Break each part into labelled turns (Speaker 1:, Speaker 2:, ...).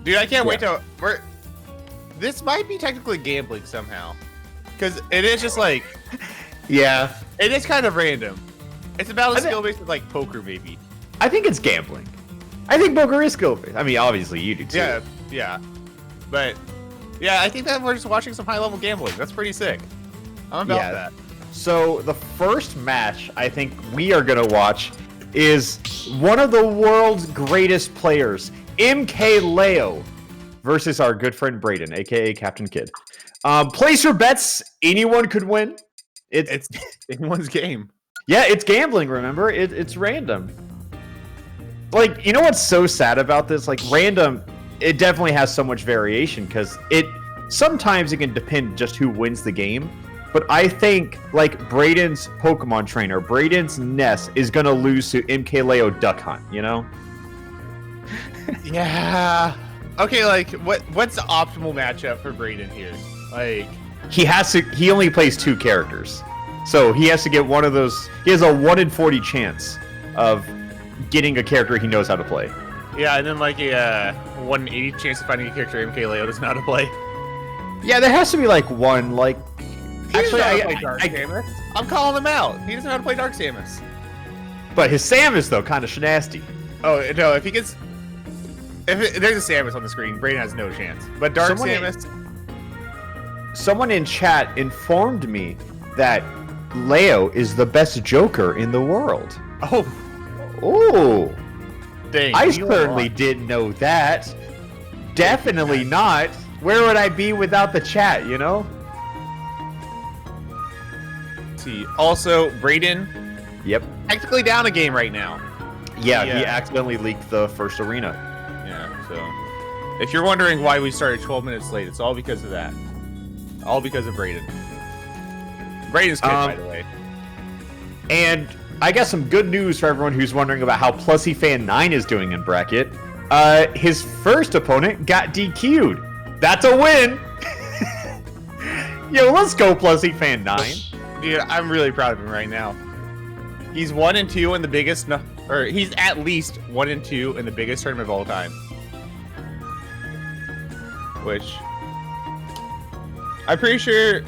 Speaker 1: Dude, I can't wait to... This might be technically gambling somehow. Because it is just like...
Speaker 2: Yeah.
Speaker 1: It is kind of random. It's about a skill based with like poker, maybe.
Speaker 2: I think it's gambling. I think poker is skill based. I mean, obviously you do too.
Speaker 1: Yeah. But, yeah, I think that we're just watching some high-level gambling. That's pretty sick. I'm about that.
Speaker 2: So, the first match I think we are going to watch is one of the world's greatest players, MKLeo, versus our good friend Braden, a.k.a. Captain Kidd. Place your bets. Anyone could win.
Speaker 1: It's anyone's game.
Speaker 2: Yeah, it's gambling, remember? It's random. Like, you know what's so sad about this? Like, random, it definitely has so much variation, because sometimes it can depend just who wins the game. But I think, like, Braden's Pokemon trainer, Braden's Ness, is going to lose to MKLeo Duck Hunt, you know?
Speaker 1: Yeah. Okay, like, what's the optimal matchup for Braden here? Like...
Speaker 2: He only plays 2 characters. So he has to get one of those. He has a 1 in 40 chance of getting a character he knows how to play.
Speaker 1: Yeah, and then like a 1 in 80 chance of finding a character MKLeo doesn't know how to play.
Speaker 2: Yeah, there has to be like one, like...
Speaker 1: Actually, I'm calling him out. He doesn't know how to play Dark Samus.
Speaker 2: But his Samus, though, kind of shenasty.
Speaker 1: Oh, no, if he gets... If there's a Samus on the screen, Braden has no chance. But Dark Samus...
Speaker 2: Someone in chat informed me that Leo is the best Joker in the world. Oh.
Speaker 1: Dang,
Speaker 2: I certainly didn't know that. Definitely not. Where would I be without the chat, you know?
Speaker 1: Let's see. Also, Braden.
Speaker 2: Yep.
Speaker 1: Technically down a game right now.
Speaker 2: Yeah, he accidentally leaked the first arena.
Speaker 1: Yeah, so... If you're wondering why we started 12 minutes late, it's all because of that. All because of Braden. Braden's good, by the way.
Speaker 2: And I got some good news for everyone who's wondering about how Plusy Fan 9 is doing in bracket. His first opponent got DQ'd. That's a win! Yo, let's go, Plusy Fan 9.
Speaker 1: Dude, I'm really proud of him right now. He's 1 and 2 in the biggest... Or he's at least 1 and 2 in the biggest tournament of all time. Which... I'm pretty sure...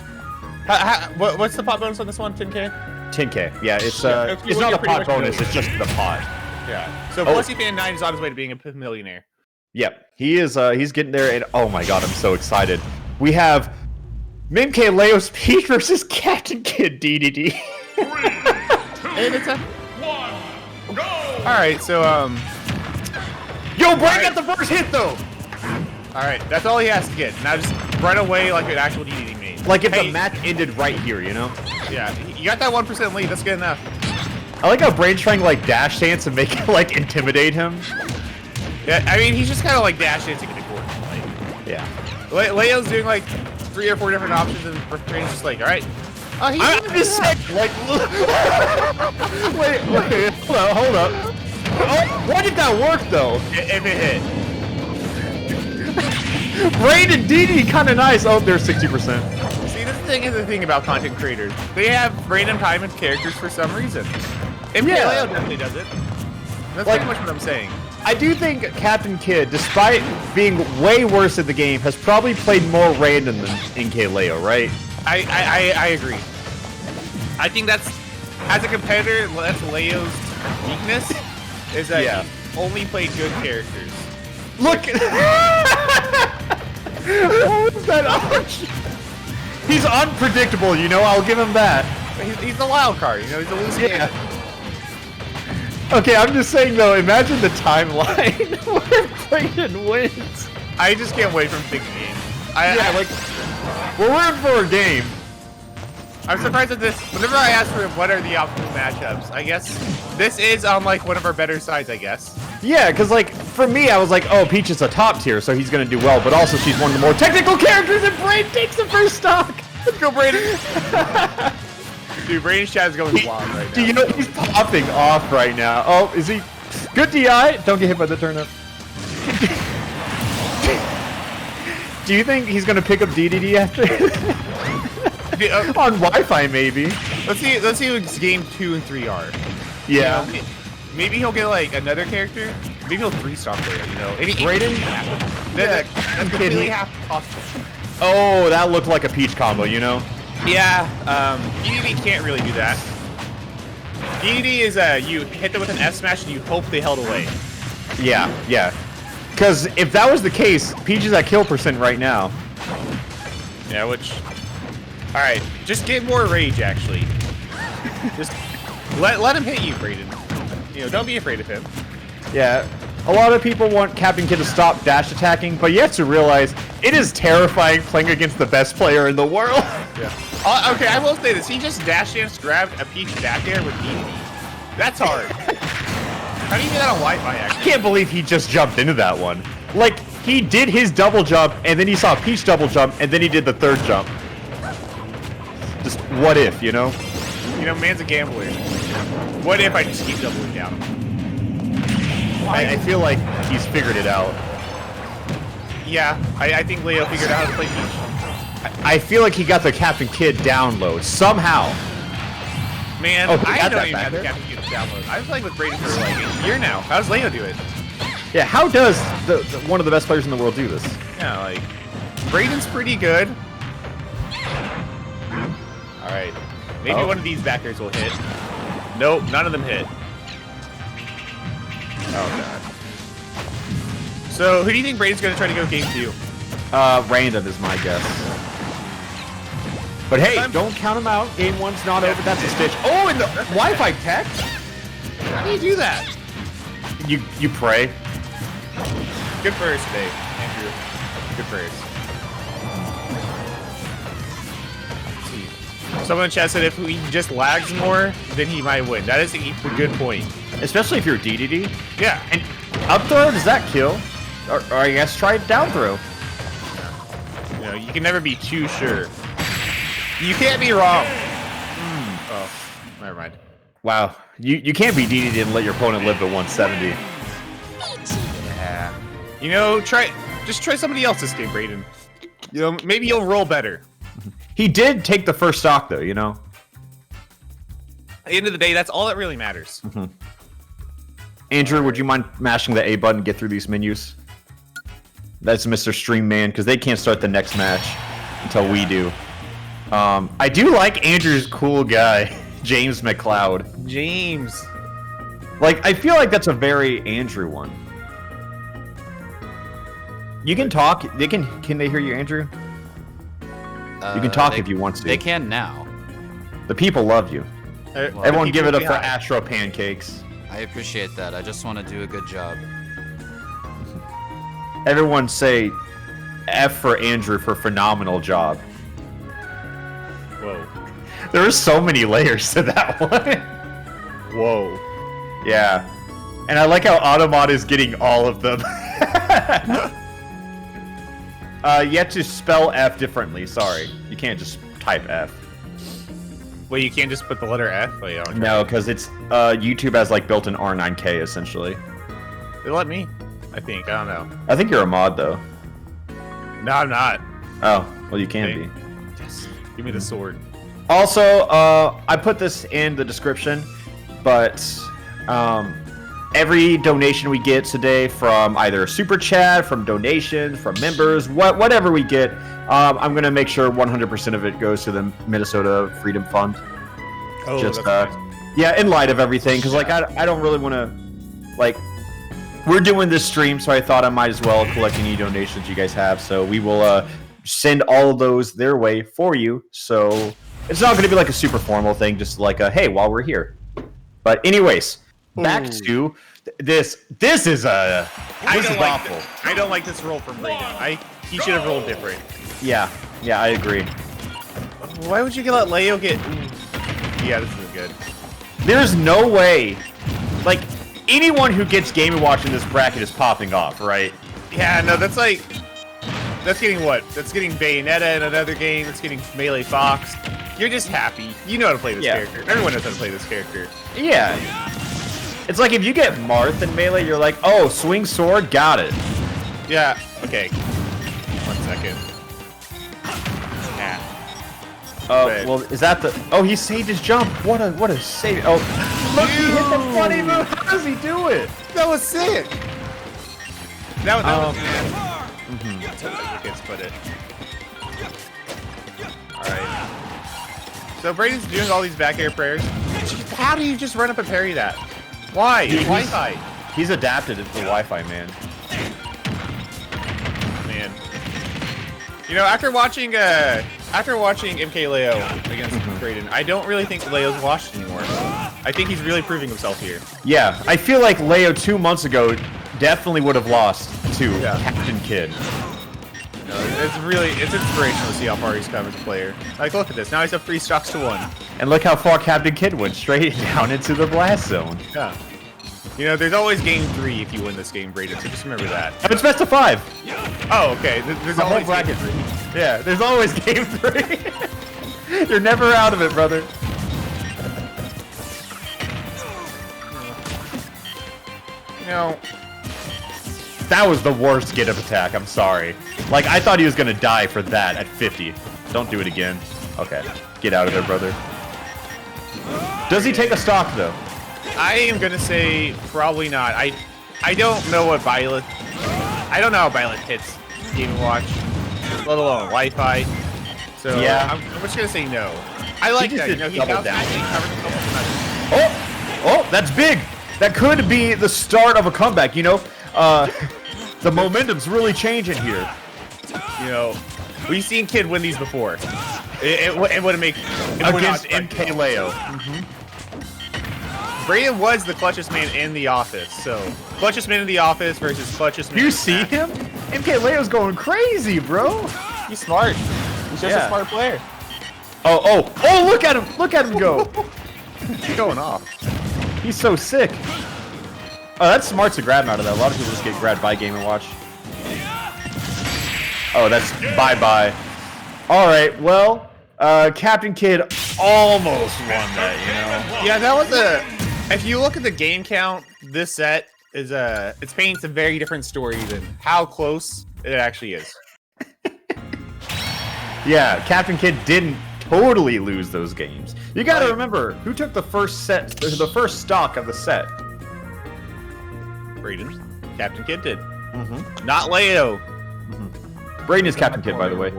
Speaker 1: what's the pot bonus on this one? 10K?
Speaker 2: 10K. Yeah, it's not a pot bonus, it's just the pot.
Speaker 1: Yeah. So Plusy Fan 9 is on his way to being a millionaire.
Speaker 2: Yep. He is, he's getting there, and oh my god, I'm so excited. We have MKLeo Speed versus Captain Kidd DDD.
Speaker 3: 3, 2, 1, go!
Speaker 1: Alright, so,
Speaker 2: Yo, Braden got the first hit, though!
Speaker 1: Alright, that's all he has to get. Now just run away like an actual DDD mate.
Speaker 2: Like if the match ended right here, you know?
Speaker 1: Yeah, you got that 1% lead, that's good enough.
Speaker 2: I like how Braden's trying to like dash dance and make it like intimidate him.
Speaker 1: Yeah, I mean, he's just kind of like dash dancing in the court. Like,
Speaker 2: yeah.
Speaker 1: Leo's doing like 3 or 4 different options and Braden's just like, alright. Oh, he's
Speaker 2: I'm just saying, like, wait, hold up. Oh, why did that work though?
Speaker 1: If it hit.
Speaker 2: Braden DD kind of nice. Oh, there's 60%.
Speaker 1: See, this thing is the thing about content creators. They have random time and characters for some reason. MKLeo definitely does it. That's
Speaker 2: like,
Speaker 1: pretty much what I'm saying.
Speaker 2: I do think Captain Kidd, despite being way worse at the game, has probably played more random than MKLeo, right?
Speaker 1: I agree. I think that's, as a competitor, that's Leo's weakness, is that he only played good characters.
Speaker 2: Look! What was that option? He's unpredictable, you know, I'll give him that.
Speaker 1: He's the wild card, you know, he's a loose cannon.
Speaker 2: Okay, I'm just saying though, imagine the timeline where Braden wins.
Speaker 1: I just can't wait for him to pick the game.
Speaker 2: We're in for a game.
Speaker 1: I'm surprised at this. Whenever I ask for what are the optimal matchups, I guess this is on like one of our better sides, I guess.
Speaker 2: Yeah, because like for me, I was like, oh, Peach is a top tier, so he's gonna do well. But also, she's one of the more technical characters, and Braden takes the first stock.
Speaker 1: Let's go, Braden. Dude, Braden's chat is going wild right now.
Speaker 2: Do you know he's popping off right now? Oh, is he? Good DI. Don't get hit by the turnip. Do you think he's gonna pick up DDD after? On Wi-Fi, maybe.
Speaker 1: Let's see what game 2 and 3 are.
Speaker 2: Yeah.
Speaker 1: You know, maybe he'll get like another character. Maybe he'll 3-star there. You know,
Speaker 2: Braden.
Speaker 1: That's completely half possible.
Speaker 2: Oh, that looked like a Peach combo, you know?
Speaker 1: Yeah, DDD can't really do that. DDD is you hit them with an F smash and you hope they held away.
Speaker 2: Yeah, yeah. Because if that was the case, Peach is at kill percent right now.
Speaker 1: Yeah, which... Alright, just get more rage, actually. Just let him hit you, Braden. You know, don't be afraid of him.
Speaker 2: Yeah. A lot of people want Captain Kid to stop dash attacking, but you have to realize it is terrifying playing against the best player in the world.
Speaker 1: Yeah. Okay, I will say this. He just dash dance grabbed a Peach back air with DDD. That's hard. How do you do that on Wi-Fi, actually?
Speaker 2: I can't believe he just jumped into that one. Like, he did his double jump, and then he saw Peach double jump, and then he did the third jump. Just what if, you know?
Speaker 1: You know, man's a gambler. What if I just keep doubling down?
Speaker 2: I feel like he's figured it out.
Speaker 1: Yeah, I think Leo figured out how to play Peach.
Speaker 2: I feel like he got the Captain Kid download somehow.
Speaker 1: Man,
Speaker 2: Oh, he
Speaker 1: I
Speaker 2: got
Speaker 1: don't
Speaker 2: that
Speaker 1: even
Speaker 2: back
Speaker 1: have the
Speaker 2: there?
Speaker 1: Captain Kid download. I've been playing with Braden for like a year now. How does Leo do it?
Speaker 2: Yeah, how does one of the best players in the world do this?
Speaker 1: Yeah, like, Braden's pretty good. Alright, maybe one of these backers will hit. Nope, none of them hit. Oh, God. So, who do you think Braden's going to try to go game 2?
Speaker 2: Random is my guess. But hey, don't count him out. Game 1's not over. That's a stitch. Oh, and the Wi-Fi tech?
Speaker 1: How do you do that?
Speaker 2: You pray.
Speaker 1: Good prayers today, Andrew. Good prayers. Someone in chat said if he just lags more, then he might win. That is a good point.
Speaker 2: Especially if you're DDD.
Speaker 1: Yeah.
Speaker 2: And up throw, does that kill? Or I guess try down throw.
Speaker 1: You know, you can never be too sure. You can't be wrong. Oh, never mind.
Speaker 2: Wow. You can't be DDD and let your opponent live to 170.
Speaker 1: Yeah. You know, just try somebody else this game, Braden. You know, maybe you'll roll better.
Speaker 2: He did take the first stock, though, you know?
Speaker 1: At the end of the day, that's all that really matters.
Speaker 2: Andrew, would you mind mashing the A button to get through these menus? That's Mr. Stream Man, because they can't start the next match until we do. I do like Andrew's cool guy, James McLeod.
Speaker 1: James.
Speaker 2: Like, I feel like that's a very Andrew one. You can talk. Can they hear you, Andrew? You can talk if you want to.
Speaker 3: They can now.
Speaker 2: The people love you.
Speaker 1: Well,
Speaker 2: Everyone give it up for Astro Pancakes.
Speaker 3: I appreciate that. I just want to do a good job.
Speaker 2: Everyone say F for Andrew for phenomenal job.
Speaker 1: Whoa.
Speaker 2: There are so many layers to that one.
Speaker 1: Whoa.
Speaker 2: Yeah. And I like how Automod is getting all of them. You have to spell F differently, sorry. You can't just type F.
Speaker 1: Wait, you can't just put the letter F? Oh, yeah,
Speaker 2: No, because it's YouTube has like built-in R9K essentially.
Speaker 1: They let me. I think. I don't know.
Speaker 2: I think you're a mod though.
Speaker 1: No, I'm not.
Speaker 2: Oh, well you can
Speaker 1: Okay.
Speaker 2: be.
Speaker 1: Yes. Give me the sword.
Speaker 2: Also, I put this in the description, but every donation we get today from either super chat, from donations, from members, whatever we get, I'm gonna make sure 100% of it goes to the Minnesota Freedom Fund.
Speaker 1: Oh,
Speaker 2: Just
Speaker 1: that's
Speaker 2: yeah, in light of everything, because like I don't really want to, like, we're doing this stream, so I thought I might as well collect any donations you guys have. So we will send all of those their way for you. So it's not going to be like a super formal thing, just like a hey, while we're here. But anyways, back to this. This is awful.
Speaker 1: I don't like this roll from Braden. He should have rolled different.
Speaker 2: Yeah, I agree.
Speaker 1: Why would you let Leo get? Yeah, this is good.
Speaker 2: There's no way, like, anyone who gets Game & Watch in this bracket is popping off, right?
Speaker 1: Yeah, no, that's getting what? That's getting Bayonetta in another game. That's getting Melee Fox. You're just happy. You know how to play this character. Everyone knows how to play this character.
Speaker 2: Yeah. It's like if you get Marth in Melee, you're like, oh, swing sword, got it.
Speaker 1: Yeah. Okay. 1 second. Yeah.
Speaker 2: Well, is that the? Oh, he saved his jump. What a save! Oh, look, he hit the funny move. How does he do it?
Speaker 1: That was sick. That was That's how the kids put it. Alright. So Braden's doing all these back air prayers. How do you just run up and parry that? Why? Wi-Fi.
Speaker 2: He's adapted to the Wi-Fi, man.
Speaker 1: Man. You know, after watching MK Leo against Braden, I don't really think Leo's washed anymore. I think he's really proving himself here.
Speaker 2: Yeah, I feel like Leo 2 months ago definitely would have lost to Captain Kid.
Speaker 1: No, it's inspirational to see how far he's come as a player. Like, look at this. Now he's up 3 stocks to 1.
Speaker 2: And look how far Captain Kid went, straight down into the blast zone.
Speaker 1: Yeah. You know, there's always game 3 if you win this game, Braden, so just remember that.
Speaker 2: Oh, it's best of 5.
Speaker 1: Oh, okay. There's
Speaker 2: The whole
Speaker 1: always
Speaker 2: bracket.
Speaker 1: game 3.
Speaker 2: Yeah, there's always game 3. You're never out of it, brother.
Speaker 1: You know,
Speaker 2: that was the worst get-up attack, I'm sorry. Like, I thought he was gonna die for that at 50. Don't do it again. Okay, get out of there, brother. Does he take a stock, though?
Speaker 1: I am gonna say probably not. I don't know what Violet. I don't know how Violet hits Game & Watch, let alone Wi-Fi. So
Speaker 2: yeah,
Speaker 1: I'm just gonna say no. I like that. You know, he bounced back and he covered himself.
Speaker 2: Oh, that's big. That could be the start of a comeback. You know, the momentum's really changing here.
Speaker 1: You know, we've seen Kid win these before. It would make
Speaker 2: against MK Leo.
Speaker 1: Braden was the clutchest man in the office, so clutchest man in the office versus clutchest man.
Speaker 2: You see him? MK Leo's going crazy, bro.
Speaker 1: He's smart. He's just a smart player.
Speaker 2: Oh! Look at him! Look at him go!
Speaker 1: He's going off.
Speaker 2: He's so sick. Oh, that's smart to grab him out of that. A lot of people just get grabbed by Game & Watch. Oh, that's bye-bye. All right, well, Captain Kid almost won that, you know?
Speaker 1: Yeah, that was a... If you look at the game count, this set is it paints a very different story than how close it actually is.
Speaker 2: Yeah, Captain Kid didn't totally lose those games. You gotta remember, who took the first stock of the set?
Speaker 1: Braden. Captain Kid did. Not Leo.
Speaker 2: Braden is Captain Kid, by the way.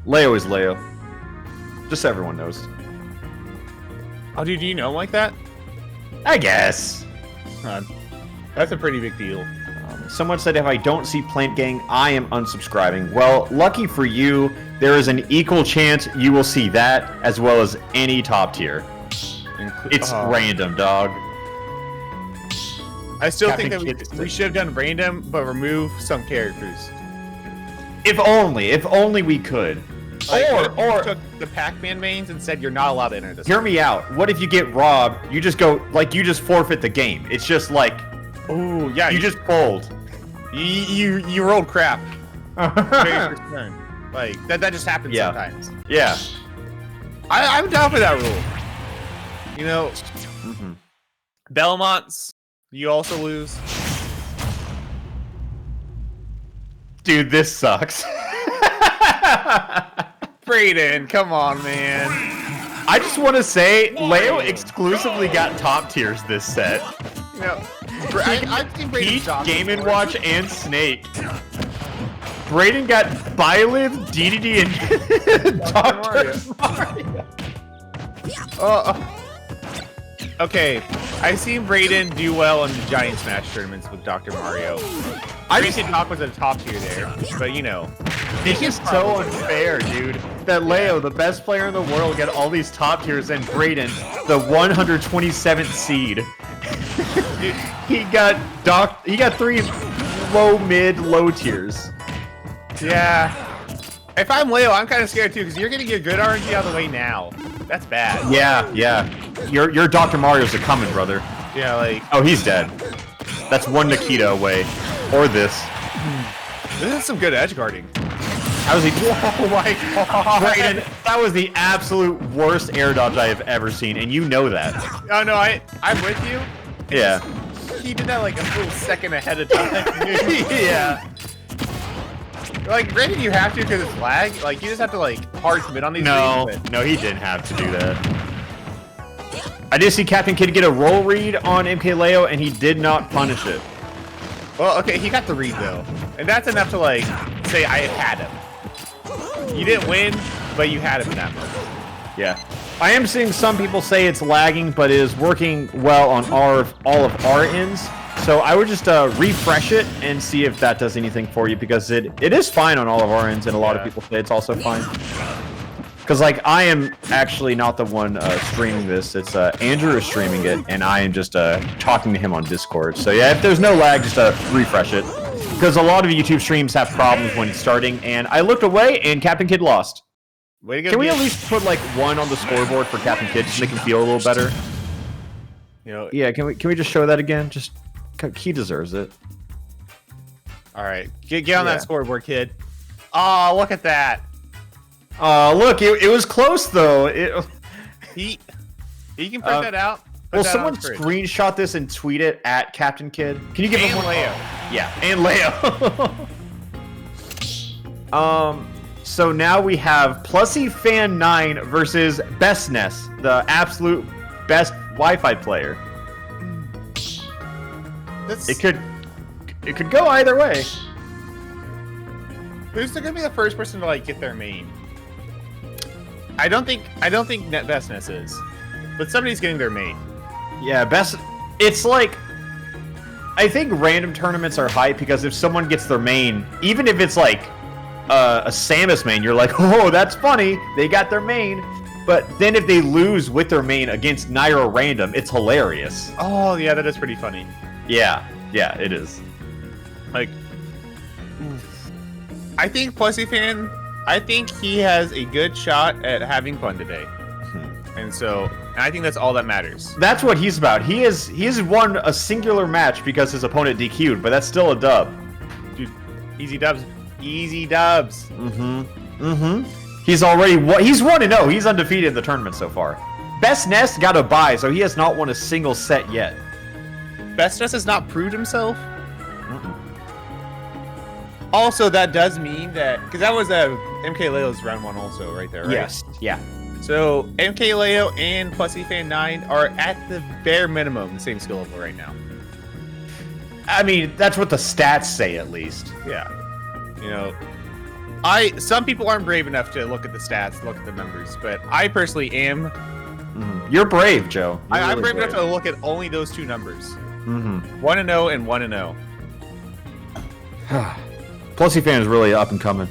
Speaker 2: Leo is Leo. Just so everyone knows.
Speaker 1: Oh, dude, do you know him like that?
Speaker 2: I guess.
Speaker 1: That's a pretty big deal.
Speaker 2: Someone said if I don't see Plant Gang, I am unsubscribing. Well, lucky for you, there is an equal chance you will see that, as well as any top tier. It's random, dog.
Speaker 1: I still think that we should have done random, but remove some characters.
Speaker 2: If only we could.
Speaker 1: Like, or took the Pac-Man mains and said you're not allowed to enter this.
Speaker 2: Hear me out. What if you get robbed? You just go you just forfeit the game. It's just like,
Speaker 1: ooh, yeah,
Speaker 2: you just fold.
Speaker 1: You rolled crap. Very first turn. Like that just happens sometimes.
Speaker 2: Yeah.
Speaker 1: I'm down for that rule. You know, Belmonts, you also lose.
Speaker 2: Dude, this sucks.
Speaker 1: Braden, come on, man.
Speaker 2: I just want to say, Leo exclusively got top tiers this set.
Speaker 1: You know, I've seen Braden
Speaker 2: Peach, Game & Watch, and Snake. Braden got Bylith, DDD, and Dr. Mario.
Speaker 1: Okay, I've seen Braden do well in the Giant Smash tournaments with Dr. Mario. I think Doc was at a top tier there, but you know.
Speaker 2: It's just so unfair, dude. That Leo, the best player in the world, got all these top tiers, and Braden, the 127th seed. he got 3 low, mid, low tiers.
Speaker 1: Yeah. If I'm Leo, I'm kind of scared too, because you're getting your good RNG out of the way now. That's bad.
Speaker 2: Yeah. Your Dr. Mario's a coming, brother.
Speaker 1: Yeah, like...
Speaker 2: Oh, he's dead. That's one Nikita away. Or this.
Speaker 1: This is some good edge guarding.
Speaker 2: How was he? Oh my God. Braden, that was the absolute worst air dodge I have ever seen, and you know that.
Speaker 1: Oh no, I'm with you.
Speaker 2: Yeah.
Speaker 1: He did that like a full second ahead of time.
Speaker 2: Yeah.
Speaker 1: Like, granted you have to because it's lag. Like, you just have to like hard commit on these things.
Speaker 2: No, he didn't have to do that. I did see Captain Kid get a roll read on MK Leo, and he did not punish it.
Speaker 1: Well, okay, he got the read though, and that's enough to like say I had him. You didn't win, but you had him in that moment.
Speaker 2: Yeah. I am seeing some people say it's lagging, but it is working well on all of our ends. So I would just refresh it and see if that does anything for you, because it is fine on all of our ends, and a lot of people say it's also fine. Because like I am actually not the one streaming this; it's Andrew is streaming it, and I am just talking to him on Discord. So yeah, if there's no lag, just refresh it, because a lot of YouTube streams have problems when it's starting. And I looked away, and Captain Kid lost.
Speaker 1: Way to go,
Speaker 2: Can we at least put like 1 on the scoreboard for Captain Kid to make him feel a little better?
Speaker 1: You know,
Speaker 2: Yeah, can we just show that again? Just he deserves it.
Speaker 1: all right, get on that scoreboard, kid. Oh, look at that.
Speaker 2: Look, it was close though.
Speaker 1: He can print that out. Put
Speaker 2: Will
Speaker 1: that
Speaker 2: someone
Speaker 1: on the fridge.
Speaker 2: screenshot this and tweet it at Captain Kid? Can you give him
Speaker 1: And
Speaker 2: one?
Speaker 1: Leo.
Speaker 2: Yeah, and Leo. So now we have Plusy Fan 9 versus Best Ness, the absolute best Wi-Fi player. It could go either way.
Speaker 1: Who's gonna be the first person to like get their main? I don't think Best Ness is, but somebody's getting their main.
Speaker 2: Yeah, best. It's like, I think random tournaments are hype because if someone gets their main, even if it's like a Samus main, you're like, oh, that's funny, they got their main. But then if they lose with their main against Nairo random, it's hilarious.
Speaker 1: Oh yeah, that is pretty funny.
Speaker 2: Yeah, it is.
Speaker 1: Like, I think Plusy Fan, I think he has a good shot at having fun today, and I think that's all that matters.
Speaker 2: That's what he's about. He has won a singular match because his opponent DQ'd, but that's still a dub.
Speaker 1: Dude, easy dubs. Easy dubs.
Speaker 2: He's already he's 1-0. He's undefeated in the tournament so far. Best Ness got a bye, so he has not won a single set yet.
Speaker 1: Best Ness has not proved himself. Also, that does mean that because that was MK Leo's round 1 also right there, right?
Speaker 2: Yes. Yeah.
Speaker 1: So MK Leo and Plusy Fan 9 are at the bare minimum the same skill level right now.
Speaker 2: I mean, that's what the stats say, at least.
Speaker 1: Yeah. You know, some people aren't brave enough to look at the stats, look at the numbers, but I personally am.
Speaker 2: You're brave, Joe.
Speaker 1: I'm brave enough to look at only those two numbers. 1-0 and 1-0.
Speaker 2: Plusy Fan is really up and coming.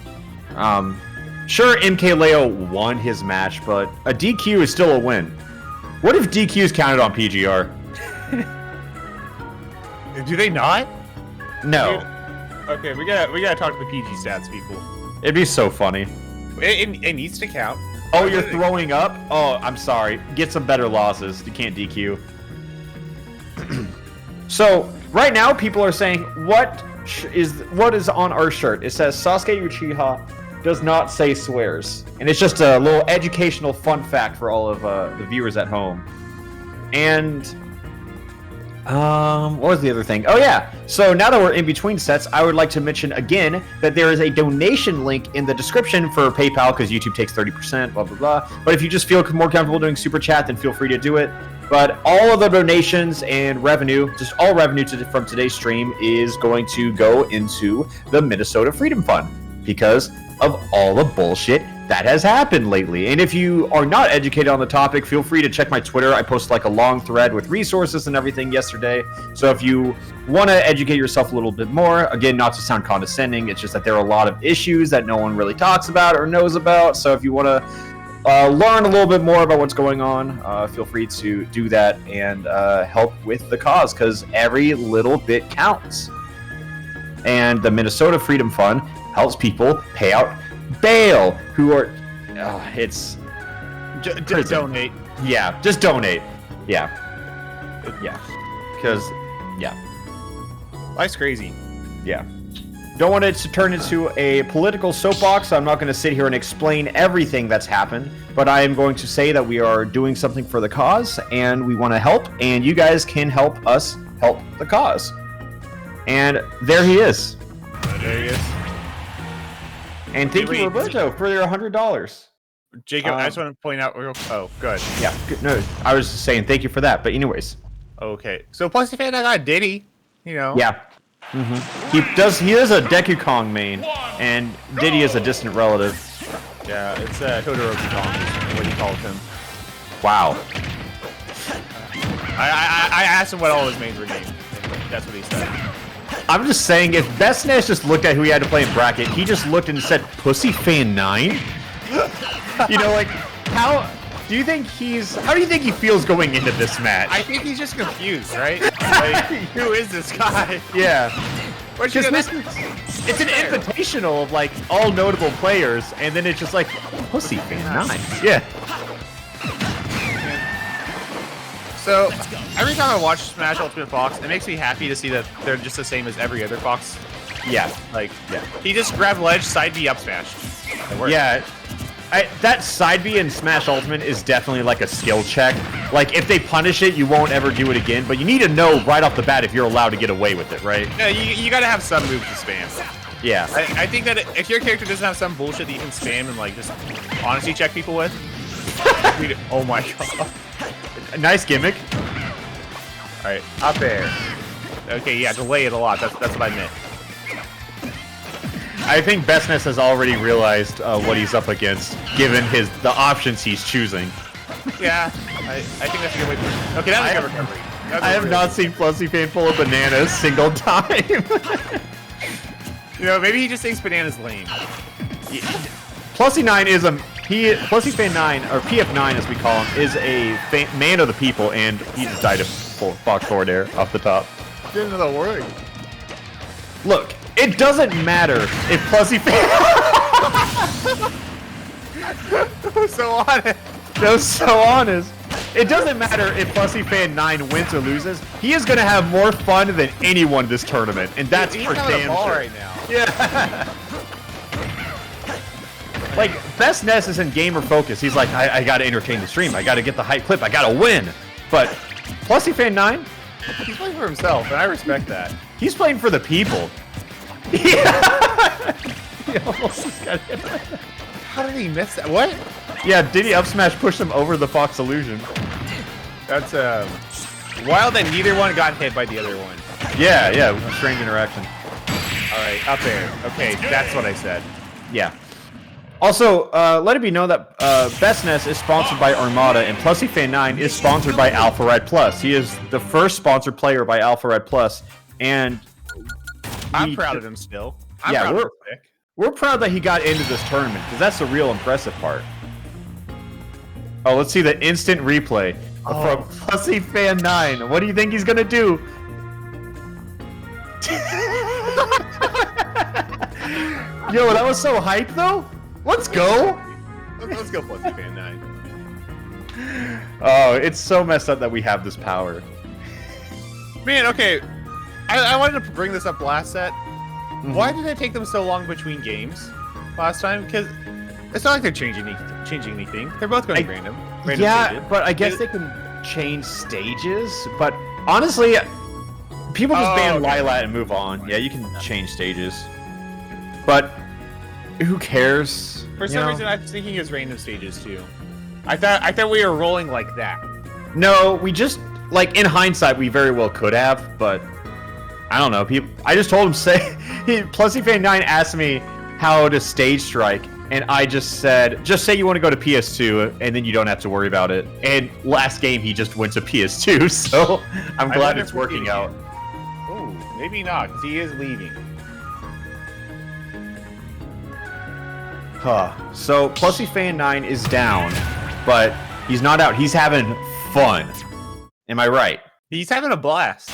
Speaker 2: Sure, MK Leo won his match, but a DQ is still a win. What if DQ is counted on PGR?
Speaker 1: Do they not?
Speaker 2: No.
Speaker 1: Dude, okay, we gotta talk to the PG stats people.
Speaker 2: It'd be so funny.
Speaker 1: It needs to count.
Speaker 2: Oh, you're throwing up? Oh, I'm sorry. Get some better losses. You can't DQ. So, right now, people are saying, what is on our shirt? It says, Sasuke Uchiha does not say swears. And it's just a little educational fun fact for all of the viewers at home. And what was the other thing? Oh yeah. So now that we're in between sets, I would like to mention again that there is a donation link in the description for PayPal because YouTube takes 30%, blah, blah, blah. But if you just feel more comfortable doing Super Chat, then feel free to do it. But all of the donations and revenue, just all revenue from today's stream is going to go into the Minnesota Freedom Fund because of all the bullshit that has happened lately. And if you are not educated on the topic, feel free to check my Twitter. I posted like a long thread with resources and everything yesterday. So if you want to educate yourself a little bit more, again, not to sound condescending, it's just that there are a lot of issues that no one really talks about or knows about. So if you want to learn a little bit more about what's going on, feel free to do that and help with the cause because every little bit counts. And the Minnesota Freedom Fund helps people pay out bail who are it's
Speaker 1: just donate.
Speaker 2: Yeah, just donate. Yeah because
Speaker 1: Life's crazy.
Speaker 2: Yeah, don't want it to turn into a political soapbox, so I'm not going to sit here and explain everything that's happened, but I am going to say that we are doing something for the cause and we want to help, and you guys can help us help the cause. And there he is.
Speaker 1: There he is.
Speaker 2: And thank you, Roberto, for your $100.
Speaker 1: Jacob, I just want to point out oh, good.
Speaker 2: Yeah, no, I was just saying thank you for that, but anyways.
Speaker 1: Okay. So Plusy Fan, I got Diddy, you know.
Speaker 2: Yeah. He is a Deku Kong main, and Diddy is a distant relative.
Speaker 1: Yeah, it's Todoroki Kong, is what he calls him.
Speaker 2: Wow.
Speaker 1: I asked him what all his mains were named, and that's what he said.
Speaker 2: I'm just saying, if Best Ness just looked at who he had to play in bracket, he just looked and said, Pussy Fan 9? You know, like, how do you think he feels going into this match?
Speaker 1: I think he's just confused, right? Like, who is this guy?
Speaker 2: Yeah.
Speaker 1: What's your
Speaker 2: It's an invitational of, like, all notable players, and then it's just like, Pussy Fan 9. Yeah.
Speaker 1: So, every time I watch Smash Ultimate Fox, it makes me happy to see that they're just the same as every other Fox.
Speaker 2: Yeah.
Speaker 1: Like, he just grabbed ledge, side B, up smash.
Speaker 2: Yeah. That side B in Smash Ultimate is definitely like a skill check. Like, if they punish it, you won't ever do it again, but you need to know right off the bat if you're allowed to get away with it, right?
Speaker 1: Yeah, you gotta have some moves to spam.
Speaker 2: Yeah.
Speaker 1: I think that if your character doesn't have some bullshit that you can spam and, like, just honesty check people with. Oh my god.
Speaker 2: Nice gimmick.
Speaker 1: Alright, up there. Okay, yeah, delay it a lot. That's what I meant.
Speaker 2: I think Best Ness has already realized what he's up against, given the options he's choosing.
Speaker 1: Yeah, I think that's a good way to... Okay, that was a good recovery.
Speaker 2: I have not seen Plusy Fan pull a banana a single time.
Speaker 1: You know, maybe he just thinks banana's lame.
Speaker 2: Plusy 9 is Plusy Fan 9, or PF9 as we call him, is a man of the people, and he just died of Fox forward air off the top.
Speaker 1: Get into the word.
Speaker 2: Look, it doesn't matter if Plusy Fan...
Speaker 1: So honest.
Speaker 2: That was so honest. It doesn't matter if Plusy Fan 9 wins or loses. He is going to have more fun than anyone this tournament, and that's
Speaker 1: He's
Speaker 2: for
Speaker 1: having a
Speaker 2: damn
Speaker 1: ball
Speaker 2: sure.
Speaker 1: right now.
Speaker 2: Yeah. Like, Best Ness is in gamer focus. He's like, I gotta entertain the stream. I gotta get the hype clip. I gotta win. But Plusy Fan 9,
Speaker 1: He's playing for himself, and I respect that.
Speaker 2: he's playing for the people. Yeah. He almost just got hit.
Speaker 1: How did he miss that? What?
Speaker 2: Yeah, Diddy up smash pushed him over the Fox illusion.
Speaker 1: That's wild that neither one got hit by the other one.
Speaker 2: Yeah, strange interaction.
Speaker 1: All right, up there. Okay, that's what I said.
Speaker 2: Yeah. Also, let it be known that Best Ness is sponsored by Armada, and Plusy Fan 9 is sponsored by Alpharad Plus. He is the first sponsored player by Alpharad Plus, and
Speaker 1: I'm proud of him still.
Speaker 2: We're proud that he got into this tournament, because that's the real impressive part. Oh, let's see the instant replay from Plusy Fan 9. What do you think he's gonna do? Yo, that was so hype, though. Let's go.
Speaker 1: Let's go, Plusy Fan 9.
Speaker 2: Oh, it's so messed up that we have this power.
Speaker 1: Man, okay. I wanted to bring this up last set. Why did it take them so long between games last time? Because it's not like they're changing anything. They're both going random.
Speaker 2: Yeah,
Speaker 1: stages.
Speaker 2: but I guess they can change stages. But honestly, people just ban Lilat and move on. Yeah, you can change stages. But who cares?
Speaker 1: For some reason, I was thinking it was random stages too. I thought we were rolling like that.
Speaker 2: No, we just, like, in hindsight, we very well could have, but I don't know. I just told him, Plusy Fan 9 asked me how to stage strike, and I just said, just say you want to go to PS2, and then you don't have to worry about it. And last game, he just went to PS2, so I'm glad it's working out.
Speaker 1: Oh, maybe not, because he is leaving.
Speaker 2: So Plusy Fan 9 is down, but he's not out. He's having fun. Am I right?
Speaker 1: He's having a blast.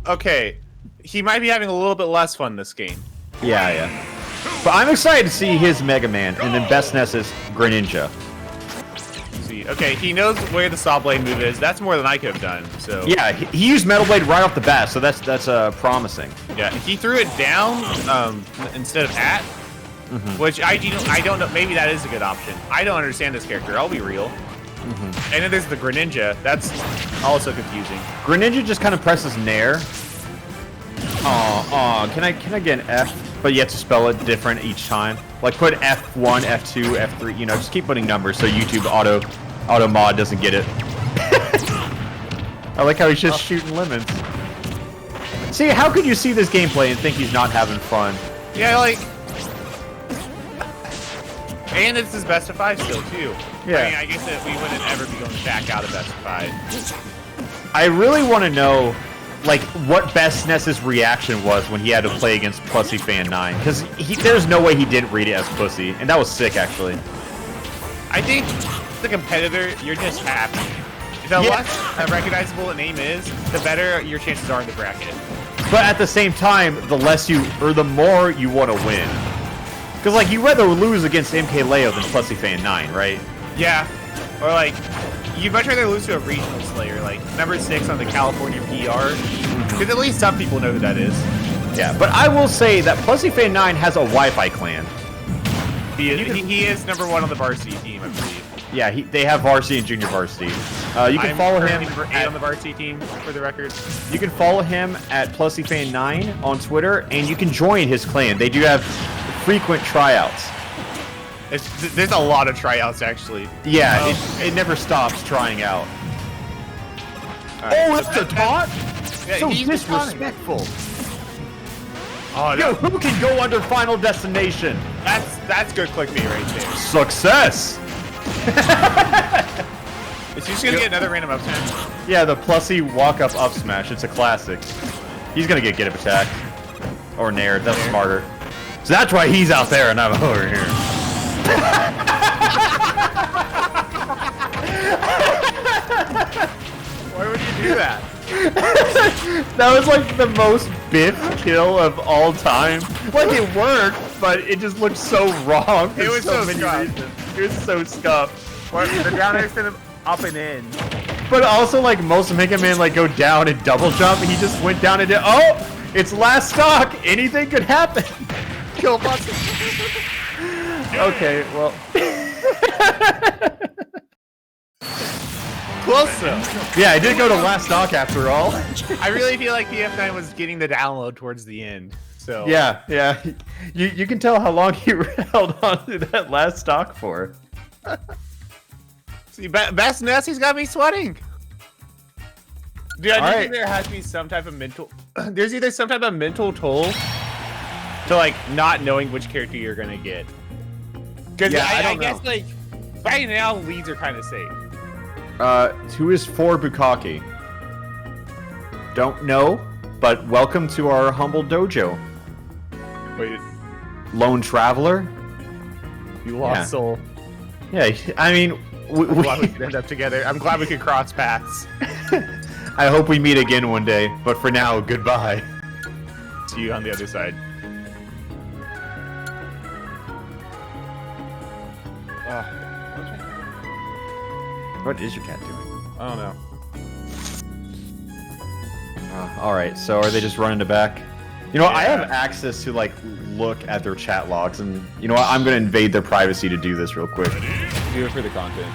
Speaker 1: Okay, he might be having a little bit less fun this game.
Speaker 2: Yeah. But I'm excited to see his Mega Man, and then Best Ness's Greninja.
Speaker 1: See, okay, he knows where the Saw Blade move is. That's more than I could have done. So
Speaker 2: yeah, he used Metal Blade right off the bat, so that's promising.
Speaker 1: Yeah, he threw it down instead of at, which I don't know. Maybe that is a good option. I don't understand this character. I'll be real. And then there's the Greninja. That's also confusing.
Speaker 2: Greninja just kind of presses Nair. Can I get an F? But you have to spell it different each time. Like put F1, F2, F3. You know, just keep putting numbers so YouTube auto mod doesn't get it. I like how he's just shooting lemons. See, how could you see this gameplay and think he's not having fun?
Speaker 1: Yeah, like... And it's his best of 5 still, too.
Speaker 2: Yeah.
Speaker 1: I mean, I guess that we wouldn't ever be going back out of best of 5.
Speaker 2: I really want to know, like, what Best Ness's reaction was when he had to play against Plusy Fan 9. Because there's no way he didn't read it as Pussy. And that was sick, actually.
Speaker 1: I think the competitor, you're just happy. The less recognizable a name is, the better your chances are in the bracket.
Speaker 2: But at the same time, the more you want to win. Because, like, you'd rather lose against MK Leo than Plusy Fan 9, right?
Speaker 1: Yeah. Or, like, you'd much rather lose to a regional slayer, like number 6 on the California PR. Because at least some people know who that is.
Speaker 2: Yeah, but I will say that Plusy Fan 9 has a Wi-Fi clan.
Speaker 1: He is number 1 on the varsity team, I believe.
Speaker 2: Yeah, they have varsity and junior varsity. You can follow him
Speaker 1: number 8 on the varsity team, for the record.
Speaker 2: You can follow him at PlusyFan9 on Twitter, and you can join his clan. They do have frequent tryouts.
Speaker 1: There's a lot of tryouts, actually.
Speaker 2: Yeah, it never stops trying out. Right. Oh, that's a taunt?
Speaker 1: Yeah,
Speaker 2: so disrespectful.
Speaker 1: Oh,
Speaker 2: Yo, who can go under Final Destination?
Speaker 1: That's good clickbait right there.
Speaker 2: Success!
Speaker 1: Is he just gonna get another random up smash?
Speaker 2: Yeah, the Plusy walk-up up smash. It's a classic. He's gonna get up attack. Or nared. That's smarter. So that's why he's out there and I'm over here.
Speaker 1: Why would you do that?
Speaker 2: That was like the most Biff kill of all time. Like it worked, but it just looked so wrong.
Speaker 1: It was so
Speaker 2: many
Speaker 1: scuffed.
Speaker 2: reasons. It was so scuffed.
Speaker 1: The down air instead of up and in.
Speaker 2: But also, like, most Mega Man, like, go down and double jump. He just went down and did, oh, it's last stock. Anything could happen. Kill boss. Okay, well.
Speaker 1: Close though.
Speaker 2: Yeah, I did go to last stock after all.
Speaker 1: I really feel like PF9 was getting the download towards the end. So
Speaker 2: yeah. You can tell how long he held on to that last stock for.
Speaker 1: See, Best Ness, he's got me sweating. Dude, I think there has to be some type of mental... There's either some type of mental toll to, like, not knowing which character you're gonna get. Because I guess, like, right now, leads are kind of safe.
Speaker 2: 2 is 4 Bukkake. Don't know, but welcome to our humble dojo.
Speaker 1: Wait.
Speaker 2: Lone Traveler?
Speaker 1: You lost soul.
Speaker 2: Yeah, I mean...
Speaker 1: I'm glad we could end up together. I'm glad we could cross paths.
Speaker 2: I hope we meet again one day, but for now, goodbye.
Speaker 1: See you on the other side.
Speaker 2: What is your cat doing?
Speaker 1: I don't know.
Speaker 2: Alright, so are they just running to back? You know, I have access to, like, look at their chat logs, and you know what? I'm gonna invade their privacy to do this real quick.
Speaker 1: Do it for the content.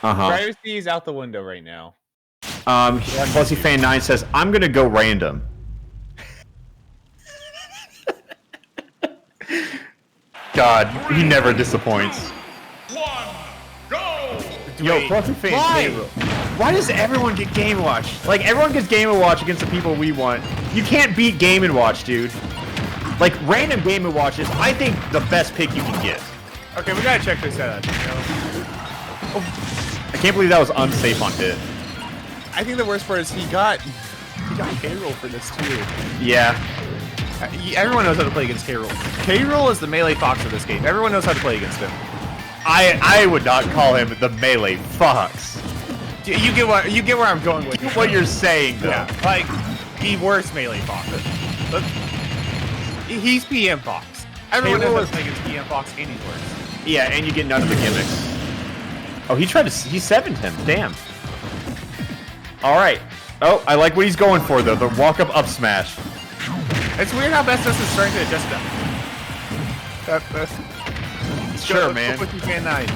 Speaker 1: Privacy is out the window right now.
Speaker 2: Plusy Fan 9 says, I'm gonna go random. God, he never disappoints. Yo, Plusy Fan, why does everyone get Game & Watch? Like, everyone gets Game & Watch against the people we want. You can't beat Game & Watch, dude. Like, random Game & Watch is, I think, the best pick you can get.
Speaker 1: Okay, we gotta check this out.
Speaker 2: I can't believe that was unsafe on hit.
Speaker 1: I think the worst part is he got K-Roll for this too.
Speaker 2: Yeah.
Speaker 1: Everyone knows how to play against K-Roll. K-Roll is the melee fox of this game. Everyone knows how to play against him.
Speaker 2: I would not call him the melee fox.
Speaker 1: You get where I'm going with
Speaker 2: what you're saying, though.
Speaker 1: Yeah, like the worst melee fox. He's PM Fox. Everyone knows how to play against PM Fox, and he's worse.
Speaker 2: Yeah, and you get none of the gimmicks. Oh, he 7'd him. Damn. All right. Oh, I like what he's going for, though. The walk-up smash.
Speaker 1: It's weird how Best Ness is starting to adjust them.
Speaker 2: Sure, man.
Speaker 1: Plusy Fan 9.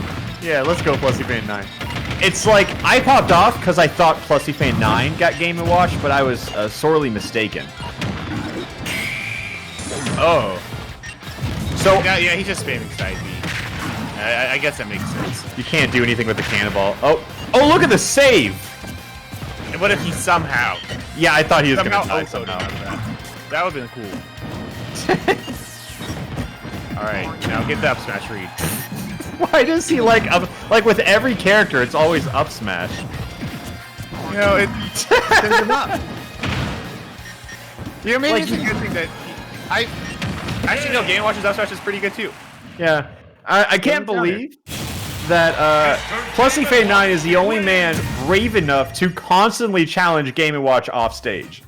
Speaker 2: Yeah, let's go Plusy Fan 9. It's like, I popped off because I thought Plusy Fan 9 got Game & Watch, but I was sorely mistaken. Oh. So
Speaker 1: yeah, he's just spamming side B. I guess that makes sense.
Speaker 2: You can't do anything with the cannonball. Oh, look at the save!
Speaker 1: what if he somehow
Speaker 2: Yeah, I thought he was
Speaker 1: somehow
Speaker 2: gonna die
Speaker 1: also
Speaker 2: somehow.
Speaker 1: that would have been cool. All right, now get the up smash read.
Speaker 2: Why does he like with every character? It's always up smash.
Speaker 1: You know, it sends him up. You know, maybe
Speaker 2: Like,
Speaker 1: it's a good thing that I actually know Game Watch's up smash is pretty good too.
Speaker 2: Yeah, I can't
Speaker 1: Down there.
Speaker 2: believe that Plusy Fan 9 is the only man brave enough to constantly challenge Game & Watch off stage.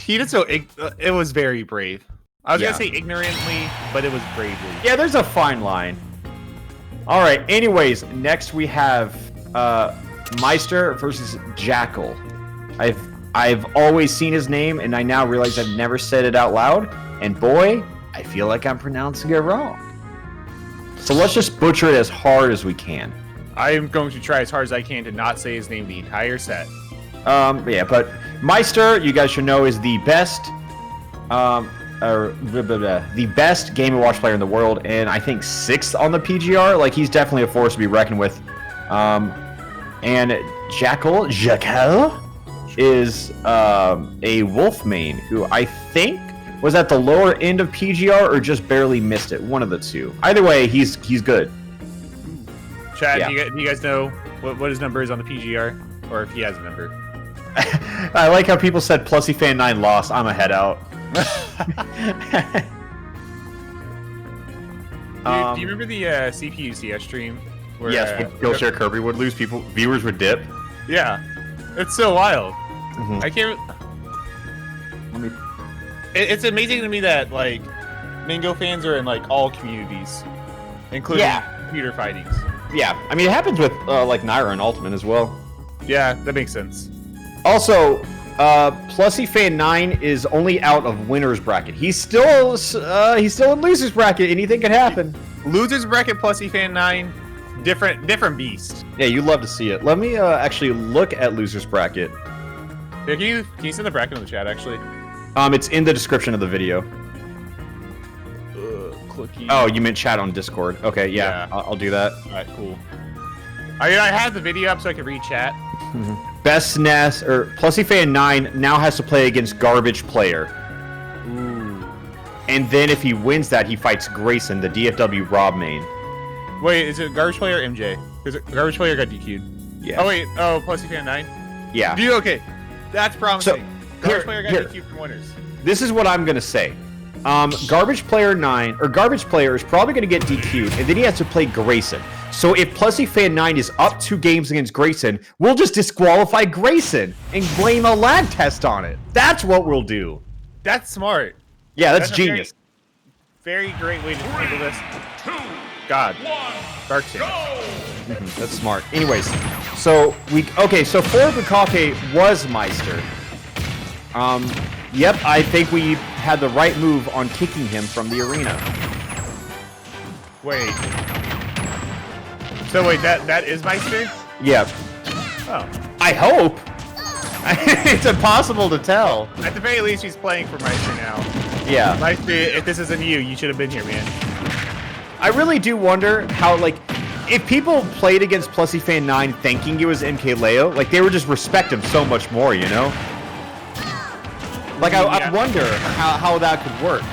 Speaker 1: He did so. It was very brave. I was
Speaker 2: Yeah.
Speaker 1: gonna say ignorantly, but it was bravely.
Speaker 2: Yeah, there's a fine line. All right. Anyways, next we have Meister versus Jackal. I've always seen his name, and I now realize I've never said it out loud. And boy, I feel like I'm pronouncing it wrong. So let's just butcher it as hard as we can.
Speaker 1: I am going to try as hard as I can to not say his name the entire set.
Speaker 2: Yeah, but Meister, you guys should know, is the best, the best Game & Watch player in the world, and I think 6th on the PGR. Like, he's definitely a force to be reckoned with. And Jackal is a wolf main who I think was at the lower end of PGR or just barely missed it. One of the two. Either way, he's good.
Speaker 1: Chad,
Speaker 2: Yeah.
Speaker 1: do you guys know what his number is on the PGR, or if he has a number?
Speaker 2: I like how people said Plusy Fan 9 lost. I'm a head out.
Speaker 1: Do you remember the CPU CS stream? Where,
Speaker 2: Yes, when Skillshare Kirby would lose, viewers would dip.
Speaker 1: Yeah, it's so wild.
Speaker 2: Mhm.
Speaker 1: I can't. It's amazing to me that like Mingo fans are in like all communities, including computer fightings.
Speaker 2: Yeah, I mean, it happens with like Naira and Ultimate as well.
Speaker 1: Yeah, that makes sense.
Speaker 2: Also, Plusy Fan 9 is only out of winner's bracket. He's still in loser's bracket. Anything can happen.
Speaker 1: Losers bracket Plusy Fan 9, different beast.
Speaker 2: Yeah, you love to see it. Let me actually look at loser's bracket.
Speaker 1: Yeah, can you send the bracket in the chat actually?
Speaker 2: It's in the description of the video.
Speaker 1: Clicky.
Speaker 2: Oh, you meant chat on Discord. Okay, yeah. I'll do that.
Speaker 1: All right, cool. I had the video up so I could read chat.
Speaker 2: Best Ness or Plusy Fan 9 now has to play against Garbage Player.
Speaker 1: Ooh.
Speaker 2: And then if he wins that, he fights Grayson, the DFW Rob main.
Speaker 1: Wait, is it Garbage Player or MJ? Because Garbage Player got DQ'd.
Speaker 2: Yeah.
Speaker 1: Oh wait, Plusy Fan 9?
Speaker 2: Yeah.
Speaker 1: Okay, that's promising. Garbage Player got
Speaker 2: here.
Speaker 1: DQ'd from winners.
Speaker 2: This is what I'm gonna say. Garbage Player 9 or Garbage Player is probably gonna get DQ'd, and then he has to play Grayson. So if Plusy Fan 9 is up 2 games against Grayson, we'll just disqualify Grayson and blame a lag test on it. That's what we'll do.
Speaker 1: That's smart.
Speaker 2: Yeah, that's
Speaker 1: a
Speaker 2: genius.
Speaker 1: Very great way to handle this. God. Dark Chance.
Speaker 2: That's smart. Anyways, so so for Bukake was Meister. Yep, I think we had the right move on kicking him from the arena.
Speaker 1: Wait. So wait, that is Meister?
Speaker 2: Yep.
Speaker 1: Oh.
Speaker 2: I hope. It's impossible to tell.
Speaker 1: At the very least, he's playing for Meister now.
Speaker 2: Yeah.
Speaker 1: Meister, if this isn't you should have been here, man.
Speaker 2: I really do wonder how, like, if people played against Plusy Fan 9 thinking it was MKLeo, like, they would just respect him so much more, you know? Like, I wonder how that could work.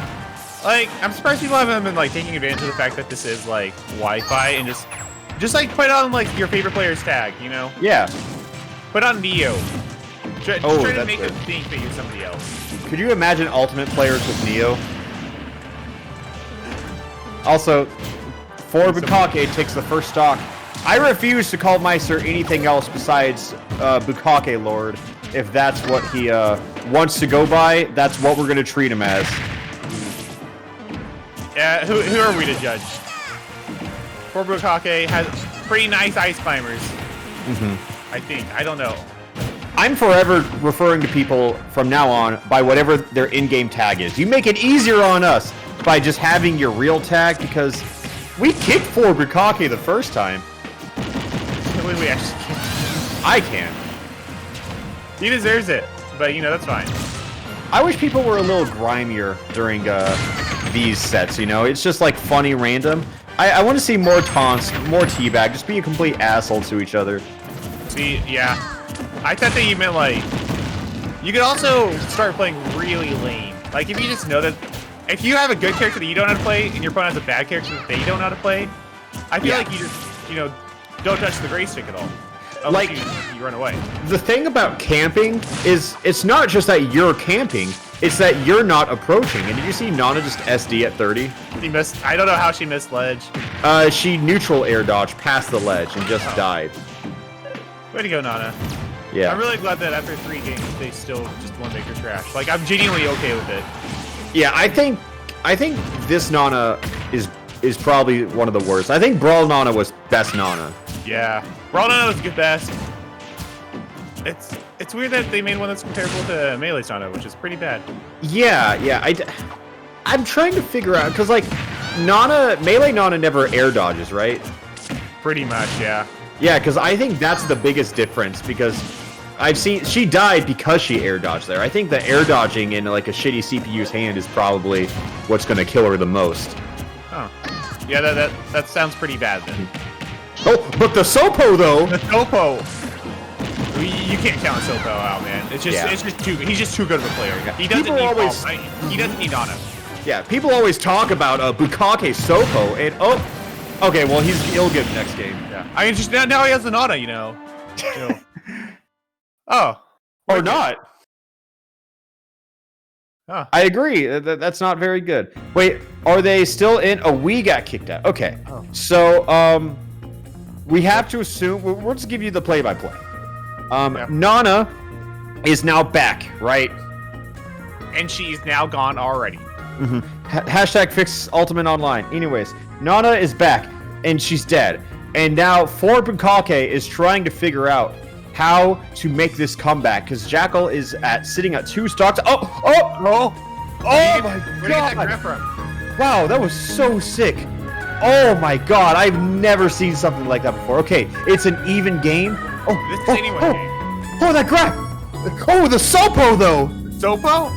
Speaker 1: Like, I'm surprised people haven't been, like, taking advantage of the fact that this is, like, Wi-Fi and just like, put on, like, your favorite player's tag, you know?
Speaker 2: Yeah.
Speaker 1: Put on Neo. Try to
Speaker 2: that's
Speaker 1: make
Speaker 2: good.
Speaker 1: them think that you're somebody else.
Speaker 2: Could you imagine Ultimate players with Neo? Also, for Bukake takes the first stock. I refuse to call Meister anything else besides Bukake Lord. If that's what he wants to go by, that's what we're going to treat him as.
Speaker 1: Yeah, who are we to judge? Poor Bukake has pretty nice ice climbers. I think. I don't know.
Speaker 2: I'm forever referring to people from now on by whatever their in-game tag is. You make it easier on us by just having your real tag, because we kicked for Bukake the first time.
Speaker 1: We actually can't.
Speaker 2: I can.
Speaker 1: He deserves it, but you know, that's fine.
Speaker 2: I wish people were a little grimier during these sets, you know? It's just like funny random. I want to see more taunts, more teabag, just be a complete asshole to each other.
Speaker 1: See, yeah. I thought that you meant like you could also start playing really lame. Like if you just know that if you have a good character that you don't know how to play and your opponent has a bad character that they don't know how to play, I feel like you just don't touch the gray stick at all. Unless you run away.
Speaker 2: The thing about camping is it's not just that you're camping, it's that you're not approaching. And did you see Nana just SD at 30?
Speaker 1: She missed. I don't know how she missed ledge.
Speaker 2: She neutral air dodged past the ledge and just died.
Speaker 1: Way to go, Nana.
Speaker 2: Yeah.
Speaker 1: I'm really glad that after 3 games they still just want to make her trash. Like I'm genuinely okay with it.
Speaker 2: Yeah, I think this Nana is probably one of the worst. I think Brawl Nana was best Nana.
Speaker 1: Yeah. Brawl Nana was good best. It's weird that they made one that's comparable to Melee Nana, which is pretty bad.
Speaker 2: Yeah. I'm trying to figure out because like Melee Nana never air dodges, right?
Speaker 1: Pretty much, yeah.
Speaker 2: Yeah, because I think that's the biggest difference because I've seen she died because she air dodged there. I think the air dodging in like a shitty CPU's hand is probably what's going to kill her the most.
Speaker 1: Oh. Yeah, that sounds pretty bad then.
Speaker 2: Oh, but the Sopo though.
Speaker 1: The Sopo. You can't count Sopo out, man. It's just too. He's just too good of a player. He doesn't need He doesn't need Nana.
Speaker 2: Yeah, people always talk about Bukake Sopo, and okay, well he'll get next game.
Speaker 1: Yeah, I mean, just now he has the Nana, Oh,
Speaker 2: or not.
Speaker 1: Huh.
Speaker 2: I agree. That's not very good. Wait, are they still in? Oh, we got kicked out. Okay, so we have to assume. We'll just give you the play-by-play. Nana is now back, right?
Speaker 1: And she's now gone already.
Speaker 2: Mm-hmm. Hashtag fix Ultimate Online. Anyways, Nana is back, and she's dead. And now Bukake is trying to figure out how to make this comeback, because Jackal is sitting at 2 stocks. Oh my god! Wow, that was so sick. Oh my god, I've never seen something like that before. Okay, it's an even game.
Speaker 1: This is anyway game.
Speaker 2: Oh, that grab! Oh, the Sopo though!
Speaker 1: Sopo?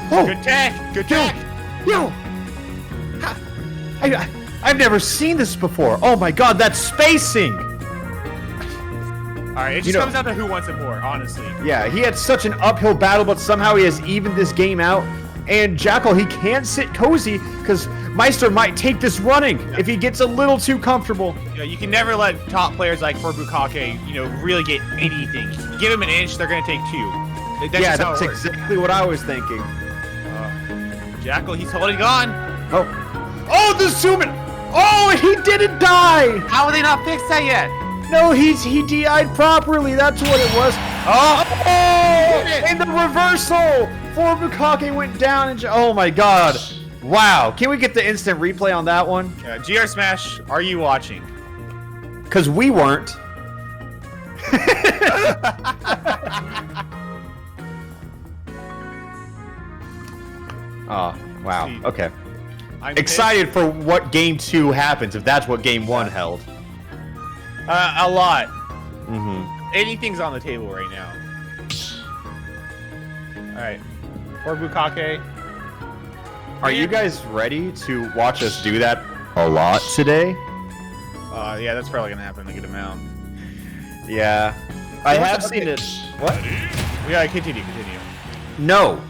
Speaker 1: Good tech! Good tech!
Speaker 2: Yo! I've never seen this before. Oh my god, that's spacing!
Speaker 1: Alright, it just comes down to who wants it more, honestly.
Speaker 2: Yeah, he had such an uphill battle, but somehow he has evened this game out. And Jackal, he can't sit cozy, because Meister might take this running if he gets a little too comfortable.
Speaker 1: Yeah, you can never let top players like Bukake, really get anything. Give him an inch, they're going to take 2.
Speaker 2: That's exactly what I was thinking.
Speaker 1: Jackal, he's holding on.
Speaker 2: Oh, the zoom in! Oh, he didn't die!
Speaker 1: How are they not fixed that yet?
Speaker 2: No, he DI'd properly. That's what it was. Oh! And the reversal! Bukake went down and oh my god. Wow. Can we get the instant replay on that one?
Speaker 1: Yeah, GR Smash, are you watching?
Speaker 2: Because we weren't. Oh, wow. Okay. I'm excited for what game 2 happens, if that's what game 1 held.
Speaker 1: A lot.
Speaker 2: Mm-hmm.
Speaker 1: Anything's on the table right now. Alright. Bukake.
Speaker 2: Are you guys ready to watch us do that a lot today?
Speaker 1: Yeah, that's probably gonna happen a good amount.
Speaker 2: Yeah. I have seen it. What?
Speaker 1: Yeah, continue.
Speaker 2: No.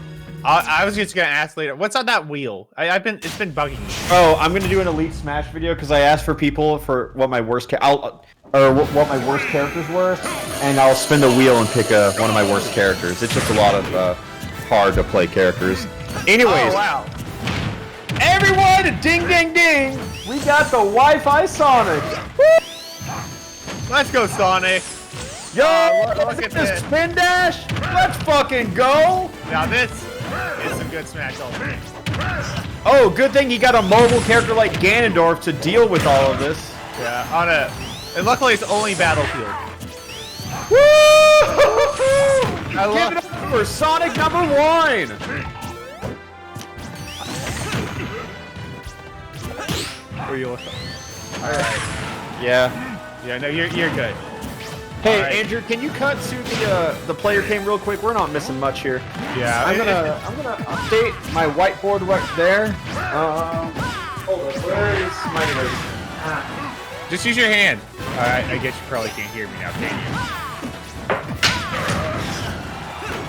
Speaker 1: I was just gonna ask later. What's on that wheel? It's been bugging me.
Speaker 2: Oh, I'm gonna do an Elite Smash video because I asked for people for what my worst what my worst characters were, and I'll spin the wheel and pick one of my worst characters. It's just a lot of hard to play characters. Anyways.
Speaker 1: Oh wow.
Speaker 2: Everyone, ding ding ding! We got the Wi-Fi Sonic. Woo!
Speaker 1: Let's go, Sonic.
Speaker 2: Yo,
Speaker 1: look at this
Speaker 2: spin dash. Let's fucking go.
Speaker 1: Now this is some good Smash Ultimate.
Speaker 2: Oh, good thing you got a mobile character like Ganondorf to deal with all of this.
Speaker 1: Yeah, and luckily it's only Battlefield.
Speaker 2: Woo! Give it up for Sonic #1.
Speaker 1: Where you looking? All right. Yeah. No, you're good.
Speaker 2: Hey, right. Andrew, can you cut to the player cam real quick? We're not missing much here.
Speaker 1: Yeah.
Speaker 2: I'm gonna update my whiteboard right there. Hold on. Where is my?
Speaker 1: Just use your hand. All right. I guess you probably can't hear me now, can you?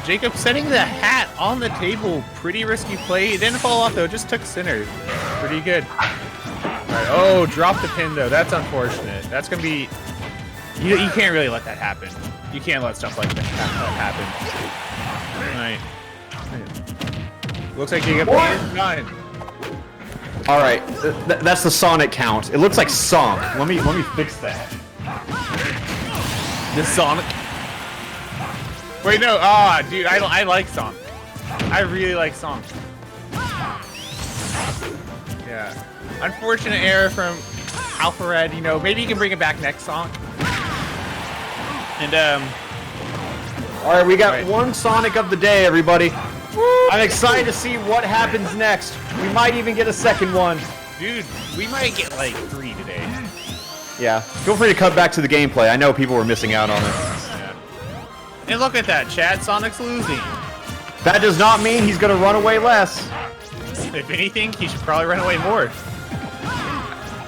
Speaker 1: Jacob setting the hat on the table. Pretty risky play. It didn't fall off though. Just took center. Pretty good. All right. Oh, drop the pin though. That's unfortunate. That's gonna be. You can't really let that happen. You can't let stuff like that happen. All right. Looks like Jacob is done.
Speaker 2: All right, that's the Sonic count. It looks like Sonic. Let me fix that.
Speaker 1: The Sonic. Wait, no. Dude, I like Sonic. I really like Sonic. Yeah. Unfortunate error from Alpharad. You know, maybe you can bring it back next song. And
Speaker 2: All right, we got one Sonic of the day, everybody. I'm excited to see what happens next. We might even get a second one.
Speaker 1: Dude, we might get like 3 today.
Speaker 2: Yeah. Feel free to cut back to the gameplay. I know people were missing out on it.
Speaker 1: Yeah. And look at that, Chad. Sonic's losing.
Speaker 2: That does not mean he's going to run away less.
Speaker 1: If anything, he should probably run away more.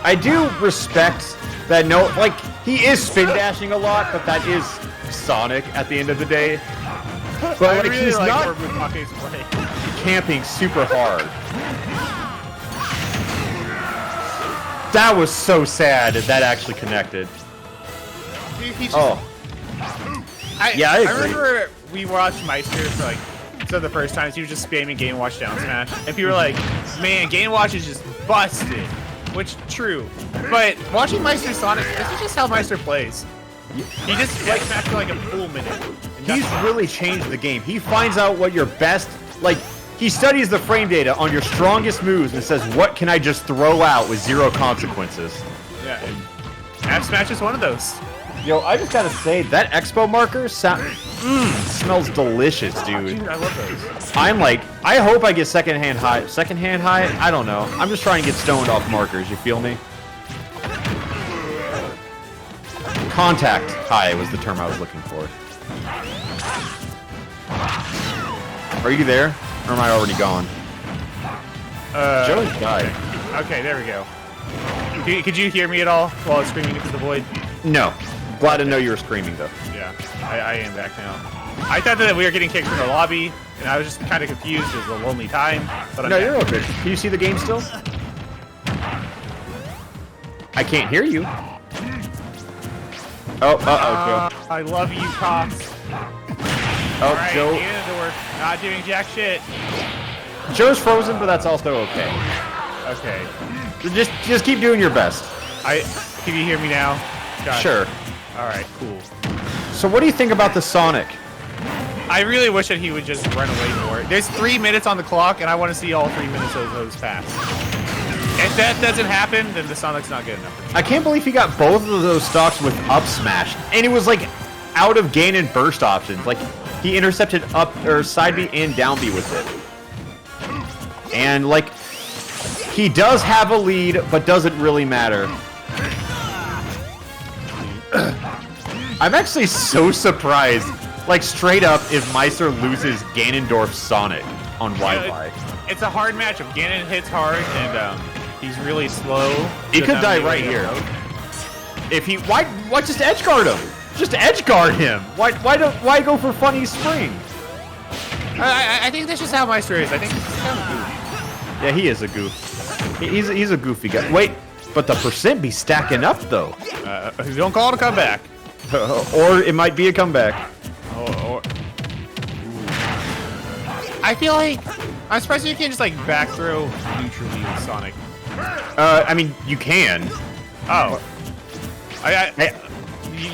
Speaker 2: I do respect that he is spin dashing a lot, but that is Sonic at the end of the day. But
Speaker 1: I really
Speaker 2: he's
Speaker 1: like
Speaker 2: not
Speaker 1: where Bukake's playing.
Speaker 2: camping super hard. That was so sad that actually connected.
Speaker 1: Dude, he just,
Speaker 2: I agree.
Speaker 1: I remember we watched Meister for like some of the first times. He was just spamming Game Watch down smash, and people were like, "Man, Game Watch is just busted." Which true, but watching Meister Sonic, this is just how Meister plays. He just like smash for like a full minute.
Speaker 2: He's really changed the game. He finds out what your best, he studies the frame data on your strongest moves and says, what can I just throw out with 0 consequences?
Speaker 1: Yeah, and F Smash is one of those.
Speaker 2: Yo, I just gotta say, that Expo marker smells delicious, dude.
Speaker 1: Dude, I love those.
Speaker 2: I hope I get secondhand high. Secondhand high? I don't know. I'm just trying to get stoned off markers, you feel me? Contact high was the term I was looking for. Are you there? Or am I already gone? Joey died.
Speaker 1: Okay, there we go. Could you hear me at all while I was screaming into the void?
Speaker 2: No. Glad to know you were screaming, though.
Speaker 1: Yeah, I am back now. I thought that we were getting kicked from the lobby, and I was just kind of confused. It was a lonely time. But
Speaker 2: No, you're okay. Can you see the game still? I can't hear you. Oh, Joe.
Speaker 1: I love you, Cox.
Speaker 2: Oh,
Speaker 1: Alright,
Speaker 2: Joe.
Speaker 1: door. Not doing jack shit.
Speaker 2: Joe's frozen, but that's also okay.
Speaker 1: Okay.
Speaker 2: Just keep doing your best.
Speaker 1: Can you hear me now? Got
Speaker 2: Sure.
Speaker 1: Alright, cool.
Speaker 2: So what do you think about the Sonic?
Speaker 1: I really wish that he would just run away more. There's 3 minutes on the clock, and I want to see all 3 minutes of those pass. If that doesn't happen, then the Sonic's not good enough for me.
Speaker 2: I can't believe he got both of those stocks with up smash, and it was out of gain and burst options. He intercepted up or side B and down B with it. And he does have a lead, but doesn't really matter. I'm actually so surprised, straight up, if Meister loses Ganondorf Sonic on Wi-Fi.
Speaker 1: It's a hard matchup. Ganon hits hard, and he's really slow.
Speaker 2: He could die right here. If he why just edge guard him? Just edge guard him. Why go for funny spring?
Speaker 1: I think that's just how Meister is. I think he's kind of goofy.
Speaker 2: Yeah, he is a goof. He's a goofy guy. Wait, but the percent be stacking up though.
Speaker 1: Don't call it a comeback.
Speaker 2: Or it might be a comeback.
Speaker 1: I feel like I'm surprised you can't just back throw neutrally with Sonic.
Speaker 2: I mean, you can.
Speaker 1: Oh.
Speaker 2: I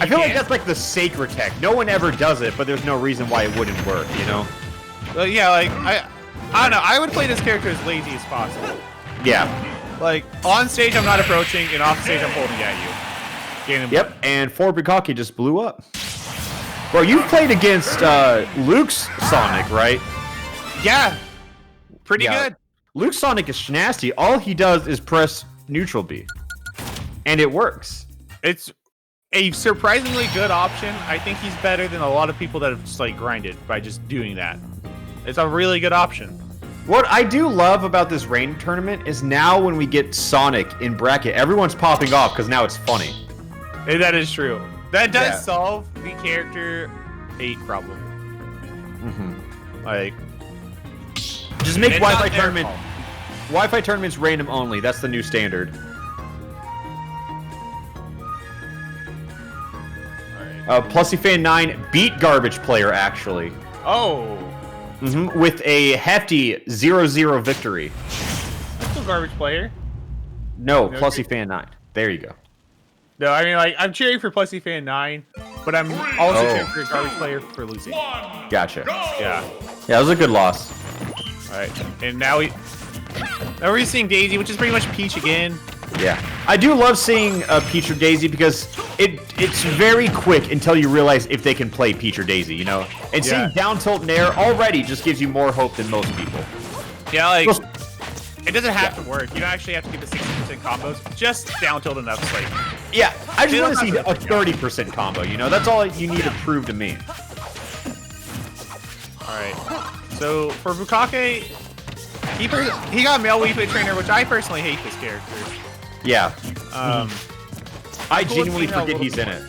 Speaker 2: feel like that's the sacred tech. No one ever does it, but there's no reason why it wouldn't work, you know?
Speaker 1: Yeah, I don't know. I would play this character as lazy as possible.
Speaker 2: Yeah.
Speaker 1: On stage, I'm not approaching, and off stage, I'm holding at you.
Speaker 2: Yep, and Ford Bukaki just blew up. Bro, you've played against Luke's Sonic, right?
Speaker 1: Yeah. Pretty good.
Speaker 2: Luke's Sonic is nasty. All he does is press neutral B. And it works.
Speaker 1: It's a surprisingly good option. I think he's better than a lot of people that have just grinded by just doing that. It's a really good option.
Speaker 2: What I do love about this rain tournament is now when we get Sonic in bracket, everyone's popping off because now it's funny.
Speaker 1: Hey, that is true. That does solve the character hate problem.
Speaker 2: Mm-hmm.
Speaker 1: Like,
Speaker 2: Just make
Speaker 1: it's not
Speaker 2: Wi-Fi
Speaker 1: their
Speaker 2: tournament.
Speaker 1: fault.
Speaker 2: Wi-Fi tournaments random only. That's the new standard. Plusy Fan 9 beat Garbage Player actually.
Speaker 1: Oh,
Speaker 2: With a hefty 0-0 victory.
Speaker 1: that's still Garbage Player.
Speaker 2: No,
Speaker 1: No,
Speaker 2: Plusy Fan 9. There you go.
Speaker 1: No, I mean, like, I'm cheering for Plusy Fan 9, but I'm also
Speaker 2: Oh.
Speaker 1: cheering for Garbage Player for losing.
Speaker 2: Gotcha.
Speaker 1: Yeah.
Speaker 2: Yeah, it was a good loss.
Speaker 1: All right, and now we're seeing Daisy, which is pretty much Peach again.
Speaker 2: Yeah. I do love seeing Peach or Daisy because it's very quick until you realize if they can play Peach or Daisy, you know? And seeing
Speaker 1: Yeah.
Speaker 2: down tilt Nair already just gives you more hope than most people.
Speaker 1: Yeah, like,
Speaker 2: Well,
Speaker 1: it doesn't have to work. You don't actually have to get the 60% combos. Just down tilt enough, like,
Speaker 2: Yeah, I
Speaker 1: They
Speaker 2: just want to
Speaker 1: don't
Speaker 2: see
Speaker 1: have
Speaker 2: a
Speaker 1: to-
Speaker 2: 30% combo, you know? That's all you need to prove to me.
Speaker 1: all right. So for Bukake, he got male Wii Fit Trainer, which I personally hate this character.
Speaker 2: Yeah. I
Speaker 1: cool
Speaker 2: genuinely
Speaker 1: female
Speaker 2: forget
Speaker 1: little
Speaker 2: he's in it.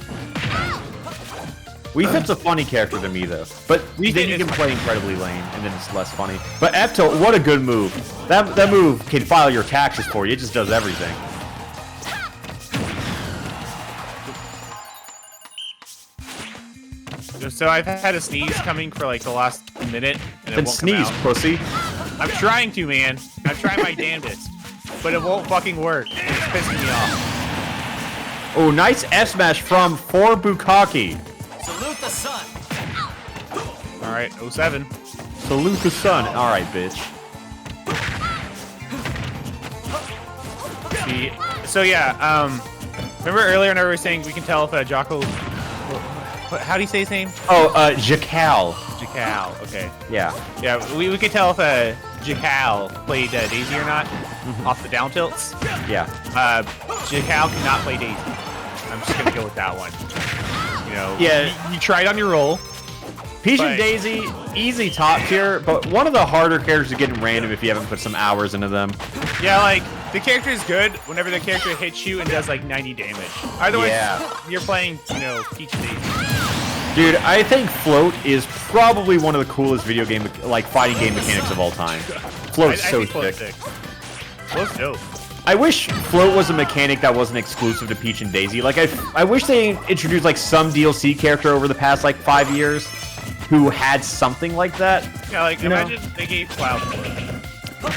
Speaker 2: Wii Fit's a funny character to me, though. But
Speaker 1: Wii
Speaker 2: then
Speaker 1: Fit
Speaker 2: you
Speaker 1: is
Speaker 2: can
Speaker 1: funny.
Speaker 2: play incredibly lame, and then it's less funny. But F-Tilt, what a good move. That move can file your taxes for you. It just does everything.
Speaker 1: So I've had a sneeze coming for like the last minute, and it
Speaker 2: Then
Speaker 1: won't
Speaker 2: sneeze,
Speaker 1: come out.
Speaker 2: pussy.
Speaker 1: I'm trying to, man. I'm trying my damnedest, but it won't fucking work. It's pissing me off.
Speaker 2: Oh, nice F-Smash from for Bukake.
Speaker 4: Salute the sun.
Speaker 1: All right, 07.
Speaker 2: Salute the sun. All right, bitch.
Speaker 1: See, so yeah, remember earlier when I was saying we can tell if Jackal, how do you say his name?
Speaker 2: Oh, Jackal.
Speaker 1: Jackal. Okay.
Speaker 2: Yeah.
Speaker 1: Yeah, we could tell if Jackal played Daisy or not off the down tilts.
Speaker 2: Yeah.
Speaker 1: Jackal cannot play Daisy. I'm just gonna go with that one. You know.
Speaker 2: Yeah.
Speaker 1: You tried on your roll.
Speaker 2: Peach
Speaker 1: But-
Speaker 2: and Daisy, easy top tier, but one of the harder characters to get in random if you haven't put some hours into them.
Speaker 1: Yeah, like the character is good whenever the character hits you and does like 90 damage. Otherwise,
Speaker 2: Yeah.
Speaker 1: you're playing, you know, Peach and Daisy.
Speaker 2: Dude, I think Float is probably one of the coolest video game, like fighting game mechanics of all time. Float's
Speaker 1: I
Speaker 2: so
Speaker 1: think Float's
Speaker 2: sick.
Speaker 1: sick. Float's dope.
Speaker 2: I wish Float was a mechanic that wasn't exclusive to Peach and Daisy. Like, I wish they introduced like some DLC character over the past like 5 years who had something like that.
Speaker 1: Yeah, like
Speaker 2: You know?
Speaker 1: imagine they gave Cloud.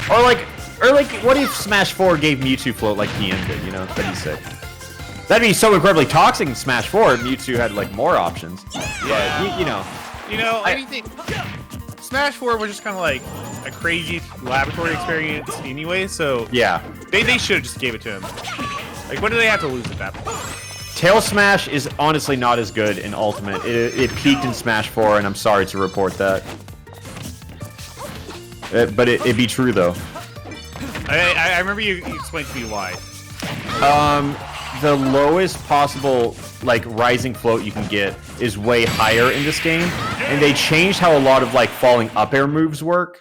Speaker 2: Or like, what if Smash 4 gave Mewtwo Float like PM did, you know? That'd be sick. That'd be so incredibly toxic in Smash 4 if Mewtwo had like more options.
Speaker 1: Yeah.
Speaker 2: But, you know.
Speaker 1: You know, anything. Smash 4 was just kind of like a crazy laboratory experience anyway, so
Speaker 2: Yeah.
Speaker 1: they should have just gave it to him. Like, what do they have to lose at that point?
Speaker 2: Tail Smash is honestly not as good in Ultimate. It peaked in Smash 4, and I'm sorry to report that. But it'd be true, though.
Speaker 1: I remember you explained to me why.
Speaker 2: The lowest possible, like, rising float you can get is way higher in this game. And they changed how a lot of, like, falling up air moves work.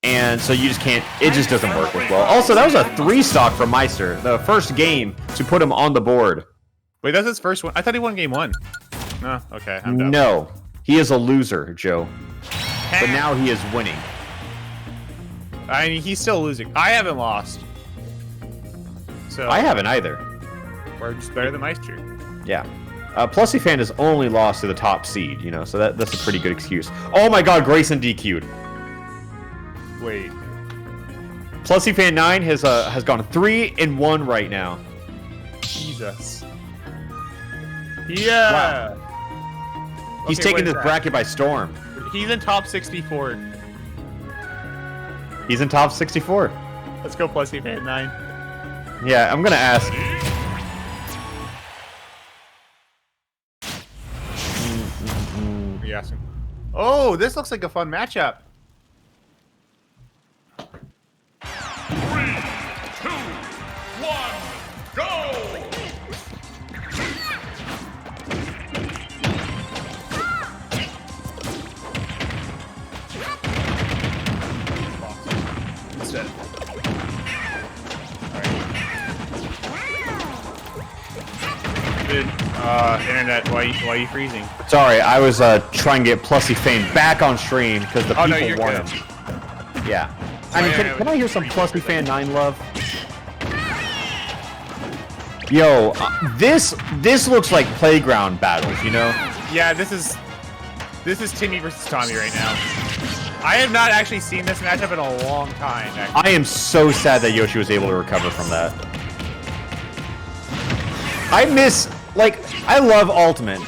Speaker 2: And so you just can't, it just doesn't work as well. Also, that was a 3-stock from Meister. The first game to put him on the board.
Speaker 1: Wait, that's his first one? I thought he won game 1. No, okay, I'm done.
Speaker 2: No. He is a loser, Joe. But now he is winning.
Speaker 1: I mean, he's still losing. I haven't lost. So
Speaker 2: I haven't either.
Speaker 1: we're just better than Meister.
Speaker 2: Yeah. Plusy Fan has only lost to the top seed, you know, so that's a pretty good excuse. Oh my god, Grayson DQ'd.
Speaker 1: Wait.
Speaker 2: Plusy Fan 9 has gone 3-1 right now.
Speaker 1: Jesus. Yeah.
Speaker 2: He's
Speaker 1: Okay,
Speaker 2: taking
Speaker 1: what
Speaker 2: this
Speaker 1: is that?
Speaker 2: bracket by storm.
Speaker 1: He's in top 64.
Speaker 2: He's in top 64.
Speaker 1: Let's go, Plusy Fan 9.
Speaker 2: Yeah, I'm gonna ask.
Speaker 1: What are you asking? Oh, this looks like a fun matchup.
Speaker 4: 3, 2, 1, go!
Speaker 1: Instead. stupid internet. Why are you freezing?
Speaker 2: Sorry, I was trying to get Plusy Fane back on stream because the
Speaker 1: Oh, no,
Speaker 2: people
Speaker 1: you're
Speaker 2: want
Speaker 1: good.
Speaker 2: him. Yeah. I mean, can I hear some Plusy Fan 9 love? Yo, this looks like playground battles, you know?
Speaker 1: Yeah, this is Timmy versus Tommy right now. I have not actually seen this matchup in a long time. Actually.
Speaker 2: I am so sad that Yoshi was able to recover from that. I love Ultimate,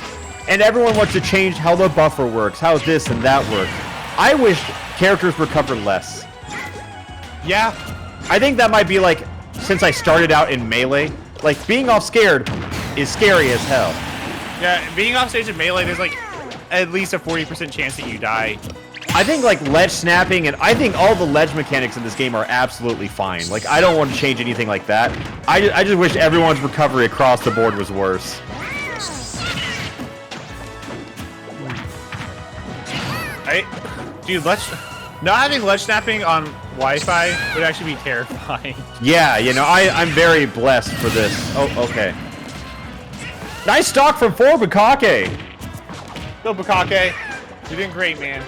Speaker 2: and everyone wants to change how the buffer works, how this and that works. I wish characters recover less.
Speaker 1: Yeah.
Speaker 2: I think that might be like, since I started out in Melee, like being off scared is scary as hell.
Speaker 1: Yeah, being off stage in Melee, there's like at least a 40% chance that you die.
Speaker 2: I think like ledge snapping, and I think all the ledge mechanics in this game are absolutely fine. Like, I don't want to change anything like that. I just wish everyone's recovery across the board was worse.
Speaker 1: Dude, not having ledge snapping on Wi-Fi would actually be terrifying.
Speaker 2: Yeah, you know, I'm very blessed for this. Oh, okay. Nice stock from 4 Bukake.
Speaker 1: Go, Bukake. You're doing great, man.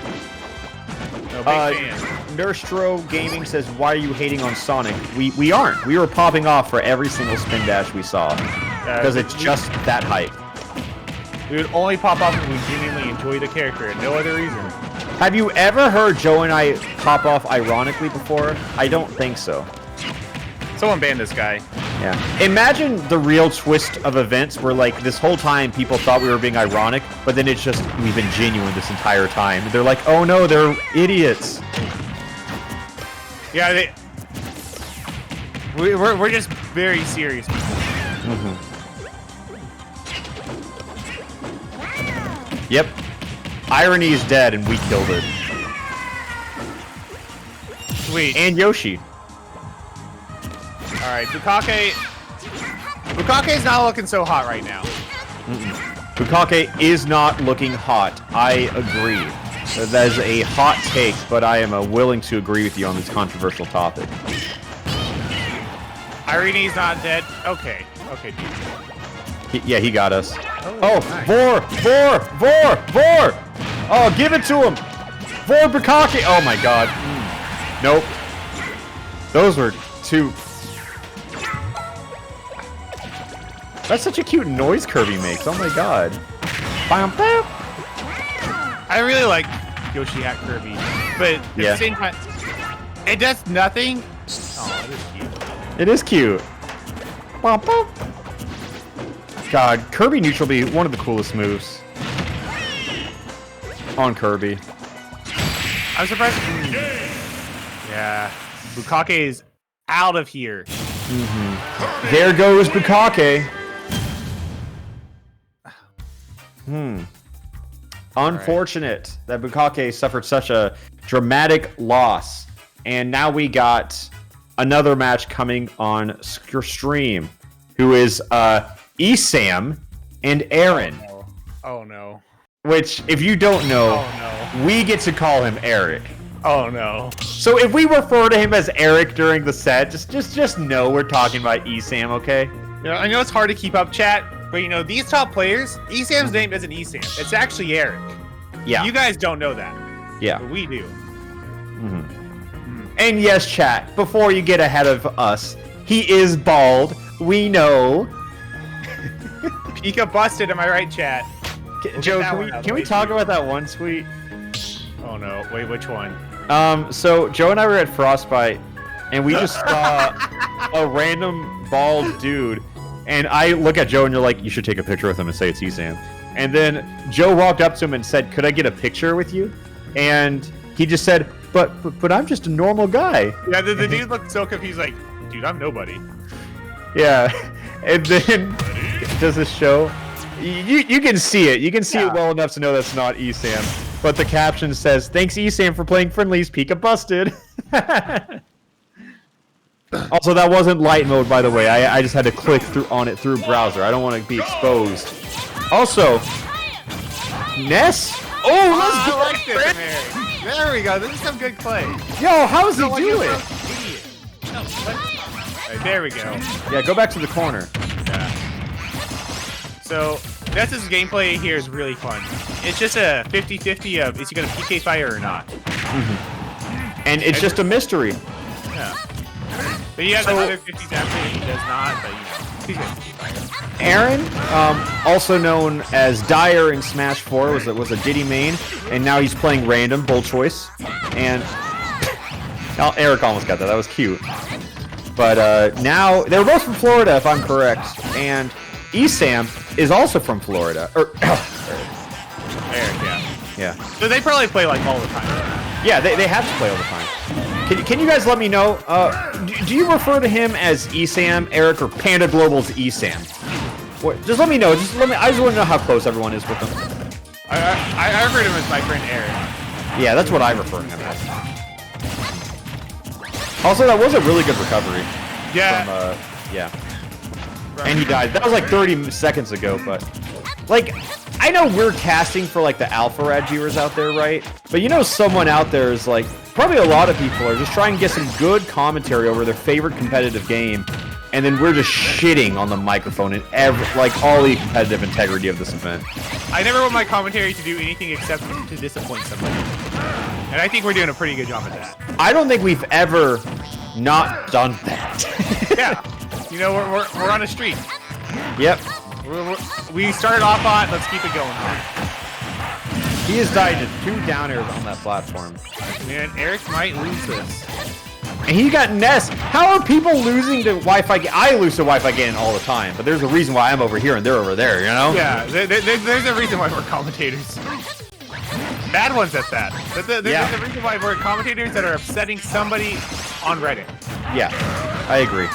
Speaker 1: No, big fan.
Speaker 2: Nurstro Gaming says, why are you hating on Sonic? We aren't. We were popping off for every single spin dash we saw. Because it's just that hype.
Speaker 1: We would only pop off if we genuinely enjoy the character and no other reason.
Speaker 2: Have you ever heard Joe and I pop off ironically before? I don't think so.
Speaker 1: Someone banned this guy.
Speaker 2: Yeah. Imagine the real twist of events where, like, this whole time people thought we were being ironic, but then it's just we've been genuine this entire time. They're like, oh no, they're idiots.
Speaker 1: Yeah, we're just very serious people.
Speaker 2: Mm-hmm. Yep. Irony is dead, and we killed it.
Speaker 1: Sweet.
Speaker 2: And Yoshi.
Speaker 1: Alright, Bukake's not looking so hot right now.
Speaker 2: Bukake is not looking hot. I agree. That is a hot take, but I am willing to agree with you on this controversial topic.
Speaker 1: Irene's not dead. Okay, dude.
Speaker 2: Yeah, he got us.
Speaker 1: Oh,
Speaker 2: Nice. Vor! Oh, give it to him! Vor Bukake! Oh my god. Nope. Those were two... That's such a cute noise Kirby makes. Oh my god.
Speaker 1: I really like Yoshi Hat Kirby, but at the same time, it does nothing. Oh, it is cute.
Speaker 2: It is cute. God, Kirby neutral be one of the coolest moves. On Kirby.
Speaker 1: I'm surprised. Yeah, Bukake is out of here.
Speaker 2: There goes Bukake. Unfortunate that Bukake suffered such a dramatic loss. And now we got another match coming on stream, who is Esam and Aaron.
Speaker 1: Oh no.
Speaker 2: Which, if you don't know, we get to call him Eric.
Speaker 1: Oh no.
Speaker 2: So if we refer to him as Eric during the set, just know we're talking about Esam, okay?
Speaker 1: You know, I know it's hard to keep up, chat, but you know, these top players, Esam's name isn't Esam. It's actually Eric.
Speaker 2: Yeah.
Speaker 1: You guys don't know that.
Speaker 2: Yeah.
Speaker 1: But we do.
Speaker 2: And yes, chat, before you get ahead of us, he is bald. We know.
Speaker 1: Pika busted, am I right, chat?
Speaker 2: Joe, can we talk about that one tweet?
Speaker 1: Oh no, wait, which one?
Speaker 2: So Joe and I were at Frostbite, and we just saw a random bald dude, and I look at Joe and you're like, you should take a picture with him and say it's Esam. And then Joe walked up to him and said, could I get a picture with you? And he just said, but I'm just a normal guy.
Speaker 1: Yeah, the dude looked so confused, like, dude, I'm nobody.
Speaker 2: Yeah, and then does this show? You can see it. You can see it well enough to know that's not Esam. But the caption says, "Thanks Esam for playing friendlies. Pika busted." Also, that wasn't light mode, by the way. I just had to click on it through browser. I don't want to be exposed. Also, Ness. Oh, let's go!
Speaker 1: I like this, Mary. There we go. This is some good play.
Speaker 2: Yo, how does he do it?
Speaker 1: Right, there we go.
Speaker 2: Yeah, go back to the corner.
Speaker 1: Yeah. So Ness's gameplay here is really fun. It's just a 50-50 of is he going to PK fire or not.
Speaker 2: And it's just a mystery.
Speaker 1: Yeah. But he has another 50s after he does not, but he's going to PK fire.
Speaker 2: Aaron, also known as Dyer in Smash 4, was a Diddy main, and now he's playing random, bull choice. And oh, Eric almost got that. That was cute. But now they were both from Florida, if I'm correct, and Esam is also from Florida. Eric, yeah.
Speaker 1: So they probably play like all the time.
Speaker 2: Yeah, they have to play all the time. Can you guys let me know? Do you refer to him as Esam, Eric, or Panda Global's Esam? Just let me know. I just want to know how close everyone is with him.
Speaker 1: I refer to him as my friend Eric.
Speaker 2: Yeah, that's what I refer to him as. Also, that was a really good recovery.
Speaker 1: Yeah.
Speaker 2: From, yeah. And he died. That was like 30 seconds ago, but like, I know we're casting for like the Alpharad viewers out there, right? But you know, someone out there is like, probably a lot of people are just trying to get some good commentary over their favorite competitive game, and then we're just shitting on the microphone and like all the competitive integrity of this event.
Speaker 1: I never want my commentary to do anything except to disappoint somebody, and I think we're doing a pretty good job at that.
Speaker 2: I don't think we've ever not done that.
Speaker 1: Yeah, you know, we're on a streak.
Speaker 2: Yep.
Speaker 1: We started off hot. Let's keep it going on.
Speaker 2: He has died to 2 down airs on that platform.
Speaker 1: Man, Eric might lose this.
Speaker 2: And he got Ness. How are people losing to Wi-Fi? I lose to Wi-Fi Ganon all the time, but there's a reason why I'm over here and they're over there, you know?
Speaker 1: Yeah, there's a reason why we're commentators. Bad ones at that. There's a reason why we're commentators that are upsetting somebody on Reddit.
Speaker 2: Yeah, I agree.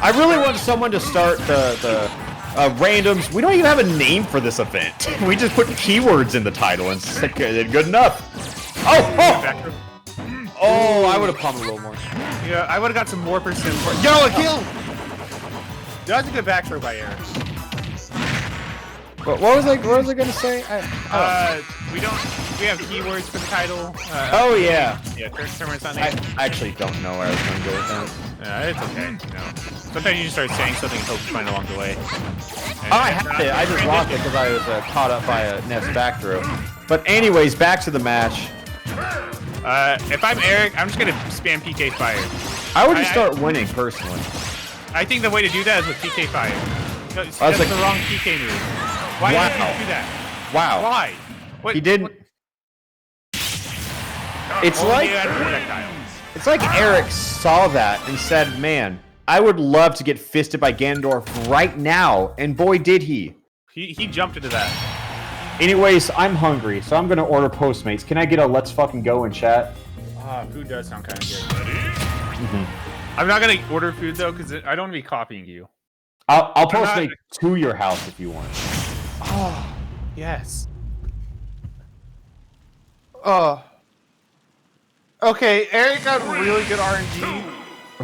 Speaker 2: I really want someone to start the randoms. We don't even have a name for this event. We just put keywords in the title and said good enough. Oh, I would have pummeled a little more.
Speaker 1: Yeah, I would have got some more percent for it. Yo, a kill! That was a good back throw by Eric.
Speaker 2: What was I gonna say?
Speaker 1: We have keywords for the title.
Speaker 2: Oh yeah.
Speaker 1: Yeah, tournaments on
Speaker 2: I
Speaker 1: there.
Speaker 2: actually don't know where I was gonna go with that.
Speaker 1: Yeah, it's okay. You know, sometimes you just start saying something and hope you find along the way. And
Speaker 2: I had it. I just lost it because I was caught up by a Ness back throw. But anyways, back to the match.
Speaker 1: If I'm Eric, I'm just gonna spam PK fire.
Speaker 2: I would just start winning personally.
Speaker 1: I think the way to do that is with PK fire. No, that's
Speaker 2: like,
Speaker 1: the wrong PK move. Why did you do that?
Speaker 2: Wow.
Speaker 1: Why? What,
Speaker 2: He didn't. It's
Speaker 1: It's
Speaker 2: like Eric saw that and said, "Man, I would love to get fisted by Ganondorf right now," and boy, did he.
Speaker 1: He jumped into that.
Speaker 2: Anyways, I'm hungry, so I'm gonna order Postmates. Can I get a "Let's fucking go" in chat?
Speaker 1: Food does sound kind of good. I'm not gonna order food though, because I don't want to be copying you.
Speaker 2: I'll Postmate to your house if you want.
Speaker 1: Oh, yes. Oh. Okay, Eric got really good RNG.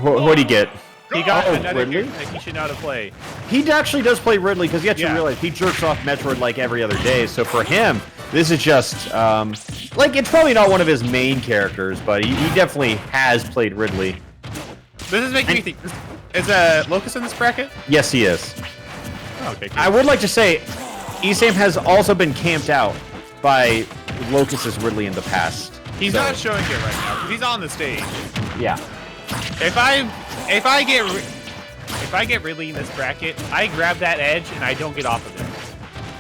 Speaker 2: What'd he get?
Speaker 1: He got another
Speaker 2: Ridley?
Speaker 1: character that he should know how to play.
Speaker 2: He actually does play Ridley, because you have to realize he jerks off Metroid like every other day. So for him, this is just like, it's probably not one of his main characters, but he definitely has played Ridley.
Speaker 1: This is making me think. Is Locust in this bracket?
Speaker 2: Yes, he is.
Speaker 1: Oh, okay. Cool.
Speaker 2: I would like to say, Esam has also been camped out by Locust's Ridley in the past.
Speaker 1: He's not showing it right now because he's on the stage.
Speaker 2: Yeah.
Speaker 1: If I get Ridley in this bracket, I grab that edge and I don't get off of it.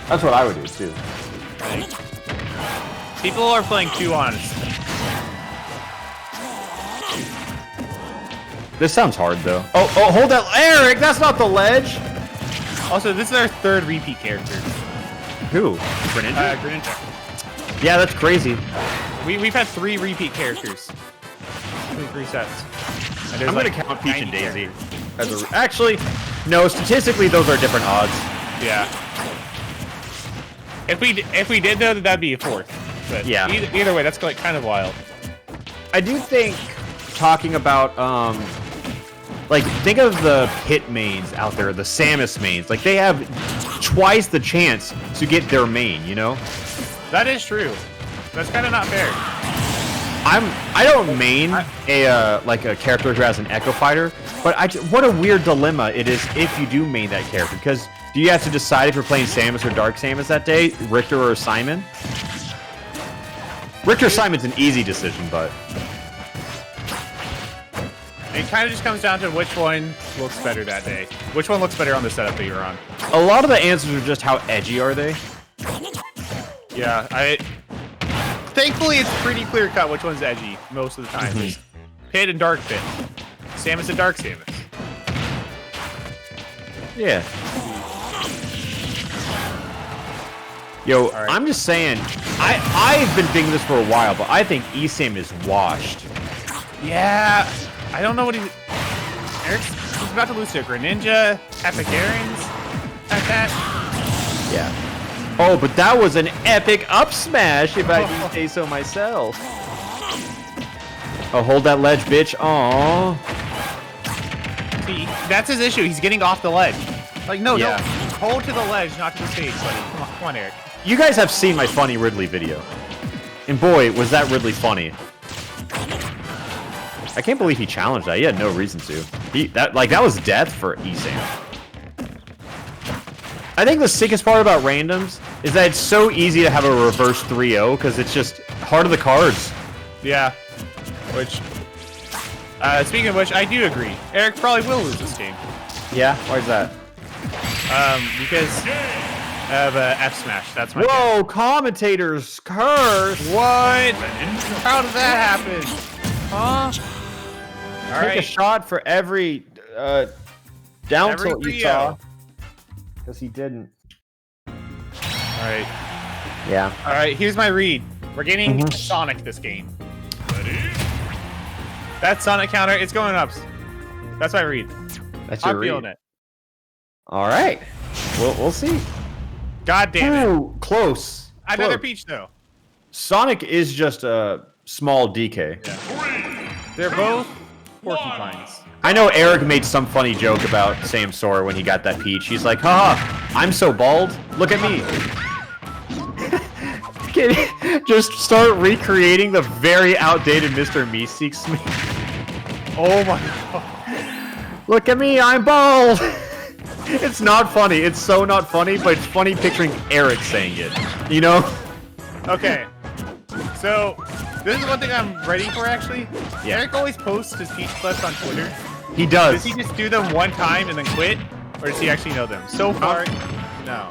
Speaker 2: That's what I would do too.
Speaker 1: Like, people are playing too honest.
Speaker 2: This sounds hard though. Oh, hold that, Eric! That's not the ledge.
Speaker 1: Also, this is our 3rd repeat character.
Speaker 2: Who? Greninja?
Speaker 1: Greninja.
Speaker 2: Yeah, that's crazy.
Speaker 1: We've had 3 repeat characters. 3 sets.
Speaker 2: I'm gonna count Peach and Daisy as a. Actually, no. Statistically, those are different odds.
Speaker 1: Yeah. If we did though, that'd be a 4th. But
Speaker 2: yeah.
Speaker 1: Either way, that's like kind of wild.
Speaker 2: I do think talking about like, think of the pit mains out there, the Samus mains. Like, they have twice the chance to get their main, you know?
Speaker 1: That is true. That's kind of not fair.
Speaker 2: I don't main a like a character who has an Echo Fighter, but what a weird dilemma it is if you do main that character, because do you have to decide if you're playing Samus or Dark Samus that day, Richter or Simon? Richter Simon's an easy decision, but
Speaker 1: it kind of just comes down to which one looks better that day. Which one looks better on the setup that you're on.
Speaker 2: a lot of the answers are just how edgy are they.
Speaker 1: Yeah, thankfully it's pretty clear cut which one's edgy most of the time. It's Pit and Dark Pit. Samus and Dark Samus.
Speaker 2: Yeah. Yo,
Speaker 1: right.
Speaker 2: I'm just saying, I've been thinking this for a while, but I think Esam is washed.
Speaker 1: Yeah, I don't know what he's about to lose to a Greninja, Epic Aarons, at that.
Speaker 2: Yeah. Oh, but that was an epic up smash, if I do say so myself. Oh, hold that ledge, bitch. Aww.
Speaker 1: See, that's his issue. He's getting off the ledge. Like, no,
Speaker 2: Yeah.
Speaker 1: no, hold to the ledge, not to the stage, buddy. Come on, Eric.
Speaker 2: You guys have seen my funny Ridley video. And boy, was that Ridley funny. I can't believe he challenged that. He had no reason to. That was death for Esam. I think the sickest part about randoms is that it's so easy to have a reverse 3-0 because it's just heart of the cards.
Speaker 1: Yeah. Which, speaking of which, I do agree. Eric probably will lose this game.
Speaker 2: Yeah? Why is that?
Speaker 1: Because of F smash. That's my
Speaker 2: Whoa, commentators curse!
Speaker 1: guess. What? How did that happen? Huh? All
Speaker 2: Take
Speaker 1: right.
Speaker 2: a shot for every down
Speaker 1: Every
Speaker 2: tilt you
Speaker 1: 3-0.
Speaker 2: saw. Because he didn't.
Speaker 1: All right.
Speaker 2: Yeah.
Speaker 1: All right. Here's my read. We're getting Sonic this game. That Sonic counter, it's going up. That's my read.
Speaker 2: That's your
Speaker 1: I'm
Speaker 2: read.
Speaker 1: feeling it.
Speaker 2: All right. We'll see.
Speaker 1: God damn it.
Speaker 2: Ooh, close.
Speaker 1: I'd rather
Speaker 2: Close.
Speaker 1: Peach though.
Speaker 2: Sonic is just a small DK.
Speaker 1: They're both porcupines.
Speaker 2: I know Eric made some funny joke about Sam Sora when he got that Peach. He's like, haha, I'm so bald. Look at me. Just start recreating the very outdated Mr. Meeseeks meme.
Speaker 1: Oh my god.
Speaker 2: Look at me, I'm bald. It's not funny. It's so not funny, but it's funny picturing Eric saying it. You know?
Speaker 1: Okay. So, this is one thing I'm ready for actually.
Speaker 2: Yeah.
Speaker 1: Eric always posts his Peach clips on Twitter.
Speaker 2: He
Speaker 1: Does
Speaker 2: does.
Speaker 1: he just do them one time and then quit? Or does he actually know them? So far, no.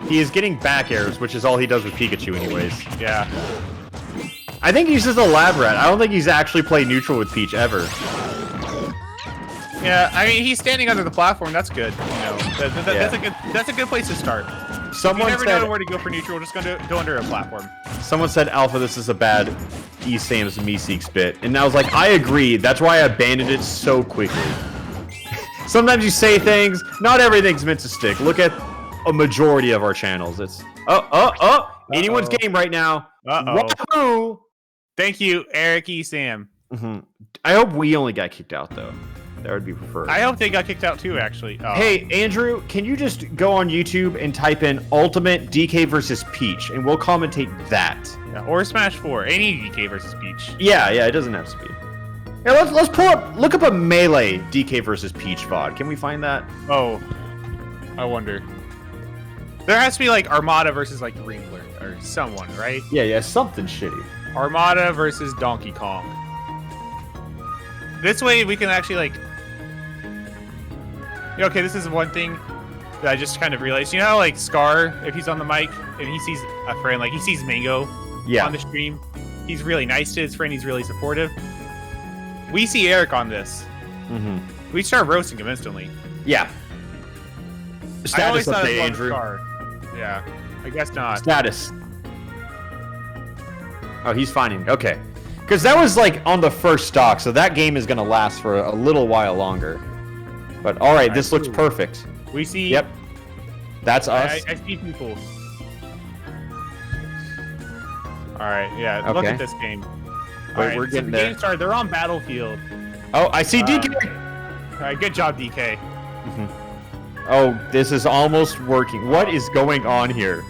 Speaker 2: He is getting back airs, which is all he does with Pikachu anyways.
Speaker 1: Yeah.
Speaker 2: I think he's just a lab rat. I don't think he's actually played neutral with Peach ever.
Speaker 1: Yeah, I mean, he's standing under the platform. That's good. You know, that's a good place to start. If you
Speaker 2: Someone
Speaker 1: never
Speaker 2: said,
Speaker 1: know where to go for neutral, just go under a platform.
Speaker 2: someone said, Alpha, this is a bad Esam's Meeseeks bit. And I was like, I agree. That's why I abandoned it so quickly. Sometimes you say things, not everything's meant to stick. Look at a majority of our channels. It's, anyone's game right now. Wahoo!
Speaker 1: Thank you, Eric E. Sam.
Speaker 2: I hope we only got kicked out, though. That would be preferred.
Speaker 1: I hope they got kicked out too, actually. Oh.
Speaker 2: Hey, Andrew, can you just go on YouTube and type in Ultimate DK versus Peach, and we'll commentate that.
Speaker 1: Yeah, or Smash 4. Any DK versus Peach.
Speaker 2: Yeah, it doesn't have to be. Yeah, let's look up a Melee DK versus Peach VOD. Can we find that?
Speaker 1: Oh, I wonder. There has to be like Armada versus like Ringler or someone, right?
Speaker 2: Yeah, something shitty.
Speaker 1: Armada versus Donkey Kong. This way we can actually like... Yeah, okay, this is one thing that I just kind of realized. You know how like Scar, if he's on the mic and he sees a friend, like he sees Mango on the stream, he's really nice to his friend, he's really supportive. We see Eric on this. We start roasting him instantly.
Speaker 2: Yeah.
Speaker 1: I always
Speaker 2: Status
Speaker 1: thought it
Speaker 2: update,
Speaker 1: was
Speaker 2: Andrew.
Speaker 1: Scar. Yeah, I guess not.
Speaker 2: Status. Oh, he's finding. Okay. Because that was like on the first stock, so that game is going to last for a little while longer. But all right, this looks perfect.
Speaker 1: We see...
Speaker 2: Yep. That's us.
Speaker 1: I see people. Alright, yeah, look
Speaker 2: Okay.
Speaker 1: at this game.
Speaker 2: Wait,
Speaker 1: Alright,
Speaker 2: we're
Speaker 1: so
Speaker 2: getting
Speaker 1: the
Speaker 2: there.
Speaker 1: game started. They're on Battlefield.
Speaker 2: Oh, I see DK.
Speaker 1: Alright, good job, DK.
Speaker 2: Oh, this is almost working. What is going on here?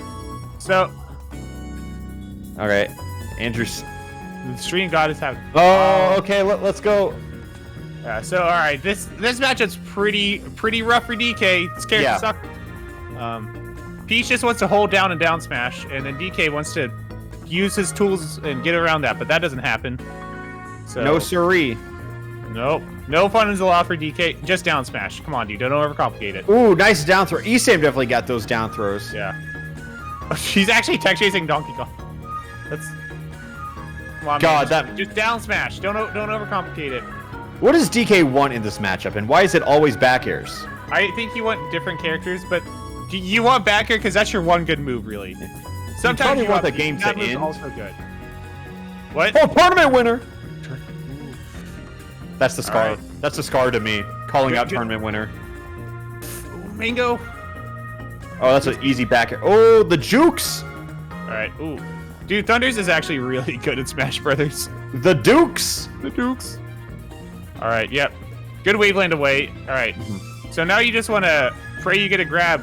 Speaker 1: So,
Speaker 2: All right. Andrew's
Speaker 1: The stream god is having.
Speaker 2: Oh, okay. Let's go.
Speaker 1: Yeah. So all right, this matchup's pretty rough for DK. This character
Speaker 2: Yeah.
Speaker 1: sucks. Peach just wants to hold down and down smash, and then DK wants to use his tools and get around that, but that doesn't happen. So
Speaker 2: No siree.
Speaker 1: nope. No fun is allowed for DK. Just down smash. Come on, dude. Don't overcomplicate it.
Speaker 2: Ooh, nice down throw. Esam definitely got those down throws.
Speaker 1: Yeah. She's actually tech chasing Donkey Kong. That's. Come on,
Speaker 2: God,
Speaker 1: man. Just down smash. Don't overcomplicate it.
Speaker 2: What does DK want in this matchup, and why is it always back airs?
Speaker 1: I think you want different characters, but you want back air because that's your one good move, really. Sometimes
Speaker 2: you want the game
Speaker 1: that
Speaker 2: to
Speaker 1: move's
Speaker 2: end.
Speaker 1: also good. What?
Speaker 2: Oh, tournament winner! That's the scar.
Speaker 1: Alright.
Speaker 2: That's the scar to me. Calling
Speaker 1: Good-
Speaker 2: out
Speaker 1: good.
Speaker 2: tournament winner.
Speaker 1: Mango.
Speaker 2: Oh, that's an easy back air. Oh, the jukes!
Speaker 1: All right. Ooh, dude, Thunders is actually really good at Smash Brothers.
Speaker 2: The dukes!
Speaker 1: The Dukes. All right. Yep. Good waveland away. All right. So now you just want to pray you get a grab,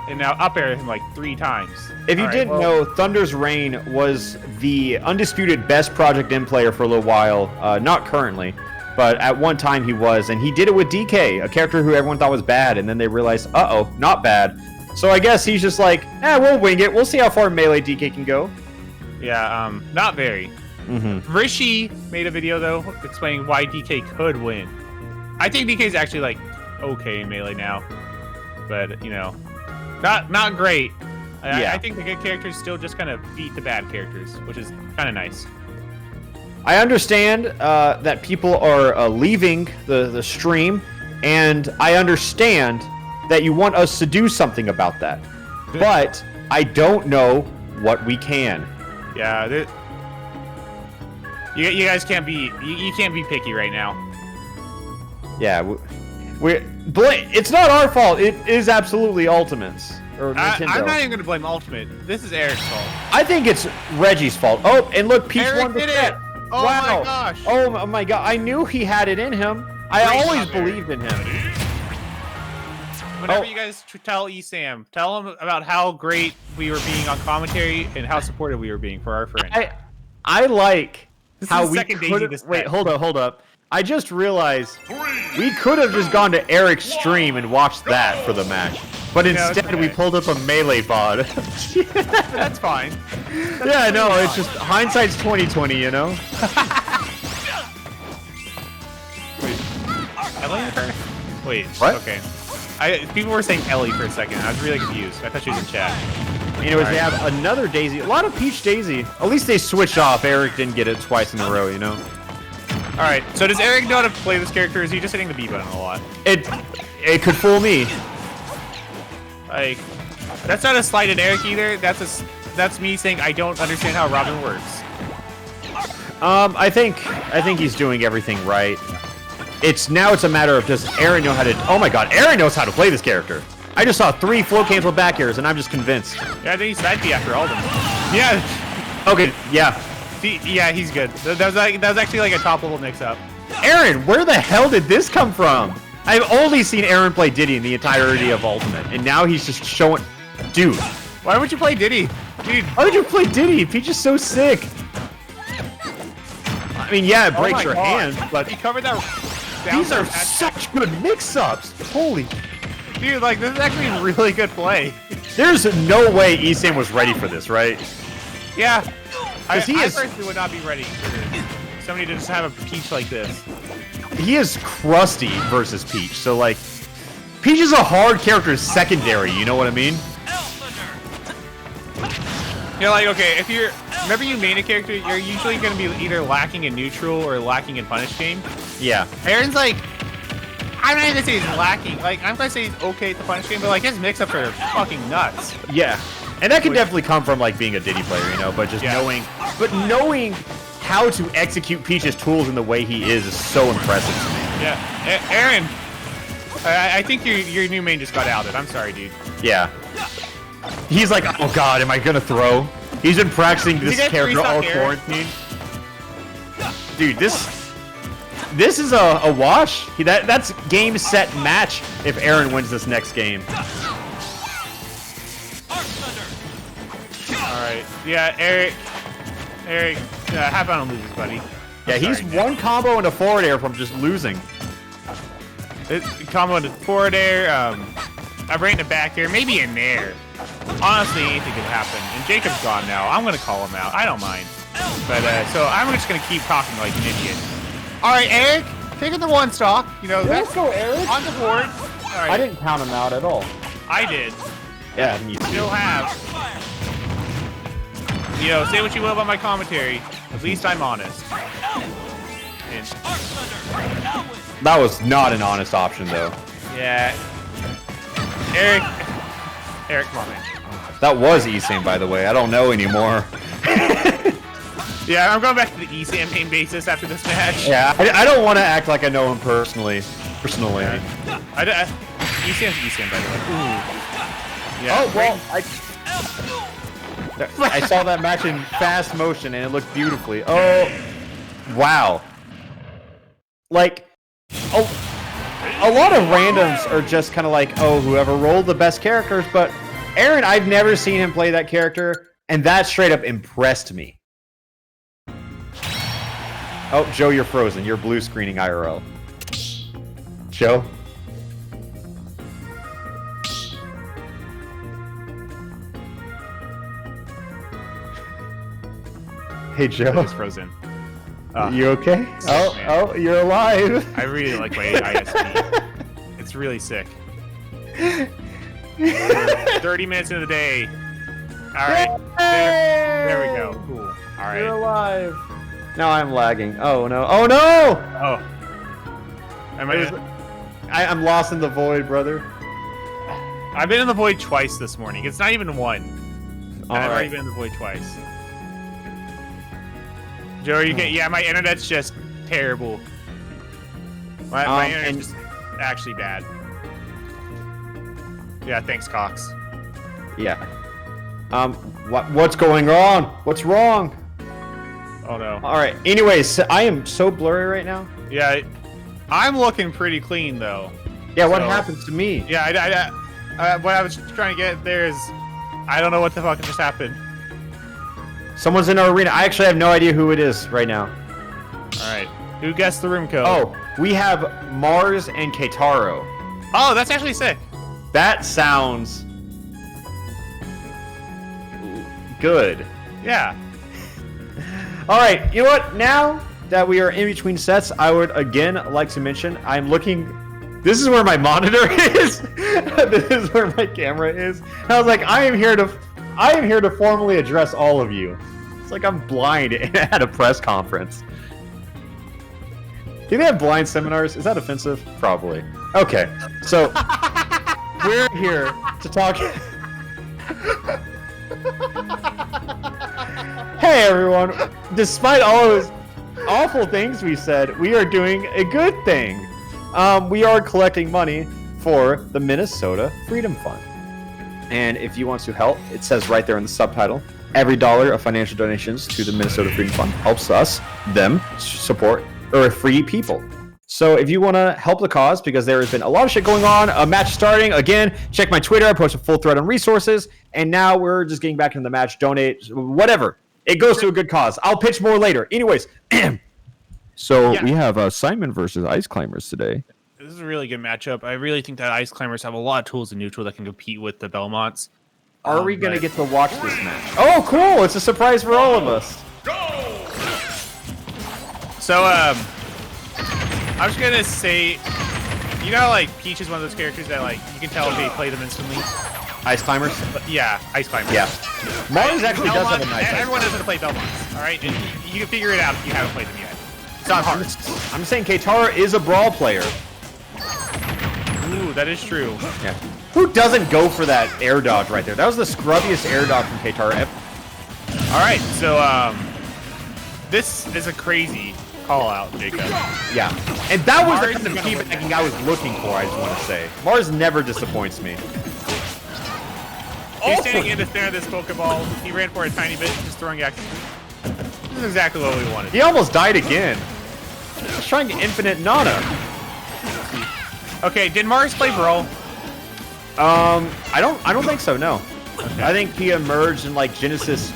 Speaker 1: and now up air him like 3 times.
Speaker 2: If you
Speaker 1: All right,
Speaker 2: didn't
Speaker 1: well-
Speaker 2: know, Thunder's Reign was the undisputed best Project M player for a little while. Not currently, but at one time he was, and he did it with DK, a character who everyone thought was bad, and then they realized, uh-oh, not bad. So I guess he's just like, we'll wing it. We'll see how far melee DK can go.
Speaker 1: Yeah. Not very.
Speaker 2: Mm-hmm.
Speaker 1: Rishi made a video though explaining why DK could win. I think DK's actually like okay in melee now, but you know, not great.
Speaker 2: Yeah.
Speaker 1: I think the good characters still just kind of beat the bad characters, which is kind of nice.
Speaker 2: I understand that people are leaving the stream, and I understand that you want us to do something about that. But I don't know what we can.
Speaker 1: Yeah, you guys can't be you can't be picky right now.
Speaker 2: Yeah, it's not our fault. It is absolutely Ultimate's or Nintendo.
Speaker 1: I'm not even gonna blame Ultimate. This is Eric's fault.
Speaker 2: I think it's Reggie's fault. Oh, and look, Peach
Speaker 1: Eric
Speaker 2: won the
Speaker 1: did
Speaker 2: set.
Speaker 1: it! Oh
Speaker 2: Wow.
Speaker 1: my gosh!
Speaker 2: Oh my god! I knew he had it in him. I
Speaker 1: Great
Speaker 2: always
Speaker 1: job, Eric.
Speaker 2: believed in him.
Speaker 1: Whenever
Speaker 2: Oh.
Speaker 1: you guys tell Esam, tell him about how great we were being on commentary and how supportive we were being for our friend.
Speaker 2: I like
Speaker 1: This
Speaker 2: how
Speaker 1: is
Speaker 2: we
Speaker 1: second Daisy
Speaker 2: could.
Speaker 1: this
Speaker 2: Wait,
Speaker 1: time.
Speaker 2: hold up. I just realized we could have just gone to Eric's stream and watched that for the match, but
Speaker 1: No, it's
Speaker 2: instead we
Speaker 1: okay.
Speaker 2: pulled up a melee VOD.
Speaker 1: That's fine.
Speaker 2: Yeah, I know. It's just hindsight's 2020, you know.
Speaker 1: Ellie her? Wait.
Speaker 2: What?
Speaker 1: Okay. People were saying Ellie for a second. I was really confused. I thought she was in chat.
Speaker 2: Anyways, they
Speaker 1: Alright.
Speaker 2: have another Daisy. A lot of Peach Daisy. At least they switched off. Eric didn't get it twice in a row, you know.
Speaker 1: All right. So does Eric know how to play this character? Or is he just hitting the B button a lot?
Speaker 2: It could fool me.
Speaker 1: Like, that's not a slight at Eric either. That's me saying I don't understand how Robin works.
Speaker 2: I think he's doing everything right. It's a matter of does Aaron know how to? Oh my God, Aaron knows how to play this character. I just saw 3 flow cancel back airs, and I'm just convinced.
Speaker 1: Yeah, I think he's side B after all of them. Yeah.
Speaker 2: Okay, yeah.
Speaker 1: Yeah, he's good. That was actually like a top level mix up.
Speaker 2: Aaron, where the hell did this come from? I've only seen Aaron play Diddy in the entirety of Ultimate, and now he's just showing. Dude,
Speaker 1: Why would you play Diddy? Dude.
Speaker 2: why would you play Diddy? Peach is so sick. I mean, yeah, it breaks
Speaker 1: Oh my
Speaker 2: your
Speaker 1: God.
Speaker 2: hand, but
Speaker 1: He covered that.
Speaker 2: these are
Speaker 1: down-
Speaker 2: such good mix-ups. Holy.
Speaker 1: Dude, like, this is actually a really good play.
Speaker 2: There's no way Esam was ready for this, right?
Speaker 1: Yeah. I
Speaker 2: he is-
Speaker 1: personally would not be ready for somebody to just have a Peach like this.
Speaker 2: He is crusty versus Peach, so like, Peach is a hard character secondary, you know what I mean?
Speaker 1: You're like, okay, if you're... Whenever you main a character, you're usually going to be either lacking in neutral or lacking in punish game.
Speaker 2: Yeah.
Speaker 1: Aaron's like... I'm not even gonna say he's lacking. Like, I'm gonna say he's okay at the punish game, but like, his mix-ups are fucking nuts.
Speaker 2: Yeah. And that can definitely come from like being a Diddy player, you know, but just
Speaker 1: Yeah.
Speaker 2: knowing how to execute Peach's tools in the way he is so impressive to me.
Speaker 1: Yeah. Aaron, I think your new main just got outed. I'm sorry, dude.
Speaker 2: Yeah. He's like, oh God, am I gonna throw? He's been practicing
Speaker 1: he
Speaker 2: this
Speaker 1: get
Speaker 2: character all
Speaker 1: three-stock Aaron?
Speaker 2: quarantine. Dude, this is a wash. That's game, set, match if Aaron wins this next game.
Speaker 1: Alright. Yeah, Eric, have fun on losers, buddy.
Speaker 2: Yeah, he's
Speaker 1: Sorry,
Speaker 2: one combo and a forward air from just losing.
Speaker 1: Combo into forward air, I bring it back air, maybe a nair. Honestly, anything could happen. And Jacob's gone now. I'm gonna call him out. I don't mind. But so I'm just gonna keep talking like an idiot. All right, Eric, taking the one stock. You know,
Speaker 5: Let's
Speaker 1: that's
Speaker 5: go, Eric.
Speaker 1: on the board. All right,
Speaker 5: I didn't count him out at all.
Speaker 1: I did.
Speaker 2: Yeah, me too.
Speaker 1: Still have. You know, say what you will about my commentary. At least I'm honest. And,
Speaker 2: That was not an honest option, though.
Speaker 1: yeah. Eric, come on, man.
Speaker 2: That was Esam, by the way. I don't know anymore.
Speaker 1: Yeah, I'm going back to the ESAM main basis after this match.
Speaker 2: Yeah, I don't want to act like I know him personally. Personally.
Speaker 1: ESAM's ESAM, by the way. Ooh. Yeah.
Speaker 2: Oh, well, I saw that match in fast motion, and it looked beautifully. Oh, wow. Like, a lot of randoms are just kind of like, oh, whoever rolled the best characters, but Aaron, I've never seen him play that character, and that straight up impressed me. Oh, Joe, you're frozen. You're blue screening IRL. Joe? Hey, Joe.
Speaker 1: He's frozen.
Speaker 2: You okay? Oh,
Speaker 1: man.
Speaker 2: oh, you're alive.
Speaker 1: I really like my ISP. It's really sick. We're 30 minutes into the day. All right. There we go. Cool. All right.
Speaker 2: You're alive. Now I'm lagging. Oh, no. Oh, no!
Speaker 1: Oh.
Speaker 2: I'm lost in the void, brother.
Speaker 1: I've been in the void twice this morning. It's not even one. I've already
Speaker 2: right.
Speaker 1: been in the void twice. Joe, you can. Yeah, my internet's just terrible. My internet's just actually bad. Yeah, thanks, Cox.
Speaker 2: Yeah. What's going on? What's wrong?
Speaker 1: Oh no.
Speaker 2: All right. Anyways, I am so blurry right now.
Speaker 1: Yeah, I'm looking pretty clean though.
Speaker 2: Yeah. What
Speaker 1: So-
Speaker 2: happened to me?
Speaker 1: Yeah, what I was trying to get there is, I don't know what the fuck just happened.
Speaker 2: Someone's in our arena. I actually have no idea who it is right now.
Speaker 1: All right, who guessed the room code?
Speaker 2: Oh, we have Mars and Keitaro.
Speaker 1: Oh, that's actually sick.
Speaker 2: That sounds good.
Speaker 1: Yeah.
Speaker 2: All right, you know what? Now that we are in between sets, I would again like to mention I'm looking. This is where my monitor is. This is where my camera is. And I was like, I am here to formally address all of you. It's like I'm blind at a press conference. Do they have blind seminars? Is that offensive? Probably. Okay, so we're here to talk. Hey everyone! Despite all those awful things we said, we are doing a good thing. We are collecting money for the Minnesota Freedom Fund. And if you want to help, it says right there in the subtitle, every dollar of financial donations to the Minnesota Freedom Fund helps us, them, support free people. So if you want to help the cause, because there has been a lot of shit going on, a match starting, again, check my Twitter, I post a full thread on resources, and now we're just getting back into the match, donate, whatever. It goes to a good cause. I'll pitch more later. Anyways, so
Speaker 1: Yeah.
Speaker 2: we have Simon versus Ice Climbers today.
Speaker 1: This is a really good matchup. I really think that Ice Climbers have a lot of tools in neutral that can compete with the Belmonts.
Speaker 2: Are we going to
Speaker 1: but-
Speaker 2: get to watch this match? Oh, cool. It's a surprise for all of us.
Speaker 1: So, I'm just gonna say, you know, like Peach is one of those characters that, like, you can tell if they play them instantly.
Speaker 2: Ice Climbers?
Speaker 1: But yeah, Ice Climbers.
Speaker 2: Yeah. Mars actually does have a
Speaker 1: Belmont,
Speaker 2: nice Ice
Speaker 1: everyone knows how to play Belmonts, all right? And you can figure it out if you haven't played them yet. It's not hard.
Speaker 2: I'm saying Keitaro is a brawl player.
Speaker 1: Ooh, that is true.
Speaker 2: Yeah. Who doesn't go for that air dodge right there? That was the scrubbiest air dodge from Keitaro ever.
Speaker 1: All right, so this is a crazy call out, Jacob.
Speaker 2: Yeah. And that was the
Speaker 1: Mars
Speaker 2: kind of
Speaker 1: is gonna win
Speaker 2: feedback I was looking for, I just want to say. Mars never disappoints me.
Speaker 1: He's standing in the center of this Pokeball. He ran for a tiny bit, just throwing axes. This is exactly what we wanted.
Speaker 2: He almost died again. He's trying to infinite Nana.
Speaker 1: Okay, did Mars play Brawl?
Speaker 2: I don't think so, no.
Speaker 1: Okay.
Speaker 2: I think he emerged in like Genesis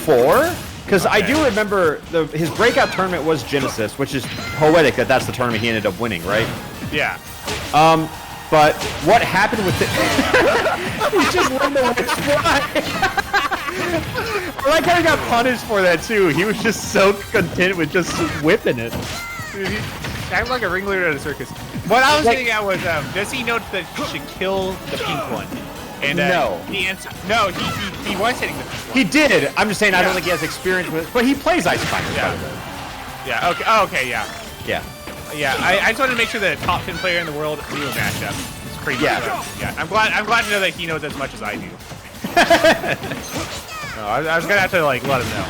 Speaker 2: 4, Because I do remember his breakout tournament was Genesis, which is poetic that that's the tournament he ended up winning, right?
Speaker 1: Yeah.
Speaker 2: But what happened with it? He just won the witch fly. I like how he got punished for that too. He was just so content with just whipping it.
Speaker 1: Dude, he acted like a ringleader at a circus. What I was getting at was, does he know that he should kill the pink one? And
Speaker 2: no.
Speaker 1: He answered, no, he was hitting the pink one.
Speaker 2: He did. I'm just saying I don't think he has experience with it, but he plays Ice Climbers.
Speaker 1: Yeah. Okay. Oh, okay. Yeah.
Speaker 2: Yeah.
Speaker 1: Yeah. I just wanted to make sure that a top 10 player in the world knew a matchup. It's pretty.
Speaker 2: Yeah.
Speaker 1: Yeah. I'm glad to know that he knows as much as I do. No, I was gonna have to like let him know.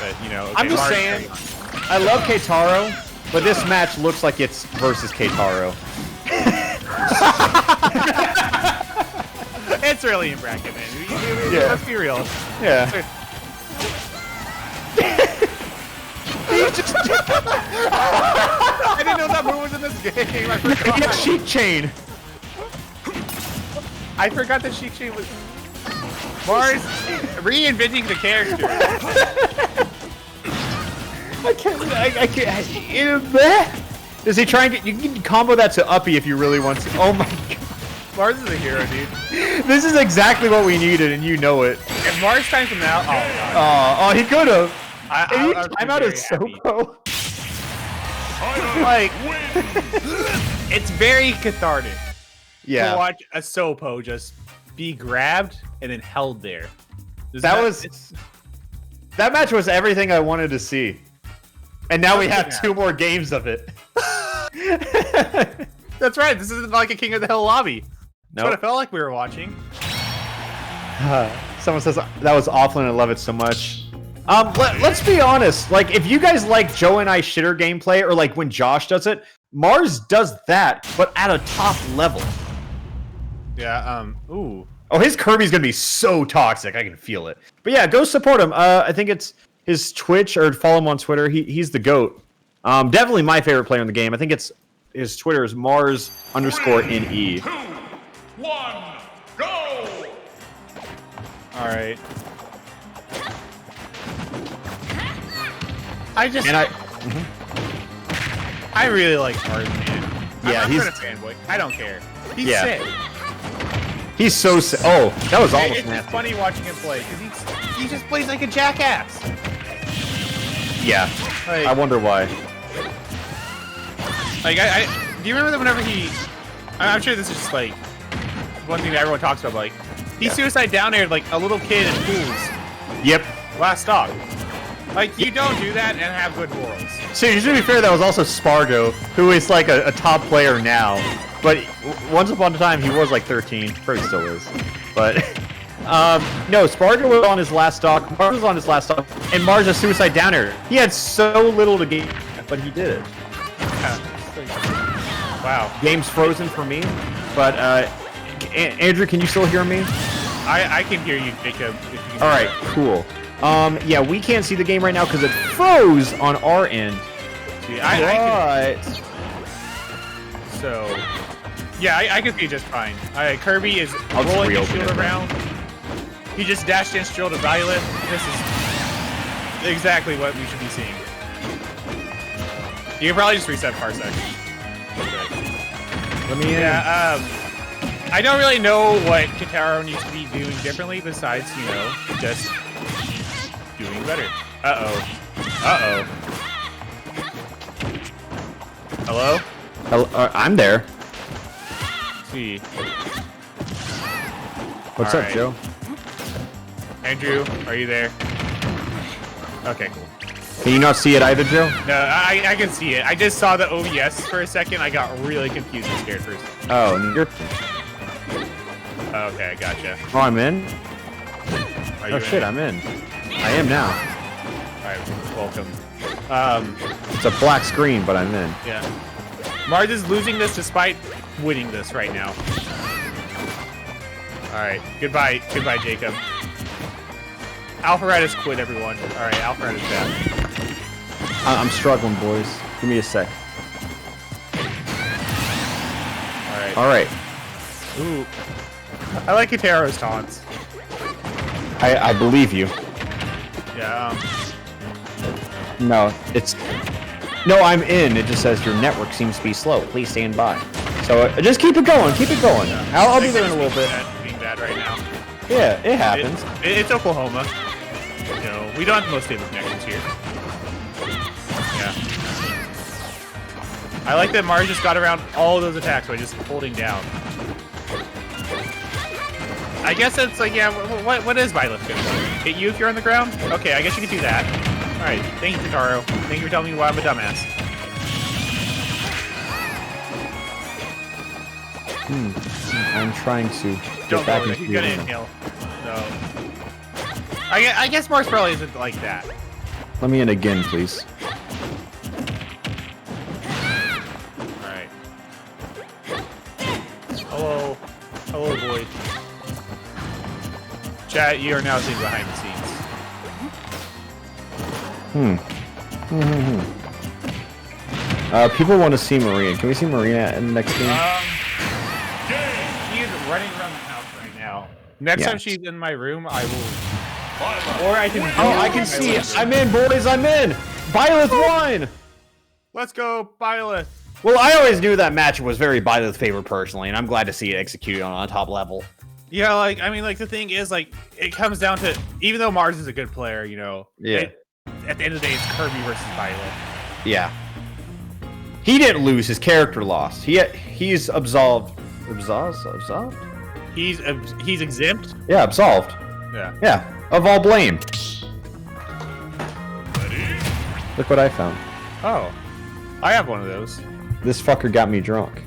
Speaker 1: But you know. Okay,
Speaker 2: I'm just saying. I love Keitaro, but this match looks like it's versus Keitaro.
Speaker 1: It's early in bracket, man.
Speaker 2: Yeah.
Speaker 1: Let's be real.
Speaker 2: Yeah.
Speaker 1: I didn't know that move was in this game. I forgot.
Speaker 2: Yeah, Sheik Chain.
Speaker 1: I forgot that Sheik Chain was Mars reinventing the character.
Speaker 2: I can't. Does he try and get? You can combo that to Uppy if you really want to. Oh my god.
Speaker 1: Mars is a hero, dude.
Speaker 2: This is exactly what we needed, and you know it.
Speaker 1: If Mars times him out, oh god.
Speaker 2: Oh, he could have.
Speaker 1: I was
Speaker 2: Time out
Speaker 1: very
Speaker 2: is
Speaker 1: happy.
Speaker 2: Sopo.
Speaker 1: Like, it's very cathartic to
Speaker 2: Yeah.
Speaker 1: watch a Sopo just be grabbed and then held there.
Speaker 2: That match was everything I wanted to see. And now we have 2 more games of it.
Speaker 1: That's right. This isn't like a King of the Hill lobby. That's what
Speaker 2: Nope.
Speaker 1: it felt like we were watching.
Speaker 2: Someone says that was awful and I love it so much. Let's be honest. Like, if you guys like Joe and I shitter gameplay, or like when Josh does it, Mars does that, but at a top level.
Speaker 1: Yeah. Ooh.
Speaker 2: Oh, his Kirby's gonna be so toxic. I can feel it. But yeah, go support him. I think it's his Twitch, or follow him on Twitter. He's the GOAT. Definitely my favorite player in the game. I think it's his Twitter is Mars_NE.
Speaker 4: 2, 1, go!
Speaker 1: All right. I really like Mars, man.
Speaker 2: Yeah,
Speaker 1: I'm
Speaker 2: he's
Speaker 1: not a fanboy. I don't care. He's
Speaker 2: Yeah.
Speaker 1: sick.
Speaker 2: He's so sick. Oh, that was almost
Speaker 1: It's just
Speaker 2: nasty.
Speaker 1: funny watching him play because he just plays like a jackass.
Speaker 2: Yeah.
Speaker 1: Like,
Speaker 2: I wonder why.
Speaker 1: Like, do you remember that whenever I'm sure this is just like one thing that everyone talks about, like, he suicide down aired like a little kid in pools
Speaker 2: Yep.
Speaker 1: last stock. Like, you don't do that and have good morals.
Speaker 2: So, to be fair, that was also Spargo, who is like a top player now. But once upon a time, he was like 13. Probably still is. But, no, Spargo was on his last stock. Mars was on his last stock. And Mars is suicide down air. He had so little to gain, but he did it.
Speaker 1: Wow.
Speaker 2: Game's frozen for me. But, Andrew, can you still hear me?
Speaker 1: I can hear you, Jacob. If you can
Speaker 2: All right, cool. Yeah, we can't see the game right now because it froze on our end.
Speaker 1: See, So, yeah, I can see just fine. Kirby is
Speaker 2: I'll just
Speaker 1: rolling his
Speaker 2: reopen
Speaker 1: shield
Speaker 2: it.
Speaker 1: around. He just dashed in shield to Violet. This is exactly what we should be seeing. You can probably just reset Parsec.
Speaker 2: Let me.
Speaker 1: Yeah, I don't really know what Kitaro needs to be doing differently besides, you know, just doing better. Uh-oh. Uh-oh. Hello?
Speaker 2: I'm there.
Speaker 1: Let's see.
Speaker 2: What's
Speaker 1: All
Speaker 2: up,
Speaker 1: right.
Speaker 2: Joe?
Speaker 1: Andrew, are you there? Okay, cool.
Speaker 2: Can you not see it either, Joe?
Speaker 1: No, I can see it. I just saw the OBS for a second. I got really confused and scared first.
Speaker 2: Oh, and you're.
Speaker 1: Okay, I gotcha.
Speaker 2: Oh, I'm in.
Speaker 1: Are you
Speaker 2: Oh shit,
Speaker 1: in?
Speaker 2: I'm in. I am now.
Speaker 1: Alright, welcome.
Speaker 2: It's a black screen, but I'm in.
Speaker 1: Yeah. Mars is losing this despite winning this right now. Alright, goodbye, Jacob. Alpharad has quit, everyone. Alright, Alpharad is back.
Speaker 2: I'm struggling, boys. Give me a sec.
Speaker 1: Alright.
Speaker 2: All right.
Speaker 1: Ooh. I like Kitaro's taunts.
Speaker 2: I believe you.
Speaker 1: Yeah.
Speaker 2: No, it's... No, I'm in. It just says your network seems to be slow. Please stand by. So just keep it going. Keep it going. I'll be there in a little bit.
Speaker 1: Being bad right now.
Speaker 2: Yeah, it happens.
Speaker 1: It's Oklahoma. You know, we don't have the most stable connections here. Yeah. I like that Mars just got around all those attacks by just holding down. I guess it's like, yeah, what is Byleth gonna do? Hit you if you're on the ground? Okay, I guess you can do that. Alright, thank you, Kitaro. Thank you for telling me why I'm a dumbass.
Speaker 2: I'm trying to get back into
Speaker 1: He's gonna inhale. So... I guess Mars probably isn't like that.
Speaker 2: Let me in again, please.
Speaker 1: Alright. Hello. Hello, Void. Chat, you are now seeing behind the scenes.
Speaker 2: People want to see Marina. Can we see Marina in the next game?
Speaker 1: She's running around the house right now. Next
Speaker 2: Yeah.
Speaker 1: time she's in my room, I will... Or I can...
Speaker 2: Oh, I can see. I'm in, boys. I'm in. Byleth won.
Speaker 1: Let's go, Byleth.
Speaker 2: Well, I always knew that match was very Byleth's favorite personally, and I'm glad to see it executed on a top level.
Speaker 1: Yeah, like, I mean, like, the thing is, like, it comes down to... Even though Mars is a good player, you know...
Speaker 2: Yeah.
Speaker 1: At the end of the day, it's Kirby versus Byleth.
Speaker 2: Yeah. He didn't lose. His character lost. He's absolved. Absolved?
Speaker 1: He's exempt?
Speaker 2: Yeah, absolved.
Speaker 1: Yeah.
Speaker 2: Yeah, of all blame. Look what I found.
Speaker 1: Oh. I have one of those.
Speaker 2: This fucker got me drunk.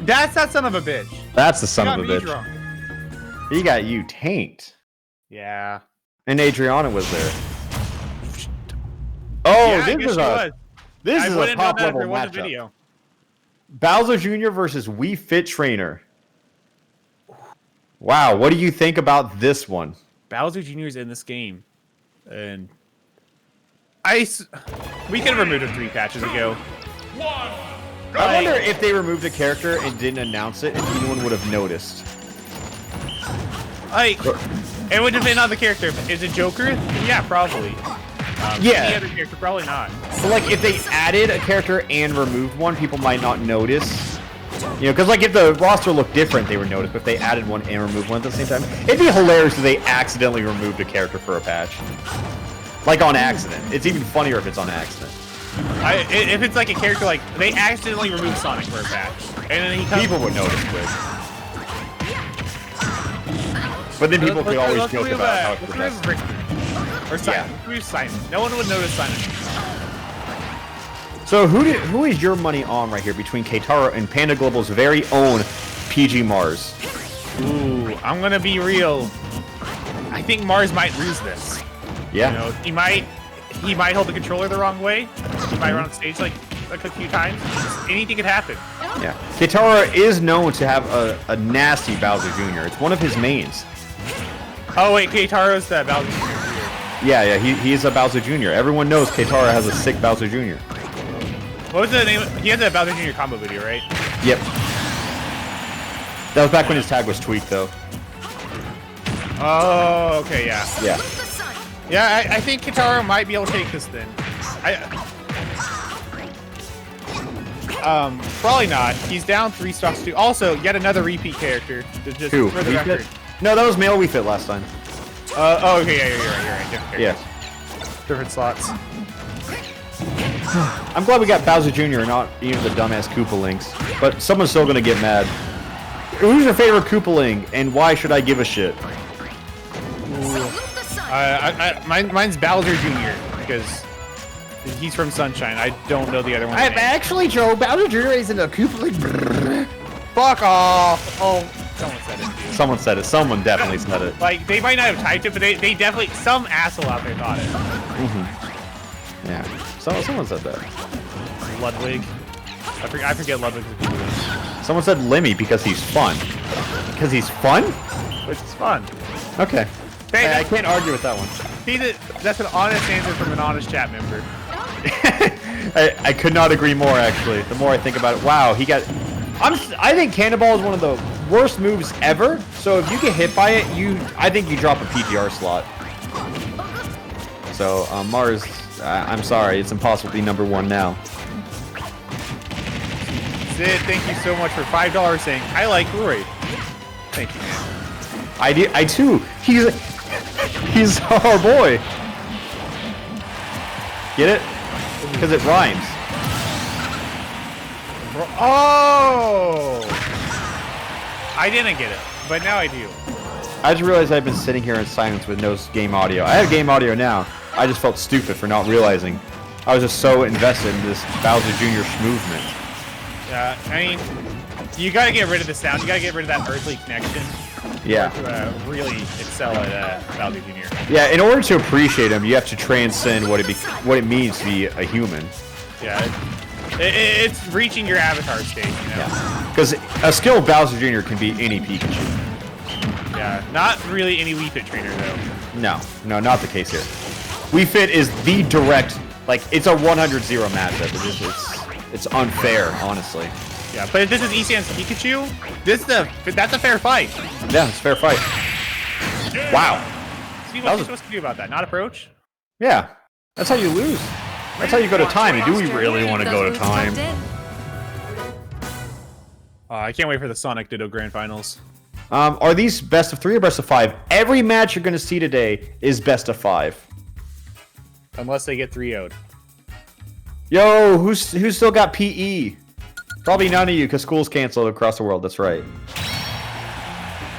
Speaker 1: That's that son of a bitch.
Speaker 2: That's the son
Speaker 1: He
Speaker 2: of a
Speaker 1: got me
Speaker 2: bitch.
Speaker 1: drunk.
Speaker 2: He got you tanked.
Speaker 1: Yeah.
Speaker 2: And Adriana was there. Oh,
Speaker 1: Yeah, I
Speaker 2: this
Speaker 1: guess
Speaker 2: is
Speaker 1: she
Speaker 2: a
Speaker 1: was.
Speaker 2: this
Speaker 1: I
Speaker 2: is a
Speaker 1: wouldn't know
Speaker 2: top
Speaker 1: that if
Speaker 2: level
Speaker 1: there was a
Speaker 2: matchup.
Speaker 1: video.
Speaker 2: Bowser Jr. versus Wii Fit Trainer. Wow, what do you think about this one?
Speaker 1: Bowser Jr. is in this game, and we could have removed him 3 patches ago.
Speaker 2: I wonder if they removed a character and didn't announce it, if anyone would have noticed.
Speaker 1: Like, it would depend on the character. Is it Joker? Yeah, probably.
Speaker 2: Yeah.
Speaker 1: Any other character, probably not.
Speaker 2: So, like, if they added a character and removed one, people might not notice. You know, because, like, if the roster looked different, they would notice. But if they added one and removed one at the same time, it'd be hilarious if they accidentally removed a character for a patch. Like, on accident. It's even funnier if it's on accident.
Speaker 1: If it's like a character, like, they accidentally removed Sonic for a patch, and then he comes...
Speaker 2: People would notice quick. But then people could always joke about how it's the best.
Speaker 1: Or Simon. Who's Simon? No one would notice Simon.
Speaker 2: So who is your money on right here between Keitaro and Panda Global's very own PG Mars?
Speaker 1: Ooh, I'm gonna be real. I think Mars might lose this.
Speaker 2: Yeah.
Speaker 1: You know, he might hold the controller the wrong way. He might run on stage like a few times. Anything could happen.
Speaker 2: Yeah. Keitaro is known to have a nasty Bowser Jr. It's one of his mains.
Speaker 1: Oh wait, Keitaro's the Bowser Jr.
Speaker 2: Yeah, he's a Bowser Jr. Everyone knows Keitaro has a sick Bowser Jr.
Speaker 1: What was the name? He had that Bowser Jr. combo video, right?
Speaker 2: Yep. That was back when his tag was tweaked, though.
Speaker 1: Oh, okay, yeah.
Speaker 2: Yeah.
Speaker 1: Yeah, I think Keitaro might be able to take this then. Probably not. He's down 3 stocks too. Also, yet another repeat character. Just
Speaker 2: Who?
Speaker 1: for the
Speaker 2: Wii
Speaker 1: record.
Speaker 2: Fit? No, that was male Wii Fit last time.
Speaker 1: Oh, okay, yeah, you're right. Different
Speaker 2: Yeah.
Speaker 1: characters. Different slots.
Speaker 2: I'm glad we got Bowser Jr. and not even the dumbass Koopa Links. But someone's still gonna get mad. Who's your favorite Koopa Link, and why should I give a shit?
Speaker 1: Mine's Bowser Jr. because he's from Sunshine. I don't know the other one.
Speaker 2: Actually, Joe, Bowser Jr. isn't a Koopa Link.
Speaker 1: Fuck off! Oh, someone said it. Dude.
Speaker 2: Someone said it. Someone definitely said it.
Speaker 1: Like, they might not have typed it, but they definitely, some asshole out there thought it.
Speaker 2: Yeah. Someone said that.
Speaker 1: Ludwig. I forget Ludwig's a cool one.
Speaker 2: Someone said Lemmy because he's fun. Because he's fun?
Speaker 1: Which is fun.
Speaker 2: Okay.
Speaker 1: Hey,
Speaker 2: I can't argue with that one.
Speaker 1: That's an honest answer from an honest chat member.
Speaker 2: I could not agree more, actually. The more I think about it. Wow, he got... I think Cannonball is one of the worst moves ever. So if you get hit by it, I think you drop a PGR slot. So Mars, I'm sorry, it's impossible to be number 1 now.
Speaker 1: Sid, thank you so much for $5 saying, I like Roy. Thank you, man.
Speaker 2: I too. He's our boy. Get it? Because it rhymes.
Speaker 1: Oh! I didn't get it, but now I do.
Speaker 2: I just realized I've been sitting here in silence with no game audio. I have game audio now. I just felt stupid for not realizing. I was just so invested in this Bowser Jr. movement.
Speaker 1: Yeah, I mean, you gotta get rid of the sound. You gotta get rid of that earthly connection.
Speaker 2: Yeah.
Speaker 1: To really excel at Bowser Jr.
Speaker 2: Yeah, in order to appreciate him, you have to transcend what it means to be a human.
Speaker 1: Yeah, it's reaching your avatar state, you know?
Speaker 2: Yeah. Because a skilled Bowser Jr. can be any Pikachu.
Speaker 1: Yeah, not really any Wii Fit trainer, though.
Speaker 2: No, not the case here. Wii Fit is the direct, like, it's a 100-0 matchup. It's unfair, honestly.
Speaker 1: Yeah, but if this is Easthand's Pikachu, that's a fair fight.
Speaker 2: Yeah, it's a fair fight. Wow.
Speaker 1: See what you're supposed to do about that, not approach?
Speaker 2: Yeah, that's how you lose. That's how you go to time. And do we really want to go to time?
Speaker 1: I can't wait for the Sonic Ditto Grand Finals.
Speaker 2: Are these best of 3 or best of 5? Every match you're going to see today is best of 5.
Speaker 1: Unless they get 3-0'd.
Speaker 2: Yo, who's still got PE? Probably none of you, because school's canceled across the world. That's right.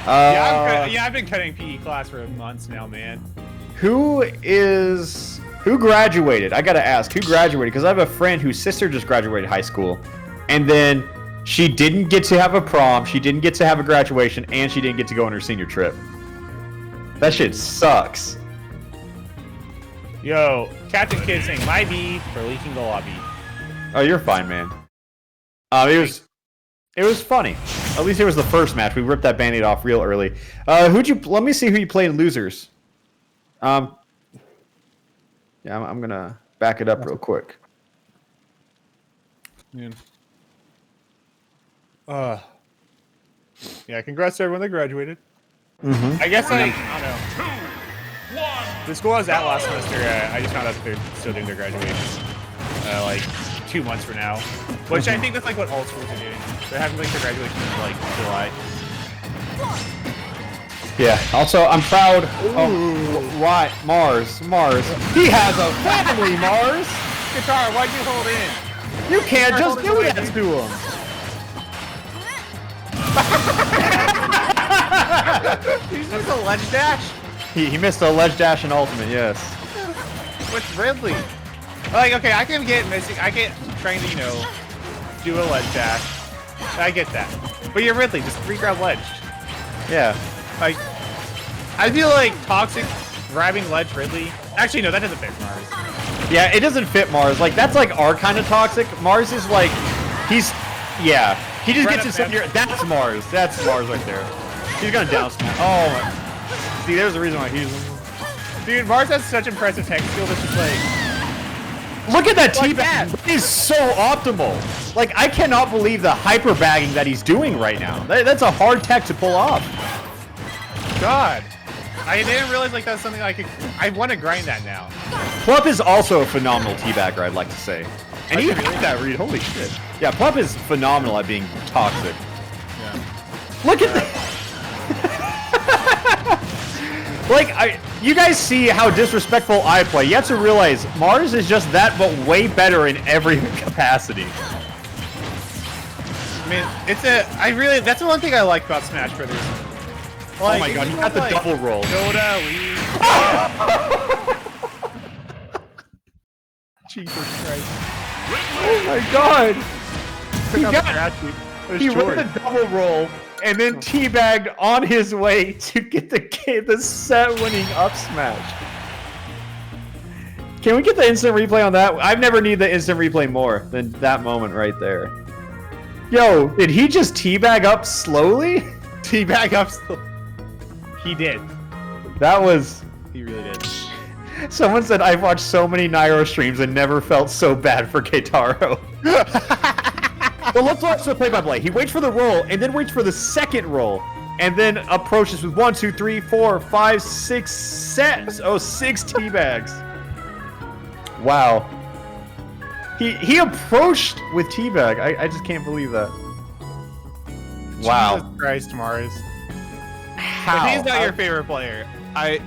Speaker 1: I've been cutting PE class for months now, man.
Speaker 2: Who graduated? I gotta ask, who graduated? Because I have a friend whose sister just graduated high school, and then she didn't get to have a prom, she didn't get to have a graduation, and she didn't get to go on her senior trip. That shit sucks.
Speaker 1: Yo, Captain Kid saying my B for leaking the lobby.
Speaker 2: Oh, you're fine, man. It was funny. At least it was the first match. We ripped that band-aid off real early. Let me see who you played in losers. Yeah, I'm gonna back it up real quick.
Speaker 1: Man. Yeah, congrats to everyone that graduated. I guess I don't know. The school I was at last semester, I just found out that they're still doing their graduation. Like 2 months from now. Which I think that's like what all schools are doing. They're having like their graduation in like July.
Speaker 2: Yeah. Also, I'm proud of Mars. He has a family, Mars.
Speaker 1: Guitar, why'd you hold in?
Speaker 2: You can't just do that to him.
Speaker 1: He's just a ledge dash.
Speaker 2: He missed a ledge dash and ultimate, yes.
Speaker 1: With Ridley. Like, okay, I can get missing. I get trying to, do a ledge dash. I get that. But you're Ridley, just regrab ledge.
Speaker 2: Yeah.
Speaker 1: Like, I feel like toxic grabbing ledge Ridley. Actually, no, that doesn't fit Mars.
Speaker 2: Yeah, it doesn't fit Mars. Like, that's like our kind of toxic. Mars is like, he just gets to sit here. That's Mars. That's Mars right there. He's gonna down smash. Oh, see, there's the reason why he's.
Speaker 1: Dude, Mars has such impressive tech skill that's just like.
Speaker 2: Look at that T-bag. It is so optimal. Like, I cannot believe the hyper bagging that he's doing right now. That's a hard tech to pull off.
Speaker 1: God. I didn't realize like that's something I want to grind that now.
Speaker 2: Plup is also a phenomenal teabagger, I'd like to say. And he hit that read. Holy shit. Yeah, Plup is phenomenal at being toxic.
Speaker 1: Yeah.
Speaker 2: Look at that. Like, you guys see how disrespectful I play. You have to realize Mars is just that, but way better in every capacity.
Speaker 1: I mean, that's the one thing I like about Smash Brothers. Like,
Speaker 2: oh my god, he got the double roll.
Speaker 1: Yoda, Lee. Jesus Christ.
Speaker 2: Oh my god. He
Speaker 1: ran
Speaker 2: the double roll and then teabagged on his way to get the set-winning up smash. Can we get the instant replay on that? I've never needed the instant replay more than that moment right there. Yo, did he just teabag up slowly?
Speaker 1: Teabag up slowly. He did.
Speaker 2: That was...
Speaker 1: He really did.
Speaker 2: Someone said, I've watched so many Nairo streams and never felt so bad for Keitaro. Well, let's watch the play-by-play. He waits for the roll, and then waits for the second roll, and then approaches with 1, 2, 3, 4, 5, 6 sets. Oh, 6 teabags. Wow. He approached with teabag. I just can't believe that. Wow.
Speaker 1: Jesus Christ, Mars.
Speaker 2: How?
Speaker 1: If he's not your favorite player, I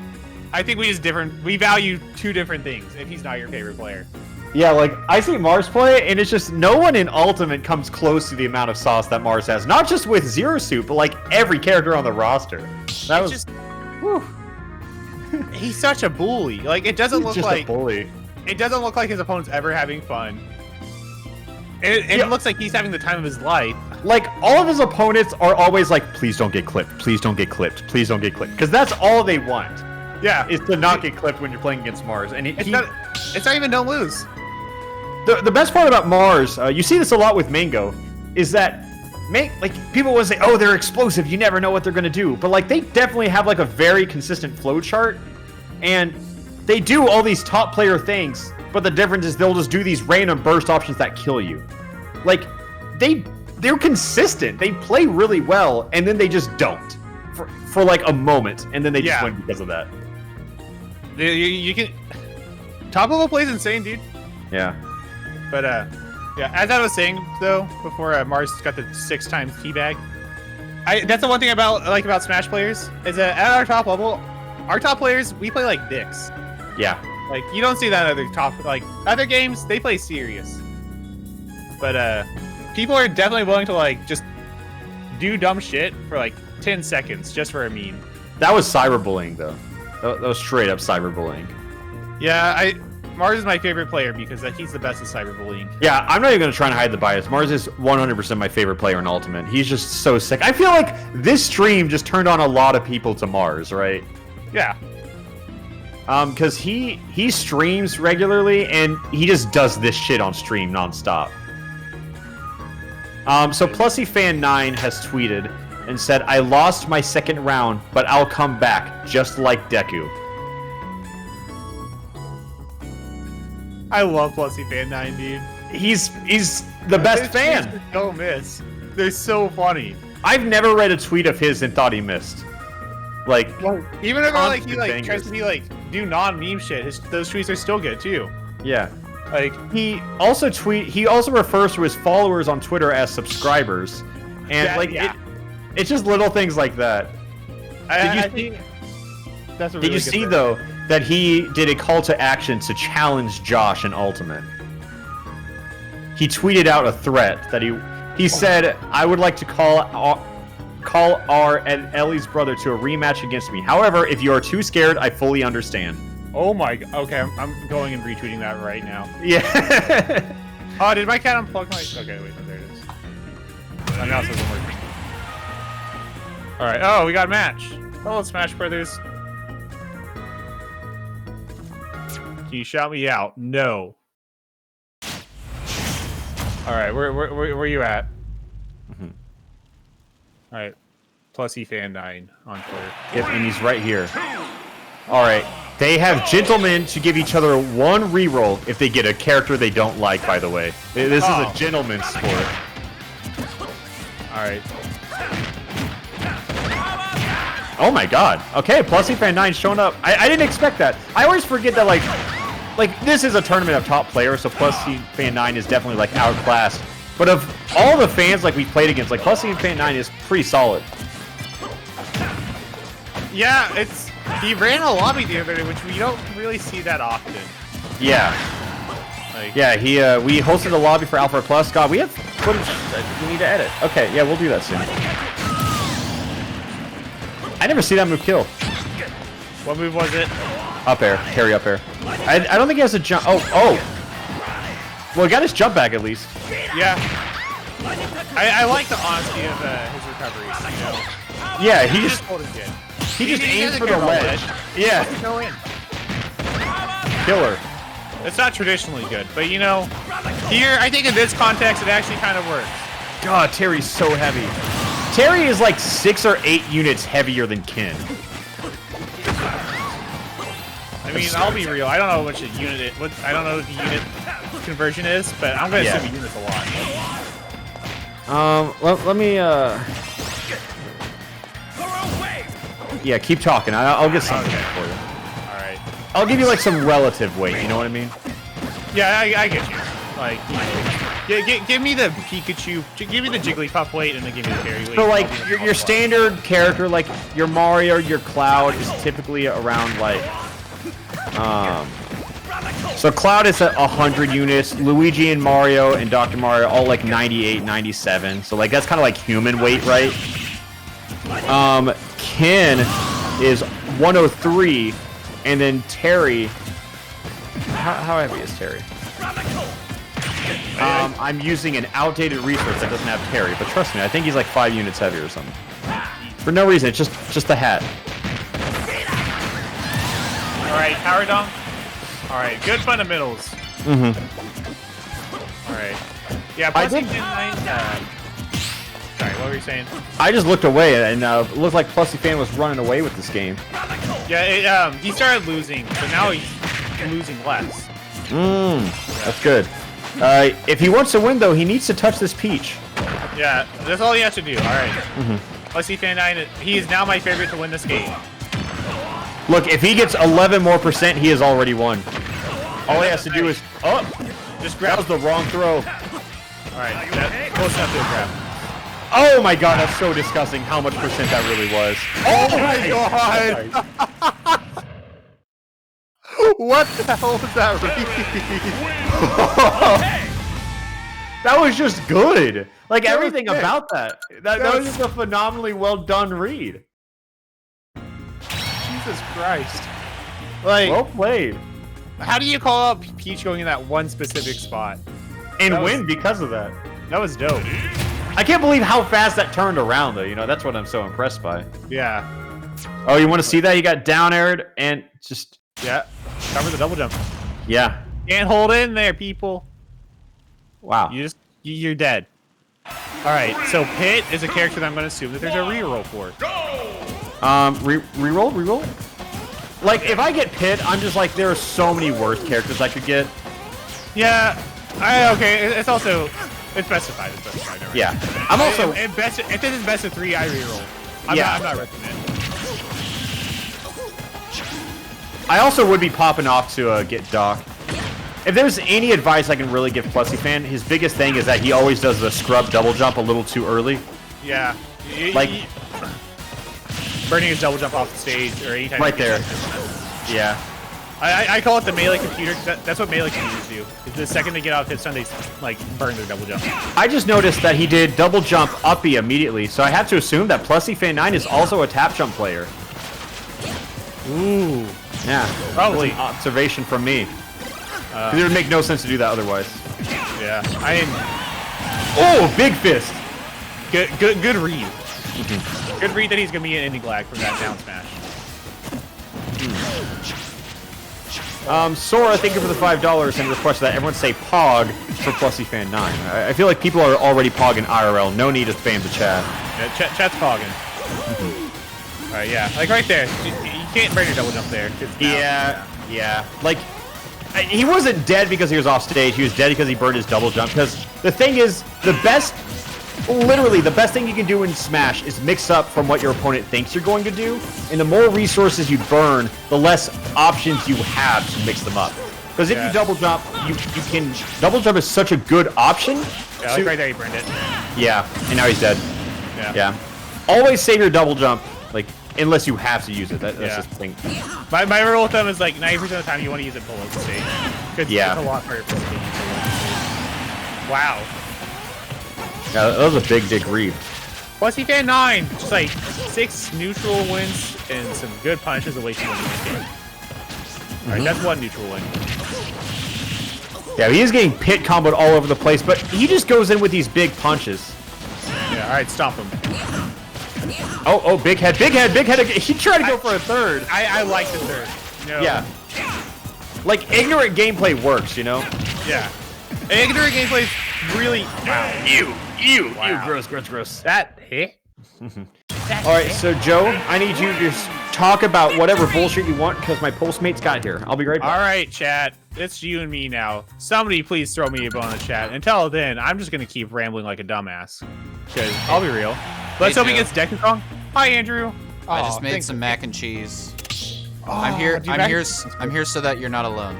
Speaker 1: think we value two different things if he's not your favorite player.
Speaker 2: Yeah, like, I see Mars play, and it's just no one in Ultimate comes close to the amount of sauce that Mars has. Not just with Zero Suit, but like every character on the roster. That was
Speaker 1: just, he's such a bully. Like, it doesn't look
Speaker 2: just
Speaker 1: like
Speaker 2: a bully.
Speaker 1: It doesn't look like his opponent's ever having fun. It looks like he's having the time of his life.
Speaker 2: Like, all of his opponents are always like, please don't get clipped, please don't get clipped, please don't get clipped. Because that's all they want.
Speaker 1: Yeah.
Speaker 2: Is to not get clipped when you're playing against Mars. And
Speaker 1: it's not even don't lose.
Speaker 2: The best part about Mars, you see this a lot with Mango, is that like people will say, oh, they're explosive, you never know what they're gonna do. But like they definitely have like a very consistent flow chart, and they do all these top player things, but the difference is they'll just do these random burst options that kill you. Like they're consistent, they play really well, and then they just don't for like a moment, and then they just win because of that.
Speaker 1: You can top level plays insane, dude.
Speaker 2: Yeah.
Speaker 1: But yeah, as I was saying though before, Mars got the 6 times teabag. That's the one thing about Smash players is that at our top level, our top players we play like dicks.
Speaker 2: Yeah.
Speaker 1: Like you don't see that in other games. They play serious. But people are definitely willing to like just do dumb shit for like 10 seconds just for a meme.
Speaker 2: That was cyberbullying though. That was straight up cyberbullying.
Speaker 1: Yeah, Mars is my favorite player because he's the best at cyberbullying.
Speaker 2: Yeah, I'm not even going to try and hide the bias. Mars is 100% my favorite player in Ultimate. He's just so sick. I feel like this stream just turned on a lot of people to Mars, right?
Speaker 1: Yeah.
Speaker 2: Because he streams regularly, and he just does this shit on stream nonstop. So Plusy Fan 9 has tweeted and said, I lost my second round, but I'll come back, just like Deku.
Speaker 1: I love Plusy Fan 9, dude.
Speaker 2: He's the best fan.
Speaker 1: Don't miss. They're so funny.
Speaker 2: I've never read a tweet of his and thought he missed. Like
Speaker 1: even if he tries to be do non-meme shit, those tweets are still good too.
Speaker 2: Yeah.
Speaker 1: Like
Speaker 2: he also refers to his followers on Twitter as subscribers, and it's just little things like that. Did you see though that he did a call to action to challenge Josh in Ultimate? He tweeted out a threat that he said, I would like to call R and Ellie's brother to a rematch against me. However, if you are too scared, I fully understand.
Speaker 1: Oh my god. Okay, I'm going and retweeting that right now.
Speaker 2: Yeah.
Speaker 1: Oh, did my cat unplug my... Okay, wait, no, there it is. My mouse isn't working. Alright, oh, we got a match. Hello, Smash Brothers. Can you shout me out? No. Alright, where you at? Alright. Plusy Fan 9 on Twitter.
Speaker 2: Yep, and he's right here. Alright. They have gentlemen to give each other one reroll if they get a character they don't like, by the way. This is a gentleman's sport.
Speaker 1: Alright.
Speaker 2: Oh my god. Okay, Plusy Fan 9 showing up. I didn't expect that. I always forget that, like this is a tournament of top players, so Plusy Fan 9 is definitely, like, outclassed. But of all the fans, like, we played against, like, Plusy Fan 9 is pretty solid.
Speaker 1: Yeah, he ran a lobby the other day, which we don't really see that often.
Speaker 2: Yeah. Yeah, we hosted a lobby for Alpharad Plus. God, we have footage we need to edit. Okay, yeah, we'll do that soon. I never see that move kill.
Speaker 1: What move was it?
Speaker 2: Up air. Carry up air. I don't think he has a jump. Oh. Well, he got his jump back at least.
Speaker 1: Yeah. I like the honesty of his recoveries, you know?
Speaker 2: Yeah, he just aims for the ledge. Yeah.
Speaker 1: Go in.
Speaker 2: Killer.
Speaker 1: It's not traditionally good, but you know, here, I think in this context, it actually kind of works.
Speaker 2: God, Terry's so heavy. Terry is like 6 or 8 units heavier than Ken.
Speaker 1: I mean, I'll be real. I don't know what the unit conversion is, but I'm gonna assume units a lot.
Speaker 2: Let me Yeah, keep talking. I'll get something for you.
Speaker 1: Alright.
Speaker 2: I'll give you like some relative weight, you know what I mean?
Speaker 1: Yeah, I get you. Like, give me the Pikachu, give me the Jigglypuff weight, and then give me the fairy weight.
Speaker 2: So like your standard character, like your Mario, your Cloud is typically around like, so Cloud is at 100 units. Luigi and Mario and Dr. Mario all like 98, 97. So like that's kind of like human weight, right? Ken is 103, and then Terry. How heavy is Terry? I'm using an outdated resource that doesn't have Terry, but trust me, I think he's like 5 units heavier or something. For no reason, it's just the hat.
Speaker 1: All right, Power Dunk. All right, good fundamentals.
Speaker 2: Mm-hmm.
Speaker 1: All right. Yeah, Plusy Fan 9. Sorry, what were you saying?
Speaker 2: I just looked away, and it looked like Plusy Fan was running away with this game.
Speaker 1: Yeah, he started losing, but now he's losing less.
Speaker 2: That's good. If he wants to win, though, he needs to touch this peach.
Speaker 1: Yeah, that's all he has to do. All right. Plusy Fan 9, he is now my favorite to win this game.
Speaker 2: Look, if he gets 11% more, he has already won. All he has to do is... Oh!
Speaker 1: Just grab.
Speaker 2: That was the wrong throw.
Speaker 1: Alright, close enough to a grab.
Speaker 2: Oh my god, that's so disgusting how much percent that really was.
Speaker 1: Oh my god! What the hell was that read?
Speaker 2: That was just good. Like
Speaker 1: That was
Speaker 2: everything
Speaker 1: good.
Speaker 2: about that. That was just a phenomenally well done read.
Speaker 1: Jesus Christ. Like,
Speaker 2: Well played.
Speaker 1: how do you call out Peach going in that one specific spot?
Speaker 2: And
Speaker 1: That was-
Speaker 2: win because of that.
Speaker 1: That was dope.
Speaker 2: I can't believe how fast that turned around, though. You know, that's what I'm so impressed by.
Speaker 1: Yeah.
Speaker 2: Oh, you want to see that? You got down aired and just...
Speaker 1: Yeah. Cover the double jump.
Speaker 2: Yeah.
Speaker 1: Can't hold in there, people.
Speaker 2: Wow.
Speaker 1: You're dead. Alright, so Pit is a character that I'm going to assume that there's a reroll for.
Speaker 2: Reroll? Like, if I get Pit, I'm just like, there are so many worse characters I could get.
Speaker 1: Yeah. Okay, it's also... It's specified. Never mind.
Speaker 2: Yeah. I'm also...
Speaker 1: If this is best of 3, I reroll. I'm not recommending.
Speaker 2: I also would be popping off to get Doc. If there's any advice I can really give Plusy Fan, his biggest thing is that he always does the scrub double jump a little too early.
Speaker 1: Yeah.
Speaker 2: Like...
Speaker 1: Burning his double jump off the stage, or anytime.
Speaker 2: Right there. Yeah.
Speaker 1: I call it the melee computer. That's what melee computers do. The second they get off hit stun, they like burn their double jump.
Speaker 2: I just noticed that he did double jump uppy immediately, so I have to assume that Plusy Fan 9 is also a tap jump player.
Speaker 1: Ooh.
Speaker 2: Yeah.
Speaker 1: Probably.
Speaker 2: That's an observation from me. It would make no sense to do that otherwise.
Speaker 1: Yeah.
Speaker 2: Oh, big fist.
Speaker 1: Good read. Good read that he's gonna be an ending lag from that down smash.
Speaker 2: Sora, thank you for the $5 and request that everyone say Pog for Plusy Fan 9. I feel like people are already pogging IRL. No need to spam the chat.
Speaker 1: Yeah, chat's pogging. Alright, yeah. Like right there. You can't burn your double jump there.
Speaker 2: Yeah. Like, he wasn't dead because he was off stage. He was dead because he burned his double jump. Because the thing is, literally, the best thing you can do in Smash is mix up from what your opponent thinks you're going to do, and the more resources you burn, the less options you have to mix them up. Because if you double jump, you can... Double jump is such a good option.
Speaker 1: Yeah, like right there, he burned it.
Speaker 2: Yeah, and now he's dead.
Speaker 1: Yeah.
Speaker 2: Always save your double jump, like, unless you have to use it. That's just the thing.
Speaker 1: My rule with them is like 90% of the time you want to use it below the stage. It's a lot harder for the stage. Wow.
Speaker 2: Yeah, that was a big dick read.
Speaker 1: Plusy Fan 9, just like 6 neutral wins and some good punches away from winning this game. Alright, that's 1 neutral win.
Speaker 2: Yeah, he is getting pit comboed all over the place, but he just goes in with these big punches.
Speaker 1: Yeah, alright, stomp him.
Speaker 2: Oh, big head. He tried to go for a third.
Speaker 1: I like the third. You know?
Speaker 2: Yeah. Like, ignorant gameplay works, you know?
Speaker 1: Yeah. Ignorant gameplay is really... Wow.
Speaker 2: Ew, gross.
Speaker 1: That hit?
Speaker 2: Alright, so Joe, I need you to talk about whatever bullshit you want because my Postmates got here. I'll be right back.
Speaker 1: Alright, chat. It's you and me now. Somebody please throw me a bone in the chat. Until then, I'm just gonna keep rambling like a dumbass. Because, I'll be real. Let's hope he gets Deku Kong. Hi, Andrew.
Speaker 3: I just made some mac and cheese.
Speaker 1: Oh,
Speaker 3: I'm here
Speaker 1: dude,
Speaker 3: so that you're not alone.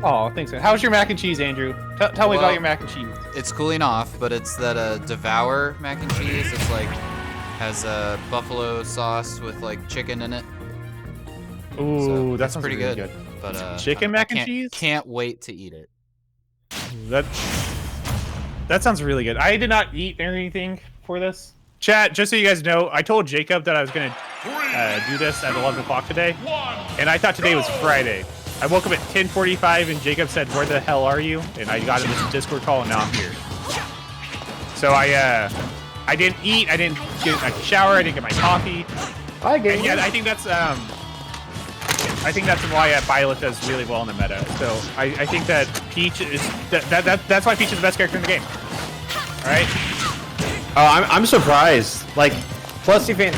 Speaker 1: Oh, thanks, man. How's your mac and cheese, Andrew? Tell me
Speaker 3: Well,
Speaker 1: about your mac and cheese.
Speaker 3: It's cooling off, but it's that Devour mac and cheese. It's like has buffalo sauce with like chicken in it.
Speaker 1: Ooh,
Speaker 3: So
Speaker 1: that
Speaker 3: it's
Speaker 1: sounds
Speaker 3: pretty
Speaker 1: really
Speaker 3: good. But
Speaker 1: Chicken mac and cheese?
Speaker 3: Can't wait to eat it.
Speaker 1: That sounds really good. I did not eat anything for this. Chat, just so you guys know, I told Jacob that I was going to do this at 11 o'clock today, and I thought today was Friday. I woke up at 10:45, and Jacob said, "Where the hell are you?" And I got in this Discord call, and now I'm here. So I didn't eat, I didn't get a shower, I didn't get my coffee. And yeah, I think that's why Violet does really well in the meta. So I think that Peach is that's why Peach is the best character in the game. All right.
Speaker 2: Oh, I'm surprised. Like, Plusy fan.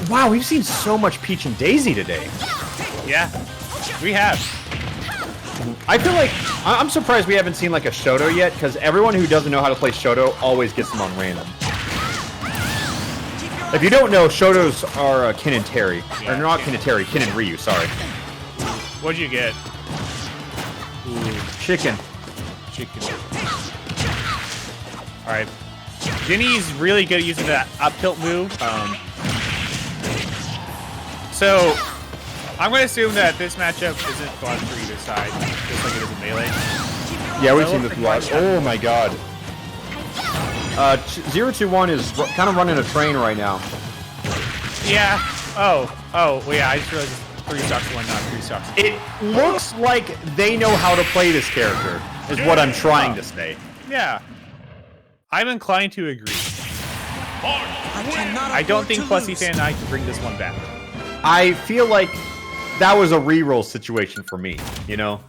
Speaker 2: Wow, we've seen so much Peach and Daisy today.
Speaker 1: Yeah, we have.
Speaker 2: I feel like I'm surprised we haven't seen like a Shoto yet, because everyone who doesn't know how to play Shoto always gets them on random. If you don't know, Shotos are Kin and Terry.
Speaker 1: Yeah,
Speaker 2: or not Kin and Terry, Kin and Ryu, sorry.
Speaker 1: What'd you get?
Speaker 2: Ooh, chicken.
Speaker 1: Chicken. All right. Ginny's really good at using that up tilt move. So I'm going to assume that this matchup isn't fun for either side, just like it is in Melee.
Speaker 2: Yeah, we've seen this a lot. Oh my god. 021 is kind of running a train right now.
Speaker 1: Yeah. Oh, well, yeah, I just realized it's 3 stocks, 1 not 3 stocks.
Speaker 2: It looks like they know how to play this character, is what I'm trying to say.
Speaker 1: Yeah. I'm inclined to agree. I don't think Plusy Fan and I can bring this one back.
Speaker 2: I feel like that was a reroll situation for me, you know?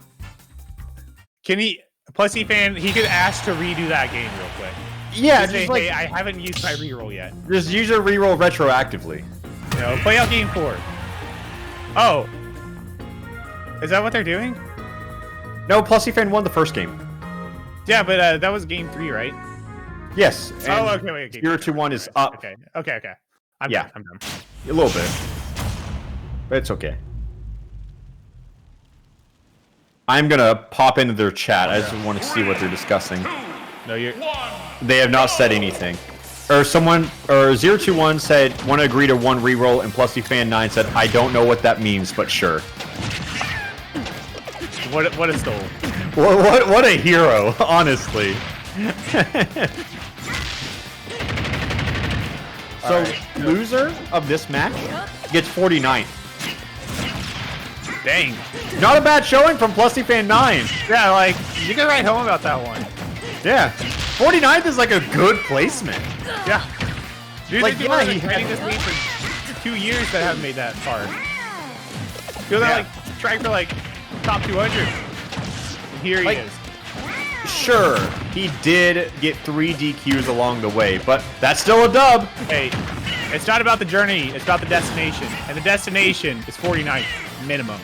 Speaker 1: Can he, Plusy Fan, he could ask to redo that game real quick.
Speaker 2: Yeah,
Speaker 1: Just
Speaker 2: just
Speaker 1: say,
Speaker 2: like,
Speaker 1: hey, I haven't used my reroll yet.
Speaker 2: just use your reroll retroactively.
Speaker 1: You know, play out game 4. Oh. Is that what they're doing?
Speaker 2: No, Plusy Fan won the first game.
Speaker 1: Yeah, but that was game 3, right?
Speaker 2: Yes.
Speaker 1: Oh, okay, wait.
Speaker 2: 021 is up.
Speaker 1: Okay. I'm
Speaker 2: Yeah.
Speaker 1: done.
Speaker 2: A little bit. But it's okay. I'm gonna pop into their chat. I just want to see what they're discussing.
Speaker 1: No, you're...
Speaker 2: They have not said anything. Or 021 said, want to agree to 1 reroll, and Plusy Fan 9 said, I don't know what that means, but sure.
Speaker 1: What a stole.
Speaker 2: What a hero, honestly. So, loser of this match gets 49th.
Speaker 1: Dang.
Speaker 2: Not a bad showing from Plusy Fan 9.
Speaker 1: Yeah, like, you can write home about that one.
Speaker 2: Yeah. 49th is like a good placement.
Speaker 1: Yeah. Dude,
Speaker 2: Like,
Speaker 1: like,
Speaker 2: yeah,
Speaker 1: he
Speaker 2: he
Speaker 1: training this week for 2 years that haven't made that far. People that, like, trying for, like, top 200. And here he is.
Speaker 2: Sure, he did get 3 DQs along the way, but that's still a dub.
Speaker 1: Hey, it's not about the journey, it's about the destination. And the destination is 49th minimum.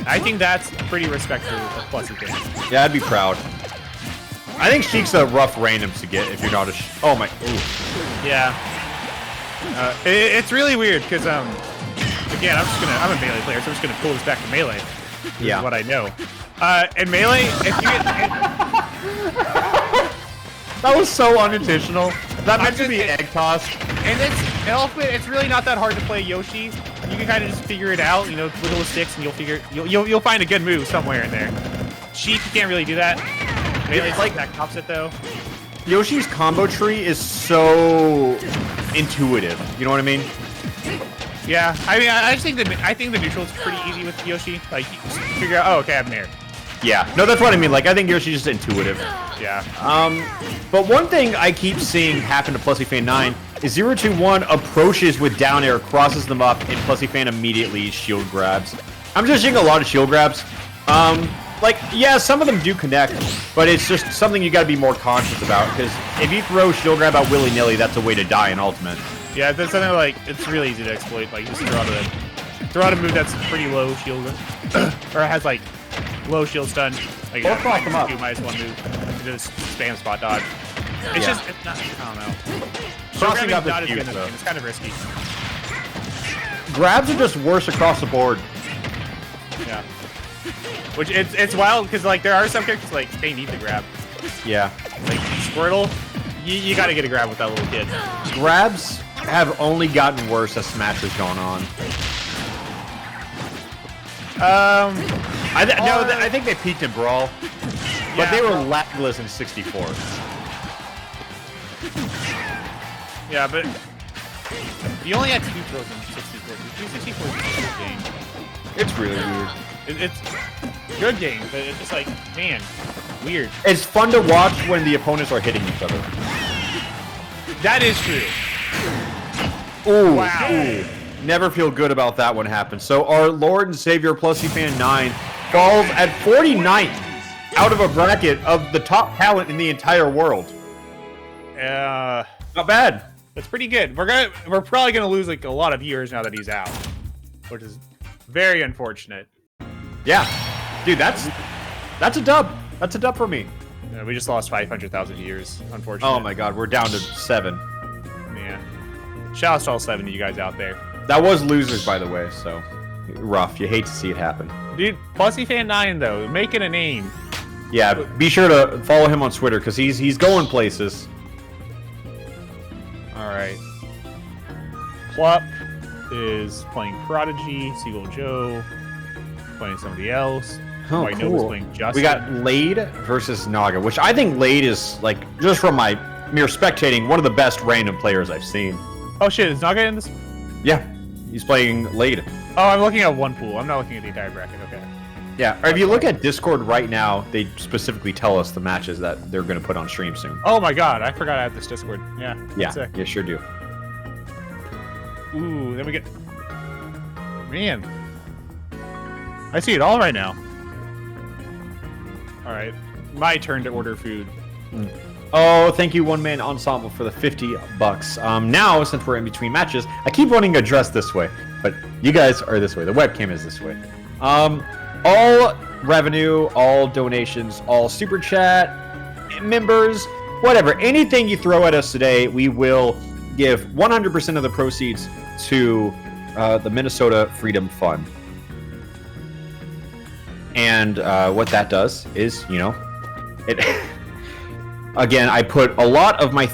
Speaker 1: I think that's pretty respectful of Plusy Fan.
Speaker 2: Yeah, I'd be proud. I think Sheik's a rough random to get if you're not a oh my. Ooh.
Speaker 1: Yeah. It's really weird because again, I'm a Melee player, so I'm just gonna pull this back to Melee.
Speaker 2: Yeah.
Speaker 1: Is what I know. In Melee, if you get
Speaker 2: That was so unintentional. That meant to be egg toss.
Speaker 1: and it's really not that hard to play Yoshi. You can kind of just figure it out, you know, wiggle the sticks, and you'll find a good move somewhere in there. Sheik, you can't really do that. Melee's like that opposite though.
Speaker 2: Yoshi's combo tree is so intuitive. You know what I mean?
Speaker 1: Yeah, I mean, I think the neutral's pretty easy with Yoshi. Like, you just figure out, oh, okay, I'm there.
Speaker 2: Yeah. No, that's what I mean. Like, I think Yoshi's just intuitive.
Speaker 1: Yeah.
Speaker 2: But one thing I keep seeing happen to Plusy Fan 9 is 021 approaches with down air, crosses them up, and Plusy Fan immediately shield grabs. I'm just seeing a lot of shield grabs. Like, yeah, some of them do connect, but it's just something you gotta be more conscious about, because if you throw shield grab out willy-nilly, that's a way to die in Ultimate.
Speaker 1: Yeah, that's something like, it's really easy to exploit. Like, just throw out a move that's pretty low shield, or has, like, low shield stun. Like,
Speaker 2: Or cross them up.
Speaker 1: do -1 move, and just spam spot dodge. It's
Speaker 2: Yeah.
Speaker 1: just, it's not, I don't know.
Speaker 2: Crossing
Speaker 1: Programming's
Speaker 2: up is
Speaker 1: not as
Speaker 2: huge,
Speaker 1: good as
Speaker 2: though.
Speaker 1: it's kind of risky.
Speaker 2: Grabs are just worse across the board.
Speaker 1: Yeah. Which it's wild because like there are some characters like they need the grab.
Speaker 2: Yeah.
Speaker 1: Like Squirtle, you got to get a grab with that little kid.
Speaker 2: Grabs have only gotten worse as Smash has gone on. I think they peaked in Brawl, but they were lagless in 64.
Speaker 1: Yeah, but you only had 2 throws in 64. 64 is a good game.
Speaker 2: It's really weird.
Speaker 1: It's a good game, but it's just like, man, weird.
Speaker 2: It's fun to watch when the opponents are hitting each other.
Speaker 1: That is true.
Speaker 2: Ooh,
Speaker 1: Wow.
Speaker 2: Ooh. Never feel good about that one happen. So our Lord and Savior Plusy Fan 9 falls at 49th out of a bracket of the top talent in the entire world. Not bad.
Speaker 1: That's pretty good. We're probably gonna lose like a lot of viewers now that he's out, which is very unfortunate.
Speaker 2: Yeah, dude, that's a dub. That's a dub for me.
Speaker 1: Yeah, we just lost 500,000 viewers, unfortunately.
Speaker 2: Oh my God, we're down to 7.
Speaker 1: Man, shout out to all 7 of you guys out there.
Speaker 2: That was losers, by the way. So rough. You hate to see it happen.
Speaker 1: Dude, Plusy Fan 9 though, making a name.
Speaker 2: Yeah, be sure to follow him on Twitter because he's going places.
Speaker 1: All right. Plup is playing Prodigy. Seagull Joe playing somebody else.
Speaker 2: Oh,
Speaker 1: White Nova's playing Justin.
Speaker 2: We got Lade versus Naga, which I think Lade is, like, just from my mere spectating, one of the best random players I've seen.
Speaker 1: Oh shit, is Naga in this?
Speaker 2: Yeah, he's playing Lade.
Speaker 1: Oh, I'm looking at one pool. I'm not looking at the entire bracket. Okay.
Speaker 2: Yeah, or if you look at Discord right now, they specifically tell us the matches that they're going to put on stream soon.
Speaker 1: Oh my god, I forgot I had this Discord. Yeah.
Speaker 2: Yeah,
Speaker 1: sick.
Speaker 2: you sure do.
Speaker 1: Ooh, then we get... Man. I see it all right now. Alright. My turn to order food.
Speaker 2: Oh, thank you, One Man Ensemble, for the $50. Now, since we're in between matches, I keep wanting to address this way, but you guys are this way. The webcam is this way. All revenue, all donations, all super chat, members, whatever, anything you throw at us today, we will give 100% of the proceeds to the Minnesota Freedom Fund. And what that does is, you know, it. Again, I put a lot of my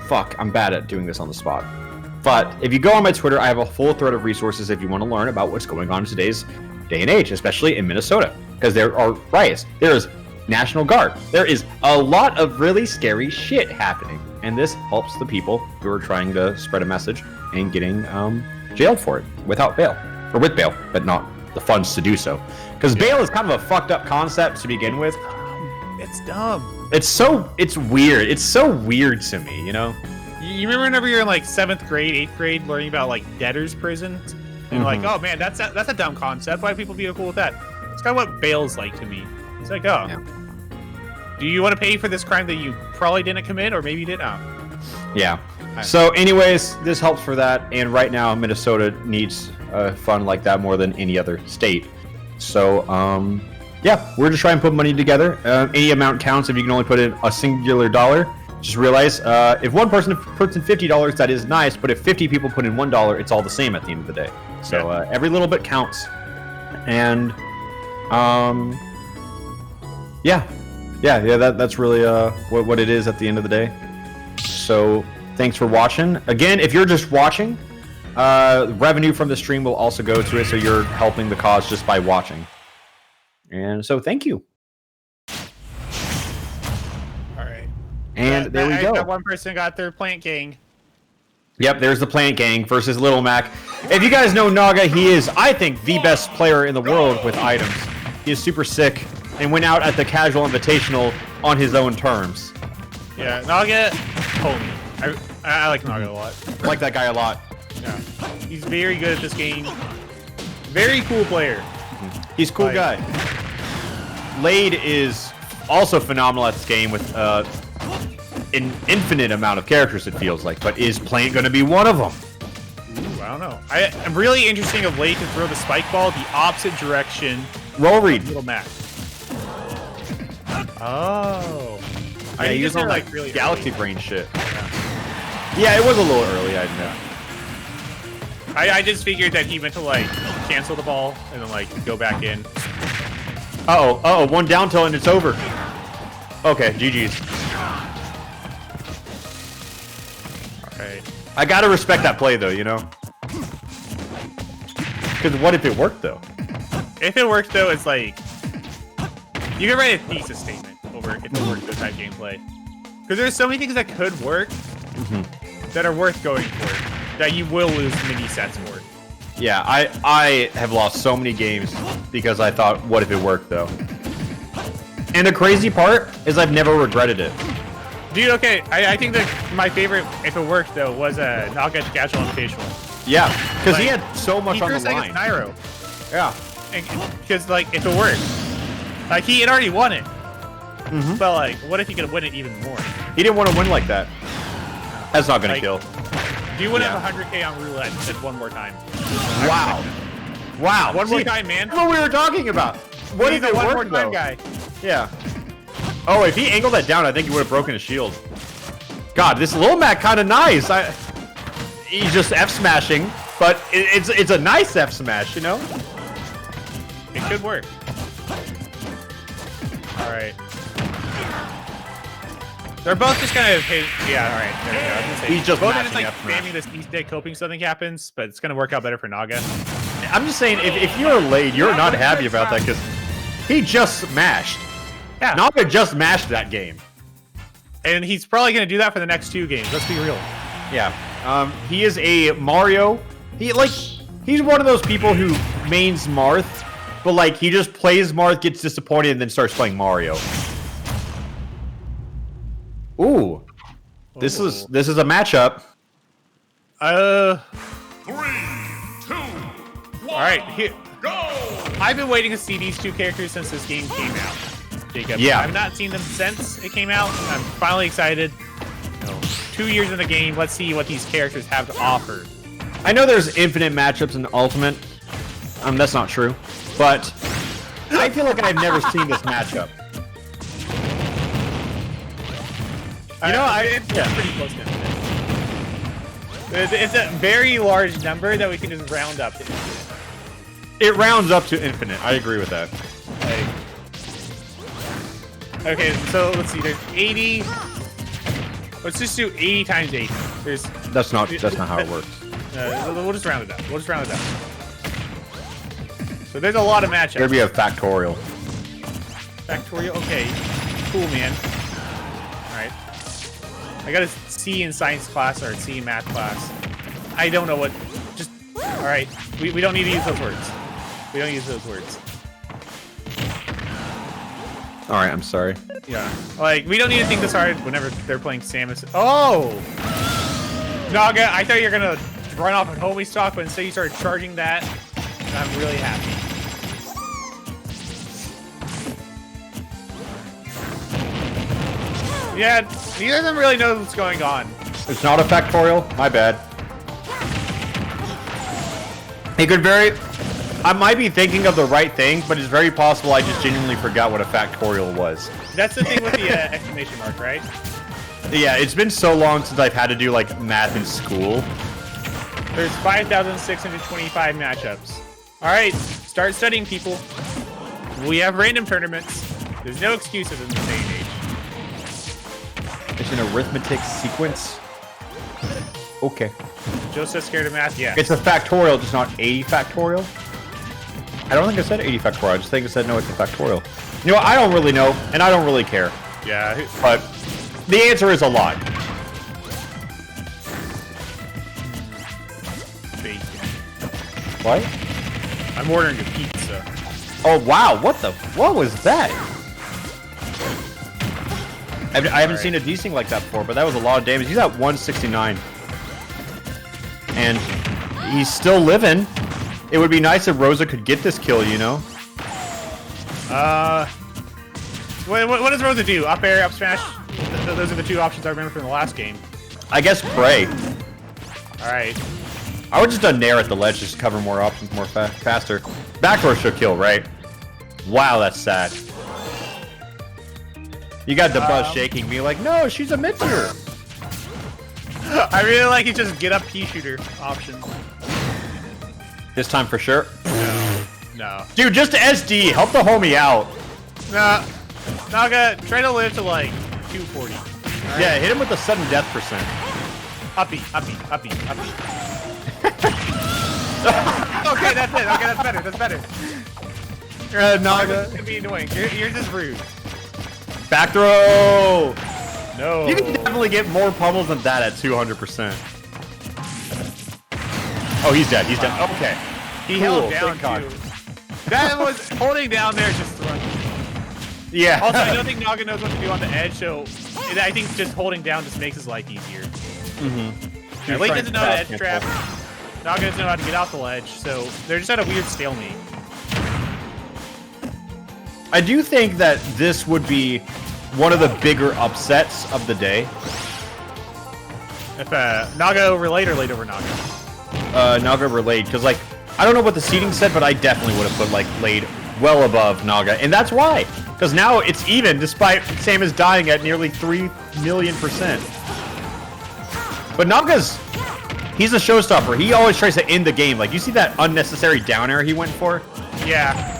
Speaker 2: fuck. I'm bad at doing this on the spot. But if you go on my Twitter, I have a full thread of resources if you want to learn about what's going on in today's day and age, especially in Minnesota, because there are riots. There is National Guard. There is a lot of really scary shit happening, and this helps the people who are trying to spread a message and getting jailed for it without bail, or with bail, but not the funds to do so. Because bail is kind of a fucked up concept to begin with.
Speaker 1: It's dumb.
Speaker 2: It's weird. It's so weird to me, you know?
Speaker 1: You remember whenever you're in like 7th grade, 8th grade, learning about like debtors' prisons? And like, oh man, that's a dumb concept. Why people be cool with that? It's kind of what bail's like to me. It's like, oh,
Speaker 2: Yeah.
Speaker 1: Do you want to pay for this crime that you probably didn't commit, or maybe you did? Oh.
Speaker 2: Yeah. So anyways, this helps for that. And right now, Minnesota needs a fund like that more than any other state. So, yeah, we're just trying to put money together. Any amount counts if you can only put in a singular dollar. Just realize, if one person puts in $50, that is nice, but if 50 people put in $1, it's all the same at the end of the day. So every little bit counts. And, that's really what it is at the end of the day. So thanks for watching. Again, if you're just watching, revenue from the stream will also go to it, so you're helping the cause just by watching. And so thank you.
Speaker 1: All right.
Speaker 2: And there we go.
Speaker 1: That one person got their plant gang.
Speaker 2: Yep, there's the Plant Gang versus Little Mac. If you guys know Naga, he is, I think, the best player in the world with items. He is super sick and went out at the casual invitational on his own terms.
Speaker 1: Yeah, Naga, homie. I like Naga a lot.
Speaker 2: I like that guy a lot.
Speaker 1: Yeah, he's very good at this game. Very cool player.
Speaker 2: He's a cool guy. Lade is also phenomenal at this game with an infinite amount of characters, it feels like, but is Plant going to be one of them?
Speaker 1: Ooh, I don't know. I'm really interesting of Lade to throw the spike ball the opposite direction.
Speaker 2: Roll read.
Speaker 1: Little Mac. Oh.
Speaker 2: Yeah, he
Speaker 1: guess
Speaker 2: was on
Speaker 1: they're,
Speaker 2: like
Speaker 1: really
Speaker 2: Galaxy
Speaker 1: early.
Speaker 2: Brain shit. Yeah, it was a little early, I admit.
Speaker 1: I just figured that he meant to like cancel the ball and then like go back in.
Speaker 2: Uh-oh, one down tilt and it's over. Okay, GG's.
Speaker 1: Alright.
Speaker 2: I gotta respect that play though, you know? Because what if it worked though?
Speaker 1: If it works, though, it's like... You can write a thesis statement over if it works this type gameplay. Because there's so many things that could work that are worth going for, that you will lose mini sets for.
Speaker 2: Yeah, I have lost so many games because I thought, what if it worked though? And the crazy part is I've never regretted it.
Speaker 1: Dude, okay, I think that my favorite, if it worked, though, was a Naga Jackal Invitational.
Speaker 2: Yeah, because he
Speaker 1: Like,
Speaker 2: had so much on the line.
Speaker 1: Nairo.
Speaker 2: Yeah.
Speaker 1: Because, like, if it worked, like, he had already won it. But, like, what if he could win it even more?
Speaker 2: He didn't want to win like that. That's not gonna
Speaker 1: Like,
Speaker 2: kill.
Speaker 1: Do you want to have 100K on roulette and said one more time?
Speaker 2: Wow. Wow.
Speaker 1: One more time, man.
Speaker 2: That's what we were talking about. What
Speaker 1: He's
Speaker 2: if
Speaker 1: a
Speaker 2: it
Speaker 1: one more
Speaker 2: worked
Speaker 1: time
Speaker 2: though?
Speaker 1: guy.
Speaker 2: Yeah. Oh, if he angled that down, I think he would have broken his shield. God, this Lil Mac kind of nice. He's just F smashing, but it's a nice F smash, you know?
Speaker 1: It could work. All right. They're both just kind of yeah. All right. There we go. I was gonna say,
Speaker 2: He's just
Speaker 1: both are just
Speaker 2: mashing
Speaker 1: like
Speaker 2: F smash.
Speaker 1: spamming this East Deck, hoping something happens, but it's gonna work out better for Naga.
Speaker 2: I'm just saying, if you're late, you're not happy about that because he just smashed.
Speaker 1: Yeah.
Speaker 2: Naga just mashed that game.
Speaker 1: And he's probably gonna do that for the next 2 games. Let's be real.
Speaker 2: Yeah. He is a Mario. He's one of those people who mains Marth, but like he just plays Marth, gets disappointed, and then starts playing Mario. Ooh. This is a matchup.
Speaker 4: 3, 2, 1.
Speaker 1: All right. Here,
Speaker 4: Go!
Speaker 1: I've been waiting to see these 2 characters since this game came out. Jacob.
Speaker 2: Yeah.
Speaker 1: I've not seen them since it came out. I'm finally excited. 2 years in the game. Let's see what these characters have to offer.
Speaker 2: I know there's infinite matchups in Ultimate. That's not true. But I feel like I've never seen this matchup.
Speaker 1: You know, it's pretty close to infinite. It's a very large number that we can just round up to infinite.
Speaker 2: It rounds up to infinite. I agree with that.
Speaker 1: Okay, so let's see. There's 80. Let's just do 80 times 80.
Speaker 2: That's not how it works.
Speaker 1: We'll just round it up. We'll just round it up. So there's a lot of matchups.
Speaker 2: Here we have factorial.
Speaker 1: Factorial. Okay. Cool, man. All right. I got a C in science class or a C in math class. I don't know what. Just. All right. We don't need to use those words. We don't use those words.
Speaker 2: All right, I'm sorry.
Speaker 1: Yeah. Like, we don't need to think this hard whenever they're playing Samus. Oh! Naga, I thought you were going to run off with homie stock, but instead you started charging that. And I'm really happy. Yeah, neither of them really know what's going on.
Speaker 2: It's not a factorial? My bad. It could I might be thinking of the right thing, but it's very possible I just genuinely forgot what a factorial was.
Speaker 1: That's the thing with the exclamation mark, right?
Speaker 2: Yeah, it's been so long since I've had to do, like, math in school.
Speaker 1: There's 5,625 matchups. All right, start studying, people. We have random tournaments. There's no excuses in this day and age.
Speaker 2: It's an arithmetic sequence. Okay.
Speaker 1: Joseph's scared of math, yeah.
Speaker 2: It's a factorial, just not 80 factorial. I don't think I said 80 factorial. I just think I said no, it's a factorial. You know what? I don't really know, and I don't really care.
Speaker 1: Yeah.
Speaker 2: But the answer is a lot.
Speaker 1: Bacon.
Speaker 2: What?
Speaker 1: I'm ordering a pizza.
Speaker 2: Oh, wow. What was that? I haven't seen a desync like that before, but that was a lot of damage. He's at 169. And he's still living. It would be nice if Rosa could get this kill, you know?
Speaker 1: What does Rosa do? Up air, up smash? Those are the 2 options I remember from the last game.
Speaker 2: I guess pray.
Speaker 1: Alright.
Speaker 2: I would just done nair at the ledge, just cover more options more faster. Back throw should kill, right? Wow, that's sad. You got the buzz shaking me like, no, she's a mid-tier.
Speaker 1: I really like his just get up pea shooter option.
Speaker 2: This time for sure.
Speaker 1: No.
Speaker 2: Dude, just SD. Help the homie out.
Speaker 1: Nah. Naga, try to live to like 240.
Speaker 2: Yeah, hit him with the sudden death percent.
Speaker 1: Uppy. Okay, that's it. Okay, that's better.
Speaker 2: Naga.
Speaker 1: It's gonna be annoying. Yours is rude.
Speaker 2: Back throw.
Speaker 1: No.
Speaker 2: You can definitely get more pummels than that at 200%. Oh, he's dead. He's dead. Okay.
Speaker 1: He
Speaker 2: Cool,
Speaker 1: held down
Speaker 2: thank God.
Speaker 1: too. That was holding down there just throwing.
Speaker 2: Yeah.
Speaker 1: Also, I don't think Naga knows what to do on the edge, so I think just holding down just makes his life easier. Yeah, Late doesn't know the edge trap. Naga doesn't know how to get off the ledge, so they're just at a weird stalemate.
Speaker 2: I do think that this would be one of the bigger upsets of the day.
Speaker 1: If Naga over Late or Late over Naga.
Speaker 2: Naga relayed, because like I don't know what the seating said, but I definitely would have put like Lade well above Naga, and that's why. Because now it's even, despite Sam is dying at nearly 3,000,000%. But he's a showstopper. He always tries to end the game. Like you see that unnecessary down air he went for?
Speaker 1: Yeah.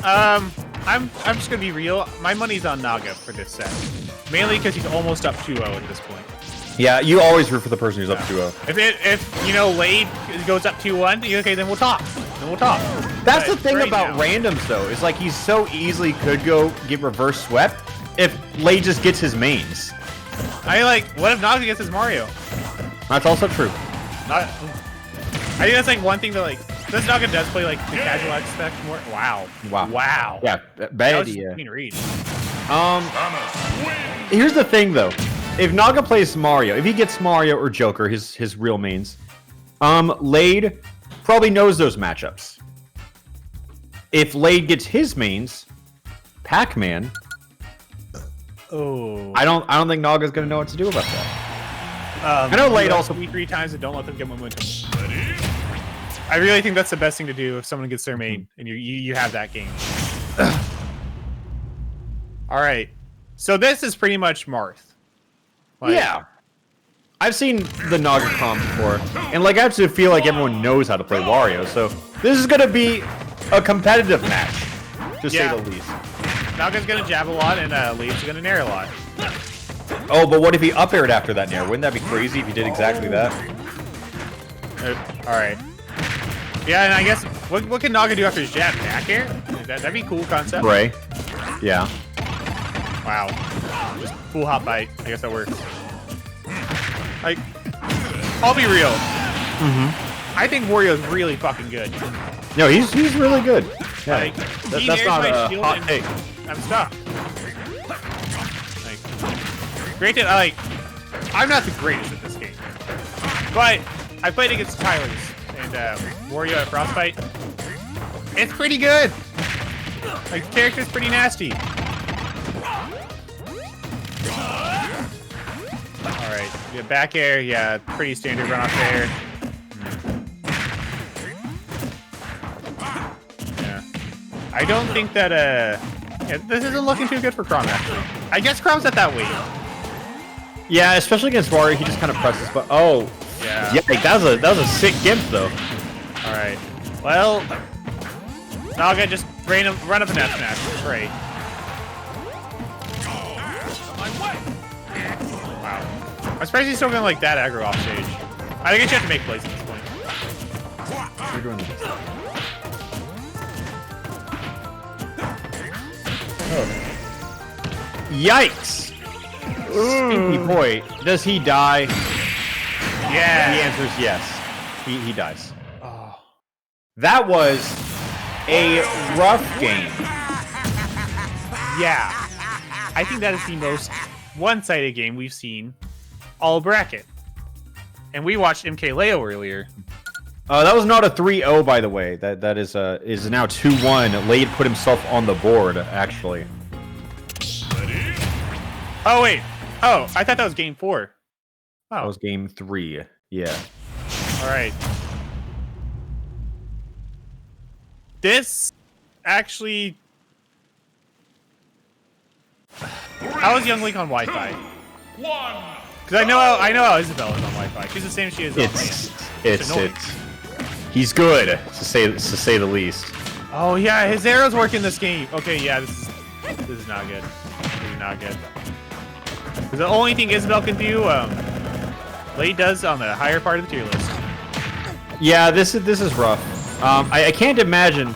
Speaker 1: I'm just gonna be real. My money's on Naga for this set, mainly because he's almost up 2-0 at this point.
Speaker 2: Yeah, you always root for the person who's up 2-0.
Speaker 1: If you know Lade goes up 2-1, okay, then we'll talk.
Speaker 2: That's the
Speaker 1: But
Speaker 2: thing
Speaker 1: right
Speaker 2: about
Speaker 1: now-
Speaker 2: randoms, though, is like he so easily could go get reverse swept if Lade just gets his mains.
Speaker 1: What if Naga gets his Mario?
Speaker 2: That's also true.
Speaker 1: I think that's like one thing that like this Naga does play like the casual aspect more. Wow.
Speaker 2: Yeah,
Speaker 1: That
Speaker 2: bad
Speaker 1: was just
Speaker 2: idea.
Speaker 1: mean read.
Speaker 2: Here's the thing, though. If Naga plays Mario, if he gets Mario or Joker, his real mains, Lade probably knows those matchups. If Lade gets his mains, Pac-Man, I don't think Naga's gonna know what to do about that. I know Lade also
Speaker 1: 3 times and don't let them get momentum. I really think that's the best thing to do if someone gets their main and you have that game. All right, so this is pretty much Marth. Like,
Speaker 2: yeah. I've seen the Naga comp before, and like I actually feel like everyone knows how to play Wario, so this is gonna be a competitive match, to say the least.
Speaker 1: Naga's gonna jab a lot and Lade's gonna nair a lot.
Speaker 2: Oh, but what if he up aired after that nair? Wouldn't that be crazy if he did exactly that?
Speaker 1: All right. Yeah, and I guess what can Naga do after his jab? Back air? That'd be a cool concept.
Speaker 2: Right. Yeah.
Speaker 1: Wow. Just full hop bite. I guess that works. Like, I'll be real. I think Wario's really fucking good.
Speaker 2: No, he's really good. Yeah.
Speaker 1: Like, he
Speaker 2: that's
Speaker 1: nairs
Speaker 2: not
Speaker 1: my
Speaker 2: a
Speaker 1: shield
Speaker 2: hot
Speaker 1: and
Speaker 2: take.
Speaker 1: I'm stuck. Like, granted, I'm not the greatest at this game, but I played against Tyler's and Wario at Frostbite. It's pretty good. Like, the character's pretty nasty. Alright, yeah, back air, yeah, pretty standard run off there. Yeah. I don't think that, yeah, this isn't looking too good for Crom, actually. I guess Crom's at that weight.
Speaker 2: Yeah, especially against Wario, he just kind of presses. But
Speaker 1: Yeah.
Speaker 2: like, that was a sick gimp though.
Speaker 1: Alright. Well, Naga just run up and F smash. Great. Wow. I'm surprised he's still going like that aggro off stage. I guess you have to make plays at this point.
Speaker 2: You're doing this. Oh. Yikes! Stinky boy, does he die?
Speaker 1: Yeah.
Speaker 2: The answer is yes. He dies.
Speaker 1: Oh.
Speaker 2: That was a rough game.
Speaker 1: Yeah. I think that is the most one-sided game we've seen all bracket. And we watched MK Leo earlier.
Speaker 2: That was not a 3-0, by the way. That is now 2-1. Lade put himself on the board, actually.
Speaker 1: Oh, wait. Oh, I thought that was game 4.
Speaker 2: That
Speaker 1: Oh,
Speaker 2: was game 3. Yeah.
Speaker 1: all right. This actually... How is Young Link on Wi-Fi? Because I know how Isabel is on Wi-Fi. She's the same as she is on LAN.
Speaker 2: It's
Speaker 1: annoying.
Speaker 2: He's good, to say the least.
Speaker 1: Oh yeah, his arrows work in this game. Okay, yeah, this is not good. This is not good. 'Cause the only thing Isabel can do, Lade does on the higher part of the tier list.
Speaker 2: Yeah, this is rough. I can't imagine.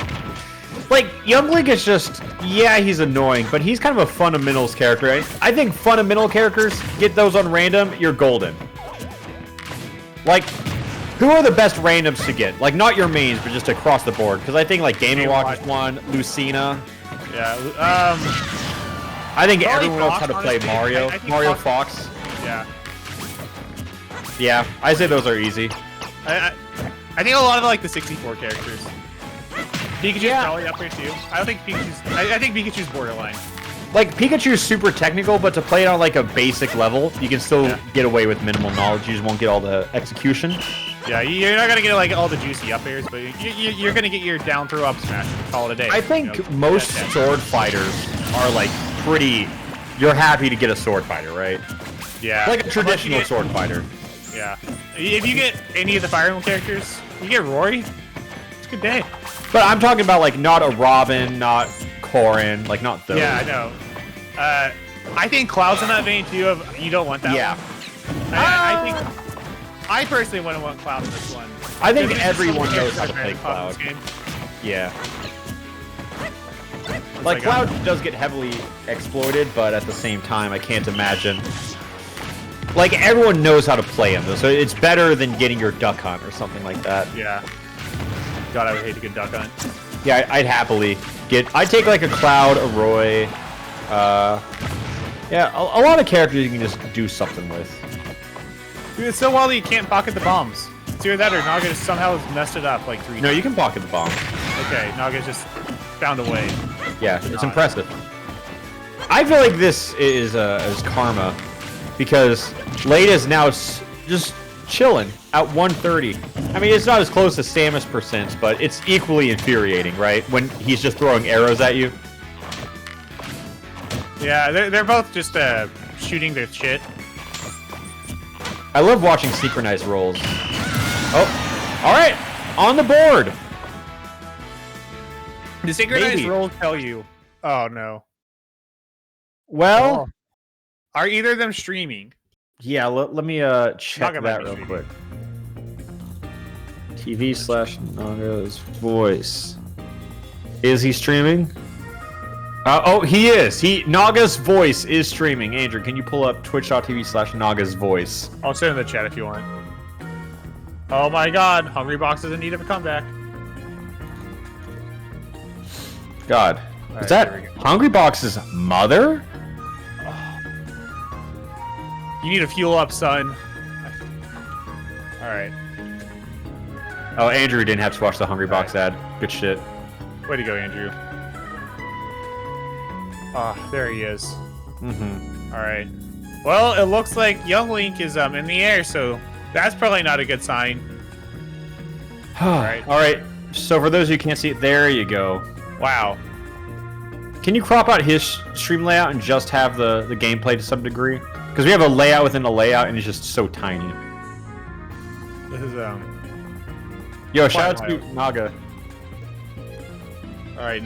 Speaker 2: Like, Young Link is just, yeah, he's annoying, but he's kind of a fundamentals character. I think fundamental characters, get those on random, you're golden. Like, who are the best randoms to get? Like, not your mains, but just across the board. Because I think, like, Game & Watch is one, Lucina.
Speaker 1: Yeah,
Speaker 2: I think
Speaker 1: probably
Speaker 2: everyone knows
Speaker 1: Fox,
Speaker 2: how to play
Speaker 1: honestly.
Speaker 2: Mario.
Speaker 1: I think
Speaker 2: Mario Fox.
Speaker 1: yeah.
Speaker 2: Yeah, I say those are easy.
Speaker 1: I think a lot of, like, the 64 characters. Pikachu's probably up there, too. I don't think Pikachu's... I think Pikachu's borderline.
Speaker 2: Like, Pikachu's super technical, but to play it on, like, a basic level, you can still get away with minimal knowledge. You just won't get all the execution.
Speaker 1: Yeah, you're not gonna get like all the juicy up airs, but you're gonna get your down throw up smash and call it a day.
Speaker 2: I think most sword fighters are like pretty. You're happy to get a sword fighter, right?
Speaker 1: Yeah.
Speaker 2: Like a traditional sword fighter.
Speaker 1: Yeah. If you get any of the Fire Emblem characters, you get Rory. It's a good day.
Speaker 2: But I'm talking about like not a Robin, not Corrin, like not those.
Speaker 1: Yeah, I know. I think Cloud's in that vein too. You don't want that.
Speaker 2: Yeah.
Speaker 1: One. I think. I personally wouldn't want Cloud in this one.
Speaker 2: I think everyone knows how to play Cloud. Yeah. Like, Cloud does get heavily exploited, but at the same time, I can't imagine. Like, everyone knows how to play him, though, so it's better than getting your Duck Hunt or something like that.
Speaker 1: Yeah. God, I would hate to get Duck Hunt.
Speaker 2: Yeah, I'd happily get... I'd take, like, a Cloud, a Roy. Yeah, a lot of characters you can just do something with.
Speaker 1: Dude, it's so wild that you can't pocket the bombs. It's either that or Naga just somehow has messed it up like 3 times.
Speaker 2: No, you can pocket the bomb.
Speaker 1: Okay, Naga's just found a way.
Speaker 2: Yeah, it's impressive. I feel like this is karma, because Lade is now just chilling at 130. I mean, it's not as close to Samus percents, but it's equally infuriating, right? When he's just throwing arrows at you.
Speaker 1: Yeah, they're both just shooting their shit.
Speaker 2: I love watching synchronized rolls. Oh, all right, on the board.
Speaker 1: The synchronized rolls tell you. Oh no.
Speaker 2: Well,
Speaker 1: are either of them streaming?
Speaker 2: Yeah, let me check that real quick. TV/Naga's voice. Is he streaming? Oh, he is. Naga's voice is streaming. Andrew, can you pull up twitch.tv/Naga's voice?
Speaker 1: I'll send in the chat if you want. Oh my god, Hungry Box is in need of a comeback.
Speaker 2: God.
Speaker 1: All
Speaker 2: Is
Speaker 1: right,
Speaker 2: that Hungry Box's mother?
Speaker 1: You need to fuel up, son. Alright.
Speaker 2: Oh, Andrew didn't have to watch the Hungry Box ad. Good shit.
Speaker 1: Way to go, Andrew. Ah, there he is.
Speaker 2: Mm-hmm.
Speaker 1: Alright. Well, it looks like Young Link is in the air, so that's probably not a good sign. Alright.
Speaker 2: Alright, so for those of you who can't see it, there you go.
Speaker 1: Wow.
Speaker 2: Can you crop out his stream layout and just have the gameplay to some degree? Because we have a layout within a layout and it's just so tiny.
Speaker 1: This is
Speaker 2: Yo, shout out to Naga.
Speaker 1: Alright.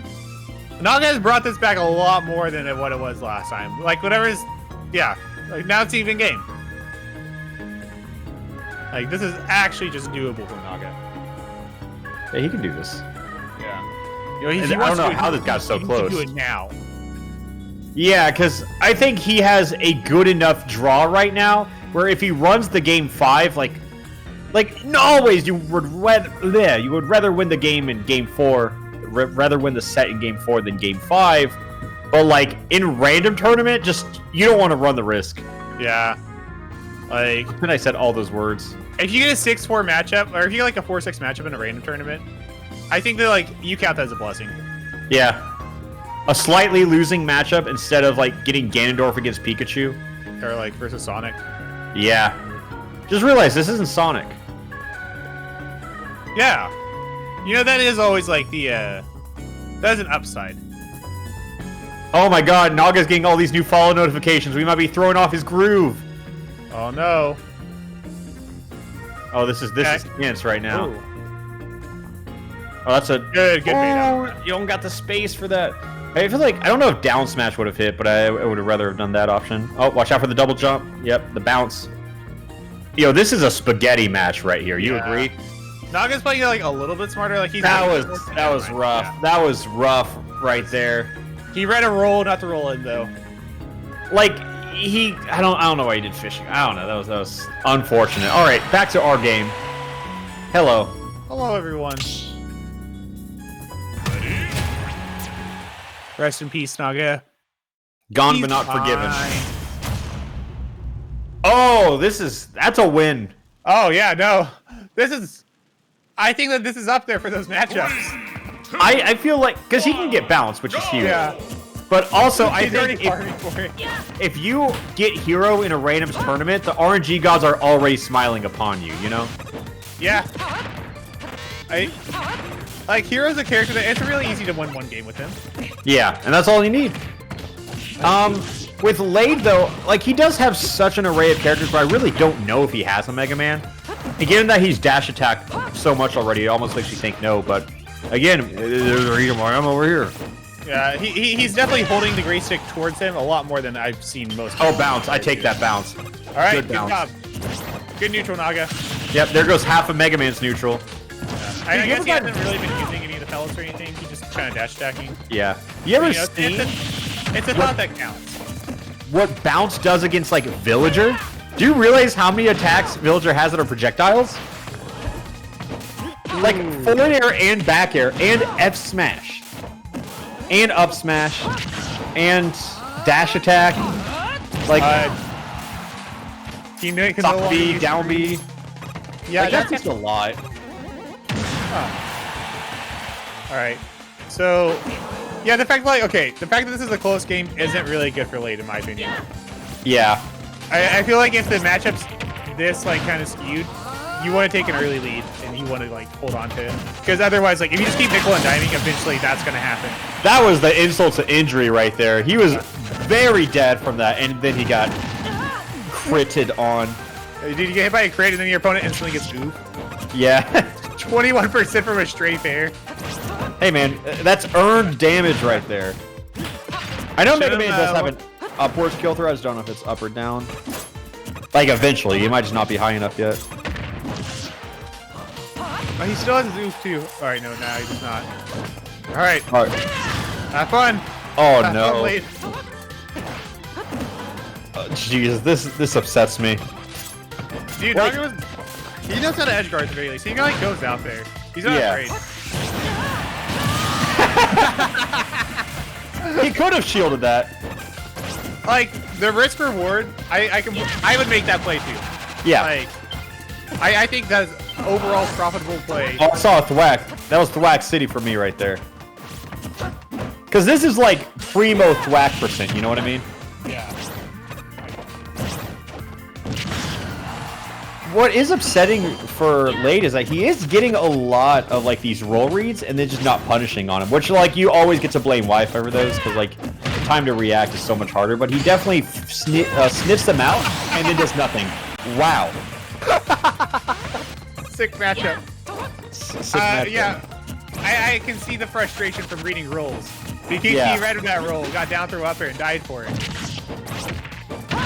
Speaker 1: Naga has brought this back a lot more than what it was last time. Like, whatever is... Yeah. Like, now it's even game. Like, this is actually just doable for Naga.
Speaker 2: Yeah, he can do this.
Speaker 1: Yeah. You know, he
Speaker 2: I don't know how this got so close.
Speaker 1: He can do it now.
Speaker 2: Yeah, because I think he has a good enough draw right now, where if he runs the game 5, like always, you would rather win the game in game 4, rather win the set in game 4 than game 5. But like in random tournament, just you don't want to run the risk.
Speaker 1: Yeah. Like,
Speaker 2: and I said all those words.
Speaker 1: If you get a 6-4 matchup, or if you get like a 4-6 matchup in a random tournament, I think that like you count that as a blessing.
Speaker 2: Yeah. A slightly losing matchup instead of like getting Ganondorf against Pikachu.
Speaker 1: Or like versus Sonic.
Speaker 2: Yeah. Just realize this isn't Sonic.
Speaker 1: Yeah. You know, that is always like the, that's an upside.
Speaker 2: Oh my god, Naga's getting all these new follow notifications. We might be throwing off his groove.
Speaker 1: Oh no.
Speaker 2: Oh, this is tense right now.
Speaker 1: Ooh.
Speaker 2: Oh, that's a
Speaker 1: Good bait out.
Speaker 2: Oh, you don't got the space for that. I feel like I don't know if down smash would have hit, but I would have rather have done that option. Oh, watch out for the double jump. Yep, the bounce. Yo, this is a spaghetti match right here. You agree?
Speaker 1: Naga's playing like a little bit smarter. Like he's
Speaker 2: That was rough.
Speaker 1: Yeah.
Speaker 2: That was rough right there.
Speaker 1: He read a roll, not to roll in though.
Speaker 2: Like I don't know why he did fishing. I don't know. That was unfortunate. All right, back to our game. Hello.
Speaker 1: Hello, everyone. Rest in peace, Naga.
Speaker 2: Gone
Speaker 1: He's
Speaker 2: but not forgiven.
Speaker 1: fine.
Speaker 2: Oh, that's a win.
Speaker 1: Oh yeah, no. I think that this is up there for those matchups.
Speaker 2: I feel like because he can get bounced, which is huge.
Speaker 1: Yeah.
Speaker 2: But also, I
Speaker 1: He's already
Speaker 2: think
Speaker 1: farming for it.
Speaker 2: if you get hero in a randoms tournament, the RNG gods are already smiling upon you. You know?
Speaker 1: Yeah. Like Hero's a character that it's really easy to win one game with him.
Speaker 2: Yeah, and that's all you need. With Lade though, like he does have such an array of characters, but I really don't know if he has a Mega Man. And given that he's dash attack so much already, it almost makes you think no. But again, there's a reason why I'm over here.
Speaker 1: Yeah, he's definitely holding the gray stick towards him a lot more than I've seen most.
Speaker 2: Oh, bounce! I take that bounce.
Speaker 1: All right,
Speaker 2: Good
Speaker 1: good
Speaker 2: bounce.
Speaker 1: job. Good neutral, Naga.
Speaker 2: Yep, there goes half of Mega Man's neutral.
Speaker 1: I guess he hasn't really been using any of the pellets or anything. He's just kind of dash attacking.
Speaker 2: Yeah. You ever
Speaker 1: You know,
Speaker 2: seen
Speaker 1: it's a thought that counts.
Speaker 2: what bounce does against like Villager? Do you realize how many attacks Villager has that are projectiles? Like forward air and back air and F smash and up smash and dash attack. Like
Speaker 1: Teammate can no
Speaker 2: up
Speaker 1: longer
Speaker 2: B,
Speaker 1: use
Speaker 2: down B.
Speaker 1: Yeah,
Speaker 2: Like, that's just a lot.
Speaker 1: All right. So, yeah, the fact that this is a close game isn't really good for Lade, in my opinion.
Speaker 2: Yeah.
Speaker 1: I feel like if the matchup's this like kind of skewed, you want to take an early lead and you want to like hold on to it, because otherwise, like if you just keep nickel and diming, eventually that's gonna happen.
Speaker 2: That was the insult to injury right there. He was very dead from that, and then he got critted on.
Speaker 1: Did you get hit by a crit and then your opponent instantly gets oofed?
Speaker 2: Yeah.
Speaker 1: 21% from a straight fair.
Speaker 2: Hey man, that's earned damage right there. I know Mega Man does have an upwards kill throw. I just don't know if it's up or down. Like eventually, it might just not be high enough yet.
Speaker 1: Oh, he still has his oof too. All right, no, he does not. All right,
Speaker 2: All right.
Speaker 1: have fun.
Speaker 2: Oh
Speaker 1: Have
Speaker 2: no.
Speaker 1: fun, Lade.
Speaker 2: Jesus, this upsets me.
Speaker 1: Dude,
Speaker 2: Like-
Speaker 1: Naga he knows how to edge guard at the very least. He like goes out there. He's not
Speaker 2: Yeah.
Speaker 1: afraid.
Speaker 2: He could have shielded that.
Speaker 1: Like the risk reward, I would make that play too.
Speaker 2: Yeah.
Speaker 1: Like, I think that's overall profitable play.
Speaker 2: Oh, I saw a thwack. That was thwack city for me right there. Cause this is like primo thwack percent. You know what I mean?
Speaker 1: Yeah.
Speaker 2: What is upsetting for Lade is that he is getting a lot of like these roll reads and then just not punishing on him, which like you always get to blame Wife over those because like the time to react is so much harder. But he definitely sniffs them out and then does nothing. Wow.
Speaker 1: Sick matchup.
Speaker 2: Sick matchup.
Speaker 1: Yeah. I can see the frustration from reading rolls. He
Speaker 2: Yeah.
Speaker 1: read that roll, got down throw up air, and died for it.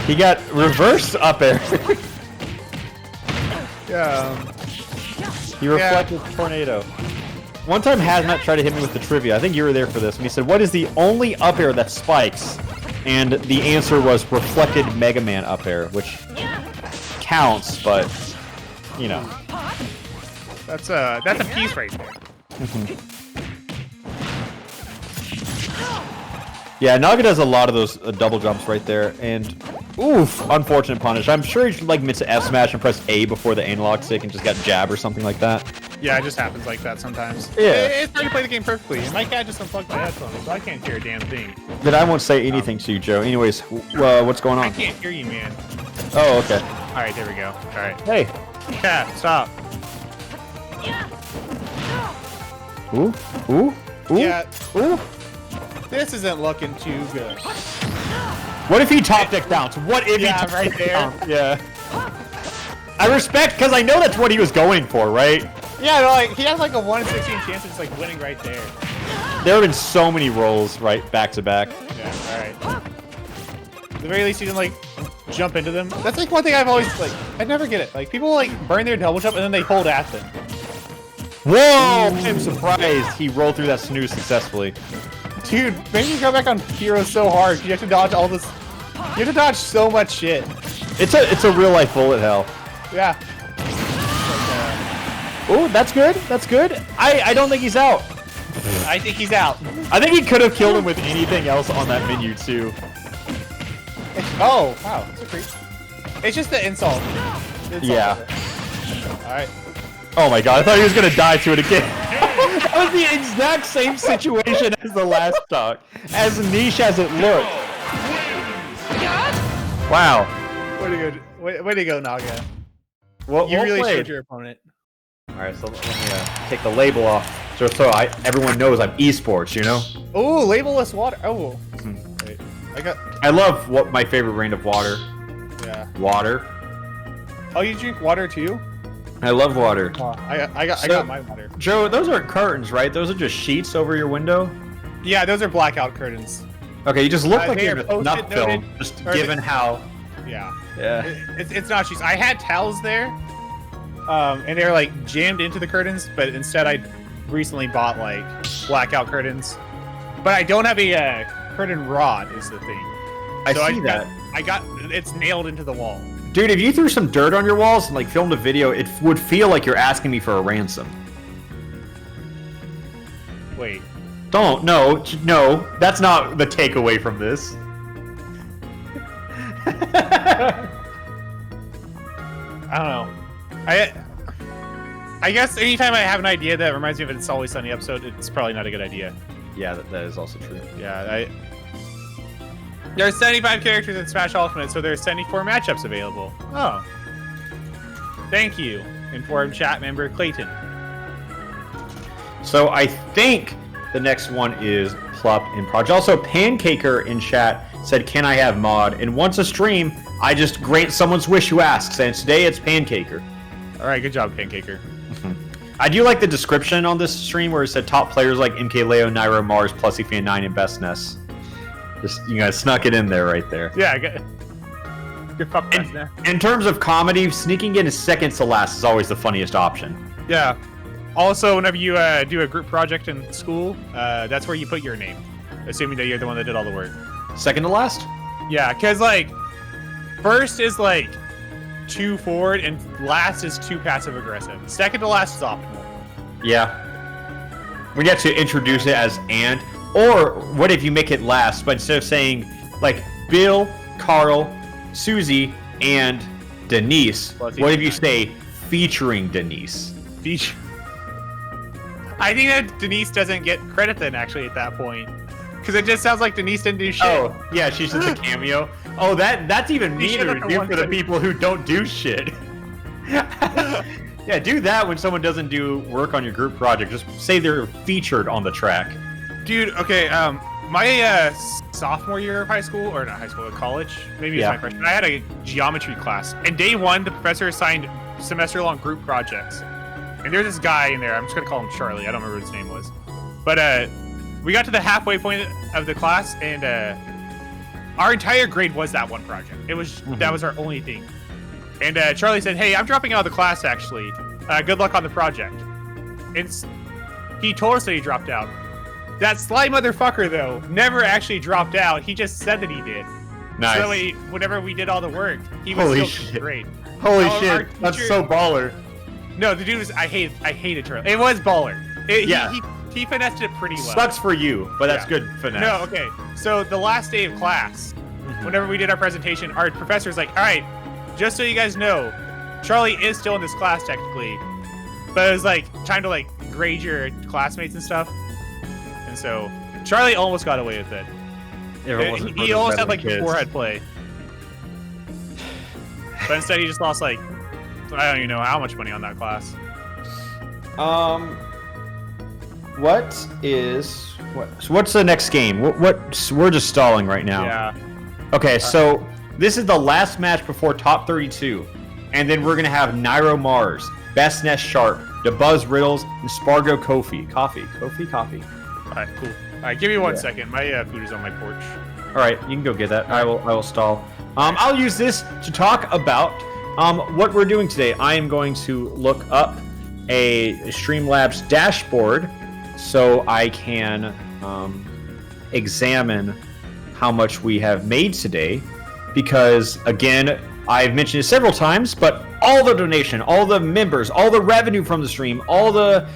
Speaker 2: He got reversed up air.
Speaker 1: Yeah.
Speaker 2: He reflected tornado. One time Hazmat tried to hit me with the trivia. I think you were there for this. And he said, what is the only up air that spikes? And the answer was reflected Mega Man up air, which counts, but you know.
Speaker 1: That's a piece right there.
Speaker 2: Yeah, Naga does a lot of those double jumps right there, and oof, unfortunate punish. I'm sure he should like miss F smash and press A before the analog stick and just got jab or something like that.
Speaker 1: Yeah, it just happens like that sometimes.
Speaker 2: Yeah.
Speaker 1: It's hard to play the game perfectly. And my cat just unplugged my headphones, so I can't hear a damn thing.
Speaker 2: But I won't say anything to you, Joe. Anyways, what's going
Speaker 1: I
Speaker 2: on?
Speaker 1: can't hear you, man.
Speaker 2: Oh, okay.
Speaker 1: All right, there we go. All right.
Speaker 2: Hey.
Speaker 1: Cat, stop.
Speaker 2: Ooh, ooh, ooh,
Speaker 1: Yeah.
Speaker 2: ooh.
Speaker 1: This isn't looking too good.
Speaker 2: What if he top deck bounce? What if he
Speaker 1: Yeah,
Speaker 2: top
Speaker 1: right
Speaker 2: deck
Speaker 1: there.
Speaker 2: bounce? Yeah. I respect, because I know that's what he was going for, right?
Speaker 1: Yeah, no, like he has like a 1 in 16 chance of just like winning right there.
Speaker 2: There have been so many rolls right back to back.
Speaker 1: Yeah, all right. At the very least, you didn't like jump into them. That's like one thing I've always like. I never get it. Like people like burn their double jump and then they hold at them.
Speaker 2: Whoa! I'm surprised he rolled through that snooze successfully.
Speaker 1: Dude, making you go back on hero is so hard. You have to dodge all this. You have to dodge so much shit.
Speaker 2: It's a real life bullet hell.
Speaker 1: Yeah.
Speaker 2: Oh, that's good. That's good. I don't think he's out.
Speaker 1: I think he's out.
Speaker 2: I think he could have killed him with anything else on that menu too.
Speaker 1: Oh, wow. That's a creep. It's just the insult.
Speaker 2: Yeah.
Speaker 1: Alright.
Speaker 2: Oh my god, I thought he was gonna die to it again. That was the exact same situation as the last talk. As niche as it looked. Wow.
Speaker 1: Way to go, Naga.
Speaker 2: Well,
Speaker 1: You really
Speaker 2: played.
Speaker 1: showed your opponent.
Speaker 2: Alright, so let me take the label off. So everyone knows I'm esports, you know?
Speaker 1: Oh, labelless water. Oh. Wait.
Speaker 2: I love what my favorite brand of water.
Speaker 1: Yeah.
Speaker 2: Water.
Speaker 1: Oh, you drink water too?
Speaker 2: I love water.
Speaker 1: Oh, I got my water.
Speaker 2: Joe, those aren't curtains, right? Those are just sheets over your window?
Speaker 1: Yeah, those are blackout curtains.
Speaker 2: Okay, you just look like
Speaker 1: they
Speaker 2: you're
Speaker 1: are
Speaker 2: in a snuff
Speaker 1: post-it noted,
Speaker 2: film, just
Speaker 1: or
Speaker 2: given how...
Speaker 1: Yeah.
Speaker 2: Yeah.
Speaker 1: It's not sheets. I had towels there, and they're like jammed into the curtains, but instead I recently bought like blackout curtains. But I don't have a curtain rod is the thing.
Speaker 2: I see that.
Speaker 1: I got it's nailed into the wall.
Speaker 2: Dude, if you threw some dirt on your walls and like filmed a video, it would feel like you're asking me for a ransom.
Speaker 1: Wait.
Speaker 2: No, that's not the takeaway from this.
Speaker 1: I don't know. I guess anytime I have an idea that reminds me of an It's Always Sunny episode, it's probably not a good idea.
Speaker 2: Yeah, that is also true.
Speaker 1: Yeah, there's 75 characters in Smash Ultimate, so there's 74 matchups available. Oh. Thank you, informed chat member Clayton.
Speaker 2: So I think the next one is Plup in Proj. Also, Pancaker in chat said, "Can I have mod?" And once a stream, I just grant someone's wish who asks, and today it's Pancaker.
Speaker 1: All right, good job, Pancaker.
Speaker 2: I do like the description on this stream where it said top players like MK Leo, Nairo, Mars, Plusy Fan 9, and Best Ness. Just, you guys snuck it in there right there.
Speaker 1: Yeah, good fuck now.
Speaker 2: In terms of comedy, sneaking in seconds to last is always the funniest option.
Speaker 1: Yeah. Also, whenever you do a group project in school, that's where you put your name, assuming that you're the one that did all the work.
Speaker 2: Second to last?
Speaker 1: Yeah, because like first is like too forward and last is too passive aggressive. Second to last is optimal.
Speaker 2: Yeah. We get to introduce it as and. Or what if you make it last, but instead of saying like Bill, Carl, Susie, and Denise, what if you say featuring Denise?
Speaker 1: Feature. I think that Denise doesn't get credit then actually at that point. Because it just sounds like Denise didn't do shit.
Speaker 2: Oh, yeah, she's just a cameo. Oh, that's even meaner to do for the people who don't do shit. Yeah, do that when someone doesn't do work on your group project. Just say they're featured on the track.
Speaker 1: Dude, okay, my sophomore year of high school, or not high school, college, maybe it was my freshman, I had a geometry class. And day one, the professor assigned semester-long group projects. And there's this guy in there, I'm just gonna call him Charlie, I don't remember what his name was. But we got to the halfway point of the class, and our entire grade was that one project. It was that was our only thing. And Charlie said, "Hey, I'm dropping out of the class actually. Good luck on the project." And he told us that he dropped out. That sly motherfucker though never actually dropped out. He just said that he did.
Speaker 2: Nice.
Speaker 1: So that way, whenever we did all the work, he was
Speaker 2: Holy
Speaker 1: still
Speaker 2: shit.
Speaker 1: great.
Speaker 2: Holy
Speaker 1: Our
Speaker 2: shit, that's
Speaker 1: teacher-
Speaker 2: so baller.
Speaker 1: No, the dude was. I hated Charlie. It was baller.
Speaker 2: Yeah.
Speaker 1: He finessed it pretty well.
Speaker 2: Sucks for you, but that's
Speaker 1: Yeah.
Speaker 2: good finesse.
Speaker 1: No, okay. So the last day of class, whenever we did our presentation, our professor's like, "All right, just so you guys know, Charlie is still in this class technically, but it was like time to like grade your classmates and stuff." And so Charlie almost got away with it. He almost had like forehead play, but instead he just lost like I don't even know how much money on that class.
Speaker 2: What's the next game? We're just stalling right now.
Speaker 1: Yeah.
Speaker 2: Okay, so this is the last match before top 32, And then we're gonna have Nairo Mars, Best Ness Sharp, DeBuzz Riddles, and Spargo Kofi. Coffee.
Speaker 1: All right, cool. All right, give me 1 second. My food is on my porch.
Speaker 2: All right, you can go get that. I will stall. I'll use this to talk about what we're doing today. I am going to look up a Streamlabs dashboard so I can examine how much we have made today. Because, again, I've mentioned it several times, but all the donation, all the members, all the revenue from the stream, all the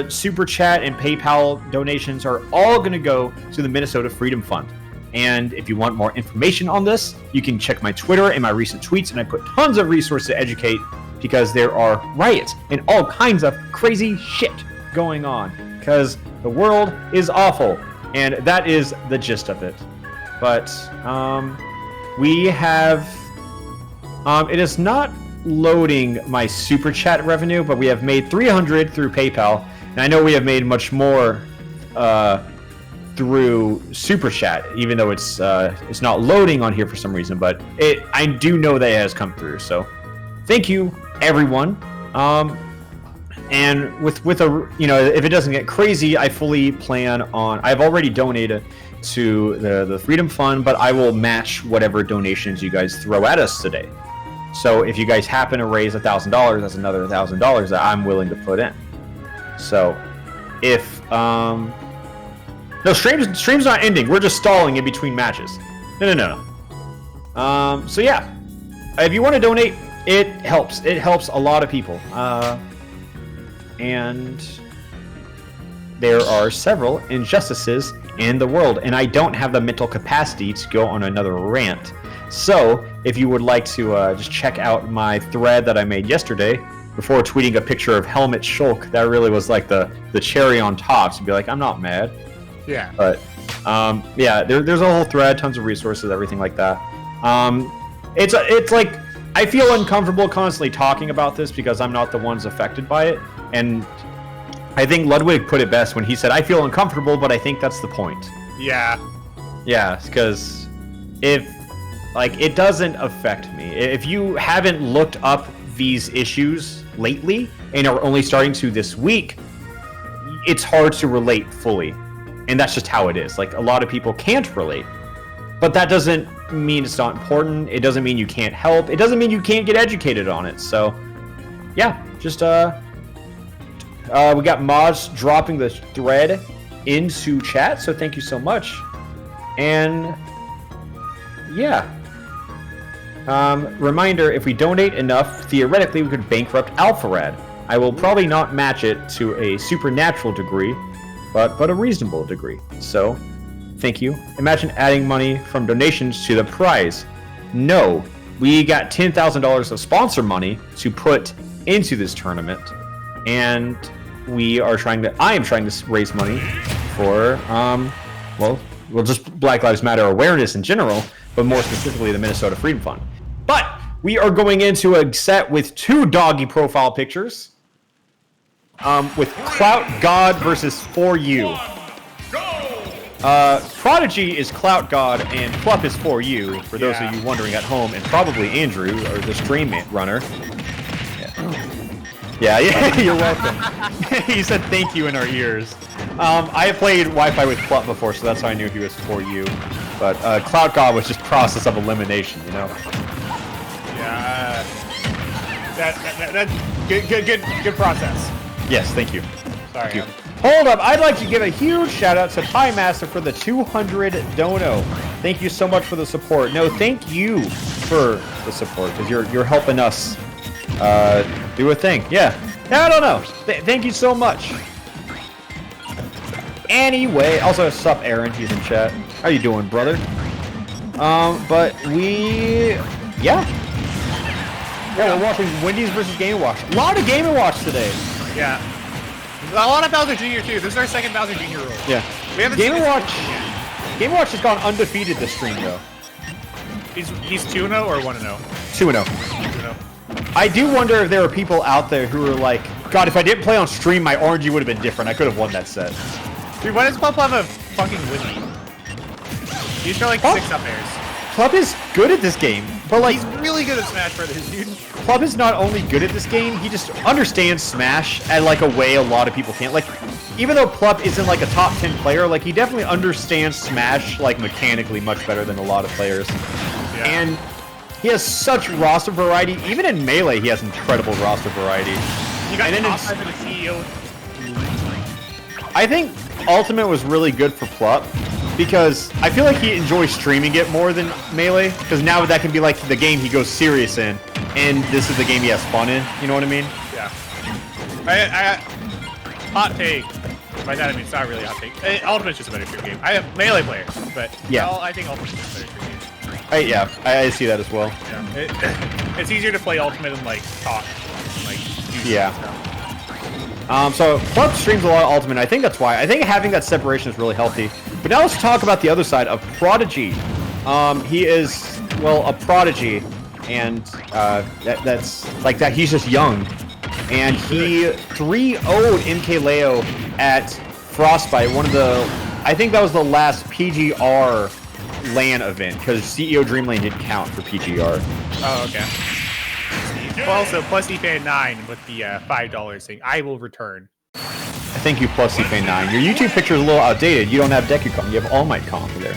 Speaker 2: Super Chat and PayPal donations are all going to go to the Minnesota Freedom Fund. And if you want more information on this, you can check my Twitter and my recent tweets, and I put tons of resources to educate because there are riots and all kinds of crazy shit going on because the world is awful, and that is the gist of it. But we have it is not loading my Super Chat revenue, but we have made 300 through PayPal, and I know we have made much more through Super Chat, even though it's not loading on here for some reason. But I do know that it has come through. So thank you, everyone. And with a if it doesn't get crazy, I fully plan on. I've already donated to the Freedom Fund, but I will match whatever donations you guys throw at us today. So if you guys happen to raise $1,000, that's another $1,000 that I'm willing to put in. So if no, stream's not ending. We're just stalling in between matches. No. So yeah, if you want to donate, it helps. It helps a lot of people. And there are several injustices in the world, and I don't have the mental capacity to go on another rant. So, if you would like to just check out my thread that I made yesterday, before tweeting a picture of Helmet Shulk, that really was like the cherry on top, to be like, I'm not mad.
Speaker 1: Yeah.
Speaker 2: But, yeah, there's a whole thread, tons of resources, everything like that. It's like, I feel uncomfortable constantly talking about this because I'm not the ones affected by it, and I think Ludwig put it best when he said, I feel uncomfortable, but I think that's the point.
Speaker 1: Yeah.
Speaker 2: Yeah, because it doesn't affect me. If you haven't looked up these issues lately and are only starting to this week, it's hard to relate fully. And that's just how it is. Like, a lot of people can't relate. But that doesn't mean it's not important. It doesn't mean you can't help. It doesn't mean you can't get educated on it. So, yeah, just, we got mods dropping the thread into chat, so thank you so much. And, yeah. Reminder, if we donate enough, theoretically we could bankrupt Alpharad. I will probably not match it to a supernatural degree, but a reasonable degree. So, thank you. Imagine adding money from donations to the prize. No, we got $10,000 of sponsor money to put into this tournament, and I am trying to raise money for, just Black Lives Matter awareness in general, but more specifically the Minnesota Freedom Fund. But we are going into a set with 2 doggy profile pictures, with Clout God versus 4U. Prodigy is Clout God and Plup is 4U, for those of you wondering at home, and probably Andrew, or the stream runner. Yeah, you're welcome. He said thank you in our ears. I have played Wi-Fi with Plup before, so that's how I knew he was 4U. But Clout God was just process of elimination, you know?
Speaker 1: Yeah. That's good process.
Speaker 2: Yes, thank you.
Speaker 1: Sorry.
Speaker 2: Thank you. Hold up, I'd like to give a huge shout out to Meister for the 200 dono. Thank you so much for the support. No, thank you for the support, because you're helping us do a thing. Yeah, I don't know. Thank you so much. Anyway, also sup Aaron, he's in chat. How you doing, brother? But yeah, we're watching Wendy's versus Game & Watch. A lot of Game & Watch today.
Speaker 1: Yeah. A lot of Bowser Jr. too. This is our second Bowser Jr. roll.
Speaker 2: Yeah.
Speaker 1: We haven't
Speaker 2: Game
Speaker 1: seen
Speaker 2: & Watch. Game & Watch has gone undefeated this stream though.
Speaker 1: He's 2-0 or 1-0?
Speaker 2: 2-0.
Speaker 1: 2-0.
Speaker 2: I do wonder if there are people out there who are like, God, if I didn't play on stream, my RNG would have been different. I could have won that set.
Speaker 1: Dude, why does Pop have a fucking win? You should like 6 up airs.
Speaker 2: Club is good at this game, but like
Speaker 1: He's really good at Smash Brothers, dude.
Speaker 2: Club is not only good at this game, he just understands Smash at like a way a lot of people can't. Like, even though Club isn't like a top 10 player, like he definitely understands Smash like mechanically much better than a lot of players.
Speaker 1: Yeah.
Speaker 2: And he has such roster variety. Even in Melee, he has incredible roster variety.
Speaker 1: You got
Speaker 2: And then
Speaker 1: top
Speaker 2: it's-
Speaker 1: 5 of the CEO.
Speaker 2: I think Ultimate was really good for Plup because I feel like he enjoys streaming it more than Melee, because now that can be like the game he goes serious in, and this is the game he has fun in. You know what I mean?
Speaker 1: Yeah. I hot take. By that I mean it's not really a hot take. Ultimate's just a better stream game. I am Melee player, but
Speaker 2: Yeah.
Speaker 1: I think Ultimate's just a better stream game.
Speaker 2: I see that as well.
Speaker 1: Yeah. It's easier to play Ultimate and like talk, and, like do
Speaker 2: Yeah.
Speaker 1: stuff.
Speaker 2: So Club streams a lot of Ultimate. I think that's why. I think having that separation is really healthy. But now let's talk about the other side of Prodigy. He is, well, a prodigy, and that's like that. He's just young, and he 3-0'd MKLeo at Frostbite. One of the, I think that was the last PGR LAN event because CEO Dreamland didn't count for PGR.
Speaker 1: Oh, okay. Well, also Plusy Fan 9 with the $5 saying I will return.
Speaker 2: Thank you, Plusy Fan 9. Your YouTube picture is a little outdated. You don't have Deku-Con. You have All Might Con there.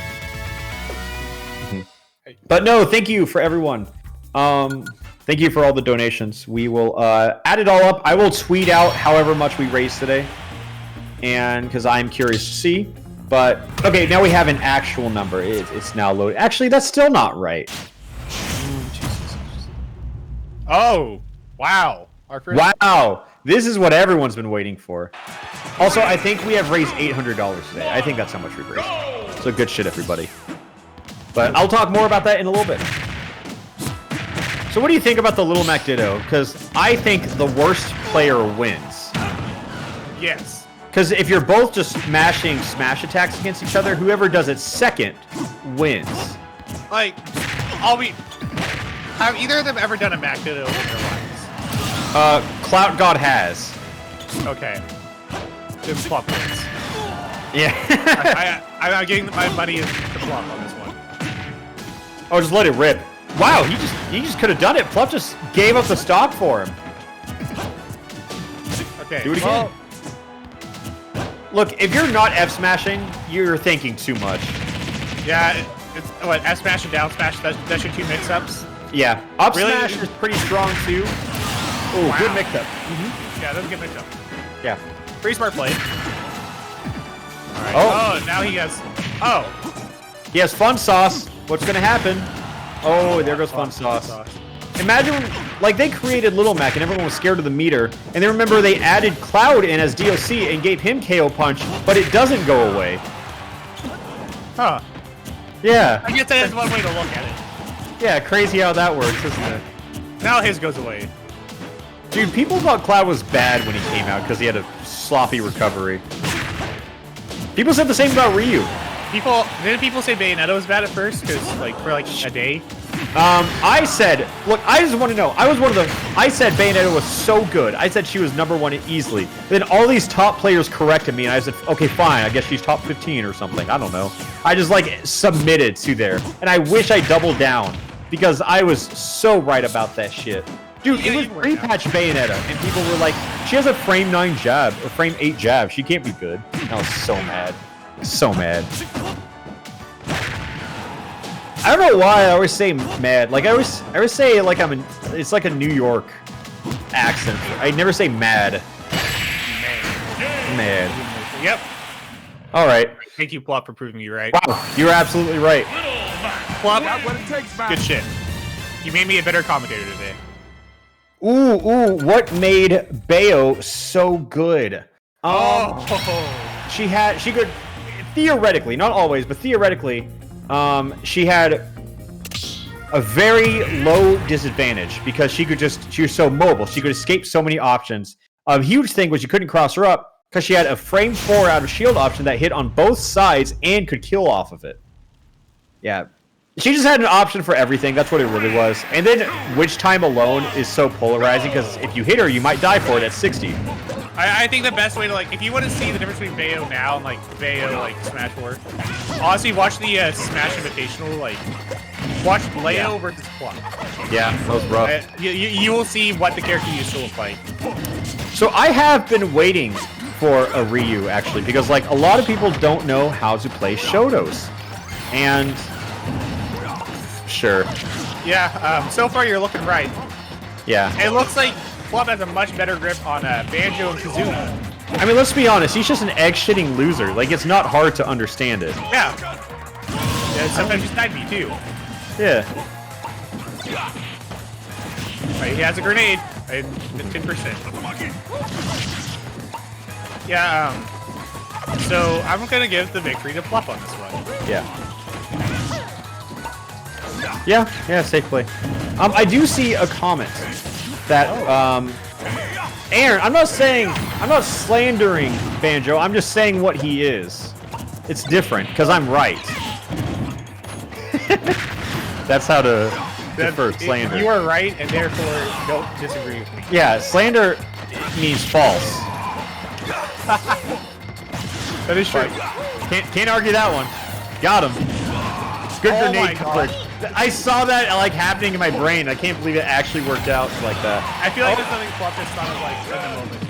Speaker 2: But no, thank you for everyone. Thank you for all the donations. We will add it all up. I will tweet out however much we raised today, and because I'm curious to see. But okay, now we have an actual number. It's now loaded. Actually, that's still not right.
Speaker 1: Oh, wow. Our first
Speaker 2: Wow, this is what everyone's been waiting for. Also, I think we have raised $800 today. I think that's how much we've raised. So good shit, everybody. But I'll talk more about that in a little bit. So what do you think about the Little Mac Ditto? Because I think the worst player wins.
Speaker 1: Yes.
Speaker 2: Because if you're both just mashing smash attacks against each other, whoever does it second wins.
Speaker 1: Like, have either of them ever done a Mac Ditto in their lives?
Speaker 2: Clout God has.
Speaker 1: Okay. Then Plump wins.
Speaker 2: Yeah.
Speaker 1: I'm getting my money to Plump on this one.
Speaker 2: Oh, just let it rip. Wow, he just could have done it. Plup just gave up the stock for him.
Speaker 1: Okay.
Speaker 2: Do it again. Look, if you're not F smashing, you're thinking too much.
Speaker 1: Yeah, it's what F smash and down smash. That's your two mix-ups.
Speaker 2: Yeah, up
Speaker 1: Really?
Speaker 2: smash is pretty strong too. Oh,
Speaker 1: Wow.
Speaker 2: good mix up.
Speaker 1: Yeah, that's a good mix-up.
Speaker 2: Yeah.
Speaker 1: Pretty smart play. Alright.
Speaker 2: Oh.
Speaker 1: Oh, now he has. Oh.
Speaker 2: He has Fun Sauce. What's gonna happen? Oh, there goes Fun Sauce. Imagine, like, they created Little Mac and everyone was scared of the meter, and then remember they added Cloud in as DLC and gave him KO Punch, but it doesn't go away.
Speaker 1: Huh.
Speaker 2: Yeah.
Speaker 1: I guess that is one way to look at it.
Speaker 2: Yeah, crazy how that works, isn't it?
Speaker 1: Now his goes away.
Speaker 2: Dude, people thought Cloud was bad when he came out because he had a sloppy recovery. People said the same about Ryu.
Speaker 1: Didn't people say Bayonetta was bad at first? Because, like, for like a day?
Speaker 2: I said, look, I just want to know. I said Bayonetta was so good. I said she was #1 easily. Then all these top players corrected me, and I said, okay, fine. I guess she's top 15 or something. I don't know. I just, like, submitted to there. And I wish I doubled down because I was so right about that shit. Dude,
Speaker 1: Yeah,
Speaker 2: it was
Speaker 1: you were
Speaker 2: pre-patch Bayonetta, and people were like, she has a frame 9 jab, or frame 8 jab. She can't be good. I was so mad. So mad. I don't know why I always say mad. Like I always say like it's like a New York accent. I never say mad. Mad.
Speaker 1: Yep.
Speaker 2: All right.
Speaker 1: Thank you, Plop, for proving me right.
Speaker 2: Wow, you're absolutely right.
Speaker 1: Plop, good shit. You made me a better commentator today.
Speaker 2: Ooh, what made Bayo so good? She could theoretically, not always, but theoretically, she had a very low disadvantage because she was so mobile. She could escape so many options. A huge thing was you couldn't cross her up because she had a frame 4 out of shield option that hit on both sides and could kill off of it. Yeah. She just had an option for everything. That's what it really was. And then Witch Time alone is so polarizing because if you hit her, you might die for it at 60.
Speaker 1: I think the best way to like, if you want to see the difference between Bayo now and like Bayo like Smash 4, honestly, watch the Smash Invitational. Like, watch Leo versus Plum.
Speaker 2: Yeah, that was rough.
Speaker 1: You will see what the character used to look like.
Speaker 2: So I have been waiting for a Ryu actually, because like a lot of people don't know how to play Shotos, and sure.
Speaker 1: Yeah. So far you're looking right.
Speaker 2: Yeah.
Speaker 1: It looks like Plum has a much better grip on Banjo and Kazooie.
Speaker 2: I mean, let's be honest. He's just an egg-shitting loser. Like, it's not hard to understand it.
Speaker 1: Yeah. Sometimes he's snide me too.
Speaker 2: Yeah.
Speaker 1: Right, he has a grenade. 10%. Yeah. So I'm gonna give the victory to Pluff on this one.
Speaker 2: Yeah. Yeah, safe play. I do see a comment that, Aaron, I'm not slandering Banjo, I'm just saying what he is. It's different, because I'm right. That's how to defer slander.
Speaker 1: You are right, and therefore don't disagree with me.
Speaker 2: Yeah, slander means false.
Speaker 1: That is true.
Speaker 2: Can't argue that one. Got him. Good
Speaker 1: Oh
Speaker 2: grenade
Speaker 1: my
Speaker 2: coverage. I saw that like happening in my brain. I can't believe it actually worked out like that.
Speaker 1: I feel like there's something Pluff just thought of like in the moment.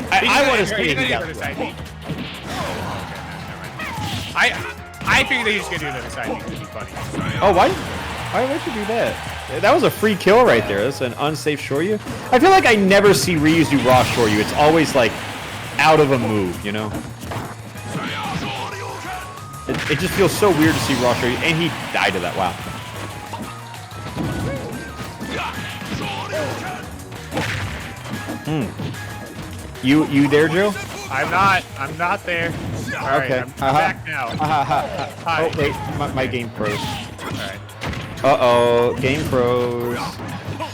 Speaker 2: I want to see
Speaker 1: He's
Speaker 2: it.
Speaker 1: gonna do another side beat. I figured they were just gonna do another side beat to be funny.
Speaker 2: Oh, why would you do that? That was a free kill right there. That's an unsafe Shoryu. I feel like I never see Ryu's do raw Shoryu. It's always like out of a move, you know? It just feels so weird to see raw Shoryu, and he died to that. Wow. You there, Joe?
Speaker 1: I'm not there. All right,
Speaker 2: Okay.
Speaker 1: I'm back now. Hi.
Speaker 2: Oh wait, my game froze.
Speaker 1: All right.
Speaker 2: Uh-oh, game froze.
Speaker 1: All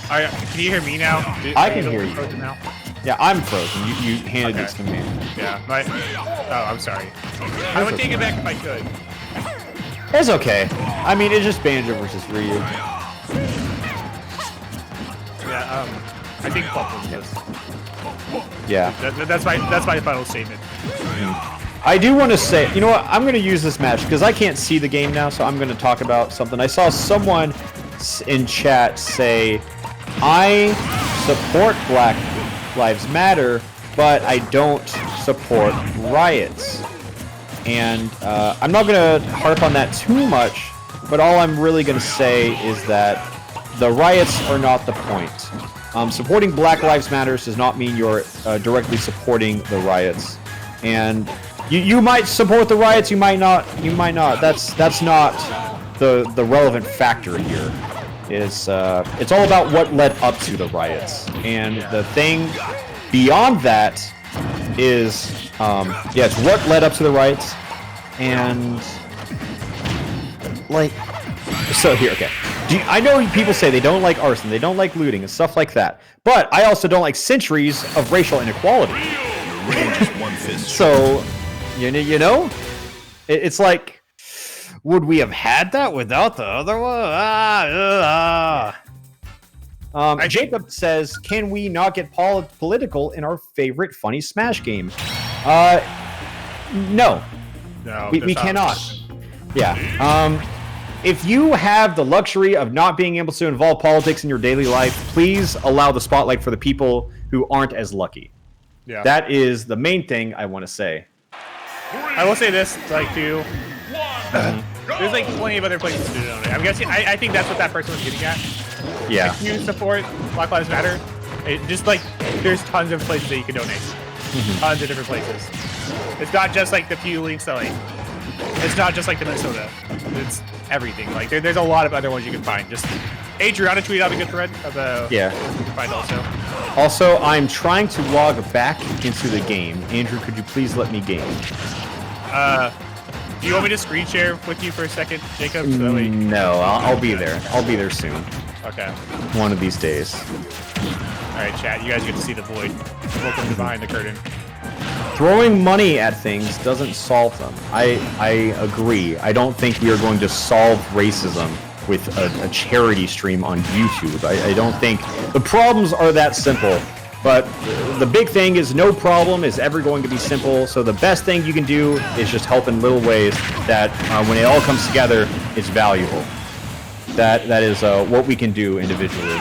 Speaker 1: right, can you hear me now?
Speaker 2: I can hear you.
Speaker 1: Frozen now?
Speaker 2: Yeah, I'm frozen. You handed
Speaker 1: Okay.
Speaker 2: this to me.
Speaker 1: Yeah. Oh, I'm sorry. I would take it back if I could.
Speaker 2: It's okay. I mean, it's just Banjo versus Ryu.
Speaker 1: Yeah. I think Pluff wins this.
Speaker 2: Yeah.
Speaker 1: That's my final statement.
Speaker 2: I do want to say, you know what? I'm going to use this match because I can't see the game now, so I'm going to talk about something. I saw someone in chat say, I support Black Lives Matter, but I don't support riots. And I'm not going to harp on that too much, but all I'm really going to say is that the riots are not the point. Supporting Black Lives Matters does not mean you're directly supporting the riots. And you might support the riots, you might not. That's not the relevant factor here. It's all about what led up to the riots. And the thing beyond that is, it's what led up to the riots. And, like, so here, okay. I know people say they don't like arson, they don't like looting and stuff like that. But I also don't like centuries of racial inequality. So, you know, it's like, would we have had that without the other one? Jacob says, can we not get political in our favorite funny Smash game? No.
Speaker 1: No,
Speaker 2: We cannot. Yeah. If you have the luxury of not being able to involve politics in your daily life, please allow the spotlight for the people who aren't as lucky.
Speaker 1: Yeah.
Speaker 2: That is the main thing I want to say.
Speaker 1: I will say this, like, too. There's like plenty of other places to donate. I'm guessing. I think that's what that person was getting at.
Speaker 2: Yeah.
Speaker 1: If you support Black Lives Matter, just like there's tons of places that you can donate. Tons of different places. It's not just like the few links that like. It's not just like the Minnesota. It's everything. Like there's a lot of other ones you can find. Just Adriana tweeted out a good thread of the.
Speaker 2: Yeah.
Speaker 1: You can find also.
Speaker 2: Also, I'm trying to log back into the game. Andrew, could you please let me game?
Speaker 1: Do you want me to screen share with you for a second, Jacob? So that way...
Speaker 2: No, I'll be there. I'll be there soon.
Speaker 1: Okay.
Speaker 2: One of these days.
Speaker 1: All right, chat. You guys get to see the void. Welcome to behind the curtain.
Speaker 2: Throwing money at things doesn't solve them. I agree. I don't think we are going to solve racism with a charity stream on YouTube. I don't think the problems are that simple. But the big thing is no problem is ever going to be simple. So the best thing you can do is just help in little ways that when it all comes together, it's valuable. That is what we can do individually.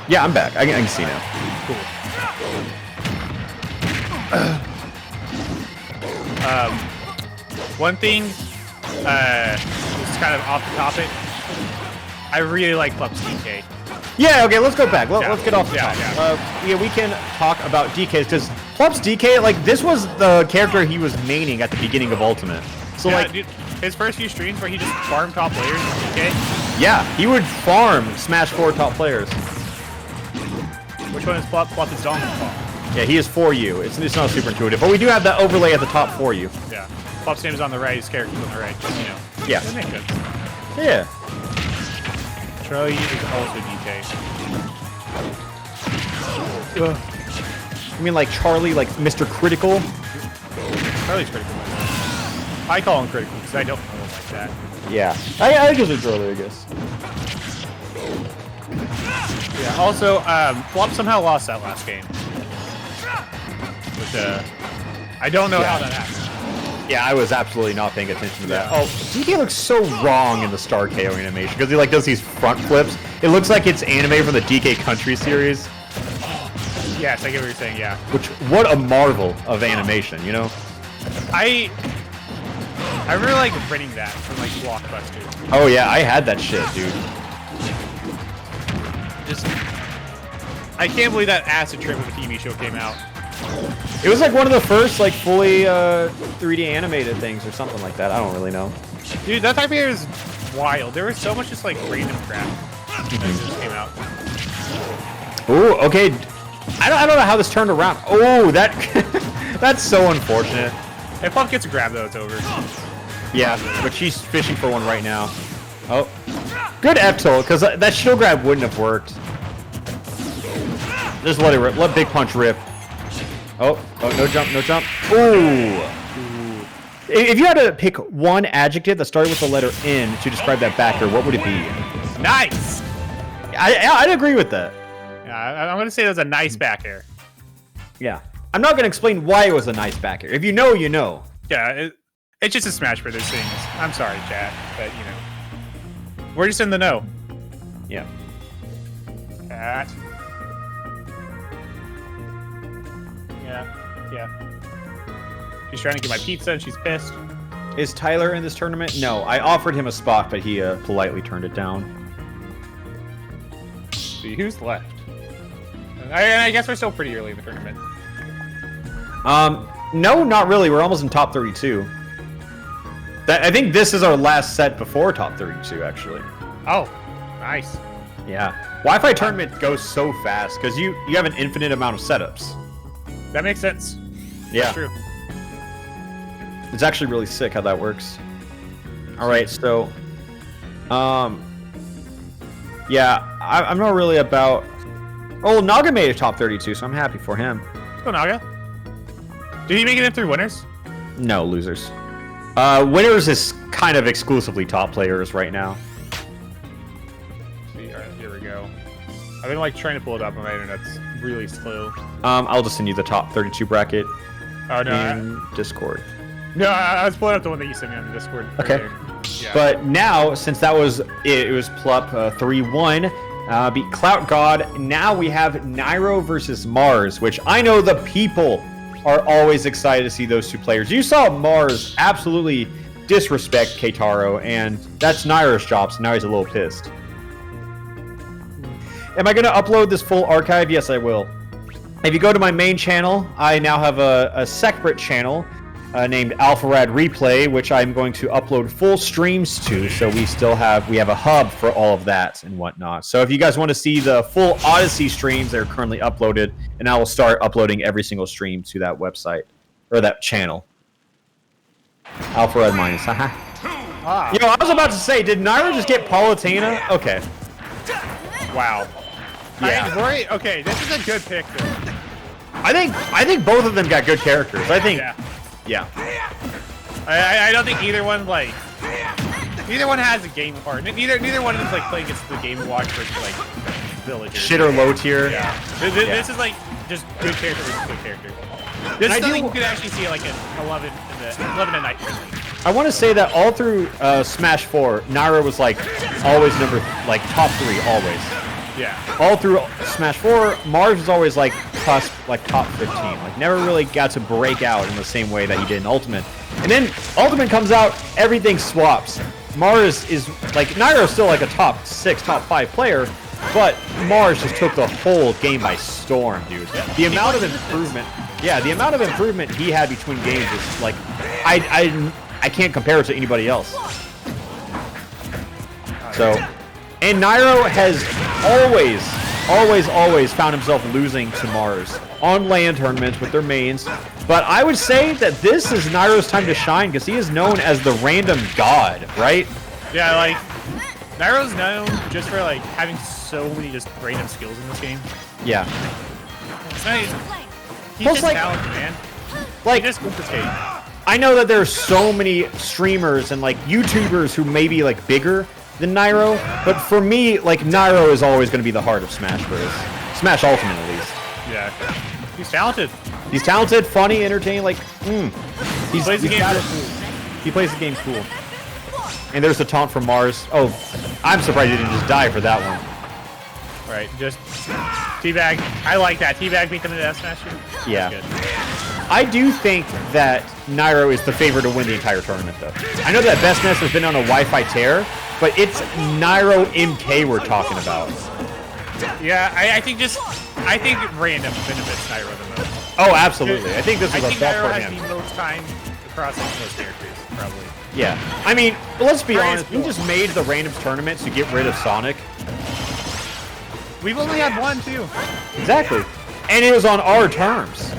Speaker 2: Yeah, I'm back. I can see now.
Speaker 1: Cool. One thing, just kind of off the topic, I really like Plusy DK.
Speaker 2: Yeah, okay, let's go back. Let's get off the
Speaker 1: Yeah,
Speaker 2: top. Yeah, we can talk about DKs, because Plusy DK, like, this was the character he was maining at the beginning of Ultimate. So,
Speaker 1: Yeah,
Speaker 2: like,
Speaker 1: dude, his first few streams where he just farmed top players with DK.
Speaker 2: yeah, he would farm Smash 4 top players.
Speaker 1: Which one is Plusy's donkey fault?
Speaker 2: Yeah, he is for you. It's not super intuitive, but we do have that overlay at the top for you.
Speaker 1: Yeah. Plusy name is on the right, his character's on the right, just, you know.
Speaker 2: Yeah.
Speaker 1: That makes sense.
Speaker 2: Yeah.
Speaker 1: Charlie is also DK.
Speaker 2: You mean like Charlie, like Mr. Critical?
Speaker 1: Charlie's critical. I call him critical because I don't know him like that.
Speaker 2: Yeah. I guess it's Charlie, I guess.
Speaker 1: Yeah. Also, Flop somehow lost that last game. Which, I don't know how that happened.
Speaker 2: Yeah, I was absolutely not paying attention to that.
Speaker 1: Yeah.
Speaker 2: Oh, DK looks so wrong in the Star KO animation because he like does these front flips. It looks like it's anime from the DK Country series.
Speaker 1: Yes, I get what you're saying. Yeah.
Speaker 2: Which, what a marvel of animation, you know?
Speaker 1: I really like renting that from like Blockbuster.
Speaker 2: Oh yeah, I had that shit, dude.
Speaker 1: Just, I can't believe that acid trip of a TV show came out.
Speaker 2: It was like one of the first like fully 3D animated things or something like that. I don't really know.
Speaker 1: Dude, that time of year is wild. There was so much just like random crap that just came out.
Speaker 2: Ooh, okay. I don't know how this turned around. Oh, that that's so unfortunate.
Speaker 1: If Flop gets a grab though, it's over.
Speaker 2: Yeah, but she's fishing for one right now. Oh, good F-Toll, because that shield grab wouldn't have worked. Just let it rip. Let Big Punch rip. Oh, no jump, no jump. Ooh. If you had to pick one adjective that started with the letter N to describe that backer, what would it be?
Speaker 1: Nice!
Speaker 2: I'd agree with that.
Speaker 1: Yeah, I'm going to say it was a nice back air.
Speaker 2: Yeah. I'm not going to explain why it was a nice backer. If you know, you know.
Speaker 1: Yeah, it's just a Smash Brothers thing. I'm sorry, chat, but you know. We're just in the know.
Speaker 2: Yeah.
Speaker 1: Cat. Yeah. She's trying to get my pizza and she's pissed.
Speaker 2: Is Tyler in this tournament? No, I offered him a spot, but he politely turned it down.
Speaker 1: Let's see who's left. I guess we're still pretty early in the tournament.
Speaker 2: No, not really. We're almost in top 32. I think this is our last set before top 32, actually.
Speaker 1: Oh, nice.
Speaker 2: Yeah. Wi-Fi tournament goes so fast because you have an infinite amount of setups.
Speaker 1: That makes sense.
Speaker 2: Yeah.
Speaker 1: That's true.
Speaker 2: It's actually really sick how that works. All right, so, yeah, I'm not really about. Oh, Naga made a top 32, so I'm happy for him.
Speaker 1: Let's go, Naga. Did he make it in through winners?
Speaker 2: No, losers. Winners is kind of exclusively top players right now.
Speaker 1: Let's see, all right, here we go. I've been like trying to pull it up, and my internet's really slow.
Speaker 2: I'll just send you the top 32 bracket
Speaker 1: Oh no,
Speaker 2: in Discord.
Speaker 1: I was pulling up the one that you sent me on the Discord.
Speaker 2: Okay.
Speaker 1: earlier. Yeah.
Speaker 2: But now, since that was it was Plup 3-1, beat Clout God. Now we have Nairo versus Mars, which I know the people are always excited to see those two players. You saw Mars absolutely disrespect Keitaro, and that's Nairo's job, so now he's a little pissed. Am I going to upload this full archive? Yes, I will. If you go to my main channel, I now have a separate channel named Alpharad Replay, which I'm going to upload full streams to. So we have a hub for all of that and whatnot. So if you guys want to see the full Odyssey streams, they're currently uploaded, and I will start uploading every single stream to that website or that channel. Alpharad minus, haha.
Speaker 1: Ah,
Speaker 2: Yo, I was about to say, did Nairo just get Palutena? Okay.
Speaker 1: wow.
Speaker 2: Yeah.
Speaker 1: Right. Okay, this is a good pick. Though.
Speaker 2: I think both of them got good characters. I think.
Speaker 1: Yeah.
Speaker 2: Yeah.
Speaker 1: I don't think either one like Neither one has a game part. Neither one is like playing against the Game & Watch versus like villagers.
Speaker 2: Shit or low tier.
Speaker 1: Yeah. This is like just good character versus good character. This is something you could actually see like an 11 and night.
Speaker 2: I want to say that all through Smash 4, Naira was like always top 3 always.
Speaker 1: Yeah.
Speaker 2: All through Smash 4, Mars was always like cusp, like top 15. Like never really got to break out in the same way that he did in Ultimate. And then Ultimate comes out, everything swaps. Mars is like Naira's still like a top 6, top 5 player, but Mars just took the whole game by storm, dude. The amount of improvement, the amount of improvement he had between games is like, I can't compare it to anybody else. So, and Nairo has always found himself losing to Mars on LAN tournaments with their mains. But I would say that this is Nairo's time to shine because he is known as the random god, right?
Speaker 1: Yeah, like Nairo's known just for like having so many just random skills in this game.
Speaker 2: Yeah.
Speaker 1: He's
Speaker 2: Plus,
Speaker 1: just
Speaker 2: like,
Speaker 1: talented, man.
Speaker 2: Like,
Speaker 1: He just wins this game.
Speaker 2: I know that there's so many streamers and like YouTubers who may be like bigger than Nairo, but for me, like Nairo is always going to be the heart of Smash Bros. Smash Ultimate, at least.
Speaker 1: Yeah. He's talented.
Speaker 2: He's talented, funny, entertaining. Like,
Speaker 1: He plays the game
Speaker 2: got
Speaker 1: real
Speaker 2: it.
Speaker 1: cool.
Speaker 2: He plays the game cool. And there's the taunt from Mars. Oh, I'm surprised he didn't just die for that one.
Speaker 1: Right, just teabag. I like that. Teabag beat them in the F Smash.
Speaker 2: Yeah.
Speaker 1: That's good.
Speaker 2: I do think that Nairo is the favorite to win the entire tournament, though. I know that Best Ness has been on a Wi-Fi tear, but it's Nairo MK we're talking about.
Speaker 1: Yeah, I think random benefits Nairo the most.
Speaker 2: Oh, absolutely. I think this is a bet
Speaker 1: Nairo
Speaker 2: for
Speaker 1: has
Speaker 2: him.
Speaker 1: the most time across like, most characters, probably.
Speaker 2: Yeah. I mean, let's be
Speaker 1: Very
Speaker 2: honest. We
Speaker 1: cool.
Speaker 2: just made the randoms tournaments to get rid of Sonic.
Speaker 1: We've only had one, too.
Speaker 2: Exactly. And it was on our terms.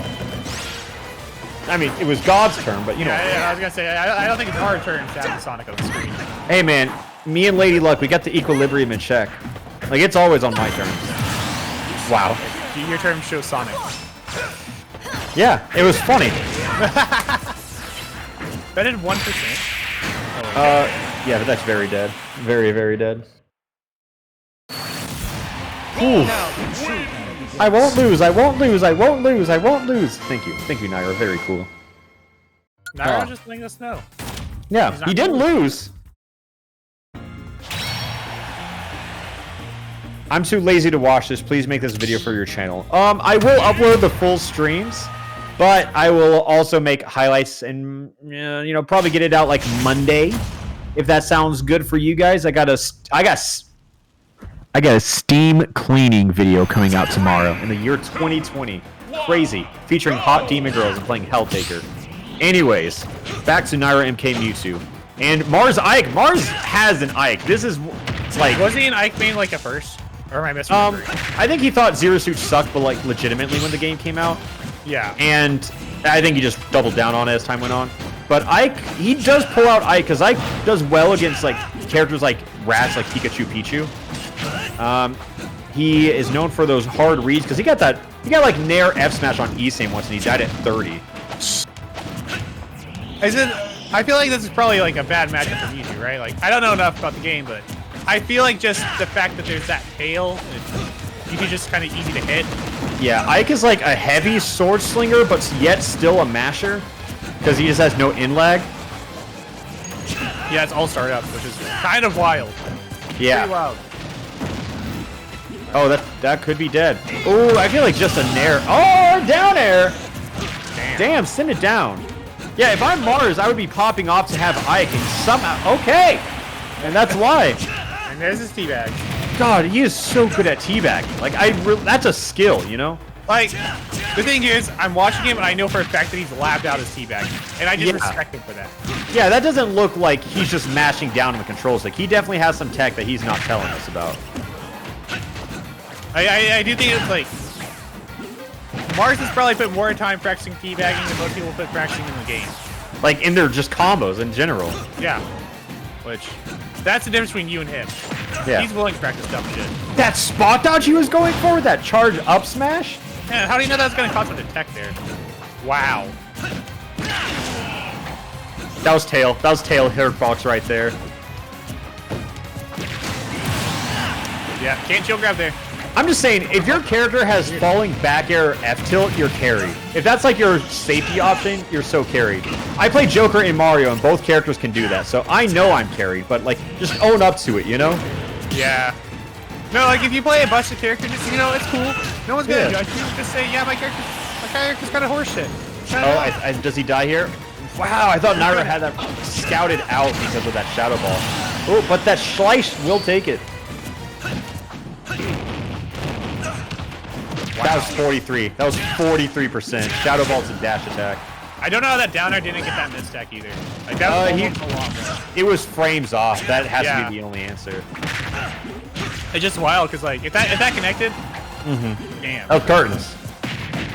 Speaker 2: I mean, it was God's term, but you know.
Speaker 1: Yeah, I was gonna say, I don't think it's our turn to have the Sonic on the screen.
Speaker 2: Hey, man. Me and Lady Luck, we got the equilibrium in check. Like, it's always on my terms. Wow.
Speaker 1: Your term shows Sonic.
Speaker 2: Yeah, it was funny.
Speaker 1: That did 1%.
Speaker 2: Yeah, but that's very dead. Very, very dead. Ooh. I won't lose, I won't lose, I won't lose, I won't lose. Thank you, Nairo. Very cool.
Speaker 1: Nairo
Speaker 2: Oh.
Speaker 1: just letting us know.
Speaker 2: Yeah,
Speaker 1: He's not
Speaker 2: he didn't lose. I'm too lazy to watch this. Please make this video for your channel. I will upload the full streams, but I will also make highlights and you know, probably get it out like Monday, if that sounds good for you guys. I got a Steam cleaning video coming out tomorrow in the year 2020. Crazy, featuring hot demon girls and playing Helltaker. Anyways, back to Nairo MK Mewtwo and Mars Ike. Mars has an Ike. This is like,
Speaker 1: Was he an Ike main like at first? Or am I misremembering?
Speaker 2: I think he thought Zero Suit sucked, but like legitimately when the game came out.
Speaker 1: Yeah.
Speaker 2: And I think he just doubled down on it as time went on. But Ike, he does pull out Ike, because Ike does well against like characters like rats, like Pikachu, Pichu. He is known for those hard reads, because he got like Nair F Smash on E-Same once, and he died at 30.
Speaker 1: I feel like this is probably like a bad matchup for Mewtwo, right? Like, I don't know enough about the game, but I feel like just the fact that there's that tail, you can just kind of easy to hit.
Speaker 2: Yeah, Ike is like a heavy sword slinger, but yet still a masher, because he just has no in lag.
Speaker 1: Yeah, it's all startup, which is kind of wild.
Speaker 2: Yeah.
Speaker 1: Pretty wild.
Speaker 2: Oh, that could be dead. Oh, I feel like just a nair. Oh, down air. Damn, send it down. Yeah, if I'm Mars, I would be popping off to have Ike, and somehow, okay, and that's why.
Speaker 1: And there's his teabag.
Speaker 2: God, he is so good at teabagging. Like, that's a skill, you know?
Speaker 1: Like, the thing is, I'm watching him and I know for a fact that he's labbed out his teabag, and I just
Speaker 2: Yeah.
Speaker 1: respect him for that.
Speaker 2: Yeah, that doesn't look like he's just mashing down on the controls. Like, he definitely has some tech that he's not telling us about.
Speaker 1: I do think it's like Mars has probably put more time practicing teabagging than most people put practicing in the game.
Speaker 2: Like, in their just combos in general.
Speaker 1: Yeah, which that's the difference between you and him.
Speaker 2: Yeah.
Speaker 1: He's willing to practice dumb shit.
Speaker 2: That spot dodge he was going for with that charge up smash?
Speaker 1: Man, how do you know that's gonna cost him to tech there? Wow.
Speaker 2: That was tail. That was tail hitbox right there.
Speaker 1: Yeah, can't shield grab there.
Speaker 2: I'm just saying, if your character has falling back air F tilt, you're carried. If that's like your safety option, you're so carried. I play Joker in Mario, and both characters can do that, so I know I'm carried, but like, just own up to it, you know?
Speaker 1: Yeah. No, like if you play a busted character, just it's cool. No one's gonna judge you. Just say, yeah, my character's kind of horseshit.
Speaker 2: Oh, does he die here? Wow, I thought Nairo had that scouted out because of that Shadow Ball. Oh, but that Schleich will take it. Wow. That was 43. That was 43%. Shadow Ball's a dash attack.
Speaker 1: I don't know how that downer didn't get that misstack either. Like that was almost a long run.
Speaker 2: It was frames off. That has to be the only answer.
Speaker 1: It's just wild because like if that connected, damn.
Speaker 2: Oh, curtains.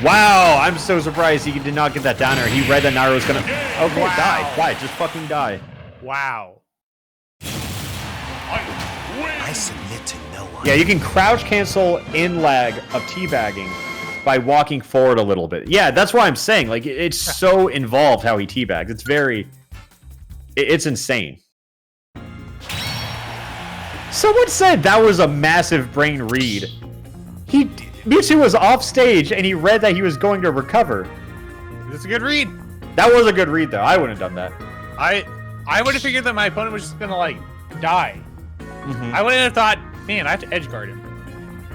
Speaker 2: Wow, I'm so surprised he did not get that downer. He read that Nairo was gonna. Okay, die. Just fucking die.
Speaker 1: Wow.
Speaker 4: I submit to no one.
Speaker 2: Yeah, you can crouch cancel in lag of teabagging by walking forward a little bit. Yeah, that's why I'm saying, like, it's so involved how he teabags. It's it's insane. Someone said that was a massive brain read. Mewtwo was off stage and he read that he was going to recover.
Speaker 1: That's a good read.
Speaker 2: That was a good read, though. I wouldn't have done that.
Speaker 1: I would have figured that my opponent was just gonna like die. I wouldn't have thought, man, I have to edge guard him.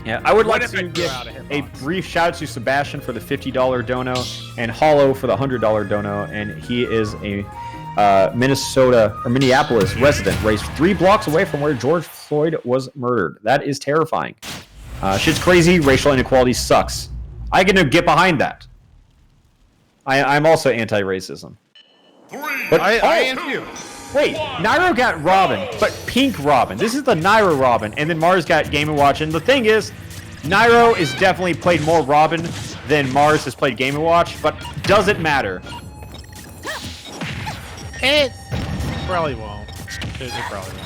Speaker 2: Yeah, I would like to give a brief shout out to Sebastian for the $50 dono and Hollow for the $100 dono, and he is a Minneapolis resident raised 3 blocks away from where George Floyd was murdered. That is terrifying. Shit's crazy. Racial inequality sucks. I can get behind that. I'm also anti-racism. But
Speaker 1: I am too.
Speaker 2: Wait, Nairo got Robin, but Pink Robin. This is the Nairo Robin, and then Mars got Game & Watch. And the thing is, Nairo is definitely played more Robin than Mars has played Game & Watch, but doesn't matter.
Speaker 1: It probably won't. It probably won't.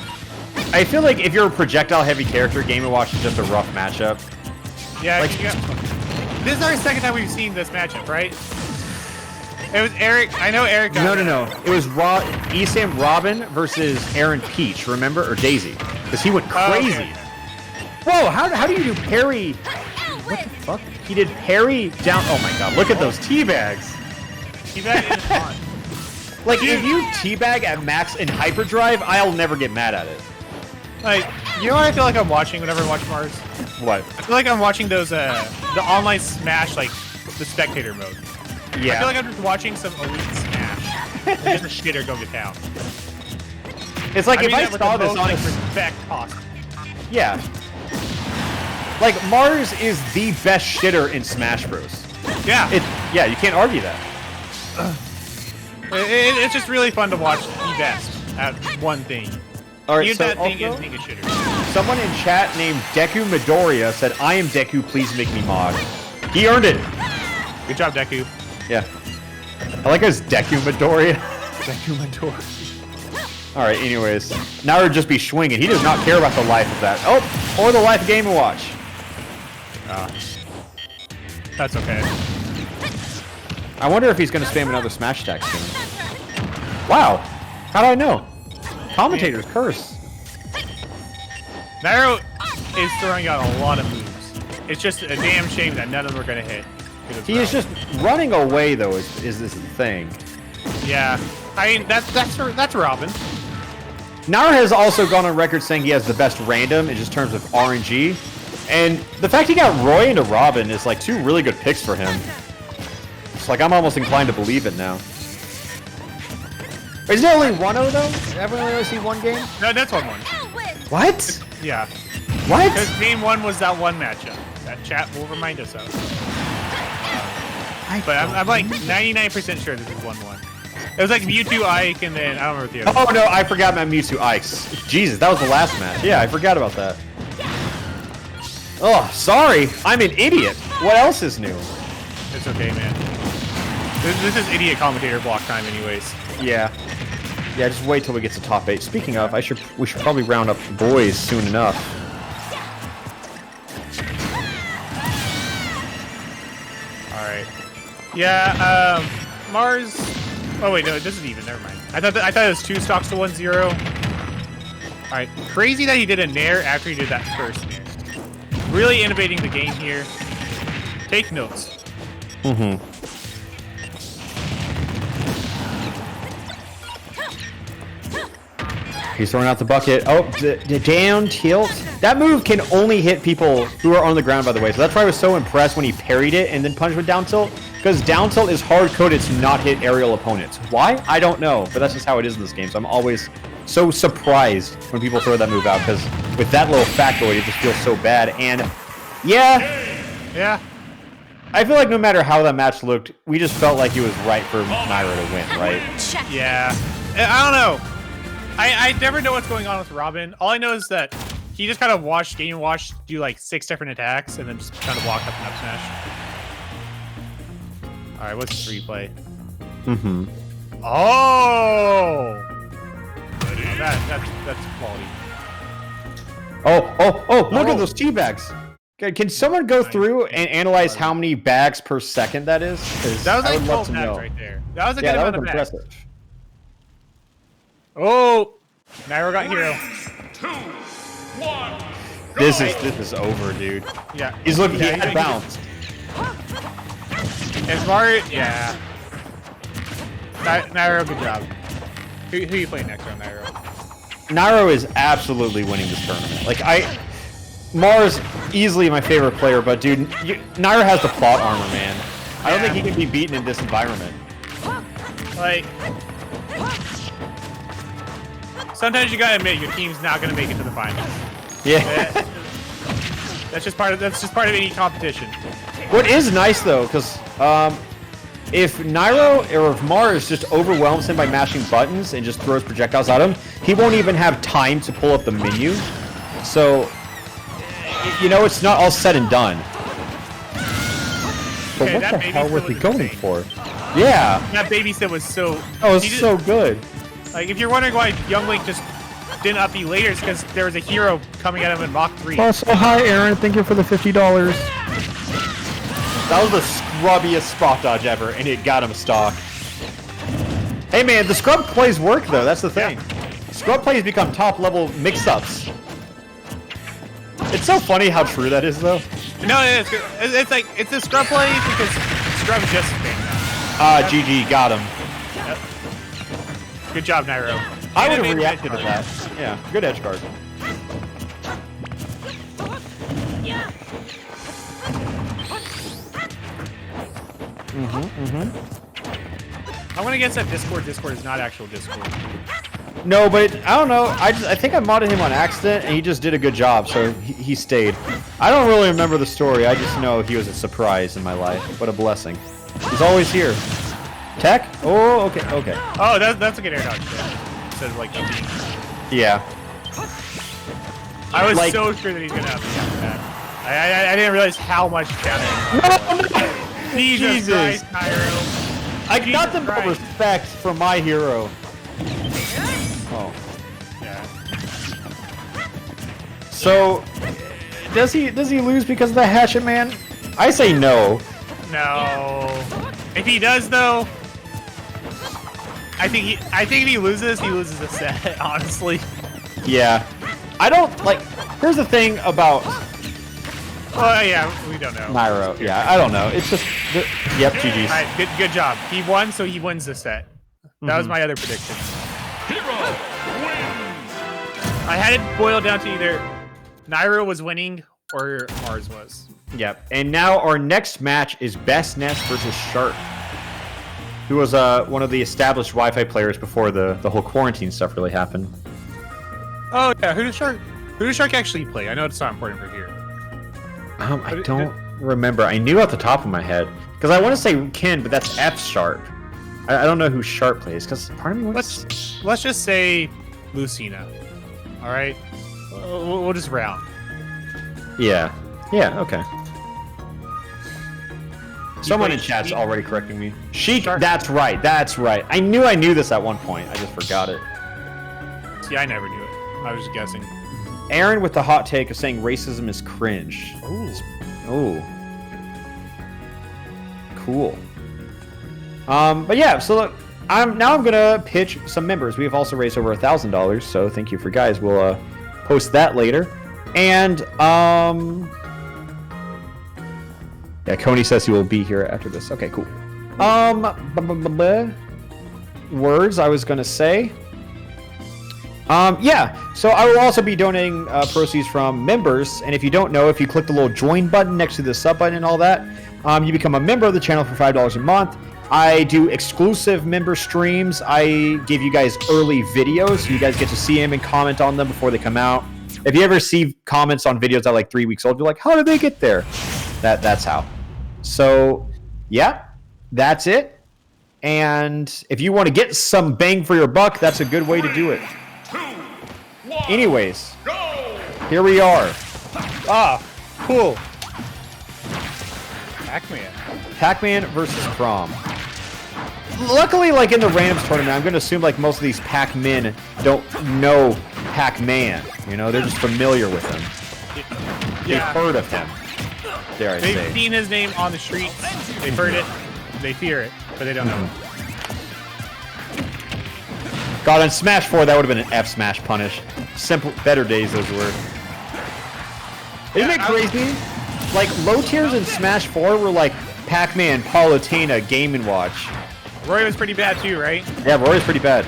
Speaker 2: I feel like if you're a projectile-heavy character, Game & Watch is just a rough matchup.
Speaker 1: Yeah,
Speaker 2: like,
Speaker 1: this is our second time we've seen this matchup, right? It was Eric. I know Eric got
Speaker 2: No. It was Esam Robin versus Aaron Peach, remember? Or Daisy. Because he went crazy.
Speaker 1: Okay.
Speaker 2: Whoa, how do you do parry? What the fuck? He did parry down. Oh my god, look at those teabags.
Speaker 1: Teabag is fun.
Speaker 2: Like, if you teabag at max in hyperdrive, I'll never get mad at it.
Speaker 1: Like, you know what I feel like I'm watching whenever I watch Mars?
Speaker 2: What?
Speaker 1: I feel like I'm watching those, the online Smash, like, the spectator mode.
Speaker 2: Yeah.
Speaker 1: I feel like I'm just watching some elite Smash. And just a shitter go to town.
Speaker 2: It's like if I saw this on
Speaker 1: respect possible.
Speaker 2: Yeah. Like, Mars is the best shitter in Smash Bros.
Speaker 1: Yeah.
Speaker 2: Yeah, you can't argue that.
Speaker 1: It's just really fun to watch the best at one thing.
Speaker 2: All right,
Speaker 1: that thing is being a shitter.
Speaker 2: Someone in chat named Deku Midoriya said, "I am Deku, please make me mod." He earned it.
Speaker 1: Good job, Deku.
Speaker 2: Yeah. I like his Deku Midoriya.
Speaker 1: Deku Midoriya.
Speaker 2: All right, anyways. Now we'll just be swinging. He does not care about the life of that. Oh, or the life of Game & Watch.
Speaker 1: That's okay.
Speaker 2: I wonder if he's going to spam another smash attack soon. Wow. How do I know? Commentators curse.
Speaker 1: Nairo is throwing out a lot of moves. It's just a damn shame that none of them are going to hit.
Speaker 2: He is just running away, though, is this thing.
Speaker 1: Yeah. I mean, that's Robin.
Speaker 2: Nairo has also gone on record saying he has the best random in just terms of RNG. And the fact he got Roy into Robin is like 2 really good picks for him. It's like I'm almost inclined to believe it now. Is there only 1-0 though? Everyone only see one game?
Speaker 1: No, that's 1-1.
Speaker 2: What?
Speaker 1: Yeah.
Speaker 2: What?
Speaker 1: Because game 1 was that one matchup that chat will remind us of. But I'm like 99% sure this is 1-1. It was like Mewtwo Ike and then I don't remember the other.
Speaker 2: Oh no, I forgot about Mewtwo Ikes. Jesus, that was the last match. Yeah, I forgot about that. Oh, sorry. I'm an idiot. What else is new?
Speaker 1: It's okay, man. This is idiot commentator block time anyways.
Speaker 2: Yeah. Yeah, just wait till we get to top 8. Speaking of, we should probably round up boys soon enough.
Speaker 1: Alright. Yeah, Mars. Oh wait, no, it doesn't even. Never mind. I thought it was 2 stocks to 1-0. Alright, crazy that he did a nair after he did that first nair. Really innovating the game here. Take notes.
Speaker 2: Mm-hmm. He's throwing out the bucket. Oh, the down tilt. That move can only hit people who are on the ground, by the way. So that's why I was so impressed when he parried it and then punched with down tilt. Because down tilt is hard-coded to not hit aerial opponents. Why? I don't know. But that's just how it is in this game. So I'm always so surprised when people throw that move out. Because with that little factoid, it just feels so bad. And yeah. I feel like no matter how that match looked, we just felt like it was right for Naira to win, right?
Speaker 1: Yeah. I don't know. I never know what's going on with Robin. All I know is that he just kind of game watched, do like 6 different attacks, and then just kind of walk up and up smash. All right, what's the replay?
Speaker 2: Mm-hmm.
Speaker 1: Oh! That's quality.
Speaker 2: Oh! Look at those tea bags. Okay, can someone go through and analyze how many bags per second that is?
Speaker 1: That was
Speaker 2: I
Speaker 1: like
Speaker 2: would love
Speaker 1: 12
Speaker 2: to
Speaker 1: bags
Speaker 2: know.
Speaker 1: right there. That was a
Speaker 2: Yeah,
Speaker 1: good
Speaker 2: that
Speaker 1: amount
Speaker 2: was
Speaker 1: of bags.
Speaker 2: impressive.
Speaker 1: Oh! Nairo got hero.
Speaker 4: 2, 1.
Speaker 2: This is over, dude.
Speaker 1: Yeah.
Speaker 2: He's looking.
Speaker 1: Yeah,
Speaker 2: he had bounced.
Speaker 1: It's Mario. Yeah. Nairo, good job. Who you playing next round, Nairo?
Speaker 2: Nairo is absolutely winning this tournament. Like Mars easily my favorite player, but dude, Nairo has the plot armor, man. I don't think he can be beaten in this environment.
Speaker 1: Like, sometimes you gotta admit your team's not gonna make it to the finals.
Speaker 2: Yeah.
Speaker 1: That's just part of any competition.
Speaker 2: What is nice though, because if Nairo or if Mars just overwhelms him by mashing buttons and just throws projectiles at him, he won't even have time to pull up the menu. So, you know, it's not all said and done. But
Speaker 1: Okay,
Speaker 2: what the hell was he going
Speaker 1: insane.
Speaker 2: for? Yeah.
Speaker 1: That baby sit was so.
Speaker 2: Oh, it's
Speaker 1: he just-
Speaker 2: so good.
Speaker 1: Like, if you're wondering why Young Link just didn't up B later, it's because there was a hero coming at him in Mach 3.
Speaker 2: Also, hi Aaron, thank you for the $50. That was the scrubbiest spot dodge ever, and it got him stock. Hey man, the scrub plays work though, that's the thing. Scrub plays become top level mix-ups. It's so funny how true that is though.
Speaker 1: No, it's like, it's a scrub play because scrub just
Speaker 2: GG, got him.
Speaker 1: Yep. Good job, Nairo.
Speaker 2: I would have
Speaker 1: Innovative
Speaker 2: reacted to
Speaker 1: edge
Speaker 2: that. Yeah, good edge guard.
Speaker 1: I went against that Discord. Discord is not actual Discord.
Speaker 2: No, but I don't know. I think I modded him on accident, and he just did a good job, so he stayed. I don't really remember the story. I just know he was a surprise in my life. What a blessing. He's always here. Tech? Oh, okay.
Speaker 1: Oh, that's a good air dodge. Instead of like being.
Speaker 2: Yeah.
Speaker 1: I was
Speaker 2: Like-
Speaker 1: so sure that he's gonna have to counter that. I didn't realize how much counter. Jesus Christ, Nairo.
Speaker 2: I
Speaker 1: Jesus
Speaker 2: got them for
Speaker 1: Christ.
Speaker 2: respect for my hero. Oh.
Speaker 1: Yeah.
Speaker 2: So, does he lose because of the hatchet man? I say no.
Speaker 1: No. If he does, though, I think if he loses the set. Honestly.
Speaker 2: Yeah. I don't like. Here's the thing about
Speaker 1: Oh yeah, we don't know.
Speaker 2: Nairo. Yeah, I don't know. It's just. Yep, GG's.
Speaker 1: All right, good job. He won, so he wins the set. That was my other prediction. I had it boiled down to either Nairo was winning or Mars was.
Speaker 2: Yep. And now our next match is Best Ness versus Shark, who was one of the established Wi-Fi players before the whole quarantine stuff really happened.
Speaker 1: Oh yeah, who does Shark actually play? I know it's not important for here.
Speaker 2: I don't remember. I knew off the top of my head because I want to say Ken, but that's F Sharp. I don't know who Sharp plays because part of me wants.
Speaker 1: Let's just say Lucina. All right, we'll just round.
Speaker 2: Yeah. Okay. Someone in
Speaker 1: plays
Speaker 2: chat's
Speaker 1: Sheik.
Speaker 2: already correcting me. Sheik.
Speaker 1: Shark.
Speaker 2: That's right. I knew this at one point. I just forgot it.
Speaker 1: See, I never knew it. I was just guessing.
Speaker 2: Aaron with the hot take of saying racism is cringe. Ooh. Cool. But yeah, so look, I'm gonna pitch some members. We have also raised over $1,000, so thank you for guys. We'll post that later. And Yeah, Coney says he will be here after this. Okay, cool. Words I was gonna say. Yeah, so I will also be donating proceeds from members, and if you don't know, if you click the little join button next to the sub button and all that, you become a member of the channel for $5 a month. I do exclusive member streams. I give you guys early videos, so you guys get to see them and comment on them before they come out. If you ever see comments on videos that are like 3 weeks old, you're like, how did they get there? That's how. So, yeah, that's it. And if you want to get some bang for your buck, that's a good way to do it.
Speaker 4: 2, 1,
Speaker 2: Anyways,
Speaker 4: go!
Speaker 2: here we are.
Speaker 1: Ah, cool. Pac-Man.
Speaker 2: Pac-Man versus Prom. Luckily, like in the randoms tournament, I'm going to assume like most of these Pac-Men don't know Pac-Man. You know, they're just familiar with him. They've heard of him. Dare I
Speaker 1: They've
Speaker 2: say.
Speaker 1: seen his name on the streets. They've heard it. They fear it, but they don't know it.
Speaker 2: God, on Smash 4, that would have been an F smash punish. Simple, better days those were. Isn't it crazy? Like, low tiers in Smash 4 were like Pac-Man, Palutena, Game & Watch.
Speaker 1: Roy was pretty bad too, right?
Speaker 2: Yeah, Roy's pretty bad.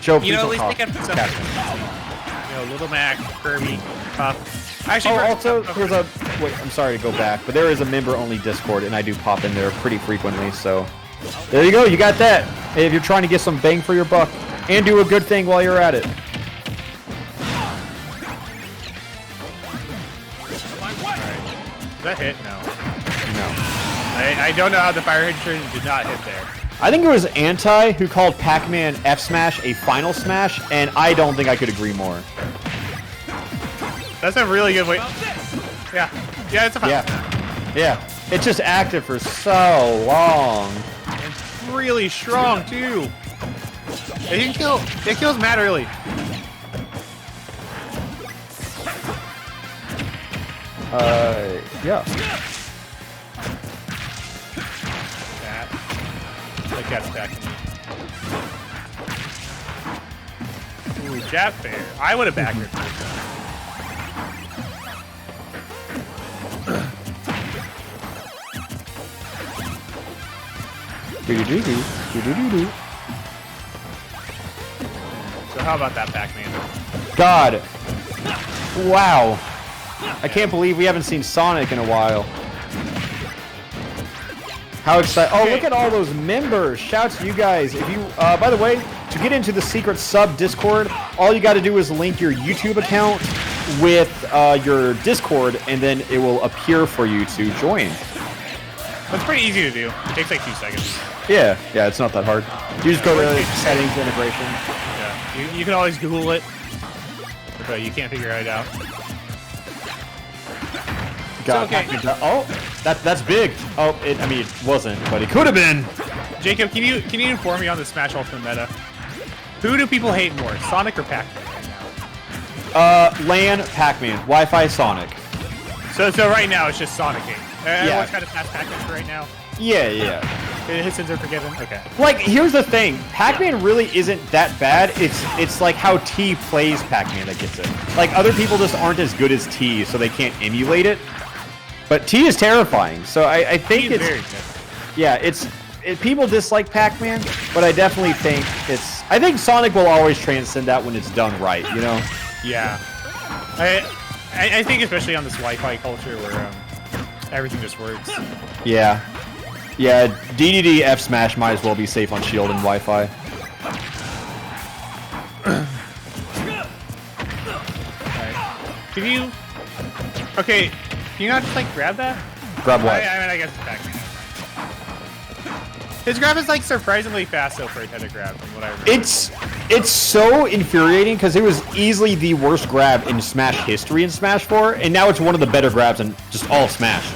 Speaker 2: Joe, please
Speaker 1: You know, at
Speaker 2: don't
Speaker 1: least
Speaker 2: cough.
Speaker 1: they kept some.
Speaker 2: Captain.
Speaker 1: You know, Little Mac, Kirby, Puff. Actually,
Speaker 2: Also, there's a... Wait, I'm sorry to go back, but there is a member-only Discord, and I do pop in there pretty frequently, so... There you go, you got that. If you're trying to get some bang for your buck, and do a good thing while you're at it.
Speaker 1: Did that hit? No.
Speaker 2: No.
Speaker 1: I don't know how the fire hydrant did not hit there.
Speaker 2: I think it was Anti who called Pac-Man F Smash a final smash, and I don't think I could agree more.
Speaker 1: That's a really good way. Yeah. Yeah, it's a fire.
Speaker 2: Yeah. It's just active for so long.
Speaker 1: And really strong too. It can kill. It kills mad early.
Speaker 2: Yeah.
Speaker 1: That. Like that's attacking me. Ooh, jab fair. I would have backed it.
Speaker 2: Do-do-do-do.
Speaker 1: So how about that, Pac-Man?
Speaker 2: God. Wow. I can't believe we haven't seen Sonic in a while. How excited. Oh, look at all those members. Shouts to you guys. If you, by the way, to get into the secret sub Discord, all you got to do is link your YouTube account with your Discord, and then it will appear for you to join.
Speaker 1: That's pretty easy to do. It takes like 2 seconds.
Speaker 2: Yeah, it's not that hard. You just go to settings, integration.
Speaker 1: Yeah. You can always Google it, but you can't figure it out.
Speaker 2: God,
Speaker 1: okay.
Speaker 2: Oh, that's big. Oh, I mean, it wasn't, but it could have been.
Speaker 1: Jacob, can you inform me on the Smash Ultimate meta? Who do people hate more, Sonic or Pac-Man right now?
Speaker 2: LAN, Pac-Man, Wi-Fi, Sonic.
Speaker 1: So right now it's just Sonic hate. Everyone's
Speaker 2: Yeah.
Speaker 1: kind of past Pac-Man for right now.
Speaker 2: Yeah.
Speaker 1: His sins are forgiven. Okay.
Speaker 2: Like, here's the thing. Pac-Man really isn't that bad. It's like how T plays Pac-Man that gets it. Like, other people just aren't as good as T, so they can't emulate it. But T is terrifying, so I think
Speaker 1: He's
Speaker 2: it's...
Speaker 1: very good.
Speaker 2: Yeah, people dislike Pac-Man, but I definitely think it's... I think Sonic will always transcend that when it's done right, you know?
Speaker 1: Yeah. I think especially on this Wi-Fi culture where everything just works.
Speaker 2: Yeah, DDD F Smash might as well be safe on Shield and Wi-Fi.
Speaker 1: Alright. Can you... Okay, can you not just like grab that?
Speaker 2: Grab what?
Speaker 1: I mean, I guess it's Pac-Man. His grab is like surprisingly fast though for a tether grab from what I remember.
Speaker 2: It's so infuriating because it was easily the worst grab in Smash history in Smash 4, and now it's one of the better grabs in just all Smash.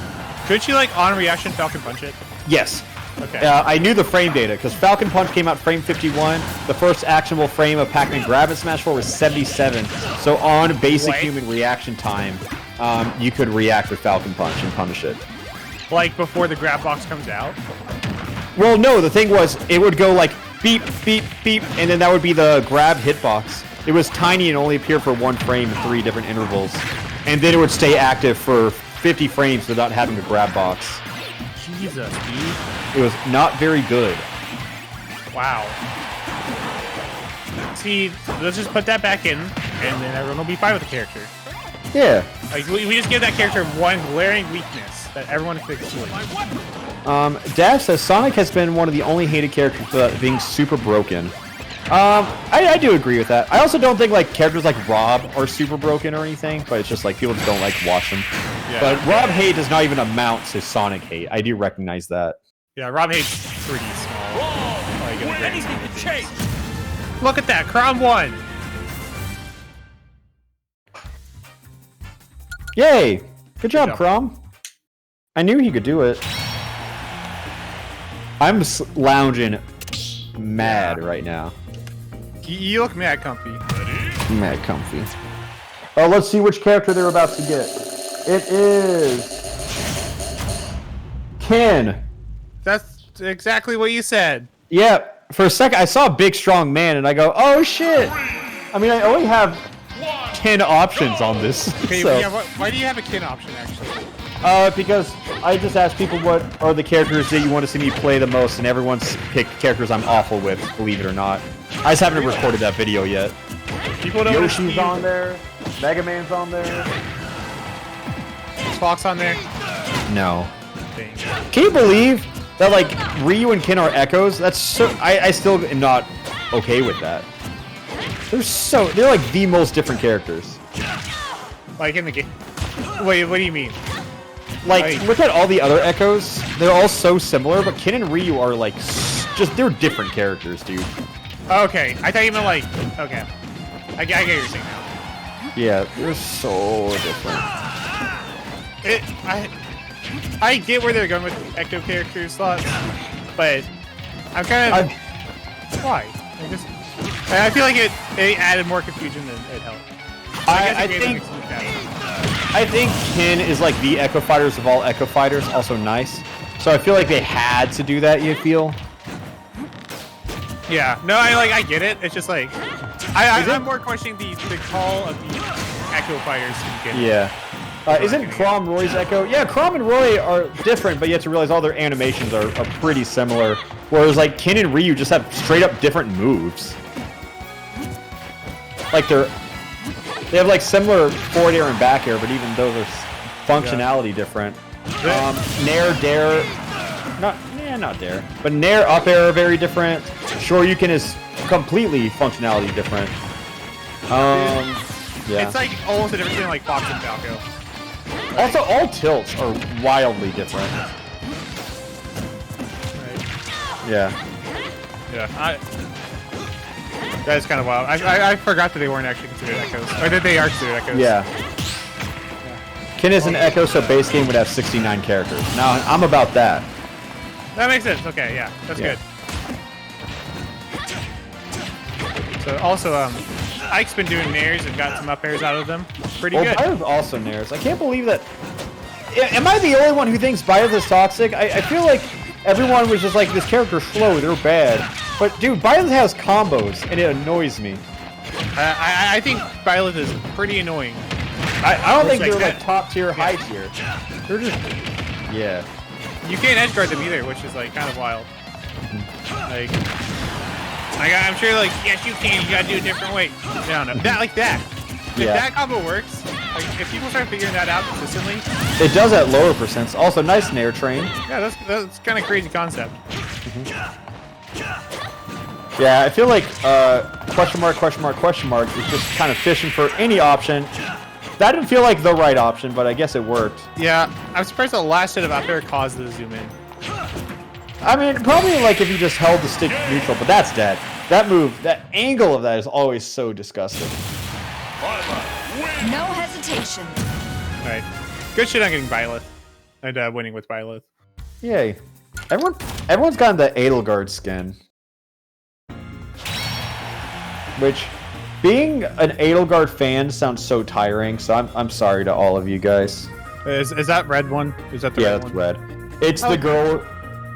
Speaker 1: Could you like on reaction Falcon Punch it?
Speaker 2: Yes.
Speaker 1: Okay.
Speaker 2: I knew the frame data because Falcon Punch came out frame 51. The first actionable frame of Pac-Man grab in Smash 4 was 77. So on basic human reaction time, you could react with Falcon Punch and punish it.
Speaker 1: Like before the grab box comes out?
Speaker 2: Well, no, the thing was, it would go like beep, beep, beep, and then that would be the grab hitbox. It was tiny and only appeared for 1 frame in 3 different intervals. And then it would stay active for 50 frames without having a grab box.
Speaker 1: Jesus, dude.
Speaker 2: It was not very good.
Speaker 1: Wow. See, let's just put that back in, and then everyone will be fine with the character.
Speaker 2: Yeah.
Speaker 1: Like, we just give that character one glaring weakness that everyone can exploit.
Speaker 2: Dash says Sonic has been one of the only hated characters for being super broken. I do agree with that. I also don't think like characters like Rob are super broken or anything, but it's just like people just don't like to watch them.
Speaker 1: Yeah.
Speaker 2: But Rob hate does not even amount to Sonic hate. I do recognize that.
Speaker 1: Yeah, Rob hate's pretty small. Like,
Speaker 4: When anything can change.
Speaker 1: look at that, Crom won.
Speaker 2: Yay! Good job,
Speaker 1: job.
Speaker 2: Crom. I knew he could do it. I'm lounging mad right now.
Speaker 1: You look mad comfy.
Speaker 2: Mad comfy. Oh, let's see which character they're about to get. It is Ken.
Speaker 1: That's exactly what you said.
Speaker 2: Yeah, for a second I saw a big strong man and I go, oh shit! I mean, I only have 10 options on this.
Speaker 1: Okay,
Speaker 2: So,
Speaker 1: yeah, why do you have a kin option, actually?
Speaker 2: because I just asked people what are the characters that you want to see me play the most, and everyone's picked characters I'm awful with, believe it or not. I just haven't recorded that video yet.
Speaker 1: People don't want to
Speaker 2: Yoshi's
Speaker 1: see
Speaker 2: on there. Mega Man's on there.
Speaker 1: Is Fox on there?
Speaker 2: No.
Speaker 1: Dang.
Speaker 2: Can you believe that like Ryu and Ken are echoes? That's so. I still am not okay with that. They're like the most different characters.
Speaker 1: Like in the game. Wait, what do you mean?
Speaker 2: Like, look at all the other echoes. They're all so similar, but Ken and Ryu are like they're different characters, dude.
Speaker 1: Okay, I thought you meant like. Okay, I get what you're saying now.
Speaker 2: Yeah, they're so different.
Speaker 1: I get where they're going with ecto character slots, but I'm kind of why? I feel like it added more confusion than it helped.
Speaker 2: I think Ken is like the Echo Fighters of all Echo Fighters, also nice. So I feel like they had to do that. You feel?
Speaker 1: Yeah. No, I get it. It's just like I'm more questioning the call of the Echo Fighters.
Speaker 2: Yeah. Isn't Crom Roy's Echo? Yeah, Crom and Roy are different, but you have to realize all their animations are pretty similar. Whereas like Ken and Ryu just have straight up different moves. Like they have like similar forward air and back air, but even those are functionality different. Nair, Dare, not Dare, but Nair, up air are very different. Shoryuken is completely functionality different. Yeah.
Speaker 1: It's like almost a difference between like Fox and Falco.
Speaker 2: Also, all tilts are wildly different.
Speaker 1: Right.
Speaker 2: Yeah.
Speaker 1: Yeah. That is kind of wild. I forgot that they weren't actually considered echoes, or that they are considered echoes.
Speaker 2: Yeah. Ken is an echo, so base game would have 69 characters. Now, I'm about that.
Speaker 1: That makes sense. Okay, yeah, that's
Speaker 2: Yeah.
Speaker 1: good. So also, Ike's been doing nairs and got some up airs out of them. Pretty good.
Speaker 2: Bio's also nairs. I can't believe that. Am I the only one who thinks Bio is toxic? I feel like everyone was just like, this character's slow, they're bad. But dude, Byleth has combos, and it annoys me.
Speaker 1: I think Byleth is pretty annoying.
Speaker 2: I don't think
Speaker 1: like
Speaker 2: they're
Speaker 1: that.
Speaker 2: like top tier, high tier. They're just, yeah.
Speaker 1: You can't edge guard them either, which is like kind of wild. Like I'm sure, like, yes, you can. You gotta do a different way. No, that like that. If that combo works, like if people start figuring that out consistently,
Speaker 2: it does at lower percents. Also, nice Nair train.
Speaker 1: Yeah, that's kind of crazy concept.
Speaker 2: Yeah, I feel like question mark is just kind of fishing for any option. That didn't feel like the right option, but I guess it worked.
Speaker 1: Yeah, I'm surprised the last hit of up air caused the zoom in.
Speaker 2: I mean, probably like if you just held the stick neutral, but that's dead. That move, that angle of that is always so disgusting.
Speaker 5: No hesitation.
Speaker 1: Alright. Good shit on getting Byleth. And winning with Byleth.
Speaker 2: Yay. Everyone's gotten the Edelgard skin. Which, being an Edelgard fan sounds so tiring, so I'm sorry to all of you guys.
Speaker 1: Is that red one? Is that the red
Speaker 2: that's
Speaker 1: one?
Speaker 2: red. It's the girl.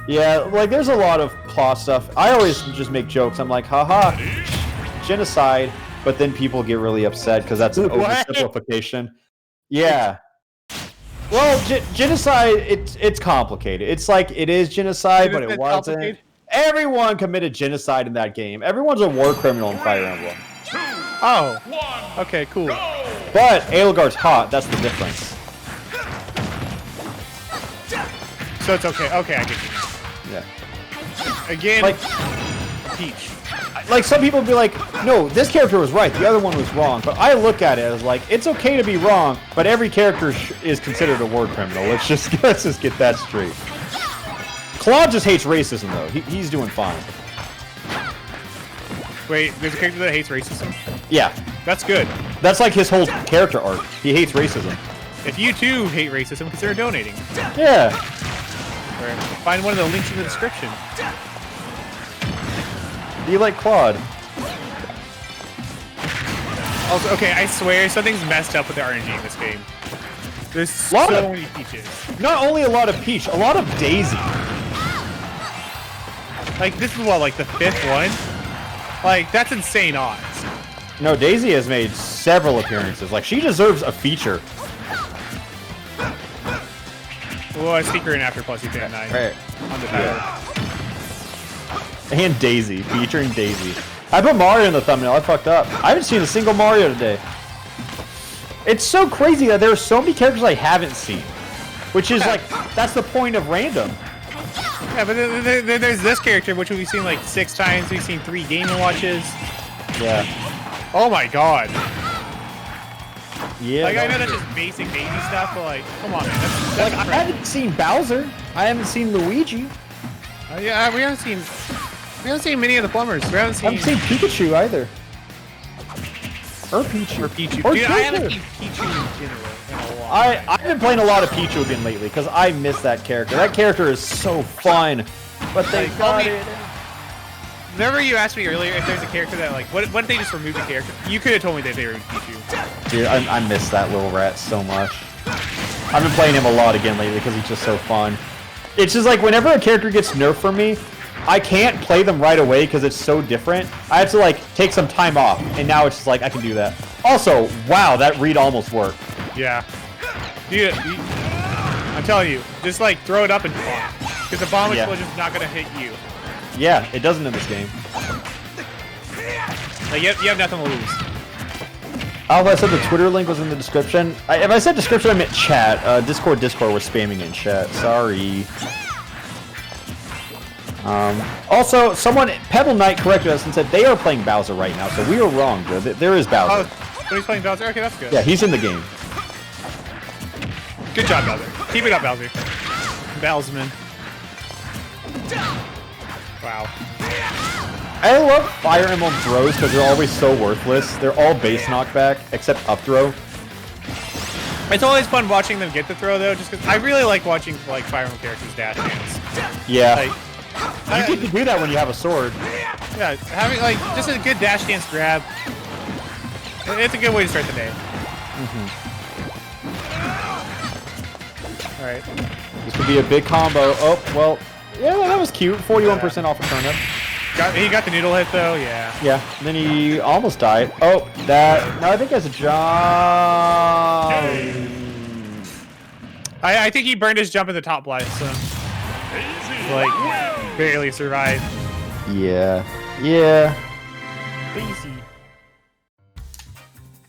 Speaker 2: Yeah, like there's a lot of plot stuff. I always just make jokes. I'm like, haha, genocide. But then people get really upset because that's an oversimplification. Yeah. Well, genocide, it's complicated. It's like it is genocide, but it wasn't. Everyone committed genocide in that game. Everyone's a war criminal in Fire Emblem.
Speaker 1: Oh. Okay, cool.
Speaker 2: But Edelgard's hot. That's the difference.
Speaker 1: So it's okay. Okay, I get you now.
Speaker 2: Yeah.
Speaker 1: Again,
Speaker 2: Like,
Speaker 1: Peach.
Speaker 2: like some people be like, no, this character was right, the other one was wrong. But I look at it as like, it's okay to be wrong, but every character is considered a war criminal. Let's just get that straight. Claude just hates racism though. He's doing fine.
Speaker 1: Wait, there's a character that hates racism?
Speaker 2: Yeah,
Speaker 1: That's good.
Speaker 2: that's like his whole character arc. He hates racism.
Speaker 1: If you too hate racism, consider donating.
Speaker 2: Yeah.
Speaker 1: Or find one of the links in the description.
Speaker 2: Do you like Claude?
Speaker 1: Also, okay, I swear something's messed up with the RNG in this game. There's so
Speaker 2: Lot of-
Speaker 1: many peaches.
Speaker 2: Not only a lot of Peach, a lot of Daisy.
Speaker 1: Like, this is what, like the 5th one? Like, that's insane odds.
Speaker 2: No, Daisy has made several appearances. Like, she deserves a feature.
Speaker 1: Well, I sneak her in after Plusy Fan 9.
Speaker 2: Right.
Speaker 1: On the title.
Speaker 2: And Daisy, featuring Daisy. I put Mario in the thumbnail, I fucked up. I haven't seen a single Mario today. It's so crazy that there are so many characters I haven't seen. Which is like, that's the point of random.
Speaker 1: Yeah, but there's this character, which we've seen like 6 times. We've seen 3 Game & Watches.
Speaker 2: Yeah.
Speaker 1: Oh my god.
Speaker 2: Yeah.
Speaker 1: Like, I know that's just basic baby stuff, but like, come on, man. That's
Speaker 2: Like, I
Speaker 1: incredible.
Speaker 2: haven't seen Bowser. I haven't seen Luigi.
Speaker 1: Yeah, we haven't seen many of the plumbers. We haven't
Speaker 2: I
Speaker 1: seen.
Speaker 2: haven't seen Pikachu either. Or Pichu.
Speaker 1: Or Pichu.
Speaker 2: Or
Speaker 1: Dude, I haven't
Speaker 2: Joker.
Speaker 1: seen Pichu in general in a while.
Speaker 2: I've been playing a lot of Pichu again lately because I miss that character. That character is so fun. But they
Speaker 1: Like,
Speaker 2: got
Speaker 1: tell me-
Speaker 2: it.
Speaker 1: Remember you asked me earlier if there's a character that like, what if they just removed the character? You could have told me that they removed Pichu.
Speaker 2: Dude, I miss that little rat so much. I've been playing him a lot again lately because he's just so fun. It's just like whenever a character gets nerfed from me, I can't play them right away because it's so different. I have to like take some time off, and now it's just like I can do that. Also, wow, that read almost worked.
Speaker 1: Yeah. Dude, I'm telling you, just like throw it up and bomb. Because the bomb is
Speaker 2: Yeah.
Speaker 1: just not gonna hit you.
Speaker 2: Yeah, it doesn't in this game.
Speaker 1: Like you have nothing to lose.
Speaker 2: Oh, I said the Twitter link was in the description. If I said description, I meant chat. Discord was spamming in chat. Sorry. Also, Pebble Knight corrected us and said they are playing Bowser right now, so we were wrong, Joe. There is
Speaker 1: Oh,
Speaker 2: Bowser.
Speaker 1: so he's playing Bowser? Okay, that's good.
Speaker 2: Yeah, he's in the game.
Speaker 1: Good job, Bowser. Keep it up, Bowser. Bowsman. Wow.
Speaker 2: I love Fire Emblem throws because they're always so worthless. They're all base knockback, except up throw.
Speaker 1: It's always fun watching them get the throw, though, just because I really like watching like Fire Emblem characters dash dance.
Speaker 2: Yeah.
Speaker 1: Like,
Speaker 2: You get to do that when you have a sword.
Speaker 1: yeah, having like just a good dash dance grab. It's a good way to start the day. All right.
Speaker 2: This could be a big combo. Oh, well, yeah, that was cute. 41% off a turnip.
Speaker 1: He got the noodle hit though. Yeah.
Speaker 2: Yeah, and then he almost died. Oh, that. No, I think that's a jump.
Speaker 1: I think he burned his jump in the top line, so like barely survived.
Speaker 2: Yeah. Yeah.
Speaker 1: Easy.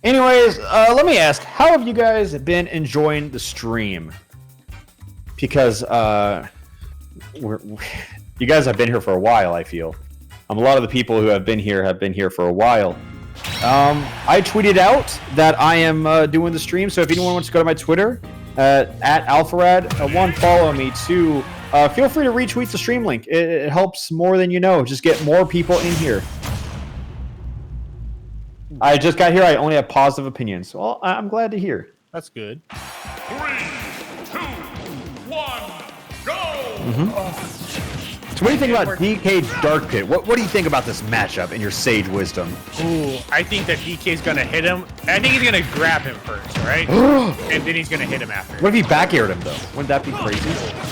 Speaker 2: Anyways, let me ask, how have you guys been enjoying the stream? Because you guys have been here for a while, I feel. A lot of the people who have been here for a while. I tweeted out that I am doing the stream, so if anyone wants to go to my Twitter, at Alpharad, one, follow me. Two, feel free to retweet the stream link. It helps more than you know. Just get more people in here. I just got here. I only have positive opinions. Well, I'm glad to hear.
Speaker 1: That's good.
Speaker 4: 3, 2, 1, go!
Speaker 2: So what do you think about DK Dark Pit? What do you think about this matchup in your sage wisdom?
Speaker 1: Ooh, I think that DK's gonna hit him. I think he's gonna grab him first, right? And then he's gonna hit him after.
Speaker 2: What if he back aired him though? Wouldn't that be crazy?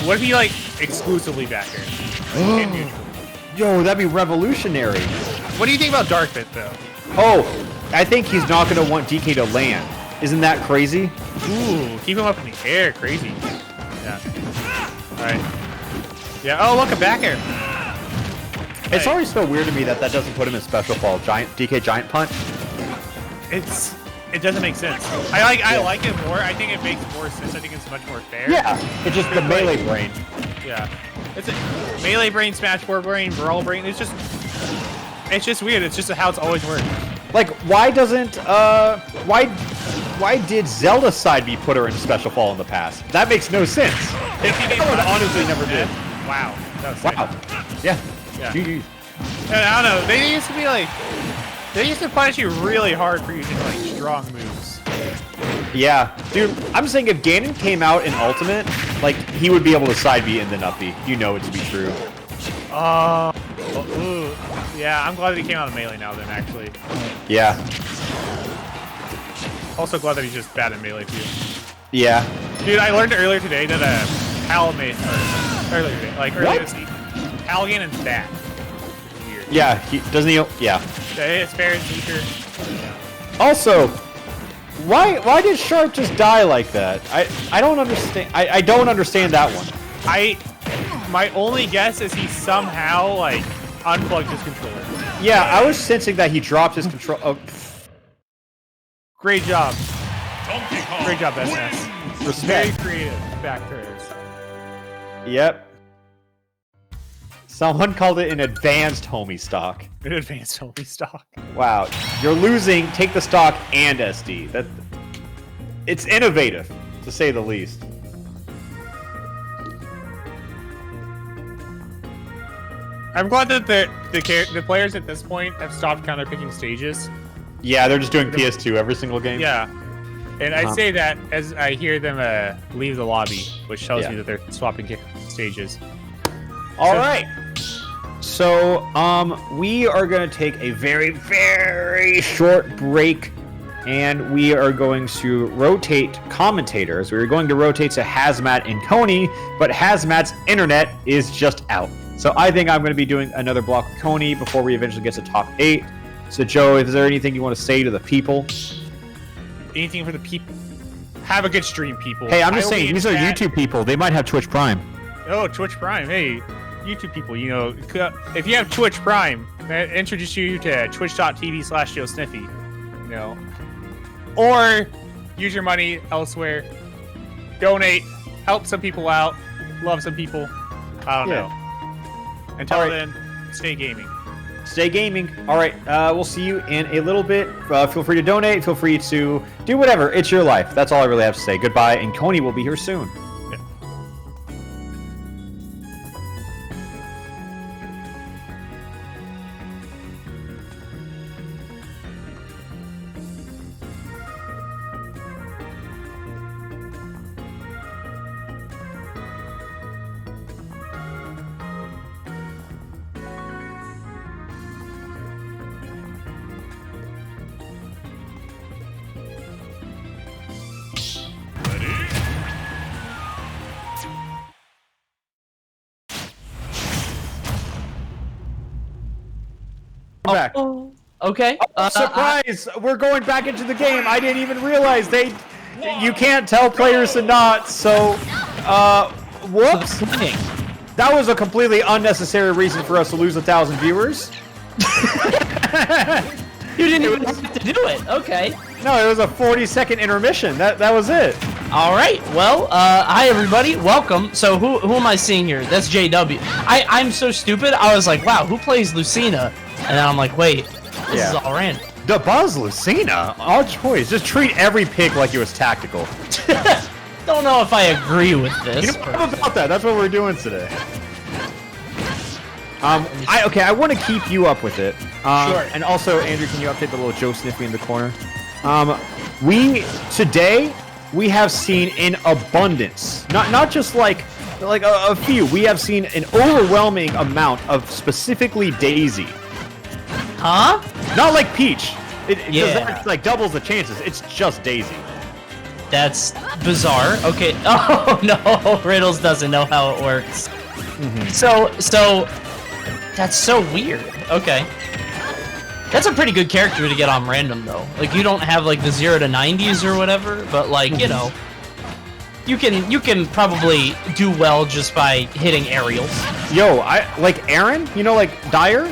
Speaker 1: What if he like exclusively back here?
Speaker 2: Yo, that'd be revolutionary.
Speaker 1: What do you think about Dark Pit though?
Speaker 2: Oh, I think he's not going to want DK to land. Isn't that crazy?
Speaker 1: Ooh, keep him up in the air. Crazy. Yeah. All right. Yeah. Oh, look, a back air.
Speaker 2: It's always so weird to me that doesn't put him in special fall. DK Giant Punch.
Speaker 1: It doesn't make sense. I like it more. I think it makes more sense. I think it's much more fair.
Speaker 2: Yeah, it's just the melee brain.
Speaker 1: Yeah. It's a melee brain, smash 4 brain, brawl brain. It's just weird. It's just how it's always worked.
Speaker 2: Like, why doesn't why did Zelda's side B put her in special fall in the past? That makes no sense. It honestly never did.
Speaker 1: Wow. That was sick.
Speaker 2: Wow. Yeah.
Speaker 1: Yeah.
Speaker 2: GG.
Speaker 1: I don't know. They used to be like, they used to punish you really hard for using like strong moves.
Speaker 2: Yeah, dude, I'm saying if Ganon came out in Ultimate, like, he would be able to side B and then up B. You know it to be true.
Speaker 1: Ooh. Yeah, I'm glad that he came out of melee now then, actually.
Speaker 2: Yeah.
Speaker 1: Also glad that he's just bad at melee too.
Speaker 2: Yeah.
Speaker 1: Dude, I learned earlier today that Hal made, earlier today, like earlier this week, Hal Ganon's bad. Weird.
Speaker 2: Yeah, doesn't he? Yeah.
Speaker 1: It's fair and teacher.
Speaker 2: Also, why did Sharp just die like that? I don't understand. I don't understand that one.
Speaker 1: My only guess is he somehow like unplugged his controller.
Speaker 2: Yeah, I was sensing that he dropped his control. Oh,
Speaker 1: Great job.
Speaker 4: Donkey Kong
Speaker 1: Great job,
Speaker 4: wins.
Speaker 1: SNS. Very
Speaker 2: respect.
Speaker 1: creative back curves.
Speaker 2: Yep. Someone called it an advanced homie stock.
Speaker 1: Good advanced holy stock.
Speaker 2: Wow, you're losing. Take the stock and SD. It's innovative, to say the least.
Speaker 1: I'm glad that the players at this point have stopped counter picking stages.
Speaker 2: Yeah, they're just doing PS2 every single game.
Speaker 1: Yeah. And I say that as I hear them leave the lobby, which tells me that they're swapping stages.
Speaker 2: All right. So, we are going to take a very, very short break, and we are going to rotate commentators. We're going to rotate to Hazmat and Coney, but Hazmat's internet is just out. So I think I'm going to be doing another block with Coney before we eventually get to top 8. So, Joe, is there anything you want to say to the people?
Speaker 1: Anything for the people. Have a good stream, people.
Speaker 2: Hey, I'm just saying, these are YouTube people. They might have Twitch Prime.
Speaker 1: Oh, Twitch Prime. Hey, YouTube people, you know, if you have Twitch Prime, that introduce you to twitch.tv/JoeSniffy, you know. Or use your money elsewhere. Donate. Help some people out. Love some people. I don't know. Until then, stay gaming.
Speaker 2: Stay gaming. All right, we'll see you in a little bit. Feel free to donate. Feel free to do whatever. It's your life. That's all I really have to say. Goodbye, and Coney will be here soon. Back.
Speaker 5: Oh, okay.
Speaker 2: Surprise! We're going back into the game. I didn't even realize you can't tell players to not. So, whoops. That was a completely unnecessary reason for us to lose 1,000 viewers.
Speaker 5: You didn't even have to do it. Okay.
Speaker 2: No, it was a 40-second intermission. That was it.
Speaker 5: All right. Well, hi everybody. Welcome. So who am I seeing here? That's JW. I'm so stupid. I was like, wow, who plays Lucina? And then I'm like, wait, this is all random.
Speaker 2: The Buzz Lucina, odd choice. Just treat every pick like it was tactical.
Speaker 5: Don't know if I agree with this.
Speaker 2: You know what about that? That's what we're doing today. I want to keep you up with it.
Speaker 1: Sure.
Speaker 2: And also, Andrew, can you update the little Joe Sniffy in the corner? Today we have seen in abundance, not just like a few. We have seen an overwhelming amount of specifically Daisy.
Speaker 5: Huh?
Speaker 2: Not like Peach.
Speaker 5: Yeah.
Speaker 2: That, like, doubles the chances. It's just Daisy.
Speaker 5: That's bizarre. Okay. Oh no, Riddles doesn't know how it works. So that's so weird. Okay. That's a pretty good character to get on random though. Like you don't have like the 0 to 90s or whatever, but like you know, you can probably do well just by hitting aerials.
Speaker 2: Yo, I like Aaron. You know, like Dyer.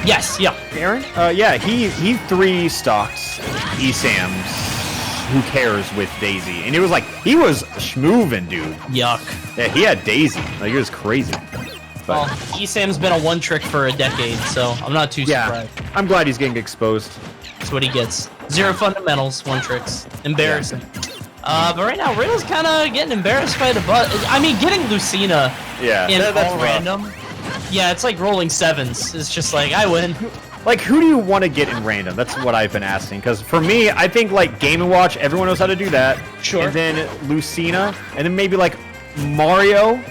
Speaker 5: Yes, yeah.
Speaker 2: Aaron? Yeah, he 3 stocks ESAMs. Who cares with Daisy? And it was like he was schmoovin', dude.
Speaker 5: Yuck.
Speaker 2: Yeah, he had Daisy. Like it was crazy.
Speaker 5: Well, ESAM's been a one-trick for a decade, so I'm not too surprised.
Speaker 2: I'm glad he's getting exposed.
Speaker 5: That's what he gets. 0 fundamentals, 1 tricks. Embarrassing. But right now, Riddle's kind of getting embarrassed by the butt. I mean, getting Lucina in
Speaker 2: that's
Speaker 5: all
Speaker 2: rough.
Speaker 5: random. Yeah, it's like rolling 7s. It's just like, I win.
Speaker 2: Like, who do you want to get in random? That's what I've been asking. Because for me, I think like Game & Watch, everyone knows how to do that.
Speaker 5: Sure.
Speaker 2: And then Lucina, and then maybe like Mario.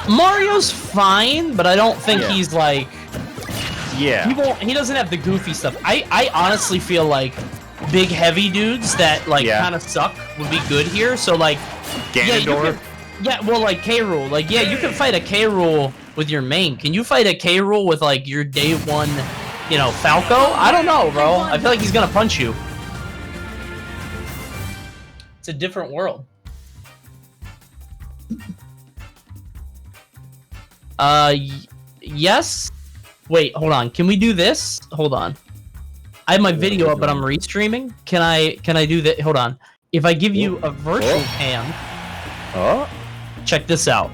Speaker 5: Mario's fine, but I don't think he's like...
Speaker 2: Yeah.
Speaker 5: He doesn't have the goofy stuff. I honestly feel like big heavy dudes that like kind of suck would be good here. So like
Speaker 2: Ganondorf.
Speaker 5: Well like K. Rool. Like you can fight a K. Rool with your main. Can you fight a K. Rool with like your day 1, you know, Falco? I don't know, bro. I feel like he's gonna punch you. It's a different world. Yes. Wait, hold on. Can we do this? Hold on. I have my video up, but I'm restreaming. Can I do that? Hold on. If I give you a virtual cam, check this out.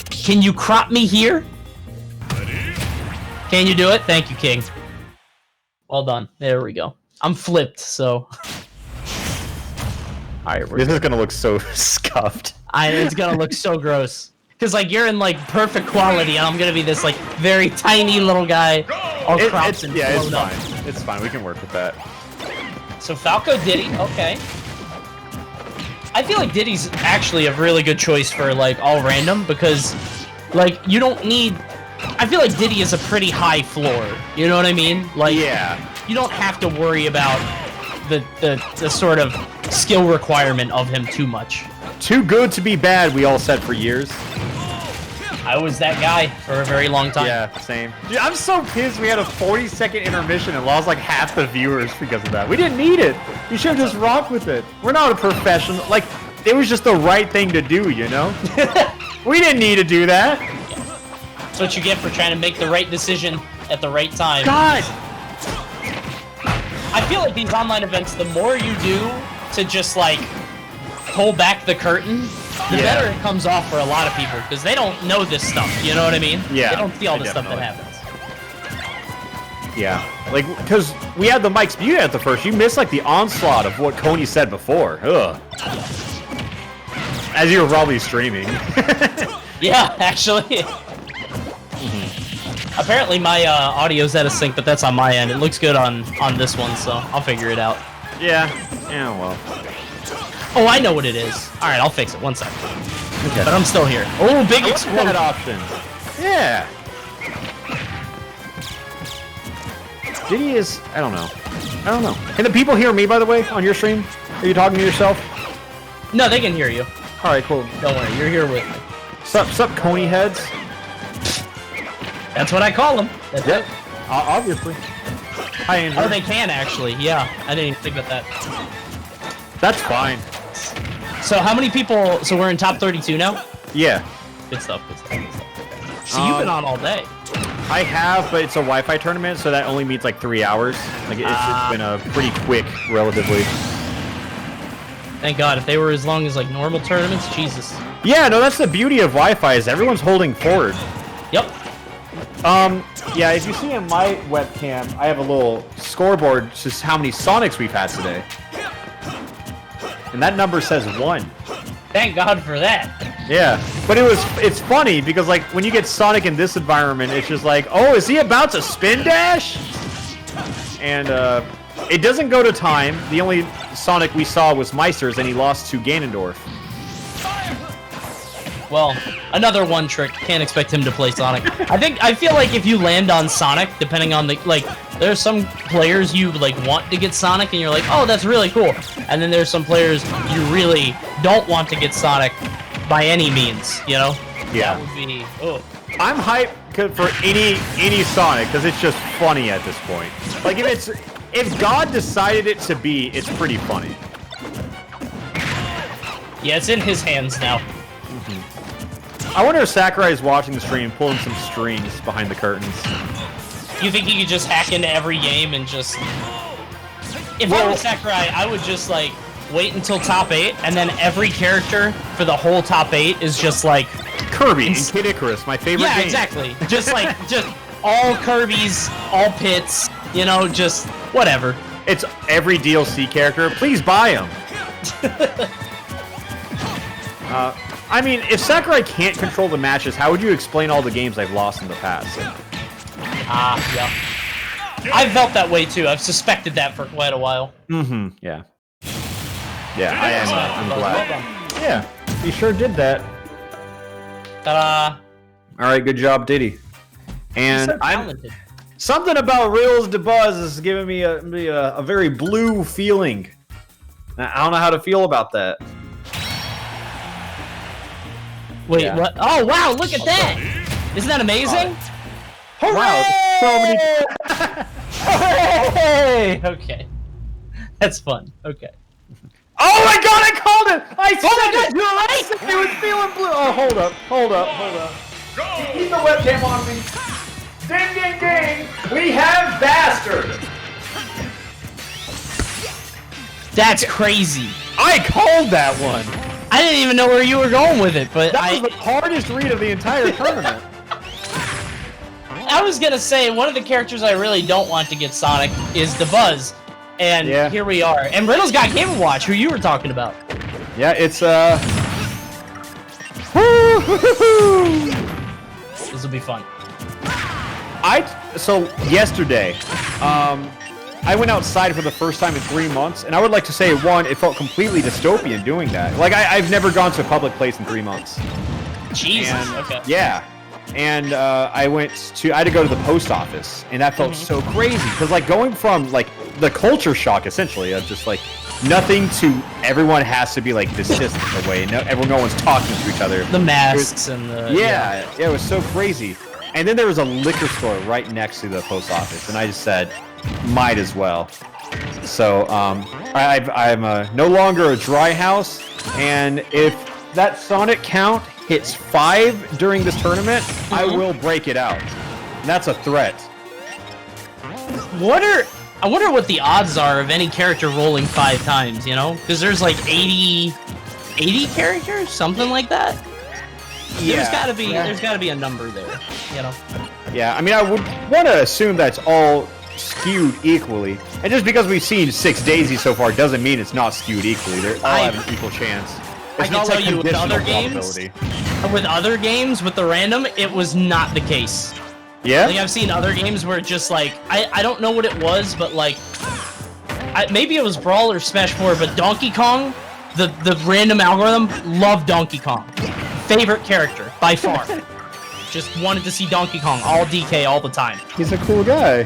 Speaker 5: Can you crop me here? Can you do it? Thank you, King. Well done. There we go. I'm flipped, so. Alright,
Speaker 2: This is gonna look so scuffed.
Speaker 5: It's gonna look so gross. Cause like you're in like perfect quality, and I'm gonna be this like very tiny little guy, all crops and
Speaker 2: it's
Speaker 5: blown up.
Speaker 2: fine. It's fine. We can work with that.
Speaker 5: So Falco Diddy, okay. I feel like Diddy's actually a really good choice for like all random because like you don't need. I feel like Diddy is a pretty high floor. You know what I mean? Like you don't have to worry about the sort of skill requirement of him too much.
Speaker 2: Too good to be bad, we all said for years.
Speaker 5: I was that guy for a very long time.
Speaker 2: Yeah, same. Dude, I'm so pissed we had a 40-second intermission and lost like half the viewers because of that. We didn't need it. We should have just rocked with it. We're not a professional. Like, it was just the right thing to do, you know? We didn't need to do that.
Speaker 5: That's what you get for trying to make the right decision at the right time.
Speaker 2: God!
Speaker 5: I feel like these online events, the more you do to just like pull back the curtain, the better it comes off for a lot of people because they don't know this stuff. You know what I mean?
Speaker 2: Yeah.
Speaker 5: They don't see all the stuff that happens.
Speaker 2: Yeah, like, because we had the mics muted at the first. You missed like the onslaught of what Coney said before. Ugh. As you were probably streaming.
Speaker 5: Yeah, actually. Apparently my audio's out of sync, but that's on my end. It looks good on this one, so I'll figure it out.
Speaker 2: Yeah. Yeah, well.
Speaker 5: Oh, I know what it is. All right, I'll fix it. 1 second.
Speaker 2: Okay.
Speaker 5: But I'm still here. Oh, big
Speaker 2: That
Speaker 5: explosion.
Speaker 2: option. Yeah. Diddy is, I don't know. Can the people hear me, by the way, on your stream? Are you talking to yourself?
Speaker 5: No, they can hear you.
Speaker 2: All right, cool.
Speaker 5: Don't worry, you're here with me.
Speaker 2: Sup, Coney heads?
Speaker 5: That's what I call them. That's it.
Speaker 2: Obviously. Hi, Andrew.
Speaker 5: Oh, they can actually. Yeah, I didn't even think about that.
Speaker 2: That's fine.
Speaker 5: So how many people? So we're in top 32 now.
Speaker 2: Yeah.
Speaker 5: Good stuff. Good stuff. Good stuff. Okay. So you've been on all day.
Speaker 2: I have, but it's a Wi-Fi tournament, so that only means like 3 hours. Like it's been a pretty quick, relatively.
Speaker 5: Thank God. If they were as long as like normal tournaments, Jesus.
Speaker 2: Yeah, no, that's the beauty of Wi-Fi is everyone's holding forward.
Speaker 5: Yep.
Speaker 2: Yeah, if you see on my webcam, I have a little scoreboard, just how many Sonics we've had today. And that number says 1.
Speaker 5: Thank God for that.
Speaker 2: Yeah, but it's funny because like when you get Sonic in this environment, it's just like, oh, is he about to spin dash? And it doesn't go to time. The only Sonic we saw was Meister's, and he lost to Ganondorf.
Speaker 5: Well, another one trick. Can't expect him to play Sonic. I feel like if you land on Sonic, depending on the like, there's some players you like want to get Sonic, and you're like, oh, that's really cool. And then there's some players you really don't want to get Sonic by any means. You know?
Speaker 2: Yeah.
Speaker 5: That would be. Oh.
Speaker 2: I'm hyped for any Sonic because it's just funny at this point. Like if God decided it to be, it's pretty funny.
Speaker 5: Yeah, it's in his hands now.
Speaker 2: I wonder if Sakurai is watching the stream, pulling some strings behind the curtains.
Speaker 5: You think he could just hack into every game and just... If I was Sakurai, I would just, like, wait until top 8, and then every character for the whole top 8 is just, like...
Speaker 2: Kirby and Kid Icarus, my favorite game.
Speaker 5: Yeah, exactly. Just, like, just all Kirby's, all Pits, you know, just whatever.
Speaker 2: It's every DLC character. Please buy them. I mean, if Sakurai can't control the matches, how would you explain all the games I've lost in the past?
Speaker 5: Yeah. I've felt that way too. I've suspected that for quite a while.
Speaker 2: Mm-hmm. Yeah. Yeah, I am. I'm glad.
Speaker 5: Well
Speaker 2: Yeah, he sure did that.
Speaker 5: Ta-da!
Speaker 2: All right, good job, Diddy. And
Speaker 5: So talented.
Speaker 2: something about Reels to Buzz is giving me a very blue feeling. I don't know how to feel about that.
Speaker 5: Wait,
Speaker 2: Yeah.
Speaker 5: what? Oh, wow, look at that! Isn't that amazing?
Speaker 2: Wow, so many.
Speaker 5: Hey! Okay. That's fun. Okay.
Speaker 2: Oh my God! I called it. I said
Speaker 5: Oh my God,
Speaker 2: it.
Speaker 5: you're right!
Speaker 2: It was feeling blue. Oh, hold up. Keep the webcam on me. Ding, ding, ding. We have bastard.
Speaker 5: That's crazy.
Speaker 2: I called that one.
Speaker 5: I didn't even know where you were going with it, but
Speaker 2: That was the hardest read of the entire tournament.
Speaker 5: I was gonna say one of the characters I really don't want to get Sonic is the Buzz, and
Speaker 2: Yeah.
Speaker 5: here we are. And Riddle's got Game & Watch, who you were talking about.
Speaker 2: Yeah, it's
Speaker 5: This will be fun.
Speaker 2: So yesterday, I went outside for the first time in 3 months, and I would like to say, one, it felt completely dystopian doing that. Like I've never gone to a public place in 3 months.
Speaker 5: Jesus.
Speaker 2: And,
Speaker 5: Okay.
Speaker 2: Yeah. And I had to go to the post office, and that felt so crazy because like going from like the culture shock essentially of just like nothing to everyone has to be like this distance away. No one's talking to each other.
Speaker 5: The masks and the
Speaker 2: Yeah, it was so crazy. And then there was a liquor store right next to the post office, and I just said, might as well. So I'm no longer a dry house, and if that Sonic count hits 5 during this tournament, I will break it out. And that's a threat.
Speaker 5: I wonder what the odds are of any character rolling 5 times, you know? Because there's like 80 characters, something like that. There's gotta be a number there, you know?
Speaker 2: Yeah, I mean, I would want to assume that's all skewed equally. And just because we've seen 6 Daisies so far doesn't mean it's not skewed equally. They all have an equal chance.
Speaker 5: I
Speaker 2: It's
Speaker 5: can
Speaker 2: not
Speaker 5: tell
Speaker 2: like
Speaker 5: you with other
Speaker 2: conditional
Speaker 5: games,
Speaker 2: probability.
Speaker 5: with the random, it was not the case.
Speaker 2: Yeah?
Speaker 5: Like I've seen other games where it just like I don't know what it was, but like maybe it was Brawl or Smash 4, but Donkey Kong, the random algorithm loved Donkey Kong. Favorite character by far. Just wanted to see Donkey Kong all DK all the time.
Speaker 2: He's a cool guy.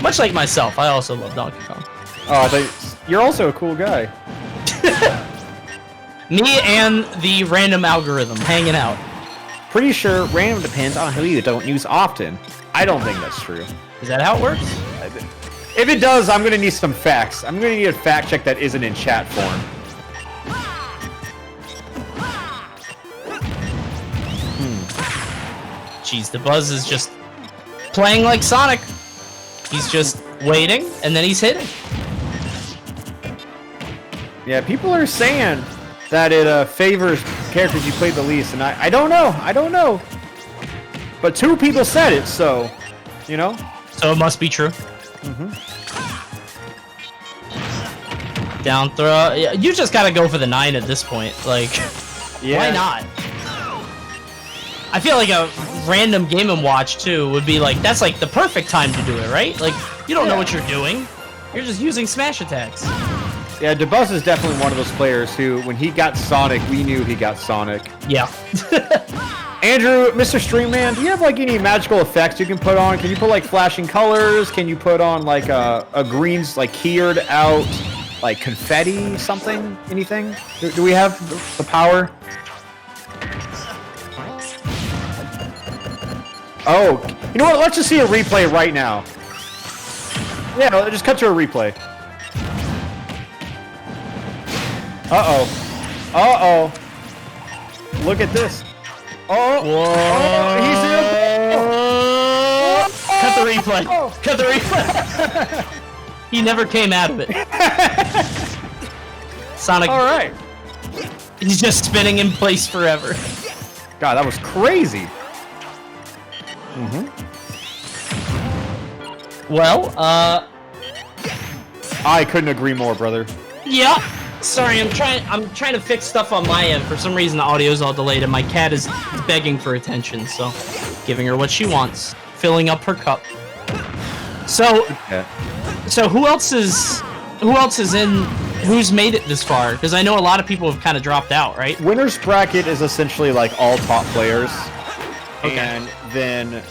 Speaker 5: Much like myself, I also love Donkey Kong.
Speaker 2: Oh, I thought you're also a cool guy.
Speaker 5: Me and the random algorithm hanging out.
Speaker 2: Pretty sure random depends on who you don't use often. I don't think that's true.
Speaker 5: Is that how it works?
Speaker 2: If it does, I'm gonna need some facts. I'm gonna need a fact check that isn't in chat form.
Speaker 5: Jeez, the Buzz is just playing like Sonic. He's just waiting, and then he's hitting.
Speaker 2: Yeah, people are saying that it favors characters you played the least, and I don't know. But 2 people said it, so, you know?
Speaker 5: So it must be true. Down throw. Yeah, you just gotta go for the 9 at this point. Like,
Speaker 2: Yeah.
Speaker 5: why not? I feel like a random Game & Watch, too, would be like, that's like the perfect time to do it, right? Like, you don't know what you're doing. You're just using smash attacks.
Speaker 2: Yeah, DeBuzz is definitely one of those players who, when he got Sonic, we knew he got Sonic.
Speaker 5: Yeah.
Speaker 2: Andrew, Mr. Streamman, do you have like any magical effects you can put on? Can you put like flashing colors? Can you put on like a greens, like keyed out, like confetti, something? Anything? Do we have the power? Oh, you know what? Let's just see a replay right now. Yeah, just cut to a replay. Uh-oh. Uh-oh. Look at this. Oh, he's in.
Speaker 5: Cut the replay. Cut the replay. He never came out of it. Sonic.
Speaker 2: All right.
Speaker 5: He's just spinning in place forever.
Speaker 2: God, that was crazy.
Speaker 5: Well,
Speaker 2: I couldn't agree more, brother.
Speaker 5: yeah. Sorry, I'm trying to fix stuff on my end. For some reason, the audio's all delayed, and my cat is begging for attention. So, giving her what she wants, filling up her cup. So, so who else is in? Who's made it this far? Because I know a lot of people have kind of dropped out, right?
Speaker 2: Winner's bracket is essentially like all top players,
Speaker 5: Okay.
Speaker 2: and then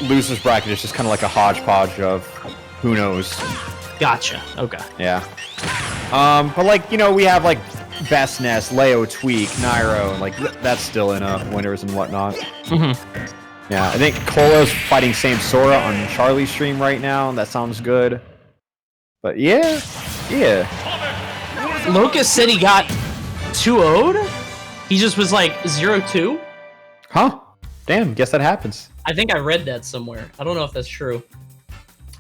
Speaker 2: loser's bracket is just kind of like a hodgepodge of who knows.
Speaker 5: Gotcha. Okay.
Speaker 2: Yeah. But like, you know, we have like Best Ness, Leo, Tweak, Nairo, and like that's still in winners and whatnot. Yeah, I think Cola's fighting Sam Sora on Charlie's stream right now. That sounds good. But yeah.
Speaker 5: Locust said he got 2-0'd? He just was like 0-2?
Speaker 2: Huh? Damn, guess that happens.
Speaker 5: I think I read that somewhere. I don't know if that's true.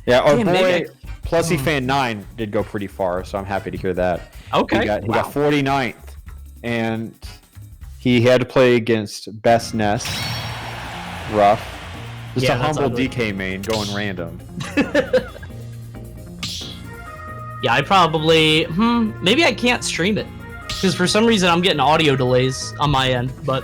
Speaker 2: Yeah, our
Speaker 5: Damn,
Speaker 2: boy
Speaker 5: maybe
Speaker 2: Plusy Fan 9 did go pretty far, so I'm happy to hear that.
Speaker 5: Okay.
Speaker 2: He got 49th, and he had to play against Best Ness. Rough. Just
Speaker 5: Yeah,
Speaker 2: a
Speaker 5: that's
Speaker 2: humble
Speaker 5: ugly.
Speaker 2: DK main going random.
Speaker 5: Yeah, I probably... maybe I can't stream it. Because for some reason I'm getting audio delays on my end, but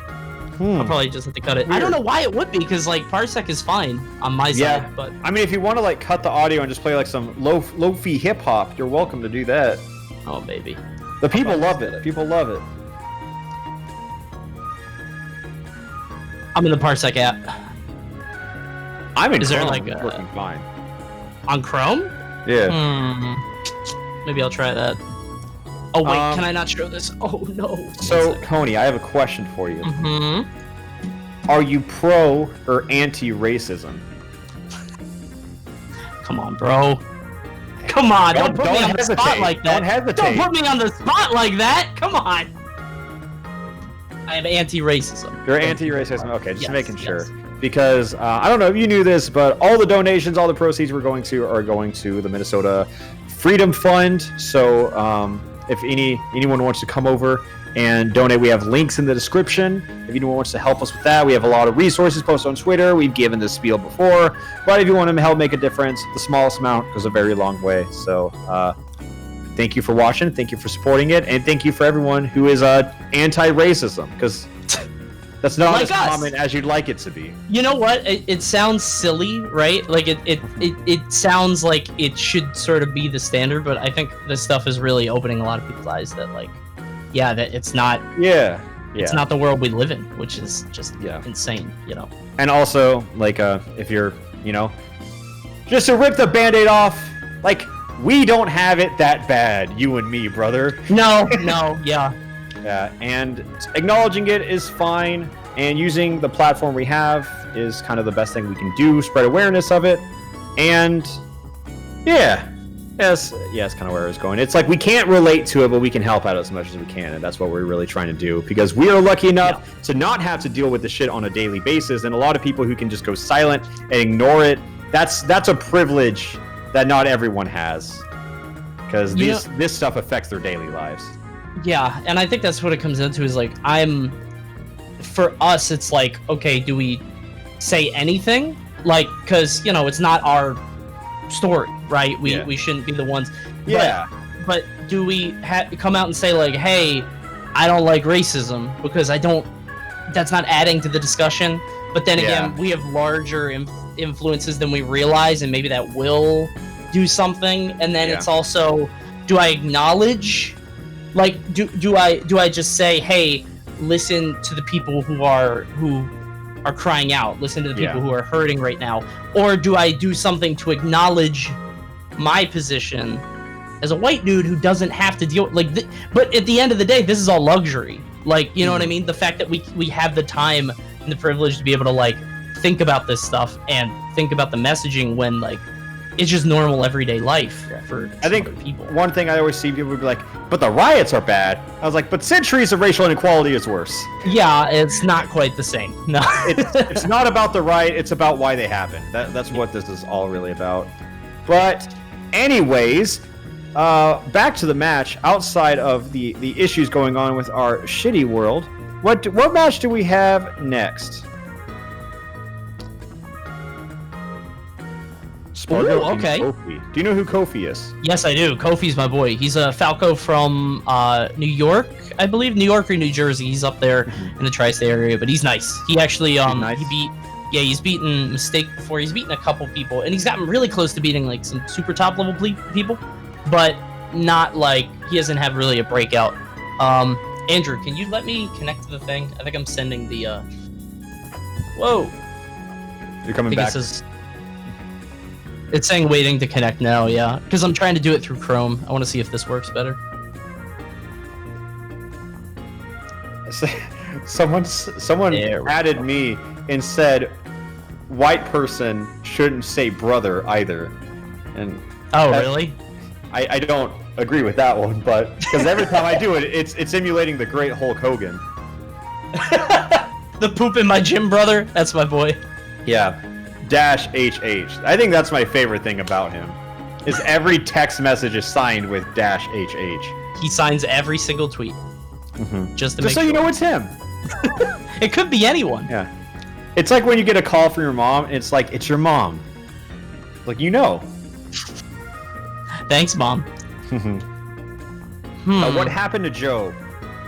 Speaker 5: I'll probably just have to cut it. I don't know why it would be, because like Parsec is fine on my
Speaker 2: Yeah,
Speaker 5: side, but...
Speaker 2: I mean, if you want to like cut the audio and just play like some lo-fi hip-hop, you're welcome to do that.
Speaker 5: Oh, maybe.
Speaker 2: The people love it. People love it.
Speaker 5: I'm in the Parsec app.
Speaker 2: I'm in
Speaker 5: Is there,
Speaker 2: Chrome.
Speaker 5: like,
Speaker 2: It's working fine.
Speaker 5: On Chrome?
Speaker 2: Yeah.
Speaker 5: Maybe I'll try that. Oh, wait,
Speaker 2: Um,
Speaker 5: can I not show this? Oh, no.
Speaker 2: So, Coney, I have a question for you.
Speaker 5: Mm-hmm.
Speaker 2: Are you pro or anti-racism?
Speaker 5: Come on, bro. Come on, don't put me on the spot
Speaker 2: hesitate.
Speaker 5: like that.
Speaker 2: Don't hesitate.
Speaker 5: Don't put me on the spot like that. Come on. I am anti-racism.
Speaker 2: You're anti-racism? Okay, just
Speaker 5: Yes,
Speaker 2: making sure.
Speaker 5: yes.
Speaker 2: Because, I don't know if you knew this, but all the donations, all the proceeds are going to the Minnesota Freedom Fund. So, if anyone wants to come over and donate, we have links in the description. If anyone wants to help us with that, we have a lot of resources posted on Twitter. We've given this spiel before. But if you want to help make a difference, the smallest amount goes a very long way. So, thank you for watching. Thank you for supporting it. And thank you for everyone who is anti-racism. Because that's not
Speaker 5: Like
Speaker 2: as
Speaker 5: us.
Speaker 2: common as you'd like it to be.
Speaker 5: You know what? It sounds silly, right? Like it sounds like it should sort of be the standard, but I think this stuff is really opening a lot of people's eyes that like, yeah, that it's not
Speaker 2: Yeah.
Speaker 5: it's not the world we live in, which is just
Speaker 2: Yeah.
Speaker 5: insane, you know.
Speaker 2: And also, like, if you're, just to rip the Band-Aid off, like, we don't have it that bad, you and me, brother.
Speaker 5: No, yeah.
Speaker 2: Yeah, and acknowledging it is fine, and using the platform we have is kind of the best thing we can do, spread awareness of it, and that's kind of where I was going. It's like we can't relate to it, but we can help out as much as we can, and that's what we're really trying to do, because we are lucky enough to not have to deal with the shit on a daily basis, and a lot of people who can just go silent and ignore it, that's a privilege that not everyone has, because this stuff affects their daily lives.
Speaker 5: Yeah, and I think that's what it comes into is like for us it's like, okay, do we say anything? Like, cuz it's not our story, right? We shouldn't be the ones.
Speaker 2: Yeah.
Speaker 5: But do we come out and say like, "Hey, I don't like racism," because that's not adding to the discussion. But then again, we have larger influences than we realize, and maybe that will do something. And then it's also, do I acknowledge, like, do I just say, hey, listen to the people who are crying out, listen to the people who are hurting right now, or do I do something to acknowledge my position as a white dude who doesn't have to deal but at the end of the day, this is all luxury. Like, you know what I mean? The fact that we have the time and the privilege to be able to like think about this stuff and think about the messaging when like it's just normal everyday life for
Speaker 2: I think
Speaker 5: other people.
Speaker 2: one thing I always see people would be like, but the riots are bad. I was like, but centuries of racial inequality is worse.
Speaker 5: Yeah, it's not quite the same. No.
Speaker 2: It's not about the riot, it's about why they happen. That's what this is all really about. But anyways, back to the match. Outside of the issues going on with our shitty world, what match do we have next?
Speaker 5: Ooh, okay.
Speaker 2: Kofi. Do you know who Kofi is?
Speaker 5: Yes, I do. Kofi's my boy. He's a Falco from New York, I believe. New York or New Jersey. He's up there in the tri-state area, but he's nice. He actually
Speaker 2: nice.
Speaker 5: he's beaten Mistake before. He's beaten a couple people, and he's gotten really close to beating like some super top level people, but not like he doesn't have really a breakout. Andrew, can you let me connect to the thing? I think I'm sending the Whoa.
Speaker 2: You're coming back.
Speaker 5: It's saying waiting to connect now, yeah. Because I'm trying to do it through Chrome. I want to see if this works better.
Speaker 2: Someone added me and said, white person shouldn't say brother either. And
Speaker 5: oh, really?
Speaker 2: I don't agree with that one, but because every time I do it, it's emulating the great Hulk Hogan.
Speaker 5: The poop in my gym brother? That's my boy.
Speaker 2: Yeah. -HH. I think that's my favorite thing about him. Is every text message is signed with -HH.
Speaker 5: He signs every single tweet. Just to make
Speaker 2: so
Speaker 5: sure.
Speaker 2: you know it's him.
Speaker 5: It could be anyone.
Speaker 2: Yeah. It's like when you get a call from your mom, and it's like, it's your mom. Like, you know.
Speaker 5: Thanks, Mom.
Speaker 2: What happened to Joe?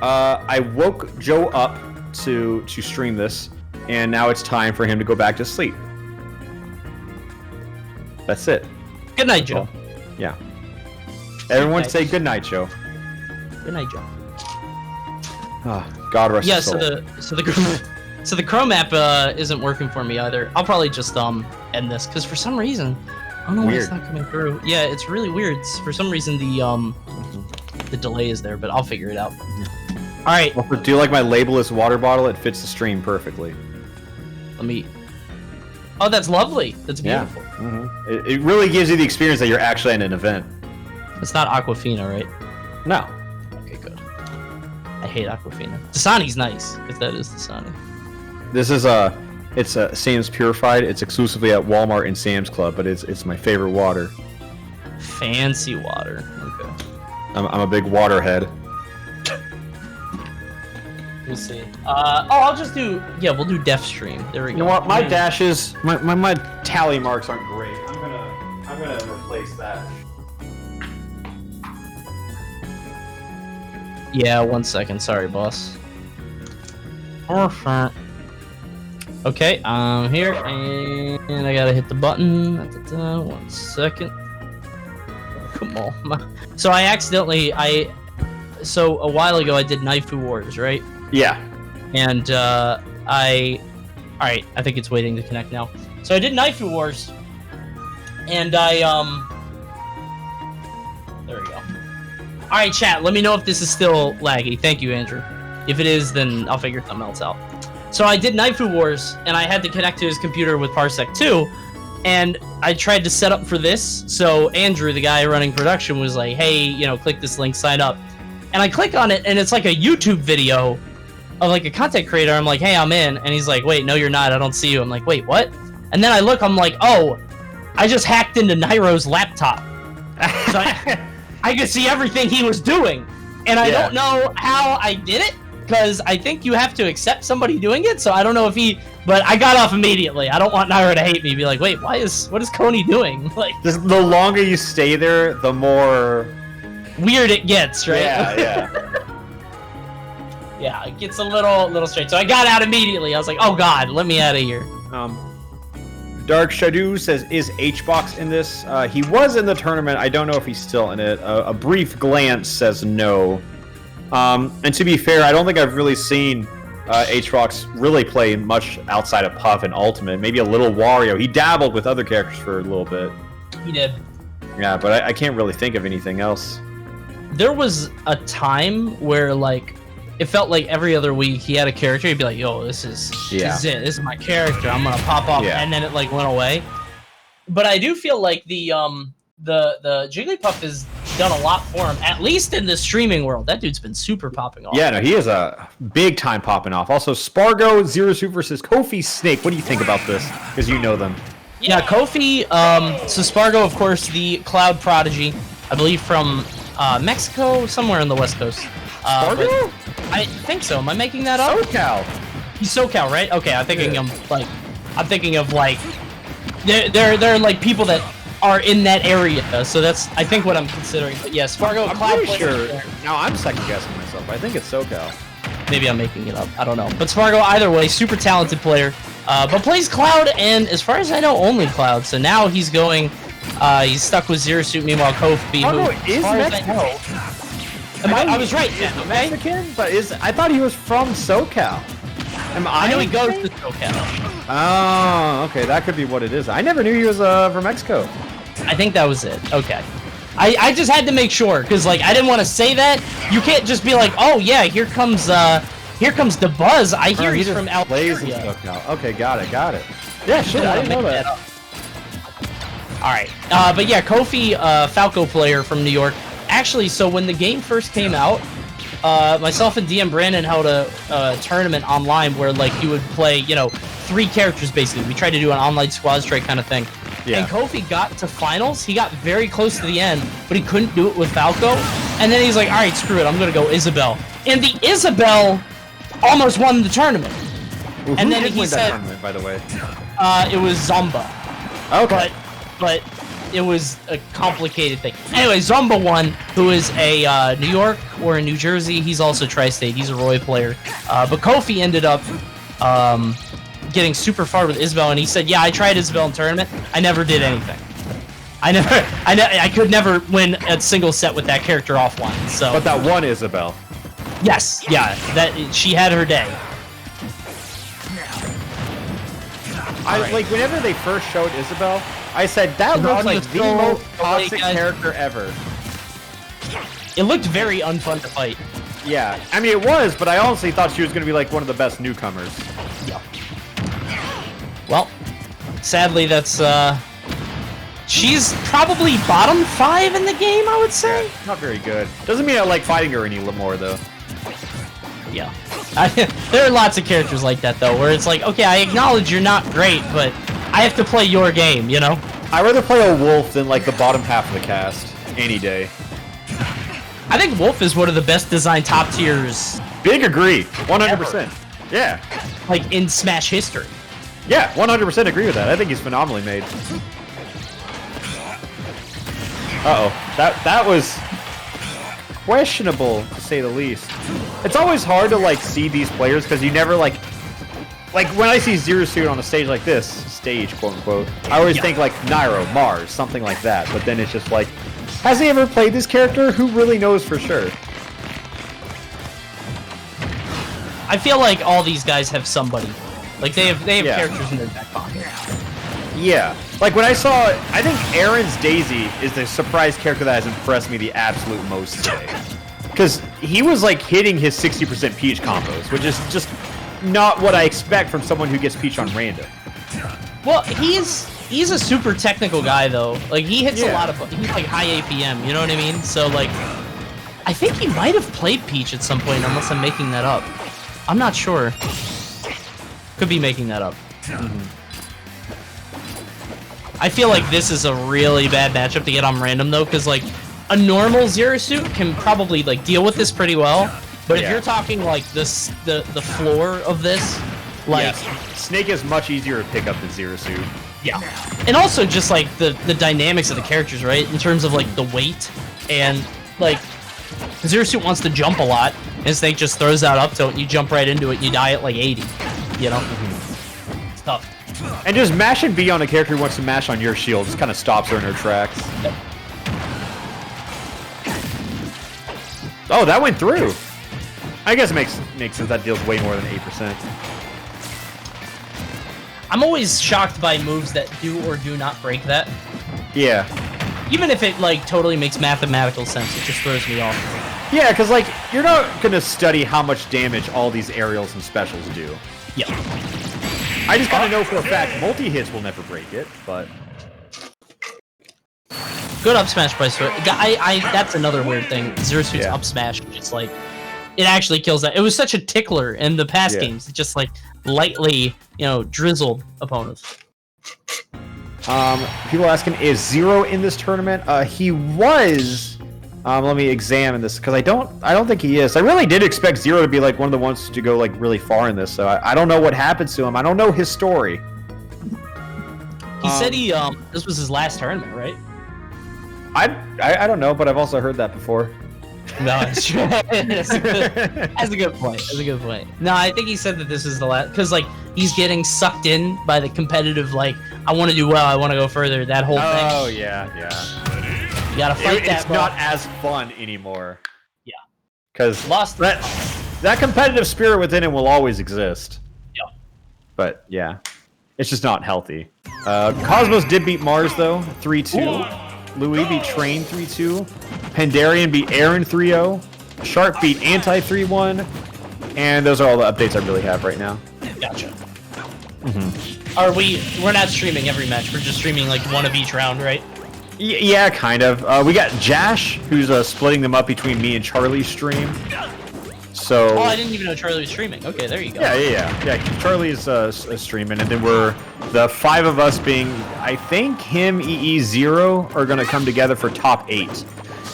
Speaker 2: I woke Joe up to stream this, and now it's time for him to go back to sleep. That's it.
Speaker 5: Good night, Joe.
Speaker 2: Yeah. Everyone say good night, Joe.
Speaker 5: Good night, Joe.
Speaker 2: Oh, God rest his soul.
Speaker 5: So the Chrome app isn't working for me either. I'll probably just end this because for some reason I don't know why it's not coming through. Yeah, it's really weird. For some reason the delay is there, but I'll figure it out. All right.
Speaker 2: Well, do you like my labelless water bottle? It fits the stream perfectly.
Speaker 5: Let me. Oh, that's lovely. That's beautiful.
Speaker 2: Yeah. It really gives you the experience that you're actually at an event.
Speaker 5: It's not Aquafina, right?
Speaker 2: No.
Speaker 5: Okay, good. I hate Aquafina. Dasani's nice, if that is Dasani.
Speaker 2: This is it's Sam's Purified. It's exclusively at Walmart and Sam's Club, but it's my favorite water.
Speaker 5: Fancy water. Okay.
Speaker 2: I'm a big water head.
Speaker 5: We'll see. I'll just do. Yeah, we'll do Def Stream. There we go.
Speaker 2: You know what? My dashes, my tally marks aren't great. I'm gonna replace that.
Speaker 5: Yeah, 1 second. Sorry, boss. Okay, I'm here, and I gotta hit the button. 1 second. Come on. So I accidentally, so a while ago I did Naifu Wars, right?
Speaker 2: Yeah.
Speaker 5: And alright, I think it's waiting to connect now. So I did Naifu Wars, and there we go. Alright, chat, let me know if this is still laggy. Thank you, Andrew. If it is, then I'll figure something else out. So I did Naifu Wars, and I had to connect to his computer with Parsec 2, and I tried to set up for this, so Andrew, the guy running production, was like, hey, click this link, sign up. And I click on it, and it's like a YouTube video of like a content creator. I'm like, hey, I'm in. And he's like, wait, no, you're not. I don't see you. I'm like, wait, what? And then I look, I'm like, oh, I just hacked into Nairo's laptop. So I could see everything he was doing. And I don't know how I did it, because I think you have to accept somebody doing it. So I don't know if but I got off immediately. I don't want Nairo to hate me. Be like, wait, what is Coney doing? Like,
Speaker 2: just the longer you stay there, the more
Speaker 5: weird it gets, right?
Speaker 2: Yeah.
Speaker 5: Yeah, it gets a little strange. So I got out immediately. I was like, oh God, let me out of here.
Speaker 2: Dark Shadow says, is HBox in this? He was in the tournament. I don't know if he's still in it. A brief glance says no. And to be fair, I don't think I've really seen HBox really play much outside of Puff and Ultimate. Maybe a little Wario. He dabbled with other characters for a little bit.
Speaker 5: He did.
Speaker 2: Yeah, but I can't really think of anything else.
Speaker 5: There was a time where, like, it felt like every other week he had a character. He'd be like, "Yo, this is it. This is my character. I'm gonna pop off," and then it like went away. But I do feel like the Jigglypuff has done a lot for him, at least in the streaming world. That dude's been super popping off.
Speaker 2: Yeah, no, he is a big time popping off. Also, Spargo, Zero Suit versus Kofi Snake. What do you think about this? Because you know them.
Speaker 5: Yeah, Kofi. So Spargo, of course, the Cloud Prodigy, I believe from Mexico, somewhere on the West Coast.
Speaker 2: Spargo?
Speaker 5: I think so. Am I making that up?
Speaker 2: SoCal.
Speaker 5: He's SoCal, right? Okay, I'm thinking of like they're like people that are in that area. So that's I think what I'm considering. But yeah, Spargo.
Speaker 2: I'm
Speaker 5: Cloud
Speaker 2: pretty sure. Now I'm second guessing myself. I think it's SoCal.
Speaker 5: Maybe I'm making it up. I don't know. But Spargo, either way, super talented player. But plays Cloud, and as far as I know, only Cloud. So now he's going. He's stuck with Zero Suit. Meanwhile, Kofi.
Speaker 2: Is Mexico?
Speaker 5: I was right. Yeah, okay.
Speaker 2: Mexican, but I thought he was from SoCal.
Speaker 5: I know he goes to SoCal.
Speaker 2: Oh, okay, that could be what it is. I never knew he was from Mexico.
Speaker 5: I think that was it. Okay. I just had to make sure because like I didn't want to say that. You can't just be like, oh yeah, here comes the buzz. I hear he's from Alpharad.
Speaker 2: Okay, got it. Yeah, shit, I didn't know that.
Speaker 5: All right, but yeah, Kofi, Falco player from New York. Actually, so when the game first came out, myself and DM Brandon held a tournament online where like you would play, 3 characters basically. We tried to do an online squad strike kind of thing. Yeah. And Kofi got to finals. He got very close to the end, but he couldn't do it with Falco. And then he's like, all right, screw it. I'm going to go Isabel. And the Isabel almost won the tournament.
Speaker 2: Well,
Speaker 5: and then he said,
Speaker 2: tournament, by the way?
Speaker 5: It was Zomba.
Speaker 2: Okay.
Speaker 5: But it was a complicated thing. Anyway, Zomba won, who is a New York or a New Jersey. He's also Tri-State. He's a Roy player. But Kofi ended up getting super far with Isabel, and he said, yeah, I tried Isabel in tournament. I never did anything. I could never win a single set with that character offline. So.
Speaker 2: But that one Isabel.
Speaker 5: Yes, yeah, that she had her day.
Speaker 2: Like whenever they first showed Isabel, I said that looks like the most toxic character ever.
Speaker 5: It looked very unfun to fight.
Speaker 2: Yeah, I mean it was, but I honestly thought she was going to be like one of the best newcomers.
Speaker 5: Yeah. Well, sadly, that's she's probably bottom 5 in the game, I would say.
Speaker 2: Yeah, not very good. Doesn't mean I like fighting her any more though.
Speaker 5: Yeah. There are lots of characters like that though, where it's like, okay, I acknowledge you're not great, but I have to play your game, you know?
Speaker 2: I'd rather play a Wolf than like the bottom half of the cast any day.
Speaker 5: I think Wolf is one of the best designed top tiers.
Speaker 2: Big agree, 100%. Yeah.
Speaker 5: Like in Smash history.
Speaker 2: Yeah, 100% agree with that. I think he's phenomenally made. Uh-oh, that was questionable to say the least. It's always hard to like see these players because you never like when I see Zero Suit on a stage like this, stage quote unquote, I always think like Nairo, Mars, something like that. But then it's just like, has he ever played this character? Who really knows for sure?
Speaker 5: I feel like all these guys have somebody. Like they have characters in their back pocket.
Speaker 2: Yeah. Like when I saw, I think Aaron's Daisy is the surprise character that has impressed me the absolute most today. Because he was like hitting his 60% Peach combos, which is just not what I expect from someone who gets Peach on random.
Speaker 5: Well, he's a super technical guy though. Like he hits a lot of, he's like high APM, you know what I mean? So like, I think he might have played Peach at some point, unless I'm making that up. I'm not sure. Could be making that up. I feel like this is a really bad matchup to get on random though, because like a normal Zero Suit can probably like deal with this pretty well. But if you're talking like this, the floor of this, like
Speaker 2: Snake is much easier to pick up than Zero Suit.
Speaker 5: Yeah, and also just like the dynamics of the characters, right? In terms of like the weight and like Zero Suit wants to jump a lot, and Snake just throws that up tilt, and you jump right into it, and you die at like 80. You know, it's tough.
Speaker 2: And just mashing B on a character who wants to mash on your shield just kind of stops her in her tracks.
Speaker 5: Yep.
Speaker 2: Oh, that went through. I guess it makes sense. That deals way more than 8%.
Speaker 5: I'm always shocked by moves that do or do not break that.
Speaker 2: Yeah.
Speaker 5: Even if it like totally makes mathematical sense, it just throws me off.
Speaker 2: Yeah, because like you're not gonna study how much damage all these aerials and specials do.
Speaker 5: Yeah.
Speaker 2: I just gotta know for a fact multi-hits will never break it, but
Speaker 5: Good up smash by Switch. That's another weird thing. Zero Suit's
Speaker 2: Yeah.
Speaker 5: up smash, just like it actually kills that. It was such a tickler in the past games. It just like lightly, drizzled opponents.
Speaker 2: People asking, is Zero in this tournament? He was. Let me examine this because I don't think he is. I really did expect Zero to be like one of the ones to go like really far in this. So I don't know what happens to him. I don't know his story.
Speaker 5: He said this was his last tournament, right?
Speaker 2: I don't know, but I've also heard that before.
Speaker 5: No, it's true. That's a good point. That's a good point. No, I think he said that this is the last because like he's getting sucked in by the competitive like I want to do well, I want to go further. That whole thing.
Speaker 2: Oh yeah.
Speaker 5: You gotta fight that.
Speaker 2: It's not as fun anymore.
Speaker 5: Yeah.
Speaker 2: Because
Speaker 5: Lost
Speaker 2: that competitive spirit within him will always exist.
Speaker 5: Yeah.
Speaker 2: But yeah, it's just not healthy. Cosmos did beat Mars though, 3-2. Louis beat Train 3-2. Pandarian beat Aaron 3-0. Sharp beat Anti 3-1. And those are all the updates I really have right now.
Speaker 5: Gotcha. We're not streaming every match. We're just streaming like one of each round, right?
Speaker 2: Yeah, kind of. We got Jash, who's splitting them up between me and Charlie's stream. So.
Speaker 5: Oh, I didn't even know Charlie was streaming. Okay, there you go.
Speaker 2: Yeah. Charlie's streaming, and then we're the 5 of us being, I think him, Zero are gonna come together for top 8,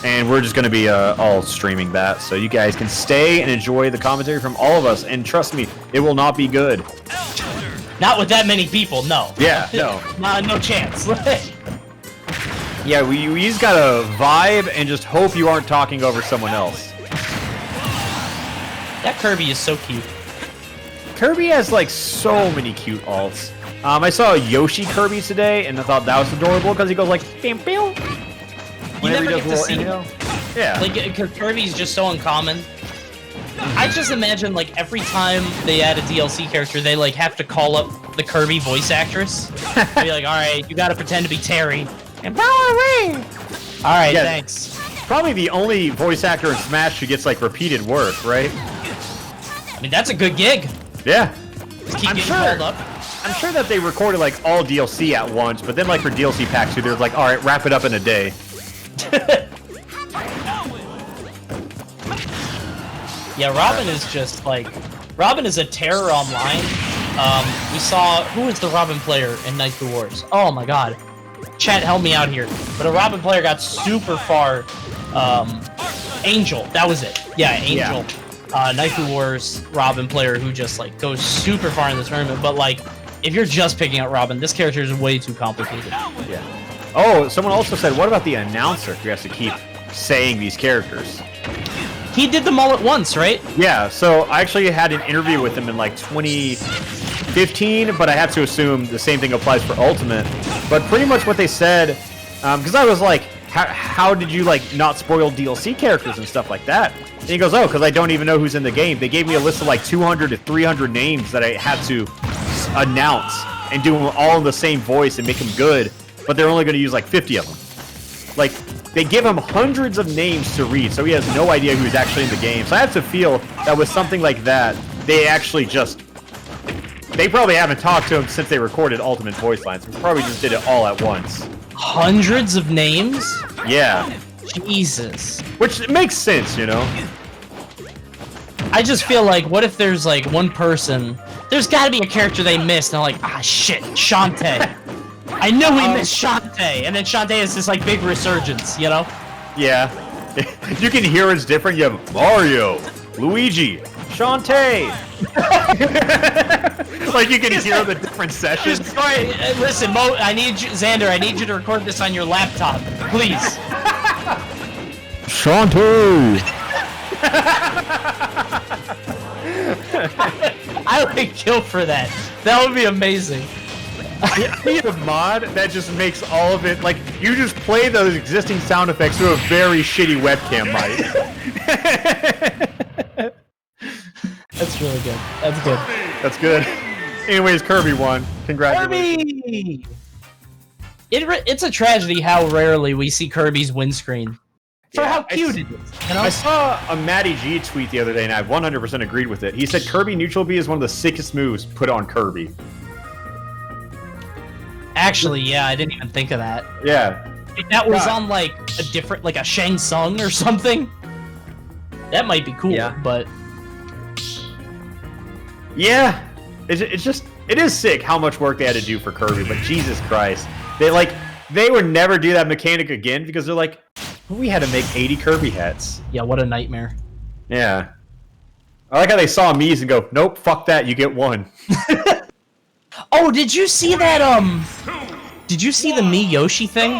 Speaker 2: and we're just gonna be all streaming that. So you guys can stay and enjoy the commentary from all of us, and trust me, it will not be good.
Speaker 5: Not with that many people, no.
Speaker 2: Yeah, no.
Speaker 5: No chance.
Speaker 2: Yeah, we just gotta vibe and just hope you aren't talking over someone else.
Speaker 5: That Kirby is so cute.
Speaker 2: Kirby has like so many cute alts. I saw a Yoshi Kirby today, and I thought that was adorable because he goes like, "Bam, bam."
Speaker 5: You never get to see him.
Speaker 2: Yeah.
Speaker 5: Like, because Kirby's just so uncommon. I just imagine like every time they add a DLC character, they like have to call up the Kirby voice actress. Be like, all right, you got to pretend to be Terry. And power away. All right,
Speaker 2: Yeah.
Speaker 5: thanks.
Speaker 2: Probably the only voice actor in Smash who gets like repeated work, right?
Speaker 5: I mean, that's a good gig.
Speaker 2: Yeah.
Speaker 5: Just keep
Speaker 2: I'm
Speaker 5: getting
Speaker 2: sure.
Speaker 5: called up.
Speaker 2: I'm sure that they recorded like all DLC at once, but then like for DLC packs 2, they're like, all right, wrap it up in a day.
Speaker 5: Yeah, Robin is just like, Robin is a terror online. We saw, who was the Robin player in Night Through Wars? Oh my god. Chat, help me out here. But a Robin player got super far. Angel, that was it. Yeah, Angel. Night Through Wars Robin player who just like goes super far in the tournament. But like, if you're just picking out Robin, this character is way too complicated.
Speaker 2: Yeah. Oh, someone also said, what about the announcer who has to keep saying these characters?
Speaker 5: He did them all at once, right?
Speaker 2: Yeah, so I actually had an interview with him in like 2015, but I have to assume the same thing applies for Ultimate. But pretty much what they said, because I was like, how did you like not spoil DLC characters and stuff like that? And he goes, oh, because I don't even know who's in the game. They gave me a list of like 200 to 300 names that I had to announce and do them all in the same voice and make them good, but they're only going to use like 50 of them. Like, they give him hundreds of names to read, so he has no idea who's actually in the game. So I have to feel that with something like that, they actually just... They probably haven't talked to him since they recorded Ultimate voice lines. They probably just did it all at once.
Speaker 5: Hundreds of names?
Speaker 2: Yeah.
Speaker 5: Jesus.
Speaker 2: Which makes sense, you know?
Speaker 5: I just feel like, what if there's like one person... There's gotta be a character they missed, and they're like, ah, shit, Shantae. I knew we missed Shantae, and then Shantae has this like big resurgence, you know?
Speaker 2: Yeah. You can hear it's different. You have Mario, Luigi, Shantae. Like you can hear the different sessions.
Speaker 5: Listen, Mo, I need you, Xander, I need you to record this on your laptop, please.
Speaker 2: Shantae.
Speaker 5: I would kill for that. That would be amazing.
Speaker 2: I need a mod that just makes all of it, like, you just play those existing sound effects through a very shitty webcam mic.
Speaker 5: That's really good. That's good.
Speaker 2: That's good. Anyways, Kirby won. Congratulations.
Speaker 5: Kirby! It's a tragedy how rarely we see Kirby's windscreen. For
Speaker 2: Yeah,
Speaker 5: how cute it is. You know?
Speaker 2: I saw a Matty G tweet the other day, and I 100% agreed with it. He said Kirby Neutral B is one of the sickest moves put on Kirby.
Speaker 5: Actually, yeah, I didn't even think of that.
Speaker 2: Yeah.
Speaker 5: If that was
Speaker 2: God.
Speaker 5: on like a different, like a Shang Tsung or something, that might be cool.
Speaker 2: Yeah.
Speaker 5: But
Speaker 2: Yeah. It's just, it is sick how much work they had to do for Kirby, but Jesus Christ. They would never do that mechanic again because they're like, we had to make 80 Kirby hats.
Speaker 5: yeah, what a nightmare.
Speaker 2: Yeah. I like how they saw Mies and go, nope, fuck that, you get one.
Speaker 5: Oh, did you see that? Did you see the Miyoshi thing?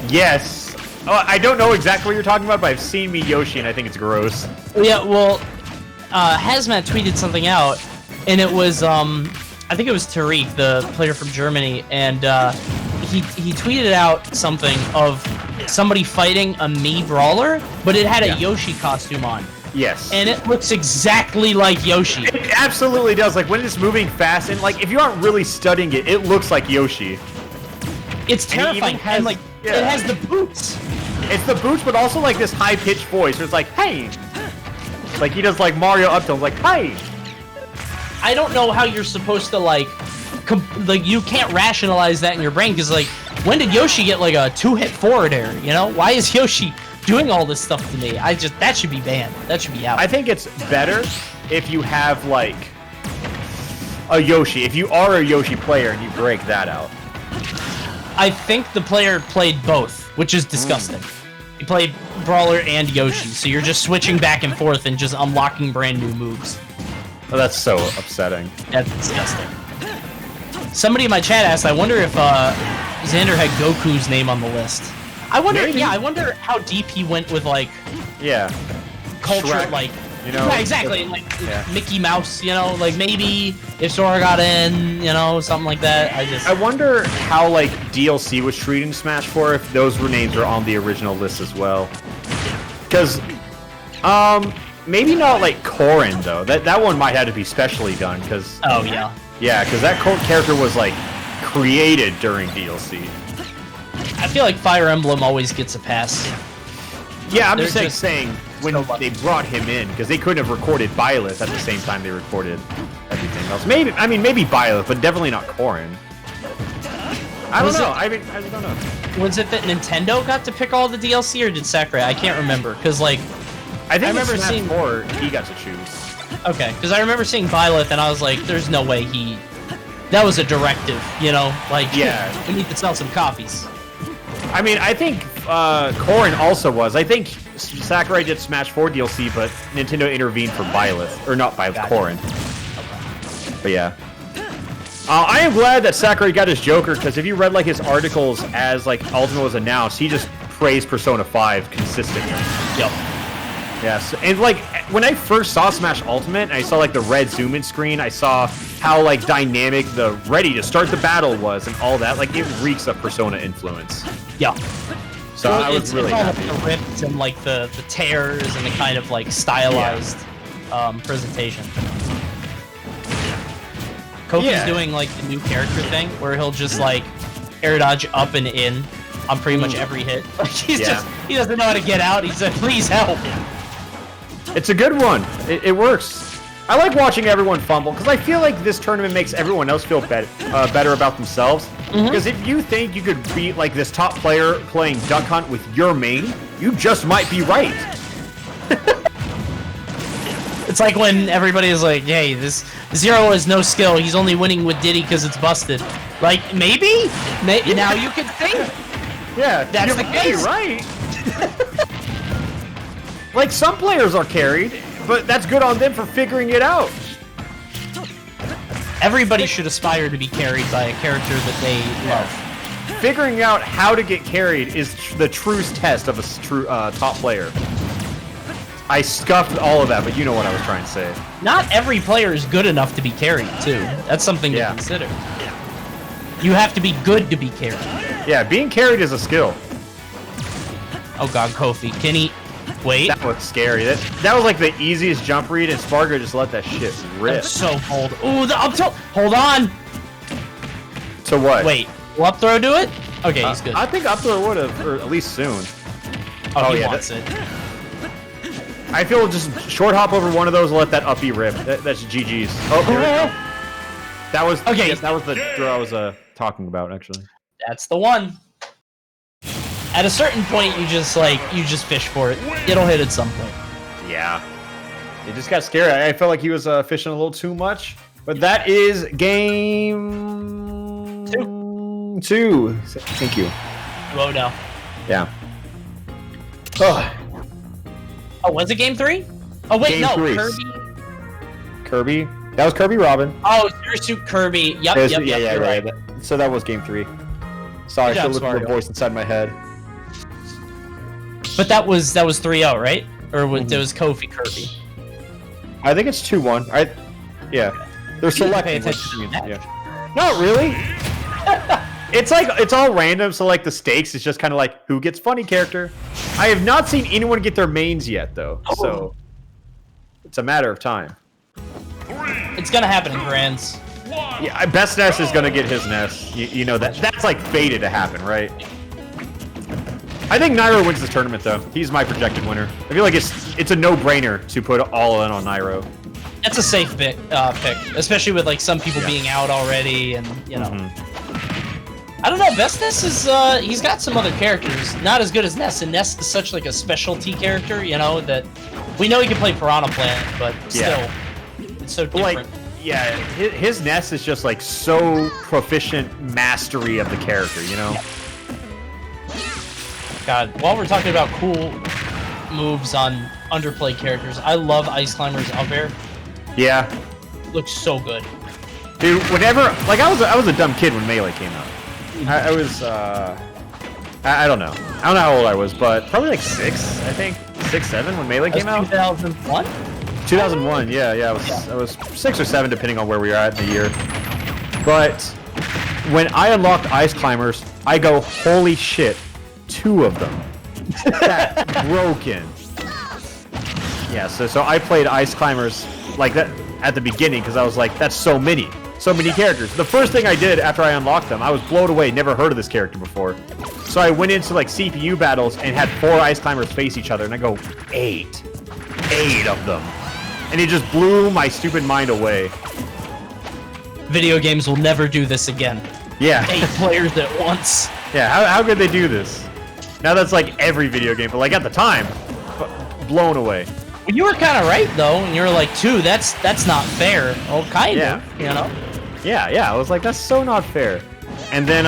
Speaker 2: Yes. Oh, I don't know exactly what you're talking about, but I've seen Miyoshi and I think it's gross.
Speaker 5: Yeah, well, Hazmat tweeted something out, and it was, I think it was Tariq, the player from Germany, and he tweeted out something of somebody fighting a Mii brawler, but it had a Yoshi costume on.
Speaker 2: Yes.
Speaker 5: And it looks exactly like Yoshi.
Speaker 2: It absolutely does. Like, when it's moving fast, and, like, if you aren't really studying it, it looks like Yoshi.
Speaker 5: It's
Speaker 2: And it even
Speaker 5: terrifying,
Speaker 2: has-
Speaker 5: and, like,
Speaker 2: yeah.
Speaker 5: it has the boots.
Speaker 2: It's the boots, but also, like, this high-pitched voice where it's like, hey! Like, he does, like, Mario uptones, like, hey!
Speaker 5: I don't know how you're supposed to, like, you can't rationalize that in your brain, because, like, when did Yoshi get, like, a two-hit forward air, you know? Why is Yoshi doing all this stuff to me? That should be banned. That should be out.
Speaker 2: I think it's better if you have, like, a Yoshi. If you are a Yoshi player and you break that out.
Speaker 5: I think the player played both, which is disgusting. He played Brawler and Yoshi, so you're just switching back and forth and just unlocking brand new moves.
Speaker 2: Oh, that's so upsetting.
Speaker 5: That's disgusting. Somebody in my chat asked, I wonder if Xander had Goku's name on the list. I wonder,
Speaker 2: Maybe.
Speaker 5: yeah, I wonder how deep he went with, like,
Speaker 2: Yeah.
Speaker 5: culture,
Speaker 2: Shrek,
Speaker 5: like,
Speaker 2: you know?
Speaker 5: yeah, exactly, like,
Speaker 2: Yeah.
Speaker 5: Mickey Mouse, you know, like, maybe if Sora got in, you know, something like that.
Speaker 2: I wonder how, like, DLC was treating Smash 4 if those names were on the original list as well. Because, maybe not, like, Corrin, though. That one might have to be specially done, because...
Speaker 5: Oh, yeah.
Speaker 2: Yeah, because that character was, like, created during DLC.
Speaker 5: I feel like Fire Emblem always gets a pass.
Speaker 2: Yeah, I'm
Speaker 5: They're
Speaker 2: just, like,
Speaker 5: just
Speaker 2: saying when
Speaker 5: so lucky.
Speaker 2: they brought him in, because they couldn't have recorded Byleth at the same time they recorded everything else. Maybe Byleth, but definitely not Corrin. I don't know. I don't know.
Speaker 5: Was it that Nintendo got to pick all the DLC, or did Sakurai? I can't remember, because, like,
Speaker 2: I think
Speaker 5: I remember
Speaker 2: in Smash
Speaker 5: seeing-
Speaker 2: 4, he got to choose.
Speaker 5: okay, because I remember seeing Byleth, and I was like, there's no way that was a directive, you know? Like,
Speaker 2: Yeah.
Speaker 5: we need to sell some copies.
Speaker 2: I mean, I think Corrin also was. I think Sakurai did Smash 4 DLC, but Nintendo intervened for Byleth. Or not Byleth,
Speaker 5: Gotcha.
Speaker 2: Corrin. But yeah. I am glad that Sakurai got his Joker, because if you read, like, his articles as, like, Ultimate was announced, he just praised Persona 5 consistently.
Speaker 5: Yep.
Speaker 2: Yes, and, like, when I first saw Smash Ultimate, and I saw, like, the red zoom-in screen, I saw how, like, dynamic the ready to start the battle was and all that. Like, it reeks of Persona influence.
Speaker 5: Yeah.
Speaker 2: So I was really
Speaker 5: all
Speaker 2: happy.
Speaker 5: the rips and, like, the tears and the kind of, like, stylized presentation. Kofi's
Speaker 2: Yeah.
Speaker 5: doing, like, the new character thing, where he'll just, like, air dodge up and in on pretty much every hit. Like, he doesn't know how to get out. He said, please help.
Speaker 2: It's a good one. It works. I like watching everyone fumble, because I feel like this tournament makes everyone else feel better about themselves. Because if you think you could beat, like, this top player playing Duck Hunt with your main, you just might be right.
Speaker 5: It's like when everybody is like, hey, this Zero has no skill. He's only winning with Diddy because it's busted. Like, maybe? Now you can think.
Speaker 2: Yeah,
Speaker 5: That's the case.
Speaker 2: right. Like, some players are carried, but that's good on them for figuring it out.
Speaker 5: Everybody should aspire to be carried by a character that they love.
Speaker 2: Figuring out how to get carried is the truest test of a true top player. I scuffed all of that, but you know what I was trying to say.
Speaker 5: Not every player is good enough to be carried, too. That's something to consider. You have to be good to be carried.
Speaker 2: Yeah, being carried is a skill.
Speaker 5: Oh god, Kofi. Can he... Wait.
Speaker 2: That was scary. That was like the easiest jump read, and Spargo just let that shit rip.
Speaker 5: That's so cold. Ooh, the up tilt! Hold on!
Speaker 2: To what?
Speaker 5: Wait. Will up throw do it? Okay, he's good.
Speaker 2: I think up throw would have, or at least soon.
Speaker 5: Oh, he
Speaker 2: yeah,
Speaker 5: wants it.
Speaker 2: I feel just short hop over one of those and let that uppy rip. That's GG's. Oh, there we go. That was
Speaker 5: Okay.
Speaker 2: Yes, that was the throw I was talking about actually.
Speaker 5: That's the one. At a certain point, you just fish for it. It'll hit at some point.
Speaker 2: Yeah. It just got scary. I felt like he was fishing a little too much. But that is game 2. Thank you.
Speaker 5: Whoa, no.
Speaker 2: Yeah. Oh,
Speaker 5: Oh, was it game 3? Oh, wait,
Speaker 2: Game
Speaker 5: no.
Speaker 2: 3. Kirby. That was Kirby Robin.
Speaker 5: Oh, Zero Suit Kirby. Yep,
Speaker 2: There's-
Speaker 5: yep,
Speaker 2: yeah,
Speaker 5: you're right.
Speaker 2: So that was game 3. Sorry, I
Speaker 5: Good job,
Speaker 2: should look at the
Speaker 5: Mario.
Speaker 2: voice inside my head.
Speaker 5: But that was 3-0, right? Or was, it was Kofi Kirby?
Speaker 2: I think it's 2-1. Yeah. They're
Speaker 5: You didn't pay
Speaker 2: selecting.
Speaker 5: attention to that.
Speaker 2: Yeah. Not really. It's all random, so like the stakes is just kind of like who gets funny character. I have not seen anyone get their mains yet though, so it's a matter of time.
Speaker 5: It's gonna happen in Grands.
Speaker 2: Yeah, Best Ness is gonna get his Ness. You know that's like fated to happen, right? I think Nairo wins this tournament though. He's my projected winner. I feel like it's a no-brainer to put all in on Nairo.
Speaker 5: That's a safe pick, especially with like some people being out already, and you know. I don't know. Best Ness is he's got some other characters, not as good as Ness, and Ness is such like a specialty character, you know, that we know he can play Piranha Plant, but still, it's so different.
Speaker 2: Like, yeah, his Ness is just like so proficient mastery of the character, you know.
Speaker 5: God, while we're talking about cool moves on underplayed characters, I love Ice Climber's out there.
Speaker 2: Yeah,
Speaker 5: Looks so good.
Speaker 2: dude. Whenever, like, I was a dumb kid when Melee came out. I was, I don't know. I don't know how old I was, but probably like 6, I think. 6, 7 when Melee came out.
Speaker 5: 2001?
Speaker 2: 2001, yeah. I was 6 or 7, depending on where we are at in the year. But when I unlocked Ice Climbers, I go, holy shit, 2 of them. That's broken. Yeah, so I played Ice Climbers like that at the beginning because I was like, that's so many characters. The first thing I did after I unlocked them, I was blown away, never heard of this character before. So I went into like CPU battles and had 4 Ice Climbers face each other, and I go, 8 of them. And it just blew my stupid mind away.
Speaker 5: Video games will never do this again.
Speaker 2: Yeah.
Speaker 5: 8 players at once.
Speaker 2: Yeah, how could they do this? Now that's like every video game, but like at the time, blown away.
Speaker 5: Well, you were kind of right though, and you were like, 2, that's not fair. Oh, kind of, you know.
Speaker 2: Yeah, I was like, that's so not fair. And then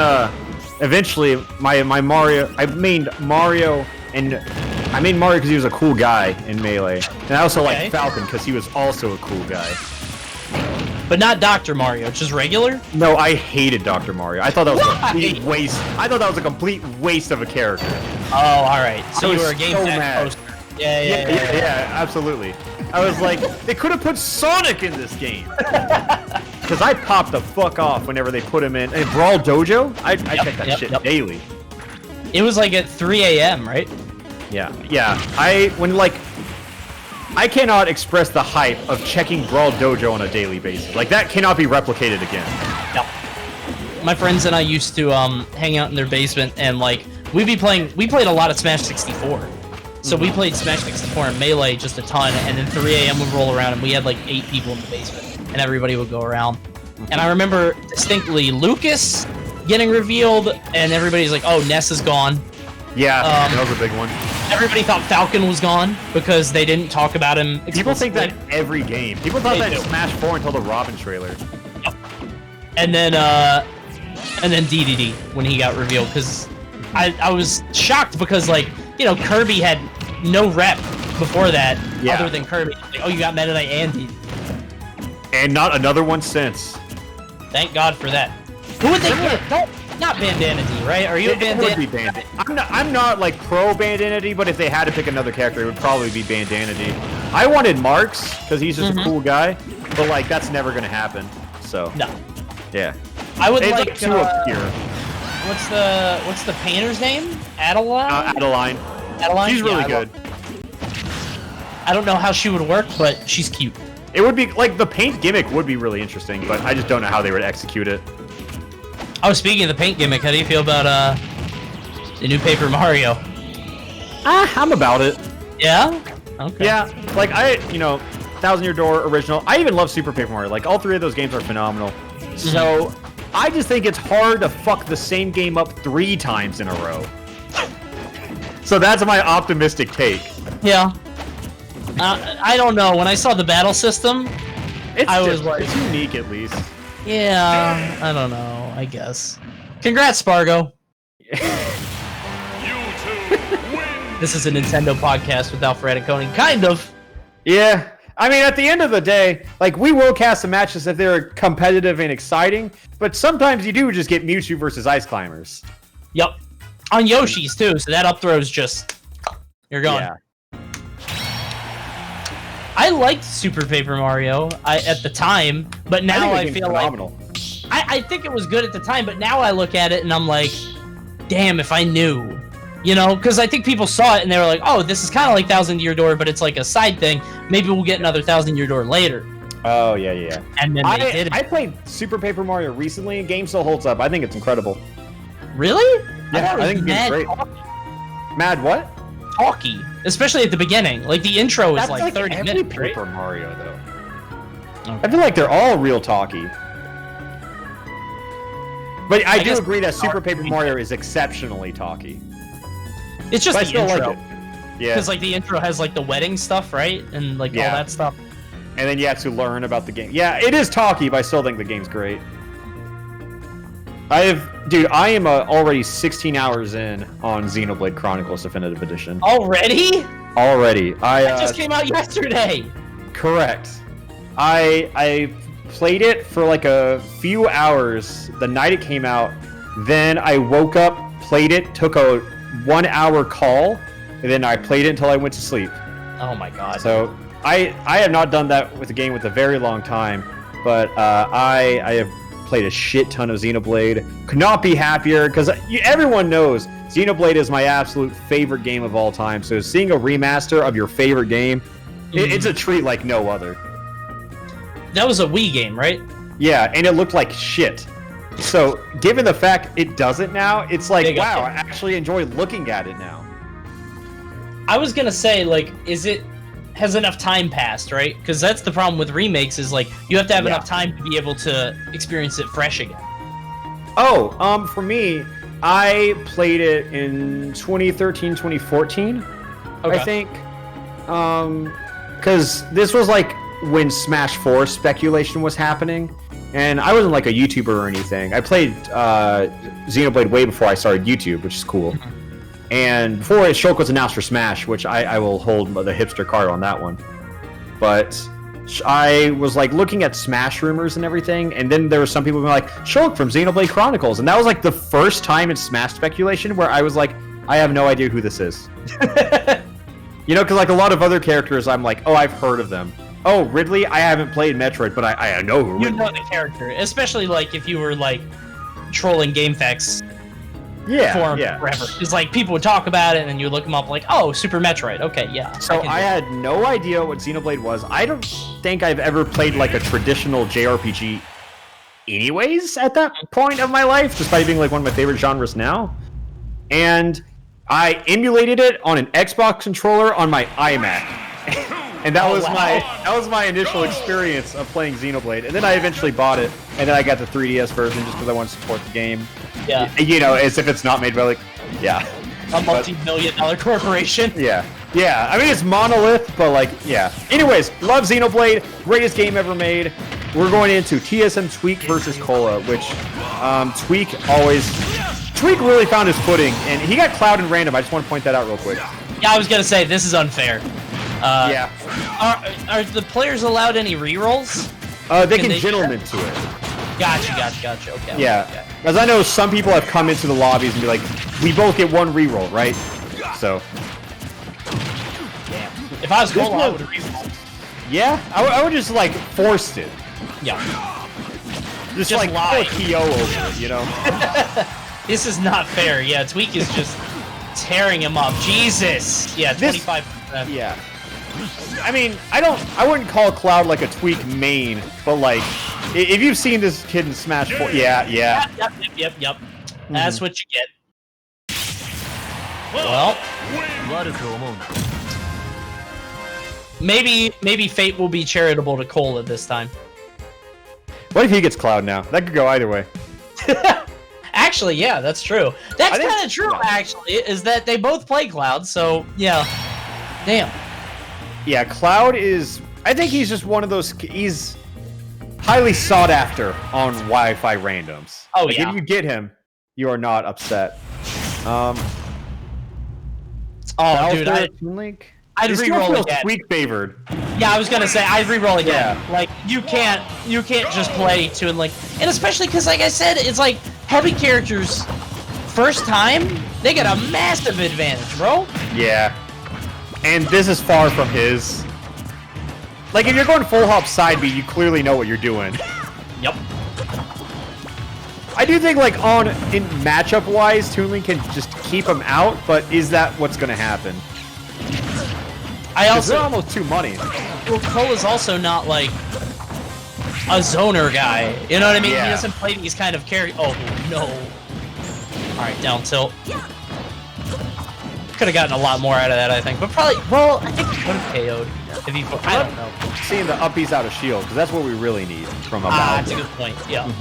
Speaker 2: eventually my Mario, I mained Mario because he was a cool guy in Melee. And I also liked Falcon because he was also a cool guy.
Speaker 5: But not Dr. Mario, just regular?
Speaker 2: No, I hated Dr. Mario. I thought that was a complete waste. I thought that was a complete waste of a character.
Speaker 5: Oh, alright. So
Speaker 2: I
Speaker 5: you
Speaker 2: was
Speaker 5: were a game
Speaker 2: so
Speaker 5: tech
Speaker 2: mad.
Speaker 5: poster. Yeah.
Speaker 2: Absolutely. I was like, they could have put Sonic in this game. Because I popped the fuck off whenever they put him in. And Brawl Dojo? I check that shit daily.
Speaker 5: It was like at 3 a.m., right?
Speaker 2: Yeah. I cannot express the hype of checking Brawl Dojo on a daily basis. Like, that cannot be replicated again.
Speaker 5: No. My friends and I used to hang out in their basement, and like we played a lot of Smash 64. So we played Smash 64 and Melee just a ton, and then 3 a.m. would roll around, and we had like 8 people in the basement, and everybody would go around. And I remember distinctly Lucas getting revealed, and everybody's like, "Oh, Ness is gone."
Speaker 2: Yeah, that was a big one.
Speaker 5: Everybody thought Falcon was gone because they didn't talk about him explicitly.
Speaker 2: People think that every game. People thought that in Smash 4 until the Robin trailer.
Speaker 5: Yep. And then DDD when he got revealed, because I was shocked because, like, you know, Kirby had no rep before that other than Kirby. Like, oh, you got Meta Knight and DDD.
Speaker 2: And not another one since.
Speaker 5: Thank God for that. Who would they get? Not Bandana D, right? Are you a Bandana?
Speaker 2: It would be Bandana. I'm not like pro Bandana D, but if they had to pick another character, it would probably be Bandana D. I wanted Marks because he's just a cool guy, but like that's never gonna happen. So
Speaker 5: no.
Speaker 2: Yeah.
Speaker 5: I would
Speaker 2: it's
Speaker 5: like
Speaker 2: too obscure.
Speaker 5: What's the painter's name? Adeline?
Speaker 2: Adeline.
Speaker 5: Adeline?
Speaker 2: She's really good.
Speaker 5: I don't know how she would work, but she's cute.
Speaker 2: It would be like the paint gimmick would be really interesting, but I just don't know how they would execute it.
Speaker 5: Oh, speaking of the paint gimmick, how do you feel about the new Paper Mario?
Speaker 2: I'm about it.
Speaker 5: Yeah. Okay.
Speaker 2: Yeah, like 1000 Year Door original. I even love Super Paper Mario. Like all three of those games are phenomenal. So I just think it's hard to fuck the same game up 3 times in a row. So that's my optimistic take.
Speaker 5: Yeah. I don't know. When I saw the battle system, I was like,
Speaker 2: it's unique at least.
Speaker 5: yeah, I don't know. I guess. Congrats, Spargo.
Speaker 4: You two win.
Speaker 5: This is a Nintendo podcast with Alpharad and Conan. Kind of.
Speaker 2: Yeah. I mean, at the end of the day, like, we will cast the matches if they're competitive and exciting, but sometimes you do just get Mewtwo versus Ice Climbers.
Speaker 5: Yep. On Yoshi's, too, so that up throw's just... You're gone.
Speaker 2: Yeah.
Speaker 5: I liked Super Paper Mario at the time, but now I feel
Speaker 2: phenomenal.
Speaker 5: like... I think it was good at the time, but now I look at it and I'm like, damn, if I knew. You know, because I think people saw it and they were like, oh, this is kind of like 1000 Year Door, but it's like a side thing. Maybe we'll get another 1000 Year Door later.
Speaker 2: Oh, yeah, yeah.
Speaker 5: And then they did it.
Speaker 2: I played Super Paper Mario recently, and game still holds up. I think it's incredible.
Speaker 5: Really?
Speaker 2: Yeah, I think it's great. Mad what?
Speaker 5: Talky, especially at the beginning. Like the intro is
Speaker 2: That's
Speaker 5: like 30
Speaker 2: every
Speaker 5: minutes.
Speaker 2: Paper
Speaker 5: Right?
Speaker 2: Mario, though.
Speaker 5: Okay.
Speaker 2: I feel like they're all real talky. But I do
Speaker 5: guess
Speaker 2: agree that Super Paper Mario is exceptionally talky.
Speaker 5: It's just
Speaker 2: But I
Speaker 5: the
Speaker 2: still
Speaker 5: intro.
Speaker 2: like it. Yeah.
Speaker 5: Because like the intro has like the wedding stuff, right? And like all that stuff.
Speaker 2: And then you have to learn about the game. Yeah, it is talky, but I still think the game's great. I am already 16 hours in on Xenoblade Chronicles Definitive Edition.
Speaker 5: Already?
Speaker 2: Already.
Speaker 5: It just came out yesterday.
Speaker 2: Correct. I played it for like a few hours the night it came out. Then I woke up, played it, took a 1 hour call, and then I played it until I went to sleep.
Speaker 5: Oh my god.
Speaker 2: So I have not done that with a game with a very long time, but I have played a shit ton of Xenoblade. Could not be happier, because everyone knows Xenoblade is my absolute favorite game of all time. So seeing a remaster of your favorite game, it's a treat like no other.
Speaker 5: That was a Wii game, right?
Speaker 2: Yeah, and it looked like shit. So given the fact it does it now, it's like,
Speaker 5: Big
Speaker 2: wow, I
Speaker 5: update.
Speaker 2: actually enjoy looking at it now.
Speaker 5: I was gonna say, like, has enough time passed, right? Because that's the problem with remakes, is like you have to have enough time to be able to experience it fresh again.
Speaker 2: Oh, for me, I played it in 2013, 2014,
Speaker 5: Okay.
Speaker 2: I think. Because this was like when Smash 4 speculation was happening, and I wasn't like a YouTuber or anything. I played Xenoblade way before I started YouTube, which is cool. And before Shulk was announced for Smash, which I will hold the hipster card on that one. But I was like looking at Smash rumors and everything, and then there were some people being like, Shulk from Xenoblade Chronicles, and that was like the first time in Smash speculation where I was like, I have no idea who this is. You know, because like a lot of other characters, I'm like, oh, I've heard of them. Oh, Ridley, I haven't played Metroid, but I know who
Speaker 5: You
Speaker 2: Ridley
Speaker 5: know the character, especially like if you were like trolling GameFAQs forum forever. Because like people would talk about it, and then you look them up, like, oh, Super Metroid. Okay, yeah.
Speaker 2: So I had no idea what Xenoblade was. I don't think I've ever played like a traditional JRPG anyways at that point of my life, despite being like one of my favorite genres now. And I emulated it on an Xbox controller on my iMac. And that was my initial experience of playing Xenoblade. And then I eventually bought it, and then I got the 3DS version just because I wanted to support the game.
Speaker 5: Yeah.
Speaker 2: You know, as if it's not made by like, yeah.
Speaker 5: A multi-million-dollar corporation.
Speaker 2: Yeah. Yeah, I mean, it's Monolith, but like, yeah. Anyways, love Xenoblade, greatest game ever made. We're going into TSM Tweak versus Cola, which Tweak really found his footing, and he got Cloud and Random. I just want to point that out real quick.
Speaker 5: Yeah, I was gonna say, this is unfair.
Speaker 2: Yeah.
Speaker 5: Are the players allowed any rerolls?
Speaker 2: They can
Speaker 5: they
Speaker 2: gentleman to it.
Speaker 5: Gotcha. Okay.
Speaker 2: Yeah.
Speaker 5: Okay.
Speaker 2: As I know, some people have come into the lobbies and be like, we both get one reroll, right? So.
Speaker 5: Damn. If I was Cola, I would have rerolled.
Speaker 2: Yeah? I would just, like, forced it.
Speaker 5: Yeah.
Speaker 2: Just
Speaker 5: Just
Speaker 2: like,
Speaker 5: lie.
Speaker 2: put a KO over it, you know?
Speaker 5: This is not fair. Yeah, Tweak is just tearing him up. Jesus. Yeah, 25%.
Speaker 2: Yeah. I mean, I wouldn't call Cloud like a Tweak main, but like, if you've seen this kid in Smash 4, yeah.
Speaker 5: Yep. That's what you get. Well, maybe fate will be charitable to Cole at this time.
Speaker 2: What if he gets Cloud now? That could go either way.
Speaker 5: Actually, yeah, that's true. That's
Speaker 2: I think-
Speaker 5: kind of true, actually, is that they both play Cloud, so, yeah. Damn.
Speaker 2: Yeah, Cloud is... I think he's just one of those... He's highly sought after on Wi-Fi randoms.
Speaker 5: Oh,
Speaker 2: like,
Speaker 5: yeah.
Speaker 2: If you get him, you are not upset.
Speaker 5: Oh, dude, I'd
Speaker 2: This
Speaker 5: re-roll
Speaker 2: feels
Speaker 5: again.
Speaker 2: Tweak favored.
Speaker 5: Yeah, I was gonna say, I'd re-roll again.
Speaker 2: Yeah.
Speaker 5: Like, you can't just play Toon Link. And especially because, like I said, it's like, heavy characters, first time, they get a massive advantage, bro.
Speaker 2: Yeah. And this is far from his. Like, if you're going full hop side B, you clearly know what you're doing.
Speaker 5: Yep.
Speaker 2: I do think, like, in matchup-wise, Toon Link can just keep him out, but is that what's going to happen?
Speaker 5: I
Speaker 2: They're
Speaker 5: also,
Speaker 2: almost too money.
Speaker 5: well, Cole is also not, like, a zoner guy. You know what I mean?
Speaker 2: Yeah.
Speaker 5: He doesn't play these kind of characters. Oh, no. Alright, down tilt. Could have gotten a lot more out of that, I think. But probably, well, I think he would have KO'd if he, I don't know.
Speaker 2: Seeing the uppies out of shield, because that's what we really need from a
Speaker 5: Ah,
Speaker 2: Bowser.
Speaker 5: that's a good point. Yeah.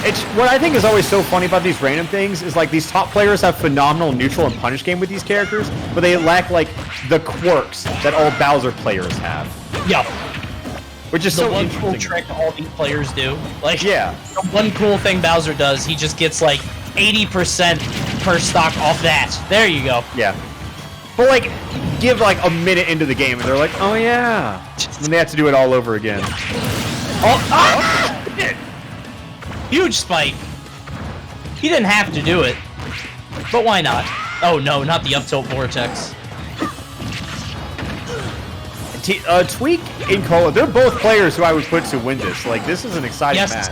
Speaker 2: It's what I think is always so funny about these random things is like these top players have phenomenal neutral and punish game with these characters, but they lack like the quirks that all Bowser players have,
Speaker 5: Yeah.
Speaker 2: which is
Speaker 5: The
Speaker 2: so
Speaker 5: one cool
Speaker 2: interesting.
Speaker 5: trick all these players do. Like,
Speaker 2: Yeah,
Speaker 5: the one cool thing Bowser does, he just gets like 80% per stock off that. There you go.
Speaker 2: yeah. But like, give like a minute into the game and they're like, oh yeah, and they have to do it all over again.
Speaker 5: Oh, ah! Huge spike. He didn't have to do it, but why not? Oh no, not the up tilt vortex.
Speaker 2: Tweak and Cola, they're both players who I would put to win this. Like, this is an exciting
Speaker 5: Yes.
Speaker 2: match.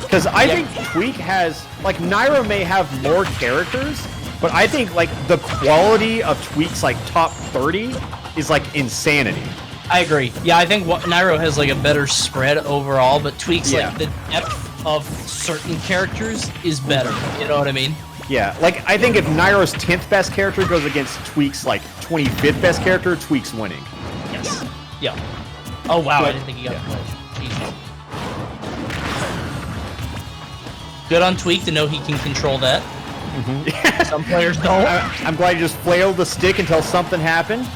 Speaker 2: Because I think Tweak has, like, Nairo may have more characters, but I think, like, the quality of Tweak's, like, top 30 is, like, insanity.
Speaker 5: I agree. Yeah, I think Nairo has like a better spread overall, but Tweak's
Speaker 2: Yeah.
Speaker 5: like the depth of certain characters is better. You know what I mean?
Speaker 2: Yeah, like, I think if Nairo's 10th best character goes against Tweak's, like, 25th best character, Tweak's winning.
Speaker 5: Yes. Yeah. Oh wow, I
Speaker 2: But-
Speaker 5: didn't think he got the play. Jesus. Good on Tweak to know he can control that. Some players don't.
Speaker 2: I'm glad you just flailed the stick until something happened.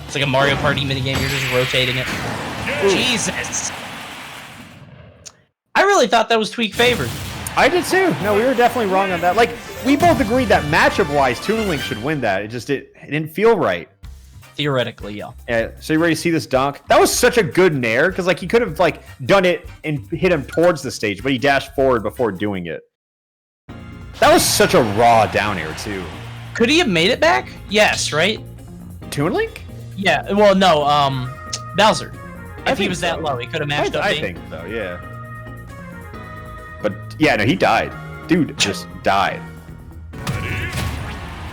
Speaker 5: It's like a Mario Party minigame, you're just rotating it. Jesus! I really thought that was Tweak favored.
Speaker 2: I did too. No, we were definitely wrong on that. Like, we both agreed that matchup-wise, Toon Link should win that. It just it didn't feel right.
Speaker 5: Theoretically, yeah.
Speaker 2: So you ready to see this dunk? That was such a good nair, because like he could have like done it and hit him towards the stage, but he dashed forward before doing it. That was such a raw down air too.
Speaker 5: Could he have made it back? Yes, right?
Speaker 2: Toon Link?
Speaker 5: Yeah, well, no, Bowser.
Speaker 2: I
Speaker 5: If he
Speaker 2: think
Speaker 5: was that
Speaker 2: so.
Speaker 5: low, he could have matched up.
Speaker 2: I
Speaker 5: B.
Speaker 2: think so, yeah. But yeah, no, he died. Dude just died.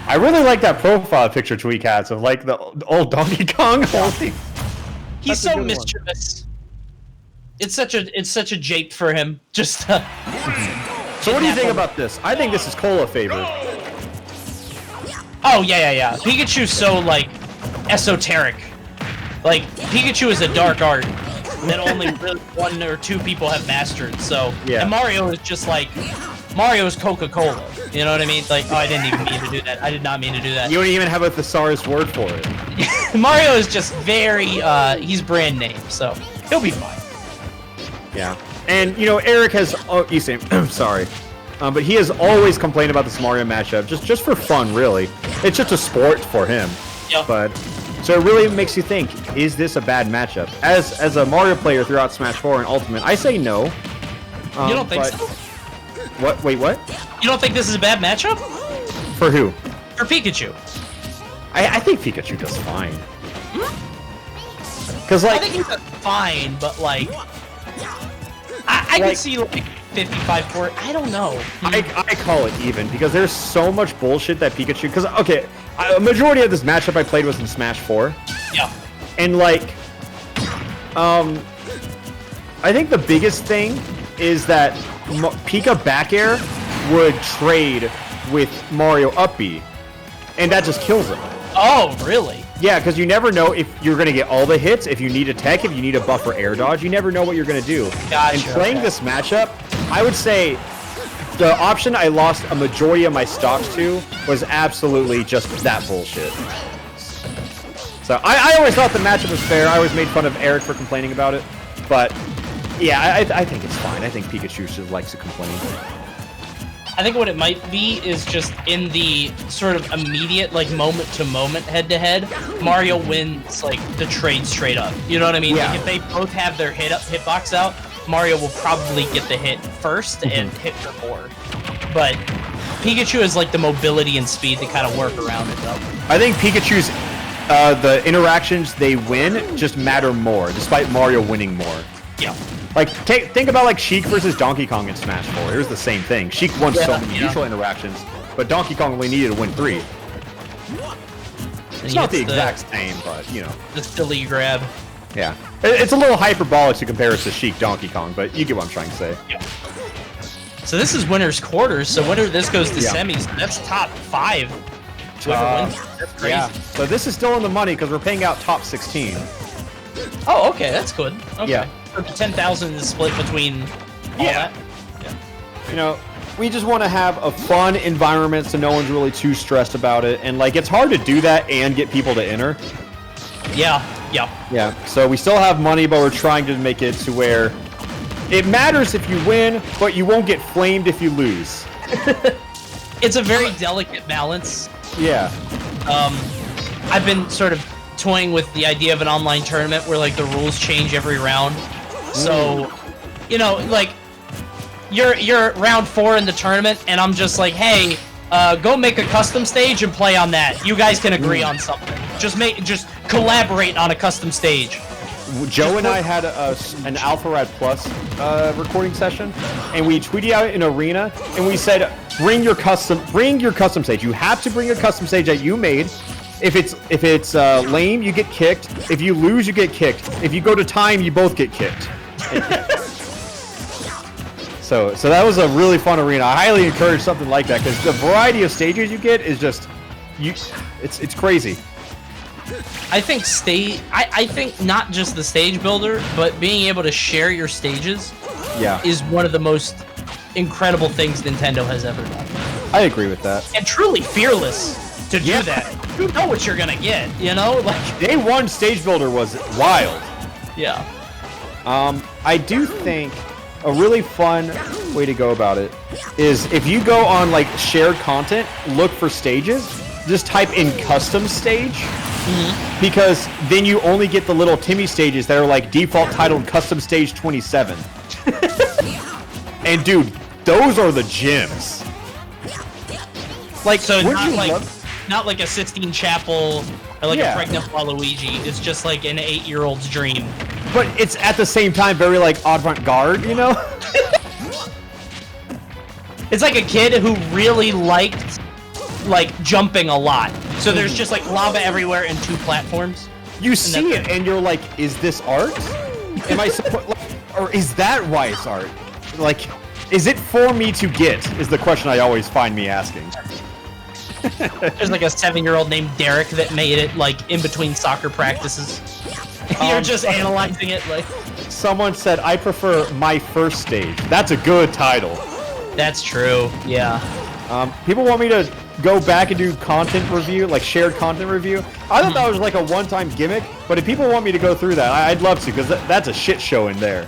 Speaker 2: I really like that profile picture Tweak has of like the old Donkey Kong holding.
Speaker 5: He's
Speaker 2: That's a
Speaker 5: so
Speaker 2: good one.
Speaker 5: mischievous. It's such a jape for him. Just
Speaker 2: So what do you think about this? I think this is Cola favored.
Speaker 5: Oh yeah. Pikachu's so like esoteric. Like Pikachu is a dark art that only really one or two people have mastered. So
Speaker 2: Yeah.
Speaker 5: and Mario is just like Mario is Coca-Cola. You know what I mean? Like, oh, I didn't even mean to do that. I did not mean to do that.
Speaker 2: You don't even have a thesaurus word for it.
Speaker 5: Mario is just very he's brand name, so he'll be fine.
Speaker 2: Yeah. And, you know, Eric has... Oh, you say... I'm sorry. But he has always complained about this Mario matchup, just for fun, really. It's just a sport for him.
Speaker 5: Yeah.
Speaker 2: But... So it really makes you think, is this a bad matchup? As a Mario player throughout Smash 4 and Ultimate, I say no.
Speaker 5: You don't think
Speaker 2: but-
Speaker 5: so?
Speaker 2: What? Wait, what?
Speaker 5: You don't think this is a bad matchup?
Speaker 2: For who?
Speaker 5: For Pikachu.
Speaker 2: I think Pikachu does fine. Because,
Speaker 5: I
Speaker 2: like...
Speaker 5: think he's fine, but like I
Speaker 2: Like-
Speaker 5: can see like 55 for it. I don't know.
Speaker 2: I call it even because there's so much bullshit that Pikachu. Because okay, a majority of this matchup I played was in Smash 4,
Speaker 5: Yeah.
Speaker 2: and like, I think the biggest thing is that Pika back air would trade with Mario up B, and that just kills him.
Speaker 5: Oh, really?
Speaker 2: Yeah, because you never know if you're going to get all the hits, if you need a tech, if you need a buff or air dodge. You never know what you're going to do.
Speaker 5: Gotcha,
Speaker 2: And playing this matchup, I would say the option I lost a majority of my stocks to was absolutely just that bullshit. So I always thought the matchup was fair. I always made fun of Eric for complaining about it. But yeah, I think it's fine. I think Pikachu just likes to complain.
Speaker 5: I think what it might be is just in the sort of immediate, like, moment-to-moment head-to-head, Mario wins, like, the trade straight up. You know what I mean?
Speaker 2: Yeah.
Speaker 5: Like, if they both have their hitbox out, Mario will probably get the hit first and hit for more. But Pikachu has, like, the mobility and speed to kind of work around it, though.
Speaker 2: I think Pikachu's, the interactions they win just matter more, despite Mario winning more.
Speaker 5: Yeah.
Speaker 2: Like, think about like Sheik versus Donkey Kong in Smash 4. It was the same thing. Sheik won so many neutral interactions, but Donkey Kong only needed to win 3. It's not the exact same, but you know.
Speaker 5: The silly grab.
Speaker 2: Yeah. It's a little hyperbolic to compare it to Sheik Donkey Kong, but you get what I'm trying to say.
Speaker 5: Yeah. So this is winner's quarters, so whenever this goes to
Speaker 2: Yeah.
Speaker 5: semis, that's top 5. Whoever wins, that's crazy.
Speaker 2: Yeah. So this is still in the money because we're paying out top 16.
Speaker 5: Oh, okay, that's good. Okay.
Speaker 2: Yeah.
Speaker 5: So the 10,000 is split between all
Speaker 2: Yeah.
Speaker 5: that.
Speaker 2: You know, we just want to have a fun environment so no one's really too stressed about it. And like, it's hard to do that and get people to enter.
Speaker 5: Yeah, yeah.
Speaker 2: Yeah, so we still have money, but we're trying to make it to where it matters if you win, but you won't get flamed if you lose.
Speaker 5: It's a very delicate balance.
Speaker 2: Yeah.
Speaker 5: I've been sort of toying with the idea of an online tournament where like the rules change every round. So, you know, like you're round 4 in the tournament, and I'm just like, hey, go make a custom stage and play on that. You guys can agree on something. Just collaborate on a custom stage.
Speaker 2: Joe and I had an Alpharad Plus recording session, and we tweeted out an arena, and we said, bring your custom stage. You have to bring a custom stage that you made. If it's lame, you get kicked. If you lose, you get kicked. If you go to time, you both get kicked. So that was a really fun arena. I highly encourage something like that because the variety of stages you get is just it's crazy.
Speaker 5: I think I think not just the stage builder, but being able to share your stages is one of the most incredible things Nintendo has ever done.
Speaker 2: I agree with that.
Speaker 5: And truly fearless to do that. You know what you're gonna get, you know? Like
Speaker 2: Day 1 stage builder was wild.
Speaker 5: yeah.
Speaker 2: I do think a really fun way to go about it is if you go on like shared content, look for stages, just type in custom stage, because then you only get the little Timmy stages that are like default titled custom stage 27. And dude, those are the gems. Like,
Speaker 5: So
Speaker 2: wouldn't
Speaker 5: not like a Sistine Chapel or like
Speaker 2: Yeah.
Speaker 5: a pregnant Waluigi. It's just like an 8-year-old's dream.
Speaker 2: but it's at the same time very like avant-garde, you know?
Speaker 5: It's like a kid who really liked like jumping a lot. So there's just like lava everywhere and 2 platforms.
Speaker 2: You see
Speaker 5: that's
Speaker 2: it and you're like, is this art? Am I supposed, or is that why it's art? Like, is it for me to get? Is the question I always find me asking.
Speaker 5: There's like a 7-year-old named Derek that made it like in between soccer practices. You're just analyzing it like.
Speaker 2: Someone said, I prefer My First Stage. That's a good title.
Speaker 5: That's true. Yeah.
Speaker 2: People want me to go back and do content review, like shared content review. I thought that was like a one-time gimmick, but if people want me to go through that, I'd love to, because that's a shit show in there.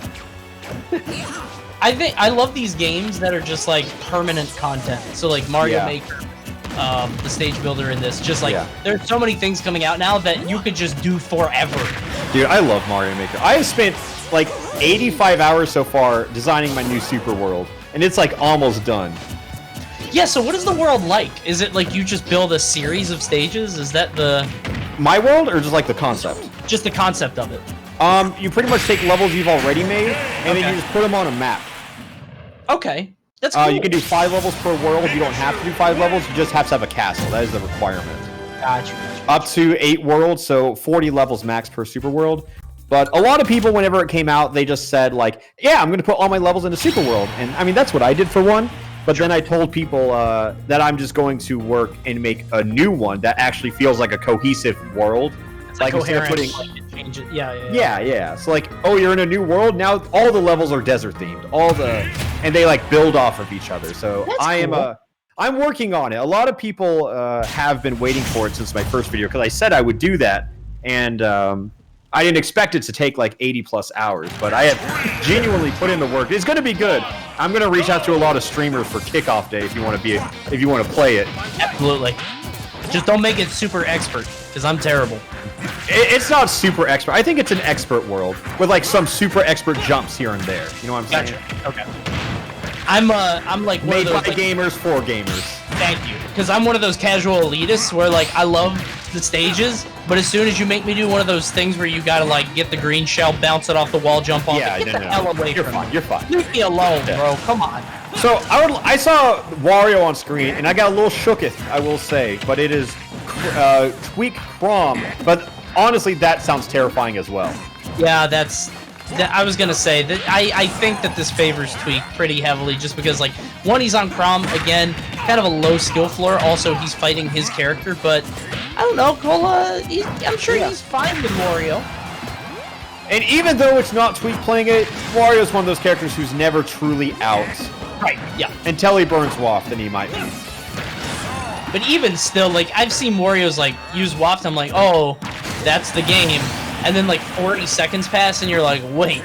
Speaker 5: I love these games that are just like permanent content. So like Mario Maker, the stage builder in this, just like there's so many things coming out now that you could just do forever.
Speaker 2: Dude, I love Mario Maker. I have spent like 85 hours so far designing my new Super World, and it's like almost done.
Speaker 5: Yeah, so what is the world like? Is it like you just build a series of stages? Is that
Speaker 2: My world, or just like the concept?
Speaker 5: just the concept of it?
Speaker 2: You pretty much take levels you've already made, and then you just put them on a map.
Speaker 5: Okay, that's cool.
Speaker 2: You can do 5 levels per world. You don't have to do 5 levels. You just have to have a castle. That is the requirement.
Speaker 5: Gotcha.
Speaker 2: Up to 8 worlds, so 40 levels max per Super World. But a lot of people, whenever it came out, they just said like, yeah, I'm going to put all my levels into Super World. And I mean, that's what I did for one. But then I told people that I'm just going to work and make a new one that actually feels like a cohesive world.
Speaker 5: It's
Speaker 2: Like instead of
Speaker 5: coherent,
Speaker 2: putting
Speaker 5: like, change it. Yeah.
Speaker 2: Yeah. So like, oh, you're in a new world now. All the levels are desert themed. And they like build off of each other. So
Speaker 5: That's
Speaker 2: I'm working on it. A lot of people have been waiting for it since my first video because I said I would do that, and I didn't expect it to take like 80+ hours. But I have genuinely put in the work. It's going to be good. I'm going to reach out to a lot of streamers for kickoff day if you want to play it.
Speaker 5: Absolutely. Just don't make it super expert, because I'm terrible.
Speaker 2: It's not super expert. I think it's an expert world with like some super expert jumps here and there. You know what I'm saying?
Speaker 5: Gotcha. Okay. I'm like one
Speaker 2: Made
Speaker 5: of those,
Speaker 2: by
Speaker 5: like,
Speaker 2: gamers for gamers.
Speaker 5: Thank you. Because I'm one of those casual elitists where, like, I love the stages, but as soon as you make me do one of those things where you gotta, like, get the green shell, bounce it off the wall, jump off it, get the hell away
Speaker 2: You're
Speaker 5: from
Speaker 2: fine.
Speaker 5: me.
Speaker 2: You're fine.
Speaker 5: Leave me alone, bro. Come on.
Speaker 2: So I saw Wario on screen, and I got a little shooketh, I will say, but it is Tweak Crom. But honestly, that sounds terrifying as well.
Speaker 5: Yeah, I was gonna say that I think that this favors Tweak pretty heavily, just because, like, one, he's on Crom, again, kind of a low skill floor. Also, he's fighting his character, but I don't know, Cola. I'm sure he's fine with Wario.
Speaker 2: And even though it's not Tweak playing it, Wario's one of those characters who's never truly out.
Speaker 5: Right. Yeah.
Speaker 2: Until he burns Waft, then he might be.
Speaker 5: But even still, like, I've seen Wario's, like, use Waft, I'm like, oh, that's the game. And then, like, 40 seconds pass, and you're like, wait.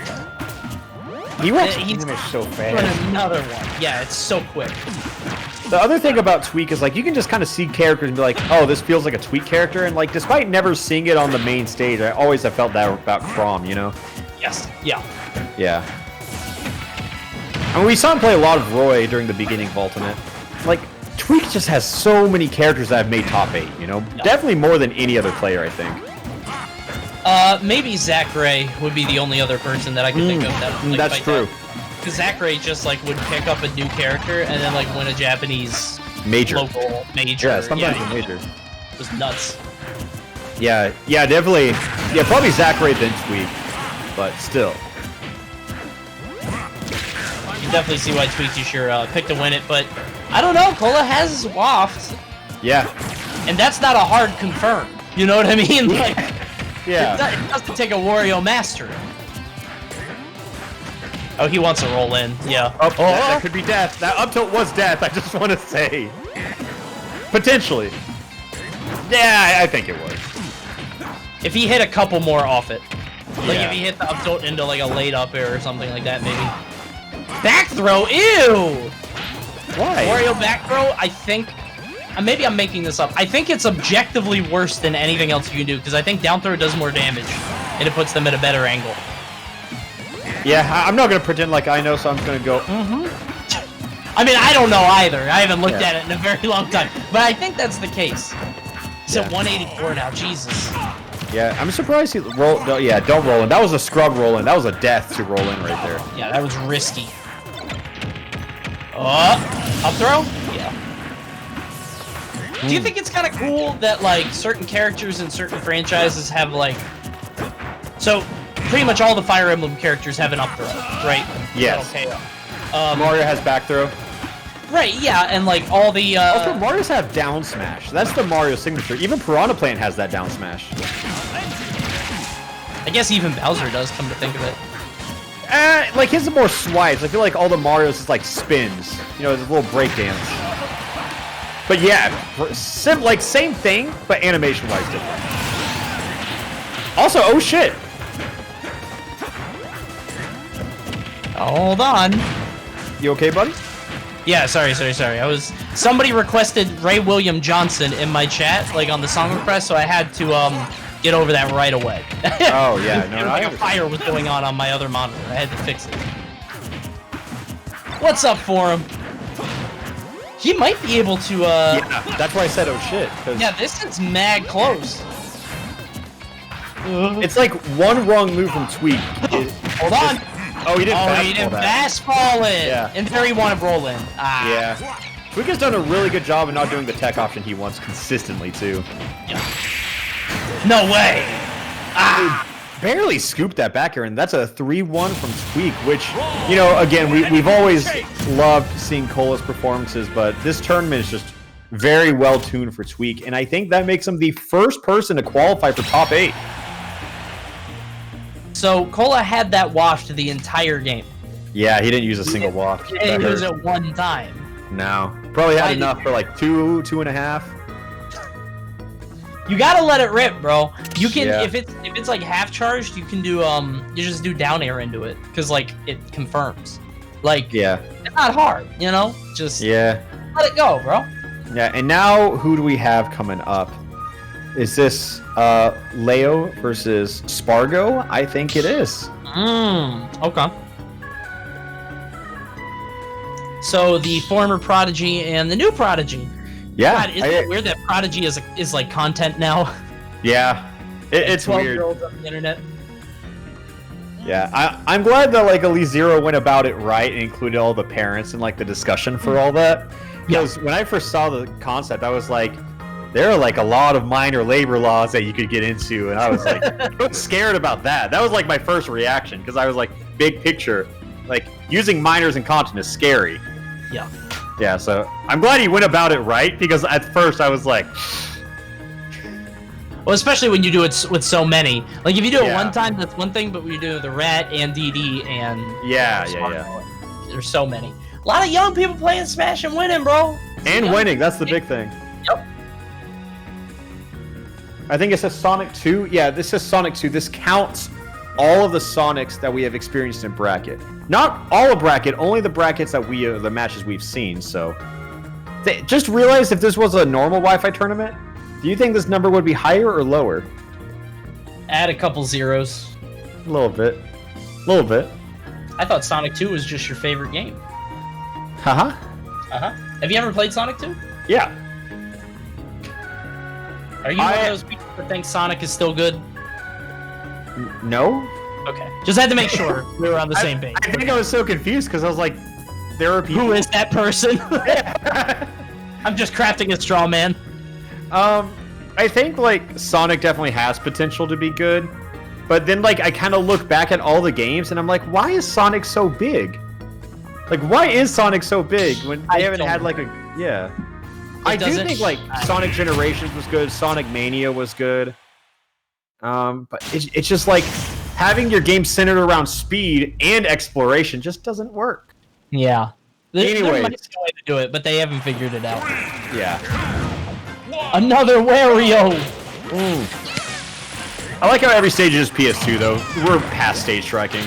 Speaker 2: He wants to
Speaker 5: He's
Speaker 2: finish so
Speaker 5: doing
Speaker 2: fast.
Speaker 5: another one. Yeah, it's so quick.
Speaker 2: The other thing about Tweak is, like, you can just kind of see characters and be like, oh, this feels like a Tweak character. And, like, despite never seeing it on the main stage, I always have felt that about Crom, you know?
Speaker 5: Yes. Yeah.
Speaker 2: Yeah. I mean, we saw him play a lot of Roy during the beginning of Ultimate. Like, Tweak just has so many characters that have made top 8, you know?
Speaker 5: Yeah.
Speaker 2: Definitely more than any other player, I think.
Speaker 5: Maybe Zach Ray would be the only other person that I could think of that would, like,
Speaker 2: that's
Speaker 5: fight
Speaker 2: true.
Speaker 5: Because Zach Ray just, like, would pick up a new character and then, like, win a Japanese
Speaker 2: Major.
Speaker 5: local major.
Speaker 2: Yeah, sometimes
Speaker 5: yeah,
Speaker 2: a major.
Speaker 5: It was nuts.
Speaker 2: Yeah, definitely. Yeah, probably Zach Ray then Tweak, but still.
Speaker 5: You definitely see why Tweak you sure picked to win it, but I don't know. Cola has Waft,
Speaker 2: Yeah.
Speaker 5: and that's not a hard confirm. You know what I mean? Like,
Speaker 2: Yeah.
Speaker 5: it doesn't take a Wario master. Oh, he wants to roll in. Yeah.
Speaker 2: Oh, that could be death. That up tilt was death, I just want to say. Potentially. Yeah, I think it was.
Speaker 5: If he hit a couple more off it. Like,
Speaker 2: Yeah.
Speaker 5: if he hit the up tilt into, like, a late up air or something like that, maybe. Back throw? Ew!
Speaker 2: Why?
Speaker 5: Wario back throw, I think... maybe I'm making this up. I think it's objectively worse than anything else you can do, because I think down throw does more damage, and it puts them at a better angle.
Speaker 2: Yeah, I'm not going to pretend like I know, so I'm just going to go,
Speaker 5: I mean, I don't know either. I haven't looked
Speaker 2: Yeah.
Speaker 5: at it in a very long time, but I think that's the case. He's
Speaker 2: Yeah.
Speaker 5: at 184 now, Jesus.
Speaker 2: Yeah, I'm surprised he roll. No, yeah, don't roll in. That was a scrub roll in. That was a death to roll in right there.
Speaker 5: Yeah, that was risky. Up throw? Yeah. Do you think it's kind of cool that, like, certain characters in certain franchises have, like... So, pretty much all the Fire Emblem characters have an up throw, right?
Speaker 2: Yes.
Speaker 5: Okay.
Speaker 2: Mario has back throw.
Speaker 5: Right, yeah, and, like, all the,
Speaker 2: Also, Mario's have down smash. That's the Mario signature. Even Piranha Plant has that down smash.
Speaker 5: I guess even Bowser does, come to think of it.
Speaker 2: Like, his are more swipes. I feel like all the Marios is like spins. You know, there's a little break dance. But yeah, like same thing, but animation-wise different. Also, oh shit.
Speaker 5: Hold on.
Speaker 2: You okay, buddy?
Speaker 5: Yeah, sorry. Somebody requested Ray William Johnson in my chat, like on the song request, so I had to get over that right away.
Speaker 2: Oh yeah, no,
Speaker 5: Like a fire was going on my other monitor. I had to fix it. What's up, Forum? He might be able to.
Speaker 2: Yeah, that's why I said oh shit. 'Cause
Speaker 5: Yeah, this is mad close.
Speaker 2: it's like one wrong move from Tweak.
Speaker 5: Hold on.
Speaker 2: Oh, he didn't.
Speaker 5: Oh,
Speaker 2: fastball
Speaker 5: he didn't
Speaker 2: that.
Speaker 5: fastball it.
Speaker 2: Yeah.
Speaker 5: And there he wanted roll in. Ah.
Speaker 2: Yeah. Tweak has done a really good job of not doing the tech option he wants consistently too.
Speaker 5: No way. Ah.
Speaker 2: barely scooped that back here, and that's a 3-1 from Tweak, which, you know, again, we've always loved seeing Cola's performances, but this tournament is just very well tuned for Tweak, and I think that makes him the first person to qualify for top 8.
Speaker 5: So Cola had that waft the entire game.
Speaker 2: Yeah, he didn't use a single waft.
Speaker 5: He didn't use it one time.
Speaker 2: No. Probably had enough for like 2.5.
Speaker 5: You gotta let it rip, bro. You can if it's like half charged, you can do you just do down air into it because like it confirms. Like it's not hard, you know. Just let it go, bro.
Speaker 2: Yeah, and now who do we have coming up? Is this Leo versus Spargo? I think it is.
Speaker 5: Okay. So the former Prodigy and the new Prodigy.
Speaker 2: Yeah.
Speaker 5: God, isn't it weird that Prodigy is like content now?
Speaker 2: Yeah. It's
Speaker 5: 12
Speaker 2: weird.
Speaker 5: year olds on the internet.
Speaker 2: Yeah, I'm glad that like at least Zero went about it right and included all the parents in like the discussion for all that. Because when I first saw the concept, I was like, there are like a lot of minor labor laws that you could get into, and I was like, I was scared about that. That was like my first reaction because I was like, big picture, like using minors in content is scary.
Speaker 5: Yeah.
Speaker 2: Yeah, so I'm glad he went about it right because at first I was like,
Speaker 5: well, especially when you do it with so many. Like if you do it one time, that's one thing, but when you do the Rat and DD and there's so many. A lot of young people playing Smash and winning, bro.
Speaker 2: And winning, that's the big thing.
Speaker 5: Yep.
Speaker 2: I think it says Sonic 2. Yeah, this says Sonic 2. This counts all of the Sonics that we have experienced in bracket. Not all of bracket, only the brackets that the matches we've seen. So, just realize if this was a normal Wi-Fi tournament, do you think this number would be higher or lower?
Speaker 5: Add a couple zeros.
Speaker 2: A little bit. A little bit.
Speaker 5: I thought Sonic 2 was just your favorite game.
Speaker 2: Haha.
Speaker 5: Have you ever played Sonic 2?
Speaker 2: Yeah.
Speaker 5: Are you one of those people that think Sonic is still good?
Speaker 2: No.
Speaker 5: Okay. Just had to make sure we were on the same page.
Speaker 2: I think I was so confused because I was like, there are people.
Speaker 5: Who is that person? I'm just crafting a straw man.
Speaker 2: I think like Sonic definitely has potential to be good, but then like I kind of look back at all the games and I'm like, why is Sonic so big? Like, why is Sonic so big when they haven't had like a I do think like Sonic Generations was good, Sonic Mania was good, but it's just like having your game centered around speed and exploration just doesn't work.
Speaker 5: Yeah.
Speaker 2: Anyways,
Speaker 5: there might be a way to do it, but they haven't figured it out.
Speaker 2: Yeah.
Speaker 5: Another Wario.
Speaker 2: I like how every stage is PS2 though. We're past stage striking.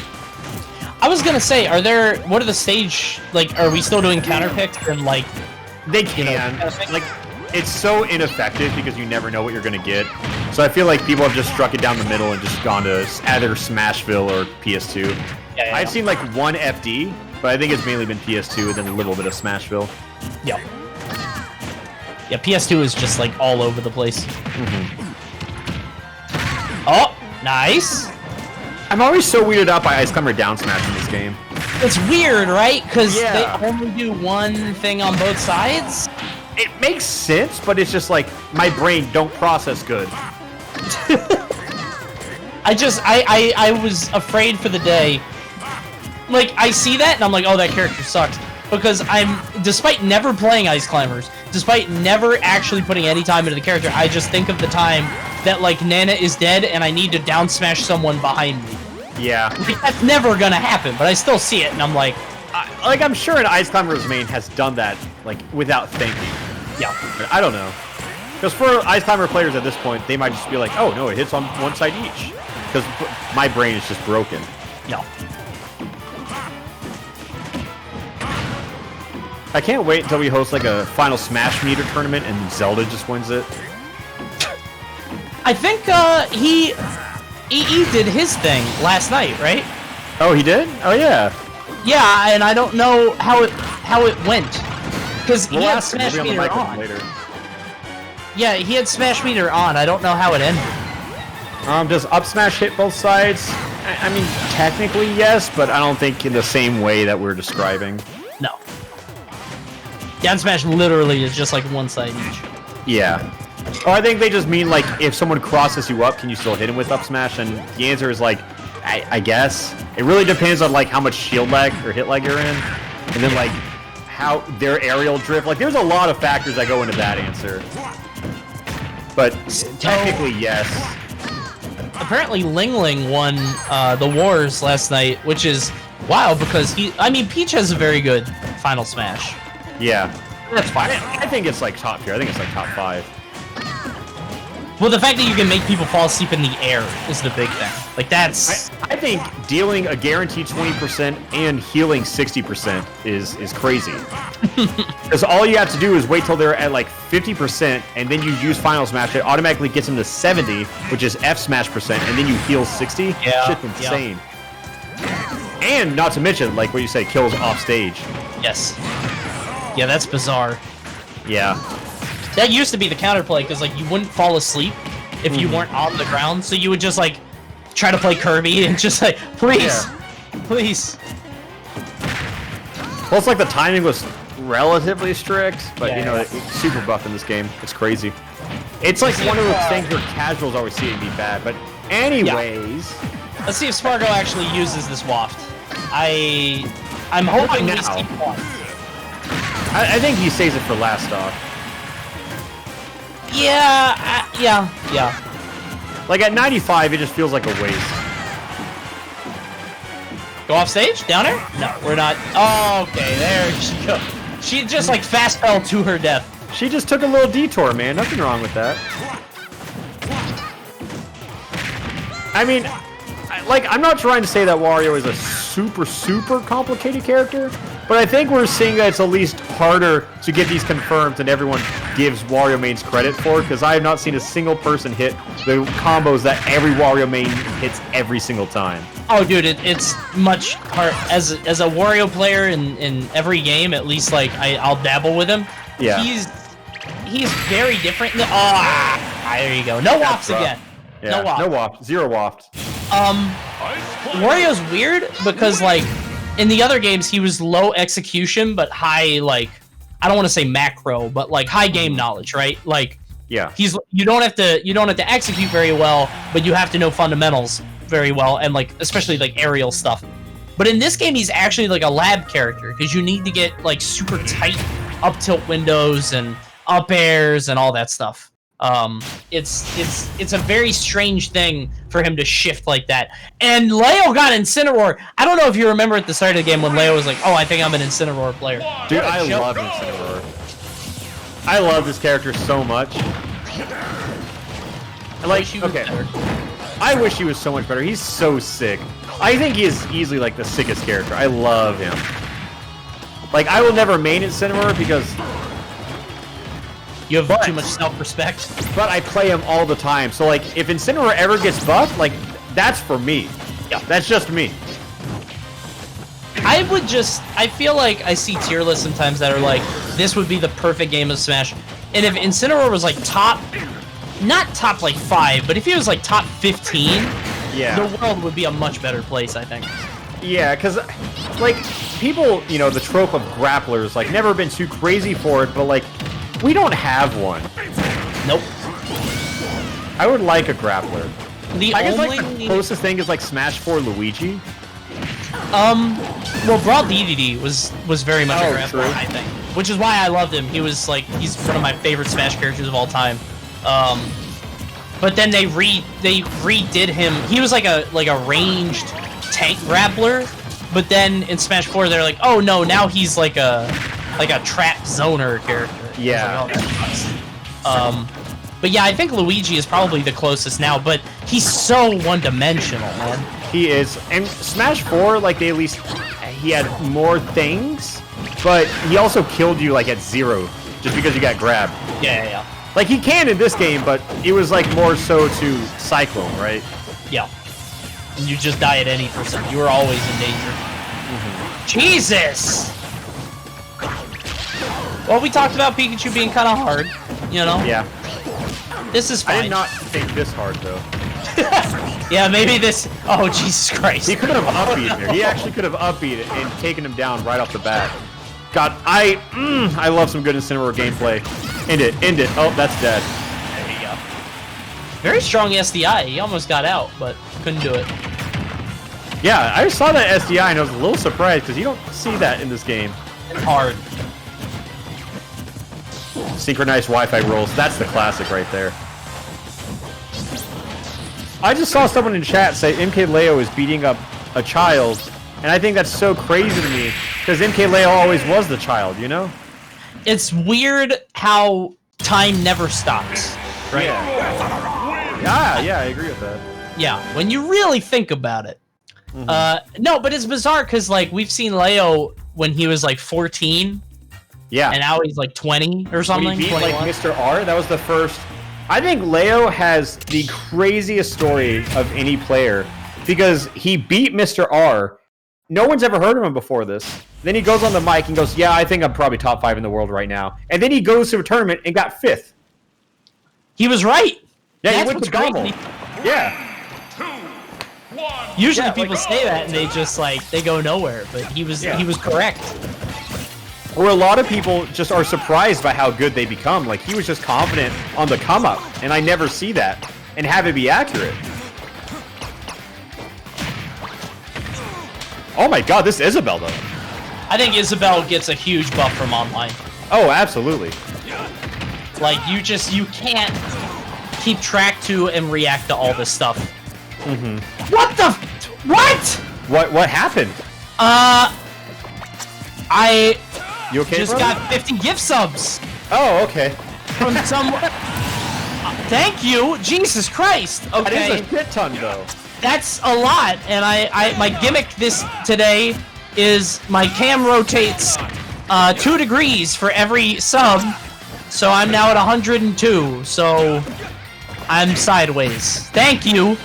Speaker 5: I was gonna say, what are the stage, like, are we still doing counter picks and like...
Speaker 2: They can. Like, it's so ineffective because you never know what you're gonna get. So I feel like people have just struck it down the middle and just gone to either Smashville or PS2.
Speaker 5: Yeah.
Speaker 2: I've seen like one FD, but I think it's mainly been PS2 and then a little bit of Smashville.
Speaker 5: Yeah. Yeah, PS2 is just like all over the place. Oh, nice.
Speaker 2: I'm always so weirded out by Ice Climber down smash in this game.
Speaker 5: It's weird, right? Because they only do one thing on both sides.
Speaker 2: It makes sense, but it's just like my brain don't process good.
Speaker 5: I was afraid for the day. Like, I see that and I'm like, oh, that character sucks. Because despite never playing Ice Climbers, despite never actually putting any time into the character, I just think of the time that, like, Nana is dead and I need to down smash someone behind me.
Speaker 2: Yeah.
Speaker 5: Like, that's never gonna happen, but I still see it and I'm like...
Speaker 2: I'm sure an Ice Climber's main has done that, like, without thinking.
Speaker 5: Yeah.
Speaker 2: I don't know. Because for Ice Climber players at this point, they might just be like, oh, no, it hits on one side each. Because my brain is just broken.
Speaker 5: Yeah.
Speaker 2: I can't wait until we host like a final Smash Meter tournament and Zelda just wins it.
Speaker 5: I think EE did his thing last night, right?
Speaker 2: Oh, he did? Oh yeah.
Speaker 5: Yeah, and I don't know how it went because he had Smash Meter on.
Speaker 2: Later.
Speaker 5: Yeah, he had Smash Meter on. I don't know how it ended.
Speaker 2: Does up smash hit both sides? I mean, technically yes, but I don't think in the same way that we're describing.
Speaker 5: No. Down smash literally is just like one side each.
Speaker 2: Yeah. Or I think they just mean like if someone crosses you up, can you still hit him with up smash? And the answer is like, I guess. It really depends on like how much shield lag or hit lag you're in, and then like how their aerial drift. Like there's a lot of factors that go into that answer. But technically, yes.
Speaker 5: Apparently, Ling Ling won the Wars last night, which is wild because Peach has a very good Final Smash.
Speaker 2: Yeah.
Speaker 5: That's fine.
Speaker 2: I think it's like top tier. I think it's like top 5.
Speaker 5: Well, the fact that you can make people fall asleep in the air is the big thing. Like, that's...
Speaker 2: I think dealing a guaranteed 20% and healing 60% is crazy. Because all you have to do is wait till they're at like 50%, and then you use Final Smash. It automatically gets them to 70, which is F Smash percent, and then you heal 60.
Speaker 5: Yeah.
Speaker 2: Shit's insane. And not to mention, like what you say, kills off stage.
Speaker 5: Yes. Yeah, that's bizarre.
Speaker 2: Yeah.
Speaker 5: That used to be the counterplay, because like you wouldn't fall asleep if you weren't on the ground, so you would just like try to play Kirby and just like, please, please.
Speaker 2: Well, it's like the timing was relatively strict, but
Speaker 5: Yeah,
Speaker 2: you know, it's super buff in this game. It's crazy. It's like one of those things where casuals always see it and be bad. But anyways,
Speaker 5: Let's see if Spargo actually uses this waft. I'm hoping we
Speaker 2: now.
Speaker 5: see one.
Speaker 2: I think he saves it for last off.
Speaker 5: Yeah.
Speaker 2: Like at 95, it just feels like a waste.
Speaker 5: Go off stage? Down there? No, we're not. Oh, okay, there she goes. She just like fast fell to her death.
Speaker 2: She just took a little detour, man. Nothing wrong with that. I mean, I'm not trying to say that Wario is a super complicated character, but I think we're seeing that it's at least harder to get these confirmed than everyone gives Wario mains credit for, because I have not seen a single person hit the combos that every Wario main hits every single time.
Speaker 5: Oh, dude, it's much hard. As a Wario player in every game, at least like I'll dabble with him.
Speaker 2: Yeah.
Speaker 5: He's very different. There you go. No wafts again.
Speaker 2: Yeah, no waft. Zero waft.
Speaker 5: Wario's weird because like in the other games he was low execution but high, like, I don't want to say macro, but like high game knowledge, right? Like,
Speaker 2: yeah,
Speaker 5: you don't have to execute very well, but you have to know fundamentals very well, and like especially like aerial stuff. But in this game he's actually like a lab character because you need to get like super tight up tilt windows and up airs and all that stuff. It's a very strange thing for him to shift like that. And Leo got Incineroar. I don't know if you remember at the start of the game when Leo was like, "Oh, I think I'm an Incineroar player."
Speaker 2: Dude, I love Incineroar. I love this character so much. Like, okay, I wish he was so much better. He's so sick. I think he is easily like the sickest character. I love him. Like, I will never main Incineroar because
Speaker 5: you have too much self-respect.
Speaker 2: But I play him all the time. So, like, if Incineroar ever gets buffed, like, that's for me.
Speaker 5: Yeah.
Speaker 2: That's just me.
Speaker 5: I feel like I see tier lists sometimes that are like, this would be the perfect game of Smash. And if Incineroar was like not top like 5, but if he was like top 15,
Speaker 2: yeah,
Speaker 5: the world would be a much better place, I think.
Speaker 2: Yeah, because, like, people, you know, the trope of grapplers, like, never been too crazy for it, but, like, we don't have one.
Speaker 5: Nope.
Speaker 2: I would like a grappler. I guess
Speaker 5: only
Speaker 2: like the closest thing is like Smash 4 Luigi.
Speaker 5: Well, Brawl DDD was very much a grappler,
Speaker 2: true.
Speaker 5: I think, which is why I loved him. He's one of my favorite Smash characters of all time. But then they redid him. He was like a ranged tank grappler, but then in Smash 4 they're like, oh no, now he's like a trap zoner character.
Speaker 2: Yeah.
Speaker 5: Like, oh, that's nice. But yeah, I think Luigi is probably the closest now, but he's so one-dimensional, man.
Speaker 2: He is. And Smash 4, like, he had more things, but he also killed you, like, at 0, just because you got grabbed.
Speaker 5: Yeah.
Speaker 2: Like, he can in this game, but it was, like, more so to Cyclone, right?
Speaker 5: Yeah. You just die at any percent. You were always in danger.
Speaker 2: Mm-hmm.
Speaker 5: Jesus! Well, we talked about Pikachu being kind of hard, you know?
Speaker 2: Yeah.
Speaker 5: This is fine.
Speaker 2: I did not think this hard, though.
Speaker 5: Yeah, maybe this... Oh, Jesus Christ.
Speaker 2: He could have upbeat here. He actually could have upbeat it and taken him down right off the bat. God, I love some good Incineroar gameplay. End it. Oh, that's dead.
Speaker 5: Very strong SDI. He almost got out, but couldn't do it.
Speaker 2: Yeah, I saw that SDI and I was a little surprised because you don't see that in this game.
Speaker 5: And hard.
Speaker 2: Synchronized Wi-Fi rolls. That's the classic right there. I just saw someone in chat say MK Leo is beating up a child, and I think that's so crazy to me because MK Leo always was the child, you know?
Speaker 5: It's weird how time never stops, right?
Speaker 2: Yeah, I agree with that.
Speaker 5: Yeah, when you really think about it. No, but it's bizarre because like we've seen Leo when he was like 14.
Speaker 2: Yeah.
Speaker 5: And now he's like 20 or something.
Speaker 2: When he beat
Speaker 5: 21.
Speaker 2: like Mr. R, that was the first. I think Leo has the craziest story of any player because he beat Mr. R. No one's ever heard of him before this. Then he goes on the mic and goes, "Yeah, I think I'm probably top 5 in the world right now." And then he goes to a tournament and got 5th.
Speaker 5: He was right.
Speaker 2: Yeah,
Speaker 5: That's
Speaker 2: he went
Speaker 5: what's
Speaker 2: to Gommel.
Speaker 5: crazy.
Speaker 2: Yeah.
Speaker 5: Usually
Speaker 2: Yeah,
Speaker 5: people
Speaker 2: like-
Speaker 5: say that and they just like they go nowhere, but he was correct.
Speaker 2: Or a lot of people just are surprised by how good they become. Like, he was just confident on the come-up, and I never see that, and have it be accurate. Oh my god, this Isabel, though.
Speaker 5: I think Isabel gets a huge buff from online.
Speaker 2: Oh, absolutely.
Speaker 5: Like you can't keep track to and react to all this stuff. What the? What?
Speaker 2: What happened?
Speaker 5: I
Speaker 2: You okay,
Speaker 5: just
Speaker 2: brother?
Speaker 5: got 50 gift subs
Speaker 2: Oh, okay.
Speaker 5: from some. Thank you, Jesus Christ.
Speaker 2: That
Speaker 5: Okay,
Speaker 2: is a shit ton, though.
Speaker 5: that's a lot, and I my gimmick this today is my cam rotates 2 degrees for every sub, so I'm now at 102. So I'm sideways. Thank you.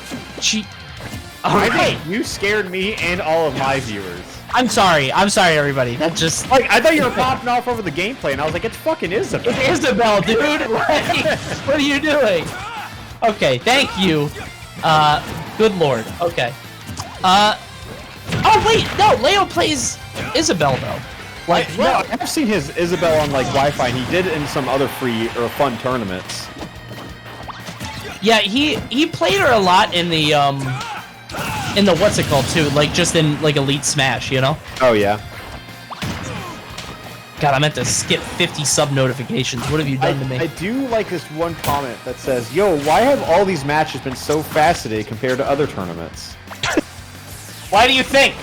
Speaker 2: I
Speaker 5: Okay.
Speaker 2: think you scared me and all of my viewers.
Speaker 5: I'm sorry, everybody. That just
Speaker 2: Like, I thought you were popping off over the gameplay, and I was like, it's fucking Isabel.
Speaker 5: it's Isabel, dude. Like, what are you doing? Okay, thank you. Good lord. Okay. Oh wait, no. Leo plays Isabel though. Like,
Speaker 2: No, I've seen his Isabel on, like, Wi-Fi, and he did it in some other free or fun tournaments.
Speaker 5: yeah, he played her a lot in the what's it called too? Like just in like Elite Smash, you know?
Speaker 2: Oh, yeah.
Speaker 5: God, I meant to skip 50 sub notifications. What have you done to me?
Speaker 2: I do like this one comment that says, "Yo, why have all these matches been so fast today compared to other tournaments?"
Speaker 5: Why do you think?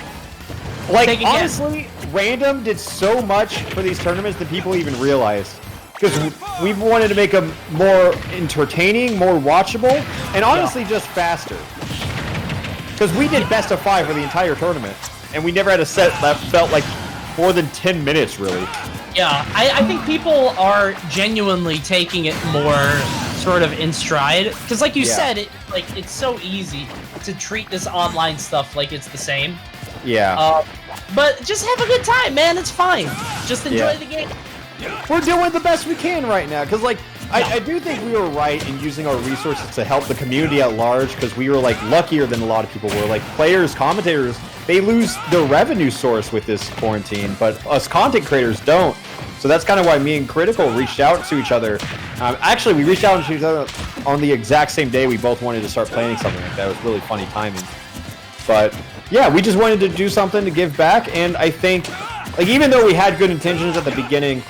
Speaker 2: Like,
Speaker 5: Take a guess.
Speaker 2: honestly, Random did so much for these tournaments that people even realized. Because we wanted to make them more entertaining, more watchable, and honestly just faster. Because we did best of 5 for the entire tournament, and we never had a set that felt like more than 10 minutes, really.
Speaker 5: Yeah, I think people are genuinely taking it more sort of in stride. Because like you said, it's so easy to treat this online stuff like it's the same.
Speaker 2: Yeah.
Speaker 5: But just have a good time, man. It's fine. Just enjoy
Speaker 2: Yeah.
Speaker 5: the game.
Speaker 2: We're doing the best we can right now, because, like, I do think we were right in using our resources to help the community at large, because we were, like, luckier than a lot of people were. Like, players, commentators, they lose their revenue source with this quarantine, but us content creators don't. So that's kind of why me and Critical reached out to each other. Actually, we reached out to each other on the exact same day we both wanted to start planning something like that. It was really funny timing. But, yeah, we just wanted to do something to give back, and I think, like, even though we had good intentions at the beginning,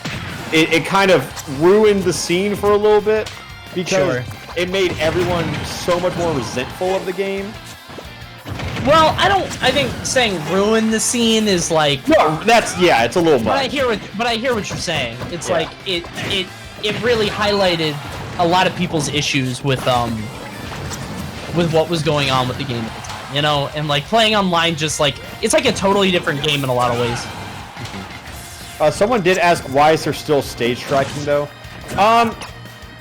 Speaker 2: it kind of ruined the scene for a little bit because it made everyone so much more resentful of the game.
Speaker 5: Well, I think saying ruin the scene is like.
Speaker 2: No, it's a little
Speaker 5: But I
Speaker 2: much.
Speaker 5: hear what you're saying. It's
Speaker 2: Yeah.
Speaker 5: like it really highlighted a lot of people's issues with what was going on with the game at the time, you know, and like playing online just like it's like a totally different game in a lot of ways.
Speaker 2: Someone did ask why is there still stage striking though.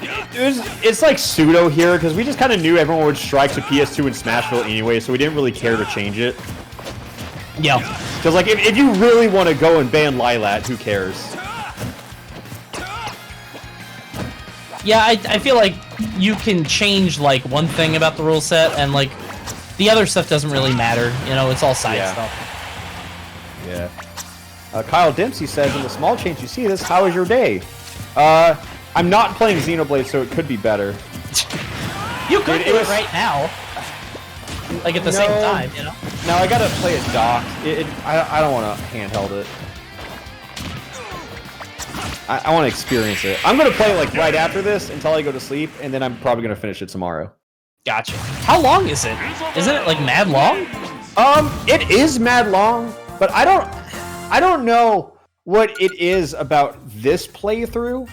Speaker 2: It's like pseudo here because we just kind of knew everyone would strike to PS2 and Smashville anyway, so we didn't really care to change it.
Speaker 5: Yeah.
Speaker 2: Because like if you really want to go and ban Lilat, who cares?
Speaker 5: Yeah, I feel like you can change like one thing about the rule set and like the other stuff doesn't really matter. You know, it's all side stuff.
Speaker 2: Yeah. Kyle Dempsey says, in the small change you see this, how is your day? I'm not playing Xenoblade, so it could be better.
Speaker 5: You could
Speaker 2: Dude,
Speaker 5: do it right now. Like at the same time, you know?
Speaker 2: No, I gotta play it docked. I don't want to handheld it. I want to experience it. I'm gonna play it like right after this until I go to sleep, and then I'm probably gonna finish it tomorrow.
Speaker 5: Gotcha. How long is it? Isn't it like mad long?
Speaker 2: It is mad long, but I don't know what it is about this playthrough,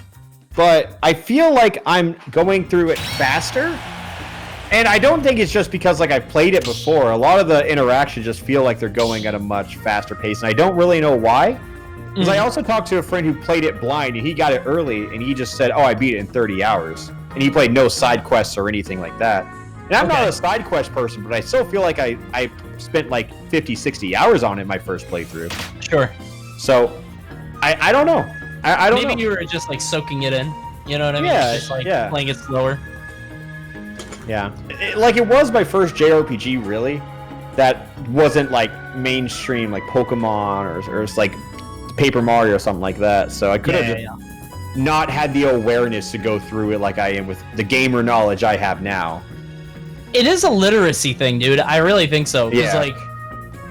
Speaker 2: but I feel like I'm going through it faster. And I don't think it's just because like I've played it before. A lot of the interactions just feel like they're going at a much faster pace, and I don't really know why. Because I also talked to a friend who played it blind, and he got it early, and he just said, "Oh, I beat it in 30 hours." And he played no side quests or anything like that. And I'm not a side quest person, but I still feel like I spent like 50, 60 hours on it my first playthrough.
Speaker 5: Sure.
Speaker 2: So I don't know. I don't know.
Speaker 5: Maybe you were just like soaking it in. You know what I mean?
Speaker 2: Yeah,
Speaker 5: Just like
Speaker 2: yeah.
Speaker 5: playing it slower.
Speaker 2: Yeah, it was my first JRPG really, that wasn't like mainstream like Pokemon or it's like Paper Mario or something like that. So I could have not had the awareness to go through it like I am with the gamer knowledge I have now.
Speaker 5: It is a literacy thing, dude. I really think so. Because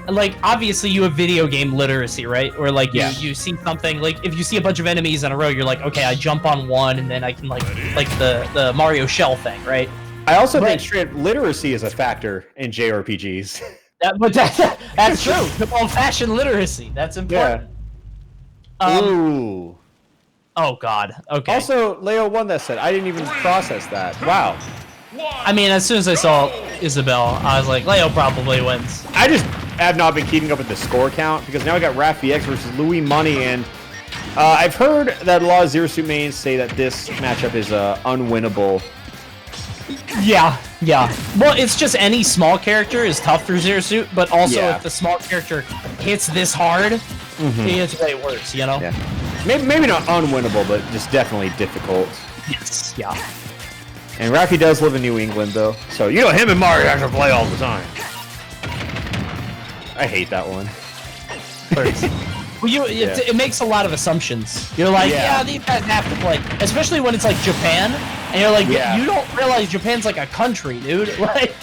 Speaker 5: like obviously you have video game literacy, right? Or like you see something, like if you see a bunch of enemies in a row, you're like, okay, I jump on one and then I can like the Mario shell thing, right?
Speaker 2: I also think straight literacy is a factor in JRPGs.
Speaker 5: That's true. The old-fashioned literacy. That's important.
Speaker 2: Ooh.
Speaker 5: Oh God. Okay.
Speaker 2: Also, Leo won that set. I didn't even process that. Wow.
Speaker 5: I mean, as soon as I saw Isabel, I was like, Leo probably wins.
Speaker 2: I just have not been keeping up with the score count because now I got Raph VX versus Louis Money, and I've heard that a lot of Zero Suit mains say that this matchup is unwinnable.
Speaker 5: Yeah. Well, it's just any small character is tough for Zero Suit, but also if the small character hits this hard, it's way worse, you know?
Speaker 2: Yeah. Maybe not unwinnable, but just definitely difficult.
Speaker 5: Yes. Yeah.
Speaker 2: And Rafi does live in New England, though, so you know him and Mario actually play all the time. I hate that one.
Speaker 5: Well, it makes a lot of assumptions. You're like, these guys have to play, especially when it's like Japan, and you're like, you don't realize Japan's like a country, dude. Like,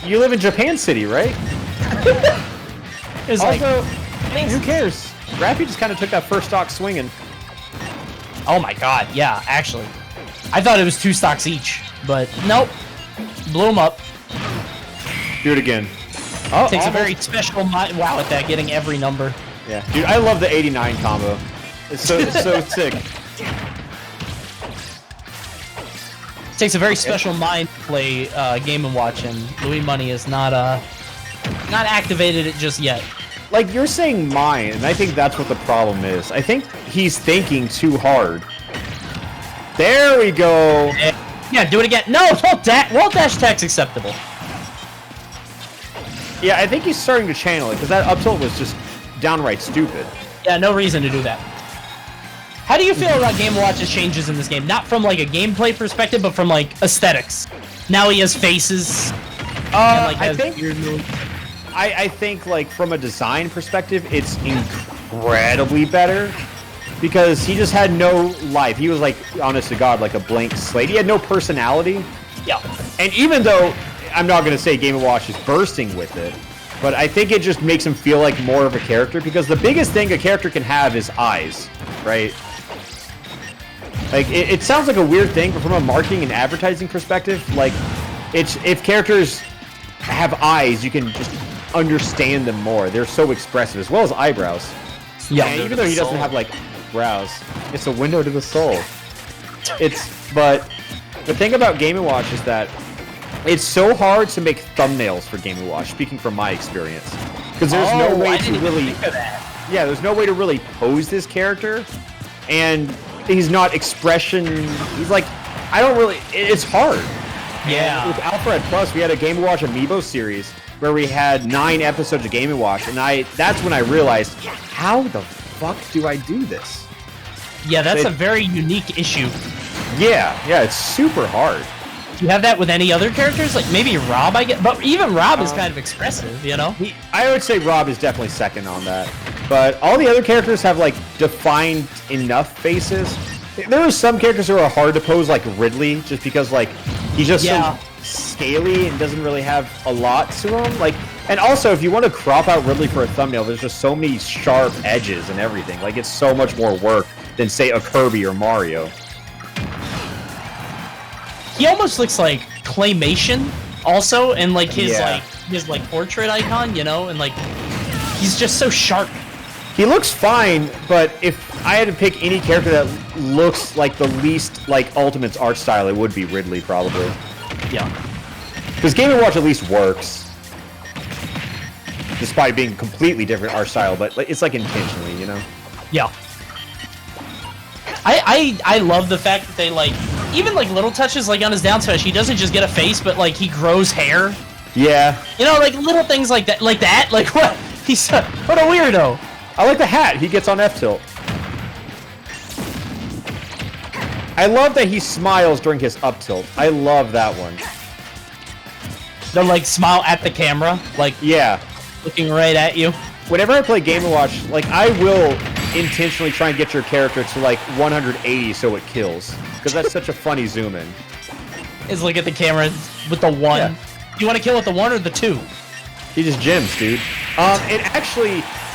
Speaker 2: you live in Japan City, right?
Speaker 5: It's
Speaker 2: also,
Speaker 5: like,
Speaker 2: who cares? Rafi just kind of took that first stock swinging.
Speaker 5: Oh my God, yeah, actually, I thought it was 2 stocks each, but nope, blew them up.
Speaker 2: Do it again.
Speaker 5: Takes a very special mind. Wow, at that, getting every number.
Speaker 2: Yeah, dude, I love the 89 combo. It's so sick.
Speaker 5: Takes a very special mind to play Game & Watch, and Louis Money is not activated it just yet.
Speaker 2: Like, you're saying mine, and I think that's what the problem is. I think he's thinking too hard. There we go.
Speaker 5: Yeah, do it again. No, wall dash attack's acceptable.
Speaker 2: Yeah, I think he's starting to channel it, because that up tilt was just downright stupid.
Speaker 5: Yeah, no reason to do that. How do you feel about Game & Watch's changes in this game? Not from like a gameplay perspective, but from like aesthetics. Now he has faces. And, like,
Speaker 2: I think like from a design perspective, it's incredibly better. Because he just had no life. He was like, honest to God, like a blank slate. He had no personality.
Speaker 5: Yeah.
Speaker 2: And even though I'm not going to say Game & Watch is bursting with it, but I think it just makes him feel like more of a character, because the biggest thing a character can have is eyes, right? Like, it sounds like a weird thing, but from a marketing and advertising perspective, like, if characters have eyes, you can just understand them more. They're so expressive, as well as eyebrows.
Speaker 5: Yeah.
Speaker 2: And even though he doesn't have, like, brows, it's a window to the soul. But the thing about Game & Watch is that it's so hard to make thumbnails for Game & Watch, speaking from my experience. Because there's no way to really... Yeah, there's no way to really pose this character. And he's not expression... He's like... I don't really... It's hard.
Speaker 5: Yeah.
Speaker 2: And with Alpharad Plus, we had a Game & Watch Amiibo series where we had 9 episodes of Game & Watch. And that's when I realized, how the fuck do I do this?
Speaker 5: Yeah, that's a very unique issue.
Speaker 2: Yeah, it's super hard.
Speaker 5: Do you have that with any other characters? Like maybe Rob, I get, but even Rob is kind of expressive, you know?
Speaker 2: I would say Rob is definitely second on that. But all the other characters have like defined enough faces. There are some characters who are hard to pose, like Ridley, just because like He's just so scaly and doesn't really have a lot to him. Like, and also, if you want to crop out Ridley for a thumbnail, there's just so many sharp edges and everything. Like, it's so much more work than, say, a Kirby or Mario.
Speaker 5: He almost looks like claymation, also, and like his portrait icon, you know, and like he's just so sharp.
Speaker 2: He looks fine, but if I had to pick any character that looks like the least like Ultimate's art style, it would be Ridley, probably.
Speaker 5: Yeah. Because
Speaker 2: Game & Watch at least works. Despite being completely different art style, but like, it's like intentionally, you know?
Speaker 5: Yeah. I love the fact that they like, even like little touches like on his down smash, he doesn't just get a face, but like he grows hair.
Speaker 2: Yeah.
Speaker 5: You know, like little things like that, like what? He's what a weirdo.
Speaker 2: I like the hat he gets on F-tilt. I love that he smiles during his up tilt. I love that one.
Speaker 5: They'll like smile at the camera, like looking right at you.
Speaker 2: Whenever I play Game & Watch, like I will intentionally try and get your character to like 180 so it kills, because that's such a funny zoom in.
Speaker 5: Is look at the camera with the 1. Yeah. You want to kill with the 1 or the 2?
Speaker 2: He just gems, dude.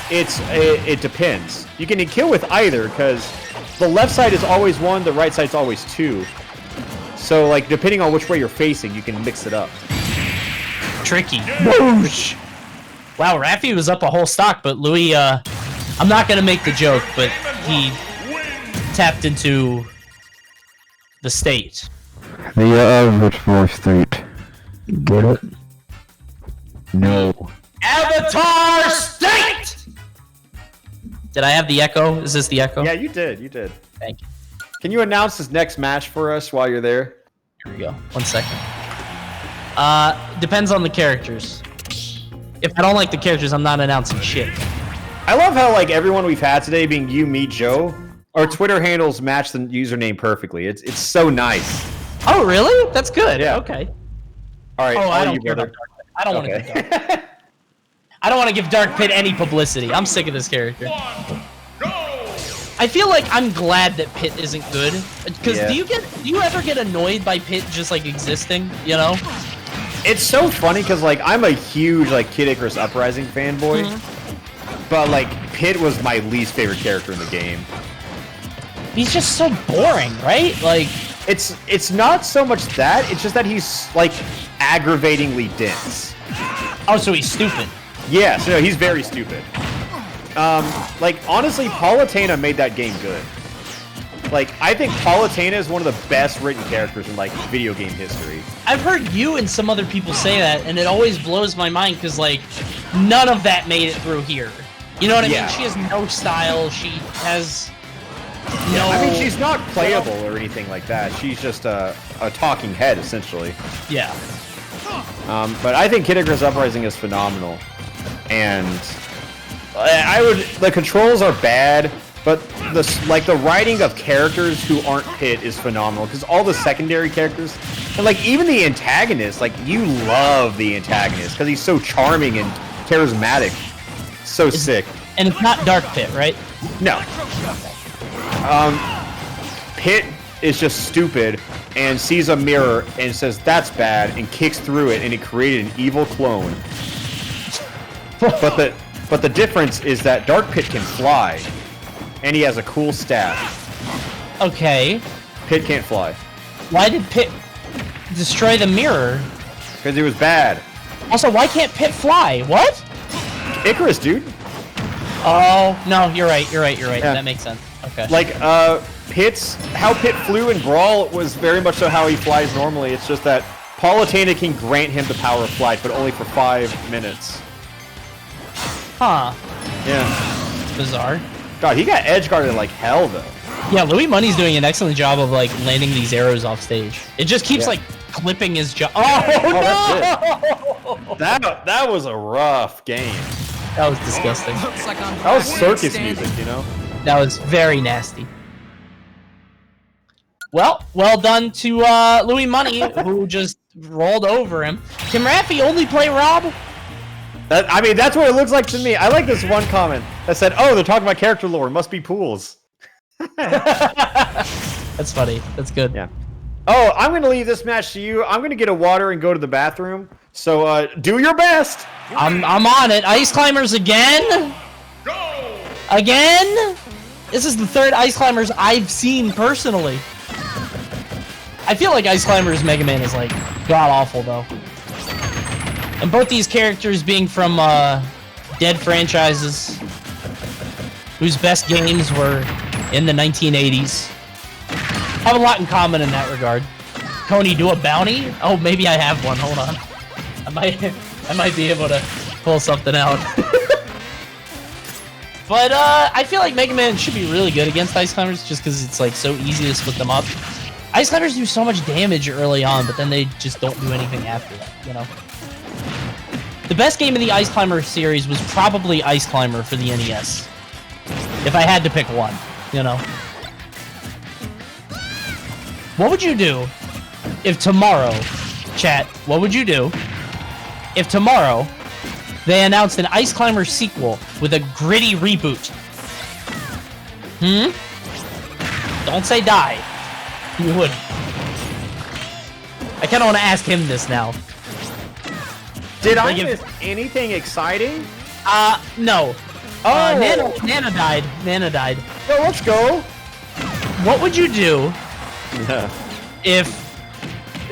Speaker 2: It depends. You can kill with either, because the left side is always 1, the right side's always 2. So, like, depending on which way you're facing, you can mix it up.
Speaker 5: Tricky. Whoosh! Wow, Raffy was up a whole stock, but Louis, I'm not gonna make the joke, but he tapped into the state.
Speaker 6: The average for state. Get it? No.
Speaker 5: Avatar State! Did I have the echo? Is this the echo?
Speaker 2: Yeah, you did. You did.
Speaker 5: Thank you.
Speaker 2: Can you announce this next match for us while you're there?
Speaker 5: Here we go. 1 second. Depends on the characters. If I don't like the characters, I'm not announcing shit.
Speaker 2: I love how, like, everyone we've had today, being you, me, Joe, our Twitter handles match the username perfectly. It's so nice.
Speaker 5: Oh, really? That's good.
Speaker 2: Yeah.
Speaker 5: Okay.
Speaker 2: All right.
Speaker 5: Oh, I don't care about Dark Pit. I don't want to give Dark Pit. I don't want to give Dark Pit any publicity. I'm sick of this character. I feel like I'm glad that Pit isn't good. Because do you ever get annoyed by Pit just like existing? You know?
Speaker 2: It's so funny because like I'm a huge like Kid Icarus Uprising fanboy, but like Pit was my least favorite character in the game.
Speaker 5: He's just so boring, right? Like
Speaker 2: it's not so much that, it's just that he's like aggravatingly dense.
Speaker 5: Oh, so he's stupid.
Speaker 2: Yeah, so he's very stupid. Like honestly, Palutena made that game good. Like, I think Palutena is one of the best written characters in, like, video game history.
Speaker 5: I've heard you and some other people say that, and it always blows my mind, because, like, none of that made it through here. You know what I mean? She has no style, she has no...
Speaker 2: I mean, she's not playable or anything like that. She's just a talking head, essentially.
Speaker 5: Yeah.
Speaker 2: But I think Kid Icarus Uprising is phenomenal. And the controls are bad, but the writing of characters who aren't Pit is phenomenal, because all the secondary characters, and like even the antagonist, like you love the antagonist because he's so charming and charismatic, so sick.
Speaker 5: And it's not Dark Pit, right?
Speaker 2: No. Pit is just stupid and sees a mirror and says that's bad and kicks through it, and it created an evil clone. But the difference is that Dark Pit can fly. And he has a cool staff.
Speaker 5: Okay.
Speaker 2: Pit can't fly.
Speaker 5: Why did Pit destroy the mirror?
Speaker 2: Because it was bad.
Speaker 5: Also, why can't Pit fly? What?
Speaker 2: Icarus, dude.
Speaker 5: Oh, no, you're right. Yeah. That makes sense. Okay.
Speaker 2: Like, how Pit flew in Brawl was very much so how he flies normally. It's just that Palutena can grant him the power of flight, but only for 5 minutes.
Speaker 5: Huh.
Speaker 2: Yeah.
Speaker 5: Bizarre.
Speaker 2: God, he got edge guarded like hell, though.
Speaker 5: Yeah, Louis Money's doing an excellent job of, like, landing these arrows off stage. It just keeps, like, clipping his jaw. Oh, no!
Speaker 2: That was a rough game.
Speaker 5: That was disgusting.
Speaker 2: That was circus music, you know?
Speaker 5: That was very nasty. Well done to Louis Money, who just rolled over him. Can Raffy only play Rob?
Speaker 2: I mean, that's what it looks like to me. I like this one comment that said, "Oh, they're talking about character lore. Must be pools."
Speaker 5: That's funny. That's good.
Speaker 2: Yeah. Oh, I'm gonna leave this match to you. I'm gonna get a water and go to the bathroom. So do your best.
Speaker 5: I'm on it. Ice Climbers again?
Speaker 4: Go!
Speaker 5: Again? This is the third Ice Climbers I've seen personally. I feel like Ice Climbers Mega Man is like god-awful though. And both these characters being from dead franchises whose best games were in the 1980s have a lot in common in that regard. Coney, do a bounty? Oh, maybe I have one. Hold on. I might be able to pull something out. But I feel like Mega Man should be really good against Ice Climbers just because it's like so easy to split them up. Ice Climbers do so much damage early on, but then they just don't do anything after that, you know? The best game in the Ice Climber series was probably Ice Climber for the NES. If I had to pick one, you know? What would you do if tomorrow, chat, what would you do if tomorrow they announced an Ice Climber sequel with a gritty reboot? Don't say die. You would. I kind of want to ask him this now.
Speaker 2: Did I
Speaker 5: Like
Speaker 2: miss anything exciting?
Speaker 5: No.
Speaker 2: Oh.
Speaker 5: Nana died. Nana died.
Speaker 2: Well, let's go.
Speaker 5: What would you do if...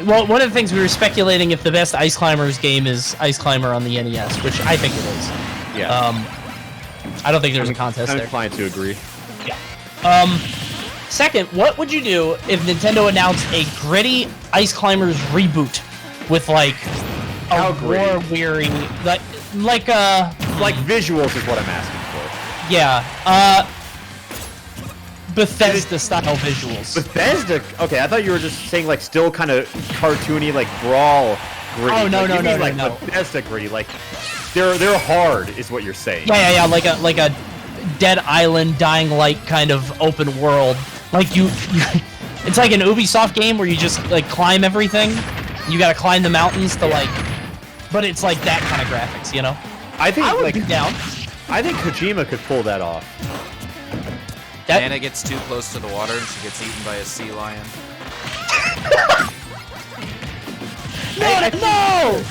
Speaker 5: Well, one of the things we were speculating if the best Ice Climbers game is Ice Climber on the NES, which I think it is.
Speaker 2: Yeah.
Speaker 5: I don't think there's a contest
Speaker 2: I'm
Speaker 5: there.
Speaker 2: inclined to agree.
Speaker 5: Yeah. Second, what would you do if Nintendo announced a gritty Ice Climbers reboot with like
Speaker 2: How
Speaker 5: a
Speaker 2: gritty?
Speaker 5: war-weary, like
Speaker 2: Like visuals is what I'm asking for.
Speaker 5: yeah, Bethesda-style visuals.
Speaker 2: Bethesda. Okay, I thought you were just saying like still kind of cartoony, like Brawl gritty.
Speaker 5: Oh, no,
Speaker 2: like,
Speaker 5: no,
Speaker 2: you
Speaker 5: no,
Speaker 2: mean,
Speaker 5: no,
Speaker 2: like
Speaker 5: no.
Speaker 2: Bethesda gritty, like they're hard, is what you're saying.
Speaker 5: Yeah, like a Dead Island, Dying Light kind of open world. Like you it's like an Ubisoft game where you just like climb everything. You gotta climb the mountains to like, but it's like that kind of graphics, you know?
Speaker 2: I think
Speaker 5: I would
Speaker 2: like
Speaker 5: be down.
Speaker 2: I think Kojima could pull that off.
Speaker 5: That,
Speaker 3: Nana gets too close to the water and she gets eaten by a sea lion.
Speaker 5: no!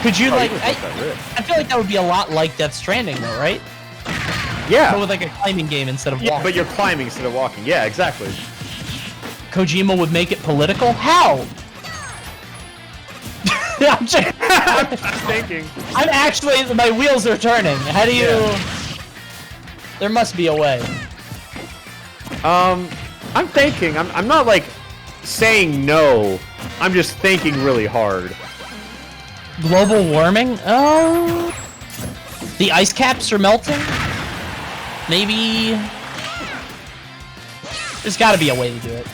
Speaker 5: Could you like?
Speaker 2: you
Speaker 5: I
Speaker 2: put that rip.
Speaker 5: feel like that would be a lot like Death Stranding, though, right?
Speaker 2: Yeah.
Speaker 5: But with like a climbing game instead of
Speaker 2: Yeah,
Speaker 5: walking.
Speaker 2: but you're climbing instead of walking. Yeah, exactly.
Speaker 5: Kojima would make it political. How? I'm just,
Speaker 2: I'm thinking.
Speaker 5: I'm actually, my wheels are turning. How do you?
Speaker 2: Yeah.
Speaker 5: There must be a way.
Speaker 2: I'm thinking. I'm not like saying no. I'm just thinking really hard.
Speaker 5: Global warming? Oh, the ice caps are melting. Maybe there's got to be a way to do it.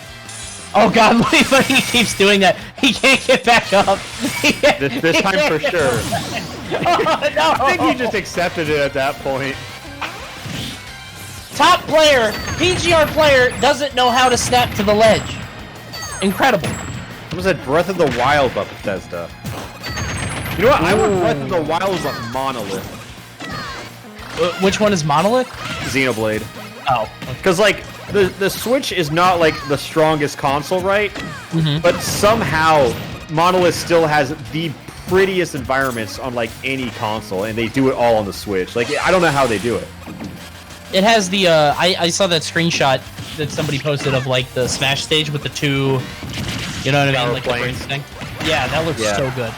Speaker 5: Oh God, but he keeps doing that. He can't get back up.
Speaker 2: This time for sure.
Speaker 5: Oh, no.
Speaker 2: I think he just accepted it at that point.
Speaker 5: Top player, PGR player, doesn't know how to snap to the ledge. Incredible.
Speaker 2: What was that? Breath of the Wild by Bethesda. You know what? I want Breath of the Wild as a Monolith.
Speaker 5: Which one is Monolith?
Speaker 2: Xenoblade.
Speaker 5: Oh,
Speaker 2: Because, like, the Switch is not, like, the strongest console, right?
Speaker 5: Mhm.
Speaker 2: But somehow, Monolith still has the prettiest environments on, like, any console, and they do it all on the Switch. Like, I don't know how they do it.
Speaker 5: it has the. I saw that screenshot that somebody posted of like the Smash stage with the two. You know what I mean?
Speaker 2: Tower
Speaker 5: Like the
Speaker 2: planes.
Speaker 5: bridge thing. Yeah, that looks
Speaker 2: Yeah.
Speaker 5: so good.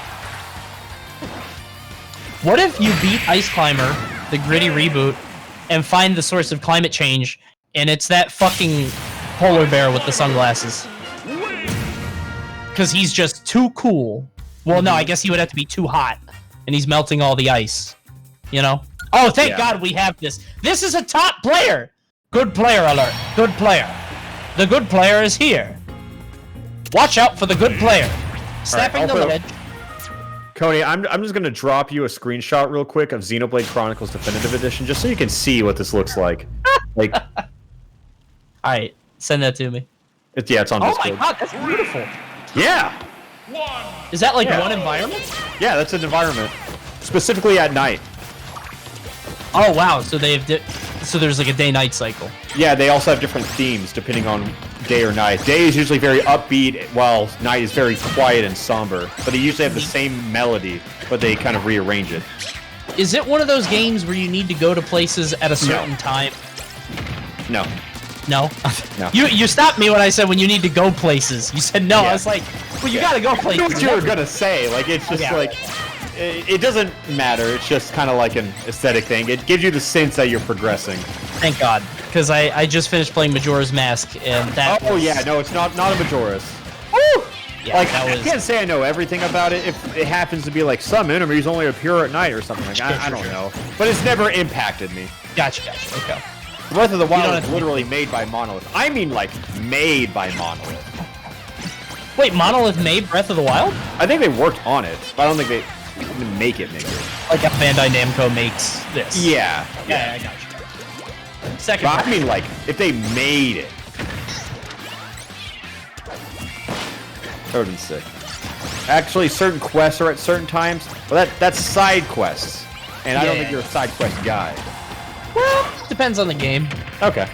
Speaker 5: What if you beat Ice Climber, the gritty reboot, and find the source of climate change, and it's that fucking polar bear with the sunglasses? Because he's just too cool. Well, no, I guess he would have to be too hot, and he's melting all the ice. You know? Oh, thank
Speaker 2: Yeah.
Speaker 5: God we have this. This is a top player! Good player alert. Good player. The good player is here. Watch out for the good player. Snapping
Speaker 2: I'll
Speaker 5: the
Speaker 2: put a-
Speaker 5: ledge.
Speaker 2: Coney, I'm just gonna drop you a screenshot real quick of Xenoblade Chronicles Definitive Edition, just so you can see what this looks like. Like,
Speaker 5: Alright, send that to me.
Speaker 2: it's on
Speaker 5: Oh
Speaker 2: Discord.
Speaker 5: my God, that's beautiful.
Speaker 2: Yeah,
Speaker 5: Is that like
Speaker 2: Yeah.
Speaker 5: one environment?
Speaker 2: yeah, that's an environment, specifically at night.
Speaker 5: Oh wow, so they've So there's like a day-night cycle.
Speaker 2: Yeah, they also have different themes depending on day or night. Day is usually very upbeat, while night is very quiet and somber. But they usually have the same melody, but they kind of rearrange it.
Speaker 5: Is it one of those games where you need to go to places at a certain time?
Speaker 2: No.
Speaker 5: No?
Speaker 2: No.
Speaker 5: You stopped me when I said when you need to go places. You said no.
Speaker 2: Yeah.
Speaker 5: I was like, well, you gotta go
Speaker 2: I
Speaker 5: places.
Speaker 2: know what you were gonna say. Like, it's just like, it doesn't matter. It's just kind of like an aesthetic thing. It gives you the sense that you're progressing.
Speaker 5: Thank God, because I just finished playing Majora's Mask, and that
Speaker 2: Oh
Speaker 5: was...
Speaker 2: yeah, no, it's not a Majora's.
Speaker 5: Woo! Yeah,
Speaker 2: Like,
Speaker 5: that
Speaker 2: I
Speaker 5: was...
Speaker 2: can't say I know everything about it. If it happens to be like some enemies only appear at night or something like that, I don't know. But it's never impacted me.
Speaker 5: Gotcha, okay.
Speaker 2: Breath of the
Speaker 5: don't
Speaker 2: Wild
Speaker 5: have
Speaker 2: is
Speaker 5: to-
Speaker 2: literally made by Monolith. I mean, like, made by Monolith.
Speaker 5: Wait, Monolith made Breath of the Wild?
Speaker 2: I think they worked on it, but I don't think they didn't make it.
Speaker 5: Like how Bandai Namco makes this.
Speaker 2: Yeah.
Speaker 5: Yeah, I got you. Second
Speaker 2: But I
Speaker 5: part.
Speaker 2: mean, like, if they made it. That would've been sick. Actually, certain quests are at certain times, but that's side quests. And I don't
Speaker 5: Yeah.
Speaker 2: think you're a side quest guy.
Speaker 5: Well, depends on the game.
Speaker 2: Okay.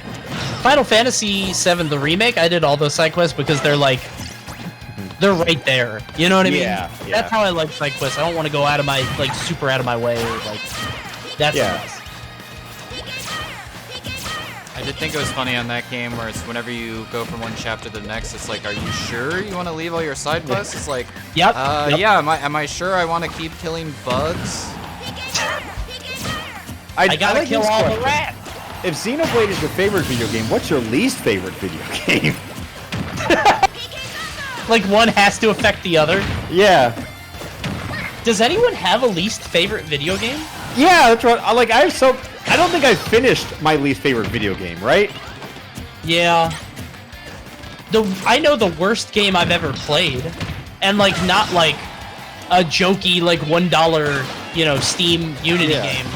Speaker 5: Final Fantasy VII, the remake, I did all those side quests because they're like, they're right there. You know what I mean?
Speaker 2: Yeah, yeah.
Speaker 5: That's how I like side quests. I don't want to go out of my, like, super out of my way. Or, like, that's
Speaker 2: Yeah.
Speaker 5: nice.
Speaker 3: I did think it was funny on that game where it's whenever you go from one chapter to the next, it's like, are you sure you want to leave all your side quests? It's like,
Speaker 5: Yep.
Speaker 3: yeah, am I sure I want to keep killing bugs?
Speaker 5: I gotta
Speaker 2: like
Speaker 5: kill
Speaker 2: this
Speaker 5: all the
Speaker 2: question.
Speaker 5: rats.
Speaker 2: If Xenoblade is your favorite video game, what's your least favorite video game?
Speaker 5: Like, one has to affect the other.
Speaker 2: Yeah.
Speaker 5: Does anyone have a least favorite video game?
Speaker 2: Yeah, that's right. I don't think I finished my least favorite video game, right?
Speaker 5: Yeah. I know the worst game I've ever played, and like not like a jokey like $1, you know, Steam Unity
Speaker 2: Yeah.
Speaker 5: game.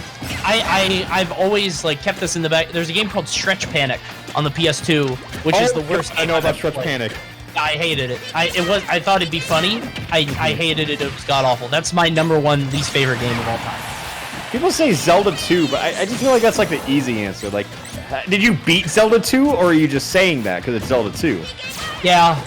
Speaker 5: I've always like kept this in the back. There's a game called Stretch Panic on the PS2, which is the worst.
Speaker 2: I
Speaker 5: game
Speaker 2: know
Speaker 5: I've
Speaker 2: about
Speaker 5: ever
Speaker 2: Stretch
Speaker 5: played.
Speaker 2: Panic.
Speaker 5: I hated it. I thought it'd be funny. I hated it. It was god awful. That's my #1 least favorite game of all time.
Speaker 2: People say Zelda 2, but I just feel like that's like the easy answer. Like, did you beat Zelda 2, or are you just saying that because it's Zelda 2?
Speaker 5: Yeah.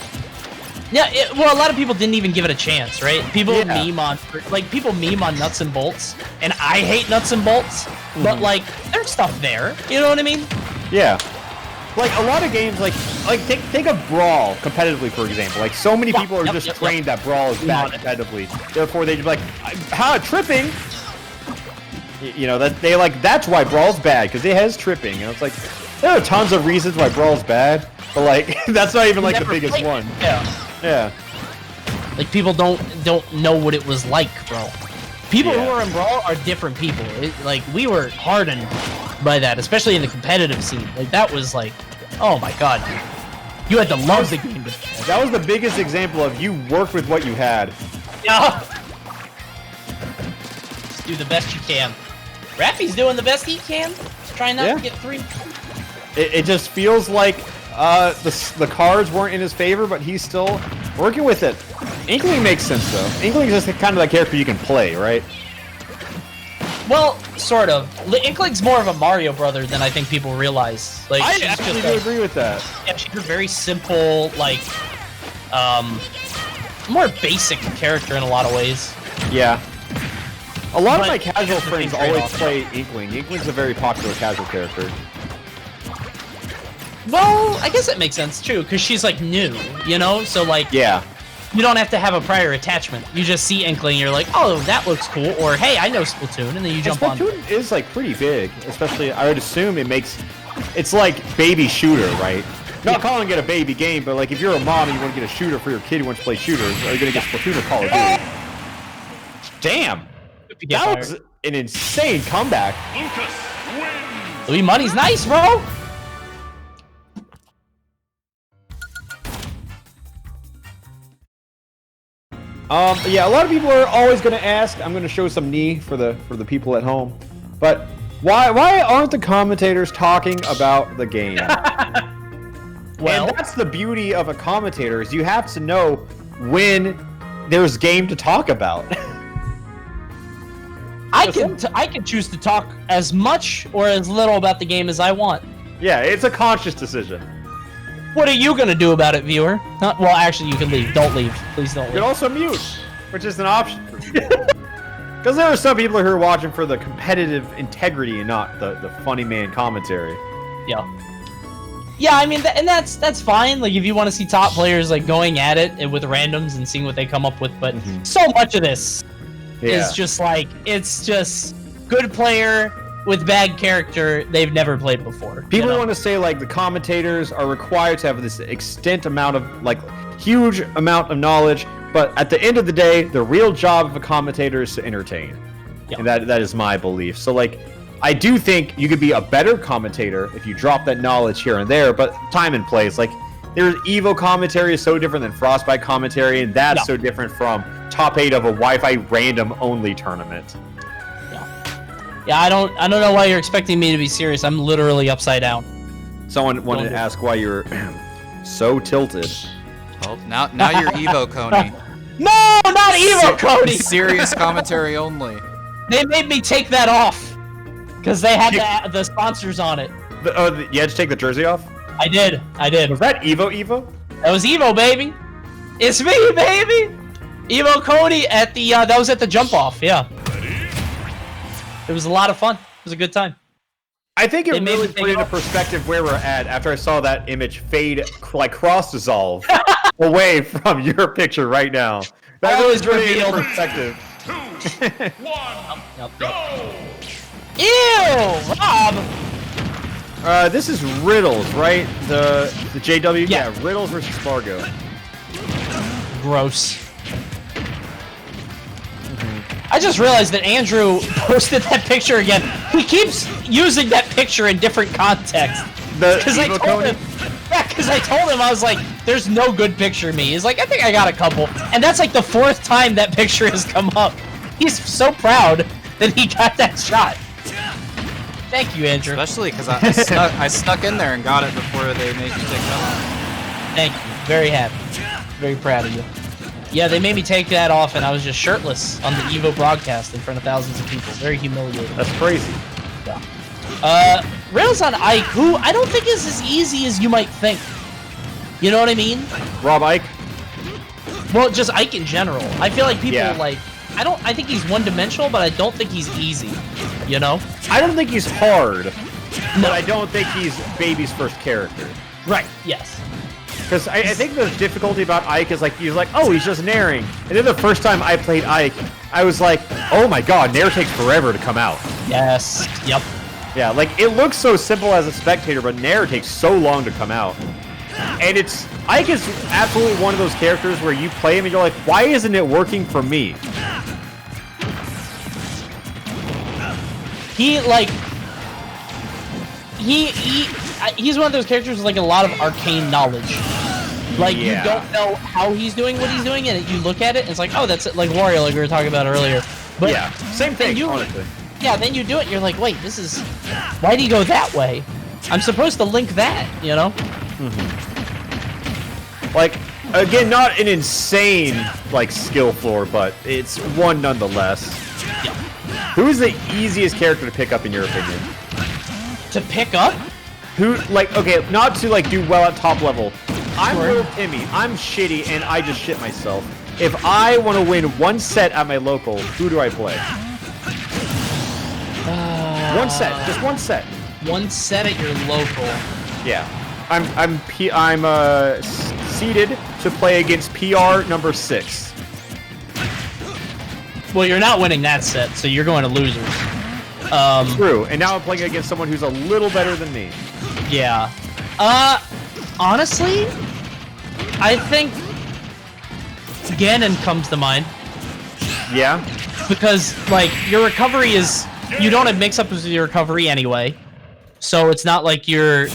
Speaker 5: Yeah, well, a lot of people didn't even give it a chance, right? People
Speaker 2: Yeah.
Speaker 5: meme on nuts and bolts, and I hate nuts and bolts, but like, there's stuff there. You know what I mean?
Speaker 2: Yeah. Like a lot of games, like take a Brawl competitively, for example. Like so many people are
Speaker 5: Yep,
Speaker 2: just
Speaker 5: yep,
Speaker 2: trained that Brawl is bad competitively. Therefore, they just be like, tripping. You know that that's why Brawl's bad because it has tripping. And it's like there are tons of reasons why Brawl's bad, but like that's not even like the
Speaker 5: Never
Speaker 2: biggest
Speaker 5: played it.
Speaker 2: one.
Speaker 5: Yeah.
Speaker 2: Yeah.
Speaker 5: Like, people don't know what it was like, bro. People
Speaker 2: Yeah.
Speaker 5: who are in Brawl are different people. Like, we were hardened by that, especially in the competitive scene. Like, that was like, oh my god. You had to love the game.
Speaker 2: That was the biggest example of you worked with what you had.
Speaker 5: Yeah. Just do the best you can. Rappy's doing the best he can. Trying not to get 3.
Speaker 2: It just feels like the cards weren't in his favor, but he's still working with it. Inkling makes sense though. Inkling's just kind of that character you can play, right?
Speaker 5: Well, sort of. Inkling's more of a Mario brother than I think people realize. Like,
Speaker 2: I
Speaker 5: she's
Speaker 2: actually
Speaker 5: just
Speaker 2: do
Speaker 5: a-
Speaker 2: agree with that.
Speaker 5: Yeah, she's a very simple, like, more basic character in a lot of ways.
Speaker 2: Yeah. A lot of
Speaker 5: But
Speaker 2: my casual
Speaker 5: it's a
Speaker 2: friends
Speaker 5: big
Speaker 2: always
Speaker 5: trade-off.
Speaker 2: play Inkling. Inkling's a very popular casual character.
Speaker 5: Well, I guess that makes sense, too, because she's, like, new, you know? So, like,
Speaker 2: Yeah.
Speaker 5: you don't have to have a prior attachment. You just see Inkling, you're like, oh, that looks cool, or, hey, I know Splatoon, and then you jump on.
Speaker 2: Splatoon is like pretty big, especially I would assume it's like baby shooter, right? Not calling it a baby game, but like if you're a mom and you want to get a shooter for your kid who wants to play shooters, are you gonna get Splatoon or Call of Duty? Damn! That was an insane comeback.
Speaker 4: Lucas wins.
Speaker 5: Louis Money's nice, bro!
Speaker 2: Yeah, a lot of people are always going to ask. I'm going to show some knee for the people at home, but why aren't the commentators talking about the game?
Speaker 5: Well,
Speaker 2: And that's the beauty of a commentator is you have to know when there's game to talk about.
Speaker 5: I can choose to talk as much or as little about the game as I want.
Speaker 2: Yeah, it's a conscious decision.
Speaker 5: What are you gonna do about it, viewer? Huh? Well, actually, you can leave. Don't leave. Please don't
Speaker 2: You
Speaker 5: leave.
Speaker 2: can also mute, which is an option for me. Because there are some people who are watching for the competitive integrity and not the funny man commentary.
Speaker 5: Yeah. Yeah, I mean, and that's fine. Like, if you want to see top players like going at it with randoms and seeing what they come up with, but so much of this is just like it's just good player with bad character they've never played before.
Speaker 2: People want to say like the commentators are required to have this extent amount of like huge amount of knowledge, but at the end of the day, the real job of a commentator is to entertain. And that is my belief. So like, I do think you could be a better commentator if you drop that knowledge here and there, but time and place. Like, there's Evo commentary is so different than Frostbite commentary, and that's so different from top 8 of a Wi-Fi random only tournament.
Speaker 5: Yeah, I don't know why you're expecting me to be serious. I'm literally upside down.
Speaker 2: Someone wanted to ask why you're so tilted.
Speaker 3: Well, now you're Evo Coney.
Speaker 5: No, not Evo Cody.
Speaker 3: Serious commentary only.
Speaker 5: They made me take that off because they had the sponsors on it.
Speaker 2: You had to take the jersey off?
Speaker 5: I did.
Speaker 2: Was that Evo?
Speaker 5: That was Evo, baby. It's me, baby. Evo Cody at the that was at the jump off. Yeah. It was a lot of fun. It was a good time.
Speaker 2: I think it really put into perspective where we're at after I saw that image fade, like cross-dissolve away from your picture right now. That really put it into perspective.
Speaker 4: 2, 1, go!
Speaker 5: Ew, Rob!
Speaker 2: This is Riddles, right? The JW?
Speaker 5: Yeah.
Speaker 2: Riddles versus Fargo.
Speaker 5: Gross. I just realized that Andrew posted that picture again. He keeps using that picture in different contexts. Because I told him, I was like, there's no good picture of me. He's like, I think I got a couple. And that's like the 4th time that picture has come up. He's so proud that he got that shot. Thank you, Andrew.
Speaker 3: Especially because I snuck in there and got it before they made you take it off.
Speaker 5: Thank you. Very happy. Very proud of you. Yeah, they made me take that off, and I was just shirtless on the Evo broadcast in front of thousands of people. Very humiliating.
Speaker 2: That's crazy.
Speaker 5: Yeah. Rails on Ike, who I don't think is as easy as you might think. You know what I mean?
Speaker 2: Rob Ike?
Speaker 5: Well, just Ike in general. I feel like people
Speaker 2: Yeah.
Speaker 5: I think he's one-dimensional, but I don't think he's easy. You know?
Speaker 2: I don't think he's hard, but I don't think he's Baby's first character.
Speaker 5: Right, yes.
Speaker 2: Because I think the difficulty about Ike is like, he's like, oh, he's just nairing. And then the first time I played Ike, I was like, oh my god, nair takes forever to come out.
Speaker 5: Yes, yep.
Speaker 2: Yeah, like, it looks so simple as a spectator, but nair takes so long to come out. And Ike is absolutely one of those characters where you play him and you're like, why isn't it working for me?
Speaker 5: He's one of those characters with like a lot of arcane knowledge. Like you don't know how he's doing what he's doing, and you look at it, and it's like, oh, that's it, like Wario, like we were talking about earlier. But
Speaker 2: yeah, same thing, honestly.
Speaker 5: Yeah, then you do it, and you're like, wait, this is... Why do you go that way? I'm supposed to link that, you know?
Speaker 2: Like, again, not an insane, like, skill floor, but it's one nonetheless.
Speaker 5: Yeah.
Speaker 2: Who is the easiest character to pick up, in your opinion?
Speaker 5: To pick up?
Speaker 2: Who, like, okay, not to, like, do well at top level. I'm Little Timmy. I'm shitty, and I just shit myself. If I want to win one set at my local, who do I play? One set, just one set.
Speaker 5: One set at your local.
Speaker 2: Yeah, I'm seeded to play against PR number 6.
Speaker 5: Well, you're not winning that set, so you're going to losers.
Speaker 2: True, and now I'm playing against someone who's a little better than me.
Speaker 5: Yeah. Honestly, I think Ganon comes to mind.
Speaker 2: Yeah?
Speaker 5: Because, like, your recovery is... You don't have mix-ups with your recovery anyway. So it's not like you're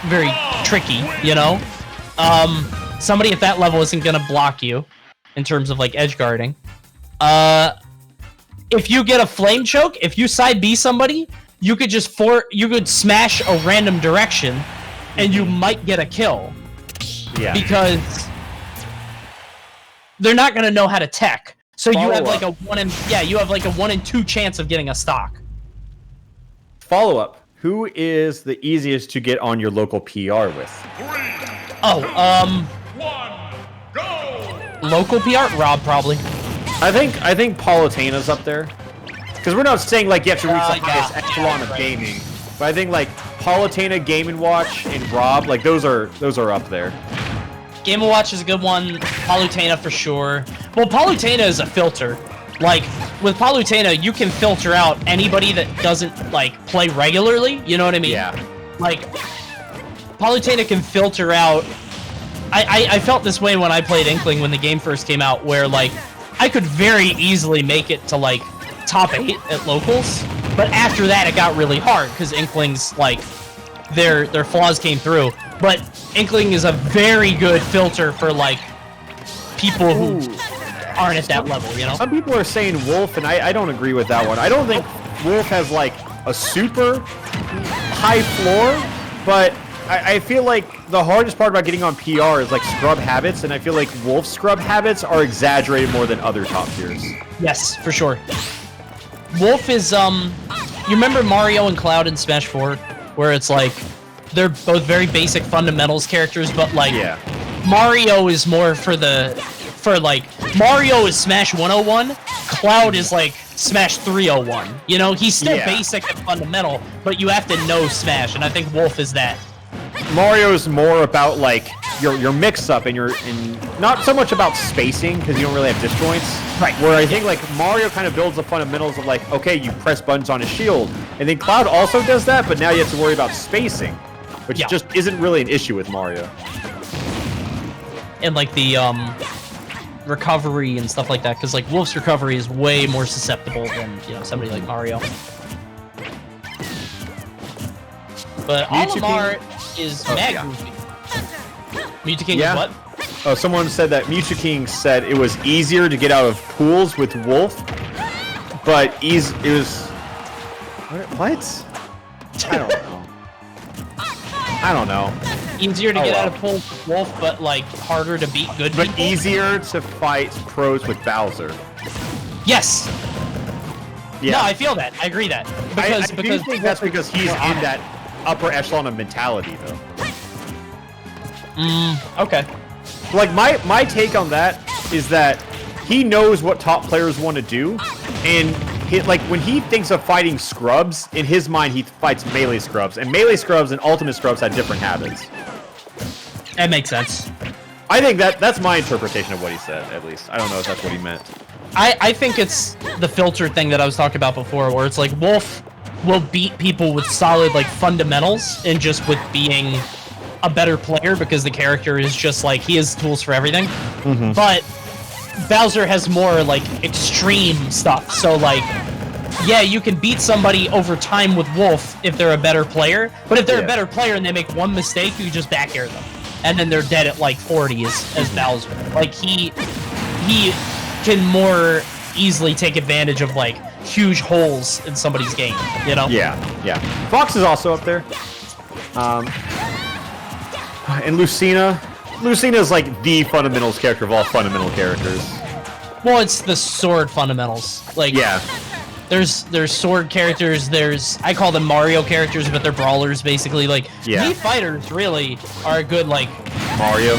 Speaker 5: very tricky, you know? Somebody at that level isn't gonna block you in terms of, like, edge guarding. If you get a flame choke, if you side B somebody, you could just you could smash a random direction and you might get a kill.
Speaker 2: Yeah.
Speaker 5: Because they're not gonna know how to tech. So you have
Speaker 2: Follow-up.
Speaker 5: like a 1 in 2 chance of getting a stock.
Speaker 2: Follow up. Who is the easiest to get on your local PR with?
Speaker 4: 3,
Speaker 5: Oh,
Speaker 4: 1, go!
Speaker 5: local PR? Rob, probably.
Speaker 2: I think Palutina's up there. Because we're not saying like you have to reach the
Speaker 5: Yeah,
Speaker 2: highest echelon of
Speaker 5: right.
Speaker 2: gaming, but I think like Palutina, Game & Watch, and Rob, like those are up there.
Speaker 5: Game & Watch is a good one. Palutena for sure. Well, Palutena is a filter. Like, with Palutena, you can filter out anybody that doesn't, like, play regularly. You know what I mean?
Speaker 2: Yeah.
Speaker 5: Like, Palutena can filter out... I felt this way when I played Inkling when the game first came out, where, like, I could very easily make it to, like, top 8 at locals. But after that, it got really hard, because Inklings, like, their flaws came through. But Inkling is a very good filter for, like, people who aren't at that level, you know?
Speaker 2: Some people are saying Wolf, and I don't agree with that one. I don't think Wolf has like a super high floor, but I feel like the hardest part about getting on PR is like scrub habits, and I feel like Wolf's scrub habits are exaggerated more than other top tiers.
Speaker 5: Yes, for sure. Wolf is, you remember Mario and Cloud in Smash 4? Where it's like, they're both very basic fundamentals characters, but like,
Speaker 2: Yeah.
Speaker 5: Mario is more like, Mario is Smash 101, Cloud is like Smash 301. You know, he's still
Speaker 2: Yeah.
Speaker 5: basic and fundamental, but you have to know Smash, and I think Wolf is that.
Speaker 2: Mario's more about like your mix-up and not so much about spacing because you don't really have disjoints.
Speaker 5: Right.
Speaker 2: Where I think like Mario kind of builds the fundamentals of like, okay, you press buttons on a shield, and then Cloud also does that, but now you have to worry about spacing, which
Speaker 5: Yeah.
Speaker 2: just isn't really an issue with Mario.
Speaker 5: And like the recovery and stuff like that, because like Wolf's recovery is way more susceptible than, you know, somebody like Mario. But
Speaker 2: Mewtwo
Speaker 5: Olimar is mad
Speaker 2: yeah.
Speaker 5: goofy. Mewtwo King
Speaker 2: Yeah.
Speaker 5: is what?
Speaker 2: Oh, someone said that Mewtwo King said it was easier to get out of pools with Wolf, but it was... What? I don't know. I don't know.
Speaker 5: Easier to
Speaker 2: Oh,
Speaker 5: get
Speaker 2: well.
Speaker 5: out of pool with Wolf, but like harder to beat good
Speaker 2: But
Speaker 5: people?
Speaker 2: easier to fight pros with Bowser.
Speaker 5: Yes!
Speaker 2: Yeah.
Speaker 5: No, I feel that. I agree that.
Speaker 2: I
Speaker 5: Because,
Speaker 2: do think that's because he's in that upper echelon of mentality, though.
Speaker 5: Okay.
Speaker 2: Like, my take on that is that he knows what top players want to do, and like, when he thinks of fighting scrubs, in his mind, he fights melee scrubs, and melee scrubs and ultimate scrubs have different habits.
Speaker 5: That makes sense.
Speaker 2: I think that's my interpretation of what he said, at least. I don't know if that's what he meant.
Speaker 5: I think it's the filter thing that I was talking about before, where it's like Wolf will beat people with solid like fundamentals and just with being a better player because the character is just like, he has tools for everything. But Bowser has more like extreme stuff. So like, yeah, you can beat somebody over time with Wolf if they're a better player, but if they're
Speaker 2: Yeah.
Speaker 5: a better player and they make one mistake, you just back air them. And then they're dead at like 40 as Bowser. Like he can more easily take advantage of like huge holes in somebody's game, you know?
Speaker 2: Yeah. Fox is also up there. And Lucina. Lucina is like the fundamentals character of all fundamental characters.
Speaker 5: Well, it's the sword fundamentals. Like,
Speaker 2: Yeah.
Speaker 5: there's sword characters, I call them Mario characters, but they're brawlers basically. Like,
Speaker 2: Yeah.
Speaker 5: Mii fighters really are a good like,
Speaker 2: Mario.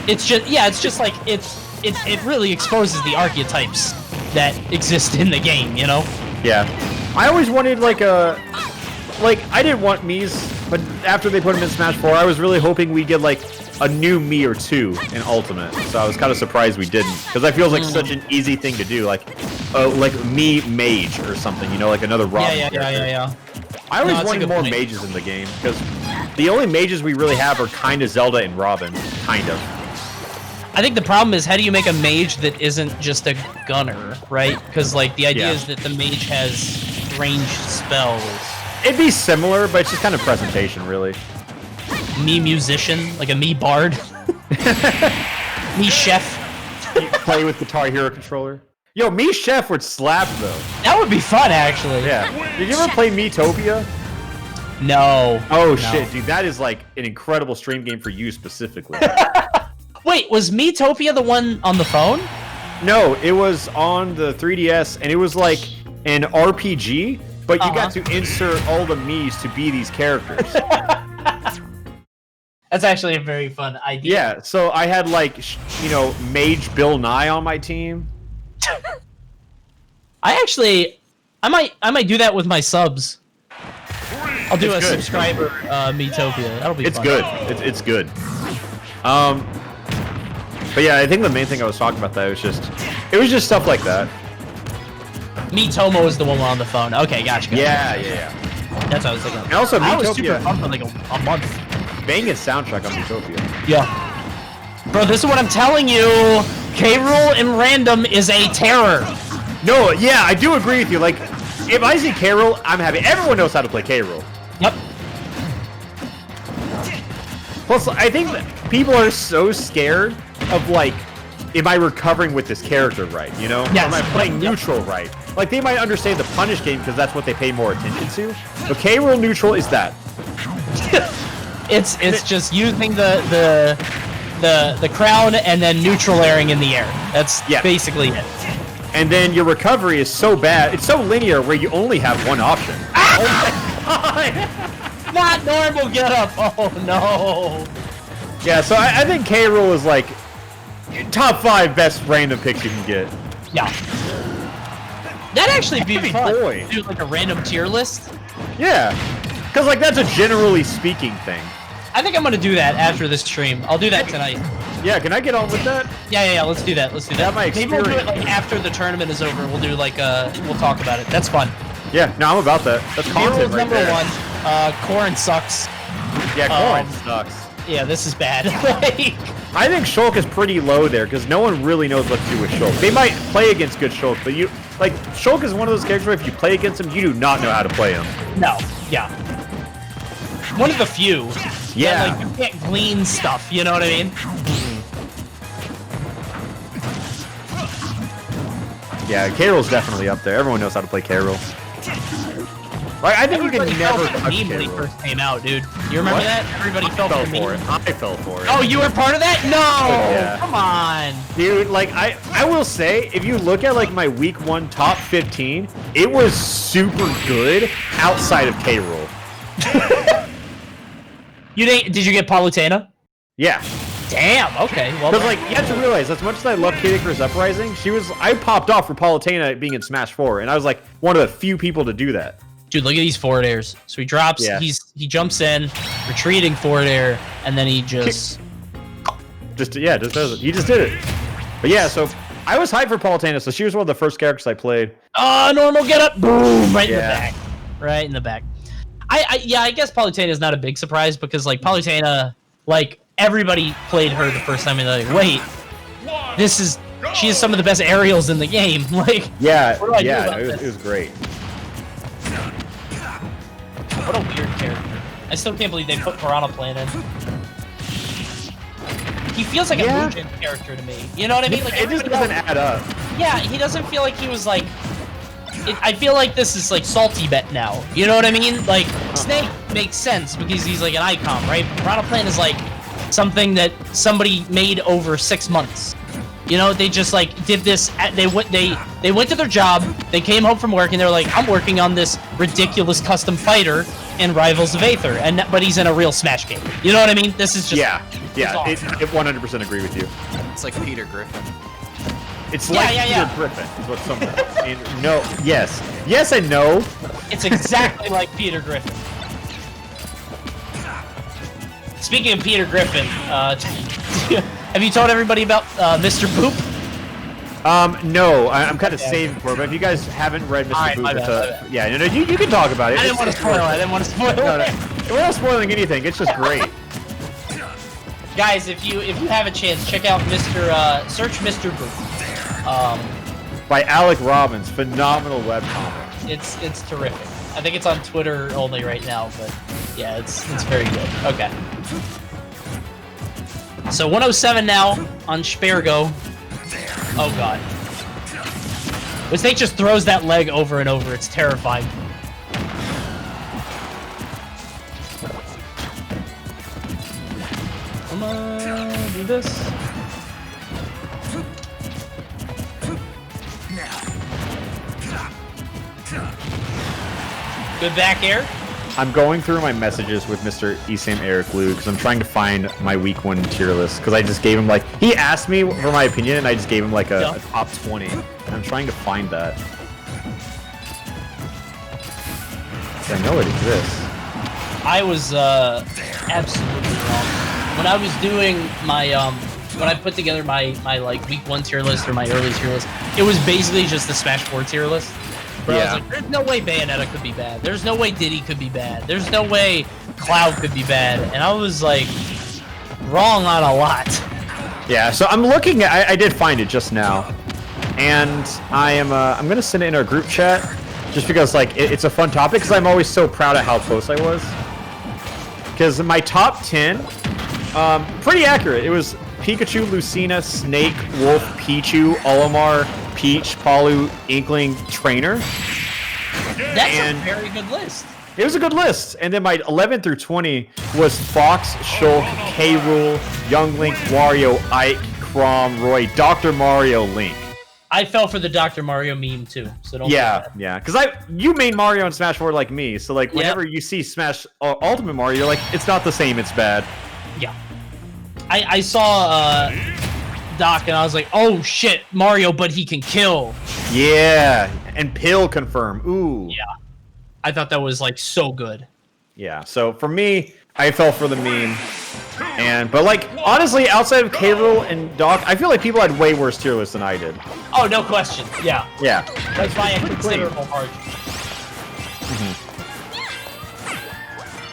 Speaker 5: it's just like, it really exposes the archetypes that exist in the game, you know?
Speaker 2: Yeah. I always wanted like I didn't want Mii's, but after they put him in Smash 4, I was really hoping we'd get like a new Mii or two in Ultimate. So I was kind of surprised we didn't, because that feels like such an easy thing to do, like Mii Mage or something, you know, like another Robin character.
Speaker 5: Yeah.
Speaker 2: I always
Speaker 5: No, that's a
Speaker 2: wanted
Speaker 5: good
Speaker 2: more
Speaker 5: point.
Speaker 2: mages in the game, because the only mages we really have are kind of Zelda and Robin, kind of.
Speaker 5: I think the problem is, how do you make a mage that isn't just a gunner, right? Because like the idea
Speaker 2: Yeah.
Speaker 5: is that the mage has ranged spells.
Speaker 2: It'd be similar, but it's just kind of presentation, really.
Speaker 5: Me musician, like a me bard. Me chef.
Speaker 2: You play with Guitar Hero controller. Yo, Mii Chef would slap, though.
Speaker 5: That would be fun, actually.
Speaker 2: Yeah. Did you ever play Miitopia?
Speaker 5: No.
Speaker 2: Oh,
Speaker 5: No.
Speaker 2: shit, dude. That is, like, an incredible stream game for you, specifically.
Speaker 5: Wait, was Miitopia the one on the phone?
Speaker 2: No, it was on the 3DS, and it was like an RPG, but you got to insert all the Miis to be these characters.
Speaker 5: That's actually a very fun idea.
Speaker 2: Yeah, so I had like, Mage Bill Nye on my team.
Speaker 5: I might do that with my subs. I'll do a subscriber Miitopia. That'll be fun.
Speaker 2: Good. It's good. But yeah, I think the main thing I was talking about that was just stuff like that.
Speaker 5: Miitomo is the one on the phone. Okay, gotcha.
Speaker 2: Yeah.
Speaker 5: That's what I was thinking.
Speaker 2: And also,
Speaker 5: I was super
Speaker 2: Miitopia,
Speaker 5: pumped for like a month.
Speaker 2: banging soundtrack on Miitopia.
Speaker 5: Yeah. Bro, this is what I'm telling you. K-Rool in random is a terror.
Speaker 2: No, yeah, I do agree with you. Like, if I see K-Rool, I'm happy. Everyone knows how to play K-Rool.
Speaker 5: Yep.
Speaker 2: Plus, I think that people are so scared of, like, am I recovering with this character right, you know?
Speaker 5: Yes.
Speaker 2: Or am I playing neutral right? Like, they might understand the punish game because that's what they pay more attention to. But K-Rool neutral is that.
Speaker 5: It's just using the crown and then neutral airing in the air. That's basically it.
Speaker 2: And then your recovery is so bad. It's so linear where you only have one option.
Speaker 5: Not normal getup. Oh no.
Speaker 2: Yeah, so I think K-Rool is like top 5 best random picks you can get.
Speaker 5: Yeah. That'd actually be fun.
Speaker 2: Boy.
Speaker 5: Do like a random tier list.
Speaker 2: Yeah, because like that's a generally speaking thing.
Speaker 5: I think I'm gonna do that after this stream. I'll do that tonight.
Speaker 2: Yeah, can I get on with that?
Speaker 5: Yeah. Let's do that. Let's do that.
Speaker 2: That might
Speaker 5: Maybe we'll do it like after the tournament is over. We'll do like we'll talk about it. That's fun.
Speaker 2: Yeah, no, I'm about that. That's content right
Speaker 5: number
Speaker 2: there.
Speaker 5: 1. Corrin sucks.
Speaker 2: Yeah, Corrin sucks.
Speaker 5: Yeah, this is bad. Like,
Speaker 2: I think Shulk is pretty low there because no one really knows what to do with Shulk. They might play against good Shulk, but Shulk is one of those characters where if you play against him, you do not know how to play him.
Speaker 5: no. Yeah. One of the few.
Speaker 2: Yeah.
Speaker 5: That, like, you can't glean stuff. You know what I mean?
Speaker 2: Yeah, K-Rool's definitely up there. Everyone knows how to play K-Rool. Like, I think you can never touch
Speaker 5: meme when he
Speaker 2: K-Rool.
Speaker 5: first came out, dude. You remember that? Everybody fell for the meme.
Speaker 2: I fell for it.
Speaker 5: Oh, you were part of that? No!
Speaker 2: Yeah.
Speaker 5: Come on.
Speaker 2: Dude, like, I will say, if you look at, like, my week 1 top 15, it was super good outside of K-Rool.
Speaker 5: Did you get Palutena?
Speaker 2: Yeah.
Speaker 5: Damn, okay. Well,
Speaker 2: Because, like, you have to realize, as much as I love Kid Icarus Uprising, I popped off for Palutena being in Smash 4, and I was, like, one of the few people to do that.
Speaker 5: dude, look at these forward airs. So he drops, he jumps in, retreating forward air, and then he just
Speaker 2: does it. He just did it. But yeah, so I was hyped for Palutena, so she was one of the first characters I played.
Speaker 5: Normal get up, boom, right in the back. Right in the back. I guess Palutena is not a big surprise because like Palutena, like everybody played her the first time and they're like, wait, she has some of the best aerials in the game. Like,
Speaker 2: yeah,
Speaker 5: what do I do about
Speaker 2: it was great.
Speaker 5: What a weird character. I still can't believe they put Piranha Plant in. He feels like a Mugen character to me. You know what I mean? Like
Speaker 2: it just doesn't add up.
Speaker 5: Yeah, he doesn't feel like he was like. I feel like this is like Salty Bet now. You know what I mean? Like Snake makes sense because he's like an icon, right? Piranha Plant is like something that somebody made over 6 months. You know, they just like did this. They went to their job. They came home from work and they're like, I'm working on this ridiculous custom fighter in Rivals of Aether, but he's in a real Smash game. You know what I mean? This is just
Speaker 2: I
Speaker 5: awesome.
Speaker 2: 100% agree with you.
Speaker 3: It's like Peter Griffin.
Speaker 2: It's like Peter Griffin is what some and no, yes and no.
Speaker 5: It's exactly like Peter Griffin. Speaking of Peter Griffin, have you told everybody about Mr. Boop?
Speaker 2: No, I'm kind of saving for it, but if you guys haven't read Mr. Boop, you can talk about it.
Speaker 5: I didn't want to spoil it.
Speaker 2: We're not spoiling anything. It's just great.
Speaker 5: Guys, if you have a chance, check out search Mr. Boop.
Speaker 2: By Alec Robbins, phenomenal webcomic.
Speaker 5: It's terrific. I think it's on Twitter only right now, but yeah, it's very good. Okay. So 107 now on Spergo. Oh god. This thing just throws that leg over and over. It's terrifying. Come on, do this. Good back air.
Speaker 2: I'm going through my messages with Mr. Esam Eric Liu because I'm trying to find my week 1 tier list because I just gave him like he asked me for my opinion and I just gave him like a top 20. I'm trying to find that. I know it exists.
Speaker 5: I was absolutely wrong when I was doing my when I put together my like week 1 tier list or my early tier list. It was basically just the Smash 4 tier list. But I was like, there's no way Bayonetta could be bad. There's no way Diddy could be bad. There's no way Cloud could be bad. And I was like, wrong on a lot.
Speaker 2: Yeah, so I'm looking at, I did find it just now. And I'm going to send it in our group chat just because like it's a fun topic because I'm always so proud of how close I was. Because my top 10, pretty accurate. It was Pikachu, Lucina, Snake, Wolf, Pichu, Olimar, Peach, Palu, Inkling, Trainer.
Speaker 5: That's a very good list.
Speaker 2: It was a good list. And then my 11 through 20 was Fox, Shulk, K. Rool, Young Link, Wario, Ike, Chrom, Roy, Dr. Mario, Link.
Speaker 5: I fell for the Dr. Mario meme too, so don't.
Speaker 2: Yeah. Because you main Mario in Smash 4 like me, so like whenever you see Smash Ultimate Mario, you're like, it's not the same, it's bad.
Speaker 5: Yeah. I saw Doc and I was like, oh shit, Mario, but he can kill.
Speaker 2: Yeah, and Pill confirm. Ooh.
Speaker 5: Yeah. I thought that was like so good.
Speaker 2: Yeah, so for me, I fell for the meme. But like, honestly, outside of K. Rool and Doc, I feel like people had way worse tier lists than I did.
Speaker 5: Oh, no question. Yeah.
Speaker 2: Yeah.
Speaker 5: That's by a considerable margin.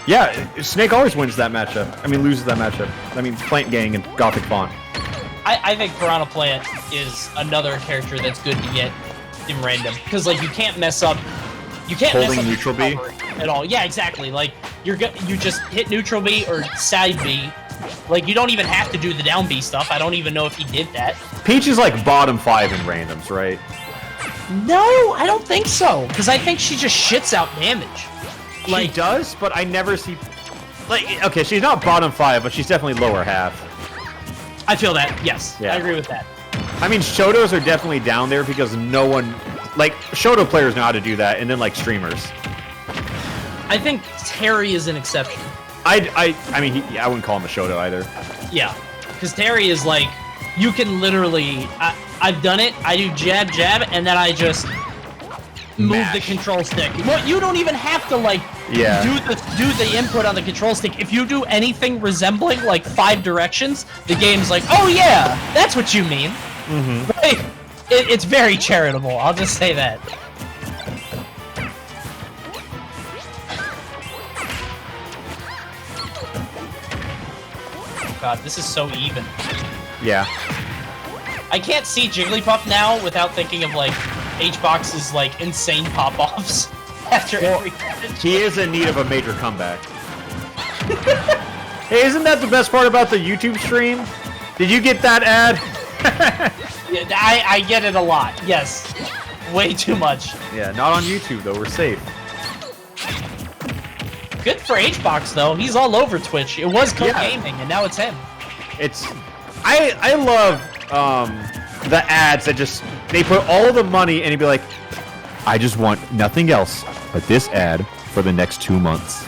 Speaker 2: Yeah, Snake always wins that matchup. I mean, loses that matchup. I mean, Plant Gang and Gothic Font.
Speaker 5: I think Piranha Plant is another character that's good to get in random. Because, like, you can't mess up... You can't
Speaker 2: Holding
Speaker 5: mess up
Speaker 2: neutral B?
Speaker 5: at all. Yeah, exactly. Like, you just hit neutral B or side B. Like, you don't even have to do the down B stuff. I don't even know if he did that.
Speaker 2: Peach is like bottom 5 in randoms, right?
Speaker 5: No, I don't think so. Because I think she just shits out damage.
Speaker 2: Like, she does, but I never see... Like, okay, she's not bottom 5, but she's definitely lower half.
Speaker 5: I feel that, yes.
Speaker 2: Yeah.
Speaker 5: I agree with that.
Speaker 2: I mean, Shotos are definitely down there because no one... Like, Shoto players know how to do that, and then, like, streamers.
Speaker 5: I think Terry is an exception.
Speaker 2: I mean, I wouldn't call him a Shoto either.
Speaker 5: Yeah, because Terry is like, you can literally... I've done it, I do jab, jab, and then I just... move the control stick. Well, you don't even have to like do the input on the control stick. If you do anything resembling like 5 directions, the game's like, oh yeah, that's what you mean. Like, it's very charitable. I'll just say that. God, this is so even.
Speaker 2: Yeah.
Speaker 5: I can't see Jigglypuff now without thinking of like H-Box's like insane pop-offs after every damage.
Speaker 2: He is in need of a major comeback. Hey, isn't that the best part about the YouTube stream? Did you get that ad?
Speaker 5: Yeah, I get it a lot. Yes, way too much.
Speaker 2: Yeah, not on YouTube though. We're safe.
Speaker 5: Good for H-Box though. He's all over Twitch. It was Code Gaming, and now it's him.
Speaker 2: It's I love the ads that just they put all the money and he'd be like, I just want nothing else but this ad for the next 2 months.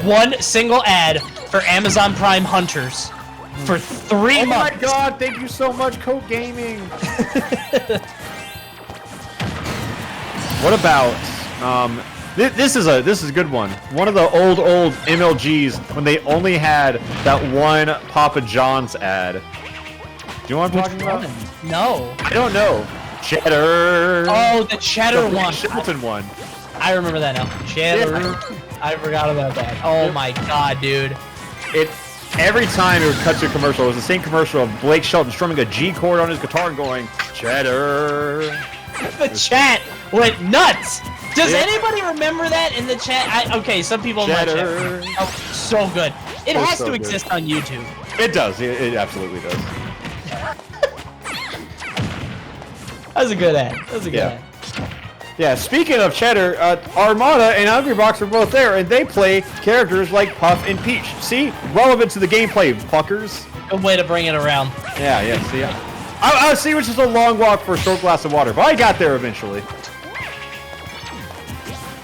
Speaker 5: One single ad for Amazon Prime Hunters for 3 months.
Speaker 2: Oh my god, thank you so much, Code Gaming. What about this is a good one. One of the old MLGs when they only had that one Papa John's ad. Do you know what I'm talking about?
Speaker 5: No.
Speaker 2: I don't know. Cheddar.
Speaker 5: Oh, the Cheddar one.
Speaker 2: Shilton one.
Speaker 5: I remember that now. Cheddar.
Speaker 2: Yeah.
Speaker 5: I forgot about that. Oh my god, dude.
Speaker 2: Every time it would cut to a commercial, it was the same commercial of Blake Shelton strumming a G chord on his guitar and going, Cheddar.
Speaker 5: The chat went nuts. Does anybody remember that in the chat? Okay, some people in my chat. Oh, so good. It has to exist on YouTube.
Speaker 2: It does. It absolutely does.
Speaker 5: That was a good ad. That was a good ad.
Speaker 2: Yeah, speaking of Cheddar, Armada and Hungrybox are both there, and they play characters like Puff and Peach. See? Relevant to the gameplay, fuckers.
Speaker 5: Good way to bring it around.
Speaker 2: Yeah, see? I see, which is a long walk for a short glass of water, but I got there eventually.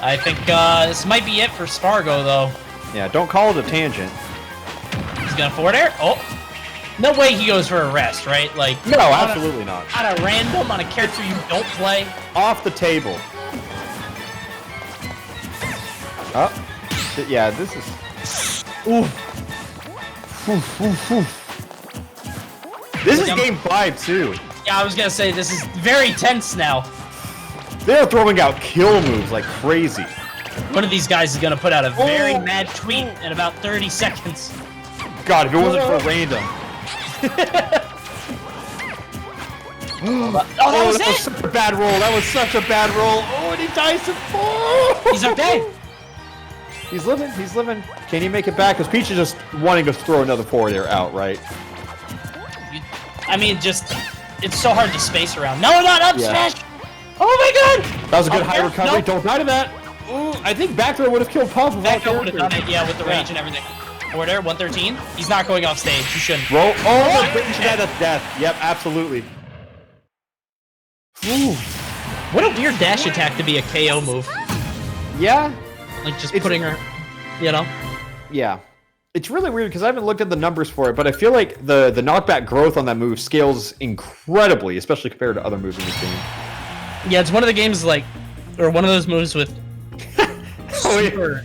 Speaker 5: I think this might be it for Spargo, though.
Speaker 2: Yeah, don't call it a tangent.
Speaker 5: He's gonna forward air. Oh, no way he goes for a rest, right? Like
Speaker 2: No, absolutely not.
Speaker 5: On a random, on a character you don't play.
Speaker 2: Off the table. Oh, yeah, this is... Oof. This is game 5, too.
Speaker 5: Yeah, I was gonna say, this is very tense now.
Speaker 2: They're throwing out kill moves like crazy.
Speaker 5: One of these guys is gonna put out a very mad tweet in about 30 seconds.
Speaker 2: God, if it wasn't for random.
Speaker 5: Oh, that was it!
Speaker 2: Such a bad roll. That was such a bad roll. Oh, and he dies to 4.
Speaker 5: He's okay.
Speaker 2: He's living. He's living. Can he make it back? Because Peach is just wanting to throw another 4 there out, right?
Speaker 5: I mean, it's so hard to space around. No, not up smash! Oh my god!
Speaker 2: That was a good high recovery.
Speaker 5: Nope.
Speaker 2: Don't die to that. Ooh, I think back throw would have killed Puff.
Speaker 5: Back throw would have done it, yeah, with the rage and everything. Forward air, 113. He's not going off stage. You shouldn't.
Speaker 2: Roll. Oh, the British dead of death. Yep, absolutely. Ooh.
Speaker 5: What a weird dash attack to be a KO move.
Speaker 2: Yeah.
Speaker 5: Like just putting her, you know?
Speaker 2: Yeah. It's really weird because I haven't looked at the numbers for it, but I feel like the knockback growth on that move scales incredibly, especially compared to other moves in this game.
Speaker 5: Yeah, it's one of the games like, or one of those moves with super...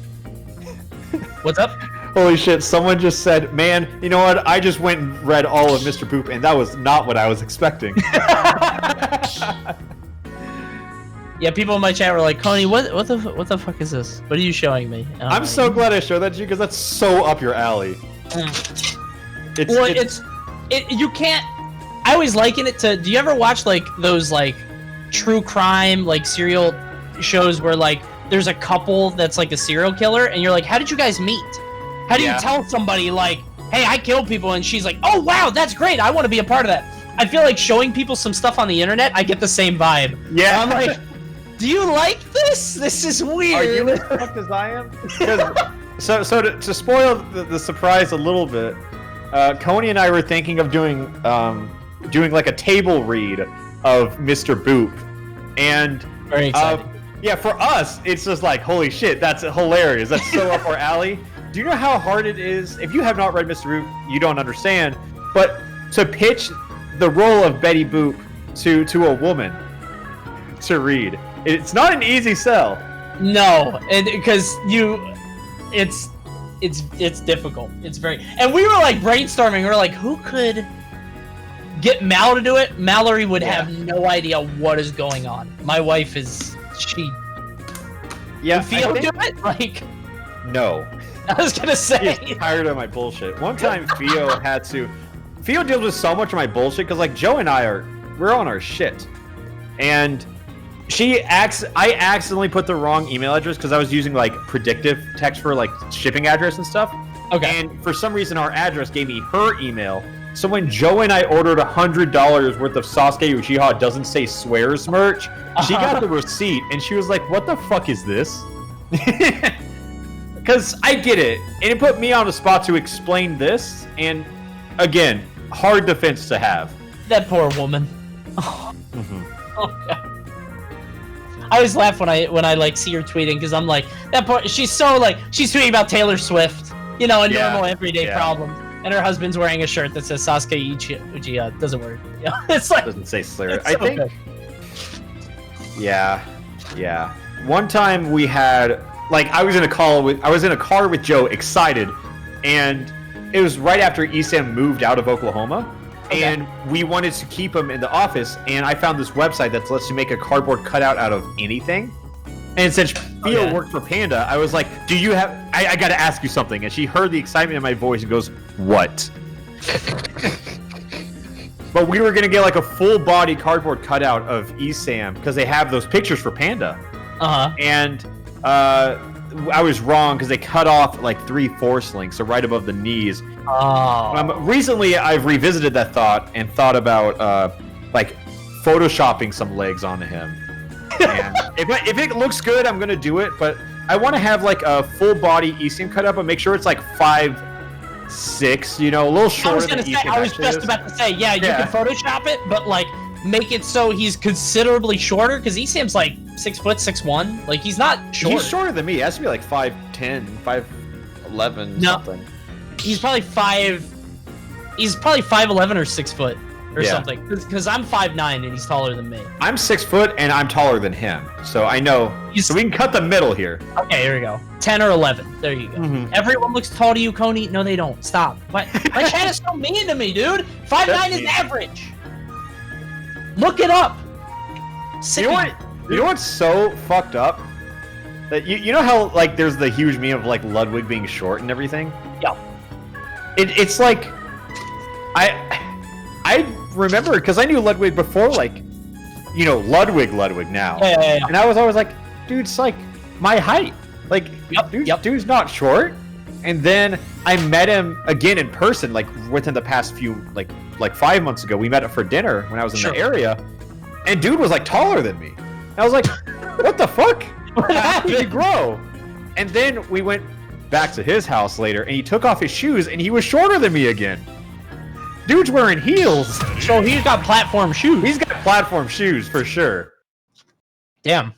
Speaker 5: What's up?
Speaker 2: Holy shit, someone just said, man, you know what? I just went and read all of Mr. Poop, and that was not what I was expecting.
Speaker 5: Yeah, people in my chat were like, Coney, what the fuck is this? What are you showing me?
Speaker 2: I'm so glad I showed that to you because that's so up your alley.
Speaker 5: You can't. I always liken it to. Do you ever watch like those like true crime like serial shows where like there's a couple that's like a serial killer and you're like, how did you guys meet? How do you tell somebody like, hey, I killed people, and she's like, oh wow, that's great, I want to be a part of that. I feel like showing people some stuff on the internet, I get the same vibe.
Speaker 2: Yeah.
Speaker 5: I'm like, do you like this? This is weird.
Speaker 2: Are you as fucked as I am? So to spoil the surprise a little bit, Coney and I were thinking of doing like a table read of Mr. Boop, and
Speaker 5: very exciting.
Speaker 2: Yeah, for us, it's just like, holy shit, that's hilarious. That's so up our alley. Do you know how hard it is? If you have not read Mr. Boop, you don't understand. But to pitch the role of Betty Boop to a woman to read, it's not an easy sell.
Speaker 5: No, because it's difficult. It's very, and we were like brainstorming. We were like, who could get Mal to do it? Mallory would have no idea what is going on. My wife is
Speaker 2: Yeah,
Speaker 5: Theo do it? Like,
Speaker 2: no.
Speaker 5: I was gonna say.
Speaker 2: He's tired of my bullshit. One time, Theo deals with so much of my bullshit because like Joe and we're on our shit, and I accidentally put the wrong email address because I was using like predictive text for like shipping address and stuff.
Speaker 5: Okay.
Speaker 2: And for some reason, our address gave me her email. So when Joe and I ordered $100 worth of Sasuke Uchiha doesn't say swears merch, she got the receipt and she was like, "What the fuck is this?" Because I get it, and it put me on the spot to explain this. And again, hard defense to have.
Speaker 5: That poor woman. Oh. Oh God. I always laugh when I like see her tweeting because I'm like, that poor. She's so like she's tweeting about Taylor Swift, you know, a normal everyday problem, and her husband's wearing a shirt that says Sasuke Uchiha. Doesn't work. You know? It's like
Speaker 2: doesn't say Slayer.
Speaker 5: I think.
Speaker 2: Okay. Yeah. One time we had I was in a car with Joe, excited, and it was right after Esam moved out of Oklahoma. Okay. And we wanted to keep him in the office, and I found this website that lets you make a cardboard cutout out of anything. And since Theo worked for Panda, I was like, do you have... I gotta ask you something. And she heard the excitement in my voice and goes, what? But we were gonna get like a full-body cardboard cutout of Esam, because they have those pictures for Panda. And I was wrong, because they cut off like 3 force links, so right above the knees. Recently, I've revisited that thought and thought about like photoshopping some legs onto him. And if it looks good, I'm gonna do it. But I want to have like a full body Esam cut up and make sure it's like 5'6", you know, a little shorter.
Speaker 5: I was just about to say, yeah, you can Photoshop it, but like make it so he's considerably shorter? Because he seems like 6 foot 6'1". Like he's not short.
Speaker 2: He's shorter than me. He has to be like 5'10", 5'11",
Speaker 5: No.
Speaker 2: something.
Speaker 5: He's probably 5'11" or 6 foot or
Speaker 2: Yeah.
Speaker 5: something. Because I'm 5'9" and he's taller than me.
Speaker 2: I'm 6 foot and I'm taller than him, so I know. So we can cut the middle here.
Speaker 5: Okay, here we go. 10 or 11. There you go.
Speaker 2: Mhm.
Speaker 5: Everyone looks tall to you, Coney. No, they don't. Stop. My chat is so mean to me, dude. 5'9" is average. Look it up.
Speaker 2: You know what? You know what's so fucked up? That you know how like there's the huge meme of like Ludwig being short and everything.
Speaker 5: Yeah.
Speaker 2: It's like I remember because I knew Ludwig before, like, you know, Ludwig now.
Speaker 5: Yeah.
Speaker 2: And I was always like, dude's like my height. Like, dude's not short. And then I met him again in person, like within the past few, like 5 months ago. We met up for dinner when I was in the area, and dude was like taller than me. And I was like, what the fuck? How did he grow? And then we went back to his house later, and he took off his shoes, and he was shorter than me again. Dude's wearing heels.
Speaker 5: So he's got platform shoes.
Speaker 2: He's got platform shoes for sure.
Speaker 5: Damn.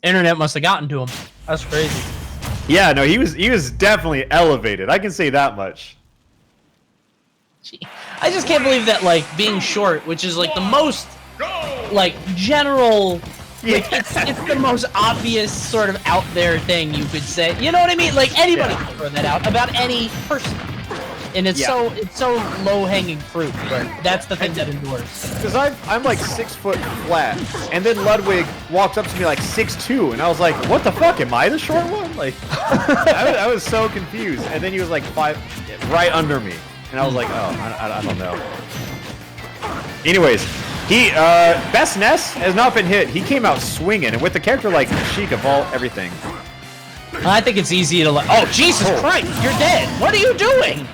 Speaker 5: Internet must have gotten to him. That's crazy.
Speaker 2: Yeah, no, he was definitely elevated. I can say that much.
Speaker 5: Gee. I just can't believe that, like, being short, which is like the most, like, general, like, it's the most obvious sort of out there thing you could say. You know what I mean? Like, anybody can throw that out about any person. And it's so low hanging fruit, but that's the thing that endures.
Speaker 2: Because I'm like 6 foot flat, and then Ludwig walked up to me like 6'2", and I was like, what the fuck? Am I the short one? Like, I was so confused. And then he was like 5, right under me, and I was like, oh, I don't know. Anyways, best Ness has not been hit. He came out swinging, and with the character like Sheik of everything.
Speaker 5: I think it's easy to like. Oh, Jesus Christ! You're dead. What are you doing?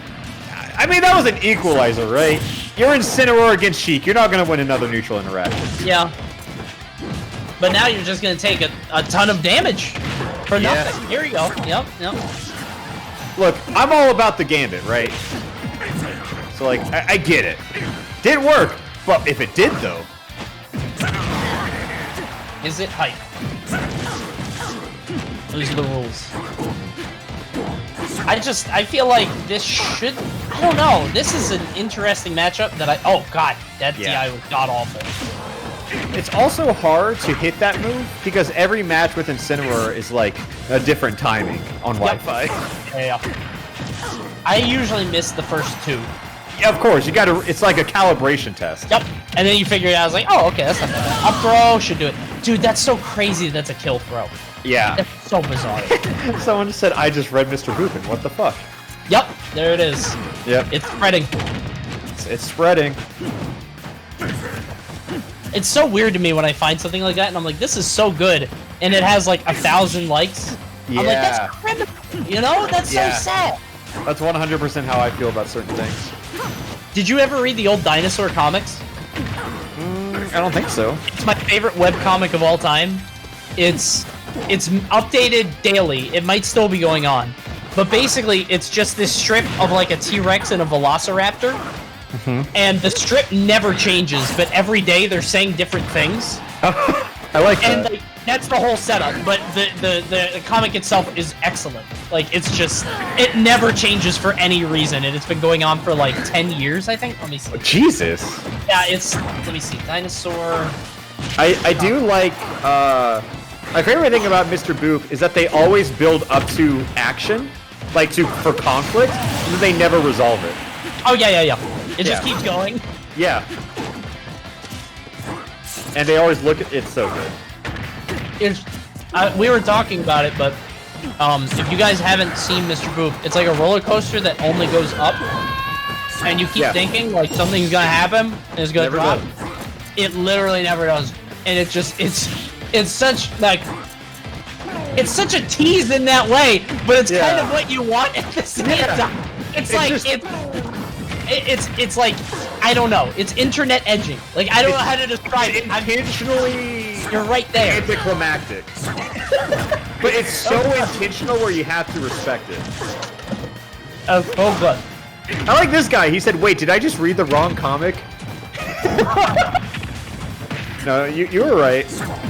Speaker 2: I mean, that was an equalizer, right? You're Incineroar against Sheik. You're not going to win another neutral interaction.
Speaker 5: Yeah. But now you're just going to take a ton of damage for nothing. Here we go. Yep.
Speaker 2: Look, I'm all about the gambit, right? So, like, I get it. Didn't work, but if it did, though...
Speaker 5: Is it hype? Those are the rules. I feel like this should... I don't know. This is an interesting matchup that I... Oh, God. That DI was god-awful.
Speaker 2: It's also hard to hit that move because every match with Incineroar is, like, a different timing on Wi-Fi.
Speaker 5: Yeah. I usually miss the first two.
Speaker 2: Yeah, of course. You gotta... It's like a calibration test.
Speaker 5: Yep. And then you figure it out. I was like, oh, okay, that's not bad. Up throw should do it. Dude, that's so crazy that's a kill throw.
Speaker 2: Yeah.
Speaker 5: That's so bizarre.
Speaker 2: Someone just said, I just read Mr. Boopin. What the fuck?
Speaker 5: Yep, there it is.
Speaker 2: Yep.
Speaker 5: It's spreading.
Speaker 2: It's spreading.
Speaker 5: It's so weird to me when I find something like that, and I'm like, this is so good, and it has like 1,000 likes.
Speaker 2: Yeah.
Speaker 5: I'm like, that's criminal. You know? That's so sad.
Speaker 2: That's 100% how I feel about certain things.
Speaker 5: Did you ever read the old dinosaur comics?
Speaker 2: I don't think so.
Speaker 5: It's my favorite webcomic of all time. It's updated daily. It might still be going on. But basically, it's just this strip of like a T-Rex and a Velociraptor. And the strip never changes, but every day they're saying different things.
Speaker 2: I like that.
Speaker 5: And like, that's the whole setup, but the comic itself is excellent. Like, it's just, it never changes for any reason, and it's been going on for like 10 years, I think. Let me see.
Speaker 2: Jesus.
Speaker 5: Yeah, it's, let me see, dinosaur.
Speaker 2: I do like, my favorite thing about Mr. Boop is that they always build up to action, like for conflict, and then they never resolve it.
Speaker 5: Oh, yeah. It just keeps going.
Speaker 2: Yeah. And they always look at it so good.
Speaker 5: It's, we were talking about it, but if you guys haven't seen Mr. Boop, it's like a roller coaster that only goes up, and you keep thinking like something's gonna happen and it's gonna drop. It literally never does, and it just it's such like it's such a tease in that way, but it's kind of what you want at the same time. It's like it's like, I don't know. It's internet edging. Like, I don't know how to describe it.
Speaker 2: Intentionally...
Speaker 5: You're right there.
Speaker 2: Anticlimactic. But it's so intentional where you have to respect it.
Speaker 5: Oh, good.
Speaker 2: I like this guy. He said, wait, did I just read the wrong comic? No, you were right.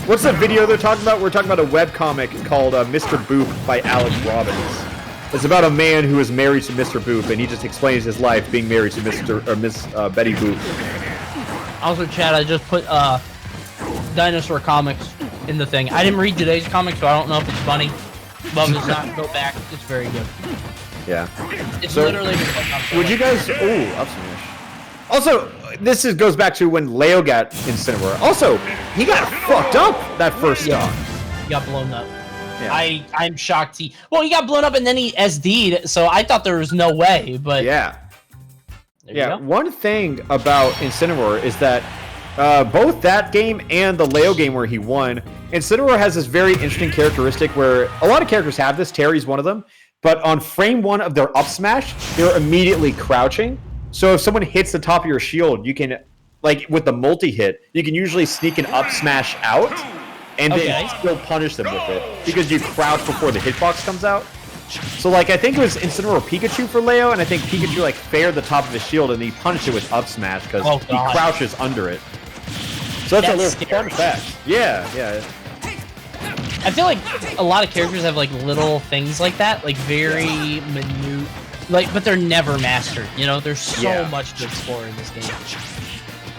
Speaker 2: What's the video they're talking about? We're talking about a webcomic called Mr. Boop by Alex Robbins. It's about a man who is married to Mr. Boop, and he just explains his life being married to Miss Betty Boop.
Speaker 5: Also, Chad, I just put Dinosaur Comics in the thing. I didn't read today's comic, so I don't know if it's funny. But if it's not, go back. It's very good.
Speaker 2: Yeah.
Speaker 5: It's
Speaker 2: So,
Speaker 5: literally.
Speaker 2: Would you guys? Ooh, up smash. Also, goes back to when Leo got Incineroar. Also, he got fucked up that first stock.
Speaker 5: He got blown up.
Speaker 2: Yeah.
Speaker 5: I'm shocked he got blown up and then he SD'd, so I thought there was no way, but
Speaker 2: Yeah.
Speaker 5: there you go.
Speaker 2: One thing about Incineroar is that both that game and the Leo game where he won, Incineroar has this very interesting characteristic where a lot of characters have this. Terry's one of them. But on frame 1 of their up smash, they're immediately crouching. So if someone hits the top of your shield, you can, like with the multi-hit, you can usually sneak an up smash out and then still punish them with it because you crouch before the hitbox comes out. So like I think it was Incineroar Pikachu for Leo, and I think Pikachu like fared the top of his shield and he punished it with up smash because he crouches under it. So that's a little fun fact. Yeah.
Speaker 5: I feel like a lot of characters have like little things like that, like very minute, like, but they're never mastered. You know, there's so much to explore in this game,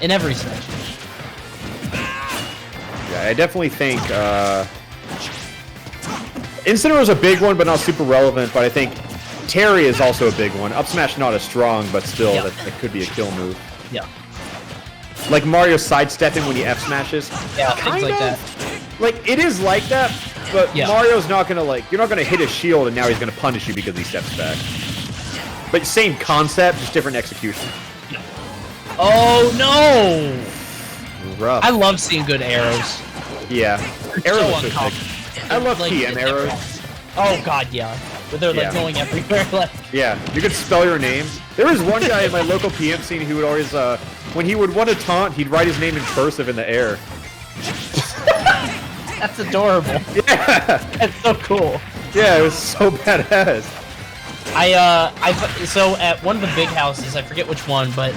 Speaker 5: in every section.
Speaker 2: Yeah, I definitely think Incineroar is a big one, but not super relevant. But I think Terry is also a big one. Up smash not as strong, but still that could be a kill move.
Speaker 5: Yeah.
Speaker 2: Like Mario sidestepping when he F smashes.
Speaker 5: Yeah, things like that.
Speaker 2: Like it is like that, but Mario's not gonna you're not gonna hit his shield and now he's gonna punish you because he steps back. But same concept, just different execution.
Speaker 5: Oh no!
Speaker 2: Rough.
Speaker 5: I love seeing good arrows.
Speaker 2: Yeah, arrows are so
Speaker 5: uncomfortable.
Speaker 2: sick. I love TM arrows.
Speaker 5: Oh god, yeah. But they're like going everywhere. Like
Speaker 2: yeah, you could spell your name. There was one guy in my local PM scene who would always, when he would want to taunt, he'd write his name in cursive in the air.
Speaker 5: That's adorable.
Speaker 2: Yeah,
Speaker 5: that's so cool.
Speaker 2: Yeah, it was so badass.
Speaker 5: So at one of the big houses, I forget which one, but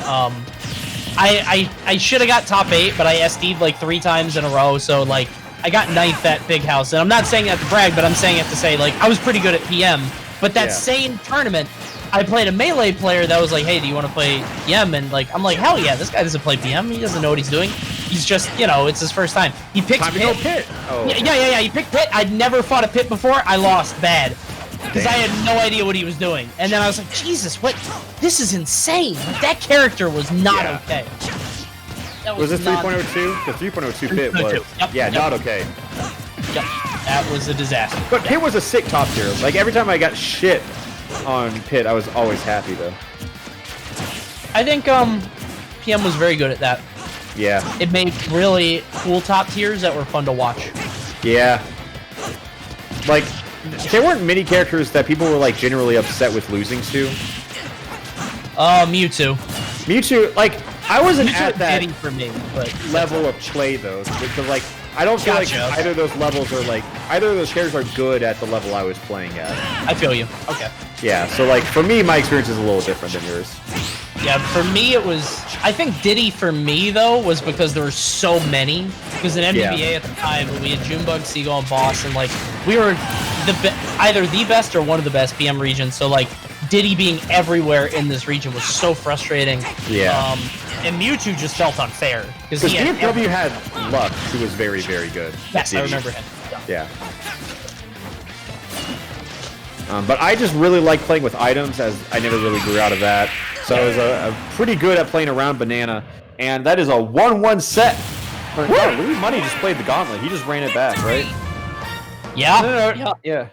Speaker 5: I should have got top 8, but I SD'd like 3 times in a row, so like I got 9th at big house, and I'm not saying that to brag, but I'm saying it to say like I was pretty good at PM. But that same tournament, I played a melee player that was like, hey, do you want to play PM? And like I'm like, hell yeah, this guy doesn't play PM. He doesn't know what he's doing. He's just, you know, it's his first time. He picked Pit.
Speaker 2: Oh.
Speaker 5: Yeah. He picked Pit. I'd never fought a Pit before. I lost bad. Because I had no idea what he was doing. And then I was like, Jesus, what? This is insane. Like, that character was not okay. That
Speaker 2: was this 3.02? The 3.02 Pit was. Not okay.
Speaker 5: Yep. That was a disaster.
Speaker 2: But Pit was a sick top tier. Like, every time I got shit on Pit, I was always happy, though.
Speaker 5: I think PM was very good at that.
Speaker 2: Yeah.
Speaker 5: It made really cool top tiers that were fun to watch.
Speaker 2: Yeah. Like, there weren't many characters that people were, like, generally upset with losing to.
Speaker 5: Mewtwo.
Speaker 2: Mewtwo, like, I wasn't at that
Speaker 5: for me, but
Speaker 2: level of play, though. Because, like, I don't feel like either of those levels are, like, either of those characters are good at the level I was playing at.
Speaker 5: I feel you. Okay.
Speaker 2: Yeah, so, like, for me, my experience is a little different than yours.
Speaker 5: Yeah, for me it was, I think Diddy for me though was because there were so many. Because in MBA at the time, we had Junebug, Seagull, and Boss, and like we were either the best or one of the best PM regions. So like Diddy being everywhere in this region was so frustrating.
Speaker 2: Yeah.
Speaker 5: And Mewtwo just felt unfair because
Speaker 2: DFW had Luck, who was very, very good.
Speaker 5: Yes, I remember him.
Speaker 2: Yeah. But I just really like playing with items, as I never really grew out of that. So I was pretty good at playing around Banana, and that is a 1-1 set. Louis Money just played the gauntlet. He just ran it back, right?
Speaker 5: Yeah.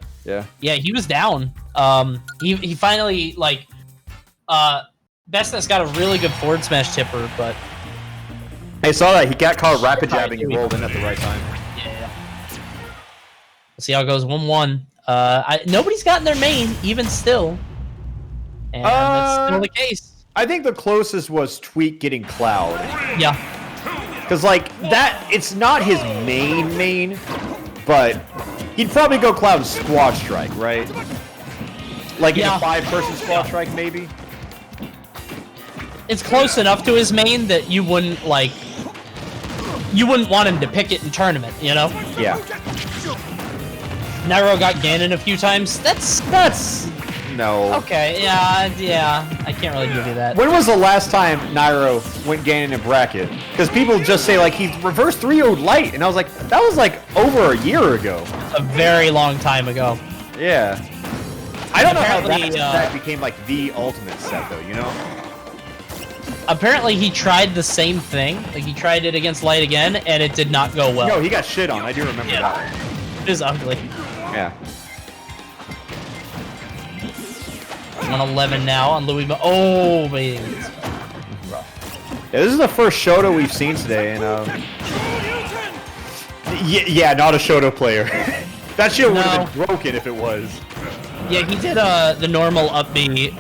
Speaker 2: Yeah,
Speaker 5: he was down. He finally, like, Bestness got a really good forward smash tipper, but...
Speaker 2: I saw that. He got caught rapid jabbing and rolled in at the right time.
Speaker 5: Yeah. Let's see how it goes. 1-1. Nobody's gotten their main, even still. And that's still the case.
Speaker 2: I think the closest was Tweak getting Cloud.
Speaker 5: Yeah.
Speaker 2: Because, like, that, it's not his main, but he'd probably go Cloud Squad Strike, right? Like in a 5-person Squad Strike, maybe?
Speaker 5: It's close enough to his main that you wouldn't, like... you wouldn't want him to pick it in tournament, you know?
Speaker 2: Yeah.
Speaker 5: Nairo got Ganon a few times. That's
Speaker 2: No.
Speaker 5: okay. Yeah. I can't really give you that.
Speaker 2: When was the last time Nairo went Ganon in a bracket? Because people just say like he reverse 3-0'd light, and I was like, that was like over a year ago.
Speaker 5: A very long time ago.
Speaker 2: Yeah. I don't know how
Speaker 5: Apparently,
Speaker 2: that became like the ultimate set though, you know?
Speaker 5: Apparently he tried the same thing. Like he tried it against Light again, and it did not go well.
Speaker 2: No, he got shit on. I do remember that.
Speaker 5: It is ugly.
Speaker 2: Yeah.
Speaker 5: 111 now on Louis. Oh, baby.
Speaker 2: Yeah, this is the first Shoto we've seen today, and yeah, not a Shoto player. That shit would have been broken if it was.
Speaker 5: Yeah, he did the normal up B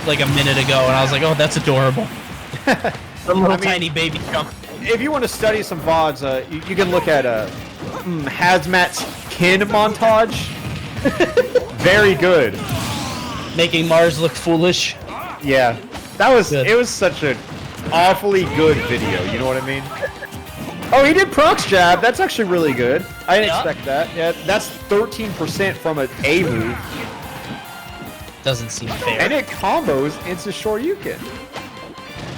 Speaker 5: like a minute ago, and I was like, oh, that's adorable. The little tiny baby jump.
Speaker 2: If you want to study some VODs, you can look at Hazmat's Kin montage. Very good.
Speaker 5: Making Mars look foolish.
Speaker 2: Yeah, that was
Speaker 5: Good.
Speaker 2: it. Was such an awfully good video. You know what I mean? Oh, he did procs jab. That's actually really good. I didn't expect that. Yeah, that's 13% from an A move,
Speaker 5: Doesn't seem fair.
Speaker 2: and it combos into Shoryuken.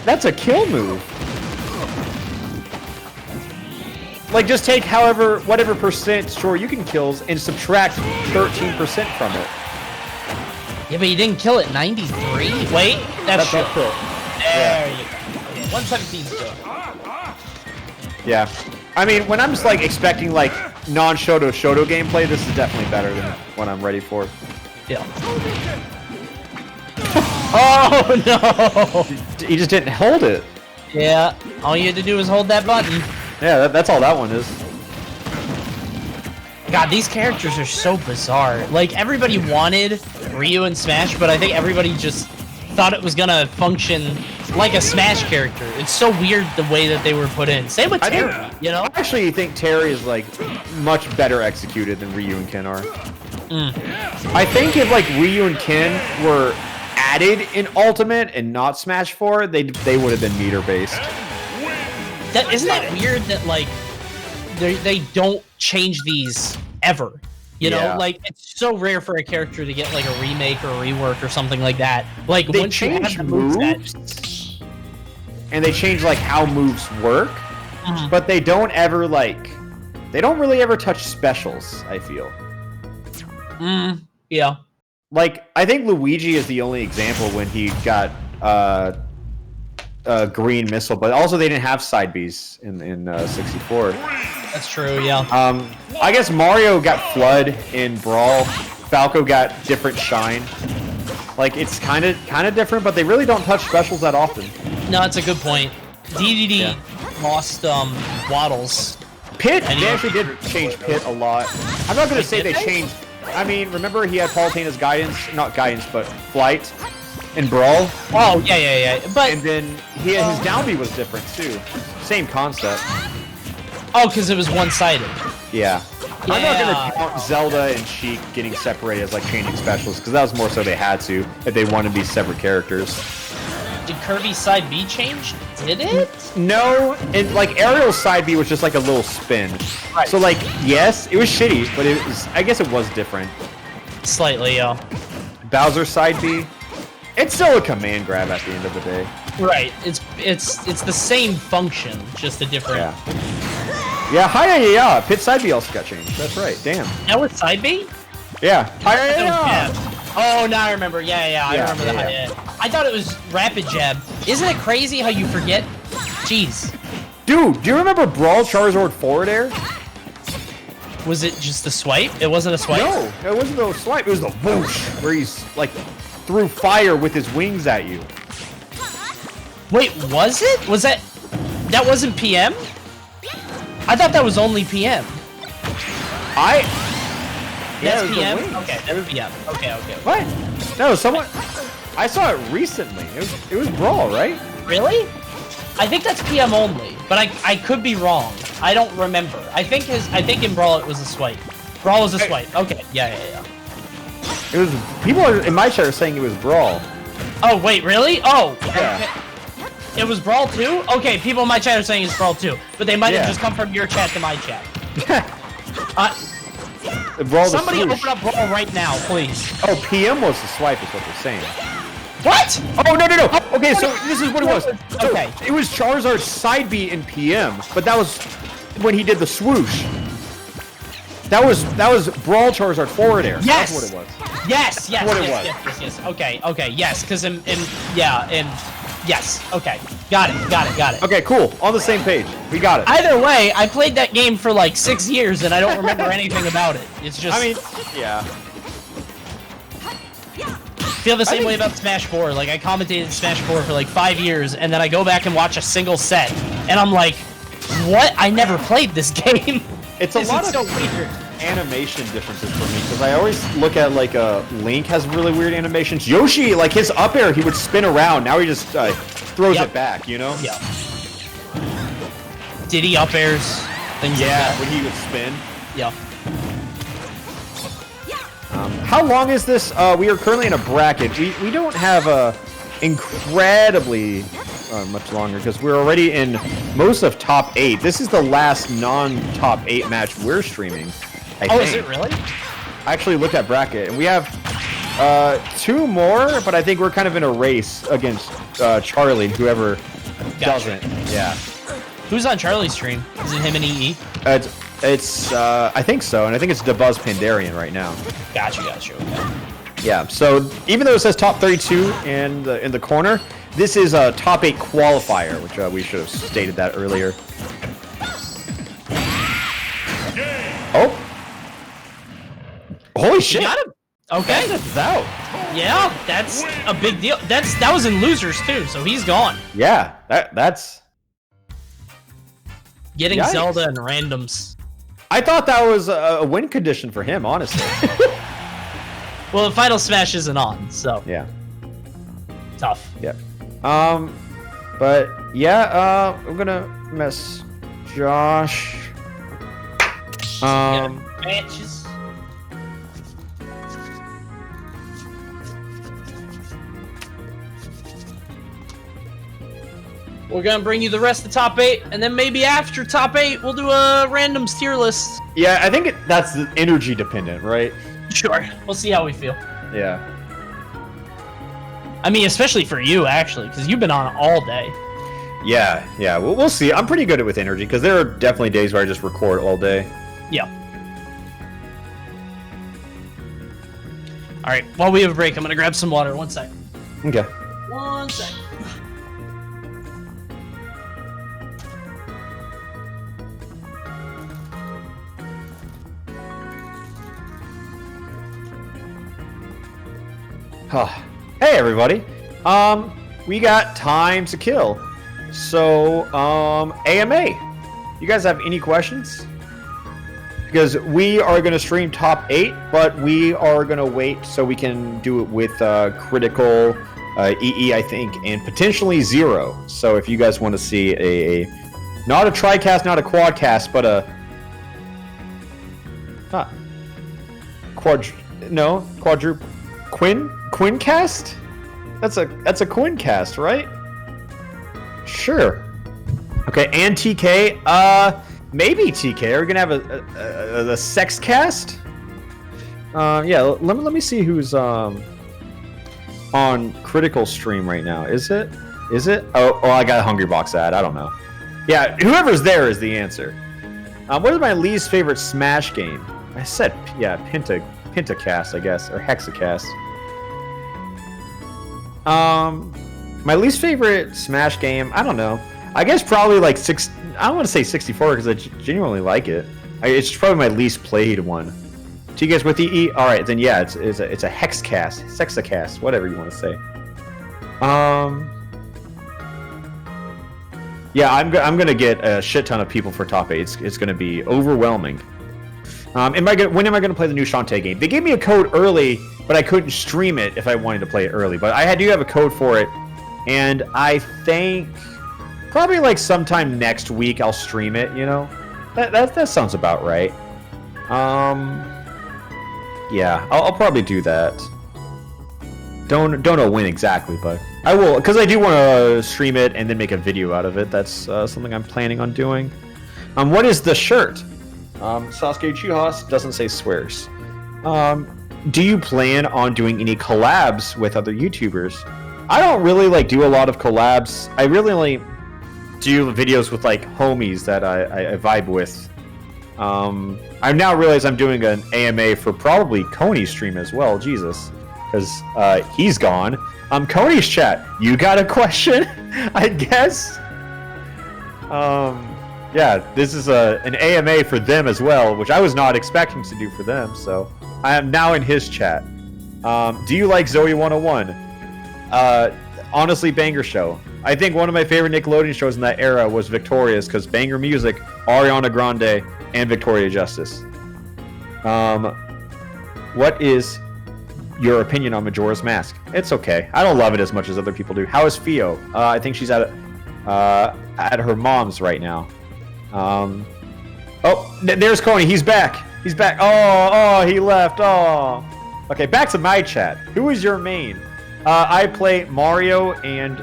Speaker 2: That's a kill move. Like, just take whatever percent Shoryuken kills and subtract 13% from it.
Speaker 5: Yeah, but he didn't kill it. 93. Wait, that's
Speaker 2: That's not kill.
Speaker 5: There you go. Okay, 117's good.
Speaker 2: Yeah. I mean, when I'm just like expecting like non-Shoto gameplay, this is definitely better than what I'm ready for.
Speaker 5: Yeah. Oh no!
Speaker 2: He just didn't hold it.
Speaker 5: Yeah, all you had to do was hold that button.
Speaker 2: Yeah, that's all that one is.
Speaker 5: God, these characters are so bizarre. Like, everybody wanted Ryu and Smash, but I think everybody just thought it was gonna function like a Smash character. It's so weird the way that they were put in. Same with Terry, you know?
Speaker 2: I actually think Terry is like much better executed than Ryu and Ken are. I think if like Ryu and Ken were added in Ultimate and not Smash 4, they would have been meter based.
Speaker 5: Isn't that weird that like they don't change these ever? You know,
Speaker 2: Yeah.
Speaker 5: like it's so rare for a character to get like a remake or a rework or something like that. Like
Speaker 2: They
Speaker 5: once you have
Speaker 2: change
Speaker 5: the
Speaker 2: moves,
Speaker 5: moveset,
Speaker 2: and they change like how moves work,
Speaker 5: Mhm.
Speaker 2: but they don't really ever touch specials, I feel.
Speaker 5: yeah.
Speaker 2: Like, I think Luigi is the only example when he got green missile, but also they didn't have side Bs in 64.
Speaker 5: That's true, yeah.
Speaker 2: I guess Mario got Flood in Brawl. Falco got different Shine. Like, it's kind of different, but they really don't touch specials that often.
Speaker 5: No, that's a good point. DDD lost Waddles.
Speaker 2: Pit, they actually did change Pit a lot. I'm not going to say they changed. I mean, remember he had Palutina's not guidance, but Flight in Brawl?
Speaker 5: Oh, yeah. But
Speaker 2: And then his down B was different, too. Same concept.
Speaker 5: oh, because it was one-sided.
Speaker 2: Yeah. I'm not
Speaker 5: Yeah.
Speaker 2: going to count Zelda and Sheik getting separated as, like, changing specials, because that was more so they had to, if they wanted to be separate characters.
Speaker 5: Did Kirby's side B change? Did it?
Speaker 2: No, and, like, Ariel's side B was just, like, a little spin.
Speaker 5: Right.
Speaker 2: So, like, yes, it was shitty, but it was, I guess it was different.
Speaker 5: Slightly, yeah.
Speaker 2: Bowser's side B, it's still a command grab at the end of the day.
Speaker 5: Right. It's the same function, just a different.
Speaker 2: Yeah, hi-ya-ya, Pit side B also got changed. That's right, damn.
Speaker 5: That was side B?
Speaker 2: Yeah,
Speaker 5: That was
Speaker 2: hi-ya-ya!
Speaker 5: jab. Oh, now I remember. Yeah, I remember
Speaker 2: yeah,
Speaker 5: that.
Speaker 2: yeah.
Speaker 5: I thought it was rapid jab. Isn't it crazy how you forget? Jeez.
Speaker 2: Dude, do you remember Brawl Charizard forward air?
Speaker 5: Was it just the swipe? It wasn't a swipe?
Speaker 2: No, it wasn't the swipe, it was the whoosh, where he's, like, threw fire with his wings at you.
Speaker 5: Wait, was it? Was that wasn't PM? I thought that was only PM.
Speaker 2: Yeah,
Speaker 5: That's
Speaker 2: it was the
Speaker 5: PM?
Speaker 2: wings.
Speaker 5: Okay, that was PM. Okay.
Speaker 2: What? No, someone... I saw it recently. It was Brawl, right?
Speaker 5: Really? I think that's PM only, but I could be wrong. I don't remember. I think in Brawl it was a swipe. Brawl was a swipe. Okay, yeah.
Speaker 2: It was... People in my chat are saying it was Brawl.
Speaker 5: Oh, wait, really? Oh.
Speaker 2: Yeah.
Speaker 5: Okay. It was Brawl 2? Okay, people in my chat are saying it's Brawl 2, but they might have
Speaker 2: Yeah.
Speaker 5: just come from your chat to my chat.
Speaker 2: Brawl the
Speaker 5: Somebody
Speaker 2: swoosh.
Speaker 5: open up Brawl right now, please.
Speaker 2: Oh, PM was the swipe, is what they're saying.
Speaker 5: What?
Speaker 2: Oh, no. Okay, so this is what it was. So
Speaker 5: Okay.
Speaker 2: It was Charizard's side B in PM, but that was when he did the swoosh. That was Brawl Charizard forward air.
Speaker 5: Yes.
Speaker 2: That's what it was.
Speaker 5: Yes.
Speaker 2: What it was.
Speaker 5: Yes. Okay. Yes, because yes. Okay. Got it.
Speaker 2: Okay, cool. On the same page. We got it.
Speaker 5: Either way, I played that game for like 6 years and I don't remember anything about it. It's just.
Speaker 2: I mean, yeah.
Speaker 5: feel the same way about Smash 4. Like, I commentated Smash 4 for like 5 years, and then I go back and watch a single set, and I'm like, what? I never played this game.
Speaker 2: It's a lot of
Speaker 5: so weird.
Speaker 2: animation differences for me, because I always look at, like, Link has really weird animations. Yoshi, like, his up air, he would spin around. Now he just throws
Speaker 5: Yep.
Speaker 2: it back, you know?
Speaker 5: Yeah. Diddy up airs, things like that.
Speaker 2: when he would spin.
Speaker 5: Yeah.
Speaker 2: How long is this? We are currently in a bracket. We don't have incredibly much longer, because we're already in most of top 8. This is the last non-top 8 match we're streaming, I think.
Speaker 5: Is it really?
Speaker 2: I actually looked at bracket, and we have 2 more, but I think we're kind of in a race against Charlie, and whoever doesn't. Yeah.
Speaker 5: Who's on Charlie's stream? Is it him and EE?
Speaker 2: It's I think so, and I think it's DeBuzz Pandarian right now.
Speaker 5: Gotcha. Okay.
Speaker 2: Yeah, so even though it says top 32 in the corner, this is a top 8 qualifier, which we should have stated that earlier. Oh! Holy shit!
Speaker 5: Got him. Okay.
Speaker 2: That's out.
Speaker 5: Yeah, that's a big deal. That was in losers too, so he's gone.
Speaker 2: Yeah, that's.
Speaker 5: Getting
Speaker 2: Yikes.
Speaker 5: Zelda and randoms.
Speaker 2: I thought that was a win condition for him, honestly.
Speaker 5: Well, the Final Smash isn't on, so
Speaker 2: Yeah.
Speaker 5: tough.
Speaker 2: Yep. But yeah, I'm gonna mess Josh.
Speaker 5: Matches. We're gonna bring you the rest of top 8, and then maybe after top 8, we'll do a randoms tier list.
Speaker 2: Yeah, I think that's energy dependent, right?
Speaker 5: Sure. We'll see how we feel.
Speaker 2: Yeah.
Speaker 5: I mean, especially for you, actually, because you've been on all day.
Speaker 2: Yeah. We'll see. I'm pretty good with energy, because there are definitely days where I just record all day.
Speaker 5: Yeah. All right. While we have a break, I'm gonna grab some water. 1 sec.
Speaker 2: Okay.
Speaker 5: 1 sec.
Speaker 2: Hey everybody. We got time to kill. So, AMA. You guys have any questions? Because we are going to stream top 8, but we are going to wait so we can do it with critical EE, I think, and potentially 0. So if you guys want to see a not a tricast, not a quadcast, but a Quincast? That's a Quincast, right? Sure. Okay, and TK. Maybe TK. Are we gonna have a sex cast? Yeah. Let me see who's on critical stream right now. Is it? Oh, I got a Hungry Box ad. I don't know. Yeah, whoever's there is the answer. What is my least favorite Smash game? I said, yeah, Pentacast, I guess, or Hexacast. My least favorite Smash game, I don't know. I guess probably like I don't want to say 64 because I genuinely like it. It's probably my least played one. Do you guys with EE? All right, then yeah, it's a Hexcast, Sexacast, whatever you want to say. Yeah, I'm gonna get a shit ton of people for top 8. It's gonna be overwhelming. When am I gonna play the new Shantae game? They gave me a code early, but I couldn't stream it if I wanted to play it early. But I do have a code for it, and I think probably like sometime next week I'll stream it. You know, that sounds about right. Yeah, I'll probably do that. Don't know when exactly, but I will, because I do want to stream it and then make a video out of it. That's something I'm planning on doing. What is the shirt? Sasuke Chihas doesn't say swears. Do you plan on doing any collabs with other YouTubers? I don't really like do a lot of collabs. I really only do videos with like homies that I vibe with. I now realize I'm doing an AMA for probably Coney's stream as well. Jesus, because he's gone. Coney's chat. You got a question? I guess. Yeah, this is an AMA for them as well, which I was not expecting to do for them. So I am now in his chat. Do you like Zoe 101? Honestly, banger show. I think one of my favorite Nickelodeon shows in that era was Victorious, because banger music, Ariana Grande, and Victoria Justice. What is your opinion on Majora's Mask? It's okay. I don't love it as much as other people do. How is Fio? I think she's at her mom's right now. Oh, there's Coney. He's back. He's back. Oh, he left. Oh. Okay, back to my chat. Who is your main? I play Mario and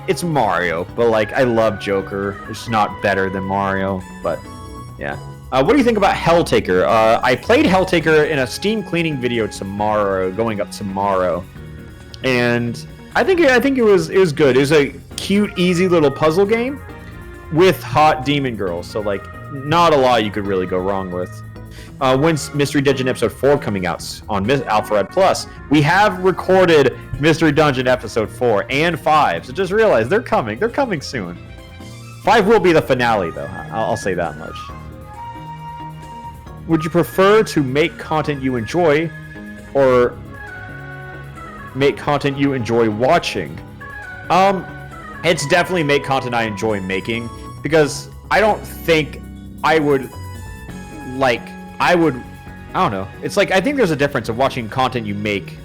Speaker 2: it's Mario, but like I love Joker. It's not better than Mario, but yeah. What do you think about Helltaker? I played Helltaker in a Steam cleaning video going up tomorrow, and I think it was good. It was a cute, easy little puzzle game with hot demon girls. So like, not a lot you could really go wrong with. When's Mystery Dungeon Episode 4 coming out on Alpharad Plus? We have recorded Mystery Dungeon Episode 4 and 5, so just realize they're coming. They're coming soon. 5 will be the finale, though. I'll say that much. Would you prefer to make content you enjoy, or make content you enjoy watching? It's definitely make content I enjoy making, because I don't think I would I don't know. It's like, I think there's a difference of watching content you make,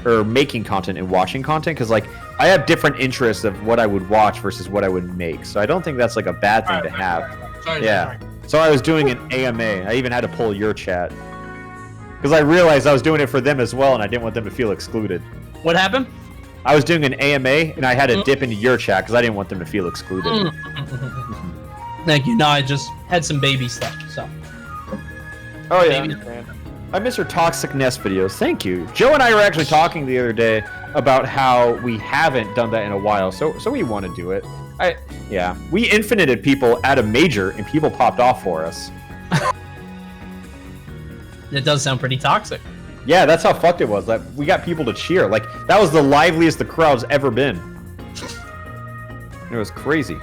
Speaker 2: or making content and watching content, because like, I have different interests of what I would watch versus what I would make. So I don't think that's like a bad thing to have.
Speaker 7: Sorry.
Speaker 2: So I was doing an AMA. I even had to pull your chat, because I realized I was doing it for them as well, and I didn't want them to feel excluded.
Speaker 5: What happened?
Speaker 2: I was doing an AMA, and I had to dip into your chat, because I didn't want them to feel excluded.
Speaker 5: Thank you. No, I just had some baby stuff, so.
Speaker 2: Oh yeah, I miss your toxic Ness videos. Thank you. Joe and I were actually talking the other day about how we haven't done that in a while, so we want to do it. We infinited people at a major, and people popped off for us.
Speaker 5: It does sound pretty toxic.
Speaker 2: Yeah, that's how fucked it was. That we got people to cheer. Like, that was the liveliest the crowd's ever been. It was crazy.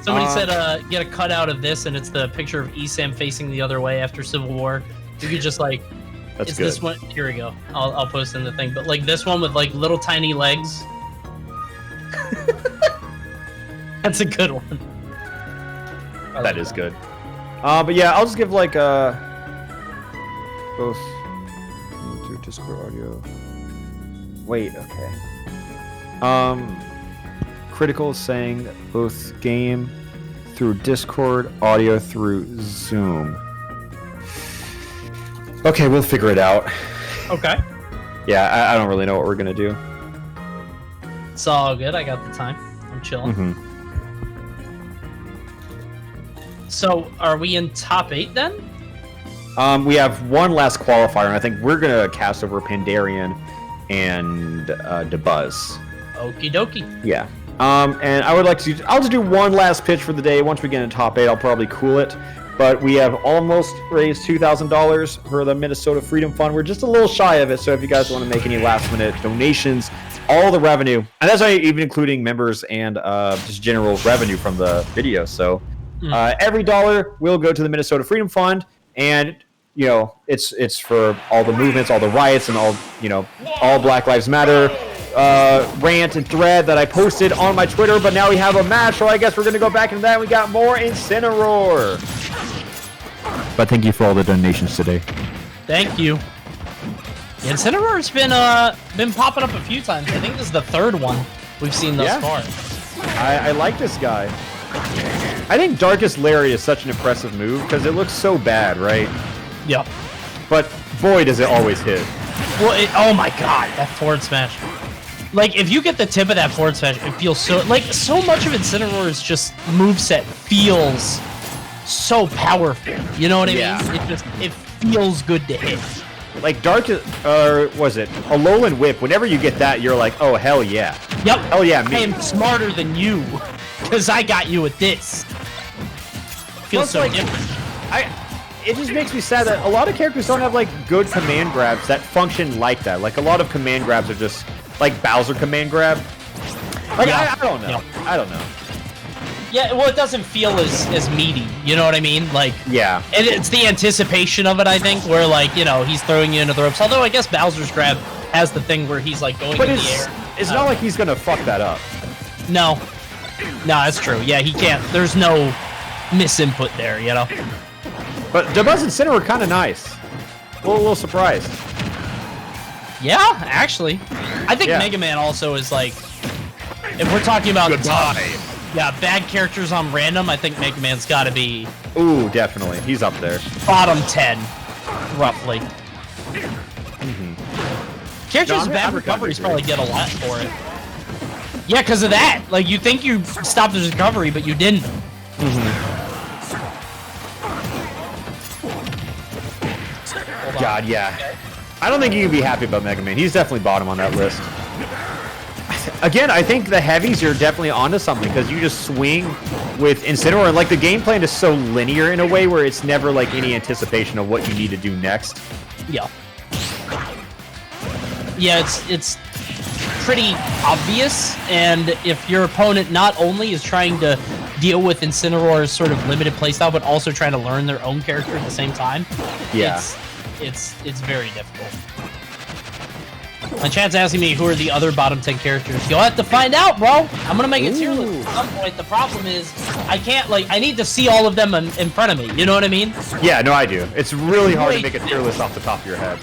Speaker 5: Somebody said, get a cutout of this, and it's the picture of Esam facing the other way after Civil War. You could just like,
Speaker 2: that's
Speaker 5: it's
Speaker 2: good.
Speaker 5: this one. Here we go. I'll post in the thing. But like this one with like little tiny legs. That's a good one.
Speaker 2: That is good. But yeah, I'll just give like both through Discord audio. Wait, okay. Critical is saying both game through Discord, audio through Zoom. Okay, we'll figure it out.
Speaker 5: Okay.
Speaker 2: Yeah, I don't really know what we're gonna do.
Speaker 5: It's all good. I got the time. I'm chilling.
Speaker 2: Mm-hmm.
Speaker 5: So, are we in top 8 then?
Speaker 2: We have one last qualifier, and I think we're gonna cast over Pandarian and DeBuzz.
Speaker 5: Okie dokie.
Speaker 2: Yeah. And I would like to. I'll just do one last pitch for the day. Once we get in top 8, I'll probably cool it. But we have almost raised $2,000 for the Minnesota Freedom Fund. We're just a little shy of it, so if you guys want to make any last-minute donations, all the revenue, and that's not even including members and just general revenue from the video. So every dollar will go to the Minnesota Freedom Fund, and you know it's for all the movements, all the riots, and all Black Lives Matter rant and thread that I posted on my Twitter. But now we have a match, so I guess we're gonna go back into that. We got more Incineroar.
Speaker 6: But thank you for all the donations today.
Speaker 5: Thank you. Incineroar's been popping up a few times. I think this is the 3rd one we've seen thus far.
Speaker 2: I like this guy. I think Darkest Larry is such an impressive move because it looks so bad, right?
Speaker 5: Yep.
Speaker 2: But boy, does it always hit.
Speaker 5: Well, oh my god, that forward smash. Like, if you get the tip of that forward smash, it feels so... Like, so much of Incineroar's just moveset feels so powerful. You know what I mean? It feels good to hit.
Speaker 2: Like, was it Alolan Whip? Whenever you get that, you're like, oh, hell yeah.
Speaker 5: Yep.
Speaker 2: Hell yeah, me.
Speaker 5: I am smarter than you, because I got you with this. Feels so different.
Speaker 2: It just makes me sad that a lot of characters don't have, like, good command grabs that function like that. Like, a lot of command grabs are just... Like Bowser command grab. Like I don't know.
Speaker 5: Yeah.
Speaker 2: I don't know.
Speaker 5: Yeah, well, it doesn't feel as meaty. You know what I mean? Like,
Speaker 2: yeah.
Speaker 5: And it's the anticipation of it, I think, where like, you know, he's throwing you into the ropes. Although I guess Bowser's grab has the thing where he's like going in the air.
Speaker 2: It's not like he's gonna fuck that up.
Speaker 5: No, that's true. Yeah, he can't. There's no misinput there. You know.
Speaker 2: But Dabuz and Cinder were kind of nice. A little surprised.
Speaker 5: Yeah, actually. I think Mega Man also is like, if we're talking about bad characters on random, I think Mega Man's got to be...
Speaker 2: Ooh, definitely. He's up there.
Speaker 5: Bottom 10, roughly. Characters with bad recoveries probably get a lot for it. Yeah, because of that. Like, you think you stopped his recovery, but you didn't.
Speaker 2: God, yeah. I don't think you can be happy about Mega Man. He's definitely bottom on that list. Again, I think the heavies are definitely onto something because you just swing with Incineroar, and like the game plan is so linear in a way where it's never like any anticipation of what you need to do next.
Speaker 5: Yeah. Yeah, it's pretty obvious, and if your opponent not only is trying to deal with Incineroar's sort of limited playstyle, but also trying to learn their own character at the same time, it's very difficult. My chance asking me who are the other bottom 10 characters. You'll have to find out, bro. I'm gonna make a tier list at some point. The problem is, I can't, like, I need to see all of them in front of me. You know what I mean?
Speaker 2: Yeah, no, I do. It's really hard to make a tier list off the top of your head.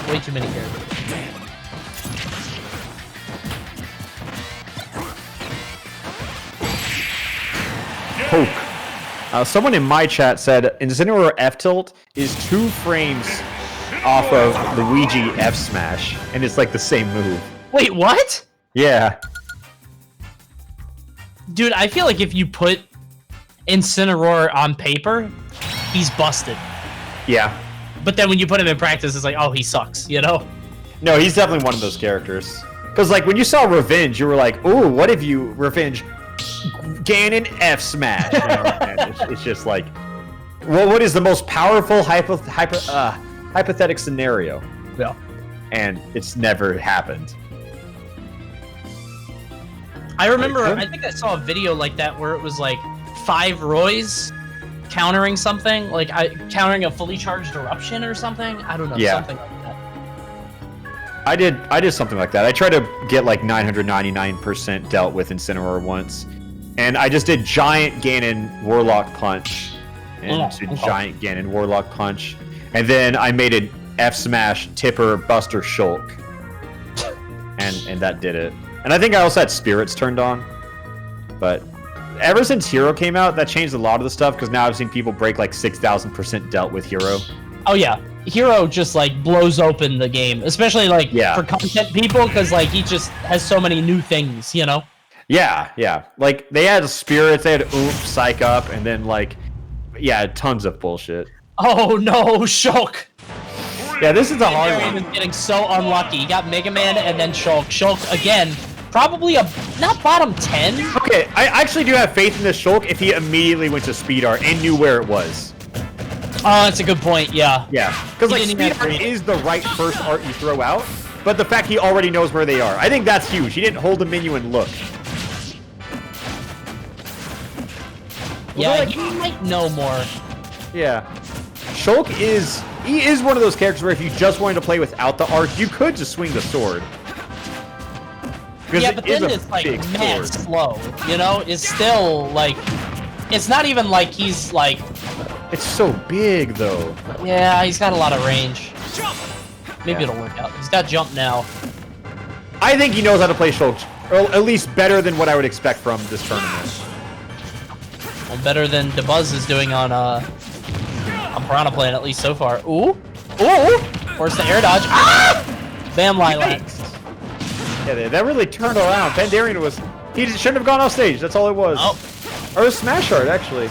Speaker 5: Way too many characters.
Speaker 2: Poke. Someone in my chat said Incineroar F tilt is 2 frames off of Luigi F smash, and it's like the same move.
Speaker 5: Wait, what?
Speaker 2: Yeah.
Speaker 5: Dude, I feel like if you put Incineroar on paper, he's busted.
Speaker 2: Yeah.
Speaker 5: But then when you put him in practice, it's like, oh, he sucks, you know?
Speaker 2: No, he's definitely one of those characters. Because, like, when you saw Revenge, you were like, ooh, what if you, Revenge, Ganon F smash? You know? And it's just like, well, what is the most powerful hypothetical scenario?
Speaker 5: Yeah.
Speaker 2: And it's never happened.
Speaker 5: I remember, I think I saw a video like that where it was like 5 Roys countering something, like countering a fully charged eruption or something. I don't know, something like that.
Speaker 2: I did something like that. I tried to get like 999% dealt with Incineroar once, and I just did Giant Ganon Warlock Punch, and Giant Ganon Warlock Punch, and then I made an F Smash Tipper Buster Shulk, and that did it. And I think I also had Spirits turned on, but ever since Hero came out, that changed a lot of the stuff, because now I've seen people break like 6,000% dealt with Hero.
Speaker 5: Oh yeah, Hero just like blows open the game, especially like for content people, because like he just has so many new things, you know?
Speaker 2: Yeah. Like they had Spirits, they had Oomph, Psych Up, and then like, tons of bullshit.
Speaker 5: Oh no, Shulk!
Speaker 2: Yeah, this is a hard one.
Speaker 5: Braden is getting so unlucky. He got Mega Man and then Shulk. Shulk again. Probably not bottom 10.
Speaker 2: Okay, I actually do have faith in this Shulk if he immediately went to Speed Art and knew where it was.
Speaker 5: Oh, that's a good point, yeah.
Speaker 2: Yeah, because like Speed Art is the right first art you throw out, but the fact he already knows where they are, I think that's huge. He didn't hold the menu and look.
Speaker 5: Yeah, like, he might know more.
Speaker 2: Yeah. Shulk is one of those characters where if you just wanted to play without the art, you could just swing the sword.
Speaker 5: Yeah, but then it's like mad slow, you know? It's still like, it's not even like he's like...
Speaker 2: It's so big though.
Speaker 5: Yeah, he's got a lot of range. Maybe it'll work out. He's got jump now.
Speaker 2: I think he knows how to play Shulk, or at least better than what I would expect from this tournament.
Speaker 5: Well, better than Dabuz is doing on Piranha Plant, at least so far. Ooh! Ooh! Force the air dodge. Ah! Bam, Lilac.
Speaker 2: Yeah, that really turned around. Pandarian was... He shouldn't have gone off stage. That's all it was.
Speaker 5: Oh.
Speaker 2: Or a smash art, actually.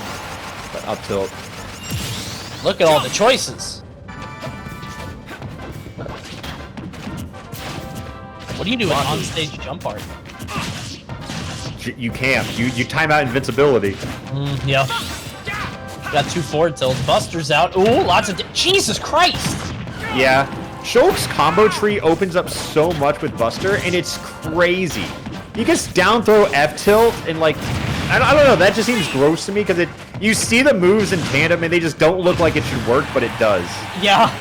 Speaker 2: But up tilt.
Speaker 5: Look at all the choices. What do you do with on-stage jump art?
Speaker 2: You can't. You time out invincibility.
Speaker 5: Yeah. Got 2 forward tilts. Buster's out. Ooh, lots of... Jesus Christ!
Speaker 2: Yeah. Shulk's combo tree opens up so much with Buster, and it's crazy. You can down throw F tilt, and like... I don't know, that just seems gross to me, because you see the moves in tandem, and they just don't look like it should work, but it does.
Speaker 5: Yeah.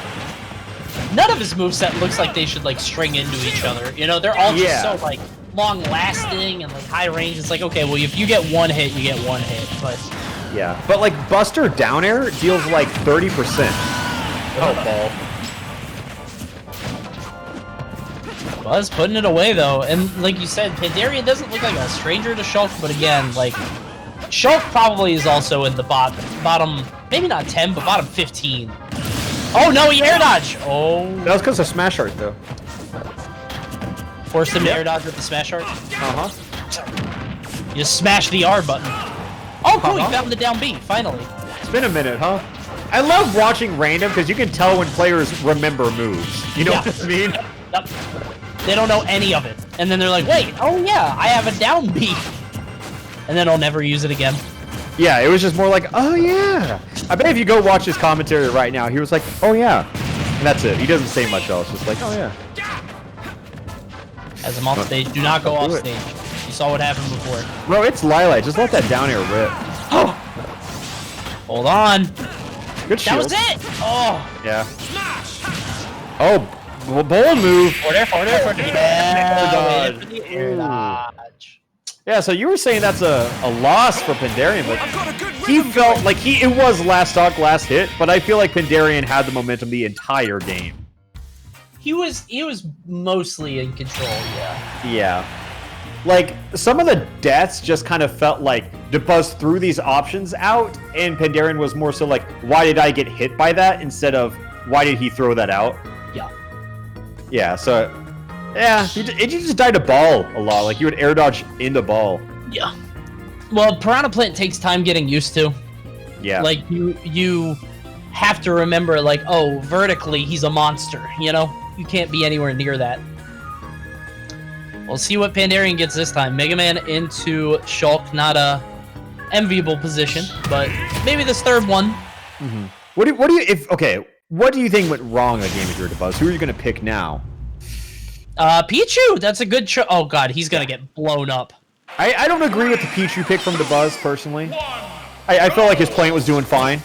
Speaker 5: None of his moveset looks like they should, like, string into each other. You know, they're all just so, like, long-lasting and, like, high range. It's like, okay, well, if you get one hit, you get one hit, but...
Speaker 2: Yeah, but, like, Buster down air deals, like, 30%. Oh, ball.
Speaker 5: Buzz putting it away, though. And, like you said, Pandarian doesn't look like a stranger to Shulk, but again, like... Shulk probably is also in the bottom, maybe not 10, but bottom 15. Oh no, he air dodge! Oh.
Speaker 2: That was because of smash art, though.
Speaker 5: Forced him to air dodge with the smash art?
Speaker 2: Uh-huh.
Speaker 5: You just smash the R button. Oh, cool, he found the down B, finally.
Speaker 2: It's been a minute, huh? I love watching random, because you can tell when players remember moves. You know what I mean?
Speaker 5: Yep. They don't know any of it. And then they're like, wait, oh yeah, I have a down B. And then I'll never use it again.
Speaker 2: Yeah, it was just more like, oh yeah. I bet if you go watch his commentary right now, he was like, oh yeah. And that's it. He doesn't say much else. Just like, oh yeah.
Speaker 5: As I'm off stage, do not go off stage. You saw what happened before.
Speaker 2: Bro, it's Lilac. Just let that down air rip.
Speaker 5: Oh! Hold on.
Speaker 2: Good shield.
Speaker 5: That was it! Oh!
Speaker 2: Yeah. Oh, bold move.
Speaker 5: Forward air. Yeah, for the air dodge.
Speaker 2: Yeah, so you were saying that's a loss for Pandarian, but he felt like it was last stock, last hit, but I feel like Pandarian had the momentum the entire game.
Speaker 5: He was mostly in control, yeah.
Speaker 2: Yeah. Like, some of the deaths just kind of felt like DeBuzz threw these options out, and Pandarian was more so like, why did I get hit by that, instead of, why did he throw that out?
Speaker 5: Yeah.
Speaker 2: Yeah, so... Yeah, you just died to ball a lot. Like, you would air dodge into ball.
Speaker 5: Yeah. Well, Piranha Plant takes time getting used to.
Speaker 2: Yeah.
Speaker 5: Like, you have to remember, like, oh, vertically, he's a monster, you know? You can't be anywhere near that. We'll see what Pandarian gets this time. Mega Man into Shulk, not a enviable position, but maybe this third one.
Speaker 2: Mm-hmm. What do you think went wrong in the game if you were DeBuzz? Who are you going to pick now?
Speaker 5: Pichu, that's a good choice. Oh god, he's gonna get blown up.
Speaker 2: I don't agree with the Pichu pick from DeBuzz, personally. I felt like his plant was doing fine.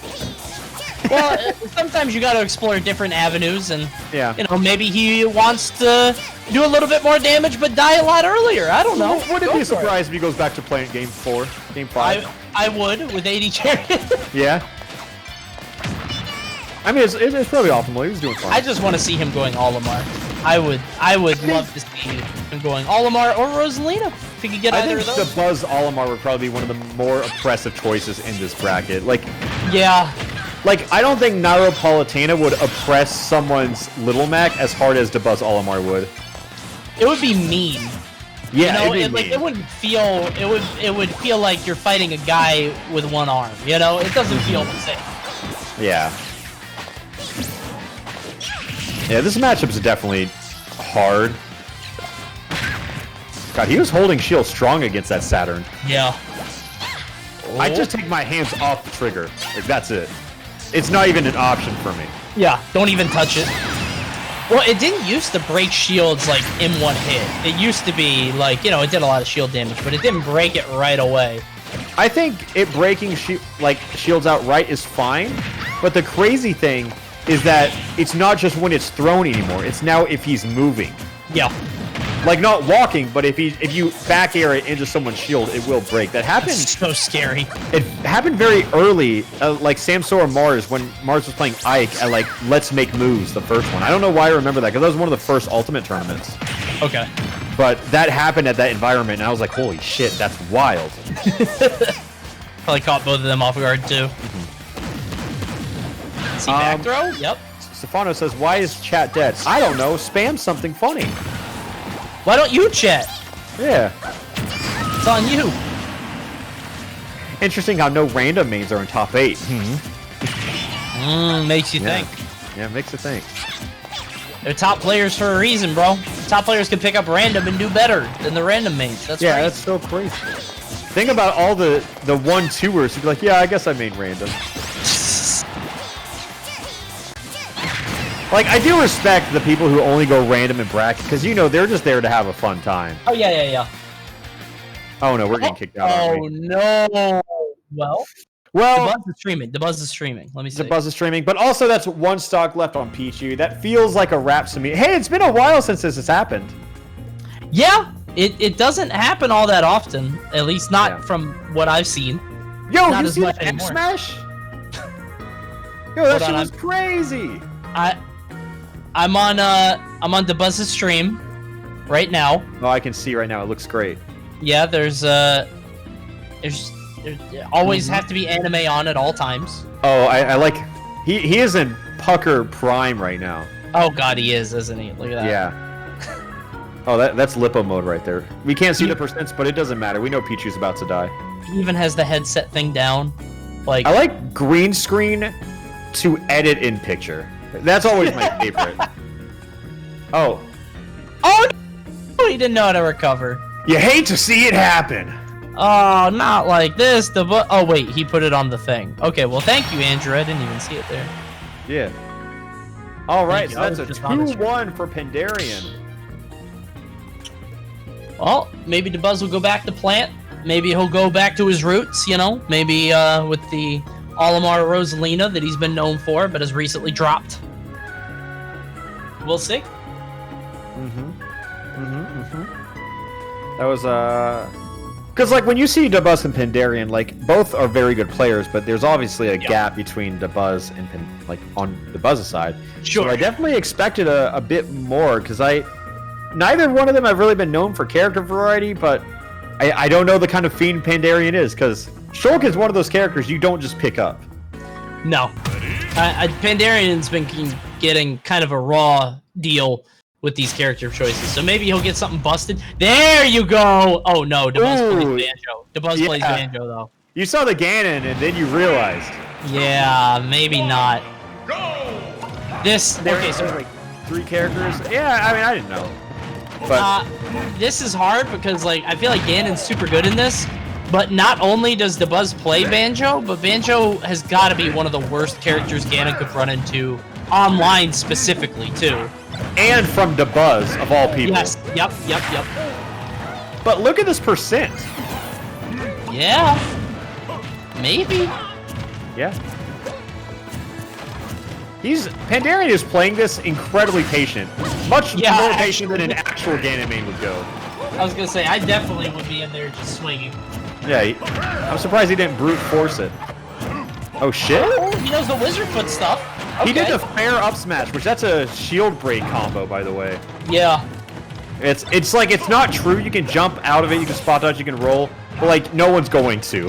Speaker 5: Well, sometimes you gotta explore different avenues, and,
Speaker 2: yeah,
Speaker 5: you know, maybe he wants to do a little bit more damage, but die a lot earlier. I don't know.
Speaker 2: Wouldn't be surprised if he goes back to playing game 5.
Speaker 5: I would, with 80 chariot.
Speaker 2: Yeah. I mean, it's probably optimal. He was doing fine.
Speaker 5: I just want to see him going Olimar. I would love to see him going Olimar or Rosalina. If he could get either of those.
Speaker 2: I think the Buzz Olimar would probably be one of the more oppressive choices in this bracket. Like,
Speaker 5: yeah.
Speaker 2: Like, I don't think Neuropolitana would oppress someone's Little Mac as hard as DeBuzz Olimar would.
Speaker 5: It would be mean.
Speaker 2: Yeah,
Speaker 5: you know, it wouldn't feel. It would feel like you're fighting a guy with one arm. You know, it doesn't feel the same.
Speaker 2: Yeah. Yeah, this matchup is definitely hard. God, he was holding shield strong against that Saturn.
Speaker 5: Yeah.
Speaker 2: I just take my hands off the trigger. Like, that's it. It's not even an option for me.
Speaker 5: Yeah, don't even touch it. Well, it didn't used to break shields, like, in one hit. It used to be, like, you know, it did a lot of shield damage, but it didn't break it right away.
Speaker 2: I think it breaking shields outright is fine, but the crazy thing is that it's not just when it's thrown anymore. It's now if he's moving.
Speaker 5: Yeah.
Speaker 2: Like, not walking, but if you back air it into someone's shield, it will break. That happened.
Speaker 5: That's so scary.
Speaker 2: It happened very early, like Samsora Mars, when Mars was playing Ike at, like, Let's Make Moves, the first one. I don't know why I remember that, because that was one of the first Ultimate tournaments.
Speaker 5: Okay.
Speaker 2: But that happened at that environment, and I was like, holy shit, that's wild.
Speaker 5: Probably caught both of them off guard, too. See back throw? Yep.
Speaker 2: Stefano says, why is chat dead? I don't know. Spam something funny.
Speaker 5: Why don't you chat?
Speaker 2: Yeah.
Speaker 5: It's on you.
Speaker 2: Interesting how no random mains are in top 8.
Speaker 5: Makes you
Speaker 2: Yeah.
Speaker 5: think.
Speaker 2: Yeah, makes you think.
Speaker 5: They're top players for a reason, bro. Top players can pick up random and do better than the random mains. That's
Speaker 2: Yeah,
Speaker 5: crazy.
Speaker 2: that's so crazy. Think about all the 1-2ers who'd be like, yeah, I guess I main random. Like, I do respect the people who only go random in bracket, because, you know, they're just there to have a fun time.
Speaker 5: Oh, yeah.
Speaker 2: Oh, no, we're getting kicked out, aren't we?
Speaker 5: No. Well, the
Speaker 2: Well,
Speaker 5: Buzz is streaming. The Buzz is streaming. Let me see.
Speaker 2: the buzz is streaming, but also that's one stock left on Pichu. That feels like a wrap to me. Hey, it's been a while since this has happened.
Speaker 5: Yeah, it doesn't happen all that often. At least not
Speaker 2: Yeah.
Speaker 5: from what I've seen.
Speaker 2: Yo,
Speaker 5: Not
Speaker 2: you
Speaker 5: as
Speaker 2: see
Speaker 5: much
Speaker 2: that X
Speaker 5: anymore.
Speaker 2: Smash? Yo, that
Speaker 5: Hold
Speaker 2: shit
Speaker 5: on,
Speaker 2: was crazy.
Speaker 5: I'm on the Buzz's stream right now.
Speaker 2: Oh, I can see right now. It looks great.
Speaker 5: Yeah, there's always have to be anime on at all times.
Speaker 2: Oh, I like. He is in Pucker Prime right now.
Speaker 5: Oh god, he is, isn't he? Look at that.
Speaker 2: Yeah. Oh, that's Lipo mode right there. We can't see the percents, but it doesn't matter. We know Pichu's about to die.
Speaker 5: He even has the headset thing down. Like,
Speaker 2: I like green screen to edit in picture. That's always my favorite. Oh,
Speaker 5: oh no! He didn't know how to recover.
Speaker 2: you hate to see it happen.
Speaker 5: Oh, not like this. Oh wait, he put it on the thing. Okay, well thank you, Andrew. I didn't even see it there.
Speaker 2: Yeah. All right,
Speaker 5: Thank
Speaker 2: so
Speaker 5: you. I
Speaker 2: that's a
Speaker 5: was just on the screen.
Speaker 2: 2-1 for Pandarian.
Speaker 5: Well, maybe the Buzz will go back to plant. Maybe he'll go back to his roots. You know, maybe with the Olimar Rosalina that he's been known for, but has recently dropped. We'll see.
Speaker 2: That was because like when you see Dabuz and Pandarian, like both are very good players, but there's obviously a gap between Dabuz and like on the Buzz's side.
Speaker 5: Sure.
Speaker 2: So I definitely expected a bit more because neither one of them have really been known for character variety, but I don't know the kind of fiend Pandarian is because Shulk is one of those characters you don't just pick up.
Speaker 5: No. Pandarian's been getting kind of a raw deal with these character choices, so maybe he'll get something busted. There you go! Oh no, Dabuz plays Banjo. Dabuz plays Banjo, though.
Speaker 2: You saw the Ganon, and then you realized.
Speaker 5: Yeah, maybe not.
Speaker 4: Go!
Speaker 5: This... Okay,
Speaker 2: There's
Speaker 5: so...
Speaker 2: like 3 characters. Yeah, I mean, I didn't know. But
Speaker 5: this is hard because, like, I feel like Ganon's super good in this, but not only does Dabuz play Banjo, but Banjo has got to be one of the worst characters Ganon could run into online specifically, too.
Speaker 2: and from Dabuz, of all people.
Speaker 5: Yes, yep.
Speaker 2: But look at this percent.
Speaker 5: Yeah. Maybe.
Speaker 2: Yeah. Pandarian is playing this incredibly patient. Much more patient than an actual Ganon main would go.
Speaker 5: I was gonna say, I definitely would be in there just swinging.
Speaker 2: Yeah, I'm surprised he didn't brute force it. Oh shit?
Speaker 5: Oh, he knows the wizard foot stuff. Okay.
Speaker 2: He did the fair up smash, which that's a shield break combo, by the way.
Speaker 5: Yeah.
Speaker 2: It's like, it's not true. You can jump out of it, you can spot dodge, you can roll, but like, no one's going to.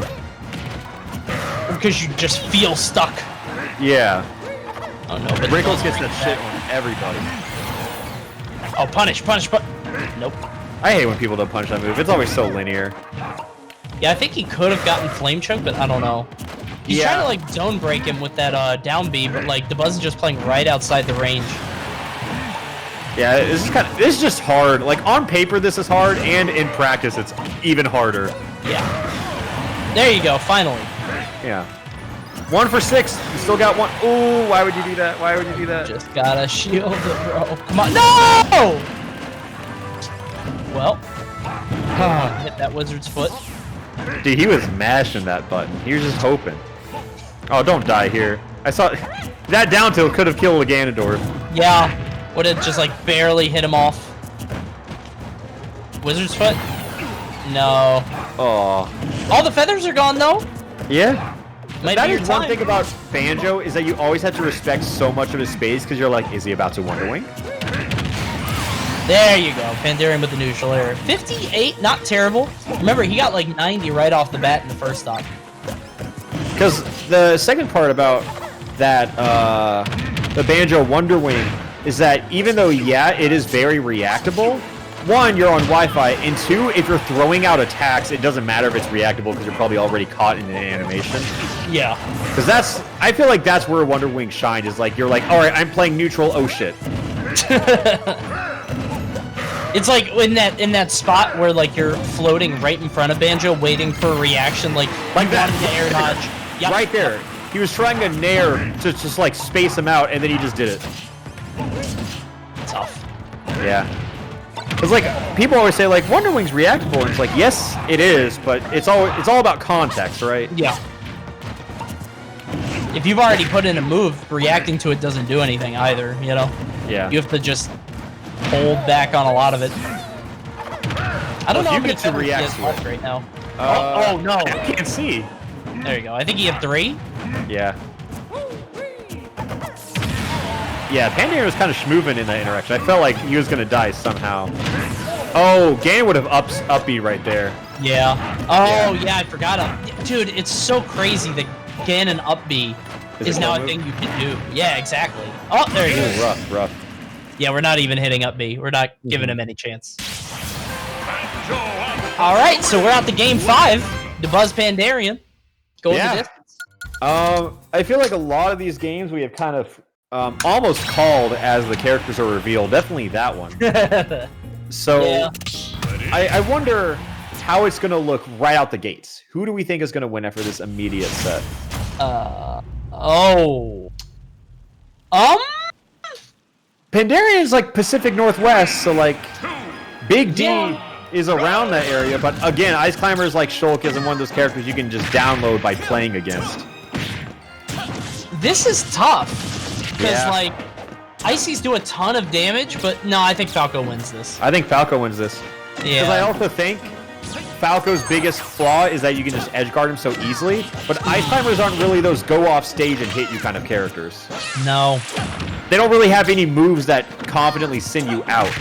Speaker 5: Because you just feel stuck.
Speaker 2: Yeah.
Speaker 5: Oh no, but
Speaker 2: Wrinkles gets that shit on everybody.
Speaker 5: Oh, punish. Nope.
Speaker 2: I hate when people don't punch that move. It's always so linear.
Speaker 5: Yeah, I think he could have gotten flame choke, but I don't know. He's trying to like zone break him with that down B, but like the Buzz is just playing right outside the range.
Speaker 2: Yeah, this is just hard. Like on paper this is hard, and in practice it's even harder.
Speaker 5: Yeah. There you go, finally.
Speaker 2: Yeah. 1 for 6. You still got one. Ooh, why would you do that? Why would you do that?
Speaker 5: Just gotta shield it, bro. Come on. No! Well. Hit that wizard's foot.
Speaker 2: Dude, he was mashing that button. He was just hoping. Oh, don't die here. I saw that down tilt could have killed a Ganondorf.
Speaker 5: Yeah. Would have just like barely hit him off. Wizard's foot? No.
Speaker 2: Oh.
Speaker 5: All the feathers are gone though.
Speaker 2: Yeah.
Speaker 5: Might
Speaker 2: That
Speaker 5: be your
Speaker 2: is one
Speaker 5: time.
Speaker 2: thing about Banjo is that you always have to respect so much of his space because you're like, is he about to Wonder Wing?
Speaker 5: There you go. Pandarian with the neutral air. 58, not terrible. Remember, he got like 90 right off the bat in the first stock.
Speaker 2: Because the second part about that the Banjo Wonder Wing is that even though, yeah, it is very reactable, one, you're on Wi-Fi, and two, if you're throwing out attacks, it doesn't matter if it's reactable because you're probably already caught in an animation.
Speaker 5: Yeah.
Speaker 2: Because I feel like that's where Wonder Wing shined, is like, you're like, all right, I'm playing neutral, oh shit.
Speaker 5: It's like in that spot where like you're floating right in front of Banjo, waiting for a reaction, like
Speaker 2: that.
Speaker 5: wanting to air dodge. Yep.
Speaker 2: Right there. He was trying to nair to just like space him out, and then he just did it.
Speaker 5: Tough.
Speaker 2: Yeah. Because like people always say like Wonder Wing's reactable, and it's like yes, it is, but it's all about context, right?
Speaker 5: Yeah. If you've already put in a move, reacting to it doesn't do anything either. You know.
Speaker 2: Yeah.
Speaker 5: You have to just hold back on a lot of it. I don't know
Speaker 2: if
Speaker 5: how
Speaker 2: you
Speaker 5: many
Speaker 2: get to
Speaker 5: feathers he
Speaker 2: react
Speaker 5: has
Speaker 2: to
Speaker 5: left
Speaker 2: it.
Speaker 5: right now.
Speaker 2: Oh
Speaker 5: no!
Speaker 2: I can't see.
Speaker 5: There you go. I think he had 3.
Speaker 2: Yeah. Yeah, Pandaren was kind of schmoovin' in that interaction. I felt like he was gonna die somehow. Oh, Ganon would have up B right there.
Speaker 5: Yeah. Oh yeah, I forgot him. Dude, it's so crazy that Ganon up B is now a thing you can do. Yeah, exactly. Oh, there he goes.
Speaker 2: Rough.
Speaker 5: Yeah, we're not even hitting up B. We're not giving him any chance. All right, so we're out to game 5. The Buzz Pandaren. Going the distance.
Speaker 2: I feel like a lot of these games we have kind of almost called as the characters are revealed. Definitely that one. So
Speaker 5: Yeah.
Speaker 2: I wonder how it's going to look right out the gates. Who do we think is going to win after this immediate set? Pandaren is like Pacific Northwest, so like Big D is around that area. But again, Ice Climbers like Shulk isn't one of those characters you can just download by playing against.
Speaker 5: This is tough because
Speaker 2: Yeah.
Speaker 5: like Ices do a ton of damage, but no, I think Falco wins this.
Speaker 2: I think Falco wins this. Because I
Speaker 5: Yeah.
Speaker 2: also think Falco's biggest flaw is that you can just edgeguard him so easily, but Ice Climbers aren't really those go off stage and hit you kind of characters.
Speaker 5: No.
Speaker 2: They don't really have any moves that confidently send you out.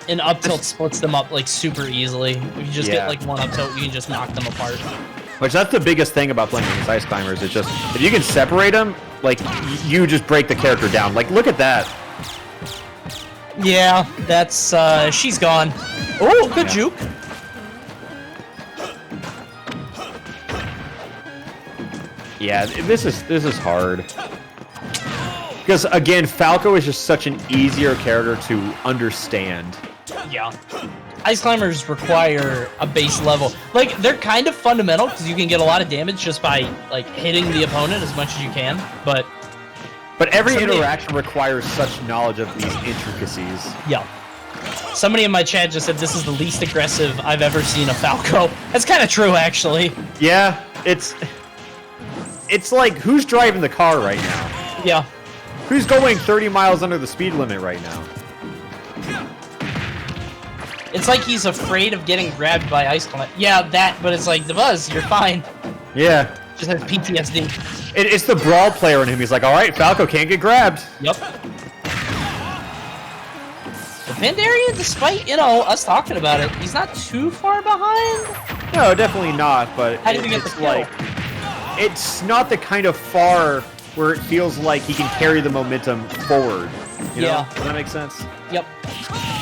Speaker 5: And up tilt splits them up like super easily. If you just
Speaker 2: Yeah.
Speaker 5: get like one up tilt, you can just knock them apart.
Speaker 2: Which that's the biggest thing about playing against Ice Climbers. It's just, if you can separate them, like, you just break the character down. Like, look at that.
Speaker 5: Yeah, that's she's gone. Oh, good juke.
Speaker 2: Yeah, this is hard. Because again, Falco is just such an easier character to understand.
Speaker 5: Yeah. Ice Climbers require a base level. Like, they're kind of fundamental because you can get a lot of damage just by like hitting the opponent as much as you can, but
Speaker 2: every
Speaker 5: Somebody-
Speaker 2: interaction requires such knowledge of these intricacies.
Speaker 5: yeah. Somebody in my chat just said this is the least aggressive I've ever seen a Falco. That's kind of true, actually.
Speaker 2: Yeah, it's like, who's driving the car right now?
Speaker 5: Yeah.
Speaker 2: Who's going 30 miles under the speed limit right now?
Speaker 5: It's like he's afraid of getting grabbed by Ice Climber. Yeah, that, but it's like, the Buzz, you're fine.
Speaker 2: Yeah.
Speaker 5: Just has PTSD.
Speaker 2: It's the brawl player in him. He's like, all right, Falco can't get grabbed.
Speaker 5: Yep. The Pandaren, despite, you know, us talking about it, he's not too far behind.
Speaker 2: No, definitely not, but
Speaker 5: How did he get the
Speaker 2: it's
Speaker 5: kill?
Speaker 2: like, it's not the kind of far where it feels like he can carry the momentum forward. You know?
Speaker 5: Yeah.
Speaker 2: Does that make sense?
Speaker 5: Yep.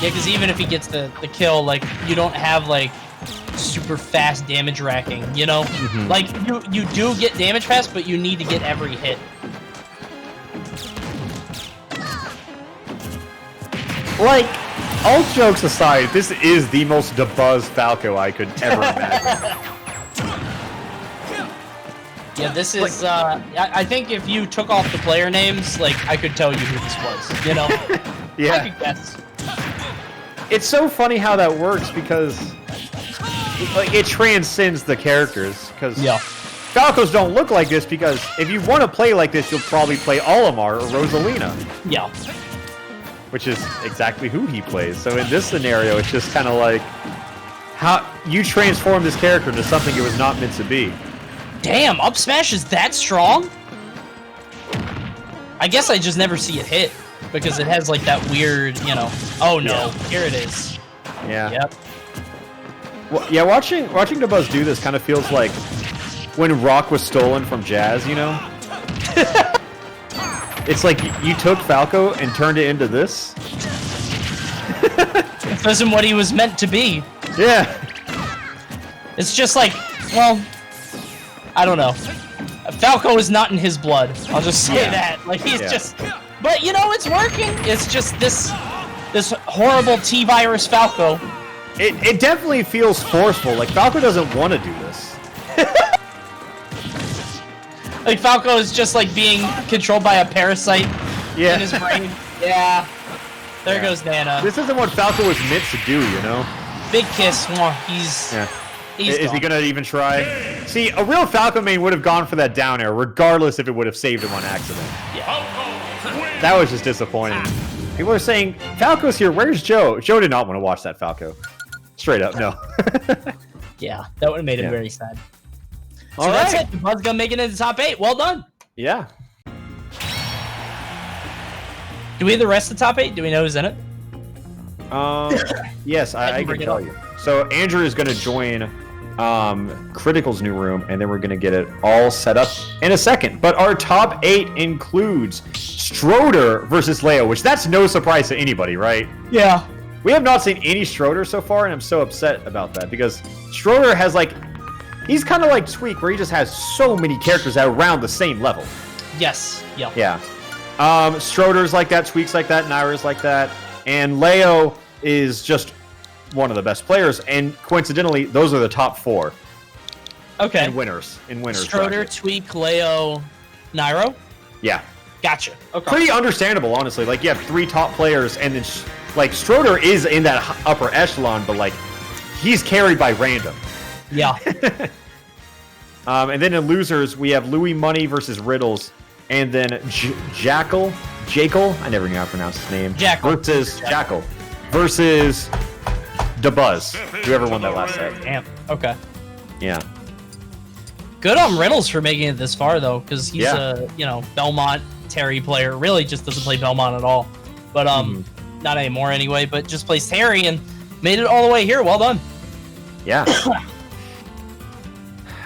Speaker 5: Yeah, because even if he gets the kill, like, you don't have, like, super fast damage racking, you know? Like, you do get damage pass, but you need to get every hit.
Speaker 2: Like, all jokes aside, this is the most debuzz Falco I could ever imagine.
Speaker 5: Yeah, this is, I think if you took off the player names, like, I could tell you who this was, you know? I
Speaker 2: Yeah.
Speaker 5: could guess.
Speaker 2: It's so funny how that works because like, it transcends the characters. Because
Speaker 5: Yeah.
Speaker 2: Falcos don't look like this because if you want to play like this, you'll probably play Olimar or Rosalina,
Speaker 5: Yeah.
Speaker 2: which is exactly who he plays. So in this scenario, it's just kind of like how you transform this character into something it was not meant to be.
Speaker 5: Damn, up smash is that strong? I guess I just never see it hit because it has like that weird, you know. Oh no, here it is.
Speaker 2: Yeah.
Speaker 5: Yep.
Speaker 2: Well, yeah, watching Debuzz do this kind of feels like when Rock was stolen from Jazz, you know? It's like you took Falco and turned it into this.
Speaker 5: This isn't what he was meant to be.
Speaker 2: Yeah.
Speaker 5: It's just like, well, I don't know. Falco is not in his blood. I'll just say that. Like he's just, but you know, it's working. It's just this horrible T-virus Falco.
Speaker 2: It definitely feels forceful. Like Falco doesn't want to do this.
Speaker 5: Like Falco is just like being controlled by a parasite in his brain. Yeah. There goes Nana.
Speaker 2: This isn't what Falco was meant to do, you know?
Speaker 5: Big kiss. Mwah. He's
Speaker 2: Is
Speaker 5: gone.
Speaker 2: he gonna even try? See, a real Falco main would have gone for that down air, regardless if it would have saved him on accident. That was just disappointing. People are saying, Falco's here, where's Joe? Joe did not want to watch that Falco. Straight up, no.
Speaker 5: Yeah, that would have made him very sad. So
Speaker 2: All
Speaker 5: that's
Speaker 2: right.
Speaker 5: it. Bud's gonna make it into the top 8. Well done.
Speaker 2: Yeah.
Speaker 5: Do we have the rest of the top 8? Do we know who's in it?
Speaker 2: Yes, I can tell you. So Andrew is going to join Critical's new room, and then we're going to get it all set up in a second. But our top 8 includes Stroder versus Leo, which that's no surprise to anybody, right?
Speaker 5: Yeah.
Speaker 2: We have not seen any Stroder so far, and I'm so upset about that because Stroder has like, he's kind of like Tweak, where he just has so many characters that are around the same level.
Speaker 5: Yes. Yeah.
Speaker 2: Yeah. Stroder's like that, Tweak's like that, Naira's like that, and Leo is just one of the best players, and coincidentally, those are the top 4.
Speaker 5: Okay.
Speaker 2: In winners.
Speaker 5: Stroder,
Speaker 2: bracket.
Speaker 5: Tweak, Leo, Nairo.
Speaker 2: Yeah.
Speaker 5: Gotcha. Okay.
Speaker 2: Pretty understandable, honestly. Like, you have 3 top players, and then, like, Stroder is in that upper echelon, but, like, he's carried by random.
Speaker 5: Yeah.
Speaker 2: And then in losers, we have Louis Money versus Riddles, and then Jackal, I never knew how to pronounce his name.
Speaker 5: Jackal.
Speaker 2: Versus DeBuzz, whoever won that last set.
Speaker 5: Damn. Okay.
Speaker 2: Yeah.
Speaker 5: Good on Reynolds for making it this far though, because he's a Belmont Terry player. Really, just doesn't play Belmont at all. But not anymore anyway. But just plays Terry and made it all the way here. Well done.
Speaker 2: Yeah.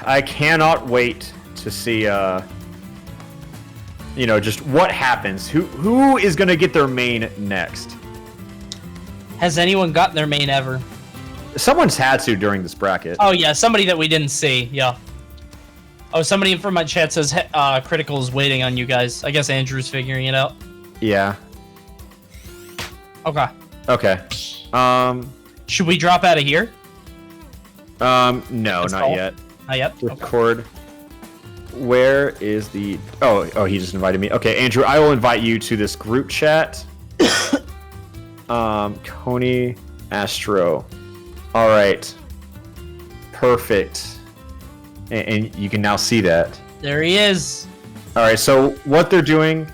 Speaker 2: I cannot wait to see just what happens. Who is gonna get their main next?
Speaker 5: Has anyone gotten their main ever?
Speaker 2: Someone's had to during this bracket.
Speaker 5: Oh yeah, somebody that we didn't see. Yeah. Oh, somebody from my chat says Critical is waiting on you guys. I guess Andrew's figuring it out.
Speaker 2: Yeah.
Speaker 5: Okay.
Speaker 2: Okay.
Speaker 5: Should we drop out of here?
Speaker 2: No,
Speaker 5: That's
Speaker 2: not
Speaker 5: all?
Speaker 2: yet.
Speaker 5: Not yet. Okay.
Speaker 2: Record. Where is the... Oh, he just invited me. Okay, Andrew, I will invite you to this group chat. Coney Astro. All right. Perfect. And you can now see that.
Speaker 5: There he is.
Speaker 2: All right, so what they're doing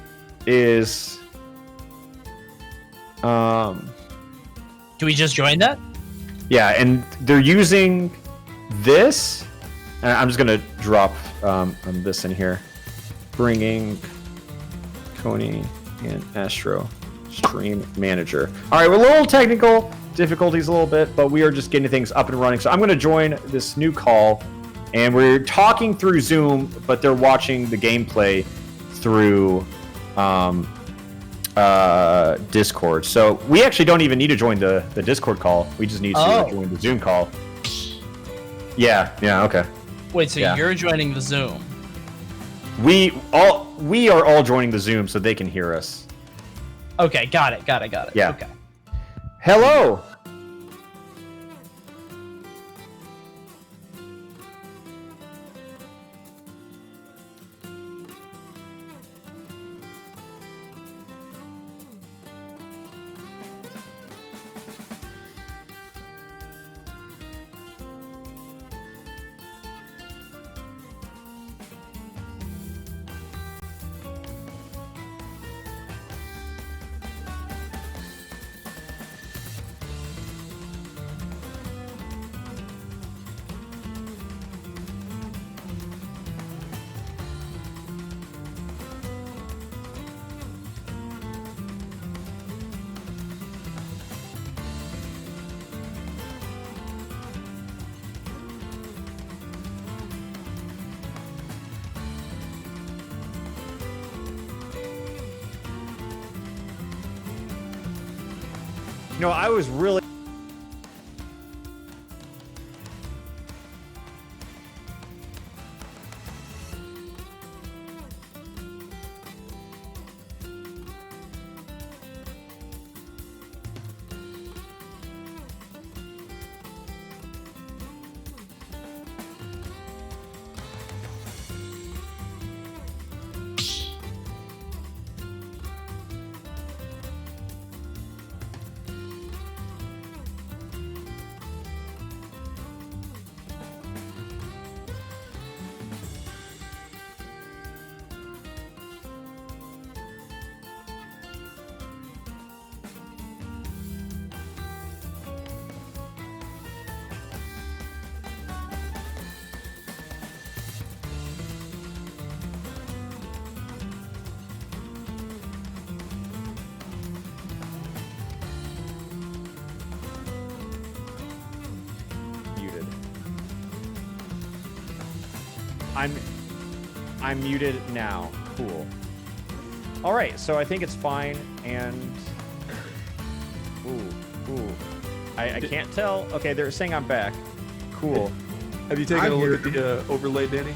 Speaker 2: is...
Speaker 5: Do we just join that?
Speaker 2: Yeah, and they're using this. And I'm just going to drop this in here. Bringing Coney and Astro Stream Manager. All right, we're a little technical difficulties a little bit, but we are just getting things up and running. So I'm going to join this new call, and we're talking through Zoom, but they're watching the gameplay through Discord. So we actually don't even need to join the Discord call. We just need to join the Zoom call. Yeah, okay.
Speaker 5: Wait, so you're joining the Zoom?
Speaker 2: We are all joining the Zoom so they can hear us.
Speaker 5: Okay, got it.
Speaker 2: Yeah.
Speaker 5: Okay.
Speaker 2: Hello. No, I was really. Muted. I'm muted now. Cool. All right, so I think it's fine, and I can't tell. Okay, they're saying I'm back. Cool.
Speaker 7: Have you taken a look at the overlay, Danny?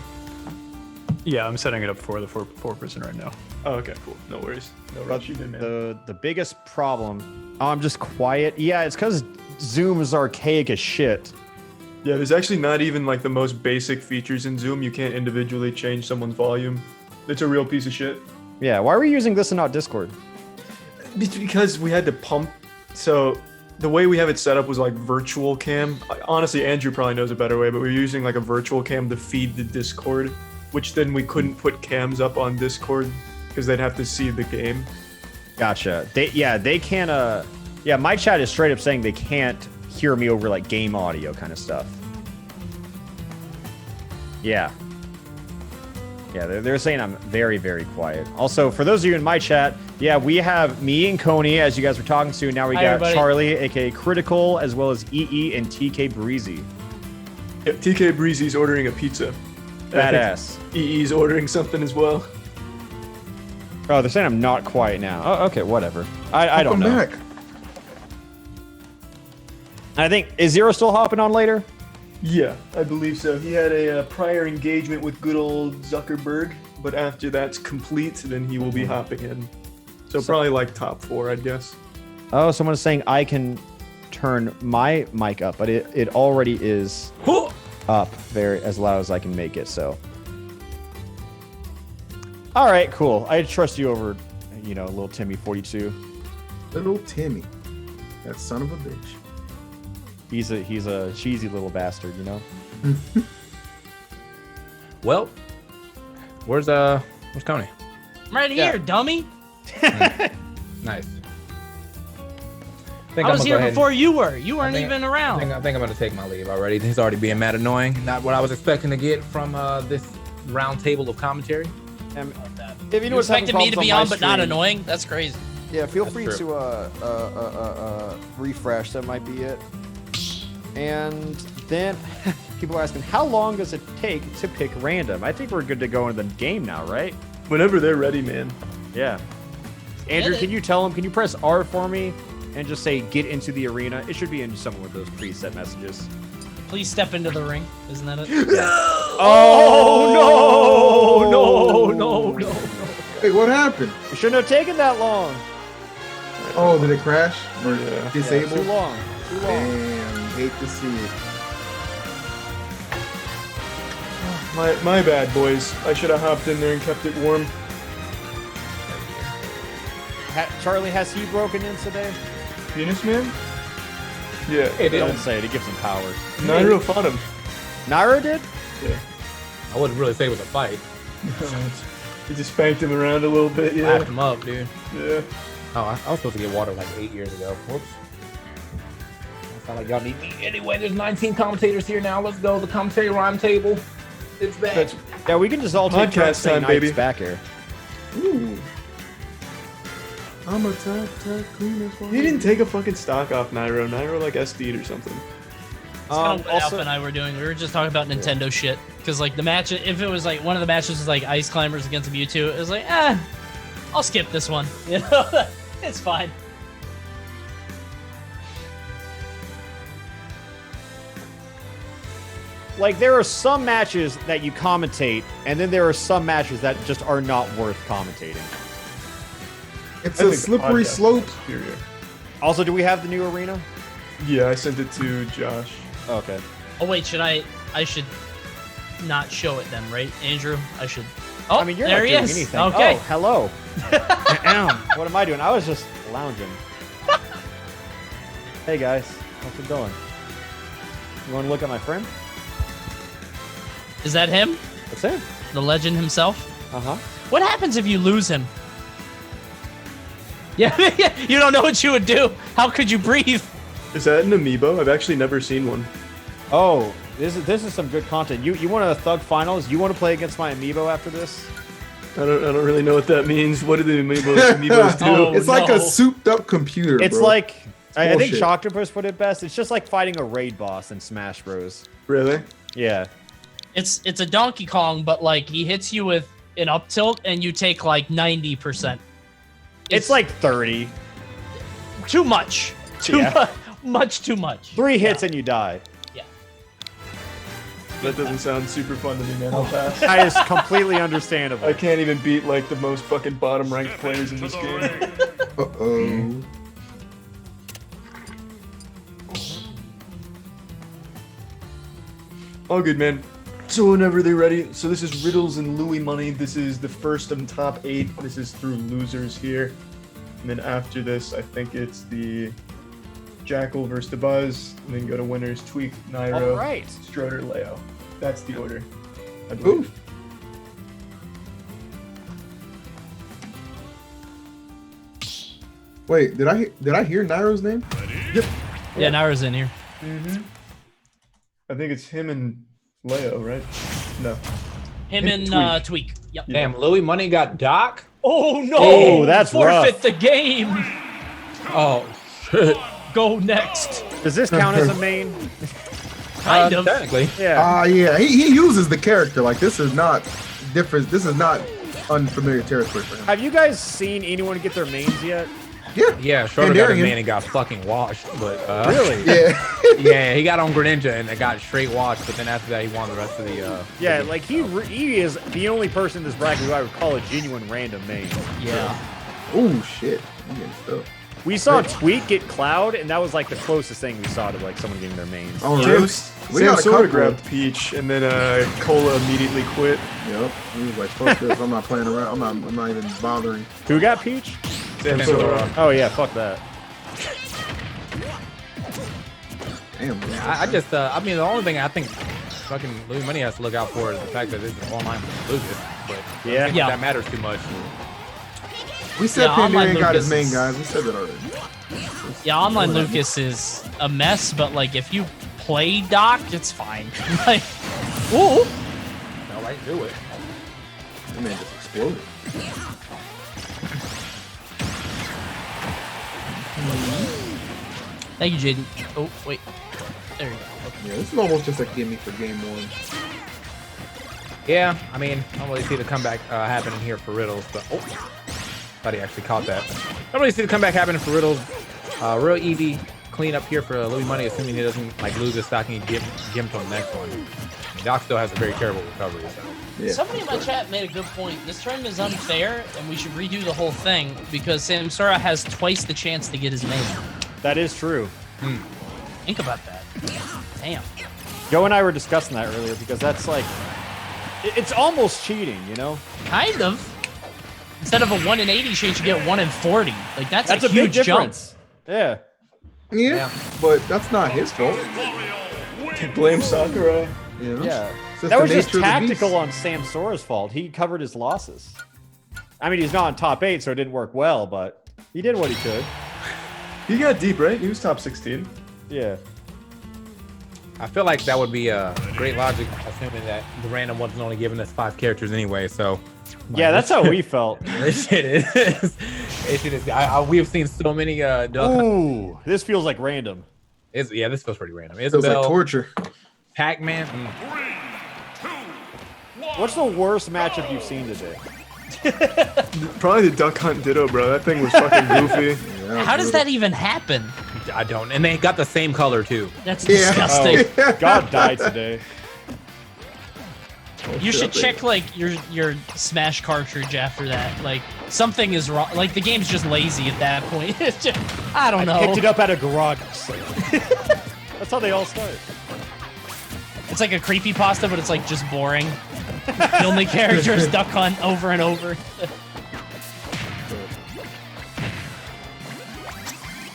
Speaker 8: Yeah, I'm setting it up for the four-person right now.
Speaker 7: Oh, okay, cool. No worries. No
Speaker 2: But
Speaker 7: rush. You did, man.
Speaker 2: the biggest problem. Oh, I'm just quiet. Yeah, it's because Zoom is archaic as shit.
Speaker 7: Yeah, there's actually not even like the most basic features in Zoom. You can't individually change someone's volume. It's a real piece of shit.
Speaker 2: Yeah, why are we using this and not Discord?
Speaker 7: It's because we had to pump. So the way we have it set up was like virtual cam. Honestly, Andrew probably knows a better way, but we were using like a virtual cam to feed the Discord, which then we couldn't put cams up on Discord because they'd have to see the game.
Speaker 2: Gotcha. They can't. Yeah, my chat is straight up saying they can't hear me over like game audio kind of stuff. Yeah. Yeah, they're saying I'm very, very quiet. Also, for those of you in my chat, yeah, we have me and Coney, as you guys were talking to. Now we
Speaker 5: Hi,
Speaker 2: got
Speaker 5: everybody.
Speaker 2: Charlie, aka Critical, as well as EE and TK Breezy.
Speaker 7: Yeah, TK Breezy's ordering a pizza.
Speaker 2: Badass.
Speaker 7: EE's ordering something as well.
Speaker 2: Oh, they're saying I'm not quiet now. Oh, okay, whatever. I don't know.
Speaker 9: Welcome back.
Speaker 2: I think, is Zero still hopping on later?
Speaker 7: Yeah, I believe so. He had a prior engagement with good old Zuckerberg, but after that's complete, then he will be hopping in. So probably like top 4, I'd guess.
Speaker 2: Oh, someone's saying I can turn my mic up, but it already is up very as loud as I can make it, so. All right, cool. I trust you over, little Timmy 42.
Speaker 9: Little Timmy. That son of a bitch.
Speaker 2: He's a cheesy little bastard,
Speaker 8: Well, where's Coney?
Speaker 5: I'm right here, dummy.
Speaker 10: Nice.
Speaker 5: I was here before you were. You weren't even
Speaker 10: I
Speaker 5: around.
Speaker 10: think I'm gonna take my leave already. He's already being mad annoying. Not what I was expecting to get from this round table of commentary.
Speaker 2: If
Speaker 5: You expected me to be on, but not annoying? That's crazy.
Speaker 2: Yeah, feel
Speaker 10: That's
Speaker 2: free
Speaker 10: true.
Speaker 2: to refresh. That might be it. And then people are asking, how long does it take to pick random? I think we're good to go into the game now, right?
Speaker 7: Whenever they're ready, man.
Speaker 2: Yeah. Andrew, can you tell them? Can you press R for me and just say get into the arena? It should be in some of those preset messages.
Speaker 5: Please step into the ring. Isn't that it?
Speaker 2: Oh no!
Speaker 9: Hey, what happened?
Speaker 2: It shouldn't have taken that long.
Speaker 9: Oh, did it crash? Or
Speaker 7: Yeah.
Speaker 9: disable?
Speaker 2: Too long.
Speaker 9: Damn, hate to see it.
Speaker 7: My bad, boys. I should have hopped in there and kept it warm.
Speaker 2: Charlie, has he broken in today?
Speaker 7: Penis Man? Yeah.
Speaker 10: Hey,
Speaker 2: Don't say it. It gives him power.
Speaker 7: Nairo fought him.
Speaker 2: Nairo did?
Speaker 7: Yeah.
Speaker 10: I wouldn't really say it was a fight.
Speaker 7: He just spanked him around a little bit,
Speaker 10: Laughed
Speaker 7: yeah.
Speaker 10: him up, dude.
Speaker 7: Yeah.
Speaker 10: Oh, I was supposed to get water like 8 years ago. Whoops. I sound like y'all need me. Anyway, there's 19 commentators here now. Let's go. The commentary round table. It's back.
Speaker 2: Yeah, we can just all take
Speaker 7: Podcast
Speaker 2: turns saying
Speaker 7: time, baby.
Speaker 2: nights back here.
Speaker 9: Ooh. I'm a tap queen. That's why
Speaker 7: He didn't take a fucking stock off Nairo. Nairo like SD'd or something.
Speaker 5: That's kind of what Alpha and I were doing. We were just talking about Nintendo shit. Because, like, the match, if it was, like, one of the matches was, like, Ice Climbers against Mewtwo, it was like, I'll skip this one. You know? It's fine.
Speaker 2: Like, there are some matches that you commentate, and then there are some matches that just are not worth commentating.
Speaker 9: It's a slippery
Speaker 7: podcast
Speaker 9: slope.
Speaker 7: is superior.
Speaker 2: Also, do we have the new arena?
Speaker 7: Yeah, I sent it to Josh.
Speaker 2: Okay.
Speaker 5: Oh wait, I should not show it then, right, Andrew? I should. Oh,
Speaker 2: I mean, you're
Speaker 5: there
Speaker 2: not
Speaker 5: he
Speaker 2: doing
Speaker 5: is.
Speaker 2: anything.
Speaker 5: Okay.
Speaker 2: Oh, hello. What am I doing? I was just lounging. Hey guys, how's it going? You want to look at my friend?
Speaker 5: Is that him?
Speaker 2: That's him.
Speaker 5: The legend himself?
Speaker 2: Uh-huh.
Speaker 5: What happens if you lose him? Yeah, you don't know what you would do. How could you breathe?
Speaker 7: Is that an amiibo? I've actually never seen one.
Speaker 2: Oh, this is some good content. You want a Thug Finals? You want to play against my amiibo after this?
Speaker 7: I don't really know what that means. What do the amiibos do?
Speaker 5: Oh,
Speaker 9: It's like a souped up computer.
Speaker 2: It's
Speaker 9: bro.
Speaker 2: like I think
Speaker 9: bullshit.
Speaker 2: Choctopus put it best. It's just like fighting a raid boss in Smash Bros.
Speaker 7: Really?
Speaker 2: Yeah.
Speaker 5: It's a Donkey Kong, but like he hits you with an up tilt and you take like 90%.
Speaker 2: It's like 30.
Speaker 5: Too much. Too
Speaker 2: Yeah.
Speaker 5: much. Too much.
Speaker 2: 3 hits and you die.
Speaker 7: That doesn't sound super fun to me, man. I'll pass.
Speaker 2: That is completely understandable.
Speaker 7: I can't even beat like the most fucking bottom ranked players in this game.
Speaker 9: Uh-oh.
Speaker 7: All good, man. So whenever they're ready, so this is Riddles and Louis Money. This is the first of the top 8. This is through losers here. And then after this, I think it's the Jackal versus the Buzz. And then go to winners, Tweak, Nairo,
Speaker 2: All right.
Speaker 7: Stroder, Leo. That's the order, I believe.
Speaker 9: Ooh. Wait, did I hear Nairo's name?
Speaker 7: Yep.
Speaker 5: Yeah, Naira's in here.
Speaker 7: I think it's him and Leo, right? No.
Speaker 5: Him and
Speaker 7: Tweak.
Speaker 5: Tweak. Yep.
Speaker 10: Damn, Louis Money got Doc?
Speaker 5: Oh no!
Speaker 2: Oh, that's
Speaker 5: Forfeit
Speaker 2: rough.
Speaker 5: the game.
Speaker 10: Oh, shit.
Speaker 5: Go next.
Speaker 2: Does this count as a main?
Speaker 5: Kind of.
Speaker 10: Technically.
Speaker 2: Yeah.
Speaker 9: Yeah, he uses the character. Like, this is not different. This is not unfamiliar territory for him.
Speaker 2: Have you guys seen anyone get their mains yet?
Speaker 9: Yeah.
Speaker 10: Yeah, Schroeder got a
Speaker 9: Pandarian.
Speaker 10: man and got fucking washed, but
Speaker 2: Really?
Speaker 9: Yeah.
Speaker 10: yeah, he got on Greninja and it got straight washed, but then after that he won the rest of the
Speaker 2: Yeah, like he is the only person in this bracket who I would call a genuine random main.
Speaker 5: Yeah.
Speaker 9: Oh shit. I'm getting stuck.
Speaker 2: We saw Tweak get Cloud, and that was like the closest thing we saw to like someone getting their mains.
Speaker 9: Oh really? We
Speaker 7: Sam
Speaker 9: got a
Speaker 7: Soda
Speaker 9: couple.
Speaker 7: grabbed Peach, and then Cola immediately quit.
Speaker 9: Yep. He was like, "Fuck this! I'm not playing around. I'm not even bothering."
Speaker 2: Who got Peach?
Speaker 7: Sam Soda.
Speaker 2: Oh yeah, fuck that.
Speaker 9: Damn. Man.
Speaker 10: I mean, the only thing I think fucking Louis Money has to look out for is the fact that it's an online with Lucas, but I
Speaker 2: Yeah.
Speaker 10: don't think
Speaker 5: Yeah.
Speaker 10: that matters too much.
Speaker 9: We said
Speaker 5: Yeah, online
Speaker 9: Pandarian got his
Speaker 5: Lucas
Speaker 9: main
Speaker 5: is-
Speaker 9: guys. We said that already.
Speaker 5: Yeah, online Lucas is a mess, but like if you play Doc, it's fine. Like, ooh.
Speaker 10: All right, do it.
Speaker 9: That man just exploded.
Speaker 5: Thank you, Jaden. Oh, wait. There you go. Okay.
Speaker 9: Yeah, this is almost just a gimme for game 1.
Speaker 10: Yeah, I mean, I don't really see the comeback happening here for Riddles, but oh, thought he actually caught that. I don't really see the comeback happening for Riddles. Real easy clean up here for Louis Money, assuming he doesn't like lose his stock and give him to the next one. Doc still has a very terrible recovery. So.
Speaker 9: Yeah.
Speaker 5: Somebody in my chat made a good point. This tournament is unfair, and we should redo the whole thing because Samsara has twice the chance to get his main.
Speaker 2: That is true.
Speaker 5: Think about that. Damn.
Speaker 2: Joe and I were discussing that earlier because that's like, it's almost cheating, you know?
Speaker 5: Kind of. Instead of a 1 in 80 chance, you get 1 in 40. Like that's a
Speaker 2: big
Speaker 5: huge jump.
Speaker 2: difference. Yeah.
Speaker 9: Yeah, but that's not his fault.
Speaker 7: Blame Sakurai.
Speaker 9: You know?
Speaker 2: Yeah.
Speaker 9: It's just
Speaker 2: That
Speaker 9: the
Speaker 2: was just
Speaker 9: nature of the
Speaker 2: tactical
Speaker 9: beast.
Speaker 2: on Sam Sora's fault. He covered his losses. I mean, he's not in top 8, so it didn't work well, but he did what he could.
Speaker 7: He got deep, right? He was top 16.
Speaker 2: Yeah.
Speaker 10: I feel like that would be a great logic, assuming that the random one's only giving us 5 characters anyway. So,
Speaker 2: Yeah, that's how we felt.
Speaker 10: this shit is. This shit is. We have seen so many.
Speaker 2: Ooh, this feels like random.
Speaker 10: Yeah, this feels pretty random.
Speaker 9: Feels like
Speaker 10: Isabel,
Speaker 9: torture.
Speaker 10: Pac-Man.
Speaker 2: What's the worst matchup you've seen today?
Speaker 7: Probably the Duck Hunt Ditto, bro. That thing was fucking goofy.
Speaker 9: Yeah,
Speaker 5: How does
Speaker 9: brutal.
Speaker 5: that even happen?
Speaker 10: I don't. And they got the same color too.
Speaker 5: That's
Speaker 9: Yeah.
Speaker 5: disgusting.
Speaker 2: Oh, God died today.
Speaker 5: You should check like your Smash cartridge after that. Like something is wrong. Like the game's just lazy at that point. It's just, I don't know.
Speaker 2: Picked it up at a garage sale. That's how they all start.
Speaker 5: It's like a creepypasta, but it's like just boring. The only character is Duck Hunt over and over.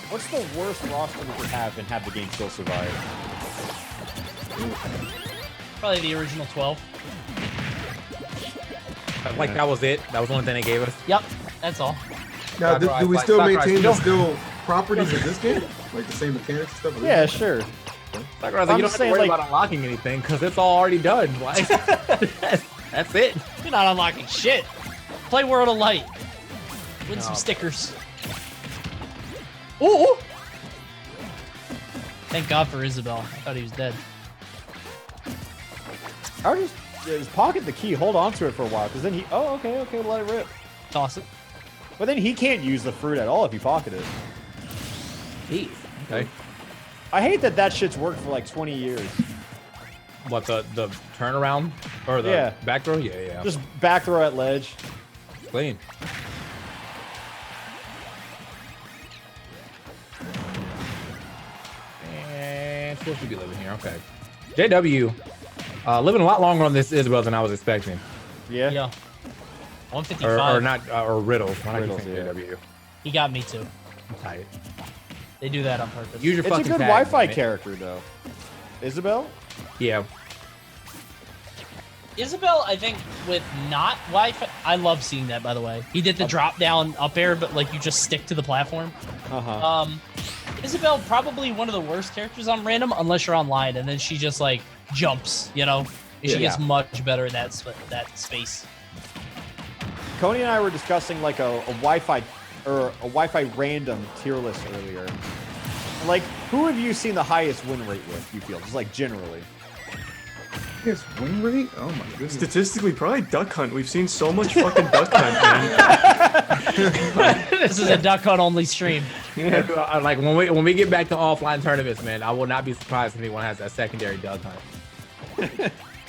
Speaker 2: What's the worst roster we could have and have the game still survive?
Speaker 5: Probably the original 12.
Speaker 10: Like that was it. That was the only thing they gave us.
Speaker 5: Yep, that's all.
Speaker 9: Now, do we still maintain the
Speaker 10: still
Speaker 9: properties of this game? Like the same mechanics and stuff?
Speaker 2: Yeah, sure.
Speaker 10: Sakurai, like, you don't have to worry about unlocking anything because it's all already done. Like, that's it.
Speaker 5: You're not unlocking shit. Play World of Light. Win some stickers. Ooh! Thank God for Isabel. I thought he was dead.
Speaker 2: I would just pocket the key, hold on to it for a while, because then he... Oh, okay, we'll let it rip.
Speaker 5: Toss it.
Speaker 2: But then he can't use the fruit at all if you pocket it.
Speaker 10: Jeez. Okay.
Speaker 2: I hate that shit's worked for like 20 years.
Speaker 10: What, the turnaround? Or the back throw? Yeah.
Speaker 2: Just back throw at ledge.
Speaker 10: Clean. And supposed to be living here. Okay. JW, living a lot longer on this Isabel than I was expecting.
Speaker 2: Yeah.
Speaker 5: 155.
Speaker 10: Or not, or Riddles. Why not
Speaker 2: Riddles,
Speaker 10: JW?
Speaker 5: He got me too.
Speaker 10: I'm tight.
Speaker 5: They do that on purpose.
Speaker 10: Use your
Speaker 2: It's a
Speaker 10: fucking
Speaker 2: good
Speaker 10: tag,
Speaker 2: Wi-Fi
Speaker 10: man.
Speaker 2: character, though. Isabel?
Speaker 10: Yeah.
Speaker 5: Isabel, I think, with not Wi-Fi, I love seeing that, by the way. He did the drop down up air, but like you just stick to the platform. Isabel, probably one of the worst characters on random, unless you're online, and then she just like jumps, you know? She gets much better in that space.
Speaker 2: Coney and I were discussing like a Wi-Fi or a Wi-Fi random tier list earlier. Like, who have you seen the highest win rate with, you feel? Just like generally.
Speaker 9: His win rate? Oh my goodness.
Speaker 7: Statistically, probably Duck Hunt. We've seen so much fucking Duck Hunt, man.
Speaker 5: This is a Duck Hunt only stream.
Speaker 10: Like when we get back to offline tournaments, man, I will not be surprised if anyone has that secondary Duck Hunt.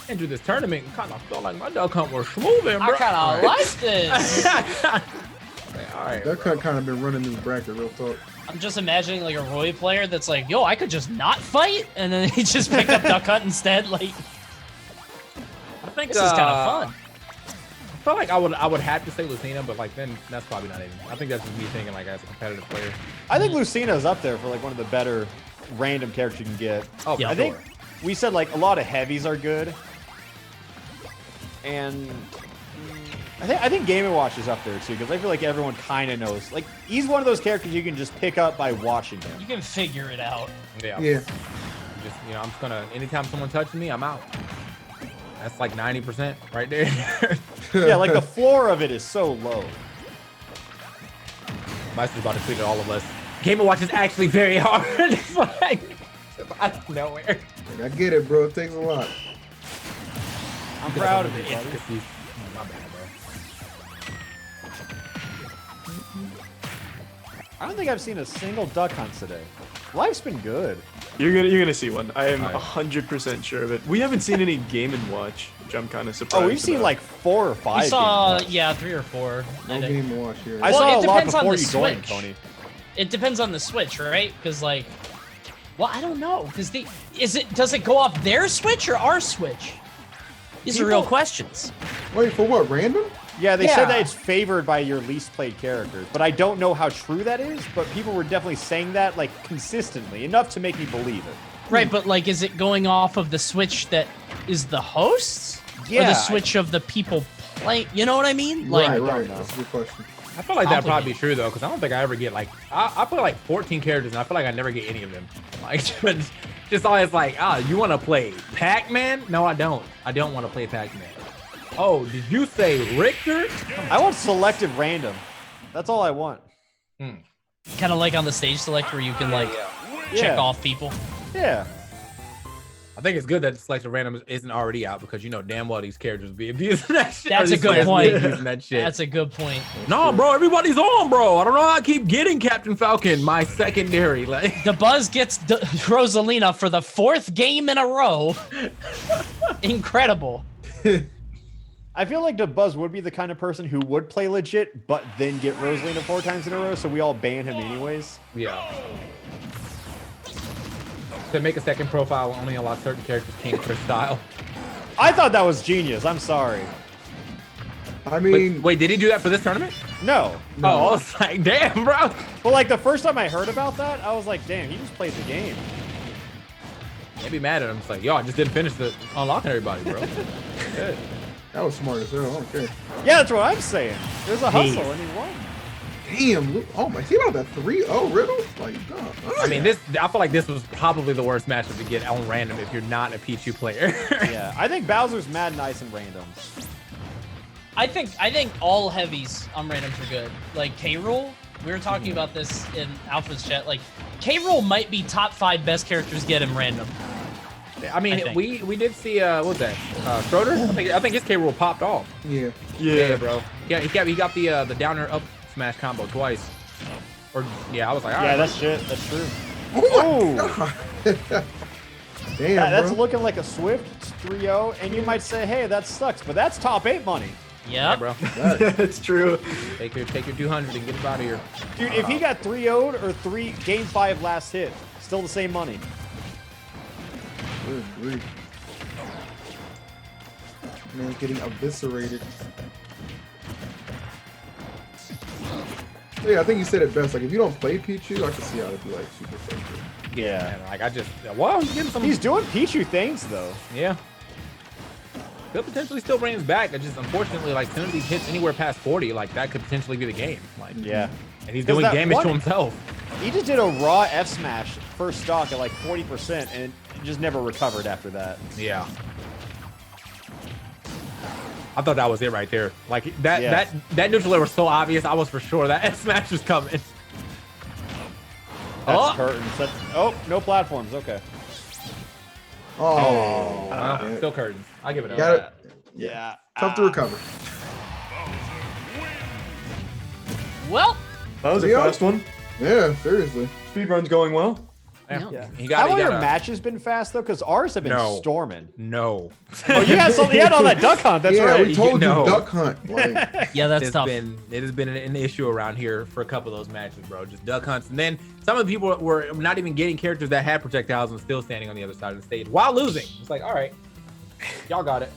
Speaker 10: Into this tournament, kind of felt like my Duck Hunt was moving, bro.
Speaker 5: I kind of like this.
Speaker 10: All right,
Speaker 9: Duck Hunt kind of been running this bracket, real talk.
Speaker 5: I'm just imagining like a Roy player that's like, yo, I could just not fight, and then he just picked up Duck Hunt instead. Like,
Speaker 10: I think
Speaker 5: this is kind of fun.
Speaker 10: I feel like I would have to say Lucina, but like then that's probably not even. I think that's just me thinking like as a competitive player.
Speaker 2: I think Lucina's up there for like one of the better random characters you can get.
Speaker 10: Oh,
Speaker 2: I think we said like a lot of heavies are good. And I think Game & Watch is up there too, because I feel like everyone kind of knows. Like, he's one of those characters you can just pick up by watching him.
Speaker 5: You can figure it out.
Speaker 10: Yeah. Just, you know, I'm just gonna, anytime someone touches me, I'm out. That's like 90% right there.
Speaker 2: Yeah, like the floor of it is so low.
Speaker 10: Meister's about to tweet at all of us. Game & Watch is actually very hard. It's like, out of nowhere.
Speaker 9: I get it, bro. It takes a lot.
Speaker 2: I'm proud of it, buddy.
Speaker 10: My bad, bro.
Speaker 2: I don't think I've seen a single Duck Hunt today. Life's been good.
Speaker 7: You're gonna see one. I am 100% sure of it. We haven't seen any Game & Watch, which I'm kind of surprised.
Speaker 2: Oh, we've seen
Speaker 7: about.
Speaker 2: like 4 or 5.
Speaker 5: We saw, 3 or 4.
Speaker 9: No Game & Watch here.
Speaker 2: I saw a lot before you joined, Tony.
Speaker 5: It depends on the Switch, right? Because like, well, I don't know. Because does it go off their Switch or our Switch? These are real questions.
Speaker 9: Wait, for what? Random?
Speaker 2: Yeah, they said that it's favored by your least played characters, but I don't know how true that is, but people were definitely saying that, like, consistently, enough to make me believe it.
Speaker 5: Right, but, like, is it going off of the Switch that is the hosts?
Speaker 2: Yeah.
Speaker 5: Or the Switch of the people play? You know what I mean? Like,
Speaker 9: Right. That's a good question.
Speaker 10: I feel like that'd probably be true though, because I don't think I ever get like I play like 14 characters and I feel like I never get any of them. Like just always like, you want to play Pac-Man? No, I don't. I don't want to play Pac-Man. Oh, did you say Richter?
Speaker 2: I want selective random. That's all I want.
Speaker 5: kind of like on the stage select where you can like check off people.
Speaker 2: Yeah.
Speaker 10: I think it's good that Selective Random isn't already out because you know damn well these characters be abusing that shit.
Speaker 5: That's a good point.
Speaker 10: That shit.
Speaker 5: That's a good point.
Speaker 10: No, bro, everybody's on, bro. I don't know how I keep getting Captain Falcon, my secondary. Like
Speaker 5: the Buzz gets Rosalina for the 4th game in a row. Incredible.
Speaker 2: I feel like DeBuzz would be the kind of person who would play legit, but then get Rosalina 4 times in a row, so we all ban him anyways.
Speaker 10: Yeah. To make a second profile, only allow certain characters king per style.
Speaker 2: I thought that was genius. I'm sorry.
Speaker 9: I mean,
Speaker 10: wait, did he do that for this tournament?
Speaker 2: No.
Speaker 10: Oh, I was like, damn, bro.
Speaker 2: But like the first time I heard about that, I was like, damn, he just played the game.
Speaker 10: They'd be mad at him. It's like, yo, I just didn't finish the unlocking everybody, bro. Good.
Speaker 9: that was smart as hell. I don't care.
Speaker 2: Yeah, that's what I'm saying. There's a hustle and he won.
Speaker 9: Damn. Oh my. See about that 3-0 riddle? Like, God.
Speaker 10: I mean, I feel like this was probably the worst matchup to get on random if you're not a Pichu player.
Speaker 2: Yeah, I think Bowser's mad nice and randoms.
Speaker 5: I think all heavies on randoms are good. Like K-Rool, we were talking about this in Alpha's chat. Like K-Rool might be top 5 best characters get in random.
Speaker 10: I mean, we did see what was that? Schroeder? I think his K-Rool popped off.
Speaker 7: Yeah,
Speaker 10: bro. Yeah, he got the downer up smash combo twice. Or I was like, all right.
Speaker 2: Yeah, that's shit. That's true.
Speaker 9: Oh. Damn,
Speaker 2: that's
Speaker 9: bro.
Speaker 2: looking like a Swift 3-0, and you might say, hey, that sucks, but that's top 8 money.
Speaker 5: Yeah,
Speaker 10: bro.
Speaker 7: That's true.
Speaker 10: Take your 200 and get him out of here.
Speaker 2: Dude, if he got 3-0'd or game 5 last hit, still the same money.
Speaker 9: Good grief. Man, getting eviscerated. Yeah, I think you said it best. Like, if you don't play Pichu, I can see how it'd be like super frustrating.
Speaker 2: Yeah.
Speaker 10: And, like, I just, well, he's getting some.
Speaker 2: He's doing Pichu things, though.
Speaker 10: Yeah. Could potentially still bring him back. But just unfortunately, like, as soon as he hits anywhere past 40, like, that could potentially be the game. Like,
Speaker 2: yeah.
Speaker 10: And he's doing damage to himself.
Speaker 2: He just did a raw F smash first stock at like 40%, and just never recovered after that.
Speaker 10: Yeah. I thought that was it right there. Like that neutral air was so obvious. I was for sure that F smash was coming.
Speaker 2: That's curtains. Oh, no platforms. Okay.
Speaker 9: Oh.
Speaker 10: Well, still curtains. I'll give it
Speaker 9: Got
Speaker 10: up.
Speaker 9: it.
Speaker 2: Yeah.
Speaker 9: Tough to recover.
Speaker 5: Well,
Speaker 7: That was a fast one.
Speaker 9: Yeah, seriously.
Speaker 7: Speedrun's going well.
Speaker 10: Yeah.
Speaker 2: How have your matches been fast though? Because ours have been storming.
Speaker 10: No.
Speaker 2: Oh, you had something. You had all that duck hunt. That's right.
Speaker 9: We told you duck hunt. Like,
Speaker 5: yeah, that's tough.
Speaker 10: It has been an issue around here for a couple of those matches, bro. Just duck hunts, and then some of the people were not even getting characters that had projectiles and still standing on the other side of the stage while losing. It's like, all right, y'all got it.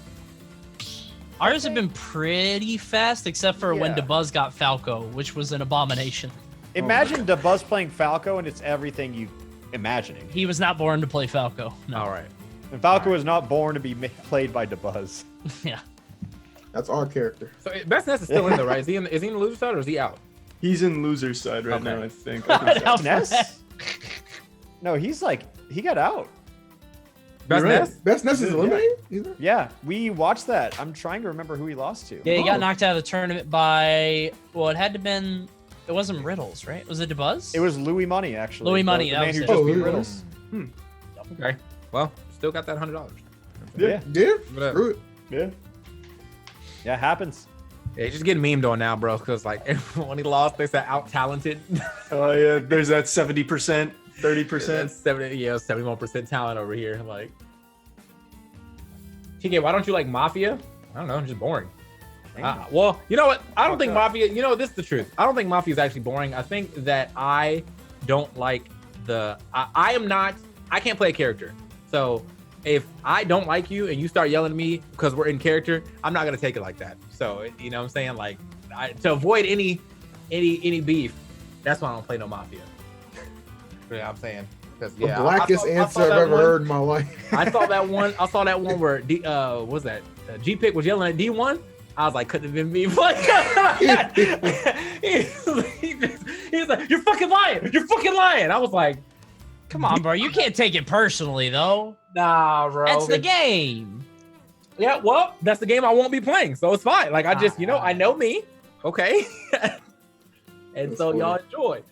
Speaker 5: Ours have been pretty fast, except for when DeBuzz got Falco, which was an abomination.
Speaker 2: Imagine DeBuzz playing Falco, and it's everything you imagining.
Speaker 5: He was not born to play Falco. No.
Speaker 10: All right.
Speaker 2: And Falco was not born to be played by DeBuzz.
Speaker 5: Yeah.
Speaker 9: that's our character.
Speaker 10: So Best Ness is still in there, right? Is he in the loser side or is he out?
Speaker 7: He's in loser's side right now, I think.
Speaker 2: Ness? No, he got out.
Speaker 10: Best Ness?
Speaker 9: Best Ness is eliminated?
Speaker 2: Yeah, we watched that. I'm trying to remember who he lost to.
Speaker 5: Yeah, he got knocked out of the tournament by, well, it had to been, it wasn't Riddles, right? Was it DeBuzz?
Speaker 2: It was Louis Money, actually.
Speaker 5: Louis Money,
Speaker 2: the
Speaker 5: that
Speaker 2: man
Speaker 5: was
Speaker 2: who
Speaker 5: it.
Speaker 2: just beat
Speaker 9: Louis
Speaker 2: Riddles.
Speaker 10: Okay. Well, still got that $100.
Speaker 2: Yeah.
Speaker 9: Yeah?
Speaker 10: Whatever.
Speaker 9: Screw it.
Speaker 2: Yeah. Yeah, happens.
Speaker 10: Yeah, he's just getting memed on now, bro. Because like when he lost, they said out talented.
Speaker 7: Oh yeah, there's that 70%, 30%.
Speaker 10: 71% talent over here. Like, TK, why don't you like Mafia? I don't know, I'm just boring. Well, you know what? I don't think Mafia. You know, this is the truth. I don't think Mafia is actually boring. I think that I don't like the. I am not. I can't play a character. So if I don't like you and you start yelling at me because we're in character, I'm not gonna take it like that. So you know what I'm saying? Like to avoid any beef, that's why I don't play no Mafia. You know what I'm saying?
Speaker 9: The blackest answer I've ever heard in my life.
Speaker 10: I saw that one. I saw that one where what was that? G-Pick was yelling at D1. I was like, couldn't have been me. He's like, you're fucking lying. You're fucking lying. I was like,
Speaker 5: come on, bro. You can't take it personally, though.
Speaker 10: Nah, bro.
Speaker 5: That's the game.
Speaker 10: Yeah, well, that's the game I won't be playing, so it's fine. Like, I just, I know me. Okay. And that's so cool. Y'all enjoy.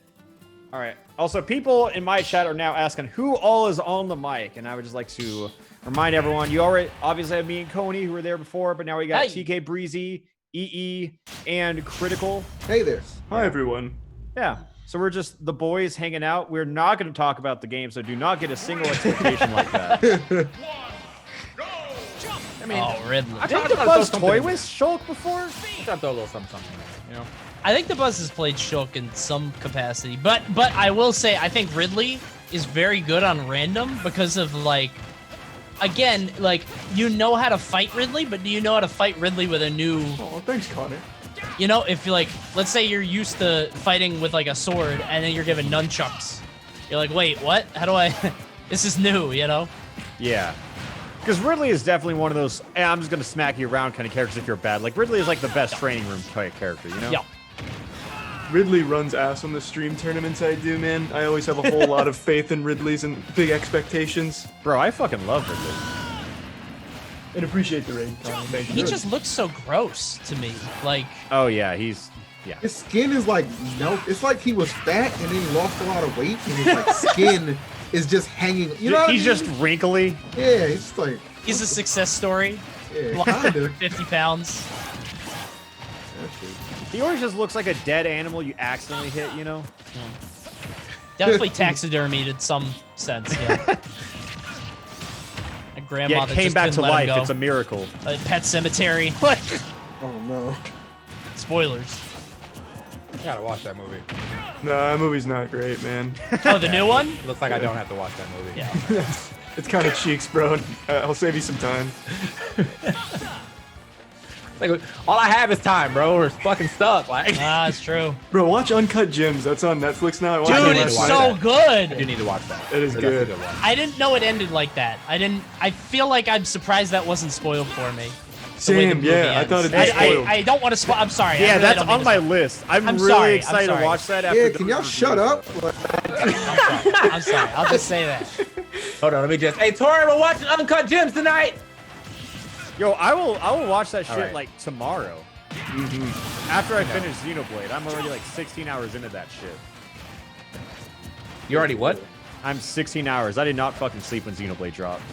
Speaker 2: All right. Also, people in my chat are now asking who all is on the mic, and I would just like to remind everyone, you already obviously have me and Coney who were there before, but now we got TK Breezy, EE, and Critical.
Speaker 9: Hey there.
Speaker 7: Hi, everyone.
Speaker 2: Yeah. So we're just the boys hanging out. We're not going to talk about the game, so do not get a single expectation like that. I
Speaker 10: mean,
Speaker 5: Oh, Ridley.
Speaker 2: Didn't the Buzz toy with Shulk before?
Speaker 10: I thought throw a little something, you know.
Speaker 5: I think the Buzz has played Shulk in some capacity, but I will say I think Ridley is very good on random because of like, again, like you know how to fight Ridley, but do you know how to fight Ridley with a new?
Speaker 7: Oh, thanks, Connor.
Speaker 5: You know, if you like, let's say you're used to fighting with like a sword, and then you're given nunchucks. You're like, wait, what? How do I? This is new, you know?
Speaker 2: Yeah. Because Ridley is definitely one of those, hey, I'm just going to smack you around kind of characters if you're bad. Like, Ridley is like the best training room type character, you know?
Speaker 5: Yeah.
Speaker 7: Ridley runs ass on the stream tournaments I do, man. I always have a whole lot of faith in Ridley's and big expectations.
Speaker 2: Bro, I fucking love Ridley.
Speaker 7: And appreciate the raid, Connor. Thank you.
Speaker 5: He just looks so gross to me. Like,
Speaker 2: Oh, yeah, yeah.
Speaker 9: His skin is like it's like he was fat and then he lost a lot of weight and his like skin is just hanging. You know what
Speaker 2: He's
Speaker 9: I mean?
Speaker 2: just wrinkly.
Speaker 9: Yeah, he's like
Speaker 5: he's a success story.
Speaker 9: yeah, kinda.
Speaker 5: 50 pounds.
Speaker 2: He always just looks like a dead animal you accidentally hit, you know?
Speaker 5: Definitely taxidermied in some sense, yeah. A grandma
Speaker 2: Yeah, it
Speaker 5: that
Speaker 2: came
Speaker 5: just
Speaker 2: back
Speaker 5: couldn't
Speaker 2: to
Speaker 5: let him
Speaker 2: life.
Speaker 5: go.
Speaker 2: It's a miracle.
Speaker 5: A pet cemetery. What?
Speaker 9: Oh no.
Speaker 5: Spoilers.
Speaker 10: I gotta watch that movie.
Speaker 7: No, that movie's not great, man.
Speaker 5: Oh, the new one?
Speaker 10: Looks like I don't have to watch that movie.
Speaker 5: Yeah.
Speaker 7: It's kind of cheeks, bro. I'll save you some time.
Speaker 10: Like, all I have is time, bro. We're fucking stuck. Like,
Speaker 5: Ah, it's true.
Speaker 7: Bro, watch Uncut Gems. That's on Netflix now. I watched
Speaker 5: Dude,
Speaker 7: it
Speaker 5: it's
Speaker 7: last
Speaker 5: so
Speaker 7: night.
Speaker 10: I do
Speaker 5: good.
Speaker 10: need to watch that.
Speaker 7: It is
Speaker 10: That's a
Speaker 7: good.
Speaker 10: one.
Speaker 5: I didn't know it ended like that. I feel like I'm surprised that wasn't spoiled for me. The way the
Speaker 7: Same,
Speaker 5: movie
Speaker 7: yeah. I
Speaker 5: ends.
Speaker 7: thought it was spoiled.
Speaker 5: I don't want to spoil. I'm sorry. I
Speaker 2: Yeah,
Speaker 5: really
Speaker 2: that's
Speaker 5: don't mean
Speaker 2: on
Speaker 5: to
Speaker 2: my
Speaker 5: spoil.
Speaker 2: list. I'm
Speaker 5: I'm
Speaker 2: really
Speaker 5: sorry, I'm
Speaker 2: excited to
Speaker 5: sorry.
Speaker 2: watch that after
Speaker 9: Yeah,
Speaker 2: the
Speaker 9: can y'all
Speaker 2: review.
Speaker 9: shut up?
Speaker 5: I'm sorry. I'll just say that.
Speaker 10: Hold on, let me just. Hey, Tori, we're watching Uncut Gems tonight.
Speaker 2: Yo, I will watch that shit
Speaker 10: right.
Speaker 2: like tomorrow. After I finish Xenoblade. I'm already like 16 hours into that shit.
Speaker 10: You already what?
Speaker 2: I'm 16 hours. I did not fucking sleep when Xenoblade dropped.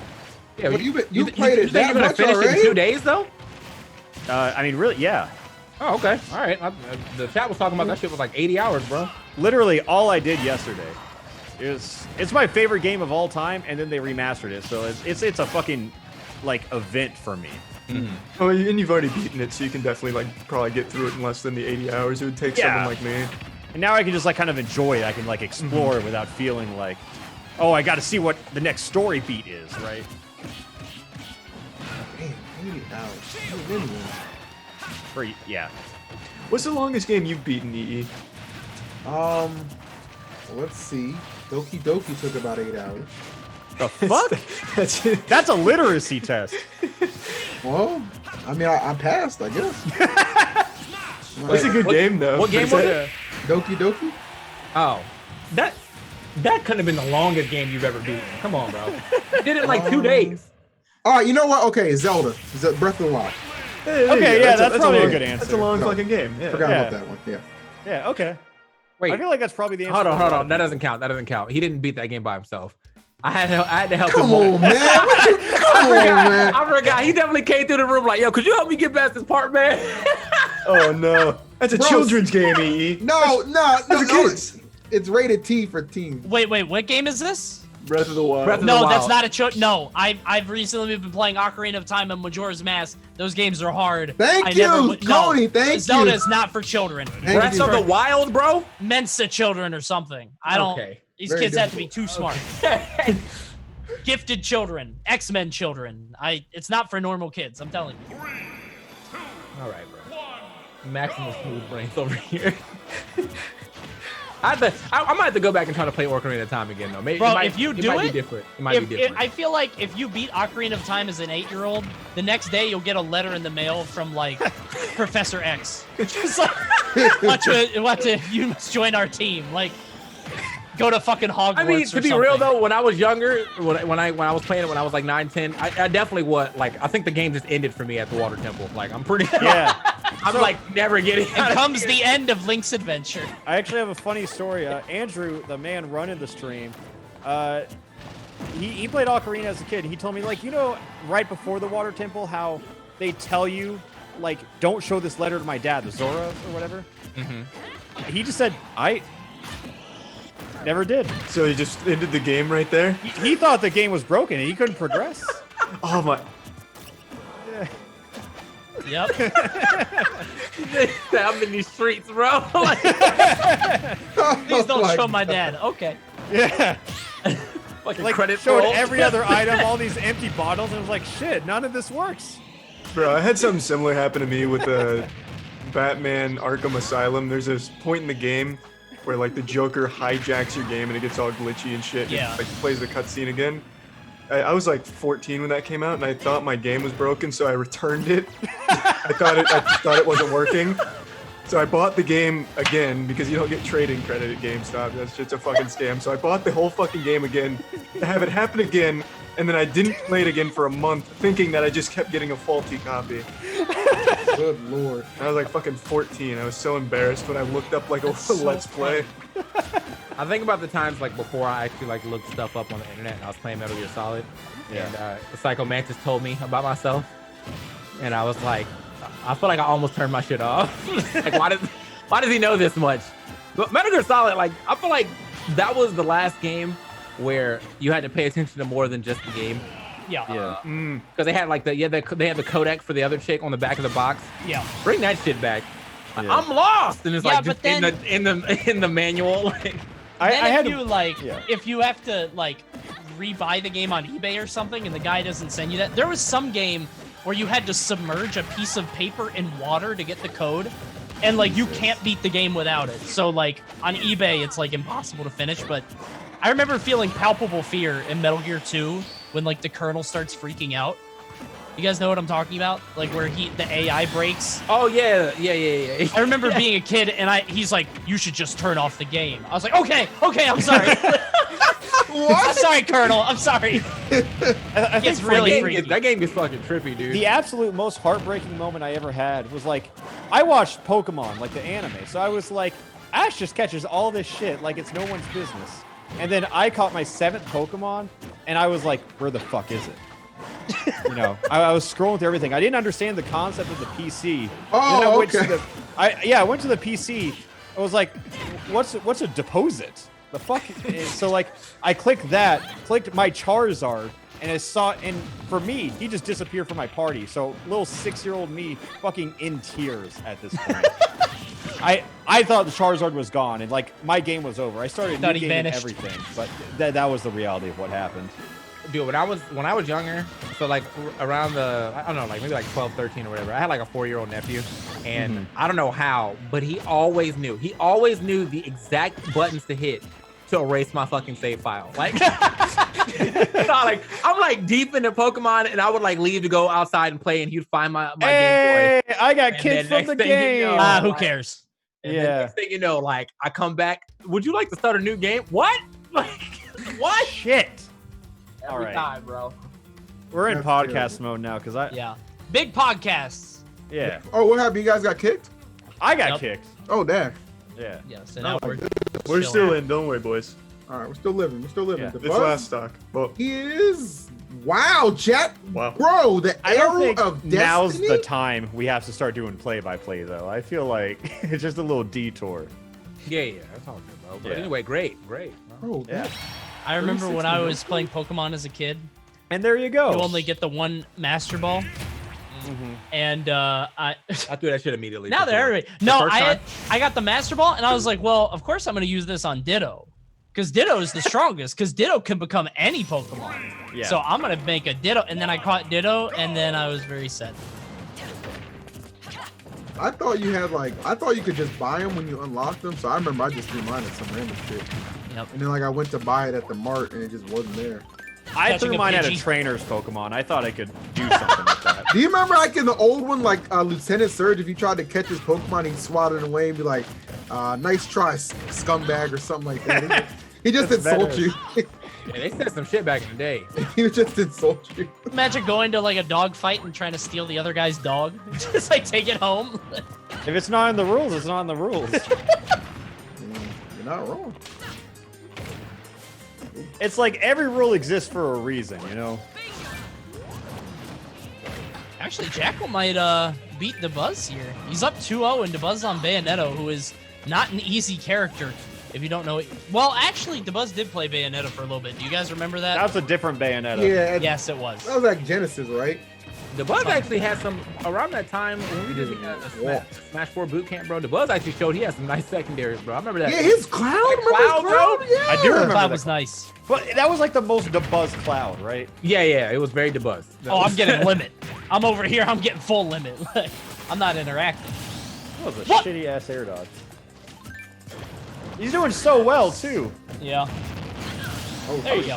Speaker 10: Yeah,
Speaker 9: Well, you played it
Speaker 10: think
Speaker 9: that
Speaker 10: you're gonna
Speaker 9: much
Speaker 10: finish it
Speaker 9: already?
Speaker 10: in 2 days though?
Speaker 2: I mean, really, yeah.
Speaker 10: Oh, okay. All right. The chat was talking about that shit was like 80 hours, bro.
Speaker 2: Literally all I did yesterday. It's my favorite game of all time, and then they remastered it, so it's a fucking like event for me.
Speaker 7: Oh, and you've already beaten it, so you can definitely like probably get through it in less than the 80 hours it would take
Speaker 2: Yeah.
Speaker 7: someone like me.
Speaker 2: And now I can just like kind of enjoy it. I can like explore without feeling like, oh, I got to see what the next story beat is, right?
Speaker 9: Damn, 80 hours.
Speaker 2: Yeah.
Speaker 7: What's the longest game you've beaten, EE?
Speaker 9: Let's see. Doki Doki took about 8 hours.
Speaker 2: The fuck?
Speaker 7: That's it.
Speaker 2: That's a literacy test.
Speaker 9: Well, I mean, I passed, I guess.
Speaker 7: It's a good game though.
Speaker 10: What game was it?
Speaker 9: Doki Doki?
Speaker 10: Oh, that couldn't have been the longest game you've ever beaten. Come on, bro. You did it in like 2 days.
Speaker 9: All right, you know what? Okay, Zelda. Breath of the Wild.
Speaker 2: Okay, yeah, that's probably a good
Speaker 7: That's
Speaker 2: answer.
Speaker 7: a long
Speaker 9: No.
Speaker 7: fucking game. Yeah.
Speaker 9: Forgot
Speaker 2: Yeah.
Speaker 9: about that one. Yeah.
Speaker 2: Yeah, okay.
Speaker 10: Wait,
Speaker 2: I feel like that's probably the answer.
Speaker 10: hold
Speaker 2: to a
Speaker 10: on.
Speaker 2: lot of
Speaker 10: That
Speaker 2: people.
Speaker 10: doesn't count. That doesn't count. He didn't beat that game by himself. I had to help
Speaker 9: Come
Speaker 10: him.
Speaker 9: on, man. Come on, man.
Speaker 10: I forgot. He definitely came through the room like, yo, could you help me get past this part, man?
Speaker 7: Oh no, that's a
Speaker 9: Bro,
Speaker 7: children's game, EE.
Speaker 9: No.
Speaker 7: That's a kid's.
Speaker 9: It's rated T for teens.
Speaker 5: Wait, what game is this?
Speaker 7: Breath of the Wild.
Speaker 10: Breath of
Speaker 5: No,
Speaker 10: the
Speaker 5: that's
Speaker 10: Wild.
Speaker 5: not a No, I've recently been playing Ocarina of Time and Majora's Mask. Those games are hard.
Speaker 9: Thank you, Cody, thank
Speaker 5: Zelda
Speaker 9: you.
Speaker 5: is not for children.
Speaker 9: Thank
Speaker 10: Breath
Speaker 9: you.
Speaker 10: of the Wild, bro.
Speaker 5: Mensa children or something. I don't.
Speaker 10: Okay.
Speaker 5: These
Speaker 9: Very
Speaker 5: kids have to be too
Speaker 9: difficult.
Speaker 5: smart. Gifted children, X-Men children. It's not for normal kids. I'm telling you.
Speaker 10: All right, bro. Maximum smooth brains over here. I might have to go back and try to play Ocarina of Time again, though. Maybe
Speaker 5: Bro,
Speaker 10: it might,
Speaker 5: if you
Speaker 10: it
Speaker 5: do
Speaker 10: might
Speaker 5: it,
Speaker 10: be different. It might be different.
Speaker 5: I feel like if you beat Ocarina of Time as an 8-year-old, the next day you'll get a letter in the mail from like Professor X. Just like, watch it, you must join our team. Like, go to fucking Hogwarts.
Speaker 10: I mean,
Speaker 5: or
Speaker 10: to be real
Speaker 5: something.
Speaker 10: though, when I was younger, when I was playing it when I was like 9, 10, I definitely I think the game just ended for me at the Water Temple. Like I'm pretty.
Speaker 2: Yeah.
Speaker 10: I'm like never getting.
Speaker 5: And comes the end of Link's adventure.
Speaker 2: I actually have a funny story. Andrew, the man running the stream, he played Ocarina as a kid. He told me, like, you know, right before the Water Temple, how they tell you, like, don't show this letter to my dad, the Zora or whatever. He just said, I never did.
Speaker 7: So he just ended the game right there.
Speaker 2: He thought the game was broken and he couldn't progress.
Speaker 7: Oh my.
Speaker 5: Yep.
Speaker 10: I'm in these streets, bro. Like,
Speaker 5: Please don't
Speaker 9: Oh
Speaker 5: show
Speaker 9: my
Speaker 5: my dad. Okay.
Speaker 2: Yeah.
Speaker 10: fucking
Speaker 2: Like
Speaker 10: credit
Speaker 2: showed
Speaker 10: roll.
Speaker 2: every other item, all these empty bottles, and was like, shit, none of this works.
Speaker 7: Bro, I had something similar happen to me with Batman Arkham Asylum. There's this point in the game where like the Joker hijacks your game and it gets all glitchy and shit.
Speaker 5: Yeah.
Speaker 7: And, like plays the cutscene again. I was like 14 when that came out, and I thought my game was broken, so I returned it. I thought it wasn't working. So I bought the game again because you don't get trading credit at GameStop. That's just a fucking scam. So I bought the whole fucking game again to have it happen again, and then I didn't play it again for a month, thinking that I just kept getting a faulty copy.
Speaker 9: Good lord.
Speaker 7: I was like fucking 14. I was so embarrassed when I looked up like a Let's Play.
Speaker 10: I think about the times like before I actually like looked stuff up on the internet and I was playing Metal Gear Solid.
Speaker 2: Yeah.
Speaker 10: And the Psycho Mantis told me about myself. And I was like, I feel like I almost turned my shit off. Like, why does he know this much? But Metal Gear Solid, like, I feel like that was the last game where you had to pay attention to more than just the game.
Speaker 5: Yeah.
Speaker 2: Yeah.
Speaker 10: Because they had like they had the codec for the other chick on the back of the box.
Speaker 5: Yeah.
Speaker 10: Bring that shit back.
Speaker 2: Yeah.
Speaker 10: I'm lost, and it's
Speaker 5: Yeah,
Speaker 10: like
Speaker 5: but
Speaker 10: just in the manual. Like,
Speaker 2: I had
Speaker 5: if you like,
Speaker 2: yeah.
Speaker 5: if you have to like rebuy the game on eBay or something, and the guy doesn't send you that, there was some game where you had to submerge a piece of paper in water to get the code, and like you can't beat the game without it. So like on eBay, it's like impossible to finish. But I remember feeling palpable fear in Metal Gear 2 when like the Colonel starts freaking out. You guys know what I'm talking about? Like where the AI breaks.
Speaker 10: oh yeah.
Speaker 5: I remember being a kid and he's like, you should just turn off the game. I was like, okay, I'm sorry. I'm sorry, Colonel. I'm sorry.
Speaker 2: I think
Speaker 5: It's
Speaker 2: for
Speaker 5: really
Speaker 2: me,
Speaker 5: freaky.
Speaker 10: That game gets fucking trippy, dude.
Speaker 2: the absolute most heartbreaking moment I ever had was like, I watched Pokemon, like the anime, so I was like, Ash just catches all this shit like it's no one's business. And then I caught my 7th Pokemon, and I was like, where the fuck is it? You know, I was scrolling through everything. I didn't understand the concept of the PC.
Speaker 9: Oh,
Speaker 2: Then I went
Speaker 9: okay.
Speaker 2: to I went to the PC. I was like, what's a deposit? The fuck? So like, I clicked my Charizard, and I saw, and for me, he just disappeared from my party. So little 6-year-old me, fucking in tears at this point. I thought the Charizard was gone, and like my game was over. I started
Speaker 5: Thought he
Speaker 2: new game and
Speaker 5: vanished.
Speaker 2: everything, but that was the reality of what happened.
Speaker 10: Dude, when I was younger, so like around I don't know, like maybe like 12, 13 or whatever, I had like a 4-year-old nephew, and I don't know how, but he always knew the exact buttons to hit to erase my fucking save file. Like, so like I'm like deep into Pokemon, and I would like leave to go outside and play, and he'd find my Game
Speaker 2: Hey,
Speaker 10: Boy.
Speaker 2: I got
Speaker 10: And
Speaker 2: kids
Speaker 10: then
Speaker 2: from the
Speaker 10: next thing you
Speaker 2: game.
Speaker 10: know-
Speaker 5: Who cares?
Speaker 10: And then
Speaker 2: Yeah.
Speaker 10: next thing you know, like I come back, would you like to start a new game? What? Like, what?
Speaker 2: Shit.
Speaker 10: Every
Speaker 2: All right.
Speaker 10: time, bro.
Speaker 2: We're in
Speaker 9: That's
Speaker 2: podcast mode now, because
Speaker 5: Yeah. Big podcasts.
Speaker 2: yeah,
Speaker 9: Oh, what happened? You guys got kicked?
Speaker 2: I got
Speaker 5: Yep.
Speaker 2: kicked.
Speaker 9: Oh, damn.
Speaker 2: Yeah.
Speaker 5: Yes. And now we're
Speaker 7: We're
Speaker 5: chilling.
Speaker 7: still in, don't worry, boys.
Speaker 9: All right, we're still living.
Speaker 2: Yeah.
Speaker 9: The
Speaker 7: It's
Speaker 9: buzz
Speaker 7: last stock. Well,
Speaker 9: is wow, Jack.
Speaker 7: wow.
Speaker 9: Bro, the
Speaker 2: I don't
Speaker 9: arrow
Speaker 2: think
Speaker 9: of
Speaker 2: now's
Speaker 9: destiny.
Speaker 2: the time we have to start doing play-by-play, though. I feel like it's just a little detour.
Speaker 10: Yeah, that's all good, bro. But
Speaker 2: Yeah.
Speaker 10: anyway, great. Bro.
Speaker 9: Oh,
Speaker 2: Yeah.
Speaker 5: I remember when
Speaker 9: 36
Speaker 5: I
Speaker 9: minutes.
Speaker 5: was playing Pokemon as a kid.
Speaker 2: And there you go.
Speaker 5: You only get the one Master Ball, and
Speaker 10: I threw that shit immediately.
Speaker 5: now
Speaker 10: for
Speaker 5: they're
Speaker 10: sure.
Speaker 5: everybody. No,
Speaker 10: first
Speaker 5: I got the Master Ball, and I was like, well, of course I'm gonna use this on Ditto, because Ditto is the strongest. Because Ditto can become any Pokemon.
Speaker 2: Yeah.
Speaker 5: So I'm gonna make a Ditto, and then I caught Ditto, and then I was very sad.
Speaker 9: I thought you had I thought you could just buy them when you unlocked them. So I remember I just threw mine at some random shit.
Speaker 5: Yep.
Speaker 9: And then I went to buy it at the mart and it just wasn't there.
Speaker 2: I
Speaker 5: Catching
Speaker 2: threw
Speaker 5: a
Speaker 2: mine at a
Speaker 5: Pidgey.
Speaker 2: trainer's Pokemon. I thought I could do something with that.
Speaker 9: Do you remember in the old one, Lieutenant Surge, if you tried to catch his Pokemon, he'd swat it away and be like, nice try, scumbag, or something like that. He just
Speaker 2: That's
Speaker 9: insult
Speaker 2: better.
Speaker 9: you.
Speaker 10: Yeah, they said some shit back in the day.
Speaker 9: He would just insult you.
Speaker 5: Imagine going to like a dog fight and trying to steal the other guy's dog, just like take it home.
Speaker 2: If it's not in the rules, it's not in the rules.
Speaker 9: You're not wrong.
Speaker 2: It's like every rule exists for a reason, you know?
Speaker 5: Actually, Jackal might beat DeBuzz here. He's up 2-0 and DeBuzz on Bayonetta, who is not an easy character. If you don't know it. Well, actually, DeBuzz did play Bayonetta for a little bit. Do you guys remember that?
Speaker 2: That's a different Bayonetta.
Speaker 9: Yeah,
Speaker 5: Yes, it was.
Speaker 9: that was like Genesis, right?
Speaker 10: The Buzz actually had some around that time when we did Smash 4 boot camp, bro. The Buzz actually showed he had some nice secondaries, bro. I remember that.
Speaker 9: Yeah, his Cloud,
Speaker 10: Cloud, bro.
Speaker 9: Yeah.
Speaker 2: I do remember
Speaker 5: Cloud
Speaker 2: that.
Speaker 5: was nice.
Speaker 2: But that was like the most DeBuzz Cloud, right?
Speaker 10: Yeah, it was very DeBuzz.
Speaker 5: Oh, I'm getting limit. I'm over here. I'm getting full limit. I'm not interacting.
Speaker 2: That was a shitty ass air dodge. He's doing so well too.
Speaker 5: Yeah. Oh, there you go.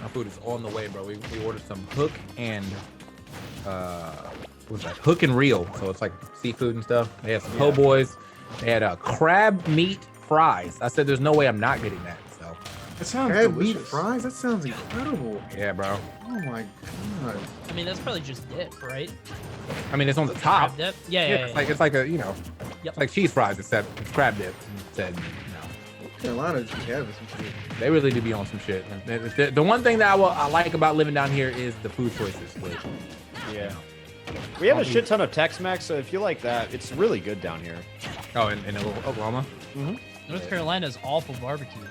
Speaker 10: Our food is on the way, bro. We ordered some hook and what was that? Hook and reel. So it's like seafood and stuff. They had some po' boys. They had crab meat fries. I said, there's no way I'm not getting that. So
Speaker 7: That sounds
Speaker 9: Crab
Speaker 7: delicious.
Speaker 9: meat fries? That sounds incredible.
Speaker 10: yeah, bro.
Speaker 9: Oh my god.
Speaker 5: I mean, that's probably just dip, right?
Speaker 10: I mean, it's on the top.
Speaker 5: Crab dip? Yeah.
Speaker 10: It's like a
Speaker 5: Yep.
Speaker 10: it's like cheese fries except it's crab dip instead.
Speaker 9: Carolina just be having some shit.
Speaker 10: They really do be on some shit. The one thing that I like about living down here is the food choices.
Speaker 2: Yeah. We have a shit ton of Tex-Mex, so if you like that, it's really good down here.
Speaker 10: Oh, in Oklahoma?
Speaker 5: North Carolina's awful barbecue,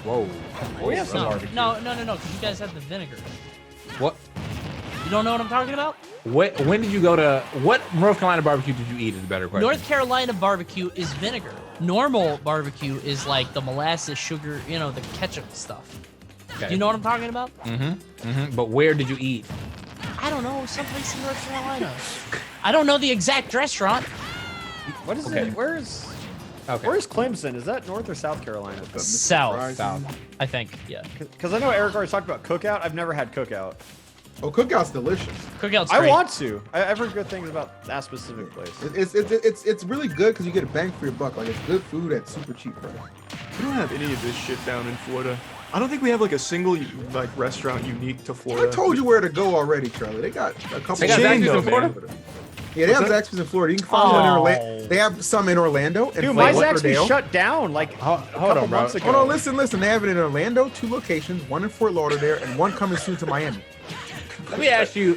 Speaker 5: though.
Speaker 10: Whoa.
Speaker 2: We have some
Speaker 5: No,
Speaker 2: barbecue.
Speaker 5: no, because you guys have the vinegar.
Speaker 10: What?
Speaker 5: You don't know what I'm talking about?
Speaker 10: When did you go to what North Carolina barbecue did you eat? Is a better question.
Speaker 5: North Carolina barbecue is vinegar. Normal barbecue is like the molasses, sugar, the ketchup stuff.
Speaker 10: Okay.
Speaker 5: Do you know what I'm talking about?
Speaker 10: But where did you eat?
Speaker 5: I don't know, someplace in North Carolina. I don't know the exact restaurant.
Speaker 2: What is
Speaker 10: Okay.
Speaker 2: it? Where's
Speaker 10: Okay.
Speaker 2: Where's Clemson? Is that North or South Carolina?
Speaker 5: South,
Speaker 10: South.
Speaker 5: I think, yeah.
Speaker 2: Because I know Eric already talked about Cookout. I've never had Cookout.
Speaker 9: Oh, Cookout's delicious.
Speaker 5: Cookout's
Speaker 2: I
Speaker 5: great.
Speaker 2: want to. I've heard good things about that specific place.
Speaker 9: It's really good because you get a bang for your buck. Like, it's good food at super cheap price.
Speaker 7: We don't have any of this shit down in Florida. I don't think we have like a single like restaurant unique to Florida.
Speaker 9: I told you where to go already, Charlie. They got a couple.
Speaker 10: They got
Speaker 9: chains
Speaker 10: Zaxby's in
Speaker 9: over
Speaker 10: Florida?
Speaker 9: there. Yeah, they have Zaxby's in Florida. You can find one in Orlando. They have some in Orlando. And
Speaker 2: Dude, my
Speaker 9: Fort
Speaker 2: Zaxby's
Speaker 9: Lauderdale.
Speaker 2: shut down like
Speaker 10: Hold
Speaker 2: a couple
Speaker 10: on, bro.
Speaker 2: months ago.
Speaker 9: Oh no, listen. They have it in Orlando, 2 locations, one in Fort Lauderdale, and one coming soon to Miami.
Speaker 10: Let me ask you,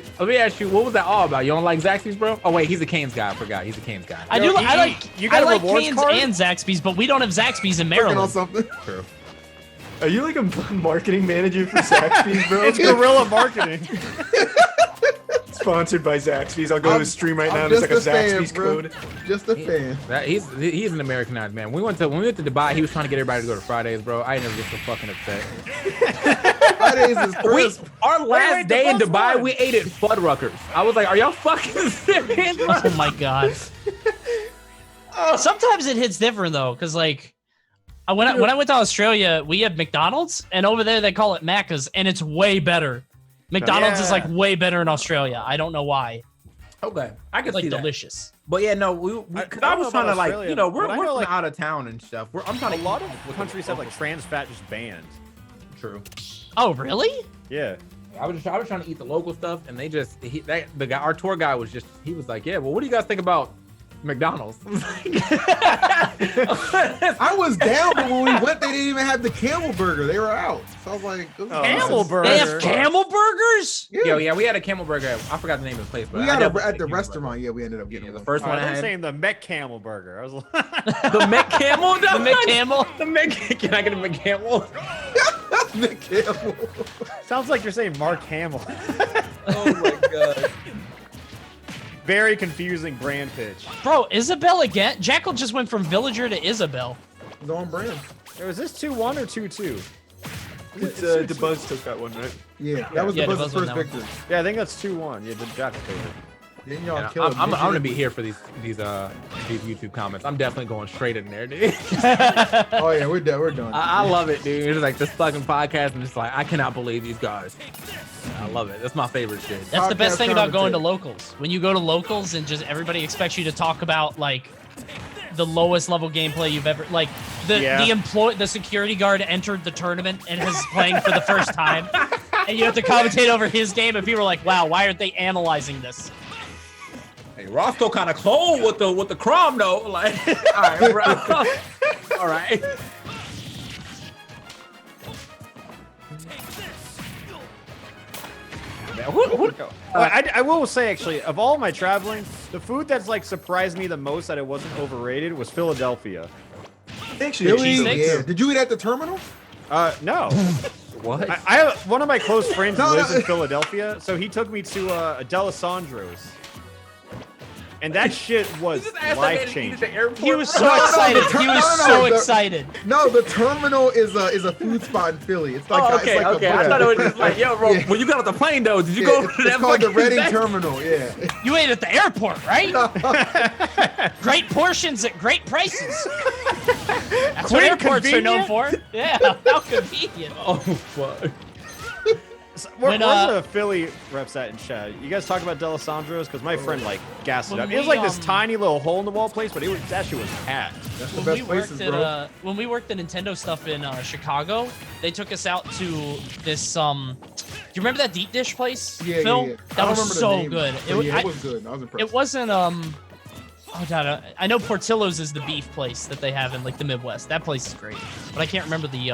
Speaker 10: what was that all about? You don't like Zaxby's, bro? Oh wait, he's a Canes guy. I forgot. He's a Canes guy.
Speaker 5: I
Speaker 2: Yo,
Speaker 5: do. I
Speaker 2: you got a
Speaker 5: like
Speaker 2: rewards
Speaker 5: Cane's
Speaker 2: card?
Speaker 5: and Zaxby's, but we don't have Zaxby's in
Speaker 9: Working on
Speaker 5: Maryland.
Speaker 9: something.
Speaker 10: True.
Speaker 7: Are you like a marketing manager for Zaxby's, bro?
Speaker 2: It's guerrilla marketing.
Speaker 7: Sponsored by Zaxby's. I'll go to the stream right now.
Speaker 9: I'm
Speaker 7: There's like a
Speaker 9: just a fan,
Speaker 7: Zaxby's
Speaker 9: bro.
Speaker 7: code.
Speaker 9: Just a fan.
Speaker 10: He's an Americanized man. When we went to Dubai, he was trying to get everybody to go to Fridays, bro. I never get so fucking upset.
Speaker 9: Fridays is crisp.
Speaker 10: Our last day in
Speaker 2: Dubai
Speaker 10: Dubai,
Speaker 2: won.
Speaker 10: we ate at Fuddruckers. I was like, are y'all fucking serious?
Speaker 5: Oh my god. Sometimes it hits different though, because like when I went to Australia, we had McDonald's, and over there they call it Macca's, and it's way better. McDonald's is like way better in Australia. I don't know why.
Speaker 10: Okay, I can
Speaker 5: It's like
Speaker 10: see that.
Speaker 5: delicious.
Speaker 10: But yeah, no, because I
Speaker 2: don't
Speaker 10: was
Speaker 2: know
Speaker 10: trying to
Speaker 2: about
Speaker 10: like,
Speaker 2: Australia,
Speaker 10: you know, we're
Speaker 2: but I know,
Speaker 10: from
Speaker 2: like,
Speaker 10: out of town and stuff. I'm trying
Speaker 2: A
Speaker 10: to
Speaker 2: lot of countries have like trans fat just banned.
Speaker 10: True.
Speaker 5: Oh really?
Speaker 2: Yeah.
Speaker 10: I was trying to eat the local stuff, and they just our tour guy was like, yeah, well, what do you guys think about McDonald's?
Speaker 9: I was down, but when we went, they didn't even have the camel burger. They were out. So I was like,
Speaker 2: Camel burger.
Speaker 5: They have camel burgers?
Speaker 10: Yeah, we had a camel burger. I forgot the name of the place, but
Speaker 9: We
Speaker 10: I
Speaker 9: got
Speaker 10: definitely
Speaker 9: at
Speaker 10: ate
Speaker 9: the
Speaker 10: camel
Speaker 9: restaurant.
Speaker 10: burger.
Speaker 9: Yeah, we ended up getting
Speaker 10: Yeah, the
Speaker 9: one.
Speaker 10: first one I
Speaker 2: I'm
Speaker 10: had.
Speaker 2: saying the Met Camel burger. I was like,
Speaker 10: The Met Camel?
Speaker 5: The McCamel?
Speaker 10: The Met. Can I get a McCamel?
Speaker 9: the camel.
Speaker 2: sounds like you're saying Mark Hamill.
Speaker 10: Oh my god.
Speaker 2: Very confusing brand pitch.
Speaker 5: Bro, Isabel again? Jackal just went from Villager to Isabel.
Speaker 9: No on brand.
Speaker 2: Was this 2-1 or 2-2?
Speaker 7: It's DeBuzz took that one, right?
Speaker 9: Yeah, that was
Speaker 5: Yeah,
Speaker 9: the
Speaker 5: DeBuzz
Speaker 9: Buzz's
Speaker 5: won
Speaker 9: first
Speaker 5: that one.
Speaker 9: victory.
Speaker 2: Yeah, I think that's 2-1. Yeah, the Jackal favorite.
Speaker 9: Then y'all
Speaker 10: Yeah,
Speaker 9: killed
Speaker 10: I'm gonna be here for these YouTube comments. I'm definitely going straight in there, dude.
Speaker 9: Oh yeah, we're done. We're done.
Speaker 10: I love it, dude. It's like this fucking podcast, and it's like I cannot believe these guys. I love it. That's my favorite shit.
Speaker 5: That's the best
Speaker 9: Podcast
Speaker 5: thing about going to
Speaker 9: commentary.
Speaker 5: locals. When you go to locals and just everybody expects you to talk about like the lowest level gameplay you've ever like the security guard entered the tournament and is playing for the first time, and you have to commentate over his game, and people are like, "Wow, why aren't they analyzing this?"
Speaker 10: Hey, Roscoe kind of cold with the crumb though. Like, all right, bro. All right.
Speaker 2: I will say actually, of all my traveling, the food that's like surprised me the most that it wasn't overrated was Philadelphia.
Speaker 7: Actually,
Speaker 9: Really?
Speaker 5: cheesesteaks?
Speaker 9: Yeah. Did you eat at the terminal?
Speaker 2: No.
Speaker 10: What?
Speaker 2: I have one of my close friends
Speaker 9: No,
Speaker 2: lives
Speaker 9: no.
Speaker 2: in Philadelphia, so he took me to a D'Alessandro's. And that shit was life-changing.
Speaker 5: He was so
Speaker 9: No, no,
Speaker 5: excited.
Speaker 9: the-
Speaker 5: He was
Speaker 9: no, no,
Speaker 5: so
Speaker 9: the-
Speaker 5: excited.
Speaker 9: No, the terminal is a food spot in Philly. It's like
Speaker 10: Oh, okay,
Speaker 9: it's like
Speaker 10: okay.
Speaker 9: A,
Speaker 10: I thought it was just like, yo, bro,
Speaker 9: Yeah.
Speaker 10: when you got off the plane, though, did you go
Speaker 9: it's
Speaker 10: to that
Speaker 9: called the
Speaker 10: fucking
Speaker 9: Reading
Speaker 10: thing?
Speaker 9: Terminal. Yeah.
Speaker 5: You ate at the airport, right? Great portions at great prices. That's what
Speaker 2: Quick,
Speaker 5: airports are known for.
Speaker 2: convenient.
Speaker 5: Yeah, how convenient.
Speaker 10: Oh, fuck.
Speaker 2: Where's
Speaker 5: When,
Speaker 2: the Philly reps at in chat? You guys talk about D'Alessandro's? Because my friend, like, gassed it
Speaker 5: When
Speaker 2: up. It was
Speaker 5: we,
Speaker 2: like this tiny little hole-in-the-wall place, but that shit was packed.
Speaker 9: That's the
Speaker 5: When
Speaker 9: best
Speaker 5: we
Speaker 9: places,
Speaker 5: worked
Speaker 9: bro.
Speaker 5: at when we worked at Nintendo stuff in Chicago, they took us out to this do you remember that deep dish place,
Speaker 9: Yeah,
Speaker 5: Phil?
Speaker 9: yeah, yeah. I
Speaker 5: That
Speaker 9: don't
Speaker 5: was
Speaker 9: remember the
Speaker 5: so
Speaker 9: name,
Speaker 5: good.
Speaker 9: but yeah, it was good. I was impressed.
Speaker 5: It wasn't oh god, I know Portillo's is the beef place that they have in like the Midwest. That place is great, but I can't remember the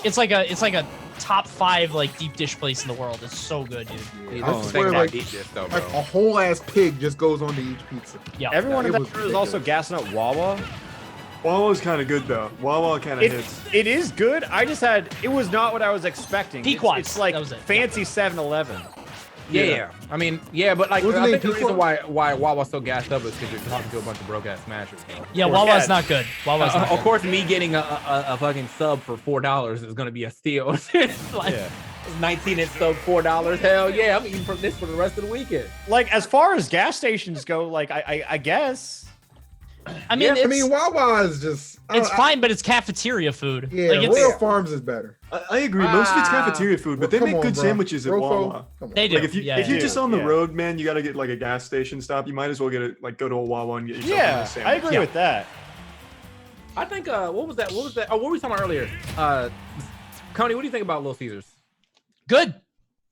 Speaker 5: It's like a top 5 like deep dish place in the world. It's so good, dude.
Speaker 10: Yeah,
Speaker 9: I
Speaker 10: this is
Speaker 9: swear,
Speaker 10: like,
Speaker 9: like,
Speaker 10: deep dish, though,
Speaker 9: Like
Speaker 10: bro.
Speaker 9: a whole ass pig just goes onto each pizza.
Speaker 5: Yeah.
Speaker 2: Everyone
Speaker 9: It
Speaker 2: in that
Speaker 9: was
Speaker 2: crew is also
Speaker 9: ridiculous.
Speaker 2: gassing up Wawa.
Speaker 7: Wawa's kind of good though. Wawa kind of hits.
Speaker 2: It is good. I just it was not what I was expecting.
Speaker 5: Pequot,
Speaker 2: It's like
Speaker 5: that was it.
Speaker 2: fancy 7-Eleven.
Speaker 10: Yeah. I mean, yeah, but like,
Speaker 9: What's the
Speaker 10: I
Speaker 9: name,
Speaker 10: think the reason
Speaker 9: Pequot?
Speaker 10: why Wawa's so gassed up is because you're talking to a bunch of broke-ass smashers. Bro.
Speaker 5: Yeah,
Speaker 2: Or
Speaker 5: Wawa's
Speaker 2: cat.
Speaker 5: not good. Wawa's not
Speaker 10: Of
Speaker 5: good.
Speaker 10: course, me getting a fucking sub for $4 is gonna be a steal. It's like
Speaker 2: Yeah.
Speaker 10: 19-inch sub $4. Hell yeah, I'm eating from this for the rest of the weekend.
Speaker 2: Like, as far as gas stations go, like, I guess.
Speaker 5: I mean,
Speaker 9: I mean, Wawa is just.
Speaker 5: it's fine, but it's cafeteria food.
Speaker 9: Yeah,
Speaker 5: like, it's,
Speaker 9: Royal Farms is better.
Speaker 7: I agree. Most of it's cafeteria food, but they
Speaker 9: Come
Speaker 7: make
Speaker 9: on,
Speaker 7: good
Speaker 9: bro.
Speaker 7: sandwiches at
Speaker 9: Rofo,
Speaker 7: Wawa.
Speaker 9: come on.
Speaker 5: they do.
Speaker 7: Like if
Speaker 5: yeah,
Speaker 7: you're
Speaker 5: yeah.
Speaker 7: just on the
Speaker 2: Yeah.
Speaker 7: road, man, you gotta get like a gas station stop. You might as well go to a Wawa and get yourself
Speaker 2: Yeah,
Speaker 7: a sandwich.
Speaker 2: I agree
Speaker 5: Yeah.
Speaker 2: with that.
Speaker 10: I think what was that? Oh, what were we talking about earlier? Coney, what do you think about Little Caesars?
Speaker 5: Good.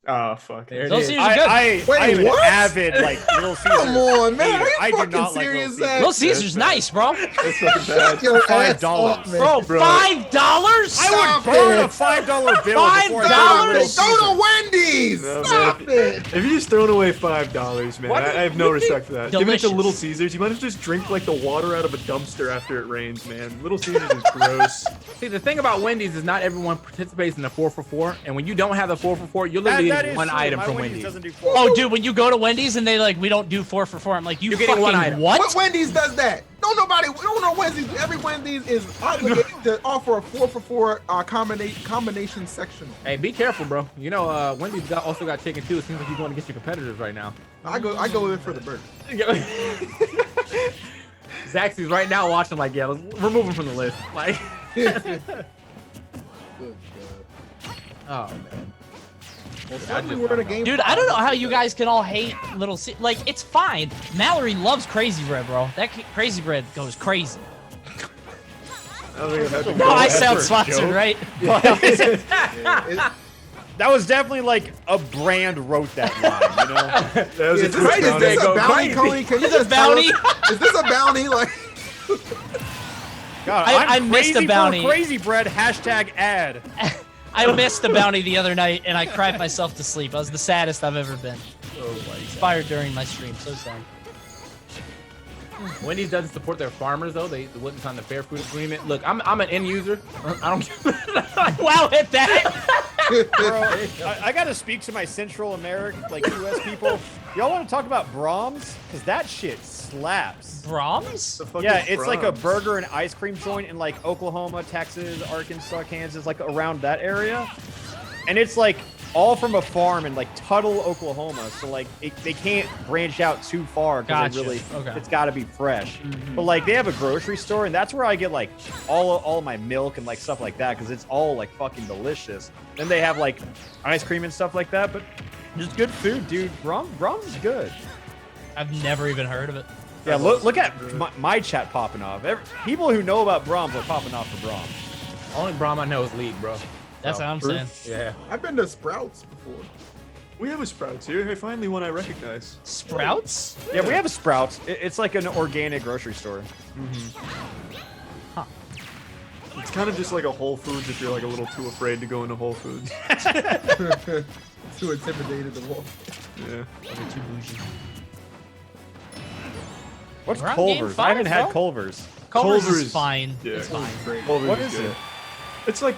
Speaker 7: Oh fuck.
Speaker 10: There it
Speaker 5: Those
Speaker 10: is.
Speaker 5: Caesars are good.
Speaker 2: I am an
Speaker 9: what?
Speaker 2: avid like Little Caesar.
Speaker 9: Come on, man.
Speaker 2: hater.
Speaker 9: Are you
Speaker 2: I do
Speaker 9: fucking
Speaker 2: not like
Speaker 9: serious,
Speaker 2: Little
Speaker 9: Zach?
Speaker 2: Caesars.
Speaker 5: Little Caesar's nice, bro.
Speaker 7: That's fucking bad.
Speaker 9: Your
Speaker 2: $5.
Speaker 9: ass off, man.
Speaker 5: Bro,
Speaker 7: Bro.
Speaker 5: $5?
Speaker 2: I would burn a $5 bill before I go to Little
Speaker 5: $5?
Speaker 2: Caesar.
Speaker 9: Go to Wendy's.
Speaker 7: No,
Speaker 9: Stop
Speaker 7: man.
Speaker 9: it.
Speaker 7: If you're just throwing away $5, man,
Speaker 10: What?
Speaker 7: I have no respect for that. Give it to
Speaker 5: Delicious.
Speaker 7: Little Caesars. You might as well just drink like the water out of a dumpster after it rains, man. Little Caesars is gross.
Speaker 10: See, the thing about Wendy's is not everyone participates in the 4 for $4, and when you don't have the 4 for $4, you're literally
Speaker 2: That
Speaker 10: getting
Speaker 2: is
Speaker 10: one
Speaker 2: true.
Speaker 10: item
Speaker 2: My
Speaker 10: from
Speaker 2: Wendy's
Speaker 10: Wendy's.
Speaker 2: doesn't do 4.
Speaker 5: Oh, dude, when you go to Wendy's and they like, we don't do 4 for $4, I'm like, you
Speaker 10: You're getting
Speaker 5: fucking
Speaker 10: one item.
Speaker 5: what?
Speaker 9: What Wendy's does that? Don't know Wendy's. Every Wendy's is obligated to offer a 4 for 4 combination sectional.
Speaker 10: Hey, be careful, bro. You know, Wendy's also got chicken too. It seems like you're going to get your competitors right now.
Speaker 9: I go there for the burger.
Speaker 10: Zaxby's right now watching like, yeah, let's remove him from the list. Like,
Speaker 9: Good
Speaker 10: oh man.
Speaker 9: Well, suddenly we're in a game.
Speaker 5: Dude, I don't know how you guys can all hate Little Like, it's fine. Mallory loves Crazy Bread, bro. That Crazy Bread goes crazy.
Speaker 7: I don't think I've had to
Speaker 5: No,
Speaker 7: go
Speaker 5: I
Speaker 7: that
Speaker 5: sound
Speaker 7: for a
Speaker 5: sponsored,
Speaker 7: joke.
Speaker 5: right?
Speaker 2: That was definitely like a brand wrote that line, you know?
Speaker 7: That was
Speaker 9: Is
Speaker 7: a
Speaker 9: this,
Speaker 7: twist
Speaker 9: is
Speaker 7: on
Speaker 9: this
Speaker 7: it.
Speaker 9: a bounty,
Speaker 10: crazy.
Speaker 9: Coney? Can you
Speaker 5: Is this
Speaker 9: just
Speaker 5: a bounty?
Speaker 9: tell us- Is this a bounty? Like,
Speaker 2: God,
Speaker 5: I
Speaker 2: I'm
Speaker 5: missed
Speaker 2: crazy
Speaker 5: a bounty.
Speaker 2: for Crazy Bread, #ad.
Speaker 5: I missed the bounty the other night and I cried myself to sleep. I was the saddest I've ever been. Expired during my stream. So sad.
Speaker 10: Wendy's doesn't support their farmers though. They wouldn't sign the fair food agreement. Look, I'm an end user. I don't.
Speaker 5: Wow, hit that.
Speaker 2: Bro, I gotta speak to my Central America, like US people. Y'all want to talk about Brahms? Because that shit slaps.
Speaker 5: Brahms?
Speaker 7: The fuck
Speaker 2: Yeah,
Speaker 7: is
Speaker 2: it's like a
Speaker 7: Brahms?
Speaker 2: burger and ice cream joint in like Oklahoma, Texas, Arkansas, Kansas, like around that area. And it's like all from a farm in like Tuttle, Oklahoma. So like they can't branch out too far because
Speaker 5: Gotcha.
Speaker 2: it's got to be fresh. But like they have a grocery store and that's where I get like all of my milk and like stuff like that because it's all like fucking delicious. Then they have like ice cream and stuff like that. But just good food, dude. Brahms is good.
Speaker 5: I've never even heard of it.
Speaker 2: Yeah, look at my chat popping off. People who know about Brahms are popping off for Brahms.
Speaker 10: Only Brahm I know is League, bro.
Speaker 5: That's what I'm saying.
Speaker 10: Yeah.
Speaker 9: I've been to Sprouts before.
Speaker 7: We have a Sprouts here. Hey, finally one I recognize.
Speaker 5: Sprouts?
Speaker 2: Yeah, we have a Sprouts. It's like an organic grocery store.
Speaker 7: It's kind of just like a Whole Foods if you're like a little too afraid to go into Whole Foods.
Speaker 9: Too intimidated to walk.
Speaker 7: Yeah.
Speaker 2: What's
Speaker 5: We're on game
Speaker 2: Culver's? I
Speaker 5: 5,
Speaker 2: haven't had
Speaker 5: bro.
Speaker 2: Culver's.
Speaker 5: Culver's is
Speaker 7: Culver's.
Speaker 5: fine.
Speaker 7: Yeah,
Speaker 5: It's fine.
Speaker 7: Culver's
Speaker 2: What is
Speaker 7: good.
Speaker 2: it?
Speaker 7: It's like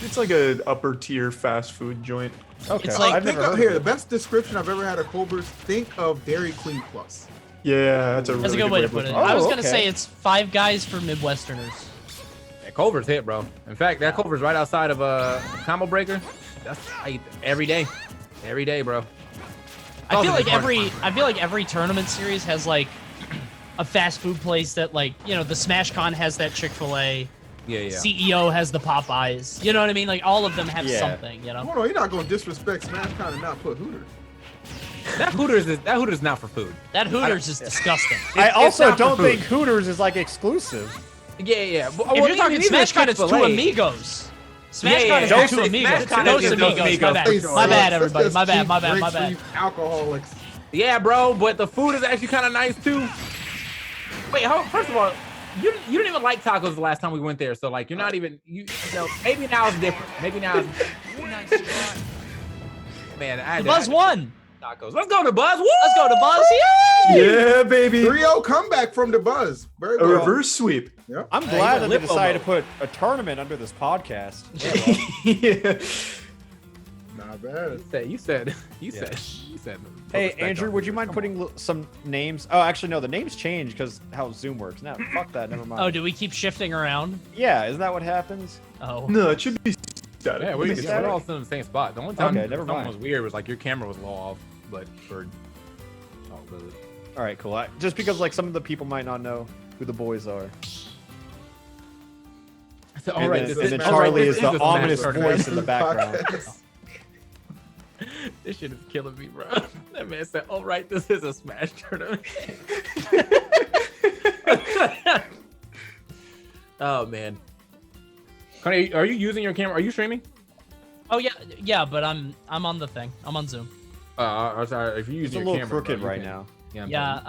Speaker 7: It's like a upper tier fast food joint.
Speaker 2: Okay.
Speaker 5: It's like-
Speaker 2: I've
Speaker 9: Think
Speaker 2: never
Speaker 9: of
Speaker 2: heard
Speaker 9: here,
Speaker 2: of
Speaker 9: the
Speaker 2: it.
Speaker 9: best description I've ever had of Culver's. Think of Dairy Queen Plus.
Speaker 7: Yeah, that's a really
Speaker 5: That's a good way to put it. I was gonna
Speaker 2: okay.
Speaker 5: say it's Five Guys for Midwesterners.
Speaker 10: Yeah, Culver's hit, bro. In fact, that Culver's right outside of Combo Breaker. That's I eat every day. Every day, bro.
Speaker 5: I feel like every tournament series has like a fast food place that like, you know, the Smash Con has that Chick-fil-A.
Speaker 10: Yeah, yeah.
Speaker 5: CEO has the Popeyes. You know what I mean? Like all of them have
Speaker 2: Yeah.
Speaker 5: something, you know?
Speaker 9: Hold on, you're not gonna disrespect Smash Con and not put Hooters.
Speaker 10: That Hooters not for food.
Speaker 5: That Hooters is disgusting.
Speaker 2: I
Speaker 10: it's
Speaker 2: also
Speaker 10: not for
Speaker 2: don't
Speaker 10: food.
Speaker 2: think Hooters is like exclusive.
Speaker 10: Yeah, yeah. But,
Speaker 5: If you're talking Smash Con, it's two Amigos. Smash
Speaker 10: Yeah,
Speaker 5: Con
Speaker 10: yeah,
Speaker 5: is
Speaker 10: yeah.
Speaker 5: two
Speaker 10: Smash
Speaker 5: Amigos.
Speaker 10: Con
Speaker 5: Those
Speaker 10: is
Speaker 5: Amigos.
Speaker 10: those Amigos.
Speaker 5: My bad.
Speaker 9: Hey,
Speaker 5: My bad,
Speaker 9: that's
Speaker 5: everybody.
Speaker 9: just
Speaker 5: My bad.
Speaker 9: cheap
Speaker 5: My bad. My
Speaker 9: drinks for
Speaker 5: bad.
Speaker 9: you alcoholics.
Speaker 10: Yeah, bro, but the food is actually kind of nice too. Wait, first of all, you didn't even like tacos the last time we went there, so like you're not even you know. Maybe now it's different. Maybe now. Man, I
Speaker 5: Buzz won.
Speaker 10: tacos. Let's go to Buzz. Woo!
Speaker 5: Let's go to Buzz. Yay!
Speaker 7: Yeah, baby.
Speaker 9: 3-0 comeback from the Buzz. Very
Speaker 7: A
Speaker 9: well.
Speaker 7: reverse sweep.
Speaker 9: Yeah.
Speaker 2: I'm
Speaker 10: you
Speaker 2: glad
Speaker 10: got
Speaker 2: that they
Speaker 10: Lipo
Speaker 2: decided
Speaker 10: mode.
Speaker 2: to put a tournament under this podcast.
Speaker 7: Yeah.
Speaker 9: Not bad.
Speaker 10: You said.
Speaker 2: Hey, Andrew, would you mind putting some names? Oh, actually, no. The names change because how Zoom works. No, fuck that. Never mind.
Speaker 5: Oh, do we keep shifting around?
Speaker 2: Yeah, isn't that what happens?
Speaker 5: Oh.
Speaker 7: No, it should be static.
Speaker 10: Yeah, we're all still in the same spot. The only time
Speaker 2: Okay, never
Speaker 10: something
Speaker 2: mind.
Speaker 10: was weird was like your camera was low off, but for really.
Speaker 2: All right, cool. Just because like some of the people might not know who the boys are.
Speaker 10: All
Speaker 2: And
Speaker 10: right,
Speaker 2: then,
Speaker 10: this
Speaker 2: and
Speaker 10: is
Speaker 2: then
Speaker 10: all right,
Speaker 2: Charlie
Speaker 10: this
Speaker 2: is the
Speaker 10: a
Speaker 2: ominous
Speaker 10: Smash
Speaker 2: voice in the background.
Speaker 10: This shit is killing me, bro. That man said, "All right, this is a Smash tournament." Oh man, Connie, are you using your camera? Are you streaming?
Speaker 5: Oh yeah, but I'm on the thing. I'm on Zoom.
Speaker 10: Sorry, if you're
Speaker 2: It's a
Speaker 10: using your
Speaker 2: little
Speaker 10: camera,
Speaker 2: crooked
Speaker 10: bro, you
Speaker 2: right
Speaker 10: can-
Speaker 2: now.
Speaker 5: Yeah,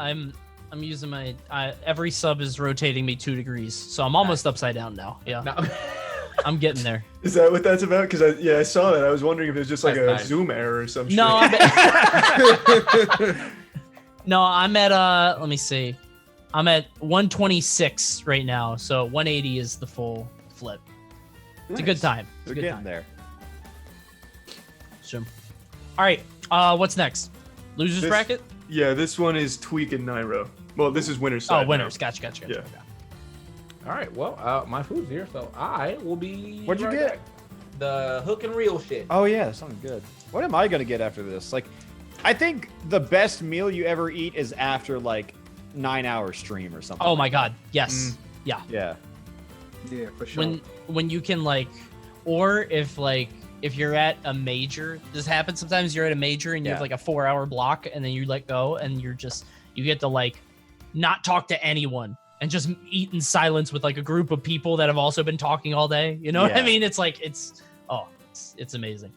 Speaker 5: I'm using my every sub is rotating me 2 degrees, so I'm almost upside down now. Yeah,
Speaker 10: No.
Speaker 5: I'm getting there.
Speaker 7: Is that what that's about? Because I saw that. I was wondering if it was just like
Speaker 10: That's
Speaker 7: a
Speaker 10: nice.
Speaker 7: Zoom error or some
Speaker 5: No,
Speaker 7: shit.
Speaker 5: No, I'm at let me see. I'm at 126 right now, so 180 is the full flip. It's a good time. It's
Speaker 2: We're
Speaker 5: a good
Speaker 2: getting
Speaker 5: time.
Speaker 2: there.
Speaker 5: Zoom. All right, what's next? Losers
Speaker 7: This-
Speaker 5: bracket?
Speaker 7: Yeah, this one is Tweak and Nairo. Well, this is winner's
Speaker 5: Oh,
Speaker 7: side.
Speaker 5: winners.
Speaker 7: now.
Speaker 5: Gotcha.
Speaker 7: Yeah.
Speaker 10: All right, well, my food's here, so I will be.
Speaker 2: What'd you
Speaker 10: right
Speaker 2: get?
Speaker 10: back. The hook and reel shit.
Speaker 2: Oh yeah, something good. What am I gonna get after this? Like, I think the best meal you ever eat is after like 9-hour stream or something.
Speaker 5: Oh my God. Yes. Yeah.
Speaker 2: Yeah.
Speaker 9: Yeah, for sure.
Speaker 5: When you can like, or if you're at a major, this happens sometimes. You're at a major and you have
Speaker 2: Yeah.
Speaker 5: like a 4-hour block, and then you let go, and you get to like not talk to anyone and just eat in silence with like a group of people that have also been talking all day. You know what I
Speaker 2: Yeah.
Speaker 5: mean? It's like it's amazing.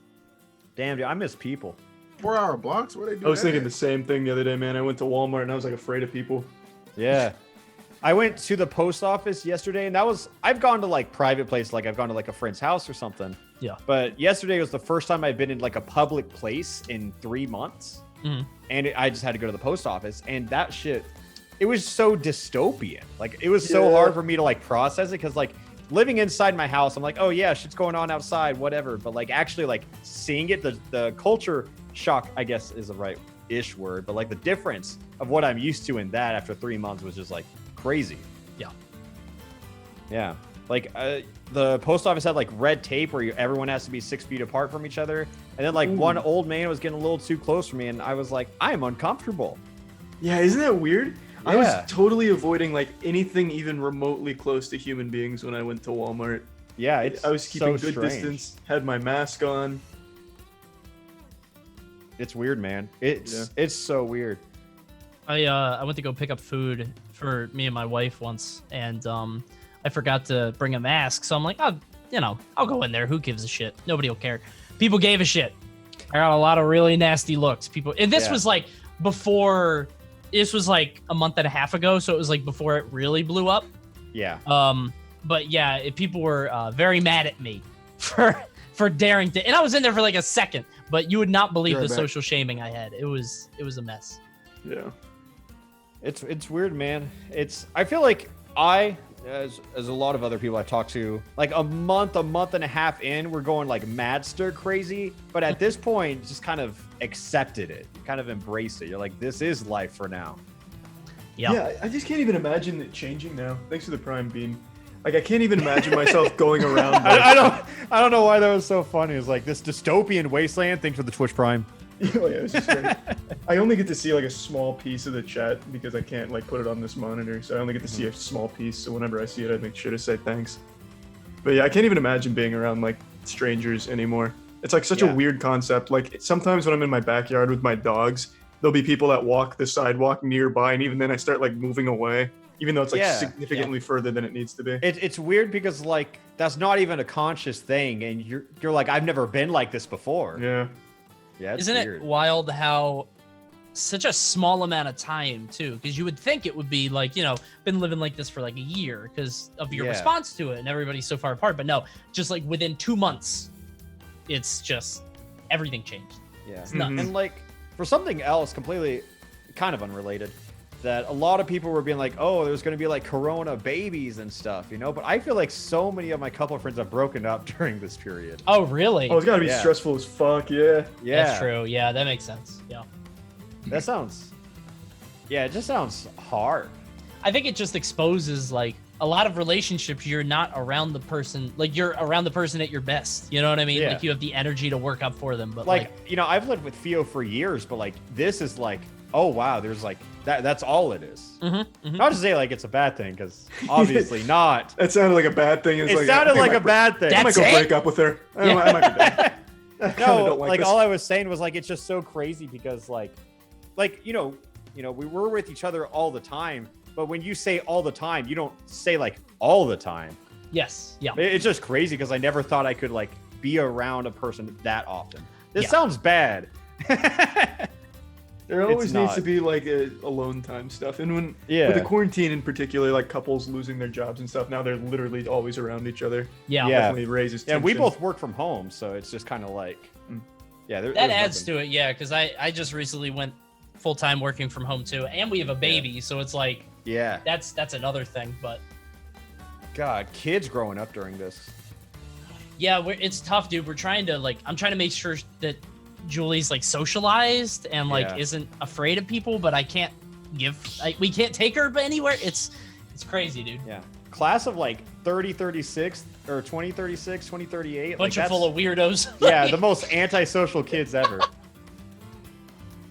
Speaker 2: Damn, dude, I miss people.
Speaker 9: 4-hour blocks? What they do?
Speaker 7: I was
Speaker 9: that?
Speaker 7: thinking the same thing the other day, man. I went to Walmart and I was like afraid of people.
Speaker 2: Yeah. I went to the post office yesterday, and I've gone to like private places, like I've gone to like a friend's house or something.
Speaker 5: Yeah.
Speaker 2: But yesterday was the first time I've been in like a public place in 3 months.
Speaker 5: Mhm.
Speaker 2: And I just had to go to the post office, and that shit, it was so dystopian. Like, it was so
Speaker 7: Yeah.
Speaker 2: hard for me to like process it, because like living inside my house, I'm like, oh yeah, shit's going on outside, whatever. But like actually like seeing it, the culture shock, I guess, is the right-ish word, but like the difference of what I'm used to in that after 3 months was just like crazy. Yeah. Like the post office had like red tape where everyone has to be 6 feet apart from each other. And then like one old man was getting a little too close for me, and I was like, I'm uncomfortable.
Speaker 7: Yeah, isn't that weird? I
Speaker 2: Yeah.
Speaker 7: was totally avoiding like anything even remotely close to human beings when I went to Walmart.
Speaker 2: Yeah, it's
Speaker 7: I was keeping
Speaker 2: so
Speaker 7: good
Speaker 2: strange.
Speaker 7: distance, had my mask on.
Speaker 2: It's weird, man. It's so weird.
Speaker 5: I went to go pick up food for me and my wife once, and I forgot to bring a mask. So I'm like, I'll go in there. Who gives a shit? Nobody will care. People gave a shit. I got a lot of really nasty looks. People, and this
Speaker 2: Yeah.
Speaker 5: was like before. This was like a month and a half ago, so it was like before it really blew up.
Speaker 2: Yeah.
Speaker 5: But yeah, people were very mad at me for daring to, and I was in there for like a second. But you would not believe
Speaker 9: You're
Speaker 5: the
Speaker 9: back.
Speaker 5: social shaming I had. It was a mess.
Speaker 7: Yeah.
Speaker 2: It's weird, man. I feel like I as a lot of other people I talk to, like a month and a half in, we're going like mad stir crazy. But at this point, just kind of accepted it, kind of embraced it. You're like, this is life for now.
Speaker 7: Yeah, I just can't even imagine it changing now. Thanks for the Prime Bean. Like, I can't even imagine myself going around. Like,
Speaker 2: I don't know why that was so funny. It's like this dystopian wasteland. Thanks for the Twitch Prime.
Speaker 7: Oh, yeah, it was just great. I only get to see like a small piece of the chat because I can't like put it on this monitor, so I only get to see a small piece. So whenever I see it, I make sure to say thanks. But yeah, I can't even imagine being around like strangers anymore. It's like such a weird concept. Like sometimes when I'm in my backyard with my dogs, there'll be people that walk the sidewalk nearby, and even then I start like moving away, even though it's like significantly further than it needs to be.
Speaker 2: It's weird because like that's not even a conscious thing, and you're like, I've never been like this before.
Speaker 7: Yeah.
Speaker 2: Yeah, it's
Speaker 5: Isn't
Speaker 2: weird.
Speaker 5: it wild how such a small amount of time too? Because you would think it would be like, you know, been living like this for like a year because of your response to it, and everybody's so far apart. But no, just like within 2 months, it's just everything changed.
Speaker 2: Yeah,
Speaker 5: it's nuts.
Speaker 2: And like for something else, completely kind of unrelated, that a lot of people were being like, oh, there's going to be like Corona babies and stuff, you know. But I feel like so many of my couple friends have broken up during this period.
Speaker 5: Oh, really?
Speaker 7: Oh, it's got to be stressful as fuck. Yeah.
Speaker 2: Yeah,
Speaker 5: that's true. Yeah, that makes sense. Yeah.
Speaker 2: That sounds. Yeah, it just sounds hard.
Speaker 5: I think it just exposes like a lot of relationships. You're not around the person, like you're around the person at your best. You know what I mean?
Speaker 2: Yeah.
Speaker 5: Like you have the energy to work up for them. But
Speaker 2: like you know, I've lived with Theo for years, but like this is like, oh wow, there's like that's all it is. Not to say like it's a bad thing, because obviously not.
Speaker 7: That sounded like a bad thing.
Speaker 2: It sounded like a bad thing.
Speaker 7: I might go break up with her. I might be bad. I kinda
Speaker 2: No,
Speaker 7: don't
Speaker 2: like
Speaker 7: this.
Speaker 2: all I was saying was like it's just so crazy because like you know we were with each other all the time, but when you say all the time, you don't say like all the time.
Speaker 5: Yes. Yeah.
Speaker 2: It's just crazy because I never thought I could like be around a person that often. This sounds bad.
Speaker 7: There always
Speaker 2: It's
Speaker 7: needs
Speaker 2: not.
Speaker 7: to be like a alone time stuff, and when
Speaker 2: Yeah.
Speaker 7: with the quarantine in particular, like couples losing their jobs and stuff, now they're literally always around each other.
Speaker 5: Yeah.
Speaker 7: Definitely raises
Speaker 2: Yeah,
Speaker 7: tension.
Speaker 2: we both work from home, so it's just kind of like,
Speaker 5: That adds to it. Yeah, because I just recently went full time working from home too, and we have a baby, so it's like that's another thing. But
Speaker 2: God, kids growing up during this.
Speaker 5: yeah, it's tough, dude. We're trying to like I'm trying to make sure that Julie's like socialized and like isn't afraid of people, but I can't we can't take her anywhere. It's crazy, dude.
Speaker 2: Yeah. Class of like 3036 or 2036, 2038.
Speaker 5: Bunch of full of weirdos.
Speaker 2: Yeah, the most antisocial kids ever.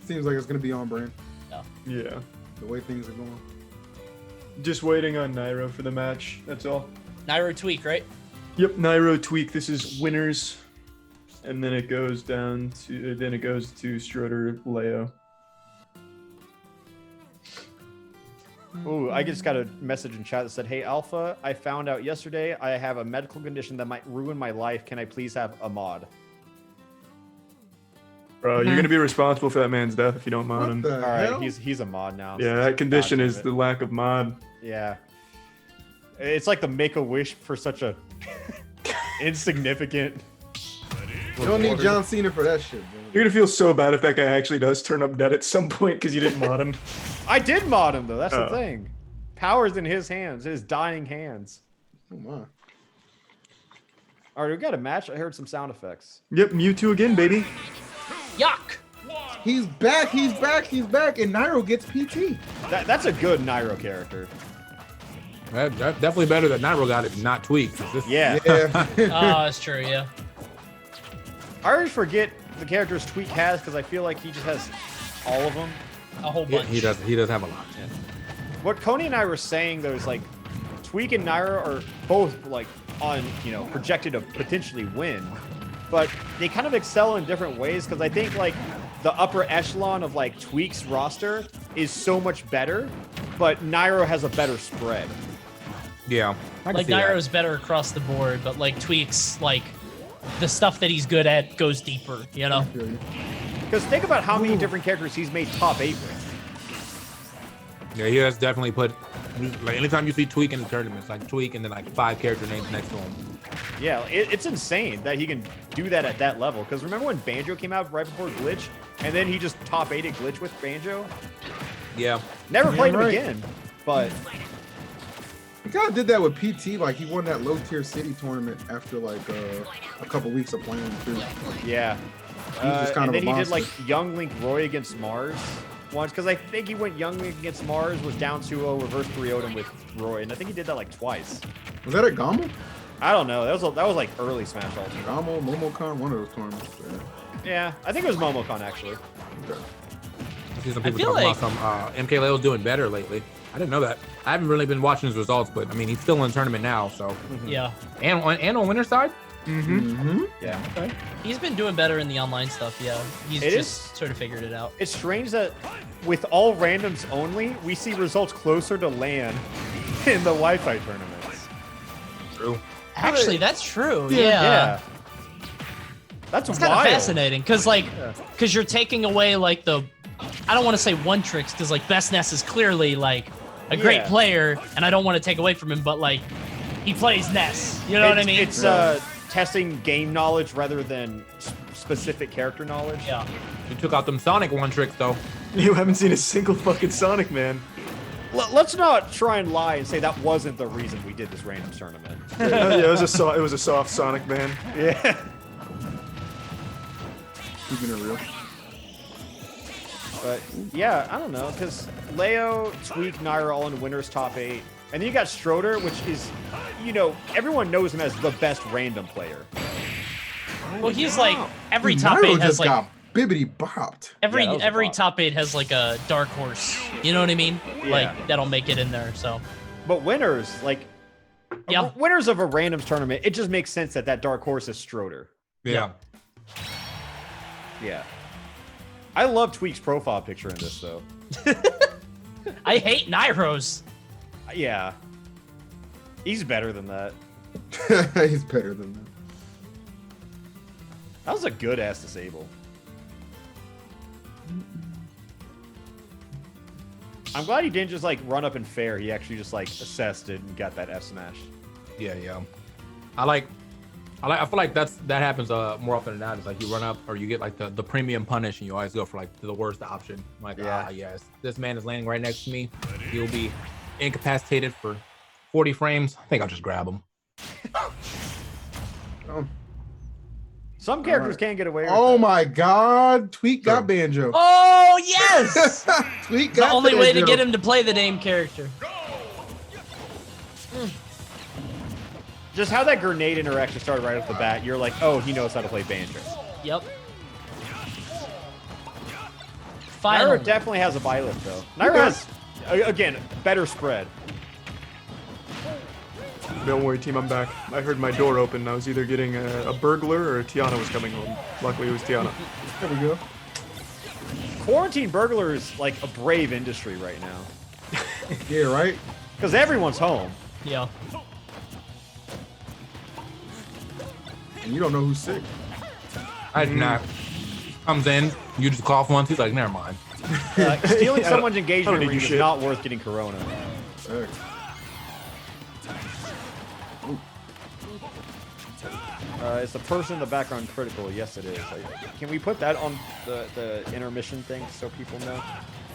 Speaker 9: Seems like it's gonna be on brand.
Speaker 7: Yeah.
Speaker 9: The way things are going.
Speaker 7: Just waiting on Nairo for the match. That's all.
Speaker 5: Nairo tweak, right?
Speaker 7: Yep, Nairo tweak. This is winners, and then it goes down to Schroeder Leo.
Speaker 2: Ooh, I just got a message in chat that said, "Hey Alpha, I found out yesterday I have a medical condition that might ruin my life. Can I please have a mod?"
Speaker 7: Bro, you're gonna be responsible for that man's death if you don't mod him.
Speaker 2: All right, he's a mod now.
Speaker 7: Yeah, that condition is the lack of mod.
Speaker 2: Yeah. It's like the Make-A-Wish for such a insignificant.
Speaker 9: You don't need John Cena for that shit, man.
Speaker 7: You're gonna feel so bad if that guy actually does turn up dead at some point because you didn't mod him.
Speaker 2: I did mod him though. That's the
Speaker 7: Oh.
Speaker 2: thing. Power's in his hands, his dying hands.
Speaker 9: Oh my.
Speaker 2: All right, we got a match. I heard some sound effects.
Speaker 7: Yep, Mewtwo again, baby.
Speaker 5: Yuck!
Speaker 9: He's back, he's back, he's back, and Nairo gets PT.
Speaker 2: That's a good Nairo character.
Speaker 10: That's definitely better than Nairo got it, not tweaked.
Speaker 2: Yeah.
Speaker 5: Oh, that's true. Yeah.
Speaker 2: I always forget the characters Tweak has because I feel like he just has all of them.
Speaker 5: A whole bunch.
Speaker 10: He does have a lot.
Speaker 2: Yeah. What Coney and I were saying though is like Tweak and Nairo are both like on, you know, projected to potentially win, but they kind of excel in different ways because I think like the upper echelon of like Tweak's roster is so much better, but Nairo has a better spread.
Speaker 10: Yeah.
Speaker 5: Like Nairo's better across the board, but like Tweak's like the stuff that he's good at goes deeper, you know?
Speaker 2: Because think about how many different characters he's made top 8 with.
Speaker 10: Yeah, he has definitely put, like, anytime you see Tweak in the tournaments, like Tweak and then like 5 character names next to him.
Speaker 2: Yeah, it's insane that he can do that at that level. Because remember when Banjo came out right before Glitch, and then he just top 8'd Glitch with Banjo?
Speaker 10: Yeah.
Speaker 2: Never played him
Speaker 9: right.
Speaker 2: again, but
Speaker 9: kind of did that with PT. Like he won that low tier city tournament after like a couple weeks of playing too.
Speaker 2: Yeah.
Speaker 9: just kind
Speaker 2: and
Speaker 9: of
Speaker 2: then
Speaker 9: a
Speaker 2: he did like
Speaker 9: monster.
Speaker 2: Young Link Roy against Mars once, because I think he went Young Link against Mars, was down 2-0, reverse 3-0'd him with Roy, and I think he did that like twice.
Speaker 9: Was that at Gamo?
Speaker 2: I don't know. That was like early Smash Ultimate.
Speaker 9: Gamo, Momocon, one of those tournaments.
Speaker 2: Yeah, I think it was Momocon actually.
Speaker 9: Okay.
Speaker 10: I see some
Speaker 5: I
Speaker 10: people
Speaker 5: feel
Speaker 10: talking
Speaker 5: like-
Speaker 10: about some MK Leo's doing better lately. I didn't know that. I haven't really been watching his results, but I mean, he's still in the tournament now, so.
Speaker 5: Yeah.
Speaker 10: And on winner's side?
Speaker 9: Mm-hmm.
Speaker 2: Yeah.
Speaker 10: Okay.
Speaker 5: He's been doing better in the online stuff, yeah. He's
Speaker 2: It
Speaker 5: just sort of figured it out.
Speaker 2: It's strange that with all randoms only, we see results closer to LAN in the Wi-Fi tournaments.
Speaker 10: True.
Speaker 5: Actually, that's true.
Speaker 2: Yeah.
Speaker 5: Yeah.
Speaker 2: That's
Speaker 5: It's kind of
Speaker 2: wild.
Speaker 5: fascinating because you're taking away like I don't want to say one tricks because like Best Ness is clearly like a great
Speaker 2: Yeah.
Speaker 5: player and I don't want to take away from him, but like he plays Ness. You know what I mean?
Speaker 2: It's testing game knowledge rather than specific character knowledge.
Speaker 5: Yeah.
Speaker 10: You took out them Sonic one tricks though.
Speaker 7: You haven't seen a single fucking Sonic, man.
Speaker 2: Let's not try and lie and say that wasn't the reason we did this random tournament.
Speaker 7: Yeah, it was a soft Sonic, man.
Speaker 2: Yeah.
Speaker 9: Keeping it real.
Speaker 2: But yeah, I don't know, because Leo, Tweak, Naira all in winners top 8. And then you got Stroder, which is, you know, everyone knows him as the best random player.
Speaker 5: Well, he's like every
Speaker 9: Dude,
Speaker 5: top
Speaker 9: Nairo
Speaker 5: 8 has
Speaker 9: just
Speaker 5: like
Speaker 9: got bibbity bopped.
Speaker 5: every
Speaker 2: Yeah, that was a
Speaker 5: every
Speaker 2: bop.
Speaker 5: top 8 has like a dark horse. You know what I mean?
Speaker 2: Yeah.
Speaker 5: Like that'll make it in there. So
Speaker 2: But winners, like,
Speaker 5: Yeah.
Speaker 2: winners of a randoms tournament, it just makes sense that that dark horse is Stroder.
Speaker 10: Yeah.
Speaker 2: Yeah. I love Tweak's profile picture in this, though.
Speaker 5: I hate Nairos.
Speaker 2: Yeah. He's better than that.
Speaker 9: He's better than that.
Speaker 2: That was a good-ass disable. I'm glad he didn't just, like, run up and fair. He actually just, like, assessed it and got that F smash.
Speaker 10: Yeah. I feel like that happens more often than not. It's like you run up or you get like the premium punish and you always go for like the worst option. Like,
Speaker 2: Yeah.
Speaker 10: yes, this man is landing right next to me. He'll be incapacitated for 40 frames. I think I'll just grab him.
Speaker 9: Oh,
Speaker 2: Some characters can't get away with
Speaker 9: oh
Speaker 2: that.
Speaker 9: my God! Tweak got Banjo.
Speaker 5: Oh yes!
Speaker 9: Tweak
Speaker 5: The
Speaker 9: got
Speaker 5: only way to
Speaker 9: Banjo.
Speaker 5: get him to play the name character.
Speaker 2: Just how that grenade interaction started right off the bat, you're like, oh, he knows how to play Banjo.
Speaker 5: Yep.
Speaker 2: Naira
Speaker 5: Finally.
Speaker 2: definitely has a Violet, though. Naira has, again, better spread.
Speaker 7: Don't worry, team, I'm back. I heard my door open. I was either getting a burglar or Tiana was coming home. Luckily, it was Tiana.
Speaker 9: There we go.
Speaker 2: Quarantine burglar is like a brave industry right now.
Speaker 9: Yeah, right.
Speaker 2: Because everyone's home.
Speaker 5: Yeah.
Speaker 9: And you don't know who's sick.
Speaker 10: I did not. Comes in, you just cough once. He's like, never mind.
Speaker 2: Stealing
Speaker 7: I
Speaker 2: someone's
Speaker 7: don't
Speaker 2: engagement
Speaker 7: need
Speaker 2: ring
Speaker 7: your
Speaker 2: is
Speaker 7: shit.
Speaker 2: not worth getting corona.
Speaker 9: Sick.
Speaker 2: Is the person in the background critical? Yes, it is. Can we put that on the intermission thing so people know?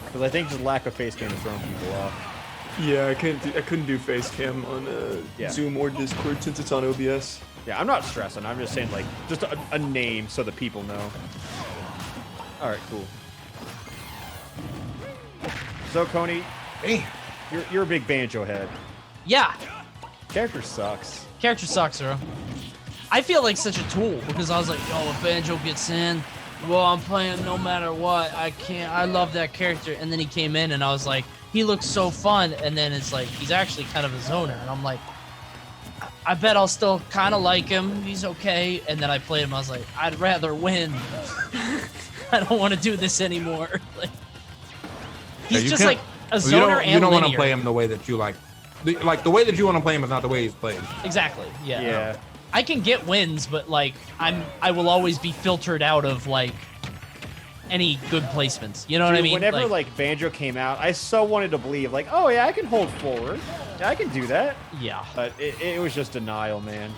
Speaker 2: Because I think just lack of face cam is throwing people off.
Speaker 7: Yeah, I couldn't do face cam on
Speaker 2: Yeah.
Speaker 7: Zoom or Discord since it's on OBS.
Speaker 2: Yeah, I'm not stressing. I'm just saying, like, just a name so that people know. All right, cool. So, Coney, you're a big Banjo head.
Speaker 5: Yeah.
Speaker 2: Character sucks.
Speaker 5: Character sucks, bro. I feel like such a tool because I was like, yo, if Banjo gets in, well, I'm playing no matter what. I love that character. And then he came in and I was like, he looks so fun. And then it's like, he's actually kind of a zoner. And I'm like, I bet I'll still kind of like him. He's okay. And then I played him. I was like, I'd rather win. I don't want to do this anymore. Like, he's
Speaker 10: you
Speaker 5: just
Speaker 10: can't-
Speaker 5: like a zoner and
Speaker 10: You don't want to
Speaker 5: linear.
Speaker 10: play him the way that you like. The way that you want to play him is not the way he's played.
Speaker 5: Exactly. Yeah.
Speaker 2: Yeah.
Speaker 5: I can get wins, but like I will always be filtered out of like any good placements. You know what I
Speaker 2: Dude,
Speaker 5: mean?
Speaker 2: whenever like Banjo came out, I so wanted to believe, like, oh yeah, I can hold forward. Yeah, I can do that.
Speaker 5: Yeah.
Speaker 2: But it was just denial, man.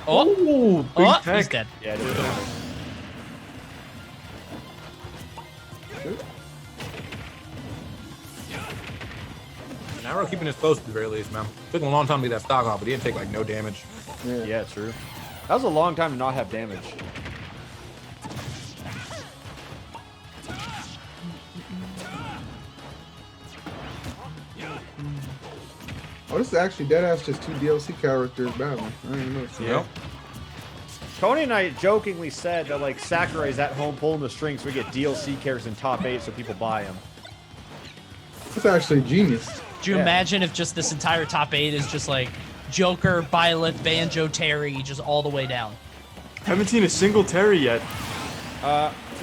Speaker 5: Oh,
Speaker 7: big
Speaker 5: oh,
Speaker 7: tech.
Speaker 5: he's dead.
Speaker 2: Yeah, dude.
Speaker 10: Nairo keeping us close at the very least, man. Took him a long time to get that stock off, but he didn't take like no damage.
Speaker 2: Yeah, true. That was a long time to not have damage.
Speaker 9: Oh, this is actually deadass just 2 DLC characters battling. I didn't even know.
Speaker 10: Yep.
Speaker 2: Tony and I jokingly said that like Sakurai's at home pulling the strings so we get DLC characters in top 8 so people buy them.
Speaker 9: That's actually genius.
Speaker 5: Do you imagine if just this entire top 8 is just like Joker, Byleth, Banjo, Terry, just all the way down?
Speaker 7: Haven't seen a single Terry yet.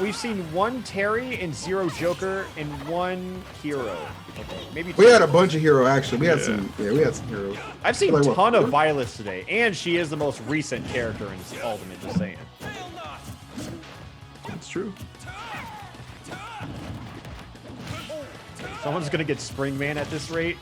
Speaker 2: We've seen 1 Terry and 0 Joker and 1 hero. Okay, maybe 2.
Speaker 9: We had a bunch of hero actually. We had some. Yeah, we had some heroes.
Speaker 2: I've seen
Speaker 9: Like
Speaker 2: a
Speaker 9: what,
Speaker 2: ton of
Speaker 9: 4?
Speaker 2: Byleth today, and she is the most recent character in Ultimate. Just saying.
Speaker 7: That's true.
Speaker 2: Someone's gonna get Springman at this rate.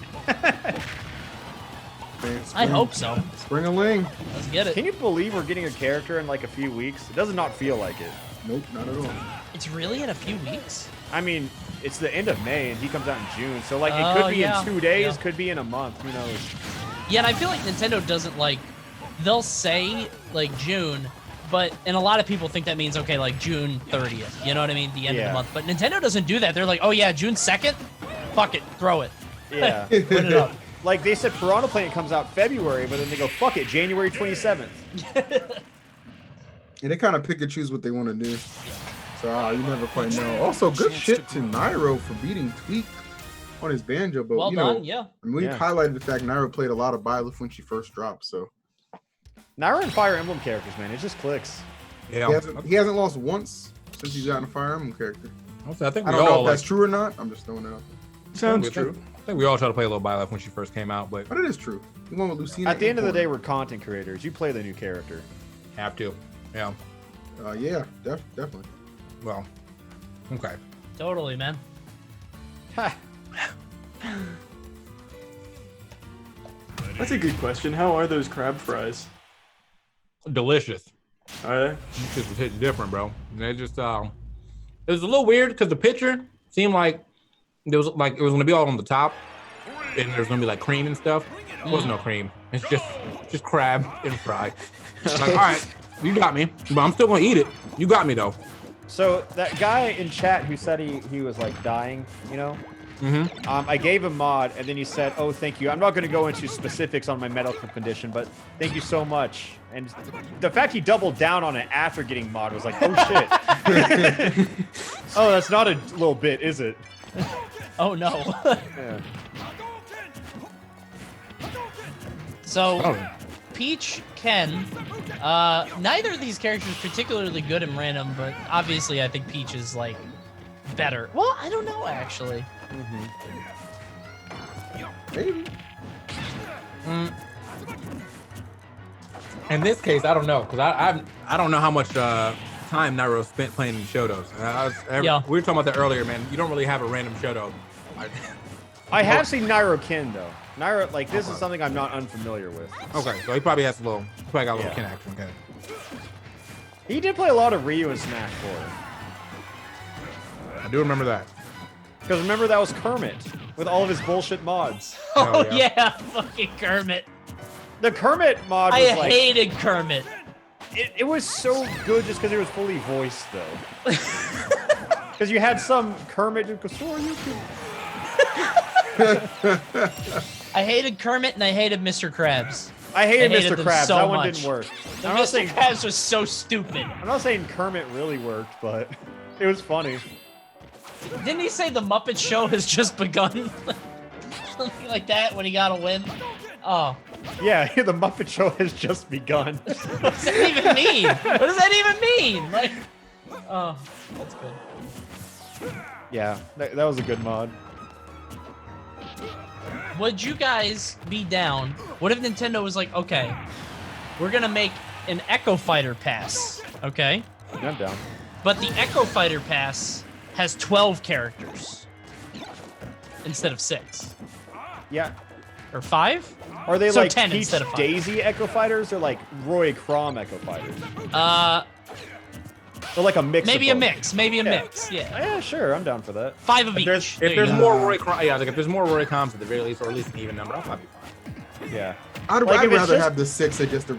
Speaker 5: I hope so.
Speaker 9: Spring-a-ling.
Speaker 5: Let's get it.
Speaker 2: Can you believe we're getting a character in like a few weeks? It does not feel like it.
Speaker 9: Nope, not at all.
Speaker 5: It's really in a few weeks?
Speaker 2: I mean, it's the end of May and he comes out in June, so like it
Speaker 5: Oh,
Speaker 2: could be
Speaker 5: yeah.
Speaker 2: in 2 days,
Speaker 5: Yeah.
Speaker 2: could be in a month. Who knows?
Speaker 5: Yeah, and I feel like Nintendo doesn't like, they'll say like June, and a lot of people think that means, okay, like June 30th, you know what I mean? The end of the
Speaker 2: Yeah.
Speaker 5: month. But Nintendo doesn't do that. They're like, oh yeah, June 2nd? Fuck it, throw it.
Speaker 2: Yeah.
Speaker 5: Put it up.
Speaker 2: Like they said, Piranha Plant comes out February, but then they go, fuck it, January 27th.
Speaker 9: And they kind of pick and choose what they want to do. So you never quite know. Also, good shit to Nairo for beating Tweak on his banjo, but
Speaker 5: Well
Speaker 9: you know,
Speaker 5: done, yeah.
Speaker 9: I mean, we've highlighted the fact Nairo played a lot of Byleth when she first dropped. So
Speaker 2: Nairo and Fire Emblem characters, man, it just clicks.
Speaker 10: Yeah.
Speaker 9: he hasn't lost once since he's gotten a Fire Emblem character.
Speaker 10: I think
Speaker 9: I
Speaker 10: we
Speaker 9: don't know
Speaker 10: all
Speaker 9: if
Speaker 10: like,
Speaker 9: that's true or not. I'm just throwing it out.
Speaker 7: Sounds true.
Speaker 10: I think we all tried to play a little Byleth when she first came out, but
Speaker 9: it is true. You went with Lucina.
Speaker 2: At the end of the day, we're content creators. You play the new character.
Speaker 10: have to. Yeah.
Speaker 9: Yeah, definitely.
Speaker 10: Well, okay.
Speaker 5: Totally, man.
Speaker 7: That's a good question. How are those crab fries?
Speaker 10: Delicious.
Speaker 7: Are they?
Speaker 10: It's just hitting different, bro. They just it was a little weird because the picture seemed like it was gonna be all on the top, and there's gonna be like cream and stuff. There wasn't no cream. It's just crab and fry. Like, all right, you got me, but I'm still gonna eat it. You got me though.
Speaker 2: So that guy in chat who said he was like dying, you know?
Speaker 10: Mm-hmm.
Speaker 2: I gave him mod, and then he said, "Oh, thank you. I'm not going to go into specifics on my medical condition, but thank you so much." And the fact he doubled down on it after getting mod was like, "Oh shit." Oh, that's not a little bit, is it?
Speaker 5: Oh no.
Speaker 2: Yeah.
Speaker 5: So, Peach, Ken, neither of these characters is particularly good in random, but obviously I think Peach is like better. Well, I don't know actually.
Speaker 9: Maybe.
Speaker 10: In this case, I don't know because I don't know how much time Nairo spent playing in Shotos. We were talking about that earlier, man. You don't really have a random Shoto.
Speaker 2: I have seen Nairo Ken though. Nairo, like this is something I'm not unfamiliar with.
Speaker 10: Okay, so he probably has a little. He probably got a little Ken action. Okay.
Speaker 2: He did play a lot of Ryu in Smash 4.
Speaker 10: I do remember that.
Speaker 2: Because remember that was Kermit with all of his bullshit mods.
Speaker 5: Oh yeah, fucking Kermit.
Speaker 2: The Kermit mod was
Speaker 5: I
Speaker 2: like,
Speaker 5: hated Kermit.
Speaker 2: It was so good just because it was fully voiced though. Because you had some Kermit who goes, "So you can."
Speaker 5: I hated Kermit and I hated Mr. Krabs.
Speaker 2: I hated Mr.
Speaker 5: them
Speaker 2: Krabs.
Speaker 5: so
Speaker 2: That one
Speaker 5: much.
Speaker 2: didn't work.
Speaker 5: The
Speaker 2: I'm not
Speaker 5: Mr.
Speaker 2: saying
Speaker 5: Krabs was so stupid.
Speaker 2: I'm not saying Kermit really worked, but it was funny.
Speaker 5: Didn't he say the Muppet Show has just begun? Something like that when he got a win. Oh.
Speaker 2: Yeah, the Muppet Show has just begun.
Speaker 5: What does that even mean? What does that even mean? Like, oh, that's good.
Speaker 2: Yeah, that was a good mod.
Speaker 5: Would you guys be down? What if Nintendo was like, okay, we're gonna make an Echo Fighter Pass, okay?
Speaker 2: Yeah, I'm down.
Speaker 5: But the Echo Fighter Pass has 12 characters instead of 6.
Speaker 2: Yeah.
Speaker 5: Or 5?
Speaker 2: Are they
Speaker 5: So
Speaker 2: like
Speaker 5: 10
Speaker 2: Peach
Speaker 5: instead of 5.
Speaker 2: Daisy Echo Fighters or like Roy Crom Echo Fighters? Or like a mix.
Speaker 5: Maybe
Speaker 2: of
Speaker 5: a
Speaker 2: both.
Speaker 5: mix. Maybe a mix. Yeah.
Speaker 2: Yeah, sure. I'm down for that.
Speaker 5: 5 of
Speaker 10: If
Speaker 5: each.
Speaker 10: there's,
Speaker 5: There
Speaker 10: if
Speaker 5: you
Speaker 10: there's
Speaker 5: go.
Speaker 10: more Roy, yeah, like if there's more Roy comps at the very least, or at least an even number, I'll probably be fine.
Speaker 2: Yeah.
Speaker 9: I'd
Speaker 2: Like, if it's
Speaker 9: rather
Speaker 2: just-
Speaker 9: have the 6 of just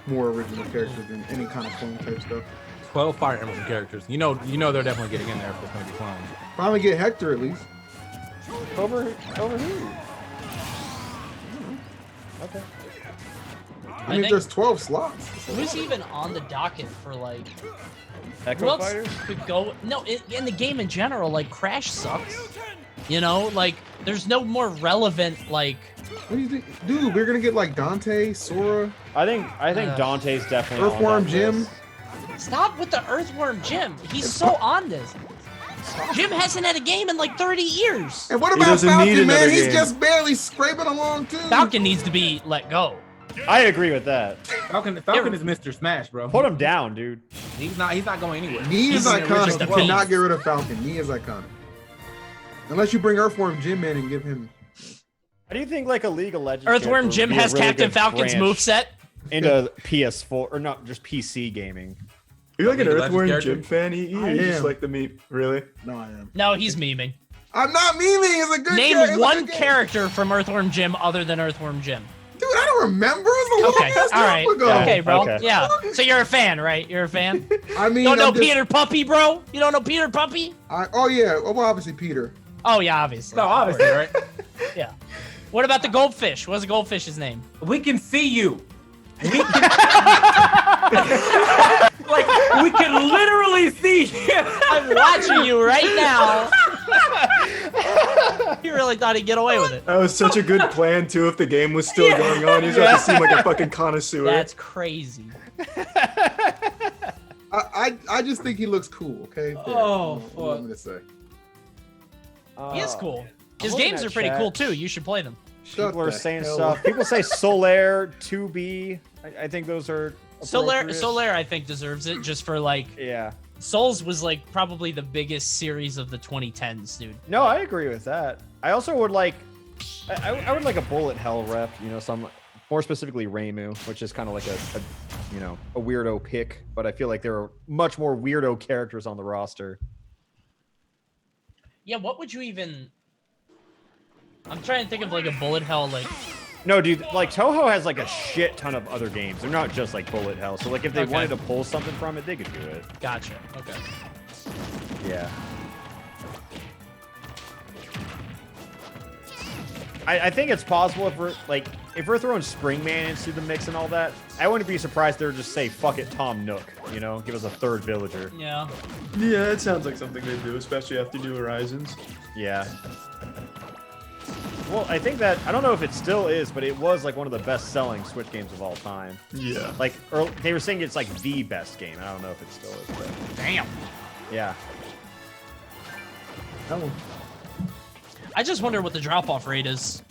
Speaker 9: more original characters than any kind of clone type stuff.
Speaker 10: 12 Fire Emblem characters. You know they're definitely getting in there if there's gonna be clones.
Speaker 9: Probably get Hector at least.
Speaker 2: Over here. Okay.
Speaker 9: I mean,
Speaker 5: think-
Speaker 9: there's 12 slots.
Speaker 5: Who's even on the docket for like? Who
Speaker 2: Echo
Speaker 5: else
Speaker 2: Fighters?
Speaker 5: could go? No, in the game in general, like Crash sucks. You know, like there's no more relevant like.
Speaker 9: What do you think? Dude, we're gonna get like Dante, Sora.
Speaker 2: I think Dante's definitely
Speaker 9: Earthworm
Speaker 2: on that
Speaker 9: Jim.
Speaker 2: list.
Speaker 5: Stop with the Earthworm Jim. He's so on this. Jim hasn't had a game in like 30 years.
Speaker 9: And what
Speaker 7: He
Speaker 9: about
Speaker 7: doesn't need
Speaker 9: Falcon, man?
Speaker 7: another
Speaker 9: He's
Speaker 7: game.
Speaker 9: just barely scraping along too.
Speaker 5: Falcon needs to be let go.
Speaker 2: I agree with that.
Speaker 10: Falcon is Mr. Smash, bro.
Speaker 2: Put him down, dude.
Speaker 10: He's not going anywhere.
Speaker 9: Knee is
Speaker 5: He's an
Speaker 9: iconic.
Speaker 5: original
Speaker 9: You cannot
Speaker 5: piece.
Speaker 9: get rid of Falcon. Knee is iconic. Unless you bring Earthworm Jim in and give him.
Speaker 2: How do you think like a League of Legends
Speaker 5: Earthworm
Speaker 2: character would
Speaker 5: Jim
Speaker 2: be a
Speaker 5: has
Speaker 2: really
Speaker 5: Captain
Speaker 2: good
Speaker 5: Falcon's
Speaker 2: branch
Speaker 5: moveset.
Speaker 2: into PS4 or not just PC gaming?
Speaker 7: You're like an
Speaker 10: League of
Speaker 7: Earthworm
Speaker 10: Legends
Speaker 7: Jim fan,
Speaker 9: I
Speaker 7: you just
Speaker 9: am.
Speaker 7: like the meme. Really?
Speaker 9: No, I am.
Speaker 5: No, he's memeing.
Speaker 9: I'm not memeing. It's a good
Speaker 5: Name
Speaker 9: it's a
Speaker 5: one
Speaker 9: good game.
Speaker 5: character from Earthworm Jim other than Earthworm Jim.
Speaker 9: Dude, I don't remember. It was a
Speaker 5: Okay,
Speaker 9: long ass
Speaker 5: all
Speaker 9: time
Speaker 5: right.
Speaker 9: ago.
Speaker 5: Okay, bro.
Speaker 2: Okay.
Speaker 5: Yeah. So you're a fan, right? You're a fan.
Speaker 9: I mean,
Speaker 5: Don't know
Speaker 9: I'm just-
Speaker 5: Peter Puppy, bro? You don't know Peter Puppy?
Speaker 9: Oh yeah. Well, obviously Peter.
Speaker 5: Oh yeah, obviously.
Speaker 10: No, obviously, right?
Speaker 5: Yeah. What about the goldfish? What's the goldfish's name?
Speaker 10: We can see you. We can, like we can literally see you.
Speaker 5: I'm watching you right now. You really thought he'd get away with it.
Speaker 7: That was such a good plan too. If the game was still going on, he's about to seem like a fucking connoisseur.
Speaker 5: That's crazy.
Speaker 9: I just think he looks cool. Okay. There.
Speaker 10: Oh,
Speaker 9: That's what I'm gonna say.
Speaker 5: He is cool. His
Speaker 2: looking
Speaker 5: games
Speaker 2: at
Speaker 5: are pretty
Speaker 2: chat.
Speaker 5: cool too. You should play them.
Speaker 9: Shut
Speaker 2: People are
Speaker 9: the
Speaker 2: saying
Speaker 9: hell
Speaker 2: stuff.
Speaker 9: up.
Speaker 2: People say Solaire 2B. I think those are appropriate.
Speaker 5: Solaire, I think, deserves it just for like.
Speaker 2: Yeah.
Speaker 5: Souls was like probably the biggest series of the 2010s, dude.
Speaker 2: No, I agree with that. I also would like, I would like a bullet hell rep. You know, some more specifically Reimu, which is kind of like a weirdo pick. But I feel like there are much more weirdo characters on the roster.
Speaker 5: Yeah, what would you even? I'm trying to think of like a bullet hell like.
Speaker 2: No, dude, like Toho has like a shit ton of other games. They're not just like bullet hell. So like if they
Speaker 5: Okay.
Speaker 2: wanted to pull something from it, they could do it.
Speaker 5: Gotcha. Okay.
Speaker 2: Yeah. I think it's possible if we're throwing Springman into the mix and all that. I wouldn't be surprised they would just say fuck it, Tom Nook. You know, give us a third villager.
Speaker 5: Yeah.
Speaker 7: Yeah, it sounds like something they do, especially after New Horizons.
Speaker 2: Yeah. Well, I think that I don't know if it still is, but it was like one of the best-selling Switch games of all time.
Speaker 7: Yeah.
Speaker 2: Like they were saying it's like the best game. I don't know if it still is, but
Speaker 5: Damn.
Speaker 2: yeah.
Speaker 9: That one.
Speaker 5: I just wonder what the drop-off rate is.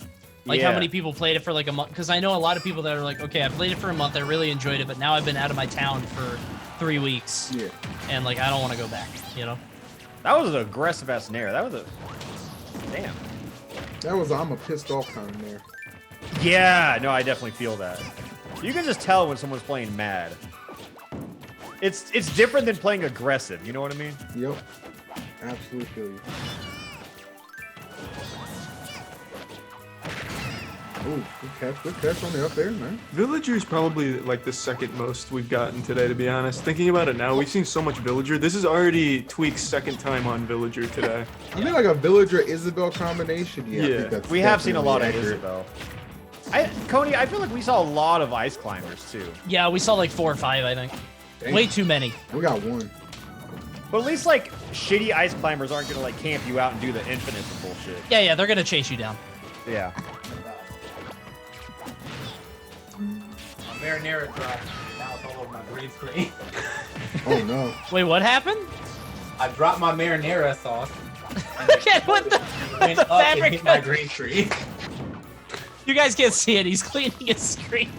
Speaker 5: Like how
Speaker 2: Yeah.
Speaker 5: many people played it for like a month? Because I know a lot of people that are like, okay, I played it for a month, I really enjoyed it, but now I've been out of my town for 3 weeks,
Speaker 9: Yeah.
Speaker 5: and like I don't want to go back. You know?
Speaker 2: That was an aggressive ass nair. That was a damn.
Speaker 9: That was I'm a pissed off kind of there.
Speaker 2: Yeah, no, I definitely feel that. You can just tell when someone's playing mad. It's different than playing aggressive. You know what I mean?
Speaker 9: Yep. Absolutely feel you. Oh, good catch on the up there, man.
Speaker 7: Villager's probably like the second most we've gotten today, to be honest. Thinking about it now, we've seen so much Villager. This is already Tweak's second time on Villager today.
Speaker 9: I think like a Villager Isabel combination. Yeah, I
Speaker 7: Yeah.
Speaker 9: think that's
Speaker 2: We have seen a lot of
Speaker 9: definitely
Speaker 2: Isabel. Coney, I feel like we saw a lot of Ice Climbers too.
Speaker 5: Yeah, we saw like 4 or 5, I think.
Speaker 9: Dang.
Speaker 5: Way too many.
Speaker 9: We got one.
Speaker 2: But at least like shitty Ice Climbers aren't gonna like camp you out and do the infinite bullshit.
Speaker 5: Yeah, they're gonna chase you down.
Speaker 2: Yeah.
Speaker 10: My marinara dropped. Now it's all over my green screen.
Speaker 9: Oh no.
Speaker 5: Wait, what happened?
Speaker 10: I dropped my marinara sauce.
Speaker 5: Again, what the
Speaker 10: Went up and
Speaker 5: fabric?
Speaker 10: hit my green screen.
Speaker 5: You guys can't see it. He's cleaning his screen.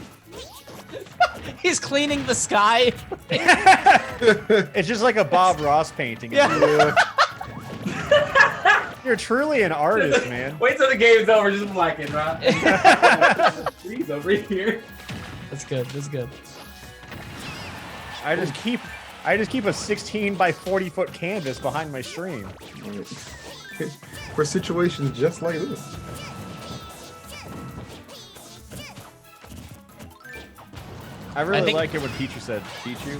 Speaker 5: He's cleaning the sky.
Speaker 2: It's just like a Bob Ross painting.
Speaker 5: Yeah.
Speaker 2: You're truly an artist, man.
Speaker 10: Wait till the game's over, just blacken, right? Trees over here.
Speaker 5: That's good. That's good.
Speaker 2: I just keep I just keep a 16 by 40 foot canvas behind my stream.
Speaker 9: For situations just like this.
Speaker 2: I really
Speaker 5: think-
Speaker 2: like it when Pichu said Pichu.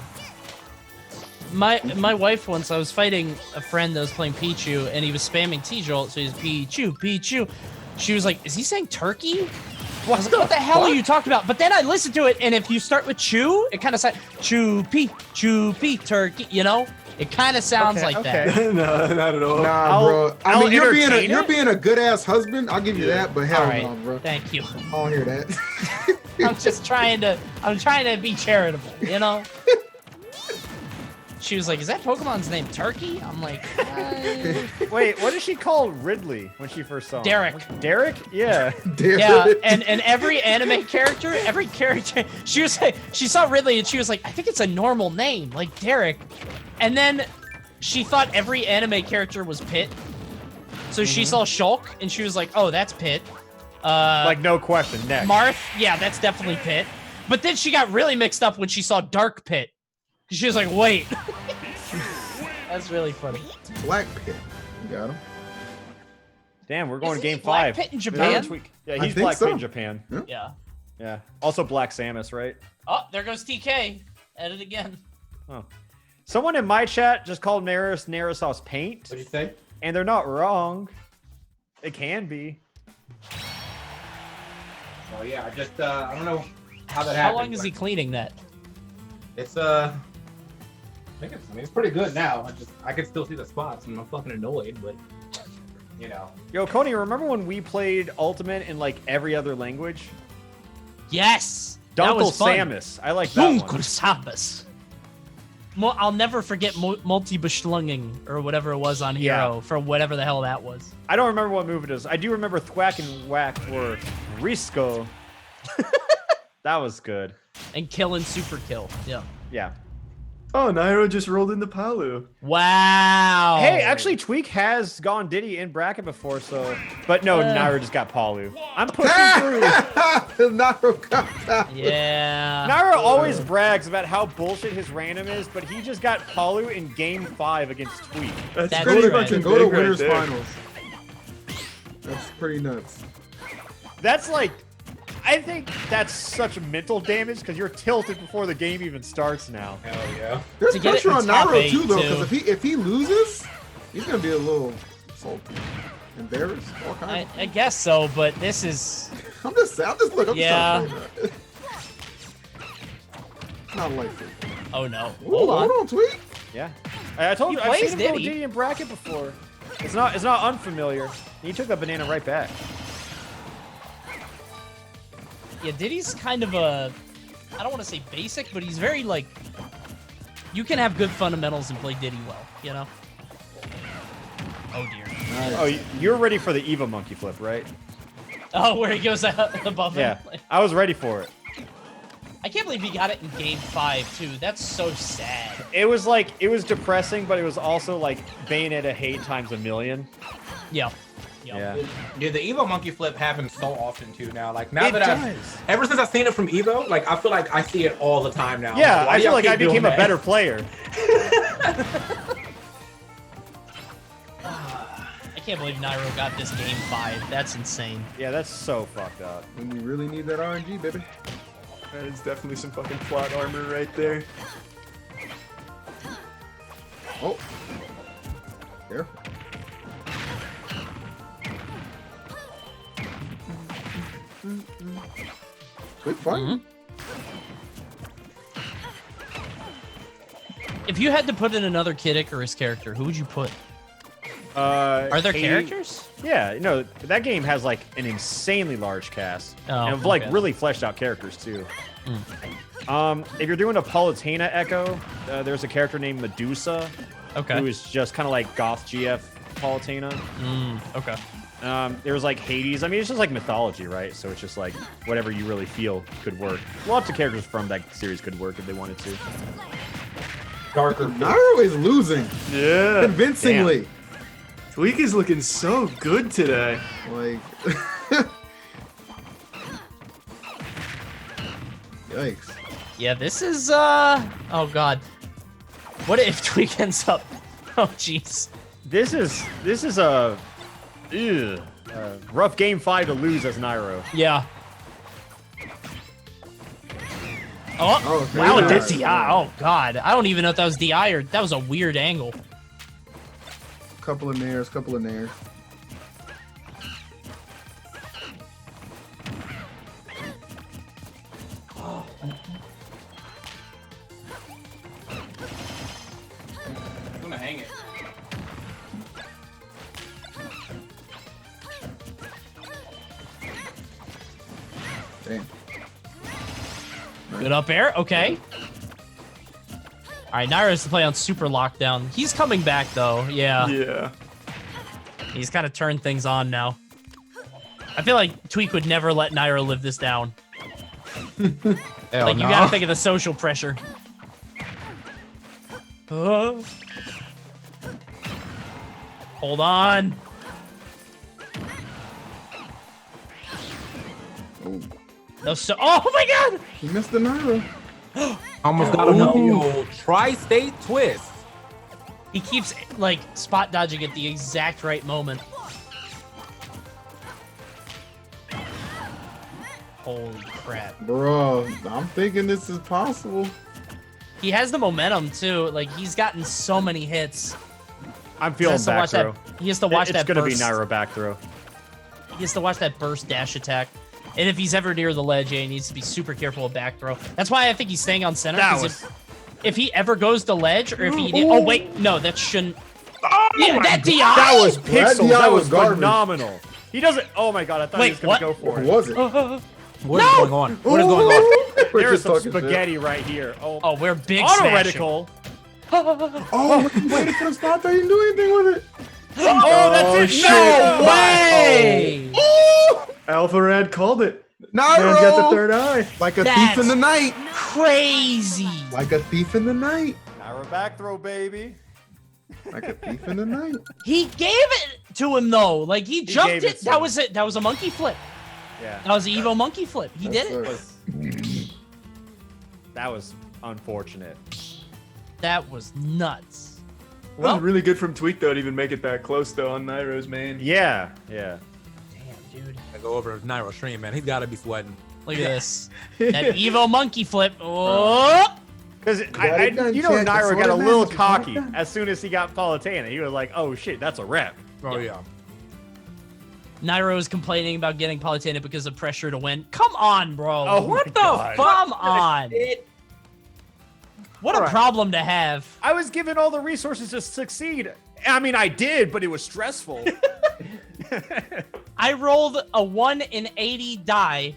Speaker 5: My wife once, I was fighting a friend that was playing Pichu, and he was spamming T-Jolt, so he's Pichu, Pichu. She was like, is he saying turkey? I was like, what the hell are you talking about? But then I listened to it, and if you start with chew, it kind of sounds chew, pea, turkey, you know? It kind of sounds like that.
Speaker 7: No, not at all.
Speaker 9: Nah, bro. I
Speaker 2: I'll
Speaker 9: mean, you're
Speaker 2: entertain
Speaker 9: being a good ass husband. I'll give you that, but hell
Speaker 5: All right,
Speaker 9: no, bro.
Speaker 5: thank you.
Speaker 9: I don't hear that.
Speaker 5: I'm just trying to be charitable, you know? She was like, is that Pokemon's name Turkey? I'm like,
Speaker 2: Wait, what did she call Ridley when she first saw him?
Speaker 5: Derek.
Speaker 2: Derek? Yeah.
Speaker 9: Damn
Speaker 5: yeah,
Speaker 9: it.
Speaker 5: and every anime character, she was like, she saw Ridley and she was like, I think it's a normal name, like Derek. And then she thought every anime character was Pit. So she saw Shulk and she was like, oh, that's Pit.
Speaker 2: Like, no question, next.
Speaker 5: Marth, yeah, that's definitely Pit. But then she got really mixed up when she saw Dark Pit. She was like, wait. That's really funny.
Speaker 9: Black Pit. You got him.
Speaker 2: Damn, we're going to
Speaker 5: Isn't he
Speaker 2: game
Speaker 5: Black
Speaker 2: 5.
Speaker 5: Pit in Japan?
Speaker 2: Yeah,
Speaker 9: I
Speaker 2: he's
Speaker 9: think
Speaker 2: Black
Speaker 9: so.
Speaker 2: Pit in Japan.
Speaker 5: Yeah.
Speaker 2: Yeah. Also Black Samus, right?
Speaker 5: Oh, there goes TK. At it again.
Speaker 2: Oh. Someone in my chat just called Narasauce paint.
Speaker 10: What'd you say?
Speaker 2: And they're not wrong. It can be.
Speaker 10: Oh yeah, I just I don't know how that happened.
Speaker 5: How long is he cleaning that?
Speaker 10: It's I mean it's pretty good now. I can still see the spots and I'm fucking annoyed, but you know.
Speaker 2: Yo, Coney, remember when we played Ultimate in like every other language?
Speaker 5: Yes.
Speaker 2: Dunkle
Speaker 5: That was fun.
Speaker 2: Samus. I like that one.
Speaker 5: Dunkle Samus. I'll never forget multi-beschlunging or whatever it was on Hero for whatever the hell that was.
Speaker 2: I don't remember what move it is. I do remember Thwack and Whack for Risco. That was good.
Speaker 5: And killing Super Kill. Yeah.
Speaker 2: Yeah.
Speaker 7: Oh, Nairo just rolled into Palu.
Speaker 5: Wow.
Speaker 2: Hey, actually, Tweak has gone Diddy in bracket before, so. But no, Nairo just got Palu. I'm pushing through.
Speaker 9: Nairo got that.
Speaker 5: Yeah.
Speaker 2: Nairo always brags about how bullshit his random is, but he just got Palu in game 5 against Tweak.
Speaker 5: That's
Speaker 9: Pretty
Speaker 5: right.
Speaker 9: much can go to
Speaker 7: big right
Speaker 9: winners
Speaker 7: there.
Speaker 9: finals. That's pretty nuts.
Speaker 2: That's like. I think that's such mental damage because you're tilted before the game even starts now.
Speaker 10: Hell yeah.
Speaker 9: There's
Speaker 5: To get it
Speaker 9: pressure
Speaker 5: in
Speaker 9: on
Speaker 5: top
Speaker 9: Nairo
Speaker 5: 8,
Speaker 9: too, though,
Speaker 5: too.
Speaker 9: because if he loses, he's gonna be a little salty, embarrassed, all kinds.
Speaker 5: I guess so, but this is...
Speaker 9: I'm just trying to
Speaker 5: Yeah.
Speaker 9: say that. Not likely.
Speaker 5: Oh, no.
Speaker 9: Ooh,
Speaker 5: Hold on.
Speaker 9: Tweet.
Speaker 2: Yeah. I told
Speaker 5: He
Speaker 2: you, I've
Speaker 5: plays
Speaker 2: seen him go
Speaker 5: Diddy.
Speaker 2: Diddy in bracket before. It's not unfamiliar. He took that banana right back.
Speaker 5: Yeah, Diddy's kind of a... I don't want to say basic, but he's very, like... You can have good fundamentals and play Diddy well, you know? Oh, dear.
Speaker 2: Oh, you're ready for the Eva monkey flip, right?
Speaker 5: Oh, where he goes out above him.
Speaker 2: Yeah. I was ready for it.
Speaker 5: I can't believe he got it in game 5, too. That's so sad.
Speaker 2: It was depressing, but it was also like Bayonetta hate times a million.
Speaker 5: Yeah.
Speaker 2: Yeah.
Speaker 10: Dude, the Evo monkey flip happens so often too now. Like now
Speaker 2: It
Speaker 10: that
Speaker 2: does.
Speaker 10: ever since I've seen it from Evo, like I feel like I see it all the time now.
Speaker 2: Yeah,
Speaker 10: Why
Speaker 2: I
Speaker 10: do
Speaker 2: feel
Speaker 10: y'all
Speaker 2: like
Speaker 10: keep
Speaker 2: I became
Speaker 10: doing
Speaker 2: a
Speaker 10: that?
Speaker 2: better player.
Speaker 5: I can't believe Nairo got this game 5. That's insane.
Speaker 2: Yeah, that's so fucked up.
Speaker 9: When you really need that RNG, baby.
Speaker 7: That is definitely some fucking plot armor right there.
Speaker 9: Oh. Careful. Quick fight.
Speaker 5: If you had to put in another Kid Icarus character, who would you put? Are there
Speaker 2: Hades-
Speaker 5: characters?
Speaker 2: Yeah, no, that game has like an insanely large cast.
Speaker 5: Oh,
Speaker 2: and like
Speaker 5: okay.
Speaker 2: really fleshed out characters too. If you're doing a Palutena echo, there's a character named Medusa,
Speaker 5: Okay.
Speaker 2: who is just kind of like goth GF Palutena.
Speaker 5: Okay.
Speaker 2: There's like Hades. I mean, it's just like mythology, right? So it's just like whatever you really feel could work. Lots of characters from that series could work if they wanted to.
Speaker 10: Darker.
Speaker 9: Nairo is losing
Speaker 7: Yeah.
Speaker 9: convincingly.
Speaker 7: Tweak is looking so good today.
Speaker 9: Like, yikes.
Speaker 5: Yeah, this is, oh god. What if Tweak ends up? Oh, jeez.
Speaker 2: This is a rough game 5 to lose as Nairo.
Speaker 5: Yeah. Oh,
Speaker 9: okay.
Speaker 5: wow, that's DI. Oh, God. I don't even know if that was DI or that was a weird angle.
Speaker 9: Couple of nairs, couple of nairs.
Speaker 5: I'm gonna hang it.
Speaker 9: Damn.
Speaker 5: Good up air. Okay. All right, Nairo has to play on super lockdown. He's coming back though. Yeah.
Speaker 7: Yeah.
Speaker 5: He's kind of turned things on now. I feel like Tweak would never let Nairo live this down.
Speaker 10: Hell
Speaker 5: Like, you
Speaker 10: no.
Speaker 5: gotta think of the social pressure. Hold on.
Speaker 9: Oh,
Speaker 5: No, so oh my God!
Speaker 9: he missed the Nairo.
Speaker 10: Almost got him with the old tri-state twist.
Speaker 5: He keeps like spot dodging at the exact right moment. Holy crap.
Speaker 9: Bro, I'm thinking this is possible.
Speaker 5: He has the momentum too. Like, he's gotten so many hits.
Speaker 2: I'm
Speaker 5: He
Speaker 2: feeling
Speaker 5: has to
Speaker 2: back
Speaker 5: watch
Speaker 2: throw.
Speaker 5: that. He has to watch
Speaker 2: It's
Speaker 5: that
Speaker 2: gonna
Speaker 5: burst.
Speaker 2: be Nairo back throw.
Speaker 5: He has to watch that burst dash attack. And if he's ever near the ledge, he needs to be super careful of back throw. That's why I think he's staying on center.
Speaker 2: That
Speaker 5: 'Cause
Speaker 2: was-
Speaker 5: if he ever goes to ledge, or if he oh wait, no, that shouldn't.
Speaker 10: Oh
Speaker 5: Yeah, that DI.
Speaker 2: That was
Speaker 9: That
Speaker 2: pixels.
Speaker 9: DI
Speaker 2: That
Speaker 9: was
Speaker 2: was
Speaker 9: garbage.
Speaker 2: phenomenal. He doesn't. Oh my god! I thought he was
Speaker 5: Wait,
Speaker 2: gonna
Speaker 5: what?
Speaker 2: go for
Speaker 9: What
Speaker 2: it.
Speaker 9: was it?
Speaker 10: What is going on? What is going on?
Speaker 9: We're
Speaker 2: There's
Speaker 9: just
Speaker 2: some
Speaker 9: talking shit.
Speaker 2: spaghetti right here. Oh,
Speaker 5: Oh, we're big
Speaker 2: auto
Speaker 5: smashing.
Speaker 2: reticle.
Speaker 9: Oh, he waited for the spot. They didn't do anything with it.
Speaker 2: Oh, that's it.
Speaker 9: shit.
Speaker 5: No way!
Speaker 7: Alpharad called it.
Speaker 9: Nairo!
Speaker 7: Man's got the third eye.
Speaker 9: Like a
Speaker 5: That's
Speaker 9: thief in the night.
Speaker 5: Crazy.
Speaker 9: Like a thief in the night.
Speaker 2: Nairo back throw, baby.
Speaker 9: Like a thief in the night.
Speaker 5: He gave it to him though. Like, he jumped
Speaker 2: gave
Speaker 5: it.
Speaker 2: it to
Speaker 5: That
Speaker 2: him.
Speaker 5: was it. That was a monkey flip.
Speaker 2: Yeah.
Speaker 5: That was an Evo monkey flip. He did it.
Speaker 9: That's
Speaker 2: That was unfortunate.
Speaker 5: That was nuts.
Speaker 7: That
Speaker 5: Well,
Speaker 7: was really good from Tweak though to even make it that close though on Nairo's main.
Speaker 2: Yeah. Yeah.
Speaker 5: damn, dude.
Speaker 10: I go over to Nairo stream, man. He's got to be sweating.
Speaker 5: Look at this. That Evo monkey flip. Oh!
Speaker 2: Because
Speaker 9: it done,
Speaker 2: you know,
Speaker 9: Chad. That's
Speaker 2: Nairo
Speaker 9: all
Speaker 2: got a
Speaker 9: that
Speaker 2: little
Speaker 9: matters. It's all
Speaker 2: cocky
Speaker 9: done.
Speaker 2: as soon as he got Palutena. He was like, "Oh shit, that's a rep."
Speaker 10: Oh yeah.
Speaker 5: Nairo is complaining about getting Palutena because of pressure to win. Come on, bro.
Speaker 2: Oh
Speaker 5: what
Speaker 2: my
Speaker 5: the
Speaker 2: God.
Speaker 5: fuck? Come on. What a
Speaker 2: Alright.
Speaker 5: problem to have.
Speaker 2: I was given all the resources to succeed. I mean, I did, but it was stressful.
Speaker 5: I rolled a 1 in 80 die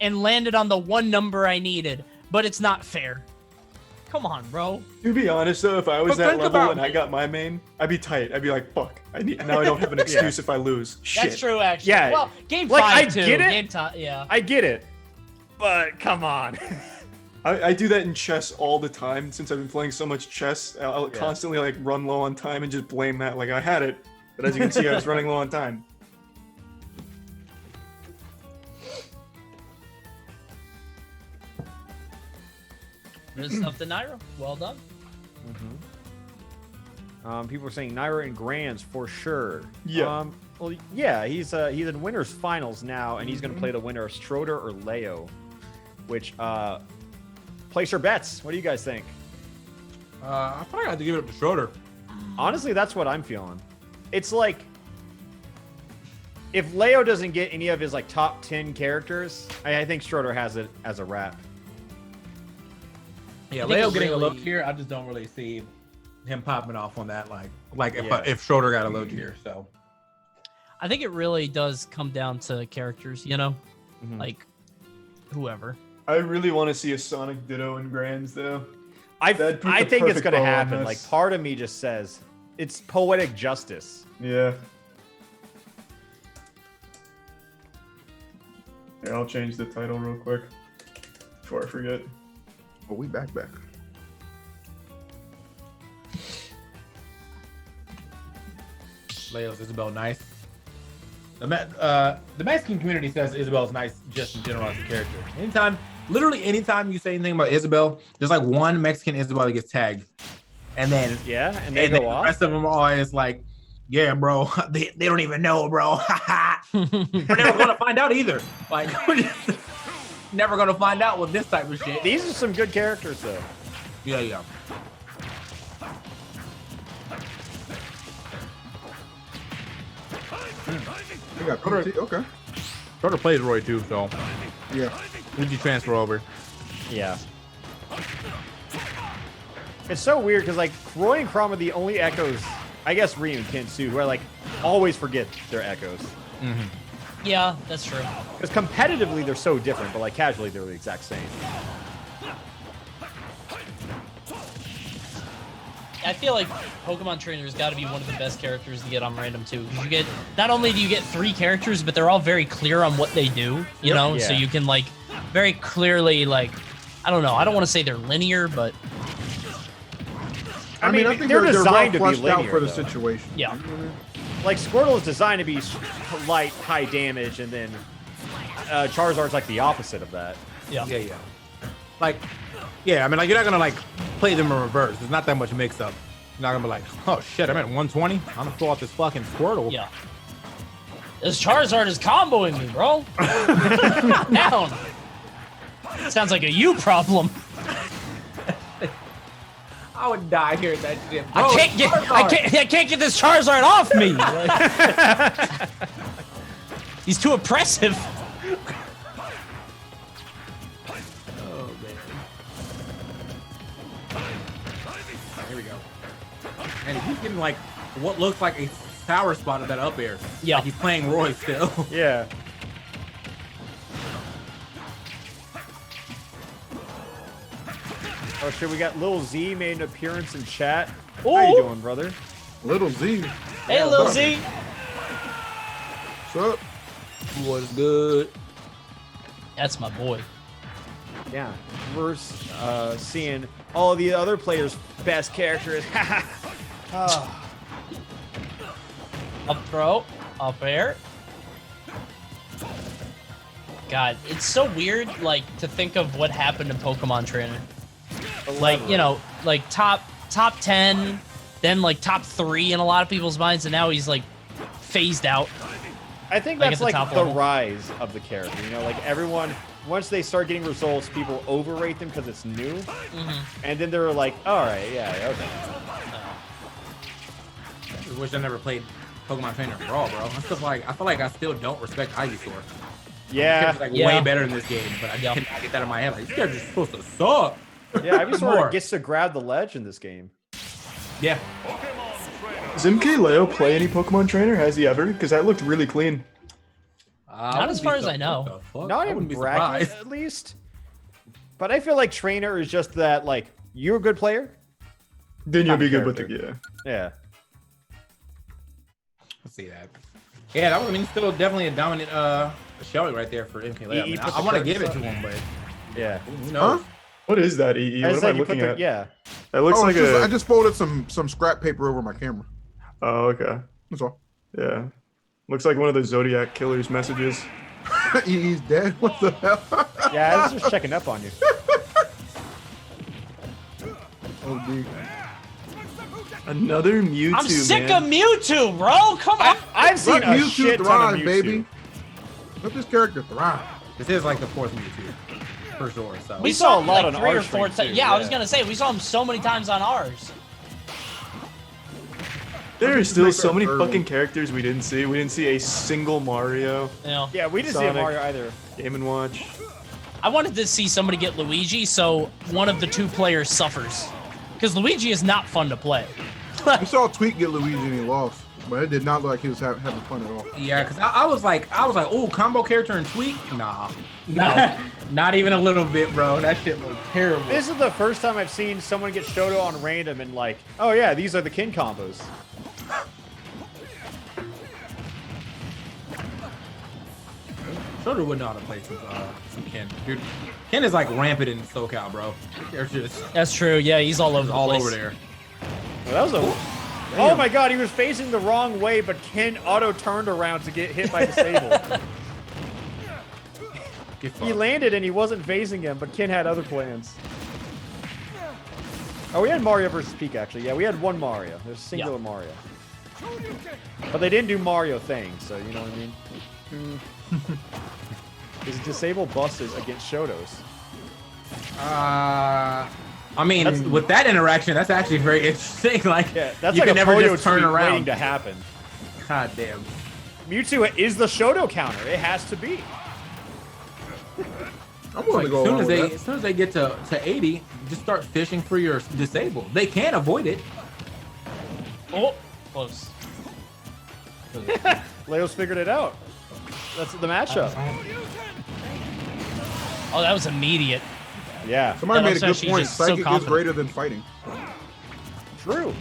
Speaker 5: and landed on the one number I needed, but it's not fair. Come on, bro.
Speaker 7: To be honest though, if I was
Speaker 10: But
Speaker 7: that
Speaker 10: think
Speaker 7: level
Speaker 10: about
Speaker 7: and I
Speaker 10: it.
Speaker 7: got my main, I'd be tight. I'd be like, fuck. Now I don't have an excuse if I lose. Shit.
Speaker 5: That's true, actually.
Speaker 2: Yeah.
Speaker 5: Well, game
Speaker 2: Like,
Speaker 5: 5
Speaker 2: I
Speaker 5: too.
Speaker 2: get it.
Speaker 5: Game time, yeah.
Speaker 2: I get it, but come on.
Speaker 7: I do that in chess all the time. Since I've been playing so much chess, I'll constantly like run low on time and just blame that. Like I had it, but as you can see, I was running low on time.
Speaker 5: Good stuff to Nairo. Well done.
Speaker 2: People are saying Nairo and Grands for sure.
Speaker 7: Yeah.
Speaker 2: Well, yeah, he's in winners finals now, and he's gonna play the winner of Schroeder or Leo. Which place your bets. What do you guys think?
Speaker 10: I thought I had to give it up to Schroeder.
Speaker 2: Honestly, that's what I'm feeling. It's like if Leo doesn't get any of his like top 10 characters, I think Schroeder has it as a wrap.
Speaker 10: Yeah,
Speaker 5: I think
Speaker 10: Leo
Speaker 5: it
Speaker 10: getting a low
Speaker 5: really-
Speaker 10: tier, I just don't really see him popping off on that. Like if
Speaker 2: Yeah.
Speaker 10: if Schroeder got a low tier, so
Speaker 5: I think it really does come down to characters, you know?
Speaker 2: Mhm.
Speaker 5: Like, whoever.
Speaker 7: I really want to see a Sonic Ditto in Grands though.
Speaker 2: I
Speaker 7: That'd put
Speaker 2: I
Speaker 7: the
Speaker 2: think it's
Speaker 7: perfect
Speaker 2: gonna
Speaker 7: bow on
Speaker 2: happen.
Speaker 7: this.
Speaker 2: Like part of me just says it's poetic justice.
Speaker 7: Yeah. Here, I'll change the title real quick before I forget.
Speaker 9: Oh, we back.
Speaker 10: Leo's Isabel nice. The Mexican community says Isabel's nice just in general as a character. Literally anytime you say anything about Isabel, there's like one Mexican Isabel that gets tagged. and then
Speaker 2: and they go
Speaker 10: the
Speaker 2: off.
Speaker 10: rest of them are always like, yeah, bro, they don't even know, bro. We're never gonna find out either. Like, we're just never gonna find out with this type of shit.
Speaker 2: These are some good characters, though.
Speaker 10: Yeah.
Speaker 9: You got PT. Okay.
Speaker 10: Schroeder plays Roy too, so
Speaker 9: Yeah.
Speaker 10: we can transfer over.
Speaker 2: Yeah. It's so weird because like Roy and Crom are the only echoes, I guess Ryu and Ken too, who are like always forget their echoes.
Speaker 5: Yeah, that's true.
Speaker 2: Because competitively they're so different, but like casually they're the exact same.
Speaker 5: I feel like Pokemon Trainer has got to be one of the best characters to get on random too. 'Cause you get, not only do you get 3 characters, but they're all very clear on what they do. You know, so you can like very clearly like, I don't know. I don't want to say they're linear, but
Speaker 9: I mean, I think
Speaker 2: they're
Speaker 9: they're
Speaker 2: designed to
Speaker 9: well
Speaker 2: be
Speaker 9: fleshed out
Speaker 2: linear
Speaker 9: for the
Speaker 2: though.
Speaker 9: situation.
Speaker 5: Yeah.
Speaker 2: Like Squirtle is designed to be light, high damage, and then Charizard's like the opposite of that.
Speaker 5: Yeah.
Speaker 10: Like, yeah, I mean, like you're not gonna like play them in reverse. There's not that much mix up. You're not gonna be like, oh shit, I'm at 120. I'm gonna pull out this fucking Squirtle.
Speaker 5: Yeah. This Charizard is comboing me, bro. Down. Sounds like a you problem.
Speaker 10: I would die hearing that shit.
Speaker 5: I can't get this Charizard off me. Like, he's too oppressive.
Speaker 10: Oh man. Here we go. And he's getting like what looks like a sour spot of that up air.
Speaker 5: Yeah.
Speaker 10: Like he's playing Roy still.
Speaker 2: Yeah. Oh shit, we got Lil Z made an appearance in chat.
Speaker 5: Ooh.
Speaker 2: How you doing, brother?
Speaker 9: Little Z.
Speaker 5: Hey, Lil Z.
Speaker 9: What's up?
Speaker 10: What's good?
Speaker 5: That's my boy.
Speaker 2: Yeah. We're seeing all the other players' best characters. Oh.
Speaker 5: Up throw, up air. God, it's so weird, like, to think of what happened in Pokemon Trainer. Like, you know, like top 10, then like top 3 in a lot of people's minds, and now he's like phased out.
Speaker 2: I think
Speaker 5: Like,
Speaker 2: that's
Speaker 5: at the
Speaker 2: like
Speaker 5: top
Speaker 2: the
Speaker 5: level.
Speaker 2: rise of the character. You know, like everyone, once they start getting results, people overrate them because it's new, and then they're like, all right, yeah, okay.
Speaker 10: I just wish I never played Pokemon Trainer Brawl, bro. I feel like I still don't respect Ivysaur.
Speaker 2: Yeah,
Speaker 10: It's like way better in this game, but I cannot get that in my head. Like, these guys are supposed to suck.
Speaker 2: yeah. Ivysaur
Speaker 10: More.
Speaker 2: gets to grab the ledge in this game.
Speaker 10: Yeah.
Speaker 7: Does MKLeo play any Pokemon Trainer? Has he ever? Because that looked really clean.
Speaker 5: Not as far as I know.
Speaker 2: Not in bracket, at least. But I feel like Trainer is just that, like, you're a good player.
Speaker 7: Then you'll
Speaker 2: Top
Speaker 7: be good with the
Speaker 2: character.
Speaker 7: yeah.
Speaker 2: Yeah.
Speaker 10: Let's see that. Yeah, that was, I mean, still definitely a dominant showing right there for MKLeo. I, mean, I want to give it to him, but
Speaker 2: Yeah.
Speaker 10: who knows?
Speaker 9: Huh?
Speaker 7: What is that, EE? What am I
Speaker 2: you put
Speaker 7: looking at?
Speaker 2: yeah.
Speaker 7: That looks
Speaker 9: Oh,
Speaker 7: like
Speaker 9: it's just,
Speaker 7: a.
Speaker 9: I just folded some scrap paper over my camera.
Speaker 7: Oh, okay.
Speaker 9: That's all.
Speaker 7: Yeah. Looks like one of the Zodiac Killer's messages.
Speaker 9: He's dead. What the hell?
Speaker 2: Yeah, I was just checking up on you.
Speaker 9: Oh, dude.
Speaker 7: Another Mewtwo,
Speaker 5: I'm sick
Speaker 7: man.
Speaker 5: of Mewtwo, bro. Come on.
Speaker 2: I've seen
Speaker 9: Let
Speaker 2: a
Speaker 9: Mewtwo
Speaker 2: shit ton
Speaker 9: thrive,
Speaker 2: of Mewtwo.
Speaker 9: baby. Let this character thrive.
Speaker 10: This is like the 4th Mewtwo, for sure. So
Speaker 2: We saw a
Speaker 5: him
Speaker 2: lot
Speaker 5: like
Speaker 2: on
Speaker 5: 3
Speaker 2: our
Speaker 5: or 4
Speaker 2: stream,
Speaker 5: times.
Speaker 2: too,
Speaker 5: Yeah, I was
Speaker 2: yeah.
Speaker 5: gonna say we saw him so many times on ours.
Speaker 7: There are still
Speaker 9: Make
Speaker 7: so
Speaker 9: our
Speaker 7: many
Speaker 9: third
Speaker 7: fucking
Speaker 9: one.
Speaker 7: characters we didn't see. We didn't see a single Mario,
Speaker 5: You know,
Speaker 2: Yeah, we didn't see a
Speaker 7: Sonic.
Speaker 2: Mario either.
Speaker 7: Game & Watch.
Speaker 5: I wanted to see somebody get Luigi, so one of the 2 players suffers, because Luigi is not fun to play.
Speaker 9: We saw Tweet get Luigi and he lost, but it did not look like he was having fun at all.
Speaker 10: yeah, because I was like, oh, combo character and Tweak? Nah. No. Not even a little bit, bro. That shit looked terrible.
Speaker 2: This is the first time I've seen someone get Shoto on random and like, oh yeah, these are the kin combos.
Speaker 10: Schroeder would know how to play some Ken. Dude, Ken is like rampant in SoCal, bro. They're just
Speaker 5: That's true. Yeah, he's all over the
Speaker 10: all
Speaker 5: place.
Speaker 10: over there.
Speaker 2: Well, that was a. Oh my god, he was facing the wrong way, but Ken auto turned around to get hit by Disable.
Speaker 10: Get
Speaker 2: He
Speaker 10: fucked.
Speaker 2: landed and he wasn't facing him, but Ken had other plans. Oh, we had Mario versus Peak, actually. Yeah, we had one Mario. There's a singular Mario. But they didn't do Mario things, so you know what I mean? Is disable buses against Shotos?
Speaker 10: I mean, with that interaction, that's actually very interesting. Like,
Speaker 2: yeah, that's
Speaker 10: you
Speaker 2: like
Speaker 10: can
Speaker 2: a
Speaker 10: never
Speaker 2: Poyo
Speaker 10: just turn
Speaker 2: tweet
Speaker 10: around.
Speaker 2: waiting to happen.
Speaker 10: God damn.
Speaker 2: Mewtwo is the Shoto counter. It has to be.
Speaker 9: I'm willing to go along with that.
Speaker 10: As soon as they get to 80, just start fishing for your disable. They can't avoid it.
Speaker 5: Oh, close.
Speaker 2: Leo's figured it out. That's the matchup.
Speaker 5: Oh, that was immediate.
Speaker 2: Yeah.
Speaker 9: Somebody made a good
Speaker 5: She's
Speaker 9: point.
Speaker 5: just so
Speaker 9: Psychic is
Speaker 5: confident.
Speaker 9: greater than fighting.
Speaker 2: True.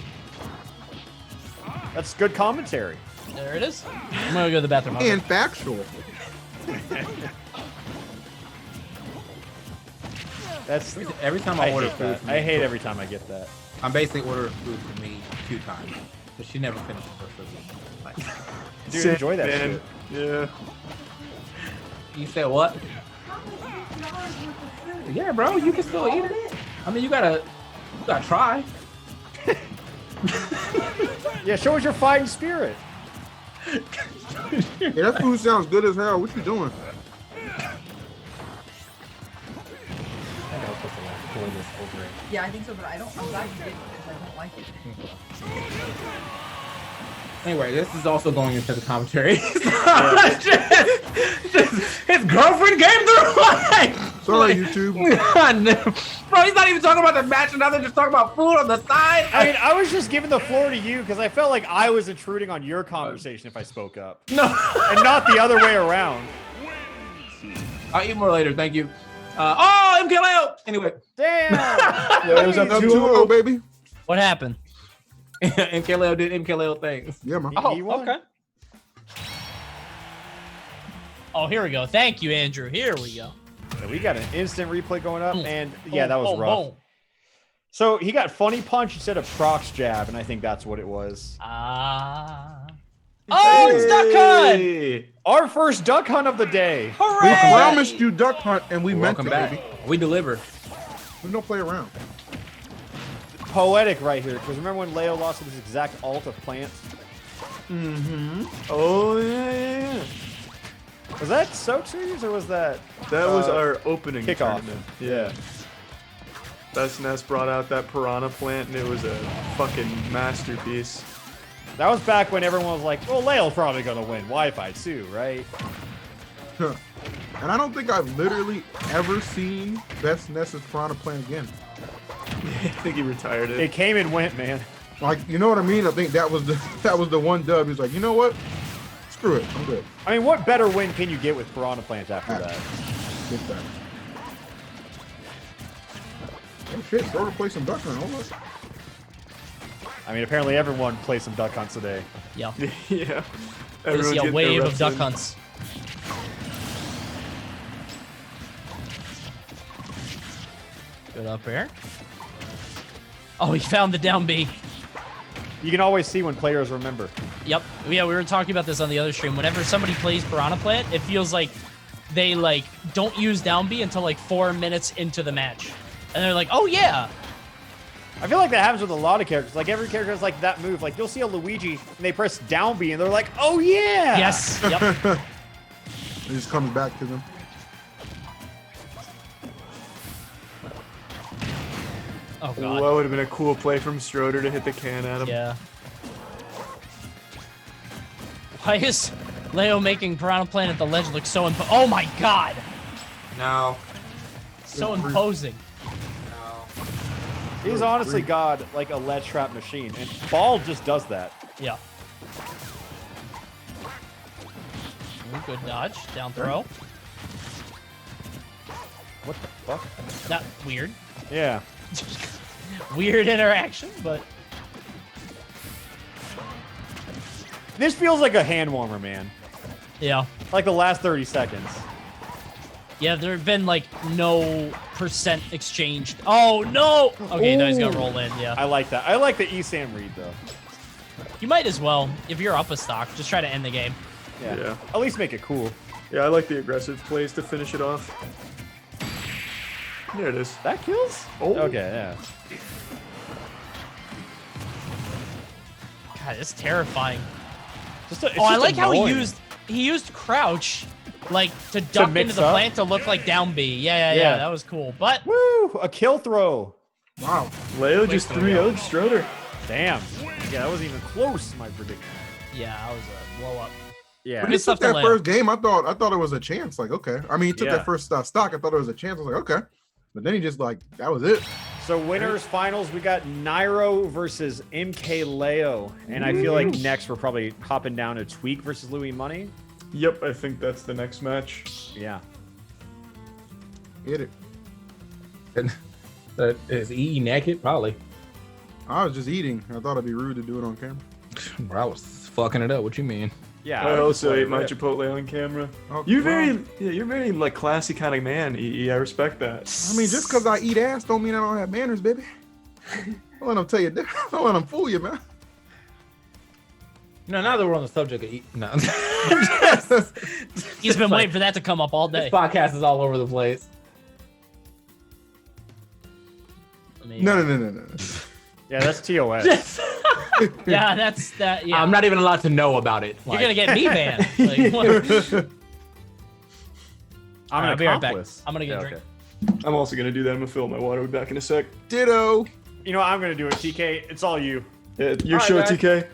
Speaker 2: That's good commentary.
Speaker 5: There it is. I'm gonna go to the bathroom.
Speaker 9: And factual.
Speaker 2: That's
Speaker 10: Every time I order
Speaker 2: hate
Speaker 10: food,
Speaker 2: that. I hate every time I get that.
Speaker 10: I'm basically ordering food for me 2 times, but she never finishes her food. Like,
Speaker 2: Dude, enjoy that shit.
Speaker 7: Yeah.
Speaker 10: you said what? Yeah, bro, you can still eat it. I mean, you gotta try.
Speaker 2: Yeah, show us your fighting spirit.
Speaker 9: Yeah, that food sounds good as hell. What you doing?
Speaker 11: Yeah, I think so, but I'm glad you did because I don't like it.
Speaker 10: Anyway, this is also going into the commentary. His girlfriend came through.
Speaker 9: Sorry, YouTube.
Speaker 10: Bro, he's not even talking about the match, and now they're just talking about food on the side.
Speaker 2: I mean, I was just giving the floor to you because I felt like I was intruding on your conversation if I spoke up.
Speaker 10: No.
Speaker 2: And not the other way around.
Speaker 10: I'll eat more later, thank you. Oh, MKLeo! Anyway.
Speaker 2: Damn!
Speaker 7: Yeah, it was up
Speaker 9: Up
Speaker 7: 2-0,
Speaker 9: 2-0, baby.
Speaker 5: What happened?
Speaker 10: MKLeo did MKLeo things.
Speaker 9: Yeah, man.
Speaker 2: He won.
Speaker 5: Okay. Oh, here we go. Thank you, Andrew. Here we go.
Speaker 2: Yeah, we got an instant replay going up, and yeah, that was
Speaker 5: Boom,
Speaker 2: rough.
Speaker 5: boom.
Speaker 2: So he got funny punch instead of Proc's jab, and I think that's what it was.
Speaker 5: Oh, it's Duck Hunt!
Speaker 7: Hey.
Speaker 2: Our first duck hunt of the day.
Speaker 9: We
Speaker 5: Hooray!
Speaker 9: promised you duck hunt, and we meant
Speaker 10: Welcome
Speaker 9: it,
Speaker 10: back.
Speaker 9: baby.
Speaker 10: We deliver.
Speaker 9: We don't play around.
Speaker 2: Poetic right here, because remember when Leo lost his exact ult of plants?
Speaker 7: Oh, yeah.
Speaker 2: Was that Soak Series, or was that...
Speaker 7: That was our opening
Speaker 2: kickoff.
Speaker 7: tournament. Yeah. Best Ness brought out that piranha plant, and it was a fucking masterpiece.
Speaker 2: That was back when everyone was like, well, Leo's probably going to win Wi-Fi too, right?
Speaker 9: And I don't think I've literally ever seen Best Ness's Piranha Plant again.
Speaker 7: I think he retired it.
Speaker 2: It came and went, man.
Speaker 9: Like, you know what I mean? I think that was the one dub. He's like, you know what? Screw it. I'm good.
Speaker 2: I mean, what better win can you get with Piranha Plants after that?
Speaker 9: Get that. Oh shit, throw to play some duck hunt. Hold up.
Speaker 2: I mean, apparently everyone plays some duck hunts today.
Speaker 5: Yeah.
Speaker 7: Yeah.
Speaker 5: We're gonna see a
Speaker 7: getting their
Speaker 5: wave of
Speaker 7: reps
Speaker 5: duck
Speaker 7: in.
Speaker 5: hunts. Good up air. Oh, he found the down B.
Speaker 2: You can always see when players remember.
Speaker 5: Yep. Yeah, we were talking about this on the other stream. Whenever somebody plays Piranha Plant, it feels like they don't use down B until 4 minutes into the match. And they're like, oh yeah.
Speaker 2: I feel like that happens with a lot of characters. Like every character has that move. Like you'll see a Luigi and they press down B and they're like, oh yeah.
Speaker 5: Yes. Yep.
Speaker 9: It just comes back to them.
Speaker 5: Oh
Speaker 7: Ooh,
Speaker 5: god.
Speaker 7: that would have been a cool play from Stroder to hit the can at him.
Speaker 5: Yeah. Why is Leo making Piranha Plant at the ledge look so oh my god.
Speaker 10: No.
Speaker 5: So imposing.
Speaker 2: He's honestly got a ledge trap machine, and Ball just does that.
Speaker 5: Yeah. Ooh, good dodge. Down throw.
Speaker 2: What the fuck?
Speaker 5: Not weird.
Speaker 2: Yeah.
Speaker 5: Weird interaction, but
Speaker 2: This feels like a hand warmer, man.
Speaker 5: yeah.
Speaker 2: Like the last 30 seconds.
Speaker 5: Yeah, there have been no percent exchanged. Oh no! Okay, now he's gonna roll in. Yeah.
Speaker 2: I like that. I like the ESAM read though.
Speaker 5: You might as well, if you're up a stock, just try to end the game.
Speaker 2: Yeah. At least make it cool.
Speaker 7: Yeah, I like the aggressive plays to finish it off. There it is.
Speaker 2: That kills?
Speaker 7: Oh.
Speaker 2: Okay, yeah.
Speaker 5: God, it's terrifying.
Speaker 2: It's
Speaker 5: I
Speaker 2: just
Speaker 5: like how
Speaker 2: annoying.
Speaker 5: he used crouch, like to duck
Speaker 2: mix
Speaker 5: into the
Speaker 2: up?
Speaker 5: plant to look like down B. Yeah, that was cool. But
Speaker 2: Woo! A kill throw.
Speaker 9: Wow.
Speaker 7: Leo just 3-0'd Stroder.
Speaker 2: Damn. Yeah, that wasn't even close to my prediction.
Speaker 5: yeah, that was a blow up.
Speaker 2: Yeah.
Speaker 9: When he
Speaker 5: Good stuff
Speaker 9: took
Speaker 5: to
Speaker 9: that
Speaker 5: lay
Speaker 9: first game, I thought it was a chance. Like, okay. I mean, he took
Speaker 2: Yeah.
Speaker 9: that first stock. I thought it was a chance. I was like, okay. But then he just like, that was it.
Speaker 2: So winners finals, we got Nairo versus MK Leo, and I feel like next we're probably hopping down to Tweak versus Louis Money.
Speaker 7: Yep, I think that's the next match.
Speaker 2: Yeah.
Speaker 9: Hit it.
Speaker 10: Is EE naked? Probably.
Speaker 9: I was just eating. I thought it'd be rude to do it on camera.
Speaker 10: Bro, I was fucking it up. What you mean?
Speaker 2: Yeah.
Speaker 7: I also ate my
Speaker 2: my
Speaker 7: Chipotle on camera.
Speaker 9: Oh,
Speaker 7: You're
Speaker 9: well,
Speaker 7: you're very like classy kind of man, EE. I respect that.
Speaker 9: I mean, just because I eat ass don't mean I don't have manners, baby. Don't let them tell you that. Don't let them fool you, man.
Speaker 10: No, now that we're on the subject of no.
Speaker 5: He's been waiting for that to come up all day.
Speaker 10: This podcast is all over the place.
Speaker 5: I mean,
Speaker 9: No.
Speaker 2: Yeah, that's TOS.
Speaker 5: yeah, that's that. Yeah,
Speaker 10: I'm not even allowed to know about it.
Speaker 5: You're gonna get me banned. Like, what?
Speaker 2: I'm
Speaker 5: I'll
Speaker 2: an
Speaker 5: be right back.
Speaker 2: accomplice.
Speaker 5: I'm gonna get a
Speaker 2: Yeah,
Speaker 5: drink.
Speaker 2: okay.
Speaker 7: I'm also gonna do that. I'm gonna fill my water back in a sec.
Speaker 9: Ditto.
Speaker 2: You know what, I'm gonna do it, TK. It's all you.
Speaker 7: Yeah, your
Speaker 10: All
Speaker 7: show,
Speaker 10: right, guys.
Speaker 7: TK.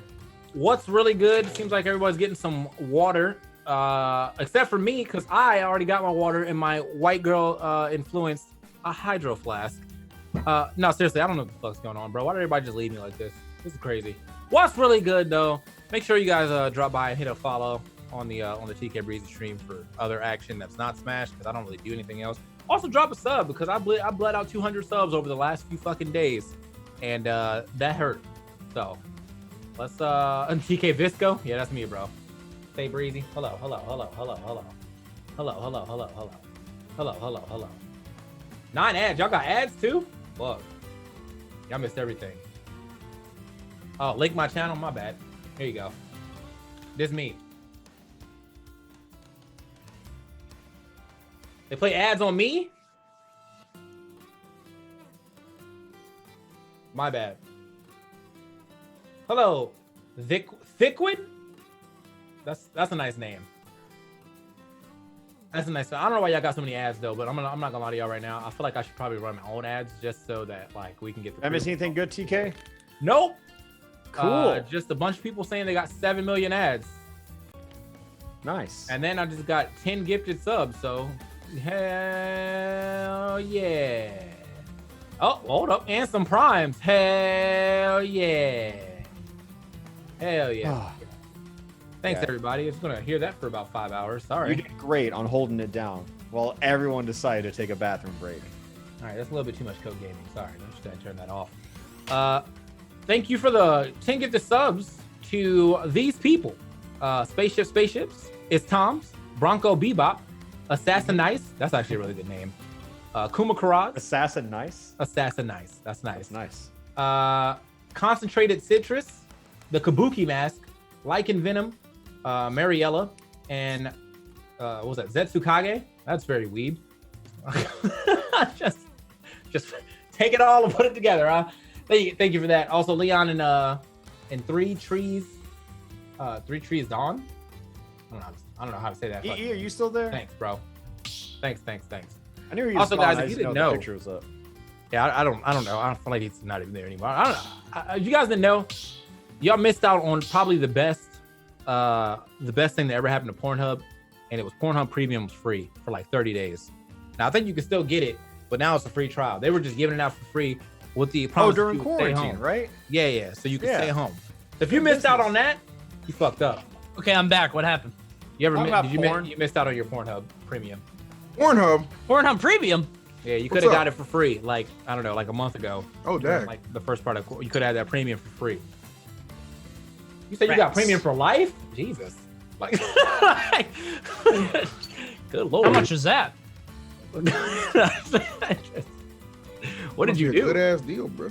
Speaker 10: What's really good? Seems like everybody's getting some water, except for me, because I already got my water in my white girl influenced a hydro flask. No, seriously, I don't know what the fuck's going on, bro. Why did everybody just leave me like this? This is crazy. What's really good though? Make sure you guys drop by and hit a follow on the TK Breezy stream for other action that's not Smash, because I don't really do anything else. Also, drop a sub, because I bled out 200 subs over the last few fucking days, and that hurt. So let's TK Visco. Yeah, that's me, bro. Stay breezy. Hello. 9 ads. Y'all got ads too? Fuck. Y'all missed everything. Oh, link my channel. My bad. Here you go. This me. They play ads on me? My bad. Hello, Thickwin? That's a nice name. That's a nice. I don't know why y'all got so many ads though, but I'm not gonna lie to y'all right now. I feel like I should probably run my own ads just so that like we can get.
Speaker 2: I miss anything good, TK?
Speaker 10: Nope.
Speaker 2: Cool.
Speaker 10: Just a bunch of people saying they got 7 million ads,
Speaker 2: Nice.
Speaker 10: and then I just got 10 gifted subs. So hell yeah. Oh, hold up, and some primes. Hell yeah. Hell yeah. Thanks,
Speaker 2: Yeah.
Speaker 10: everybody. It's gonna hear that for about 5 hours.
Speaker 2: You
Speaker 10: Sorry.
Speaker 2: did great on holding it down while everyone decided to take a bathroom break.
Speaker 10: All right, that's a little bit too much code gaming. Sorry, I'm just gonna turn that off. Thank you for the 10 gifted subs to these people. Spaceships. It's Tom's, Bronco Bebop, Assassin Nice. That's actually a really good name. Kuma Karad.
Speaker 2: Assassin Nice?
Speaker 10: Assassin Nice. That's nice.
Speaker 2: That's nice.
Speaker 10: Concentrated Citrus, the Kabuki Mask, Lycan Venom, Mariella, and what was that? Zetsukage? That's very weeb. just take it all and put it together, huh? Thank you for that. Also, Leon and 3 Trees Dawn. I don't know how to say that.
Speaker 2: EE, are you still there?
Speaker 10: Thanks, bro. Thanks.
Speaker 2: I knew you.
Speaker 10: Also, guys, if
Speaker 2: I
Speaker 10: you
Speaker 2: just
Speaker 10: didn't
Speaker 2: the
Speaker 10: know,
Speaker 2: picture was up.
Speaker 10: yeah, I don't know. I feel like he's not even there anymore. I don't know. If you guys didn't know, y'all missed out on probably the best thing that ever happened to Pornhub, and it was Pornhub Premium was free for like 30 days. Now I think you can still get it, but now it's a free trial. They were just giving it out for free with the promise
Speaker 2: during
Speaker 10: that you would stay
Speaker 2: quarantine,
Speaker 10: home.
Speaker 2: right?
Speaker 10: Yeah. So you can
Speaker 2: Yeah.
Speaker 10: stay home. If you missed out on that, you fucked up.
Speaker 5: Okay, I'm back. What happened?
Speaker 10: You ever
Speaker 2: Talking about
Speaker 10: did you,
Speaker 2: porn?
Speaker 10: you missed out on your Pornhub Premium?
Speaker 9: Pornhub.
Speaker 5: Pornhub Premium.
Speaker 10: Yeah, you
Speaker 9: What's
Speaker 10: could have
Speaker 9: up?
Speaker 10: got it for free, like I don't know, like a month ago.
Speaker 9: Oh, dang.
Speaker 10: Like the first part of you could have that premium for free. You said you got
Speaker 5: Rats.
Speaker 10: premium for life? Jesus. Like, good lord.
Speaker 5: How much is that?
Speaker 10: What did you
Speaker 9: Good
Speaker 10: do?
Speaker 9: ass deal, bro.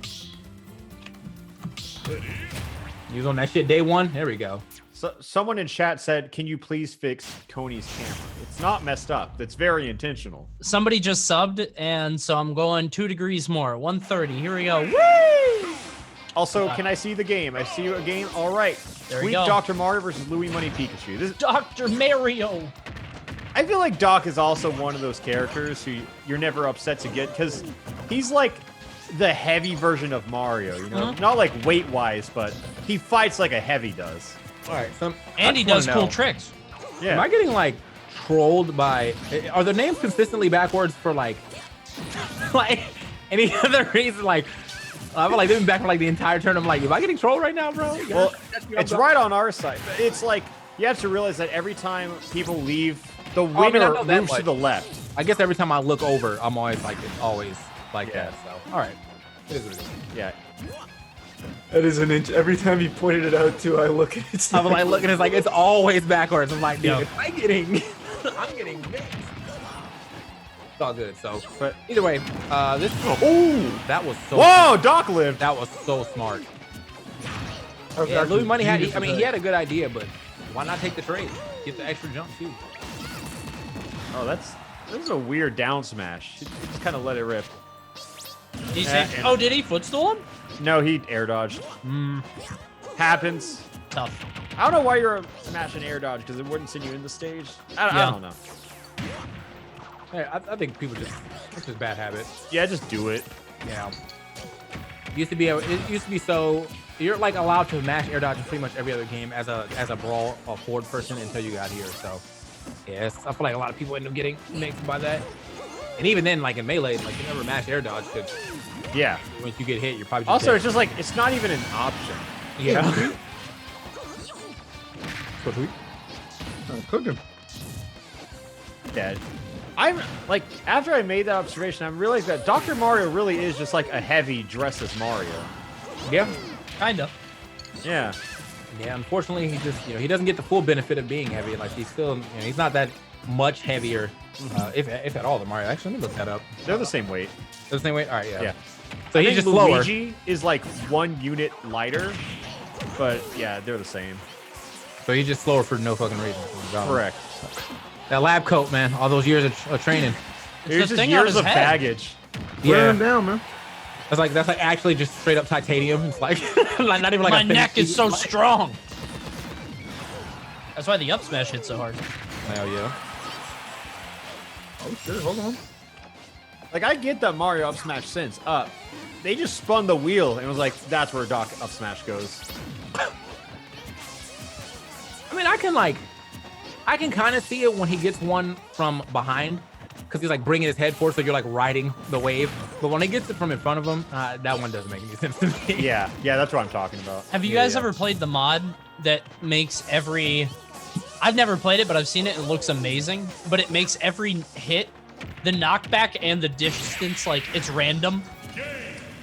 Speaker 10: You was on that shit day one? There we go.
Speaker 2: So, someone in chat said, "Can you please fix Coney's camera? It's not messed up. It's very intentional."
Speaker 5: Somebody just subbed, and so I'm going 2 degrees more. 130. Here we go. Woo!
Speaker 2: Also, can I see the game? I see a game. All right.
Speaker 5: There we
Speaker 2: Tweet
Speaker 5: go.
Speaker 2: Dr. Mario versus Louis Money Pikachu. This,
Speaker 5: Dr. Mario.
Speaker 2: I feel like Doc is also one of those characters who you're never upset to get because he's like the heavy version of Mario. You know, not like weight-wise, but he fights like a heavy does.
Speaker 10: All right.
Speaker 5: And he does cool tricks.
Speaker 2: Yeah.
Speaker 10: Am I getting like trolled by? Are the names consistently backwards for like any other reason? Like I feel like they've been back for like the entire turn. I'm like, am I getting trolled right now, bro?
Speaker 2: Well, it's right on our side. It's like you have to realize that every time people leave, the winner moves to the left.
Speaker 10: I guess every time I look over, I'm always like, it's always like that. So, all right. It is what it is.
Speaker 2: Yeah.
Speaker 7: That is an inch. Every time you pointed it out too, I look at it.
Speaker 10: I'm like looking, it's like it's always backwards. I'm like, dude, I'm getting mixed. It's all good. So, but either way, this. Oh, that was so.
Speaker 2: Whoa,
Speaker 10: smart.
Speaker 2: Doc lived.
Speaker 10: That was so smart.
Speaker 9: That was
Speaker 10: Yeah,
Speaker 9: actually
Speaker 10: Louis Money had.
Speaker 9: beautiful
Speaker 10: I mean, he
Speaker 9: play.
Speaker 10: had a good idea, but why not take the trade? Get the extra jump too.
Speaker 2: Oh, this is a weird down smash. He just kind of let it rip.
Speaker 5: He said, oh, did he footstool him?
Speaker 2: No, he air dodged. Happens.
Speaker 5: Tough.
Speaker 2: I don't know why you're smashing air dodge because it wouldn't send you in the stage. I don't know.
Speaker 10: Hey, I think people just it's just bad habit.
Speaker 2: Yeah, just do it.
Speaker 10: Yeah. It used to be so you're like allowed to mash air dodge in pretty much every other game as a brawl forward person until you got here. So yes, I feel like a lot of people end up getting mixed by that. And even then, like in Melee, like you never mash air dodge because
Speaker 2: yeah,
Speaker 10: once you get hit, you're probably just
Speaker 2: also
Speaker 10: dead.
Speaker 2: it's just like it's not even an option.
Speaker 10: Yeah.
Speaker 9: Cooking.
Speaker 2: Dead. I'm like after I made that observation, I'm realizing that Dr. Mario really is just like a heavy dressed as Mario.
Speaker 10: Yeah.
Speaker 5: Kind of.
Speaker 2: Yeah.
Speaker 10: Yeah, unfortunately, he just he doesn't get the full benefit of being heavy. Like he's still he's not that much heavier, if at all. The Mario. Actually, let me look that up.
Speaker 2: They're the same weight.
Speaker 10: They're the same weight. All right, yeah.
Speaker 2: Yeah.
Speaker 10: So
Speaker 2: I
Speaker 10: he's
Speaker 2: think
Speaker 10: just slower.
Speaker 2: Luigi is like 1 unit lighter, but yeah, they're the same.
Speaker 10: So he's just slower for no fucking reason.
Speaker 2: Correct.
Speaker 10: That lab coat, man. All those years of training.
Speaker 2: It's just years of baggage.
Speaker 10: Yeah.
Speaker 9: Him down, man.
Speaker 10: That's like actually just straight up titanium. It's like not even like
Speaker 5: My
Speaker 10: a
Speaker 5: neck is so
Speaker 10: like-
Speaker 5: strong. That's why the up smash hits so hard.
Speaker 10: Hell yeah.
Speaker 9: Oh shit, hold on.
Speaker 2: Like I get that Mario up smash since up. They just spun the wheel and was like, that's where Doc up smash goes.
Speaker 10: I mean, I can kind of see it when he gets one from behind, because he's like bringing his head forward, so you're like riding the wave. But when he gets it from in front of him, that one doesn't make any sense to me.
Speaker 2: Yeah, that's what I'm talking about.
Speaker 5: Have you guys ever played the mod that makes every... I've never played it, but I've seen it. It looks amazing. But it makes every hit, the knockback and the distance, like it's random.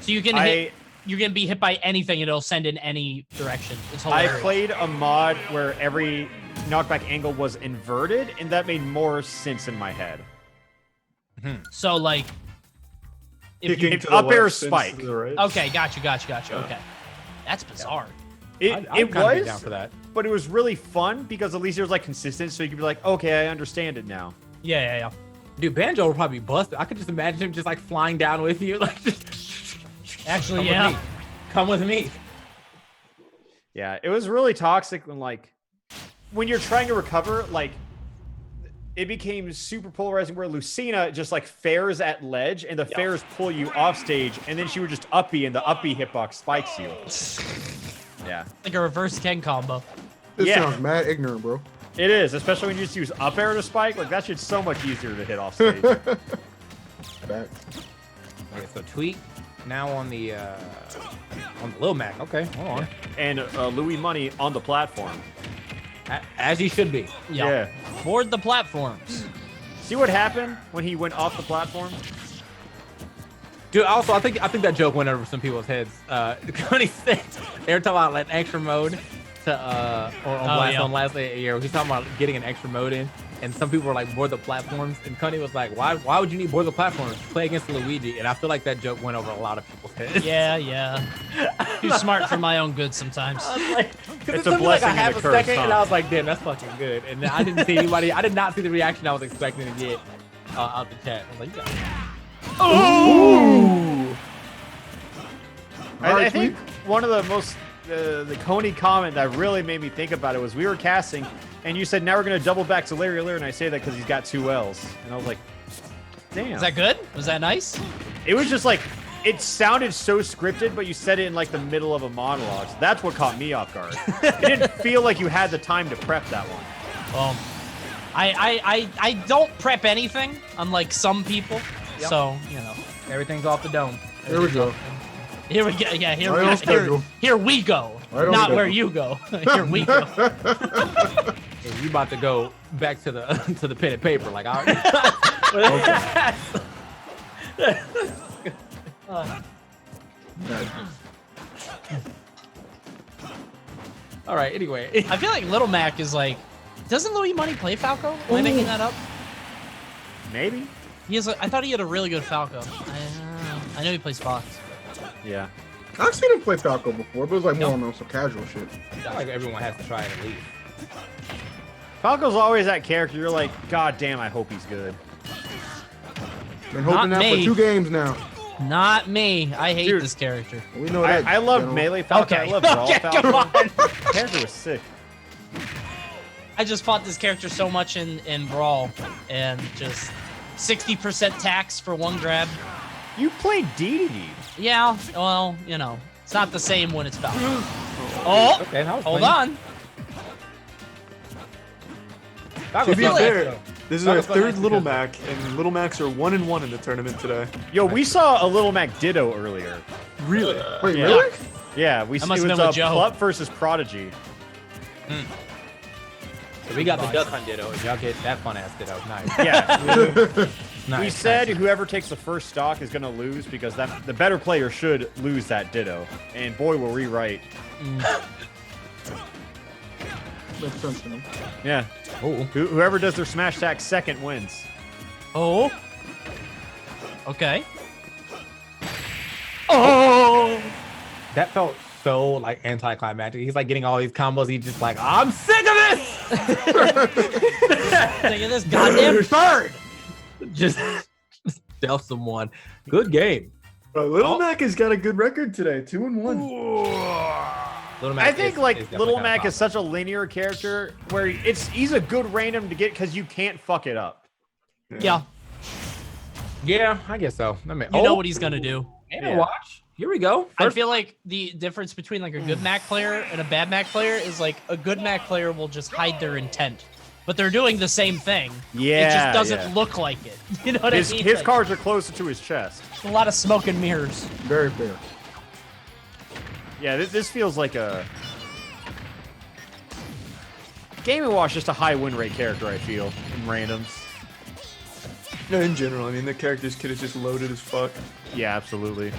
Speaker 5: So you can hit... You can be hit by anything and it'll send in any direction. It's
Speaker 2: I
Speaker 5: hilarious.
Speaker 2: played a mod where every knockback angle was inverted, and that made more sense in my head.
Speaker 5: So like... If you,
Speaker 2: up air spike.
Speaker 5: Okay, got you. Okay. That's bizarre.
Speaker 10: I'd
Speaker 2: It
Speaker 10: kinda be
Speaker 2: was,
Speaker 10: down for that.
Speaker 2: but it was really fun because at least it was like consistent, so you could be like, okay, I understand it now.
Speaker 5: Yeah.
Speaker 10: Dude, Banjo would probably be busted. I could just imagine him just like flying down with you, like.
Speaker 5: Actually,
Speaker 10: Come with me.
Speaker 2: Yeah, it was really toxic when you're trying to recover, like it became super polarizing where Lucina just like fares at ledge and the fares pull you off stage, and then she would just uppy and the uppy hitbox spikes you. Yeah.
Speaker 5: Like a reverse Ken combo.
Speaker 9: This sounds mad ignorant, bro.
Speaker 2: It is, especially when you just use up air to spike. Like that shit's so much easier to hit off stage.
Speaker 9: Back.
Speaker 10: Okay, so tweet now on the Lil Mac. Okay, hold on.
Speaker 2: And Louis Money on the platform.
Speaker 10: As he should be.
Speaker 2: Yeah.
Speaker 5: Board the platforms.
Speaker 2: See what happened when he went off the platform?
Speaker 10: Dude, also I think that joke went over some people's heads. When he said they were talking about like extra mode to on last year, he's talking about getting an extra mode in, and some people were like board the platforms, and Cunny was like, why would you need board the platforms? Play against Luigi, and I feel like that joke went over a lot of people's heads.
Speaker 5: Yeah. Too smart for my own good sometimes.
Speaker 2: It's a blessing and a curse,
Speaker 10: second, and I was like, damn, that's fucking good. And I didn't see anybody. I did not see the reaction I was expecting to get out the chat. I was like, you got it.
Speaker 2: I think one of the most the Coney comment that really made me think about it was we were casting, and you said now we're gonna double back to Larry Lear, and I say that because he's got 2 L's, and I was like, damn.
Speaker 5: Is that good? Was that nice?
Speaker 2: It was just like it sounded so scripted, but you said it in like the middle of a monologue. So that's what caught me off guard. It didn't feel like you had the time to prep that one.
Speaker 5: Well, I don't prep anything, unlike some people.
Speaker 10: Yep.
Speaker 5: So you know,
Speaker 10: Everything's off the dome.
Speaker 9: Here we go.
Speaker 5: here we go. Yeah, here
Speaker 9: Right on
Speaker 5: we
Speaker 9: schedule.
Speaker 5: here we go.
Speaker 9: Right on
Speaker 5: Not
Speaker 9: schedule.
Speaker 5: where you go. Here we go.
Speaker 10: Hey, you about to go back to the to the pen and paper like I All right, anyway.
Speaker 5: I feel like Little Mac is like, doesn't Louis Money play Falco? Am I making that up?
Speaker 2: Maybe.
Speaker 5: He has. I thought he had a really good Falco. I know he plays Fox.
Speaker 2: Yeah.
Speaker 9: I've seen him play Falco before, but it was like more on some casual shit.
Speaker 10: I feel like everyone has to try it at least.
Speaker 2: Falco's always that character. You're like, God damn, I hope he's good.
Speaker 9: Been hoping
Speaker 5: Not
Speaker 9: that for
Speaker 5: me.
Speaker 9: 2 games now.
Speaker 5: Not me. I hate
Speaker 2: Dude,
Speaker 5: this character.
Speaker 9: We know that.
Speaker 2: I love
Speaker 9: General.
Speaker 2: Melee Falco.
Speaker 5: Okay.
Speaker 2: I love Brawl
Speaker 5: Okay,
Speaker 2: Falco.
Speaker 5: come on.
Speaker 2: The character was sick.
Speaker 5: I just fought this character so much in Brawl, and just 60% tax for 1 grab.
Speaker 2: You played DDD.
Speaker 5: Yeah, well, you know, it's not the same when it's Falco. Oh,
Speaker 10: Okay, that was
Speaker 5: hold
Speaker 10: clean.
Speaker 5: on.
Speaker 10: That
Speaker 7: To
Speaker 10: was
Speaker 7: be
Speaker 10: fun.
Speaker 7: fair, this is
Speaker 10: That
Speaker 7: our
Speaker 10: was fun
Speaker 7: 3rd
Speaker 10: to
Speaker 7: Little
Speaker 10: do.
Speaker 7: Mac, and Little Macs are 1-1 in the tournament today.
Speaker 2: Yo, we saw a Little Mac Ditto earlier.
Speaker 7: Really?
Speaker 9: Wait,
Speaker 2: Yeah.
Speaker 9: really?
Speaker 2: Yeah, we
Speaker 5: That
Speaker 2: it
Speaker 5: must
Speaker 2: was
Speaker 5: have been with Joe.
Speaker 2: Plup versus Prodigy.
Speaker 10: So we got the Duck Hunt Ditto. Y'all get that fun ass Ditto. Nice.
Speaker 2: Yeah.
Speaker 10: Nice.
Speaker 2: We said
Speaker 10: nice.
Speaker 2: whoever takes the first stock is gonna lose because that the better player should lose that Ditto. And boy, were we right.
Speaker 9: Makes sense to me.
Speaker 2: Yeah.
Speaker 10: Ooh.
Speaker 2: Whoever does their smash attack second wins.
Speaker 5: Oh. Okay. Oh.
Speaker 10: That felt so like anticlimactic. He's like getting all these combos. He's just like, I'm sick of this.
Speaker 5: Look at this goddamn bird.
Speaker 10: just stealth someone. Good game.
Speaker 7: But Little Mac has got a good record today, 2-1.
Speaker 10: Little Mac
Speaker 2: I think
Speaker 10: is
Speaker 2: like
Speaker 10: definitely
Speaker 2: Little
Speaker 10: kinda
Speaker 2: Mac is
Speaker 10: popular.
Speaker 2: such a linear character where he's a good random to get because you can't fuck it up.
Speaker 5: Yeah,
Speaker 10: Yeah, I guess so. I mean,
Speaker 5: you know what he's gonna do.
Speaker 10: And
Speaker 2: Yeah.
Speaker 10: watch. Here we go.
Speaker 5: I
Speaker 10: First-
Speaker 5: feel like the difference between like a good Mac player and a bad Mac player is like a good Mac player will just hide their intent, but they're doing the same thing.
Speaker 2: Yeah.
Speaker 5: It just doesn't
Speaker 2: yeah.
Speaker 5: look like it. You know what
Speaker 2: His
Speaker 5: I mean?
Speaker 2: his
Speaker 5: Like,
Speaker 2: cards are closer to his chest.
Speaker 5: a lot of smoke and mirrors.
Speaker 9: Very fair.
Speaker 2: Yeah, this feels like a Game & Watch, just a high win rate character. I feel in randoms.
Speaker 7: No, in general, I mean, the character's kit is just loaded as fuck.
Speaker 2: Yeah, absolutely.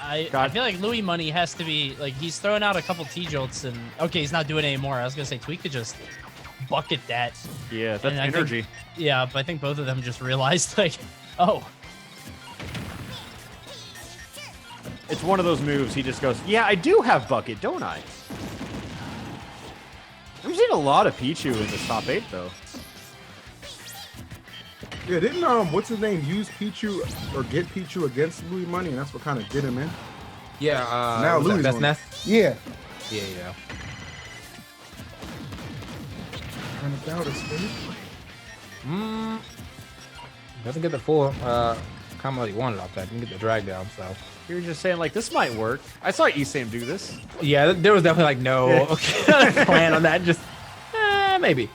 Speaker 5: I
Speaker 2: God.
Speaker 5: feel like Louis Money has to be like he's throwing out a couple T-jolts and okay, he's not doing it anymore. I was gonna say Tweak could just bucket that.
Speaker 2: Yeah, that's
Speaker 5: And I think-
Speaker 2: energy.
Speaker 5: Yeah, but I think both of them just realized like, oh,
Speaker 2: It's one of those moves. He just goes, "Yeah, I do have bucket, don't I?" I'm seeing a lot of Pichu in this top 8 though.
Speaker 9: Yeah, didn't what's his name use Pichu or get Pichu against Louis Money, and that's what kind of did him in.
Speaker 10: Yeah.
Speaker 9: Now
Speaker 10: was that
Speaker 9: Louis
Speaker 10: Best
Speaker 9: on.
Speaker 10: Ness?
Speaker 9: Yeah.
Speaker 10: Yeah.
Speaker 9: And about his face.
Speaker 10: Doesn't get the full combo that he wanted off that. Didn't get the drag down, so.
Speaker 2: You were just saying like this might work. I saw Esam do this.
Speaker 10: Yeah, there was definitely like no plan on that. Just maybe.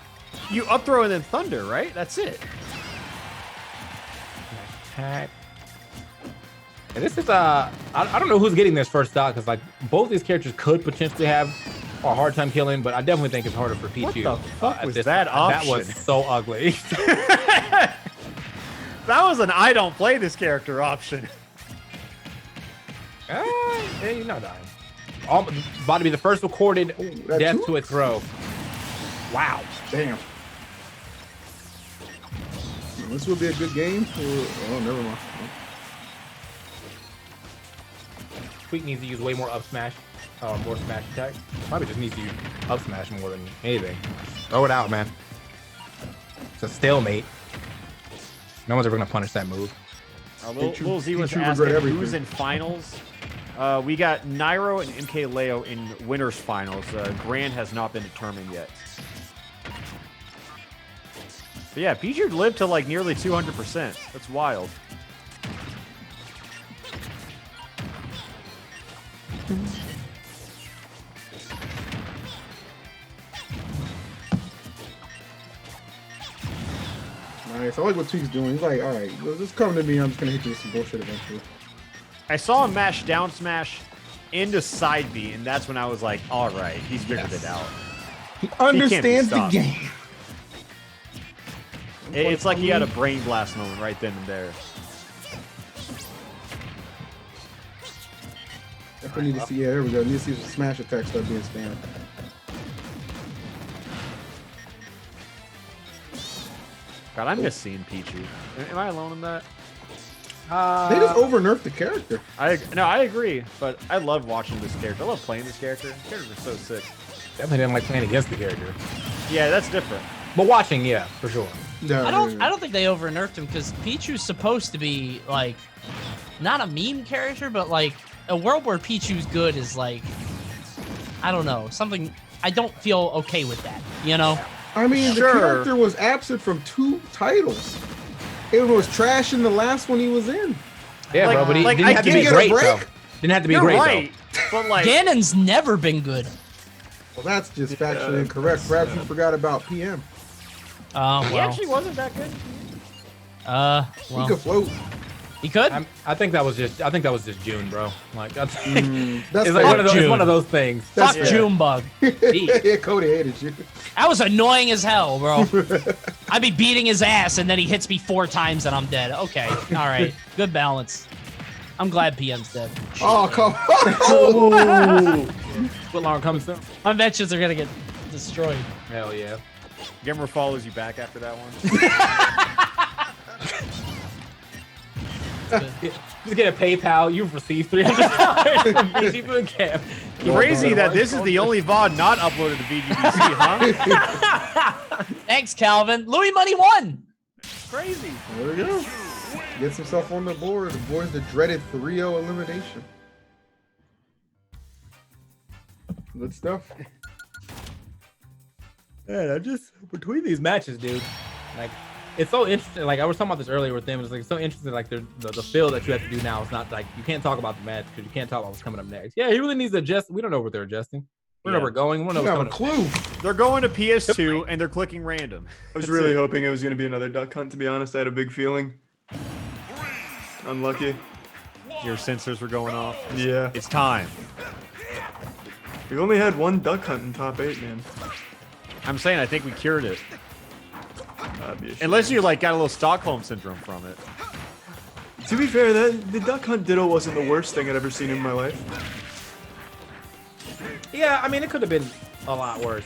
Speaker 2: You up throw and then thunder, right? That's it.
Speaker 10: Attack. And this is I don't know who's getting this first stock because like both these characters could potentially have a hard time killing, but I definitely think it's harder for Pichu.
Speaker 2: What the fuck
Speaker 10: at
Speaker 2: was
Speaker 10: this
Speaker 2: that
Speaker 10: point. That
Speaker 2: option?
Speaker 10: was so ugly.
Speaker 2: That was an I don't play this character option.
Speaker 10: Yeah, you're not dying. About to be the first recorded
Speaker 9: that
Speaker 10: death
Speaker 9: too?
Speaker 10: to a throw. Wow.
Speaker 9: Damn. This will be a good game for. Oh, never mind.
Speaker 10: Tweak needs to use way more up smash, more smash attack. Probably just needs to use up smash more than anything. Throw it out, man. It's a stalemate. No one's ever gonna punish that move.
Speaker 2: Lil Z was
Speaker 9: Pichu
Speaker 2: asking
Speaker 9: regret
Speaker 2: who's
Speaker 9: everything.
Speaker 2: in finals. We got Nairo and MKLeo in winners finals. Grand has not been determined yet. But yeah, Pichu lived to like nearly 200%. That's wild.
Speaker 9: Nice. I like what Tweak's doing. He's like, all right, just come to me. I'm just gonna hit you with some bullshit eventually.
Speaker 2: I saw him mash down smash into side B, and that's when I was like, all right, he's figured it out.
Speaker 9: He understands the
Speaker 2: stopped.
Speaker 9: game.
Speaker 2: It's like he had a brain blast moment right then and there.
Speaker 9: Definitely need to see. Yeah, there we go. Need to see some smash attacks start being spammed.
Speaker 2: God, I miss seeing Pichu. Am I alone in that?
Speaker 9: They just over nerfed the character.
Speaker 2: I agree, but I love watching this character. I love playing this character. The characters are so sick.
Speaker 10: Definitely didn't like playing against the character.
Speaker 2: Yeah, that's different.
Speaker 10: But watching, yeah, for sure.
Speaker 9: No,
Speaker 5: I don't think they over nerfed him because Pichu's supposed to be like not a meme character, but like a world where Pichu's good is like, I don't know, something. I don't feel okay with that, you know?
Speaker 9: I mean,
Speaker 2: Sure.
Speaker 9: the character was absent from 2 titles. It was trash in the last one he was in.
Speaker 10: Yeah,
Speaker 2: Like-
Speaker 10: bro, but he
Speaker 2: like,
Speaker 10: didn't
Speaker 2: I
Speaker 10: have to
Speaker 9: didn't
Speaker 10: be
Speaker 9: get a
Speaker 10: great,
Speaker 9: break?
Speaker 10: though. Didn't have to be
Speaker 2: You're
Speaker 10: great,
Speaker 2: right, but like,
Speaker 5: Ganon's never been good.
Speaker 9: Well, that's just factually incorrect. Perhaps you forgot about PM.
Speaker 5: Oh,
Speaker 2: he
Speaker 5: well.
Speaker 2: actually wasn't that good.
Speaker 9: He
Speaker 5: Well,
Speaker 9: could float.
Speaker 5: he could?
Speaker 10: I think that was just June, bro. Like that's,
Speaker 9: That's
Speaker 10: it's
Speaker 9: fair.
Speaker 10: like it's
Speaker 5: June.
Speaker 10: one of those things.
Speaker 9: That's
Speaker 5: Fuck
Speaker 9: fair.
Speaker 5: Junebug.
Speaker 9: Yeah, Cody hated you.
Speaker 5: That was annoying as hell, bro. I'd be beating his ass and then he hits me 4 times and I'm dead. Okay, all right. Good balance. I'm glad PM's dead.
Speaker 9: Oh, come on.
Speaker 10: What long comes soon?
Speaker 5: My benches are gonna get destroyed.
Speaker 10: Hell yeah.
Speaker 2: Gemmer follows you back after that one.
Speaker 10: Just get a PayPal. You've received $300 from BG Food Camp.
Speaker 2: Crazy that this is the only VOD not uploaded to VGBC, huh?
Speaker 5: Thanks, Calvin. Louis Money won.
Speaker 2: Crazy.
Speaker 9: There we go. Gets himself on the board. Avoids the dreaded 3-0 elimination. Good stuff.
Speaker 10: Man, I'm just between these matches, dude. Like, it's so interesting. Like I was talking about this earlier with them. It's like it's so interesting. Like the feel that you have to do now. It's not like you can't talk about the match because you can't talk about what's coming up next. Yeah, he really needs to adjust. We don't know what they're adjusting. We don't know where we're going. We don't know
Speaker 9: You
Speaker 10: what's
Speaker 9: have a
Speaker 10: coming up.
Speaker 9: clue.
Speaker 2: They're going to PS2 and they're clicking random.
Speaker 7: I was really hoping it was going to be another duck hunt, to be honest. I had a big feeling. Unlucky.
Speaker 2: Your sensors were going off.
Speaker 7: Yeah.
Speaker 2: It's time.
Speaker 7: We've only had 1 duck hunt in top 8, man.
Speaker 2: I'm saying I think we cured it.
Speaker 7: That'd be a shame.
Speaker 2: Unless you like got a little Stockholm syndrome from it.
Speaker 7: To be fair, the duck hunt ditto wasn't the worst thing I'd ever seen in my life.
Speaker 10: Yeah, I mean it could have been a lot worse.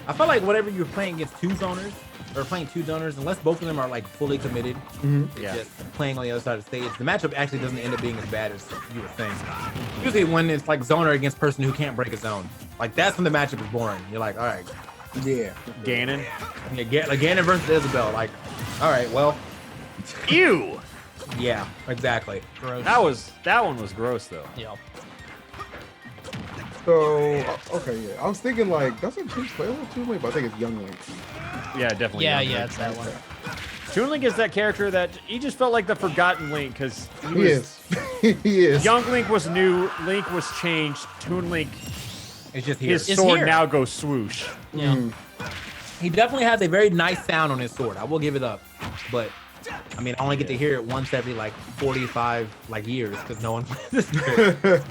Speaker 10: I felt like whenever you're playing against 2 zoners or playing 2 zoners, unless both of them are like fully committed,
Speaker 2: Yeah.
Speaker 10: just playing on the other side of the stage, the matchup actually doesn't end up being as bad as you would think. Usually when it's like zoner against person who can't break a zone, like that's when the matchup is boring. You're like, all right,
Speaker 9: Yeah.
Speaker 2: Ganon.
Speaker 10: yeah, like Ganon versus Isabel, like, all right, well,
Speaker 2: Ew.
Speaker 10: yeah, exactly.
Speaker 5: Gross.
Speaker 2: That one was gross though.
Speaker 5: Yeah.
Speaker 9: So, okay, yeah. I was thinking, like, doesn't Twitch play on Toon Link? But I think it's Young Link.
Speaker 2: Yeah, definitely.
Speaker 5: Yeah,
Speaker 2: Young
Speaker 5: yeah,
Speaker 2: Link.
Speaker 5: it's that one.
Speaker 2: Toon Link is that character that he just felt like the forgotten Link because
Speaker 9: He is. He is.
Speaker 2: Young Link was new, Link was changed, Toon Link,
Speaker 10: It's just here.
Speaker 2: his
Speaker 5: It's
Speaker 2: sword
Speaker 5: here.
Speaker 2: now goes swoosh.
Speaker 5: Yeah.
Speaker 10: He definitely has a very nice sound on his sword. I will give it up, but I mean, I only get to hear it once every like 45 like years because no one plays this character.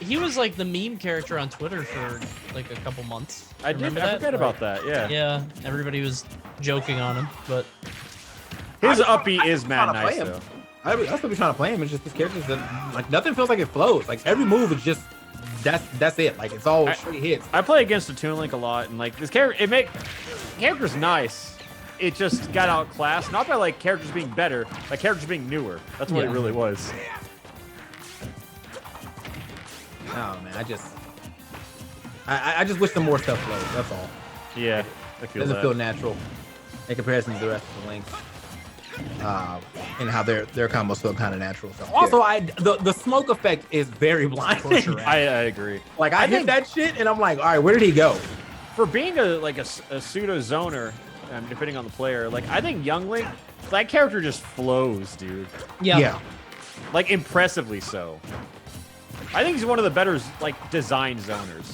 Speaker 5: He was like the meme character on Twitter for like a couple months.
Speaker 2: I
Speaker 5: Remember
Speaker 2: forgot
Speaker 5: that?
Speaker 2: about that, yeah.
Speaker 5: Yeah, everybody was joking on him, but
Speaker 2: His uppy is mad
Speaker 10: trying to
Speaker 2: nice
Speaker 10: play him.
Speaker 2: though.
Speaker 10: I'll still be trying to play him. It's just this character that like nothing feels like it flows. Like every move is just that's it. Like it's all straight hits.
Speaker 2: I play against the Toon Link a lot, and like this character, character's nice. It just got outclassed, not by like characters being better, by characters being newer. That's what it
Speaker 5: Yeah.
Speaker 2: really was.
Speaker 10: Oh man, I just wish some more stuff flowed. That's all.
Speaker 2: Yeah, I
Speaker 10: It
Speaker 2: feel
Speaker 10: doesn't
Speaker 2: that.
Speaker 10: feel natural in comparison to the rest of the links. and how their combos feel kind of natural. So also, the smoke effect is very blinding.
Speaker 2: I agree.
Speaker 10: Like I hit that shit, and I'm like, all right, where did he go?
Speaker 2: For being a pseudo zoner, depending on the player, like I think Young Link, that character just flows, dude.
Speaker 10: Yeah.
Speaker 2: Like impressively so. I think he's one of the better like design zoners.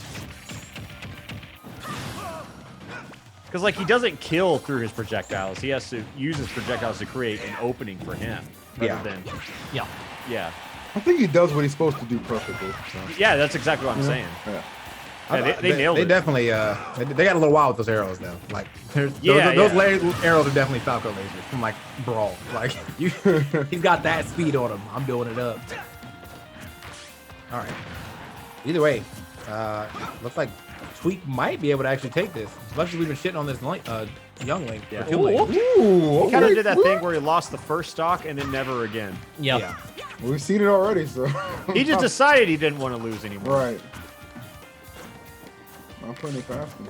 Speaker 2: Because like he doesn't kill through his projectiles. He has to use his projectiles to create an opening for him. Rather than, yeah.
Speaker 9: I think he does what he's supposed to do perfectly. So.
Speaker 2: Yeah, that's exactly what I'm saying.
Speaker 9: Yeah.
Speaker 2: Yeah, they nailed it.
Speaker 10: They definitely, they got a little wild with those arrows though. Like, those arrows are definitely Falco lasers from like Brawl. Like, he's got that speed on him. I'm doing it up. All right. Either way, looks like Tweak might be able to actually take this. As much as we've been shitting on this Young Link.
Speaker 2: Yeah.
Speaker 10: Ooh,
Speaker 2: he kind of did that thing where he lost the first stock and then never again.
Speaker 5: Yeah.
Speaker 9: We've seen it already, so.
Speaker 2: He just decided he didn't want to lose anymore.
Speaker 9: Right. I'm putting it past him.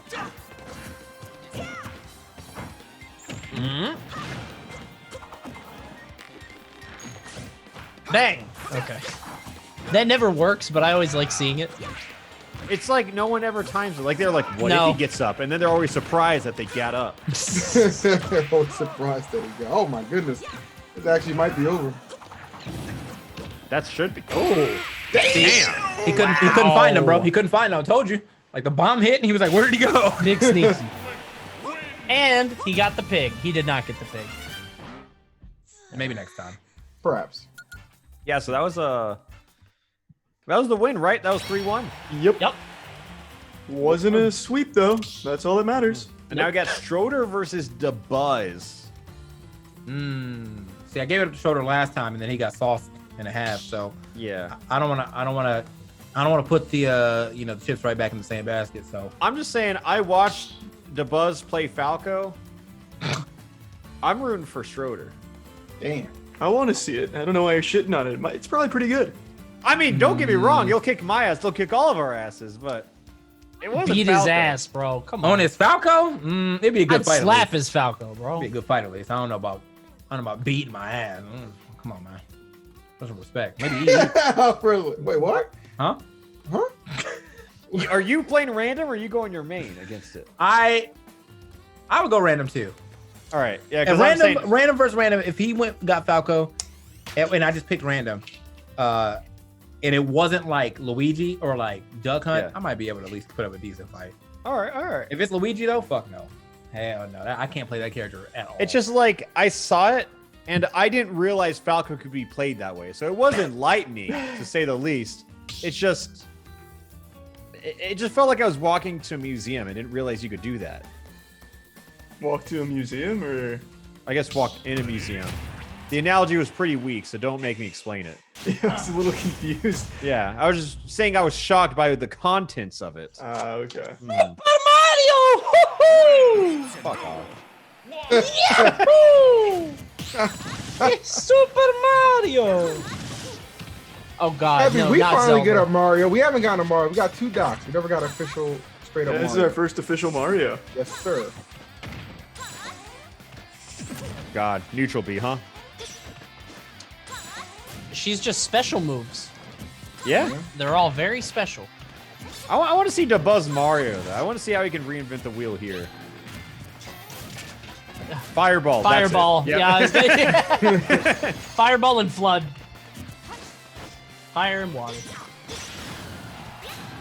Speaker 5: Bang! Okay. That never works, but I always like seeing it.
Speaker 2: It's like no one ever times it. Like they're like, what if he gets up? And then they're always surprised that they got up.
Speaker 9: They're always surprised that he got. Oh my goodness. This actually might be over.
Speaker 2: That should be.
Speaker 10: Oh, damn! He couldn't find him, bro. He couldn't find him. I told you. Like the bomb hit, and he was like, "Where did he go?"
Speaker 5: Big sneaky. And he got the pig. He did not get the pig.
Speaker 10: Maybe next time.
Speaker 9: Perhaps.
Speaker 2: Yeah. So that was the win, right? That was 3-1.
Speaker 7: Yep. Wasn't a sweep though. That's all that matters.
Speaker 2: And now we got Schroeder versus DeBuzz.
Speaker 10: See, I gave it to Schroeder last time, and then he got sauced in a half. So
Speaker 2: yeah,
Speaker 10: I don't want to put the the chips right back in the same basket. So
Speaker 2: I'm just saying, I watched DeBuzz play Falco. I'm rooting for Schroeder.
Speaker 9: Damn.
Speaker 7: I want to see it. I don't know why you're shitting on it. It's probably pretty good.
Speaker 2: I mean, don't get me wrong. He'll kick my ass. They'll kick all of our asses, but it wasn't
Speaker 5: Beat
Speaker 2: Falco.
Speaker 5: his ass, bro. Come on.
Speaker 10: on his Falco, it'd be a good
Speaker 5: I'd
Speaker 10: fight.
Speaker 5: slap his Falco, bro.
Speaker 10: It'd be a good fight at least. I don't know about beating my ass. Come on, man. Put some respect. Maybe
Speaker 9: Wait, what?
Speaker 10: Huh?
Speaker 2: Are you playing random or are you going your main against it?
Speaker 10: I would go random too.
Speaker 2: All right. Yeah,
Speaker 10: And
Speaker 2: because
Speaker 10: random versus random. If he got Falco, and I just picked random, and it wasn't like Luigi or like Duck Hunt, I might be able to at least put up a decent fight.
Speaker 2: All right.
Speaker 10: If it's Luigi though, fuck no. Hell no. I can't play that character at all.
Speaker 2: It's just like I saw it and I didn't realize Falco could be played that way. So it wasn't enlightening to say the least. It's just it just felt like I was walking to a museum. I didn't realize you could do that.
Speaker 7: Walk to a museum, or
Speaker 2: I guess walk in a museum. The analogy was pretty weak, so don't make me explain it.
Speaker 7: I was a little confused.
Speaker 2: Yeah, I was just saying I was shocked by the contents of it.
Speaker 7: Okay.
Speaker 5: Super Mario! Woohoo!
Speaker 2: Fuck off.
Speaker 5: Yahoo! It's Super Mario! Oh god,
Speaker 9: Happy,
Speaker 5: no,
Speaker 9: we
Speaker 5: not
Speaker 9: finally
Speaker 5: Zelda.
Speaker 9: get a Mario. We haven't gotten a Mario. We got 2 docs. We never got official straight up
Speaker 7: Yeah, this is
Speaker 9: Mario.
Speaker 7: our first official Mario.
Speaker 9: Yes, sir.
Speaker 2: God, neutral B, huh?
Speaker 5: She's just special moves.
Speaker 2: Yeah.
Speaker 5: They're all very special.
Speaker 2: I want to see DeBuzz Mario, though. I want to see how he can reinvent the wheel here. Fireball.
Speaker 5: Fireball.
Speaker 2: That's it. Yep.
Speaker 5: Yeah. Fireball and flood. Fire and water.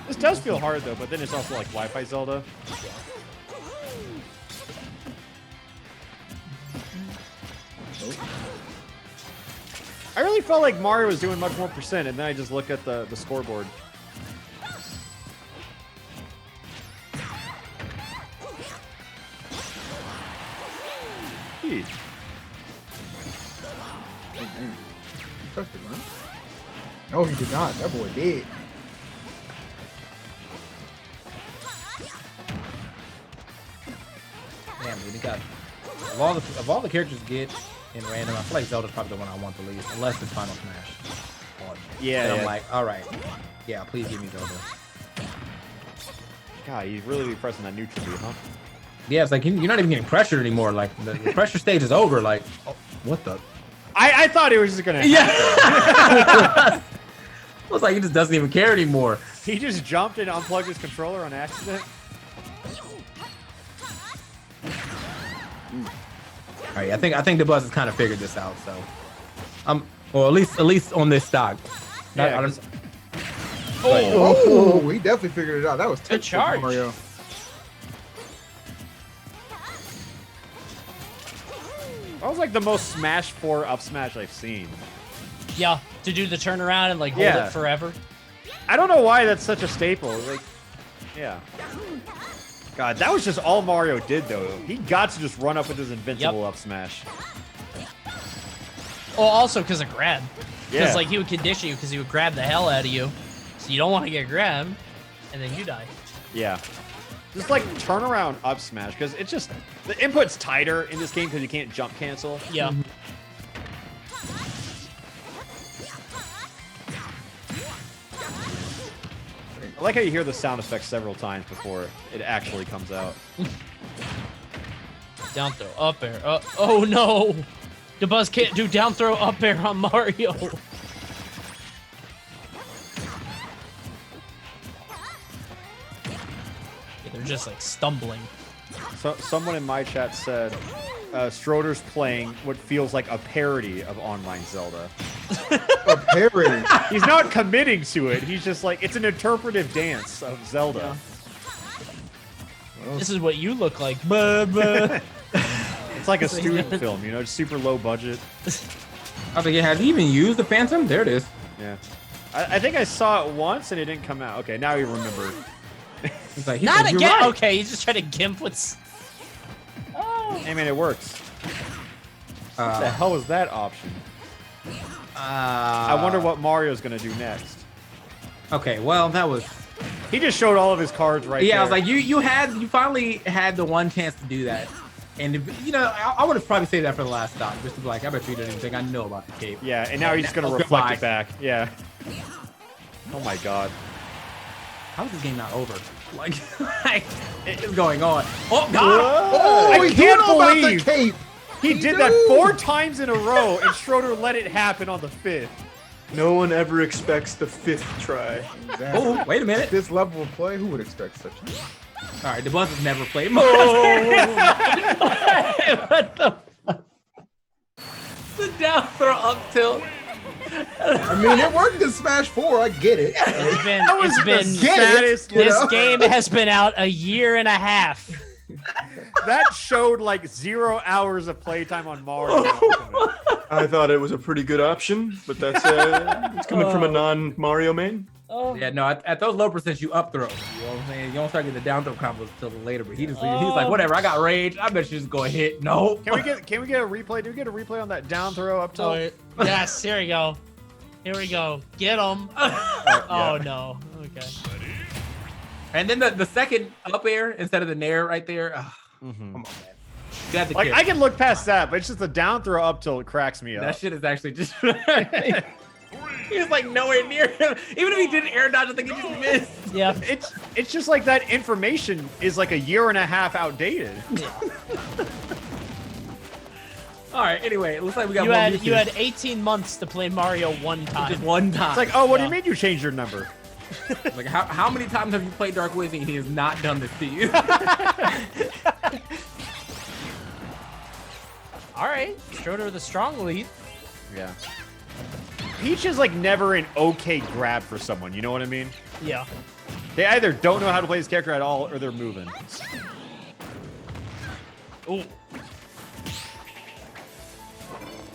Speaker 2: This does feel hard, though, but then it's also like Wi-Fi Zelda. I really felt like Mario was doing much more percent, and then I just looked at the scoreboard. Gee.
Speaker 9: Touched it, man. No, he did not. That boy did.
Speaker 10: Damn, dude, he got of all the characters to get in random, I feel like Zelda's probably the one I want the least, unless it's Final Smash.
Speaker 2: Yeah.
Speaker 10: And
Speaker 2: Yeah.
Speaker 10: I'm like, all right, yeah, please give me Zelda.
Speaker 2: God, he's really pressing that neutral B, huh?
Speaker 10: Yeah, it's like you're not even getting pressured anymore. Like the pressure stage is over. Like, What the?
Speaker 2: I thought it was just gonna happen.
Speaker 10: Yeah. Looks like he just doesn't even care anymore.
Speaker 2: He just jumped and unplugged his controller on accident.
Speaker 10: All right, I think the buzz has kind of figured this out. So, or at least on this stock.
Speaker 2: Yeah,
Speaker 9: Oh, he definitely figured it out. That was
Speaker 5: Good charge.
Speaker 9: Mario.
Speaker 2: That was like the most Smash 4 up smash I've seen.
Speaker 5: Yeah, to do the turnaround and like hold it forever.
Speaker 2: I don't know why that's such a staple. Like, yeah. God, that was just all Mario did though. He got to just run up with his invincible up smash.
Speaker 5: Oh, also because of grab. Because
Speaker 2: Yeah.
Speaker 5: like he would condition you because he would grab the hell out of you. So you don't want to get grabbed, and then you die.
Speaker 2: Yeah. Just like turnaround up smash, because it's just the input's tighter in this game because you can't jump cancel.
Speaker 5: Yeah.
Speaker 2: I like how you hear the sound effect several times before it actually comes out.
Speaker 5: Down throw, up air. Oh no! The Buzz can't do down throw, up air on Mario. They're just like stumbling.
Speaker 2: So someone in my chat said Stroder's playing what feels like a parody of online Zelda.
Speaker 9: A parody.
Speaker 2: He's not committing to it. He's just like, it's an interpretive dance of Zelda.
Speaker 5: Yeah. This is what you look like. It's
Speaker 2: like a student film, you know, it's super low budget.
Speaker 10: I was like, yeah, has he even used the Phantom? There it is.
Speaker 2: Yeah. I think I saw it once and it didn't come out. Okay, now you remember.
Speaker 10: He's like,
Speaker 5: Not
Speaker 10: "You're
Speaker 5: again.
Speaker 10: right."
Speaker 5: Okay, he's just trying to gimp with. Oh.
Speaker 2: I mean, it works. What the hell was that option? I wonder what Mario's gonna do next.
Speaker 10: Okay, well, that was.
Speaker 2: He just showed all of his cards right there.
Speaker 10: Yeah, I was like, you finally had the one chance to do that, and you know, I would have probably saved that for the last stop, just to be like, I bet you didn't even think I know about the cape.
Speaker 2: Yeah, and now he's just gonna reflect it back. Yeah. Oh my god.
Speaker 10: How is this game not over? Like, it is going on. Oh god!
Speaker 9: Oh,
Speaker 2: I
Speaker 9: he
Speaker 2: can't
Speaker 9: do know about the
Speaker 2: believe
Speaker 9: cape.
Speaker 2: he did that 4 times in a row, and Schroeder let it happen on the 5th.
Speaker 7: No one ever expects the 5th try.
Speaker 9: Exactly.
Speaker 10: Oh, wait a minute.
Speaker 9: This level of play, who would expect such a thing?
Speaker 10: All right, the Buzz has never played.
Speaker 5: What the? The down throw up tilt.
Speaker 9: I mean, it worked in Smash 4. I get it.
Speaker 5: It's been
Speaker 2: saddest,
Speaker 5: this
Speaker 2: you know?
Speaker 5: game has been out a year and a half.
Speaker 2: That showed like 0 hours of playtime on Mario.
Speaker 7: I thought it was a pretty good option, but that's it's coming from a non-Mario main.
Speaker 5: Oh.
Speaker 10: Yeah, no, at those low percents, you up throw. You know what I'm saying? You don't start getting the down throw combos until later. But he's like, whatever. I got rage. I bet you just go hit. No.
Speaker 2: Can we get a replay? Do we get a replay on that down throw up tilt?
Speaker 5: Yes, here we go. Here we go. Get him. Oh no. Okay.
Speaker 10: And then the second up air instead of the nair right there. Come on, man. You have to
Speaker 2: Like
Speaker 10: kill.
Speaker 2: I can look past that, but it's just the down throw up tilt cracks me up.
Speaker 10: That shit is actually just. He was like nowhere near him. Even if he did an air dodge, I think he just missed.
Speaker 5: Yeah.
Speaker 2: It's just like that information is like a year and a half outdated.
Speaker 10: All right. Anyway, it looks like we got
Speaker 5: you had 18 months to play Mario one time.
Speaker 10: just one time.
Speaker 2: It's like, oh, what do you mean you changed your number?
Speaker 10: Like how many times have you played Dark Wizzy and he has not done this to you?
Speaker 5: All right, Schroeder with a strong lead.
Speaker 2: Yeah. Peach is like never an okay grab for someone. You know what I mean?
Speaker 5: Yeah.
Speaker 2: They either don't know how to play this character at all, or they're moving.
Speaker 5: Ooh.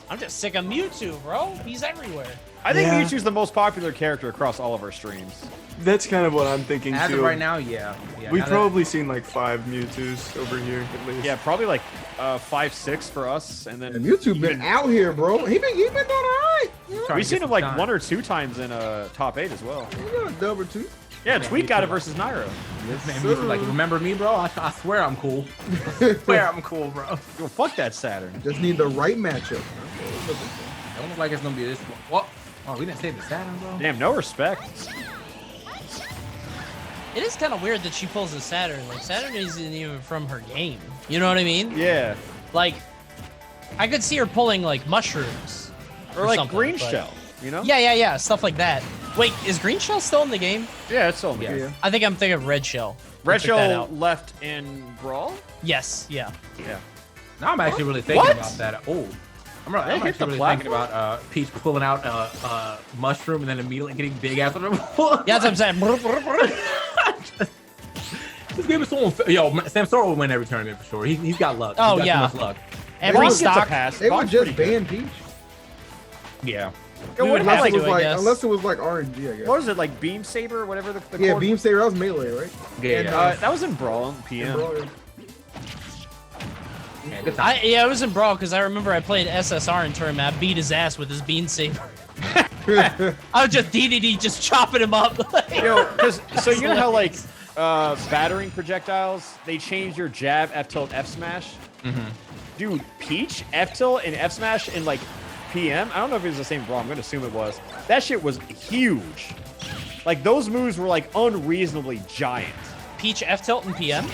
Speaker 5: I'm just sick of Mewtwo, bro. He's everywhere.
Speaker 2: I think Mewtwo's the most popular character across all of our streams.
Speaker 7: That's kind of what I'm thinking
Speaker 10: As
Speaker 7: too.
Speaker 10: of right now, yeah.
Speaker 7: We've probably seen like 5 Mewtwo's over here at least.
Speaker 2: Yeah, probably like 5, 6 for us, and then
Speaker 9: Mewtwo been out here, bro. He been doing all right.
Speaker 2: We've seen him like 1 or 2 times in top 8 as well.
Speaker 9: He got a dub or 2.
Speaker 2: Yeah, Tweak got it versus Nairo.
Speaker 10: Man, Mewtwo's like, remember me, bro? I swear I'm cool. I swear I'm cool, bro.
Speaker 2: Yo, fuck that Saturn.
Speaker 9: Just need the right matchup.
Speaker 10: Don't look like it's gonna be this. What? Oh, we didn't say the Saturn, bro.
Speaker 2: Damn, no respect.
Speaker 5: It is kind of weird that she pulls a Saturn. Like, Saturn isn't even from her game. You know what I mean?
Speaker 2: Yeah.
Speaker 5: Like, I could see her pulling like mushrooms
Speaker 2: Or like
Speaker 5: something,
Speaker 2: green
Speaker 5: but-
Speaker 2: shell, you know?
Speaker 5: Yeah, stuff like that. Wait, is green shell still in the game?
Speaker 2: Yeah, it's all
Speaker 10: Yes.
Speaker 5: I think I'm thinking of red shell.
Speaker 2: Red
Speaker 5: Check that
Speaker 2: shell
Speaker 5: out.
Speaker 2: left in Brawl?
Speaker 5: Yes, yeah.
Speaker 2: Yeah.
Speaker 10: Now I'm actually really thinking
Speaker 2: What?
Speaker 10: about that. Oh, I'm
Speaker 2: hit
Speaker 10: actually
Speaker 2: the
Speaker 10: really thinking
Speaker 2: platform?
Speaker 10: about Peach pulling out a mushroom and then immediately getting big after them.
Speaker 5: Yeah, that's what I'm saying.
Speaker 10: This game is so unfair. Yo, Samsora will win every tournament for sure. He's got luck.
Speaker 5: Oh,
Speaker 10: He's got
Speaker 5: yeah.
Speaker 10: too much luck.
Speaker 5: Every
Speaker 2: Brawl gets a
Speaker 5: stock.
Speaker 2: pass.
Speaker 9: They would
Speaker 2: Brawl's
Speaker 9: just
Speaker 2: pretty
Speaker 9: ban
Speaker 2: good.
Speaker 9: Peach.
Speaker 10: Yeah.
Speaker 2: Yo,
Speaker 5: We
Speaker 2: what
Speaker 5: would
Speaker 2: about,
Speaker 5: have
Speaker 2: like,
Speaker 5: to, I
Speaker 9: Like,
Speaker 5: guess.
Speaker 9: unless it was like RNG, I guess.
Speaker 2: what was it, like Beam Saber or whatever the
Speaker 9: Yeah,
Speaker 2: cord-
Speaker 9: Beam Saber, that was melee, right?
Speaker 10: Yeah.
Speaker 9: And,
Speaker 2: that was in Brawl and PM.
Speaker 10: Yeah, good time.
Speaker 5: Yeah, it was in Brawl because I remember I played SSR in tournament. I beat his ass with his bean saber. I was just DDD, just chopping him up.
Speaker 2: Yo, so you know how like battering projectiles, they change your jab, F tilt, F smash?
Speaker 10: Mm-hmm.
Speaker 2: Dude, Peach, F tilt, and F smash in like PM? I don't know if it was the same Brawl, I'm gonna assume it was. That shit was huge. Like those moves were like unreasonably giant.
Speaker 5: Peach F tilt and PM?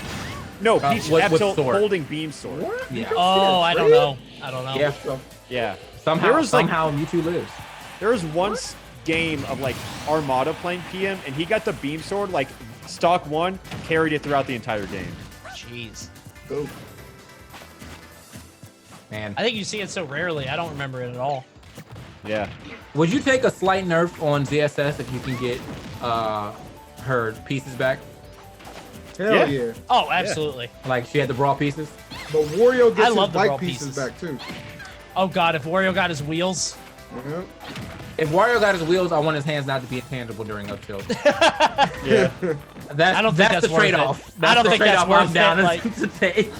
Speaker 2: No, Peach
Speaker 10: with
Speaker 2: F tilt
Speaker 10: sword.
Speaker 2: holding beam sword.
Speaker 10: Yeah.
Speaker 5: Oh, I don't know. I don't know.
Speaker 10: Yeah.
Speaker 2: Yeah.
Speaker 10: Somehow,
Speaker 2: There was, like-
Speaker 10: somehow Mewtwo lives.
Speaker 2: There was one game of like Armada playing PM, and he got the beam sword like stock 1, carried it throughout the entire game.
Speaker 5: Jeez.
Speaker 9: Oh.
Speaker 10: Man,
Speaker 5: I think you see it so rarely. I don't remember it at all.
Speaker 2: Yeah.
Speaker 10: would you take a slight nerf on ZSS if you can get her pieces back?
Speaker 9: Hell
Speaker 2: Yeah.
Speaker 9: yeah.
Speaker 5: Oh, absolutely.
Speaker 10: Like she had the Brawl pieces?
Speaker 9: But Wario
Speaker 5: I
Speaker 9: gets
Speaker 5: love
Speaker 9: his
Speaker 5: the
Speaker 9: bike
Speaker 5: Brawl
Speaker 9: pieces
Speaker 5: pieces.
Speaker 9: back too.
Speaker 5: Oh god, if Wario got his wheels.
Speaker 9: Yeah.
Speaker 10: If Wario got his wheels, I want his hands not to be intangible during up tilt.
Speaker 2: Yeah.
Speaker 5: I don't think that's
Speaker 10: the
Speaker 5: worth it.
Speaker 10: trade-off.
Speaker 5: I don't
Speaker 10: the
Speaker 5: think that's
Speaker 10: trade-off
Speaker 5: worth
Speaker 10: I'm down
Speaker 5: it, like-
Speaker 10: to take.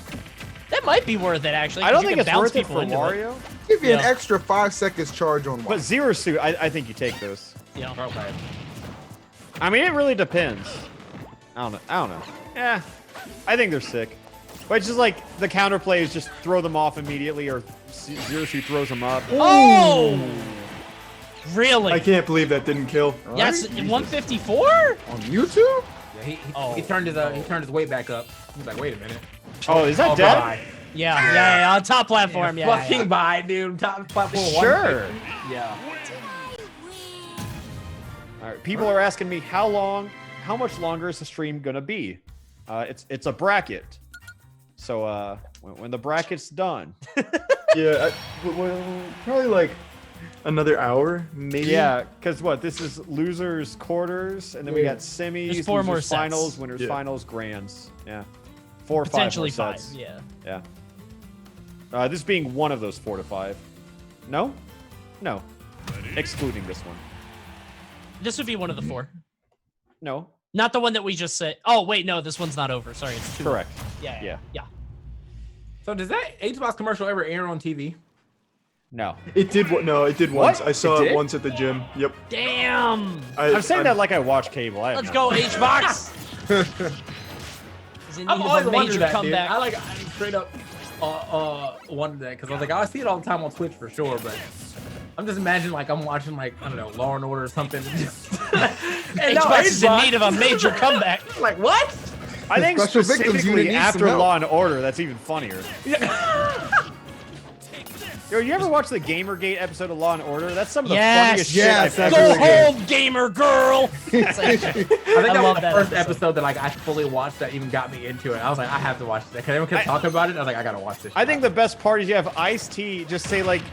Speaker 5: That might be worth it actually.
Speaker 2: I don't
Speaker 5: 'cause you
Speaker 2: think
Speaker 5: can
Speaker 2: it's
Speaker 5: bounce
Speaker 2: worth it
Speaker 5: people
Speaker 2: for
Speaker 5: into
Speaker 2: Wario.
Speaker 9: Give you an
Speaker 5: Yeah.
Speaker 9: extra 5 seconds charge on one.
Speaker 2: But Zero Suit, I think you take those.
Speaker 5: Yeah.
Speaker 10: Okay.
Speaker 2: I mean, it really depends. I don't know. Yeah. I think they're sick. But it's just like the counterplay is just throw them off immediately, or Zero Suit throws them up.
Speaker 5: Oh! Really?
Speaker 7: I can't believe that didn't kill.
Speaker 5: Yes, 154?
Speaker 9: On YouTube?
Speaker 10: Yeah,
Speaker 5: Oh.
Speaker 10: he turned his weight back up. He's like, wait a minute.
Speaker 2: Oh, is that
Speaker 10: Oh,
Speaker 2: dead?
Speaker 10: bye.
Speaker 5: Yeah, on top platform, yeah.
Speaker 10: Fucking bye, dude. Top platform.
Speaker 2: Sure.
Speaker 10: 150. Yeah.
Speaker 2: All right. People are asking me how much longer is the stream gonna be? It's a bracket. So when the bracket's done.
Speaker 7: Yeah, well, probably like another hour, maybe.
Speaker 2: Yeah, because what? This is losers quarters, and then we
Speaker 9: Yeah.
Speaker 2: got semis,
Speaker 5: There's 4 more
Speaker 2: losers
Speaker 5: sets.
Speaker 2: finals, winners
Speaker 7: Yeah.
Speaker 2: finals, grands. Yeah, 4 or 5 more
Speaker 5: Potentially 5,
Speaker 2: sets.
Speaker 5: yeah.
Speaker 2: Yeah. This being one of those 4 to 5. No, excluding this one.
Speaker 5: This would be one of the 4.
Speaker 2: No,
Speaker 5: Not the one that we just said. Oh, wait, no, this one's not over. Sorry, it's 2.
Speaker 2: correct.
Speaker 5: Yeah.
Speaker 10: So does that HBox commercial ever air on TV?
Speaker 2: No.
Speaker 7: It did. No, it did once.
Speaker 2: What?
Speaker 7: I saw
Speaker 2: It
Speaker 7: it
Speaker 2: did?
Speaker 7: once at the gym. Yep.
Speaker 5: Damn!
Speaker 2: I'm saying that like I watch cable. I have
Speaker 5: Let's
Speaker 2: no
Speaker 5: go,
Speaker 2: idea.
Speaker 5: HBox! Is in need
Speaker 10: I've
Speaker 5: of
Speaker 10: always
Speaker 5: a
Speaker 10: wondered
Speaker 5: major
Speaker 10: that,
Speaker 5: comeback.
Speaker 10: dude. I straight up wondered that because I was like, I see it all the time on Twitch for sure, but I'm just imagining like I'm watching like I don't know Law and Order or something. And no,
Speaker 5: HBox is in need of a major comeback.
Speaker 10: Like what?
Speaker 2: I think
Speaker 9: Special Victims Unit
Speaker 2: specifically
Speaker 9: needs
Speaker 2: after
Speaker 9: some help.
Speaker 2: Law and Order, that's even funnier. Yo, you ever watch the Gamergate episode of Law and Order? That's some of the funniest
Speaker 9: yes,
Speaker 2: shit I've
Speaker 9: that's
Speaker 2: ever
Speaker 5: Go
Speaker 9: really good.
Speaker 5: home, gamer girl! It's like-
Speaker 10: I think that
Speaker 5: love
Speaker 10: was the
Speaker 5: that
Speaker 10: first
Speaker 5: episode.
Speaker 10: episode that like I fully watched that even got me into it. I was like, I have to watch this. Because everyone kept talking about it. I was like, I gotta watch this.
Speaker 2: I think the best part is you have Ice-T just say like,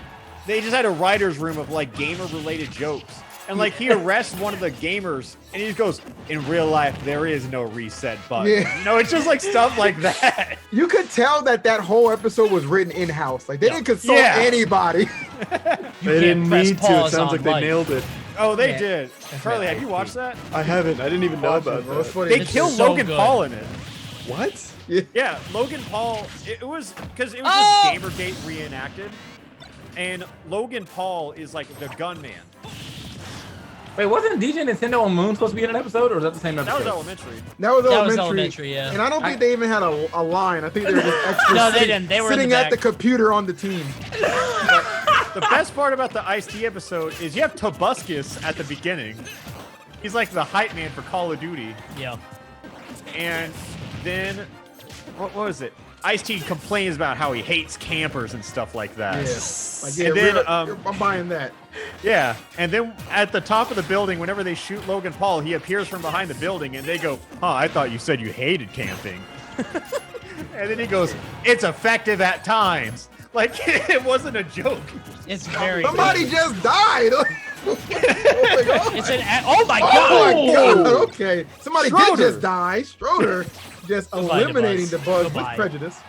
Speaker 2: they just had a writer's room of like gamer-related jokes. And like he arrests one of the gamers and he just goes, in real life, there is no reset button.
Speaker 9: Yeah.
Speaker 2: You know, it's just like stuff like that.
Speaker 9: You could tell that whole episode was written in-house. Like, they didn't consult
Speaker 2: Yeah.
Speaker 9: anybody.
Speaker 7: They didn't
Speaker 5: press
Speaker 7: need to. It
Speaker 5: pause
Speaker 7: sounds
Speaker 5: on
Speaker 7: like they
Speaker 5: life.
Speaker 7: nailed it.
Speaker 2: Oh, they
Speaker 10: Yeah.
Speaker 2: did. Charlie, have you watched that?
Speaker 7: I haven't. I didn't even know about
Speaker 9: Bro, it's
Speaker 7: that.
Speaker 9: funny.
Speaker 2: They
Speaker 5: It's
Speaker 2: killed
Speaker 5: so
Speaker 2: Logan
Speaker 5: good.
Speaker 2: Paul in it.
Speaker 7: What?
Speaker 2: Yeah, Logan Paul. It was because it was
Speaker 5: Oh!
Speaker 2: just Gamergate reenacted, and Logan Paul is like the gunman.
Speaker 10: Wait, wasn't DJ Nintendo on Moon supposed to be in an episode, or was that the same
Speaker 2: That
Speaker 10: episode?
Speaker 2: was elementary.
Speaker 9: That was
Speaker 5: That
Speaker 9: elementary.
Speaker 5: was elementary, yeah.
Speaker 9: And I don't think they even had a line. I think they were just extra
Speaker 5: No, they didn't. They were in
Speaker 9: sitting
Speaker 5: the
Speaker 9: at the
Speaker 5: back.
Speaker 9: computer on the team.
Speaker 2: The best part about the Ice-T episode is you have Tobuscus at the beginning. He's like the hype man for Call of Duty,
Speaker 5: Yeah.
Speaker 2: and then what was it? Ice-T complains about how he hates campers and stuff like that.
Speaker 9: Yeah. Like, yeah,
Speaker 2: And then,
Speaker 9: really, I'm buying that.
Speaker 2: Yeah, and then at the top of the building, whenever they shoot Logan Paul, he appears from behind the building, and they go, "Huh, I thought you said you hated camping." And then he goes, "It's effective at times." Like, it wasn't a joke.
Speaker 5: It's very.
Speaker 9: Somebody just died.
Speaker 5: It's an. Oh my god!
Speaker 9: Oh my god! Okay, somebody
Speaker 2: Schroeder.
Speaker 9: did just die. Schroeder just
Speaker 5: Goodbye,
Speaker 9: eliminating
Speaker 5: DeBuzz.
Speaker 9: the buzz with
Speaker 5: Goodbye.
Speaker 9: prejudice.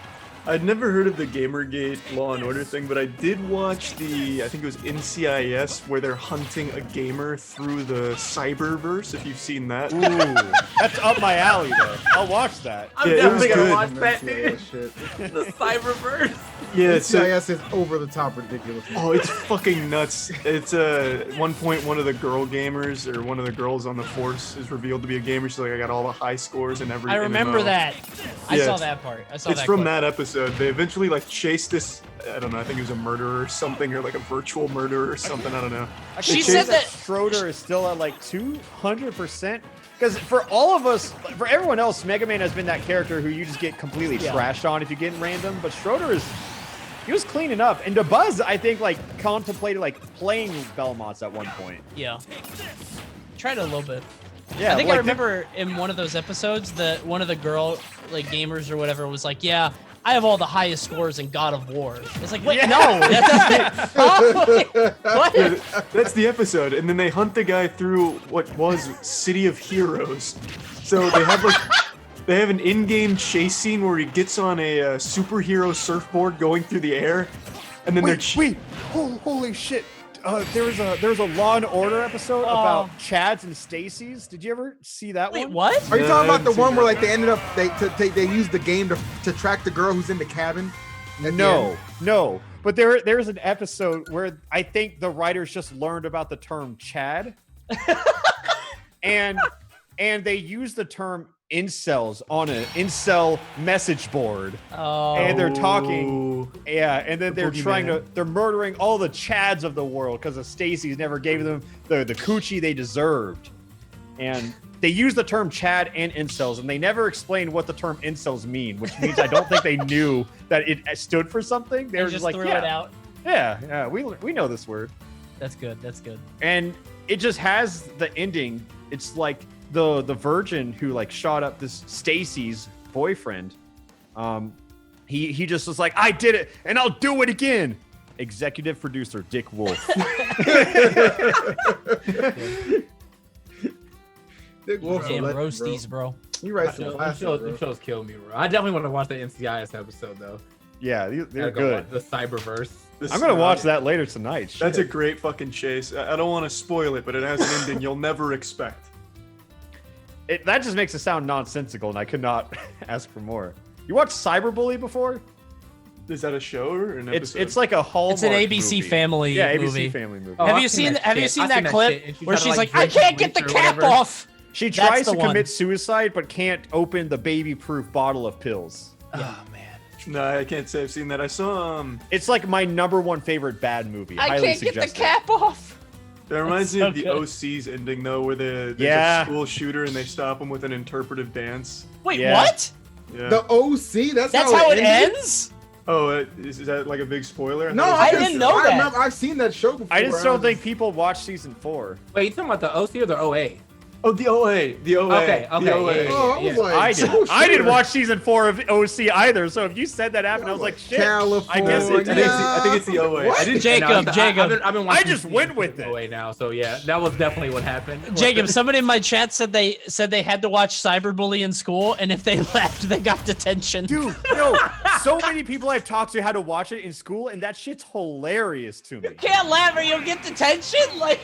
Speaker 7: I'd never heard of the Gamergate Law and Order thing, but I did watch I think it was NCIS, where they're hunting a gamer through the cyberverse, if you've seen that.
Speaker 2: Ooh, that's up my alley, though. I'll watch that.
Speaker 10: I'm
Speaker 7: Yeah, it
Speaker 10: definitely
Speaker 7: was
Speaker 10: gonna
Speaker 7: good.
Speaker 10: watch that,
Speaker 9: Yeah,
Speaker 10: dude.
Speaker 9: shit.
Speaker 10: The cyberverse.
Speaker 7: Yeah, so,
Speaker 9: NCIS is over the top ridiculous.
Speaker 7: oh, it's fucking nuts. It's at one point, one of the girl gamers, or one of the girls on the force, is revealed to be a gamer. She's like, I got all the high scores and every
Speaker 5: I remember
Speaker 7: MMO.
Speaker 5: that. I
Speaker 7: Yeah.
Speaker 5: saw that part. I saw
Speaker 7: It's
Speaker 5: that.
Speaker 7: from
Speaker 5: clip.
Speaker 7: that episode. They eventually like chased this. I don't know. I think he was a murderer or something, or like a virtual murderer or something. I don't know.
Speaker 5: She
Speaker 2: They
Speaker 5: said
Speaker 2: say
Speaker 5: that.
Speaker 2: Schroeder is still at like 200%. Because for all of us, for everyone else, Mega Man has been that character who you just get completely
Speaker 5: Yeah.
Speaker 2: trashed on if you get in random. But Schroeder he was cleaning up. And DeBuzz, I think, like contemplated like playing Belmonts at one point.
Speaker 5: Yeah. Tried a little bit.
Speaker 2: Yeah,
Speaker 5: I think
Speaker 2: like
Speaker 5: I remember in one of those episodes that one of the girl like gamers or whatever was like, "Yeah, I have all the highest scores in God of War." It's like, wait,
Speaker 2: Yeah.
Speaker 5: no, that's what?
Speaker 7: Yeah, that's the episode, and then they hunt the guy through what was City of Heroes. So they have like they have an in-game chase scene where he gets on a superhero surfboard going through the air, and then
Speaker 2: Wait, holy shit. There was a Law and Order episode about Chads and Stacy's. Did you ever see that
Speaker 5: Wait,
Speaker 2: one?
Speaker 5: what?
Speaker 9: Are you
Speaker 7: No,
Speaker 9: talking
Speaker 7: I
Speaker 9: about the
Speaker 7: haven't seen
Speaker 9: one where
Speaker 7: that
Speaker 9: like they ended up they used the game to track the girl who's in the cabin? at the
Speaker 2: No,
Speaker 9: end?
Speaker 2: no. But there's an episode where I think the writers just learned about the term Chad, and they use the term incels on an incel message board,
Speaker 5: Oh.
Speaker 2: and they're talking, yeah, and then
Speaker 7: The
Speaker 2: they're
Speaker 7: boogeyman.
Speaker 2: they're murdering all the Chads of the world because of Stacy's never gave them the coochie they deserved, and they use the term Chad and incels, and they never explained what the term incels mean, which means I don't think they knew that it stood for something. They
Speaker 5: They
Speaker 2: were
Speaker 5: just
Speaker 2: just like,
Speaker 5: threw
Speaker 2: yeah,
Speaker 5: it out.
Speaker 2: yeah, we know this word.
Speaker 5: That's good. That's good.
Speaker 2: And it just has the ending. It's like the virgin who like shot up this Stacy's boyfriend. He just was like, I did it and I'll do it again. Executive producer Dick Wolf.
Speaker 9: Dick Wolf's a
Speaker 5: Damn
Speaker 9: legend,
Speaker 5: roasties, bro.
Speaker 9: He writes
Speaker 10: Them
Speaker 9: some classics, bro.
Speaker 10: shows kill me, bro. I definitely want to watch the NCIS episode though.
Speaker 2: Yeah, they're
Speaker 10: Gotta go
Speaker 2: good.
Speaker 10: watch the Cyberverse.
Speaker 2: I'm gonna watch that later tonight.
Speaker 7: That's a
Speaker 2: Shit.
Speaker 7: great fucking chase. I don't want to spoil it, but it has an ending you'll never expect.
Speaker 2: That just makes it sound nonsensical, and I could not ask for more. You watched Cyberbully before?
Speaker 7: Is that a show or an episode?
Speaker 2: It's like a Hallmark.
Speaker 5: It's an ABC
Speaker 2: movie.
Speaker 5: Family
Speaker 2: Yeah, ABC
Speaker 5: movie.
Speaker 2: Family movie.
Speaker 10: Oh,
Speaker 5: have
Speaker 10: I've
Speaker 5: you
Speaker 10: seen
Speaker 5: seen
Speaker 10: that
Speaker 5: Have you
Speaker 10: shit.
Speaker 5: seen
Speaker 10: I've
Speaker 5: that
Speaker 10: seen that
Speaker 5: clip
Speaker 10: shit, and she's
Speaker 5: where
Speaker 10: gotta,
Speaker 5: she's
Speaker 10: like,
Speaker 5: like, "I
Speaker 10: drink
Speaker 5: can't get the
Speaker 10: bleach or
Speaker 5: cap
Speaker 10: whatever."
Speaker 5: off"?
Speaker 2: She
Speaker 5: That's
Speaker 2: tries
Speaker 5: the
Speaker 2: to
Speaker 5: one.
Speaker 2: commit suicide, but can't open the baby-proof bottle of pills.
Speaker 5: Oh man.
Speaker 7: No, I can't say I've seen that. I saw
Speaker 2: It's like my #1 favorite bad movie. Highly suggested.
Speaker 5: off.
Speaker 7: that reminds me
Speaker 5: so
Speaker 7: of the
Speaker 5: good.
Speaker 7: OC's ending though, where there's
Speaker 2: Yeah.
Speaker 7: a school shooter and they stop him with an interpretive dance.
Speaker 5: Wait,
Speaker 2: Yeah.
Speaker 5: what?
Speaker 7: Yeah.
Speaker 9: The OC. That's
Speaker 5: how it
Speaker 9: ended?
Speaker 5: ends?
Speaker 7: Oh, is that like a big spoiler?
Speaker 9: No,
Speaker 7: thought it was
Speaker 5: I
Speaker 7: just-
Speaker 5: didn't know
Speaker 9: I
Speaker 5: that.
Speaker 9: remember I've seen that show before.
Speaker 2: I just don't think people watch season 4.
Speaker 10: Wait, you talking about the OC or the OA?
Speaker 7: Oh, the OA. The OA.
Speaker 10: Okay,
Speaker 7: the
Speaker 10: okay,
Speaker 7: OA.
Speaker 10: yeah, yeah,
Speaker 9: Oh, I was like,
Speaker 2: I didn't.
Speaker 9: oh,
Speaker 2: I didn't
Speaker 9: shit.
Speaker 2: watch season 4 of OC either. So if you said that happened, I was like, shit. I guess
Speaker 7: I
Speaker 2: it
Speaker 7: think
Speaker 2: did.
Speaker 7: it's the OA.
Speaker 9: What?
Speaker 7: I didn't.
Speaker 5: Jacob,
Speaker 10: No,
Speaker 5: Jacob.
Speaker 10: I've been watching
Speaker 2: I just went with it.
Speaker 10: OA now, so yeah, that was definitely what happened.
Speaker 5: Jacob, somebody in my chat said they had to watch Cyberbully in school, and if they left, they got detention.
Speaker 2: Dude, no. So many people I've talked to had to watch it in school, and that shit's hilarious to me.
Speaker 5: Can't laugh or you'll get detention. Like,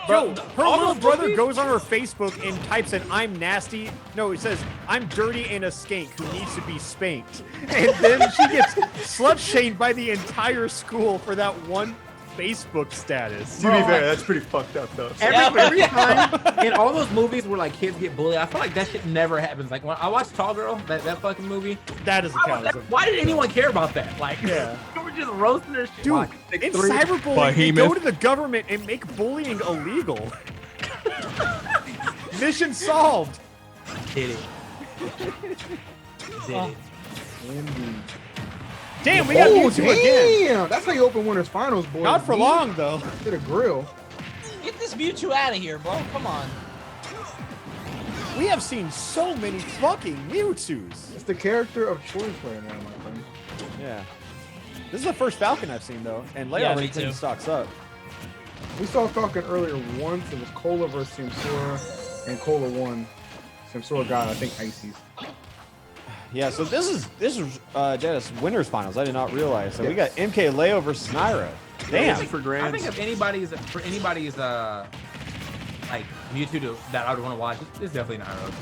Speaker 2: Bro, her little brother goes on her Facebook and types in, I'm nasty. No, it says, I'm dirty and a skank who needs to be spanked. And then she gets slut-shamed by the entire school for that one Facebook status.
Speaker 7: To be fair, that's pretty fucked up though.
Speaker 10: Every time in all those movies where like kids get bullied, I feel like that shit never happens. Like when I watched Tall Girl, that fucking movie.
Speaker 2: That doesn't count as a...
Speaker 10: Why did anyone care about that? Like,
Speaker 2: Yeah.
Speaker 10: they were just roasting their shit.
Speaker 2: Dude,
Speaker 10: Like,
Speaker 2: in
Speaker 10: 6'3".
Speaker 2: cyberbullying, they go to the government and make bullying illegal. Mission solved.
Speaker 10: Did it. Did it.
Speaker 9: Indeed.
Speaker 1: Damn, we got Mewtwo again.
Speaker 9: Damn, that's how you open winners finals, boys.
Speaker 1: Not for long though.
Speaker 9: To the grill.
Speaker 5: Get this Mewtwo out of here, bro. Come on.
Speaker 1: We have seen so many fucking Mewtwo's.
Speaker 9: It's the character of choice right now, my friend.
Speaker 1: Yeah. This is the first Falcon I've seen though, and Leo already putting stocks up.
Speaker 9: We saw Falcon earlier once. It was Cola versus Samsora, and Cola won. Samsora got, I think, Ices.
Speaker 2: Yeah, so this is Dennis winners finals. I did not realize. So we got MK Leo versus Nairo. Damn.
Speaker 10: For I think if anybody's like Mewtwo that I would want to watch, it's definitely Nairo.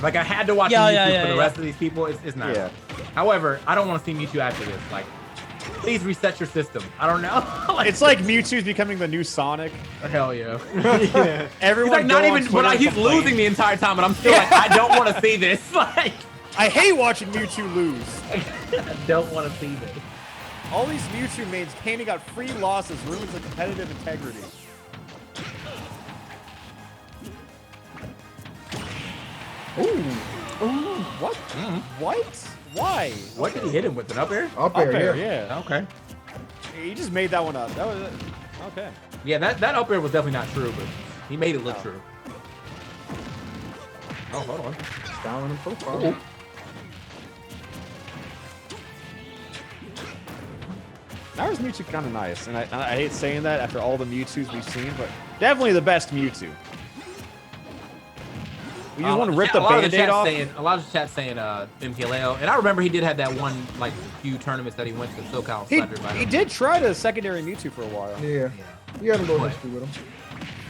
Speaker 10: Like I had to watch Mewtwo for the rest of these people. It's Nairo. Yeah. However, I don't want to see Mewtwo after this. Like, please reset your system. I don't know.
Speaker 2: Like, it's like Mewtwo's becoming the new Sonic.
Speaker 10: Hell yeah.
Speaker 2: Yeah. Everyone
Speaker 10: he's like not even, but he's losing the entire time, and I'm still like, I don't want to see this. Like,
Speaker 2: I hate watching Mewtwo lose.
Speaker 10: I don't want to see this.
Speaker 2: All these Mewtwo mains claiming got free losses ruins the competitive integrity.
Speaker 9: Ooh.
Speaker 2: What? What? Why?
Speaker 10: What did he hit him with? An up air?
Speaker 9: Up air,
Speaker 2: yeah.
Speaker 10: Okay.
Speaker 2: He just made that one up. That was okay.
Speaker 10: Yeah, that up air was definitely not true, but he made it look true. Oh, hold on.
Speaker 9: Styling and profile.
Speaker 2: Nair's Mewtwo kind of nice, and I hate saying that after all the Mewtwo's we've seen, but definitely the best Mewtwo. We just want to rip the Band-Aid off.
Speaker 10: A lot of the chat saying MK Leo, and I remember he did have that one like few tournaments that he went to SoCal.
Speaker 2: He did try to secondary Mewtwo for a while.
Speaker 9: Yeah. You got to go history with him.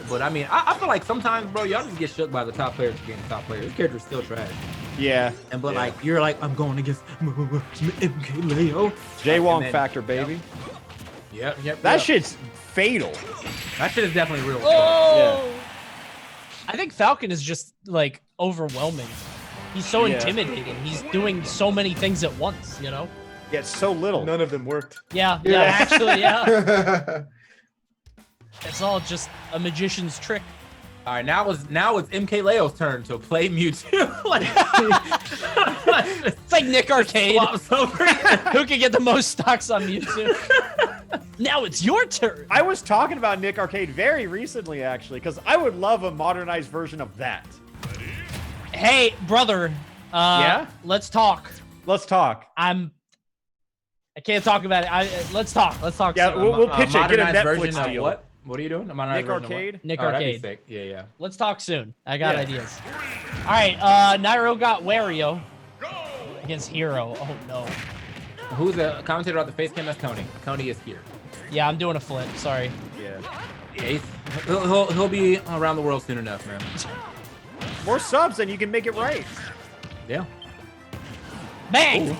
Speaker 10: But I mean, I feel like sometimes, bro, y'all just get shook by the top players being the top players. This character's still trash.
Speaker 2: Yeah.
Speaker 10: But like, you're like, I'm going against MK Leo.
Speaker 2: J-Wong factor, baby.
Speaker 10: Yep.
Speaker 2: That shit's fatal.
Speaker 10: That shit is definitely real.
Speaker 5: Oh! Yeah. I think Falcon is just like overwhelming. He's so intimidating. He's doing so many things at once, you know?
Speaker 2: Yeah, it's so little.
Speaker 7: None of them worked.
Speaker 5: Yeah, actually, yeah. It's all just a magician's trick.
Speaker 10: All right, now it's MK Leo's turn to play Mewtwo.
Speaker 5: It's like Nick Arcade. Who can get the most stocks on Mewtwo? Now it's your turn.
Speaker 2: I was talking about Nick Arcade very recently, actually, because I would love a modernized version of that.
Speaker 5: Hey, brother.
Speaker 2: Yeah?
Speaker 5: Let's talk.
Speaker 2: Let's talk.
Speaker 5: I can't talk about it. Let's talk.
Speaker 2: Yeah, we'll pitch it. Get a Netflix
Speaker 10: version of
Speaker 2: deal.
Speaker 10: what? What are you doing?
Speaker 2: Nick Arcade?
Speaker 5: Nick
Speaker 10: Arcade.
Speaker 5: Arcade.
Speaker 10: Sick. Yeah.
Speaker 5: Let's talk soon. I got ideas. All right, Nairo got Wario against Hero. Oh, no.
Speaker 10: Who's the commentator on the face cam? That's Tony. Tony is here.
Speaker 5: Yeah, I'm doing a flip. Sorry.
Speaker 10: Yeah, he'll be around the world soon enough, man.
Speaker 2: More subs and you can make it right.
Speaker 10: Yeah.
Speaker 5: Bang!
Speaker 10: Ooh.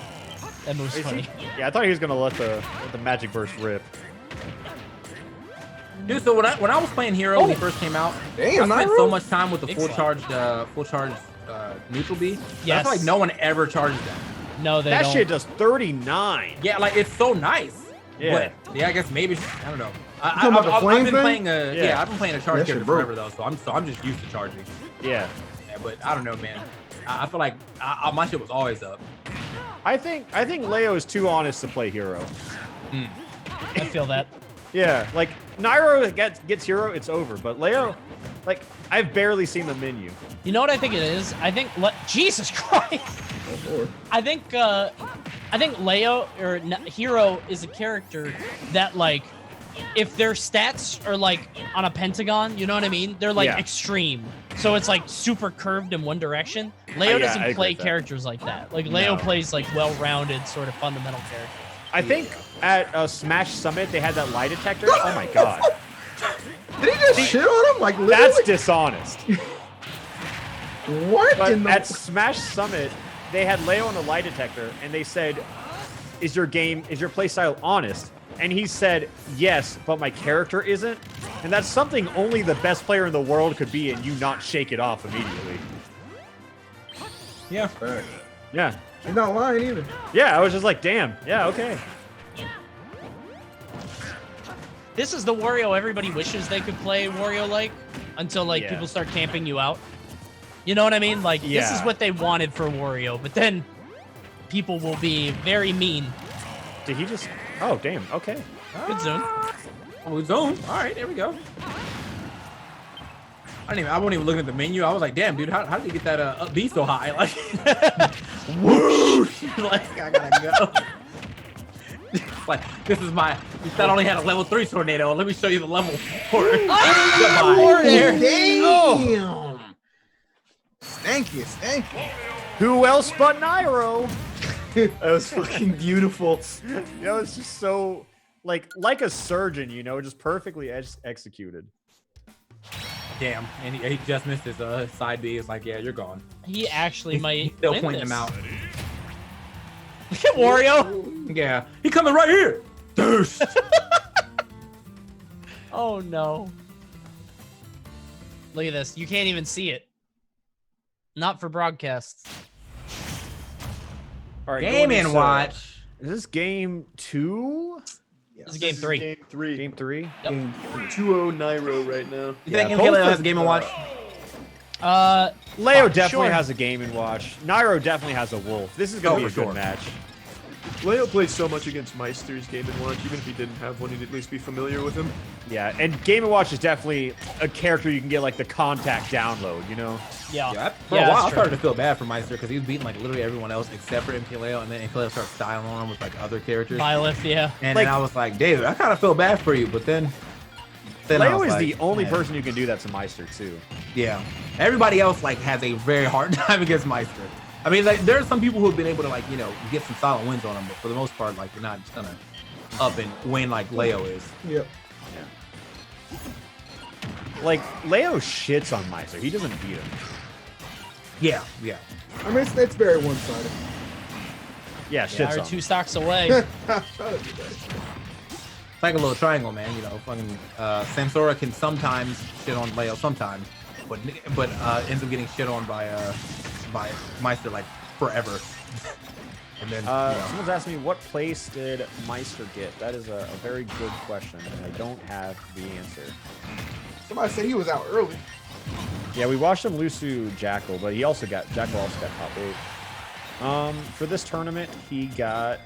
Speaker 5: That move's funny.
Speaker 2: Yeah, I thought he was gonna let the magic burst rip.
Speaker 10: Dude, so when I was playing Hero when he first came out, I spent so much time with the full charge neutral B.
Speaker 5: Yes.
Speaker 10: I feel like no one ever charges that.
Speaker 5: No, they don't.
Speaker 2: That shit does 39.
Speaker 10: Yeah, like it's so nice.
Speaker 2: Yeah.
Speaker 10: But yeah, I guess maybe I don't know.
Speaker 9: I've been
Speaker 10: playing I've been playing a charge character forever though, so I'm just used to charging.
Speaker 2: Yeah.
Speaker 10: But I don't know, man. I feel like my shit was always up.
Speaker 2: I think Leo is too honest to play Hero.
Speaker 5: I feel that.
Speaker 2: Yeah, like Nairo gets Hero, it's over. But Leo, like I've barely seen the menu.
Speaker 5: You know what I think it is? I think Jesus Christ. I think Leo or Hero is a character that like, if their stats are like on a pentagon, you know what I mean? They're like extreme. So it's like super curved in one direction. Leo doesn't play characters like that. Like Leo plays like well-rounded sort of fundamental characters.
Speaker 2: I think at Smash Summit they had that lie detector. Oh my god.
Speaker 9: Did he just shit on him? Like literally?
Speaker 2: That's dishonest.
Speaker 9: What?
Speaker 2: But at Smash Summit they had Leo on the lie detector and they said, is your playstyle honest? And he said, yes, but my character isn't. And that's something only the best player in the world could be and you not shake it off immediately.
Speaker 10: Yeah.
Speaker 2: Yeah.
Speaker 9: He's not lying either.
Speaker 2: Yeah, I was just like, damn. Yeah, okay.
Speaker 5: This is the Wario everybody wishes they could play Wario-like until like people start camping you out. You know what I mean? Like this is what they wanted for Wario, but then people will be very mean.
Speaker 2: Did he just? Oh, damn. Okay.
Speaker 5: Good zone.
Speaker 10: Oh, zone. All right, there we go. I wasn't even looking at the menu. I was like, damn, dude, how did you get that up B so high? Like, whoosh! Like, I gotta go. Like, this is my. You thought I only had a level 3 tornado. Let me show you the level 4.
Speaker 5: Four there.
Speaker 9: Damn. Stanky.
Speaker 2: Who else but Nairo?
Speaker 7: That was fucking beautiful.
Speaker 2: That was just so like a surgeon, you know, just perfectly executed.
Speaker 10: Damn, and he just missed his side B. It's like, yeah, you're gone.
Speaker 5: He actually might.
Speaker 10: He's still
Speaker 5: win
Speaker 10: pointing
Speaker 5: this.
Speaker 10: him out. Look at Wario. Yeah, he coming right here. Deuce.
Speaker 5: Oh no. Look at this. You can't even see it. Not for broadcasts.
Speaker 2: All right,
Speaker 10: Game
Speaker 2: going
Speaker 10: and
Speaker 2: into-
Speaker 10: watch.
Speaker 2: Is this game 2?
Speaker 5: This is game 3.
Speaker 7: Game 3.
Speaker 2: Game 3?
Speaker 5: Yep.
Speaker 7: Game 2-0 Nairo right now.
Speaker 10: You think Kayla has a game and watch?
Speaker 2: Leo definitely
Speaker 5: sure.
Speaker 2: has a game and watch. Nairo definitely has a wolf. This is gonna be a
Speaker 10: for
Speaker 2: good
Speaker 10: sure.
Speaker 2: match.
Speaker 7: Leo plays so much against Meister's Game & Watch. Even if he didn't have one, he'd at least be familiar with him.
Speaker 2: Yeah, and Game & Watch is definitely a character you can get like the contact download, you know?
Speaker 5: Yeah.
Speaker 10: For a while, I started to feel bad for Meister because he was beating like literally everyone else except for MKLeo, and then MKLeo started styling on him with like other characters.
Speaker 5: Byleth, yeah.
Speaker 10: And
Speaker 2: Like-
Speaker 10: then I was like, David, I kind of feel bad for you, but then I
Speaker 2: Leo
Speaker 10: was
Speaker 2: is
Speaker 10: like,
Speaker 2: the only
Speaker 10: man.
Speaker 2: person who can do that to Meister too.
Speaker 10: Yeah. Everybody else like has a very hard time against Meister. I mean, like there are some people who have been able to like, you know, get some solid wins on him, but for the most part, like you're not just gonna up and win like Leo is.
Speaker 9: Yep.
Speaker 2: Like Leo shits on Meister. He doesn't beat him.
Speaker 10: Yeah.
Speaker 9: I mean, it's very one-sided.
Speaker 2: Yeah, shits
Speaker 5: Are
Speaker 2: on
Speaker 5: 2
Speaker 2: him.
Speaker 5: stocks away.
Speaker 10: It's like a little triangle, man. You know, fucking Samsora can sometimes shit on Leo, sometimes, but ends up getting shit on by Meister like forever. And then
Speaker 2: Someone's asking me what place did Meister get? That is a very good question, and I don't have the answer.
Speaker 9: Somebody said he was out early.
Speaker 2: Yeah, we watched him lose to Jackal, but Jackal also got top 8. For this tournament, he got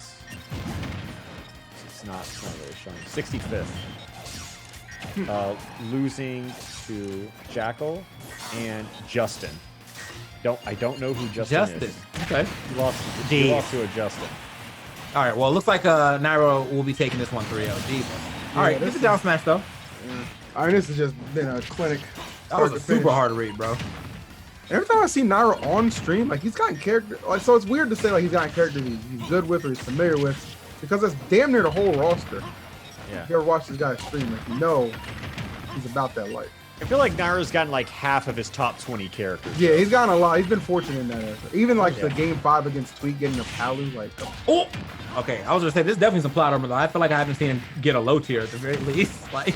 Speaker 2: it's not really showing 65th. Losing to Jackal and Justin. I don't know who Justin is.
Speaker 10: Okay.
Speaker 2: He lost to a Justin.
Speaker 10: All right. Well, it looks like Nairo will be taking this one 3-0. Jesus. All right. This is down smash though.
Speaker 9: I mean, this has just been a clinic.
Speaker 10: That was
Speaker 9: start
Speaker 10: a
Speaker 9: to finish.
Speaker 10: super hard read, bro.
Speaker 9: Every time I see Nairo on stream, like he's gotten character. Like, so it's weird to say like he's gotten characters he's good with or he's familiar with, because that's damn near the whole roster.
Speaker 2: Yeah.
Speaker 9: If you ever watch this guy stream, like you know, he's about that life.
Speaker 2: I feel like Nairo's gotten like half of his top 20 characters.
Speaker 9: Yeah, he's gotten a lot. He's been fortunate in that area. Even like the game 5 against Tweet getting a Palu, like
Speaker 10: Oh. Okay. I was gonna say this is definitely some plot armor though. I feel like I haven't seen him get a low tier at the very least. Like.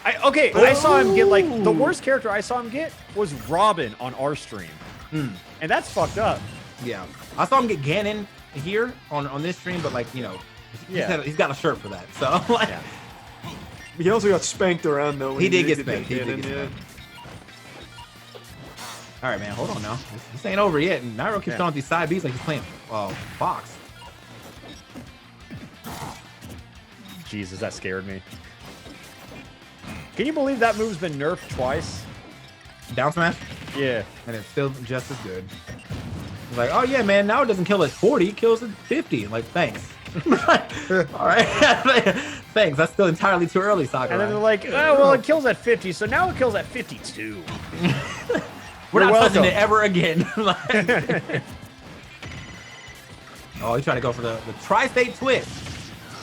Speaker 2: I saw him get like the worst character I saw him get was Robin on our stream, and that's fucked up.
Speaker 10: Yeah, I saw him get Ganon here on this stream, but like you know, he's got a shirt for that. So like,
Speaker 7: He also got spanked around though. When
Speaker 10: he did get
Speaker 7: that
Speaker 10: spanked. He did
Speaker 7: cannon,
Speaker 10: get spanked. All right, man, hold on now. This ain't over yet, and Nairo keeps going with these side Bs like he's playing Fox.
Speaker 2: Jesus, that scared me. Can you believe that move's been nerfed twice?
Speaker 10: Down smash?
Speaker 2: Yeah.
Speaker 10: And it's still just as good. It's like, oh yeah, man, now it doesn't kill at 40, it kills at 50. Like, thanks. All right. Thanks. That's still entirely too early, Sakurai.
Speaker 2: And then they're like, oh, well, it kills at 50, so now it kills at 52.
Speaker 10: We're not
Speaker 2: You're
Speaker 10: touching
Speaker 2: welcome.
Speaker 10: it ever again. Oh, he's trying to go for the tri-state twist.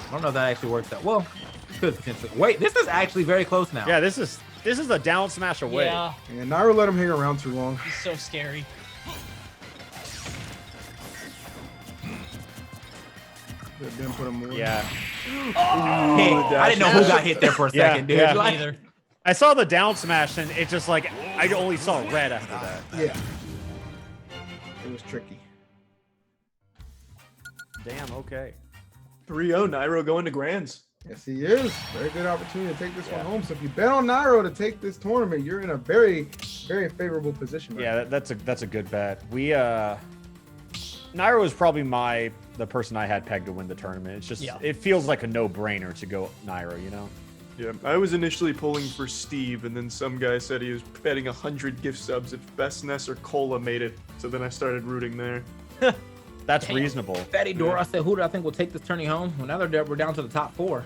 Speaker 10: I don't know if that actually works out. Well, it could potentially. Wait, this is actually very close now.
Speaker 2: Yeah, this is a down smash away.
Speaker 5: Yeah.
Speaker 9: and Nairo let him hang around too long.
Speaker 5: He's so scary.
Speaker 9: Didn't put him away.
Speaker 2: Yeah.
Speaker 10: Hey, I didn't know who got hit there for a second, dude.
Speaker 2: Yeah.
Speaker 10: Like,
Speaker 5: Neither.
Speaker 2: I saw the down smash, and it just like I only saw red after that.
Speaker 9: Yeah. It was tricky.
Speaker 2: Damn. Okay.
Speaker 7: 3-0 Nairo going to Grands.
Speaker 9: Yes, he is. Very good opportunity to take this one home. So if you bet on Nairo to take this tournament, you're in a very, very favorable position. Right
Speaker 2: Yeah, that's a good bet. We Nairo is probably the person I had pegged to win the tournament. It's just it feels like a no-brainer to go Nairo, you know?
Speaker 7: Yeah, I was initially pulling for Steve, and then some guy said he was betting 100 gift subs if Best Ness or Cola made it. So then I started rooting there.
Speaker 2: That's reasonable.
Speaker 10: Fatty Dora said, "Who do I think will take this tourney home?" Well, now we're down to the top 4,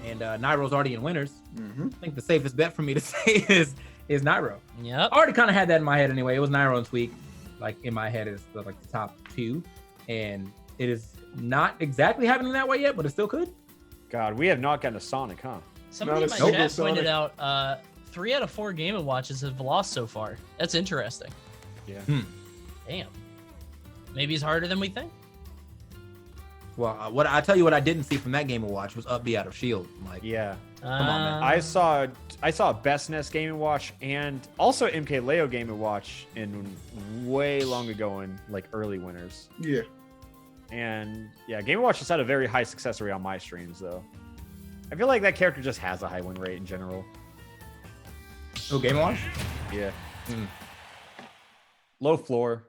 Speaker 10: and Nairo's already in winners. I think the safest bet for me to say is Nairo.
Speaker 5: Yep.
Speaker 10: I already kind of had that in my head anyway. It was Nairo and Tweak, like in my head is like the top 2, and it is not exactly happening that way yet, but it still could.
Speaker 2: God, we have not gotten a Sonic, huh?
Speaker 5: Somebody in my chat pointed out 3 out of 4 Game & Watches have lost so far. That's interesting.
Speaker 2: Yeah.
Speaker 5: Damn. Maybe he's harder than we think.
Speaker 10: Well, what I tell you, what I didn't see from that Game & Watch was up B out of shield. Like,
Speaker 2: yeah.
Speaker 10: Come on, man.
Speaker 2: I saw Best Ness Game & Watch and also MK Leo Game & Watch in way long ago in like early winners.
Speaker 9: Yeah.
Speaker 2: And yeah, Game & Watch just had a very high success rate on my streams though. I feel like that character just has a high win rate in general.
Speaker 10: Oh, Game & Watch?
Speaker 2: Yeah. Low floor.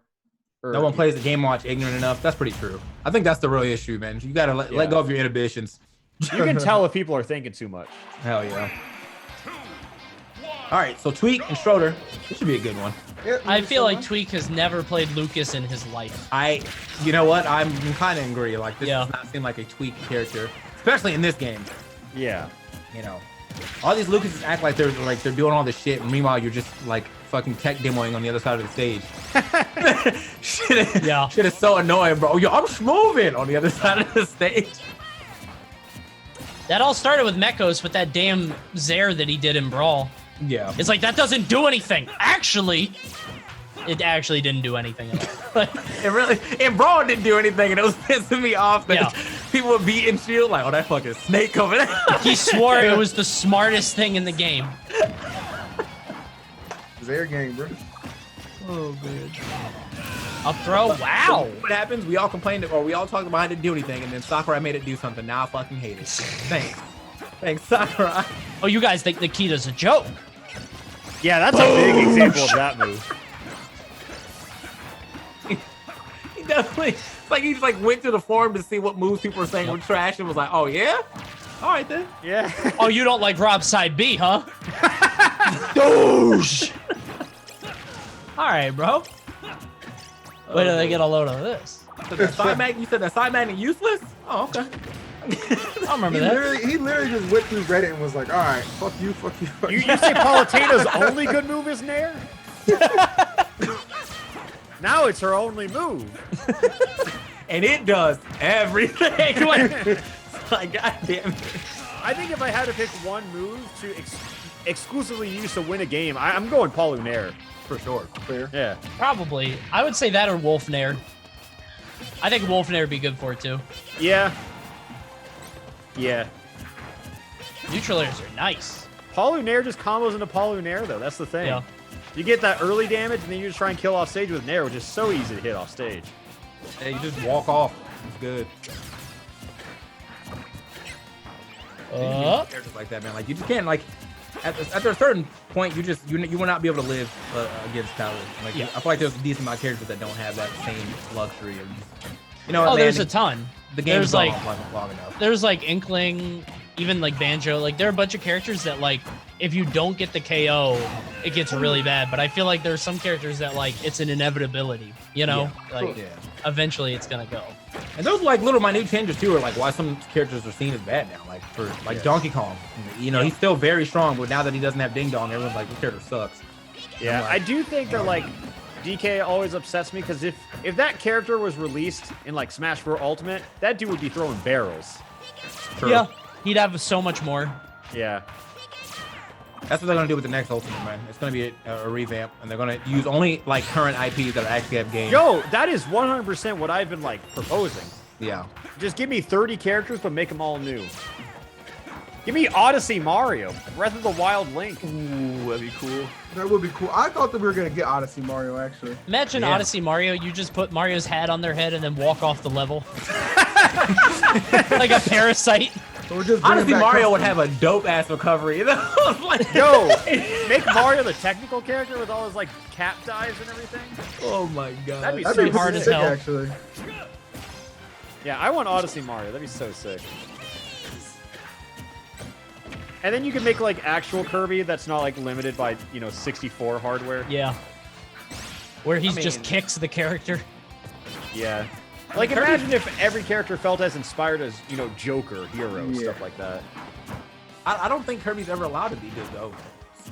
Speaker 10: No one plays the Game & Watch ignorant enough. That's pretty true. I think that's the real issue, man. You gotta let go of your inhibitions.
Speaker 2: You can tell if people are thinking too much.
Speaker 10: Hell yeah. All right, so Tweak and Schroeder. This should be a good one.
Speaker 5: I feel like Tweak has never played Lucas in his life.
Speaker 10: You know what? I'm kind of agree. Like, this does not seem like a Tweak character, especially in this game.
Speaker 2: Yeah.
Speaker 10: You know, all these Lucases act like they're doing all this shit, and meanwhile you're just like fucking tech demoing on the other side of the stage. Shit is so annoying, bro. Yo, I'm moving on the other side of the stage.
Speaker 5: That all started with Mechos with that damn Zaire that he did in Brawl.
Speaker 10: Yeah.
Speaker 5: It's like, that doesn't do anything. Actually, it actually didn't do anything at all.
Speaker 10: In Brawl didn't do anything, and it was pissing me off that people would be in shield like, oh, that fucking snake coming out.
Speaker 5: He swore it was the smartest thing in the game.
Speaker 9: Zaire game, bro.
Speaker 5: Oh, man. Up throw, wow.
Speaker 10: What happens? We all complained, or we all talked about it didn't do anything, and then Sakurai made it do something. Now I fucking hate it. Thanks, Sakurai.
Speaker 5: Oh, you guys think Nikita's a joke?
Speaker 2: Yeah, that's a big example of that move.
Speaker 10: He definitely, it's like he just like went to the forum to see what moves people were saying were trash and was like, oh yeah? All right then.
Speaker 2: Yeah.
Speaker 5: Oh, you don't like Rob side B, huh? Douche. All right, bro. Wait till they get a load of this.
Speaker 10: So the side magnet, you said the side magnet useless? Oh, okay.
Speaker 5: I remember that.
Speaker 9: He literally just went through Reddit and was like, all right, fuck you, fuck you, fuck you.
Speaker 2: You say Palutina's only good move is Nair? Now it's her only move.
Speaker 10: And it does everything. Like, God damn it.
Speaker 2: I think if I had to pick one move to exclusively use to win a game, I'm going Palu Nair.
Speaker 10: For sure.
Speaker 9: Fair.
Speaker 2: Yeah.
Speaker 5: Probably. I would say that or Wolf Nair. I think Wolf Nair would be good for it too.
Speaker 2: Yeah. Yeah.
Speaker 5: Neutral airs are nice.
Speaker 2: Palu Nair just combos into Palu Nair though. That's the thing.
Speaker 5: Yeah.
Speaker 2: You get that early damage and then you just try and kill off stage with Nair, which is so easy to hit off stage.
Speaker 10: Yeah, you just walk off. It's good. Characters like that, man. Like, you just can't, like, after a certain point, you will not be able to live against Palu. Like, I feel like there's a decent amount of characters that don't have that same luxury of just, you know.
Speaker 5: Oh, there's a ton.
Speaker 10: The game's
Speaker 5: like
Speaker 10: long enough.
Speaker 5: There's like Inkling, even like Banjo. Like, there are a bunch of characters that, like, if you don't get the KO, it gets really bad. But I feel like there's some characters that, like, it's an inevitability. You know, eventually it's gonna go.
Speaker 10: And those like little minute changes too are like why some characters are seen as bad now. Like for like Donkey Kong, you know, he's still very strong, but now that he doesn't have Ding Dong, everyone's like, this character sucks.
Speaker 2: Yeah,
Speaker 10: like,
Speaker 2: I do think that like DK always upsets me because if that character was released in like Smash Bros. Ultimate, that dude would be throwing barrels.
Speaker 10: True.
Speaker 5: Yeah, he'd have so much more.
Speaker 2: Yeah.
Speaker 10: That's what they're gonna do with the next Ultimate, man. It's gonna be a revamp, and they're gonna use only like current IPs that actually have games.
Speaker 2: Yo, that is 100% what I've been like proposing.
Speaker 10: Yeah.
Speaker 2: Just give me 30 characters, but make them all new. Give me Odyssey Mario, Breath of the Wild Link.
Speaker 7: Ooh, that'd be cool.
Speaker 9: That would be cool. I thought that we were gonna get Odyssey Mario actually.
Speaker 5: Imagine Odyssey Mario, you just put Mario's hat on their head and then walk off the level. Like a parasite.
Speaker 9: So we're just
Speaker 10: Honestly,
Speaker 9: bringing back
Speaker 10: Mario would
Speaker 9: custom.
Speaker 10: have a dope ass recovery. Like,
Speaker 2: Yo, make Mario the technical character with all his like cap dives and everything.
Speaker 10: oh my god.
Speaker 2: That'd be
Speaker 9: That'd
Speaker 2: so
Speaker 9: be
Speaker 5: hard
Speaker 9: pretty
Speaker 5: as
Speaker 9: sick,
Speaker 5: hell.
Speaker 9: actually.
Speaker 2: Yeah, I want Odyssey Mario. That'd be so sick. And then you can make like actual Kirby that's not like limited by 64 hardware.
Speaker 5: Yeah. Where he
Speaker 2: I
Speaker 5: just
Speaker 2: mean-
Speaker 5: kicks the character.
Speaker 2: Yeah. Like imagine if every character felt as inspired as Joker, Hero,
Speaker 9: Yeah.
Speaker 2: stuff like that.
Speaker 10: I don't think Kirby's ever allowed to be good though.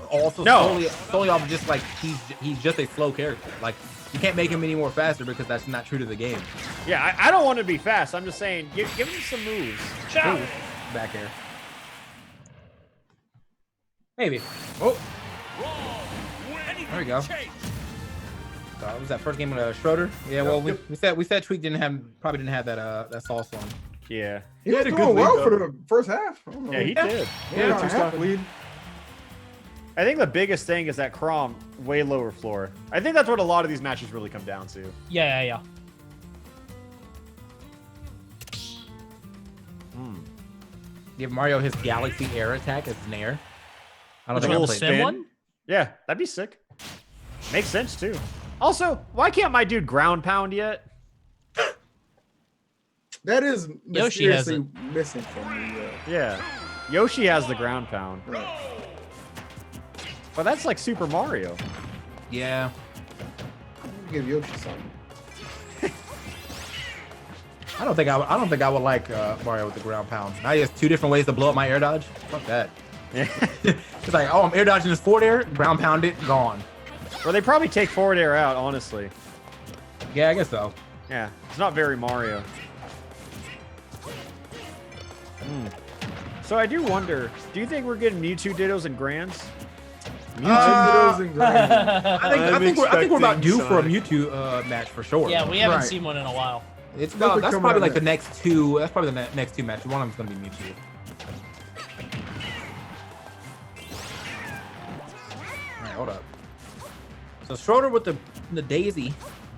Speaker 10: Also,
Speaker 2: No.
Speaker 10: solely off of just like he's just a slow character. Like you can't make him any more faster because that's not true to the game.
Speaker 2: Yeah, I don't want to be fast. I'm just saying, give him some moves.
Speaker 5: Ciao.
Speaker 10: Back here. Maybe. Oh, there we go. So was that first game with Schroeder? Yeah. Well, we said Tweak probably didn't have that sauce on.
Speaker 2: Yeah.
Speaker 9: He was
Speaker 7: had a good
Speaker 9: doing
Speaker 7: lead,
Speaker 9: well
Speaker 7: though.
Speaker 9: for the first half. I don't know.
Speaker 2: Yeah, he did.
Speaker 9: Yeah,
Speaker 7: two
Speaker 9: half
Speaker 7: stop
Speaker 9: lead.
Speaker 2: I think the biggest thing is that Chrom way lower floor. I think that's what a lot of these matches really come down to.
Speaker 5: Yeah.
Speaker 10: Give Mario his Galaxy Air attack as Nair. I don't
Speaker 5: Which
Speaker 10: think
Speaker 5: one,
Speaker 10: I
Speaker 5: the
Speaker 10: played
Speaker 5: spin one?
Speaker 2: Yeah, that'd be sick. Makes sense too. Also, why can't my dude ground pound yet?
Speaker 9: That is
Speaker 5: Yoshi has
Speaker 9: mysteriously missing from me.
Speaker 2: Yeah. Yoshi has the ground pound.
Speaker 9: Right.
Speaker 2: But that's like Super Mario.
Speaker 10: Yeah.
Speaker 9: Give Yoshi something.
Speaker 10: I don't think I would like Mario with the ground pound. Now he has two different ways to blow up my air dodge. Fuck that.
Speaker 2: Yeah.
Speaker 10: It's like, oh, I'm air dodging this forward air, ground pound it, gone.
Speaker 2: Or they probably take forward air out, honestly.
Speaker 10: Yeah, I guess so.
Speaker 2: Yeah, it's not very Mario. So I do wonder, do you think we're getting Mewtwo Dittos and Grands?
Speaker 9: Mewtwo and Grand.
Speaker 10: I think we're about due for a
Speaker 7: Sonic.
Speaker 10: Mewtwo match for sure.
Speaker 5: Yeah, we haven't
Speaker 9: Right.
Speaker 5: seen one in a while.
Speaker 10: It's
Speaker 9: Definitely
Speaker 10: that's
Speaker 9: coming
Speaker 10: probably
Speaker 9: up
Speaker 10: like the
Speaker 9: next.
Speaker 10: next two. That's probably the next two matches. One of them's gonna be Mewtwo. All right, hold up. So Schroeder with the Daisy,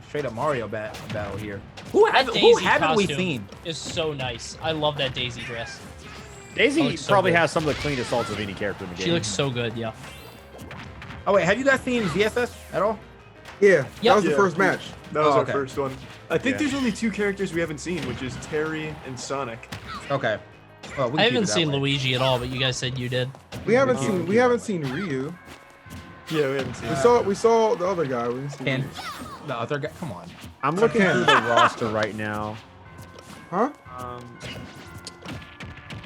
Speaker 10: straight up Mario battle here. Who
Speaker 5: That
Speaker 10: haven't we
Speaker 5: costume
Speaker 10: seen?
Speaker 5: is so nice. I love that Daisy dress.
Speaker 2: Daisy
Speaker 5: looks so
Speaker 2: probably
Speaker 5: good.
Speaker 2: has some of the cleanest ults of any character in the game.
Speaker 5: She looks so good, yeah.
Speaker 10: Oh wait, have you guys seen VSS at all?
Speaker 9: Yeah, that
Speaker 5: Yep.
Speaker 9: was the
Speaker 7: Yeah.
Speaker 9: first match.
Speaker 7: That was
Speaker 10: Oh,
Speaker 7: our
Speaker 10: okay.
Speaker 7: first one. I think
Speaker 2: Yeah.
Speaker 7: there's only two characters we haven't seen, which is Terry and Sonic.
Speaker 10: Okay. Well, we can
Speaker 5: I
Speaker 10: keep
Speaker 5: haven't
Speaker 10: it that
Speaker 5: seen
Speaker 10: way.
Speaker 5: Luigi at all, but you guys said you did.
Speaker 9: We haven't seen Ryu.
Speaker 7: Yeah, we haven't seen.
Speaker 9: We saw the other guy. We didn't see
Speaker 10: Ken,
Speaker 9: Ryu.
Speaker 10: the other guy. Come on.
Speaker 2: I'm looking through the roster right now.
Speaker 9: Huh?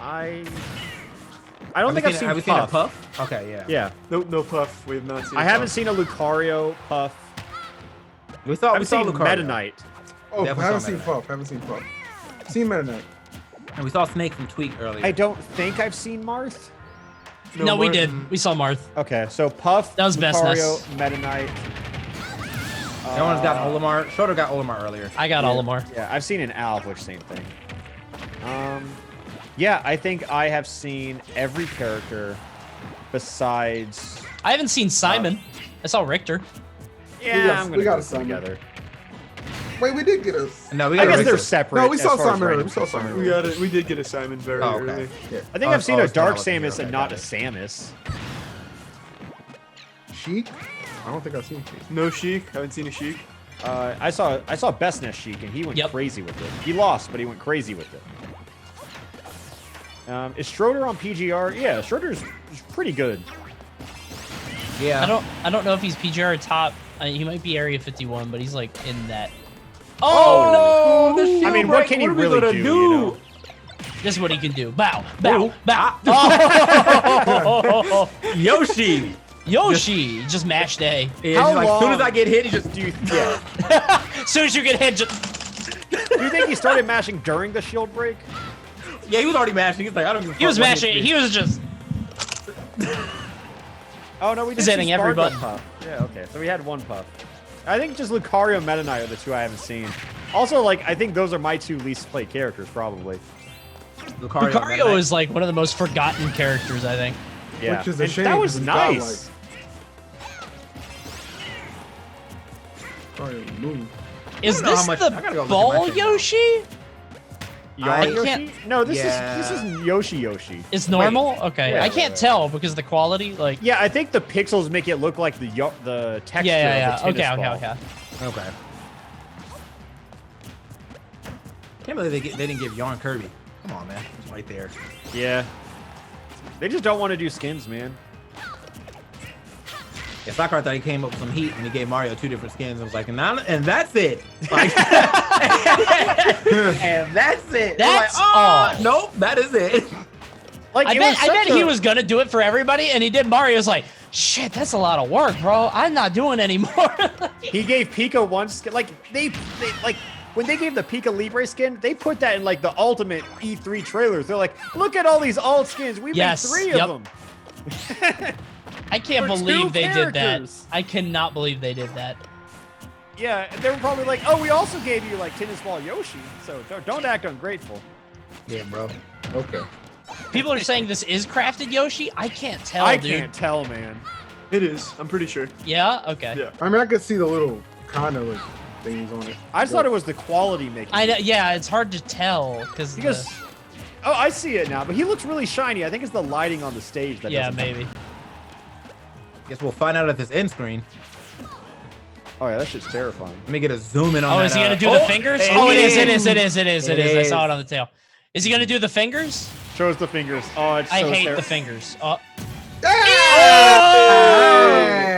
Speaker 2: I don't think I've seen
Speaker 10: Have we
Speaker 2: Puff.
Speaker 10: seen a Puff? Okay, yeah.
Speaker 2: Yeah,
Speaker 7: No Puff. We have not seen.
Speaker 2: I haven't
Speaker 7: Puff.
Speaker 2: seen a Lucario, Puff.
Speaker 10: We saw
Speaker 2: I've seen
Speaker 10: Lucario.
Speaker 2: Meta Knight.
Speaker 9: Oh,
Speaker 10: Definitely
Speaker 9: haven't
Speaker 10: saw
Speaker 9: seen
Speaker 10: Meta
Speaker 9: Puff. Haven't seen Puff. Seen Meta Knight.
Speaker 10: And we saw Snake from Tweak earlier.
Speaker 2: I don't think I've seen Marth.
Speaker 5: No, we
Speaker 7: Martin.
Speaker 5: did. We saw Marth.
Speaker 2: Okay, so Puff,
Speaker 5: That was best
Speaker 2: Lucario,
Speaker 5: Ness.
Speaker 2: Meta Knight.
Speaker 10: No one's got Olimar. Schroeder got Olimar earlier.
Speaker 5: I got Olimar.
Speaker 2: Yeah, I've seen an Alf, which same thing. Yeah, I think I have seen every character besides.
Speaker 5: I haven't seen Simon. I saw Richter.
Speaker 2: Yeah, I'm
Speaker 9: we
Speaker 2: gonna
Speaker 9: got
Speaker 2: go
Speaker 9: a Simon.
Speaker 2: together.
Speaker 9: Wait, we did get a.
Speaker 10: No, we
Speaker 2: I
Speaker 10: got
Speaker 2: guess
Speaker 10: Richter.
Speaker 2: they're separate.
Speaker 9: No, we
Speaker 2: as
Speaker 9: saw
Speaker 2: far as
Speaker 9: Simon earlier.
Speaker 2: random
Speaker 9: We saw
Speaker 2: concerned.
Speaker 9: Simon
Speaker 7: We got it. We did get a Simon very
Speaker 10: Oh, okay.
Speaker 7: early.
Speaker 9: Yeah.
Speaker 2: I think I've seen a
Speaker 10: it's
Speaker 2: Dark
Speaker 10: not looking
Speaker 2: Samus
Speaker 10: good.
Speaker 2: and not a Samus.
Speaker 9: Sheik? I don't think I've seen Sheik.
Speaker 7: No Sheik. Haven't seen a Sheik.
Speaker 2: I saw Best Ness Sheik and he went
Speaker 5: Yep.
Speaker 2: crazy with it. He lost, but he went crazy with it. Is Schroeder on PGR? Yeah, Schroeder's pretty good.
Speaker 10: Yeah.
Speaker 5: I don't know if he's PGR or top. He might be Area 51, but he's like in that.
Speaker 10: Oh, no! The shield
Speaker 2: I mean, what
Speaker 10: break.
Speaker 2: can you
Speaker 10: are we
Speaker 2: really
Speaker 10: gonna
Speaker 2: do? You know?
Speaker 5: This is what he can do. Bow, bow,
Speaker 10: Ooh.
Speaker 5: bow. Oh!
Speaker 10: Yoshi.
Speaker 5: Yoshi, just mashed A.
Speaker 10: Yeah,
Speaker 2: How
Speaker 10: just like, as soon as
Speaker 2: long-
Speaker 10: I get hit, he just.
Speaker 2: Do you, yeah.
Speaker 5: As soon as you get hit, just.
Speaker 2: Do you think he started mashing during the shield break?
Speaker 10: Yeah, he was already mashing. He's like, I don't give a fuck.
Speaker 5: He was
Speaker 10: what
Speaker 5: mashing.
Speaker 10: hits me.
Speaker 5: He was just.
Speaker 2: Oh no, we did
Speaker 5: He's
Speaker 2: see
Speaker 5: hitting every
Speaker 2: Sparkle
Speaker 5: button.
Speaker 2: Puff. Yeah, okay. So we had one Puff. I think just Lucario and Meta Knight are the two I haven't seen. Also, like, I think those are my two least played characters, probably.
Speaker 5: Lucario is like one of the most forgotten characters, I think.
Speaker 2: Yeah.
Speaker 9: Which is a
Speaker 2: And
Speaker 9: shame,
Speaker 2: that was
Speaker 9: 'cause it's
Speaker 2: nice.
Speaker 9: Sorry, move.
Speaker 5: Is
Speaker 10: know how
Speaker 5: this
Speaker 10: much-
Speaker 5: the
Speaker 10: I gotta go look at my
Speaker 5: ball
Speaker 10: thing now.
Speaker 5: Yoshi?
Speaker 2: Yarn Yoshi?
Speaker 5: can't-
Speaker 2: No, this
Speaker 10: Yeah.
Speaker 2: isn't Yoshi.
Speaker 5: It's normal. Okay,
Speaker 2: Yeah,
Speaker 5: I can't tell because the quality, like.
Speaker 2: Yeah, I think the pixels make it look like the texture.
Speaker 5: Yeah.
Speaker 2: Of the tennis ball.
Speaker 10: Okay. Can't believe they didn't give Yarn Kirby. Come on, man. It's right there.
Speaker 2: Yeah. They just don't want to do skins, man.
Speaker 10: Yeah, Sakura thought he came up with some heat and he gave Mario 2 different skins. I was like, and that's it. Like, and that's it.
Speaker 5: That's
Speaker 10: like,
Speaker 5: all.
Speaker 10: Nope, that is it.
Speaker 2: Like
Speaker 5: I bet he was gonna do it for everybody, and he did. Mario's like, shit, that's a lot of work, bro. I'm not doing anymore.
Speaker 2: He gave Pika one skin. Like they like when they gave the Pika Libre skin, they put that in like the ultimate E3 trailers. They're like, look at all these alt skins. We made 3 of them.
Speaker 5: I can't
Speaker 2: For
Speaker 5: believe
Speaker 2: 2
Speaker 5: they did that.
Speaker 2: characters.
Speaker 5: I cannot believe they did that.
Speaker 2: Yeah, and they were probably like, oh, we also gave you like tennis ball Yoshi, so don't act ungrateful.
Speaker 10: Yeah, bro.
Speaker 9: Okay.
Speaker 5: People are saying this is crafted Yoshi. I can't tell,
Speaker 2: I
Speaker 5: dude.
Speaker 2: can't tell, man.
Speaker 7: It is. I'm pretty sure.
Speaker 5: Yeah. Okay.
Speaker 7: Yeah.
Speaker 9: I mean, I could see the little kind of like things on it.
Speaker 2: I just thought it was the quality making.
Speaker 5: I know. Yeah, it's hard to tell because.
Speaker 2: Oh, I see it now, but he looks really shiny. I think it's the lighting on the stage that.
Speaker 5: Yeah,
Speaker 2: doesn't
Speaker 5: maybe.
Speaker 10: Guess we'll find out at this end screen.
Speaker 2: Oh yeah, that shit's terrifying.
Speaker 10: Let me get a zoom in on
Speaker 5: Oh,
Speaker 10: that.
Speaker 5: is he gonna do the fingers?
Speaker 10: it
Speaker 5: Oh, it is.
Speaker 10: is.
Speaker 5: It is. I saw it on the tail. Is he gonna do the fingers?
Speaker 2: Show us the fingers. Oh, it's so
Speaker 5: I hate the
Speaker 2: terrifying.
Speaker 5: fingers. Oh.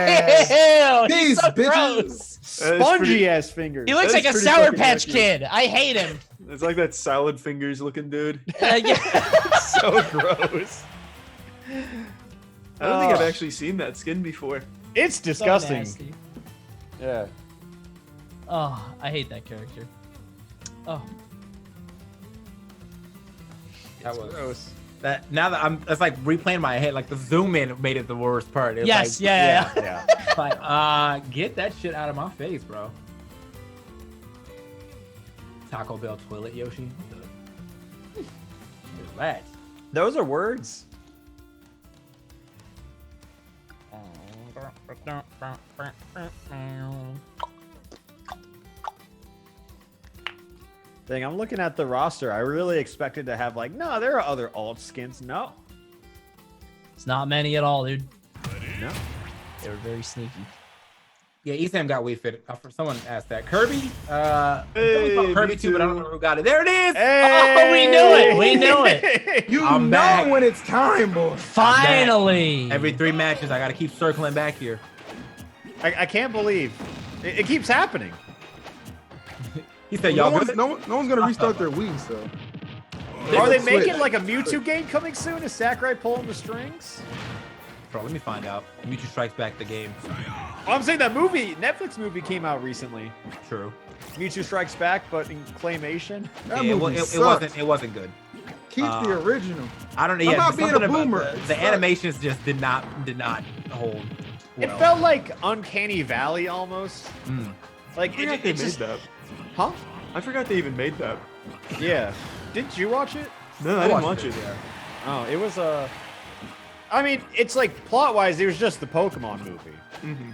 Speaker 9: Hey!
Speaker 5: Ew, he's
Speaker 9: These
Speaker 5: so
Speaker 9: bitches.
Speaker 5: gross.
Speaker 2: Spongy ass fingers.
Speaker 5: He looks
Speaker 7: That
Speaker 5: like
Speaker 7: is
Speaker 5: a
Speaker 7: pretty
Speaker 5: Sour
Speaker 7: fucking
Speaker 5: Patch
Speaker 7: accurate.
Speaker 5: Kid. I hate him.
Speaker 7: It's like that salad fingers looking dude.
Speaker 5: Yeah.
Speaker 2: so gross.
Speaker 7: I don't think I've actually seen that skin before.
Speaker 2: It's
Speaker 5: So
Speaker 2: disgusting.
Speaker 5: nasty.
Speaker 2: Yeah.
Speaker 5: Oh, I hate that character. Oh.
Speaker 10: That was
Speaker 2: gross.
Speaker 10: That now that it's like replaying my head. Like the zoom in made it the worst part. It was
Speaker 5: Yes.
Speaker 10: like,
Speaker 5: Yeah.
Speaker 10: Like, get that shit out of my face, bro. Taco Bell toilet Yoshi. What is that?
Speaker 2: Those are words. Thing, I'm looking at the roster. I really expected to have like, no, there are other alt skins. No.
Speaker 5: It's not many at all, dude.
Speaker 2: No.
Speaker 5: They were very sneaky.
Speaker 10: Yeah, Ethan got Wii Fit. Someone asked that. Kirby?
Speaker 7: Hey,
Speaker 10: Kirby
Speaker 7: me
Speaker 10: too, but I don't know who got it. There it is!
Speaker 5: Oh, we knew it. We knew it.
Speaker 9: You
Speaker 10: I'm
Speaker 9: know
Speaker 10: back.
Speaker 9: when it's time, boy.
Speaker 5: Finally.
Speaker 10: Every 3 matches, I gotta keep circling back here.
Speaker 2: I can't believe it keeps happening.
Speaker 10: He said,
Speaker 9: No
Speaker 10: y'all
Speaker 9: one's,
Speaker 10: good?
Speaker 9: no one's gonna restart their Wii, so.
Speaker 2: Are they
Speaker 9: Switch.
Speaker 2: making like a Mewtwo game coming soon? Is Sakurai pulling the strings?
Speaker 10: Bro, let me find out. Mewtwo Strikes Back the game.
Speaker 2: Oh, I'm saying that Netflix movie came out recently.
Speaker 10: True.
Speaker 2: Mewtwo Strikes Back, but in claymation.
Speaker 9: That
Speaker 10: Yeah,
Speaker 9: movie
Speaker 10: it wasn't good.
Speaker 9: Keep the original.
Speaker 10: I don't know.
Speaker 9: I'm
Speaker 10: Yeah,
Speaker 9: not being
Speaker 10: something
Speaker 9: a
Speaker 10: about
Speaker 9: boomer.
Speaker 10: The
Speaker 9: It sucks.
Speaker 10: animations just did not hold.
Speaker 2: It
Speaker 10: well.
Speaker 2: felt like Uncanny Valley almost. Like
Speaker 7: I forgot
Speaker 2: it
Speaker 7: they made
Speaker 2: just,
Speaker 7: that.
Speaker 2: huh?
Speaker 7: I forgot they even made that.
Speaker 2: Yeah. Didn't you watch it?
Speaker 7: No, I didn't watch it.
Speaker 10: Yeah.
Speaker 2: Oh, it was I mean, it's like plot-wise, it was just the Pokemon movie.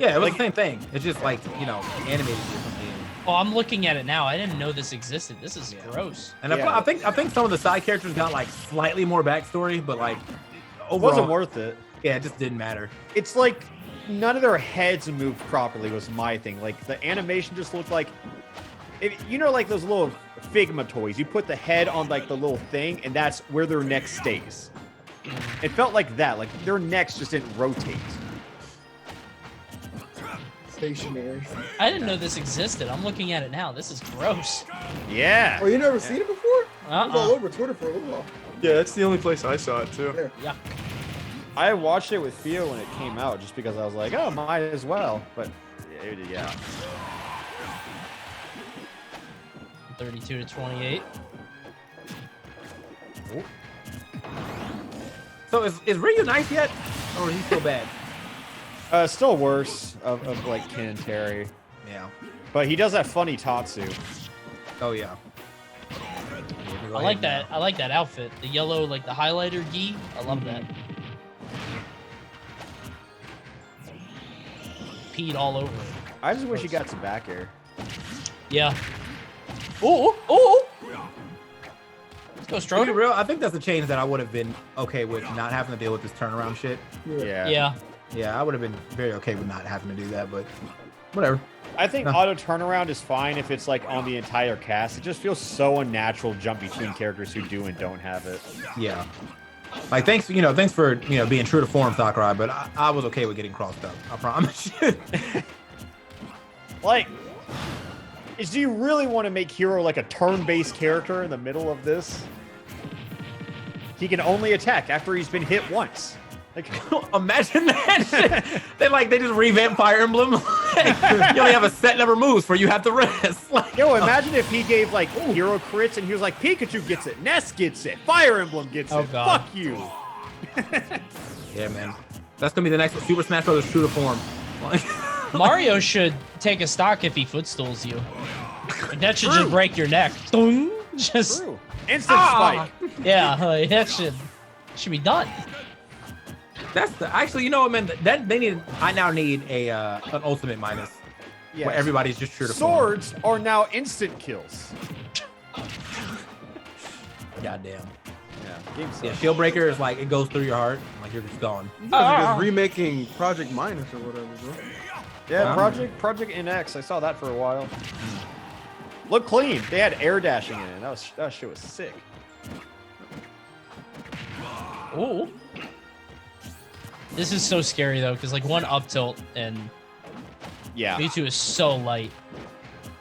Speaker 10: Yeah, it was
Speaker 2: Like-
Speaker 10: the same thing. It's just like, animated differently.
Speaker 5: Oh, I'm looking at it now. I didn't know this existed. This is gross.
Speaker 10: And
Speaker 2: Yeah.
Speaker 10: I think some of the side characters got like slightly more backstory, but like
Speaker 2: It
Speaker 10: overall,
Speaker 2: wasn't worth it.
Speaker 10: Yeah, it just didn't matter.
Speaker 2: It's like none of their heads moved properly was my thing. Like the animation just looked like like those little Figma toys. You put the head on like the little thing and that's where their neck stays. It felt like that. Like their necks just didn't rotate.
Speaker 9: Stationary.
Speaker 5: I didn't know this existed. I'm looking at it now. This is gross.
Speaker 2: Yeah.
Speaker 9: Oh, you never seen it before? It was all
Speaker 5: Uh-uh.
Speaker 9: over Twitter for a little while.
Speaker 7: Yeah, that's the only place I saw it too.
Speaker 9: Yeah.
Speaker 5: Yeah.
Speaker 2: I watched it with Theo when it came out just because I was like, oh, might as well. But yeah.
Speaker 5: 32 to 28.
Speaker 10: So is Ryu nice yet, or is he still bad?
Speaker 2: Still worse of like Ken and Terry.
Speaker 10: Yeah.
Speaker 2: But he does have funny Tatsu.
Speaker 10: Oh yeah.
Speaker 5: I like that. I like that outfit. The yellow, like the highlighter gi. I love that. Peed all over it.
Speaker 2: I just wish he got some back air.
Speaker 5: Yeah. Oh, oh, Let's go,
Speaker 10: To be
Speaker 5: Stroker.
Speaker 10: real, I think that's a change that I would have been okay with not having to deal with this turnaround shit.
Speaker 5: Yeah.
Speaker 10: Yeah, I would have been very okay with not having to do that, but whatever.
Speaker 2: I think auto turnaround is fine if it's like on the entire cast. It just feels so unnatural to jump between characters who do and don't have it.
Speaker 10: Yeah. Like, thanks for being true to form, Sakurai, but I was okay with getting crossed up. I promise you.
Speaker 2: Like, do you really want to make Hero like a turn-based character in the middle of this? He can only attack after he's been hit once. Like,
Speaker 10: imagine that shit. They just revamp Fire Emblem. You only have a set number of moves where you have to rest. Like,
Speaker 2: yo, imagine if he gave like hero crits and he was like, Pikachu gets it, Ness gets it, Fire Emblem gets it.
Speaker 5: God.
Speaker 2: Fuck you.
Speaker 10: yeah, man. That's gonna be the next one. Super Smash Bros. True to form.
Speaker 5: Mario should take a stock if he footstools you. That should just break your neck. Dong. Just
Speaker 2: True. Instant spike.
Speaker 5: Yeah, that should be done.
Speaker 10: That's actually, you know what, man? I now need an ultimate minus.
Speaker 2: Yes.
Speaker 10: Where everybody's just true to form.
Speaker 2: Swords are now instant kills.
Speaker 10: Goddamn.
Speaker 2: Yeah,
Speaker 10: Shield Breaker is like, it goes through your heart. Like, you're just gone.
Speaker 9: You guys are just remaking Project Minus or whatever, bro.
Speaker 2: Yeah, Project NX. I saw that for a while. Look clean. They had air dashing in it. That shit was sick.
Speaker 5: Ooh. This is so scary though, because like one up tilt and
Speaker 2: yeah,
Speaker 5: Mewtwo is so light.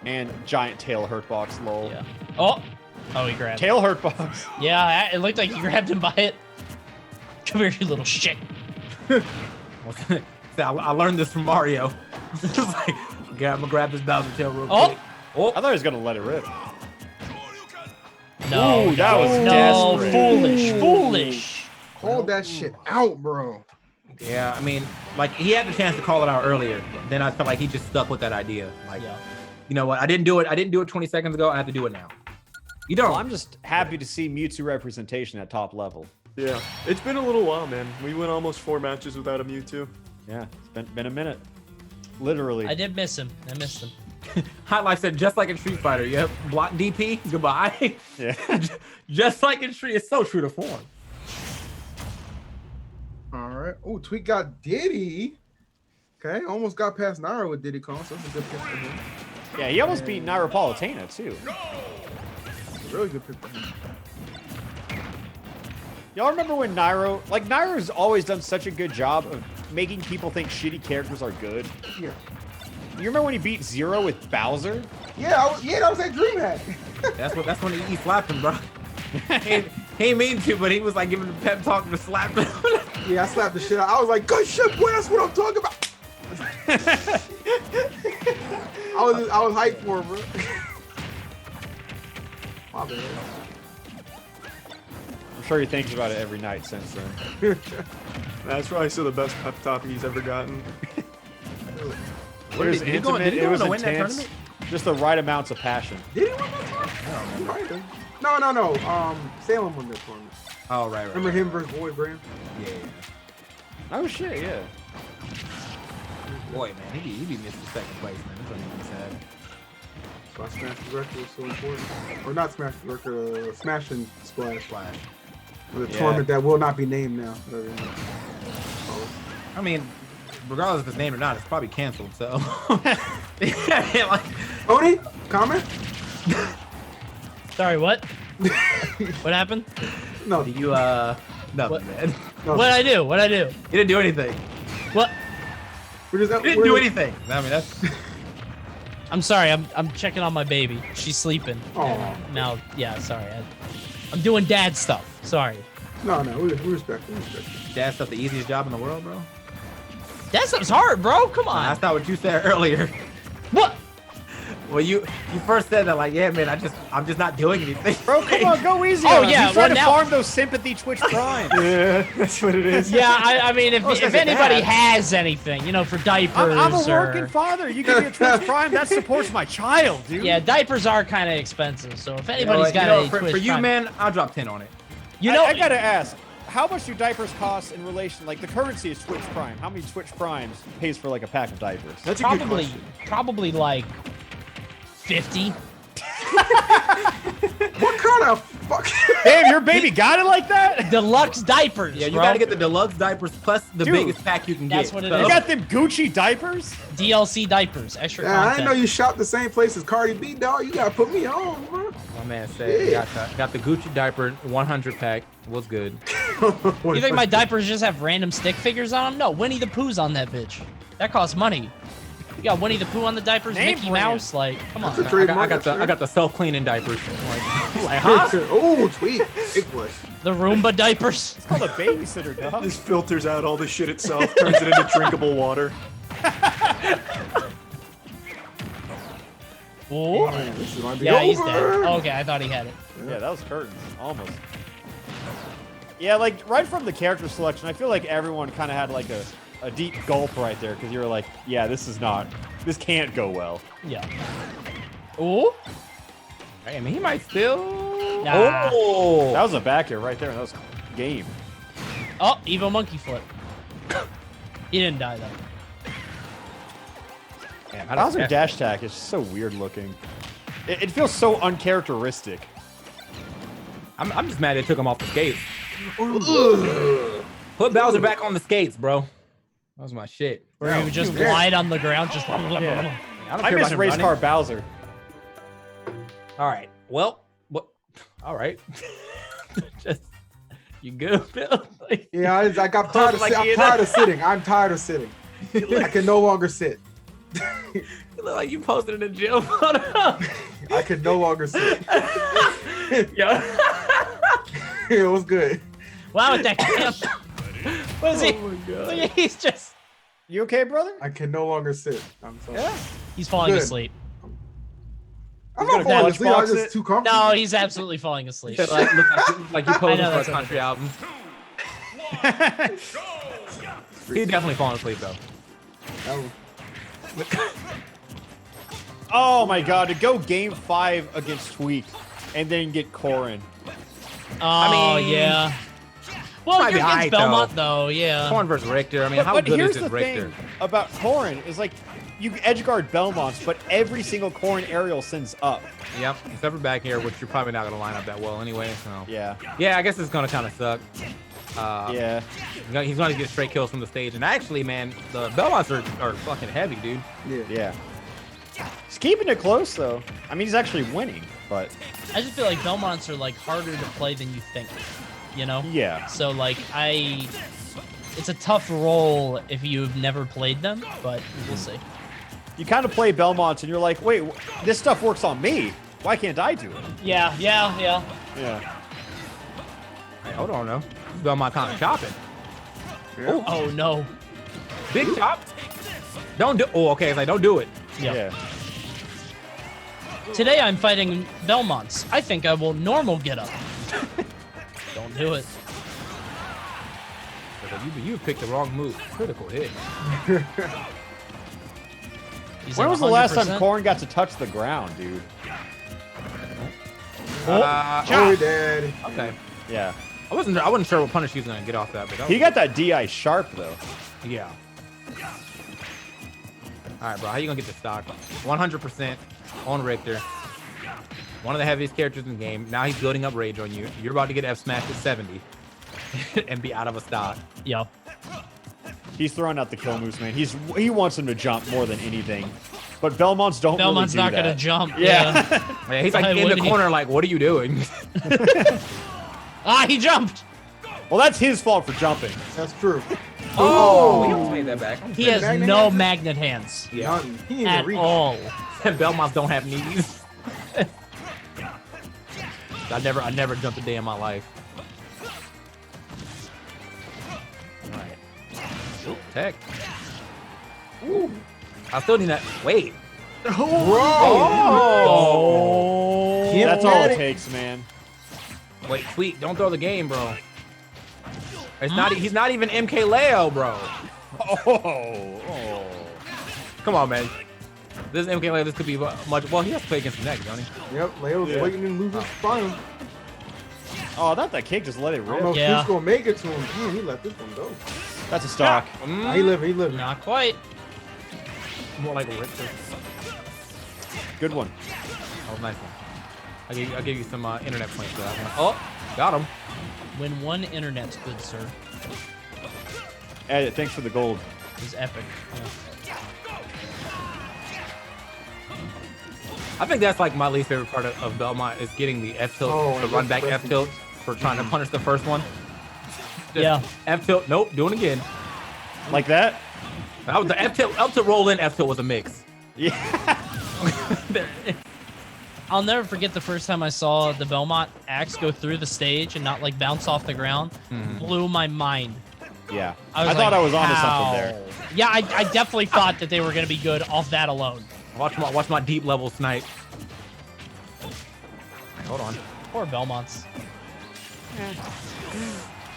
Speaker 2: And giant tail hurt box, lol.
Speaker 5: Yeah. Oh, he grabbed.
Speaker 2: Tail hurt box.
Speaker 5: Yeah, it looked like he grabbed him by it. Come here, you little shit.
Speaker 10: I learned this from Mario. Just like, I'm gonna grab this Bowser tail real quick.
Speaker 2: Oh, I thought he was gonna let it rip.
Speaker 5: No,
Speaker 2: ooh, that was desperate.
Speaker 5: Foolish.
Speaker 9: Call that shit out, bro.
Speaker 10: Yeah, I mean, like, he had the chance to call it out earlier. Then I felt like he just stuck with that idea. Like, you know what? I didn't do it 20 seconds ago. I have to do it now. You don't.
Speaker 2: Well, I'm just happy to see Mewtwo representation at top level.
Speaker 7: Yeah, it's been a little while, man. We went almost 4 matches without a Mewtwo.
Speaker 2: Yeah, it's been a minute. Literally.
Speaker 5: I did miss him. I missed him.
Speaker 10: Hot Life said, just like in Street Fighter. Yep, block DP, goodbye.
Speaker 2: Yeah.
Speaker 10: Just like in Street, it's so true to form.
Speaker 9: All right. Oh, Tweet got Diddy. Okay, almost got past Nairo with Diddy Kong, so that's a good pick for him.
Speaker 2: Yeah, he almost beat Nairo too.
Speaker 9: Really good pick for him.
Speaker 2: Y'all remember when Nairo's always done such a good job of making people think shitty characters are good?
Speaker 9: Yeah.
Speaker 2: You remember when he beat Zero with Bowser?
Speaker 9: Yeah, that was at DreamHack.
Speaker 10: That's when he slapped him, bro. He ain't mean to, but he was like giving the pep talk to slap him.
Speaker 9: Yeah, I slapped the shit out. I was like, good shit, boy, that's what I'm talking about. I was hyped for him, bro. My bad.
Speaker 2: I'm sure he thinks about it every night since then.
Speaker 7: That's probably still the best pep talk he's ever gotten.
Speaker 2: It was intimate, it was intense, just the right amounts of passion.
Speaker 9: Did he win that tournament? No. Salem won that tournament.
Speaker 10: Oh, right.
Speaker 9: Remember him versus Boy Brand?
Speaker 10: Yeah.
Speaker 2: Oh shit, yeah.
Speaker 10: Boy, man, he be missing second place, man. That's what he's sad.
Speaker 9: That's why Smash the Record was so important. Or not Smash the Record, Smash and Splash. The tournament that will not be named now.
Speaker 10: I mean, regardless if it's named or not, it's probably canceled, so. Yeah, like,
Speaker 9: Tony, comment?
Speaker 5: Sorry, what? What happened?
Speaker 9: No.
Speaker 10: You, nothing, man.
Speaker 9: No.
Speaker 5: What'd I do?
Speaker 10: You didn't do anything.
Speaker 5: What?
Speaker 10: You didn't do anything. I mean, that's...
Speaker 5: I'm sorry, I'm checking on my baby. She's sleeping.
Speaker 9: Oh.
Speaker 5: Now, yeah, sorry. I'm doing dad stuff. Sorry.
Speaker 9: No, we respect it.
Speaker 10: Dad stuff, the easiest job in the world, bro.
Speaker 5: Dad stuff's hard, bro. Come on.
Speaker 10: That's not what you said earlier.
Speaker 5: What?
Speaker 10: Well, you first said that, like, yeah, man, I'm just not doing anything.
Speaker 2: Bro, come on, go easy.
Speaker 5: Oh,
Speaker 2: on him.
Speaker 5: yeah,
Speaker 2: He's trying to
Speaker 5: now-
Speaker 2: farm those sympathy Twitch primes.
Speaker 7: Yeah, that's what it is.
Speaker 5: Yeah, I mean, if anybody
Speaker 2: bad.
Speaker 5: has anything, for diapers
Speaker 2: I'm a
Speaker 5: or...
Speaker 2: working father. You give me a Twitch Prime, that supports my child, dude.
Speaker 5: Yeah, diapers are kind of expensive, so if anybody's got a Twitch
Speaker 10: for you,
Speaker 5: Prime-
Speaker 10: man, I'll drop 10 on it.
Speaker 2: I gotta ask, how much do diapers cost in relation? Like the currency is Twitch Prime. How many Twitch Primes pays for like a pack of diapers?
Speaker 7: That's a good
Speaker 5: probably
Speaker 7: question.
Speaker 5: probably like 50.
Speaker 9: What kind of fuck?
Speaker 2: Damn, your baby got it like that?
Speaker 5: Deluxe diapers.
Speaker 10: Yeah, you
Speaker 5: bro.
Speaker 10: gotta get the deluxe diapers plus the
Speaker 2: Dude,
Speaker 10: biggest pack you can
Speaker 5: that's
Speaker 10: get.
Speaker 5: what it
Speaker 10: So-
Speaker 5: is.
Speaker 2: You got them Gucci diapers?
Speaker 5: DLC diapers, extra
Speaker 9: Yeah, I
Speaker 5: content.
Speaker 9: didn't know you shop the same place as Cardi B, dog. You gotta put me on, bro.
Speaker 10: My man said,
Speaker 9: Yeah.
Speaker 10: got the Gucci diaper 100 pack. Was good.
Speaker 5: You think my diapers just have random stick figures on them? No, Winnie the Pooh's on that bitch. That costs money. You got Winnie the Pooh on the diapers,
Speaker 2: Name
Speaker 5: Mickey
Speaker 2: brand.
Speaker 5: Mouse, like, come on.
Speaker 9: That's a
Speaker 10: I got the self-cleaning diapers. Like, huh?
Speaker 9: Oh, tweet. Big push.
Speaker 5: The Roomba diapers.
Speaker 2: It's called a babysitter, dog.
Speaker 7: This filters out all the shit itself, turns it into drinkable water.
Speaker 5: Oh,
Speaker 9: This is gonna be
Speaker 5: yeah, he's
Speaker 9: over.
Speaker 5: dead. Okay, I thought he had it.
Speaker 2: Yeah, that was curtains, almost. Yeah, like right from the character selection, I feel like everyone kind of had like a deep gulp right there because you were like, yeah, this can't go well.
Speaker 5: Yeah. Oh.
Speaker 10: Hey, I mean, he might still.
Speaker 5: Nah.
Speaker 10: Oh,
Speaker 2: That was a back air right there, and that was game.
Speaker 5: Oh, Evo monkey flip. He didn't die though.
Speaker 10: damn, how does
Speaker 2: Bowser
Speaker 10: that-
Speaker 2: dash attack is so weird looking. It feels so uncharacteristic.
Speaker 10: I'm just mad they took him off the skates. Put Bowser back on the skates, bro. That was my shit.
Speaker 5: Where he would just glide on the ground, just.
Speaker 10: Yeah. I don't
Speaker 2: I
Speaker 10: care
Speaker 2: miss
Speaker 10: about him
Speaker 2: race
Speaker 10: running.
Speaker 2: car Bowser.
Speaker 10: All right. Well, what? All right. Just you good, Bill? Like,
Speaker 9: Yeah, I got tired of,
Speaker 10: Like
Speaker 9: I'm
Speaker 10: you
Speaker 9: tired
Speaker 10: know.
Speaker 9: of sitting. I'm tired of sitting. I can no longer sit.
Speaker 10: you look like you posted in the gym photo.
Speaker 9: I can no longer sit.
Speaker 10: Yo.
Speaker 9: It was good.
Speaker 5: Wow, with that camp. What is he?
Speaker 10: Oh my God.
Speaker 5: Look at- He's just.
Speaker 2: You okay, brother?
Speaker 9: I can no longer sit. I'm sorry.
Speaker 5: He's falling
Speaker 9: Good.
Speaker 5: asleep.
Speaker 9: I'm
Speaker 2: He's
Speaker 9: not
Speaker 2: gonna
Speaker 9: falling asleep. I'm
Speaker 2: lunchbox
Speaker 9: just
Speaker 2: it.
Speaker 9: too comfortable.
Speaker 5: No, he's absolutely falling asleep.
Speaker 10: Look like you
Speaker 5: I
Speaker 10: posing
Speaker 5: know
Speaker 10: for a
Speaker 5: that's
Speaker 10: country album. He definitely falling asleep though.
Speaker 9: That was-
Speaker 2: Oh my god, to go game 5 against Tweak and then get Corrin.
Speaker 5: Oh,
Speaker 10: mean,
Speaker 5: yeah. Well,
Speaker 10: might
Speaker 5: you're
Speaker 10: be
Speaker 5: against
Speaker 10: aight,
Speaker 5: Belmont, though, yeah.
Speaker 10: Corn versus Richter. I mean,
Speaker 2: But,
Speaker 10: how
Speaker 2: but
Speaker 10: good
Speaker 2: here's
Speaker 10: is
Speaker 2: the
Speaker 10: this Richter?
Speaker 2: thing about Corrin is like you edgeguard Belmonts, but every single Corrin aerial sends up.
Speaker 10: Yep, except for back here, which you're probably not gonna line up that well anyway. So
Speaker 2: Yeah.
Speaker 10: yeah, I guess it's gonna kind of suck.
Speaker 2: Yeah.
Speaker 10: He's gonna get straight kills from the stage. And actually, man, the Belmonts are fucking heavy, dude.
Speaker 2: Yeah. He's keeping it close though. I mean, he's actually winning, but
Speaker 5: I just feel like Belmonts are, like, harder to play than you think, you know?
Speaker 2: yeah.
Speaker 5: So, like, it's a tough role if you've never played them, but we'll see.
Speaker 2: You kind of play Belmonts and you're like, wait, this stuff works on me. Why can't I do it?
Speaker 5: Yeah.
Speaker 2: Yeah.
Speaker 10: Hey, hold on, no. Belmont kind of chopping.
Speaker 5: Oh, no.
Speaker 10: Big chop. Don't do. Oh, okay. It's like don't do it.
Speaker 5: Yeah. Today I'm fighting Belmonts. I think I will normal get up. Don't do it.
Speaker 10: You picked the wrong move. Critical hit.
Speaker 5: He's
Speaker 2: When
Speaker 5: at
Speaker 2: was the last time
Speaker 5: 100%.
Speaker 2: Corrin got to touch the ground, dude?
Speaker 9: Oh, dead.
Speaker 10: Okay.
Speaker 2: Yeah.
Speaker 10: I wasn't sure what punish he was gonna get off that, but that
Speaker 2: He got that DI sharp though.
Speaker 10: yeah. All right, bro. How you gonna get the stock? 100% on Richter. One of the heaviest characters in the game. Now he's building up rage on you. You're about to get F smashed at 70 and be out of a stock.
Speaker 5: Yeah.
Speaker 2: He's throwing out the kill moves, man. He wants him to jump more than anything. But Belmonts don't
Speaker 5: Belmont's
Speaker 2: really
Speaker 5: not
Speaker 2: do
Speaker 5: gonna
Speaker 2: that.
Speaker 5: jump.
Speaker 2: Yeah.
Speaker 10: Yeah, he's like
Speaker 5: Why
Speaker 10: in the
Speaker 5: would he?
Speaker 10: corner, like, what are you doing?
Speaker 5: Ah, he jumped.
Speaker 2: Well, that's his fault for jumping.
Speaker 9: That's true.
Speaker 10: Oh, he almost made that back.
Speaker 5: He has
Speaker 9: Magnet
Speaker 5: no
Speaker 9: hands?
Speaker 5: magnet hands
Speaker 10: Yeah.
Speaker 9: Nothing. He ain't
Speaker 5: at
Speaker 9: even reach.
Speaker 5: all.
Speaker 10: Belmonts don't have knees. I never jumped a day in my life. All right. Ooh, tech. Ooh. I still need that. Wait.
Speaker 5: Oh.
Speaker 2: That's all it takes, man.
Speaker 10: Wait, Tweet, don't throw the game, bro. It's not. He's not even MK Leo, bro.
Speaker 2: Oh.
Speaker 10: Come on, man. This MK Leo, this could be much. Well, he has to play against the next, don't he?
Speaker 9: Yep, Leo's waiting in loser's final.
Speaker 2: Oh, not that kick. Just let it
Speaker 9: I don't know
Speaker 2: rip.
Speaker 9: if
Speaker 5: Yeah.
Speaker 9: he's gonna make it to him. Damn, he let this one go.
Speaker 2: That's a stock.
Speaker 9: Nah, he lived. He lived.
Speaker 5: Not quite.
Speaker 10: More like a Richter.
Speaker 2: Good one.
Speaker 10: Oh, nice one. I'll give you some internet points for that one. Oh, got him.
Speaker 5: Win 1 internet's good, sir.
Speaker 2: Hey, thanks for the gold.
Speaker 5: It was epic.
Speaker 10: I think that's like my least favorite part of Belmont is getting the F tilt, the run back F tilt for trying to punish the first one.
Speaker 5: Yeah.
Speaker 10: F tilt. Nope. Doing it again.
Speaker 2: Like that?
Speaker 10: That was the F tilt roll in. F tilt was a mix.
Speaker 2: Yeah.
Speaker 5: I'll never forget the first time I saw the Belmont axe go through the stage and not like bounce off the ground. Blew my mind.
Speaker 2: Yeah.
Speaker 5: I
Speaker 2: thought I was onto
Speaker 5: how?
Speaker 2: something there.
Speaker 5: Yeah, I definitely thought that they were going to be good off that alone.
Speaker 10: Watch my deep level snipe. Hold on.
Speaker 5: Poor Belmonts.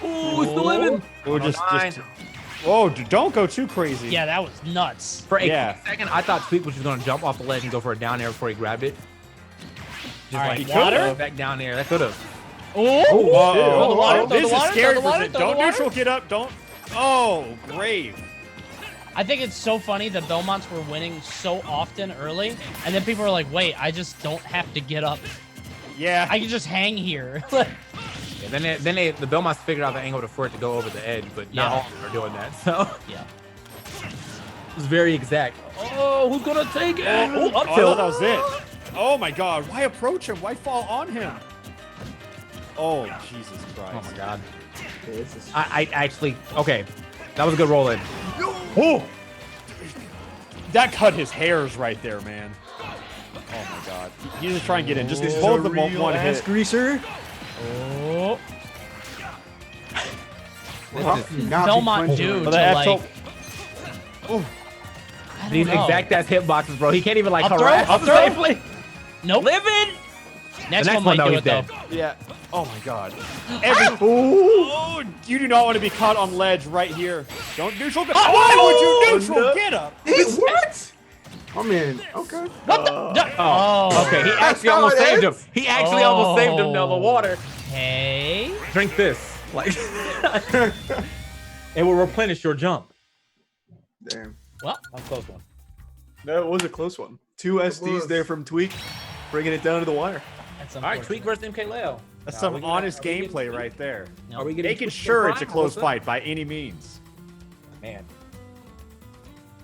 Speaker 10: Ooh, still living.
Speaker 2: Oh, just. Whoa, don't go too crazy.
Speaker 5: Yeah, that was nuts.
Speaker 10: For a quick second, I thought Tweak was just gonna jump off the ledge and go for a down air before he grabbed it. Just
Speaker 5: All right,
Speaker 10: like
Speaker 5: water?
Speaker 10: back down there. That could have.
Speaker 5: Oh,
Speaker 2: Whoa.
Speaker 5: the water,
Speaker 2: This is scary for
Speaker 5: water,
Speaker 2: it. Don't neutral, get up. Don't. Oh, grave.
Speaker 5: I think it's so funny that Belmonts were winning so often early, and then people are like, wait, I just don't have to get up.
Speaker 2: Yeah.
Speaker 5: I can just hang here.
Speaker 10: Yeah, then the Belmonts figured out the angle for it to go over the edge, but not all of them are doing that. So
Speaker 5: yeah,
Speaker 10: it was very exact. Oh, who's gonna take it? Oh, up
Speaker 2: I
Speaker 10: tilt.
Speaker 2: thought that was it. Oh my God! Why approach him? Why fall on him? Oh Jesus Christ!
Speaker 10: Oh my God! I actually okay. That was a good roll in.
Speaker 2: Oh, that cut his hairs right there, man. Oh my God! You just try and get in. Just both of them one hit.
Speaker 7: Greaser.
Speaker 5: Oh.
Speaker 9: Now
Speaker 5: Belmont dude to like...
Speaker 10: These exact ass hitboxes, bro. He can't even like harass
Speaker 5: up
Speaker 10: throw safely.
Speaker 5: Nope.
Speaker 10: Living.
Speaker 5: Next one might do it though.
Speaker 2: Yeah. Oh my God. Oh, you do not want to be caught on ledge right here. Don't neutral. Why would you neutral? Get up.
Speaker 9: What? Oh man. Okay.
Speaker 5: What the?
Speaker 10: Oh. Okay. He actually almost saved him. He actually almost saved him. No, the water.
Speaker 5: Hey.
Speaker 10: Drink this. Like. It will replenish your jump.
Speaker 9: Damn.
Speaker 5: Well,
Speaker 10: that's a close one.
Speaker 7: That was a close one. 2 SDs there from Tweak, bringing it down to the wire.
Speaker 10: All right, Tweak versus MKLeo.
Speaker 2: That's some honest gameplay right there.
Speaker 10: Are we getting
Speaker 2: making sure it's a close fight by any means?
Speaker 10: Man,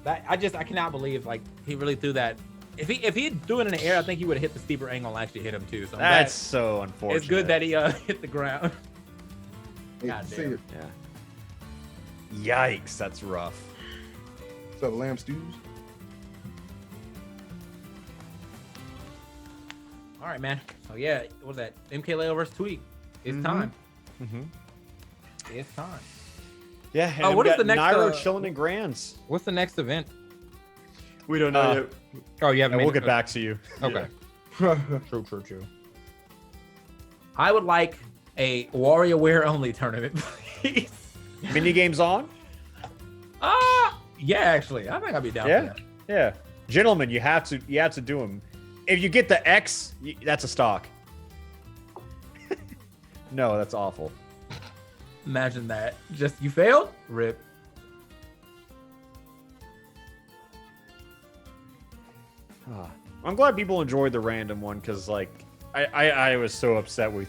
Speaker 10: that I cannot believe like he really threw that. If he threw it in the air, I think he would have hit the steeper angle and actually hit him too. So
Speaker 2: that's so unfortunate.
Speaker 10: It's good that he hit the ground. God damn.
Speaker 2: Yeah. Yikes, that's rough.
Speaker 9: So lamb stews.
Speaker 10: All right, man. So yeah, what was that? MKLeo versus Tweak. It's time. It's time.
Speaker 2: Yeah.
Speaker 10: Oh, what is the next?
Speaker 2: Nairo chilling in Grands.
Speaker 10: What's the next event?
Speaker 7: We don't know yet.
Speaker 10: Oh, you haven't.
Speaker 2: We'll get back to you.
Speaker 10: Okay. True. I would like a WarioWare only tournament, please.
Speaker 2: Mini games on?
Speaker 10: Yeah, actually, I think I'd be down for that.
Speaker 2: Yeah. Gentlemen, you have to do them. If you get the X, that's a stock. No, that's awful.
Speaker 10: Imagine that. Just you failed? Rip.
Speaker 2: I'm glad people enjoyed the random one because, like, I was so upset with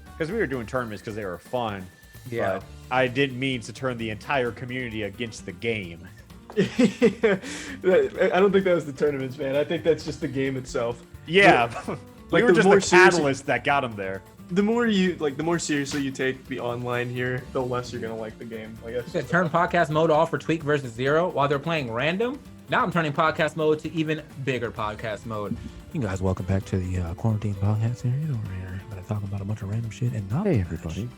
Speaker 2: because we were doing tournaments because they were fun.
Speaker 10: Yeah.
Speaker 2: But I didn't mean to turn the entire community against the game.
Speaker 7: I don't think that was the tournaments, man. I think that's just the game itself.
Speaker 2: Yeah.
Speaker 7: Like
Speaker 2: we were just the
Speaker 7: seriously-
Speaker 2: catalyst that got him there.
Speaker 7: The more seriously you take the online here, the less you're gonna like the game. Like that's
Speaker 10: Said turn podcast mode off for Tweak versus Zero while they're playing random. Now I'm turning podcast mode to even bigger podcast mode. You guys, welcome back to the quarantine podcast series over here. I'm gonna talk about a bunch of random shit and not.
Speaker 6: Hey, everybody.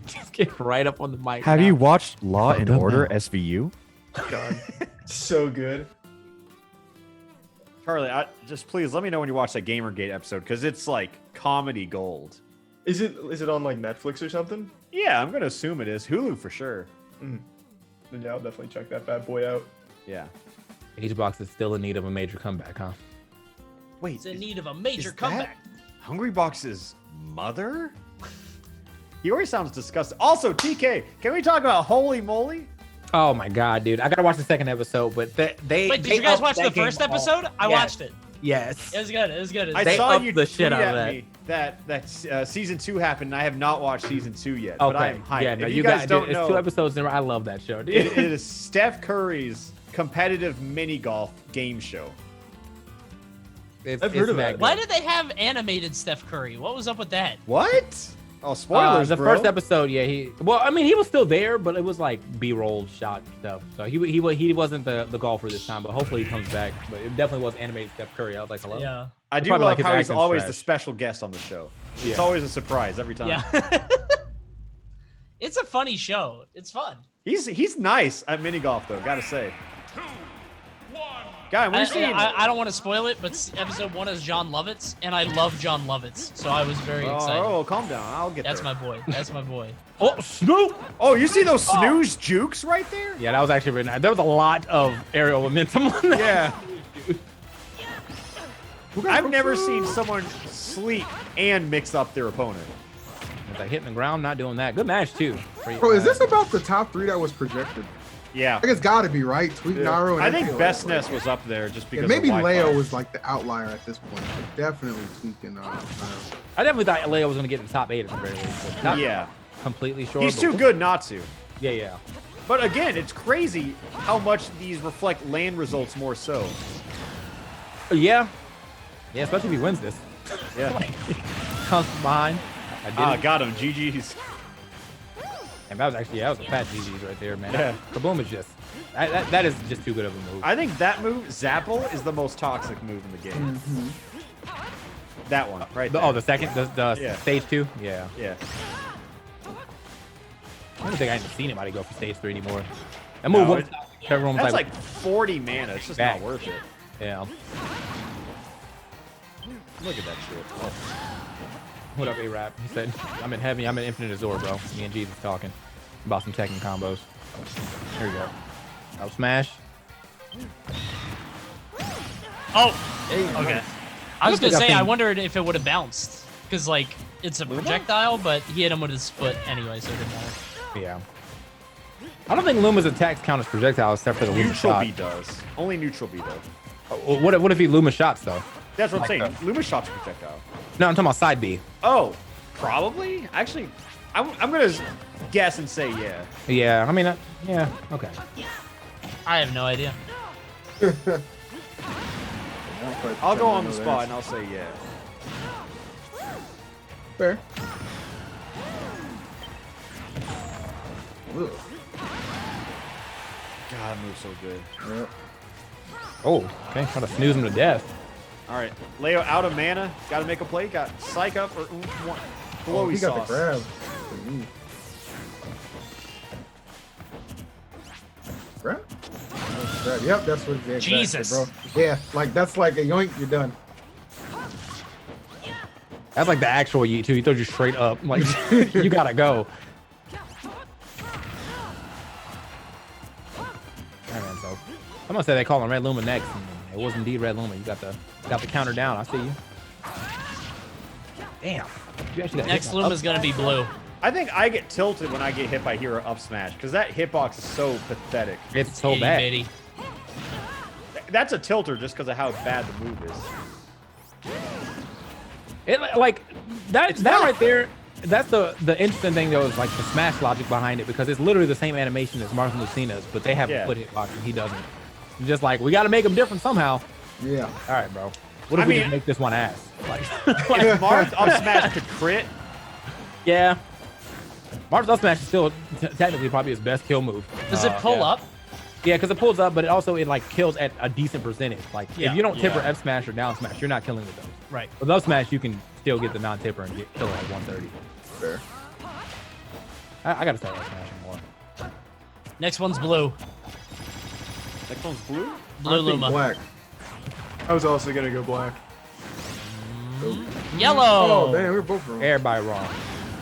Speaker 10: Just get right up on the mic.
Speaker 6: Have
Speaker 10: now.
Speaker 6: you watched Law and
Speaker 10: Fucked up
Speaker 6: Order
Speaker 10: now.
Speaker 6: SVU?
Speaker 7: God, so good.
Speaker 2: Charlie, just please let me know when you watch that Gamergate episode because it's like comedy gold.
Speaker 7: Is it on like Netflix or something?
Speaker 2: Yeah, I'm gonna assume it is Hulu for sure.
Speaker 7: Then yeah, I'll definitely check that bad boy out.
Speaker 2: Yeah.
Speaker 10: Hbox is still in need of a major comeback, huh?
Speaker 2: Wait,
Speaker 5: It's in need of a major
Speaker 2: is
Speaker 5: comeback.
Speaker 2: Hungry Box's mother? He always sounds disgusting. Also, TK, can we talk about Holy Moly?
Speaker 10: Oh my god, dude! I gotta watch the second episode, but they.
Speaker 5: Wait, did you guys watch the first episode? I watched it.
Speaker 10: Yes.
Speaker 5: It was good. It was good. It was
Speaker 2: I
Speaker 5: good.
Speaker 2: saw
Speaker 10: upped
Speaker 2: you
Speaker 10: the
Speaker 2: tweet
Speaker 10: shit out
Speaker 2: at
Speaker 10: of
Speaker 2: me that season 2 happened. And I have not watched season 2 yet, but I
Speaker 10: Okay.
Speaker 2: am hyped.
Speaker 10: Yeah, no,
Speaker 2: if
Speaker 10: you
Speaker 2: guys
Speaker 10: got
Speaker 2: don't
Speaker 10: it's
Speaker 2: know,
Speaker 10: 2 episodes in. I love that show, dude.
Speaker 2: it is Steph Curry's competitive mini golf game show.
Speaker 7: I've heard of that.
Speaker 5: Why did they have animated Steph Curry? What was up with that?
Speaker 2: What? Oh, spoilers,
Speaker 10: the
Speaker 2: bro.
Speaker 10: first episode, yeah, he was still there, but it was like B-roll shot stuff. So he wasn't the golfer this time, but hopefully he comes back. But it definitely was animated Steph Curry. I was like, hello.
Speaker 5: Yeah.
Speaker 2: I do
Speaker 10: Probably
Speaker 2: love
Speaker 10: like his
Speaker 2: how he's
Speaker 10: accent's
Speaker 2: always
Speaker 10: trash.
Speaker 2: the special guest on the show.
Speaker 10: Yeah.
Speaker 2: It's always a surprise every time.
Speaker 5: Yeah. It's a funny show. It's fun.
Speaker 2: He's nice at mini golf though, gotta say.
Speaker 4: 2, 1.
Speaker 2: Guy, we've seen.
Speaker 5: I don't want to spoil it, but episode 1 is John Lovitz, and I love John Lovitz, so I was very excited.
Speaker 2: Oh, calm down. I'll get
Speaker 5: That's
Speaker 2: there.
Speaker 5: my boy. That's my boy.
Speaker 10: Oh, Snoop!
Speaker 2: Oh, you see those snooze jukes right there?
Speaker 10: Yeah, that was actually really nice. There was a lot of aerial momentum on that.
Speaker 2: Yeah. I've never seen someone sleep and mix up their opponent.
Speaker 10: It's like hitting the ground, not doing that. Good match too.
Speaker 9: Bro, is this about the top 3 that was projected?
Speaker 2: Yeah.
Speaker 9: I think it's got to be, right? Tweet Naru and
Speaker 2: I think
Speaker 9: NPO,
Speaker 2: Best
Speaker 9: right?
Speaker 2: Ness was up there just because
Speaker 9: Yeah, maybe
Speaker 2: of Wi-Fi.
Speaker 9: Leo was like the outlier at this point. But definitely tweaking.
Speaker 10: I definitely thought Leo was going to get in the top 8 at the very least. Not
Speaker 2: Yeah.
Speaker 10: completely sure.
Speaker 2: He's
Speaker 10: but
Speaker 2: too good not to.
Speaker 10: Yeah, yeah.
Speaker 2: But again, it's crazy how much these reflect land results more so.
Speaker 10: Yeah. Yeah, especially if he wins this.
Speaker 2: Yeah.
Speaker 10: Comes from behind. I did it.
Speaker 2: Got him. GG's.
Speaker 10: And that was actually, that was a fat GG's right there, man.
Speaker 2: Yeah.
Speaker 10: Kaboom is just, that is just too good of a move.
Speaker 2: I think that move, Zapple, is the most toxic move in the game. That one, right there.
Speaker 10: Oh, the second, the
Speaker 2: Yeah.
Speaker 10: stage 2? Yeah.
Speaker 2: Yeah.
Speaker 10: I don't think I haven't seen anybody go for stage 3 anymore. That move was, everyone was
Speaker 2: That's like 40 mana. It's just
Speaker 10: back.
Speaker 2: not worth it.
Speaker 10: Yeah.
Speaker 2: Look at that shit.
Speaker 10: What up, A-Rap? He said, I'm in heavy, I'm in infinite Azor, bro. Me and Jesus talking about some Tekken combos. Here we go. Up smash.
Speaker 5: Oh, okay. I was
Speaker 10: think
Speaker 5: gonna say, I
Speaker 10: think-
Speaker 5: wondered if it would have bounced, because like it's a projectile, but he hit him with his foot anyway, so it didn't matter.
Speaker 10: Yeah. I don't think Luma's attacks count as projectiles except for the Luma
Speaker 2: Neutral
Speaker 10: shot.
Speaker 2: B does. Only neutral B does.
Speaker 10: What if he Luma shots though?
Speaker 2: That's what I'm saying.
Speaker 10: Like
Speaker 2: Luma shot's a projectile.
Speaker 10: No, I'm talking about side B.
Speaker 2: Oh, probably. Actually, I'm gonna guess and say yeah.
Speaker 10: Yeah, I mean, yeah, okay.
Speaker 5: I have no idea.
Speaker 2: I'll go on the spot and I'll say yeah.
Speaker 9: Fair. Ugh.
Speaker 2: God, that move's so good.
Speaker 9: Yep.
Speaker 10: Oh, okay, trying to snooze him to death.
Speaker 2: All right, Leo out of mana. Got to make a play. Got psych up or glowy
Speaker 9: He got the
Speaker 2: sauce.
Speaker 9: grab. Grab? Grab. Yep, that's what it is.
Speaker 5: Jesus.
Speaker 9: Bro. Yeah, like that's like a yoink, you're done.
Speaker 10: That's like the actual Yeet too. He throws you straight up. Like you gotta go. Alright, man, so I'm gonna say they call him Red Luma next. And it was indeed Red Luma. You got the counter down. I see you. Damn. You actually got
Speaker 5: Next
Speaker 10: hit by
Speaker 5: Luma's
Speaker 10: up-
Speaker 5: gonna be blue.
Speaker 2: I think I get tilted when I get hit by hero up smash because that hitbox is so pathetic.
Speaker 10: It's so
Speaker 5: Itty
Speaker 10: bad.
Speaker 5: bitty.
Speaker 2: That's a tilter just because of how bad the move is.
Speaker 10: It like that
Speaker 2: not.
Speaker 10: right there. That's the interesting thing though is like the smash logic behind it because it's literally the same animation as Martin Lucina's, but they have a foot hitbox and he doesn't. It's just like we got to make him different somehow.
Speaker 9: Yeah.
Speaker 10: All right, bro. What if we just make this one ass? Like,
Speaker 2: If Marth up smash could crit,
Speaker 10: yeah. Marth's up smash is still technically probably his best kill move.
Speaker 5: Does it pull
Speaker 10: yeah.
Speaker 5: up?
Speaker 10: Yeah, because it pulls up, but it like kills at a decent percentage. Like
Speaker 5: Yeah.
Speaker 10: if you don't tipper
Speaker 2: Yeah.
Speaker 10: F smash or down smash, you're not killing with those.
Speaker 5: Right.
Speaker 10: With up smash, you can still get the non-tipper and kill it at 130.
Speaker 9: Fair.
Speaker 10: I gotta start up smashing more.
Speaker 5: Next one's blue.
Speaker 2: next one's blue.
Speaker 5: Blue
Speaker 9: I think
Speaker 5: Luma.
Speaker 9: black.
Speaker 7: I was also gonna go black.
Speaker 5: Yellow.
Speaker 9: Oh, damn, we're both wrong.
Speaker 10: Everybody wrong.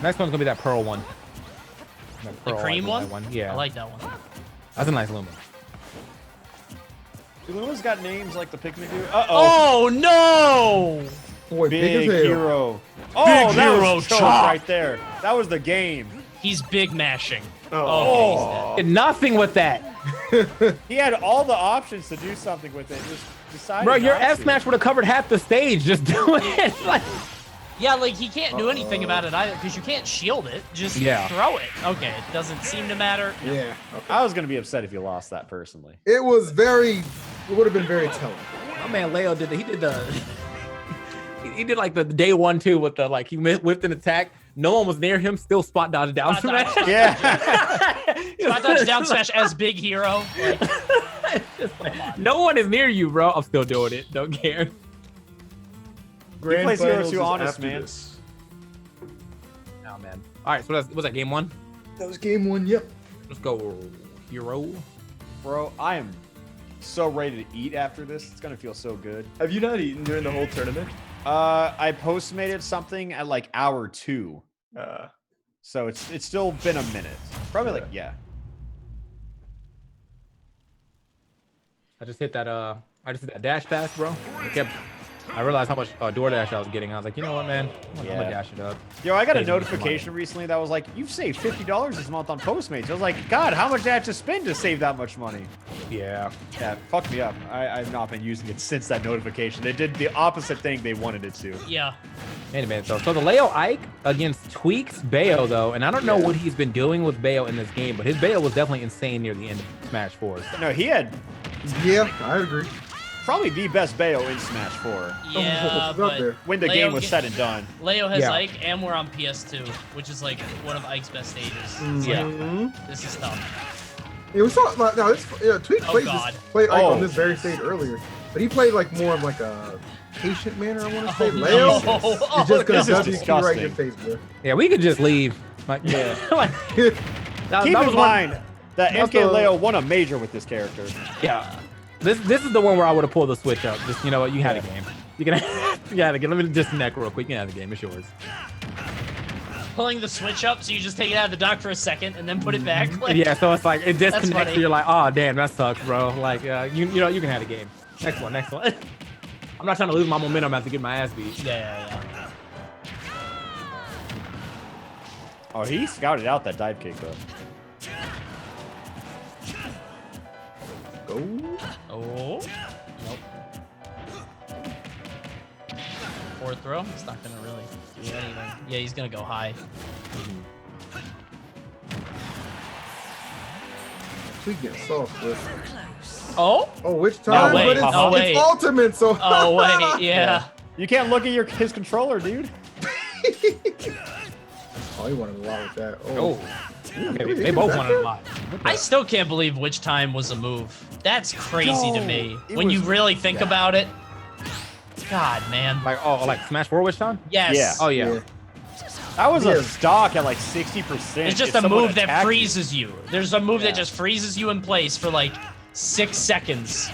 Speaker 10: Next one's gonna be that pearl one. That
Speaker 5: The
Speaker 10: pearl,
Speaker 5: cream
Speaker 10: like,
Speaker 5: one?
Speaker 10: Yeah.
Speaker 5: I like that one.
Speaker 10: That's a nice Luma.
Speaker 2: Luma's got names like the Pikmin do. Uh-oh.
Speaker 5: Oh no!
Speaker 9: Boy,
Speaker 2: Big
Speaker 9: as hell.
Speaker 2: hero. Oh,
Speaker 5: Big
Speaker 2: that
Speaker 5: hero
Speaker 2: was choke
Speaker 5: chop.
Speaker 2: right there. That was the game.
Speaker 5: He's big mashing.
Speaker 2: Oh.
Speaker 5: Okay, he's dead.
Speaker 10: Did nothing with that.
Speaker 2: He had all the options to do something with it. Just decided
Speaker 10: Bro, your
Speaker 2: not
Speaker 10: F
Speaker 2: to.
Speaker 10: smash would have covered half the stage. Just doing it. Like,
Speaker 5: Yeah, like he can't do anything about it either because you can't shield it. Just throw it. Okay, it doesn't seem to matter.
Speaker 9: Yeah. Okay.
Speaker 2: I was gonna be upset if you lost that personally.
Speaker 9: It was very. It would have been very telling.
Speaker 10: my man Leo did he did the he did like the day 1 too with the like he whipped an attack. No one was near him. Still spot dodge down smash.
Speaker 2: Yeah.
Speaker 5: Spot dodge down smash as big hero.
Speaker 10: Like, no one is near you, bro. I'm still doing it. Don't care.
Speaker 7: Grand
Speaker 2: plays Hero
Speaker 7: Finals
Speaker 2: 2
Speaker 7: is
Speaker 2: honest,
Speaker 7: after
Speaker 2: man.
Speaker 7: this.
Speaker 10: Oh man. All right, so was that game 1?
Speaker 9: That was game 1. Yep.
Speaker 10: Let's go, Hero.
Speaker 2: Bro, I am so ready to eat after this. It's gonna feel so good.
Speaker 7: Have you not eaten during the whole tournament?
Speaker 2: I postmated something at like hour 2. So it's still been a minute. Probably like, yeah.
Speaker 10: I just hit that dash pass, bro. I realized how much DoorDash I was getting. I was like, you know what, man? I'm gonna dash it up.
Speaker 2: Yo, I got a
Speaker 10: Save me some
Speaker 2: notification recently that was like, you've saved $50 this month on Postmates. I was like, God, how much did I have to spend to save that much money?
Speaker 10: Yeah.
Speaker 2: Yeah, fucked me up. I've not been using it since that notification. They did the opposite thing they wanted it to.
Speaker 5: Yeah.
Speaker 10: Wait a minute, so the Leo Ike against Tweaks Bayo though, and I don't know what he's been doing with Bayo in this game, but his Bayo was definitely insane near the end of Smash 4.
Speaker 2: No, he had
Speaker 9: Yeah, I agree.
Speaker 2: probably the best Bayo in Smash 4.
Speaker 5: Yeah, but
Speaker 2: When the
Speaker 5: Leo
Speaker 2: game was said and done.
Speaker 5: Leo has
Speaker 10: Yeah.
Speaker 5: Ike, and we're on PS2, which is like one of Ike's best stages.
Speaker 9: Mhm.
Speaker 5: This is tough.
Speaker 9: Yeah, we saw. No, it's Tweak
Speaker 5: Oh,
Speaker 9: played
Speaker 5: God.
Speaker 9: played Ike
Speaker 2: Oh.
Speaker 9: on this very stage earlier, but he played like more of like a patient manner. I want to say.
Speaker 5: Oh,
Speaker 9: Leo
Speaker 5: no.
Speaker 9: is just
Speaker 5: Oh,
Speaker 9: gonna
Speaker 2: this is
Speaker 9: WQ right in your
Speaker 2: disgusting.
Speaker 9: face, bro.
Speaker 10: Yeah, we could just leave. Like,
Speaker 2: Yeah.
Speaker 10: like,
Speaker 2: Keep
Speaker 10: that
Speaker 2: in
Speaker 10: was one-
Speaker 2: mind that
Speaker 9: That's
Speaker 2: MK
Speaker 9: a-
Speaker 2: Leo won a major with this character.
Speaker 10: Yeah. This is the one where I would have pulled the switch up. Just, you know what, you had a game. You can you had a game. Let me disconnect real quick. You can have the game. It's yours.
Speaker 5: Pulling the switch up, so you just take it out of the dock for a second and then put it back. Like,
Speaker 10: Yeah, so it's like it disconnects.
Speaker 5: funny.
Speaker 10: So you're like, oh damn, that sucks, bro. Like, you know, you can have the game. Next one. I'm not trying to lose my momentum after getting my ass beat.
Speaker 5: Yeah.
Speaker 2: Oh, he scouted out that dive kick though.
Speaker 9: Go.
Speaker 5: Oh. Nope. Forward throw. It's not gonna really do anything. Yeah, he's gonna go high.
Speaker 9: Tweak getting soft, bro.
Speaker 5: Oh.
Speaker 9: Oh, which time?
Speaker 5: wait,
Speaker 9: But it's,
Speaker 5: no, wait.
Speaker 9: it's ultimate, so.
Speaker 5: Oh wait. Yeah.
Speaker 2: You can't look at his controller, dude.
Speaker 9: Oh, he wanted a lot with that.
Speaker 10: Oh.
Speaker 9: Ooh,
Speaker 10: Okay,
Speaker 9: he
Speaker 10: they
Speaker 9: can
Speaker 10: both
Speaker 9: back
Speaker 10: wanted a
Speaker 9: there.
Speaker 10: lot.
Speaker 5: I still can't believe which time was a move. That's crazy to
Speaker 2: Yo,
Speaker 5: me.
Speaker 2: it
Speaker 5: When you
Speaker 2: was-
Speaker 5: really think about it. God, man.
Speaker 10: Like Smash 4 which time?
Speaker 5: Yes.
Speaker 2: Yeah.
Speaker 10: Oh yeah.
Speaker 2: That was
Speaker 9: Yeah.
Speaker 2: a stock at like 60%.
Speaker 5: It's just
Speaker 2: If
Speaker 5: a
Speaker 2: someone
Speaker 5: move that
Speaker 2: attacked you-
Speaker 5: freezes you. There's a move
Speaker 2: Yeah.
Speaker 5: that just freezes you in place for like 6 seconds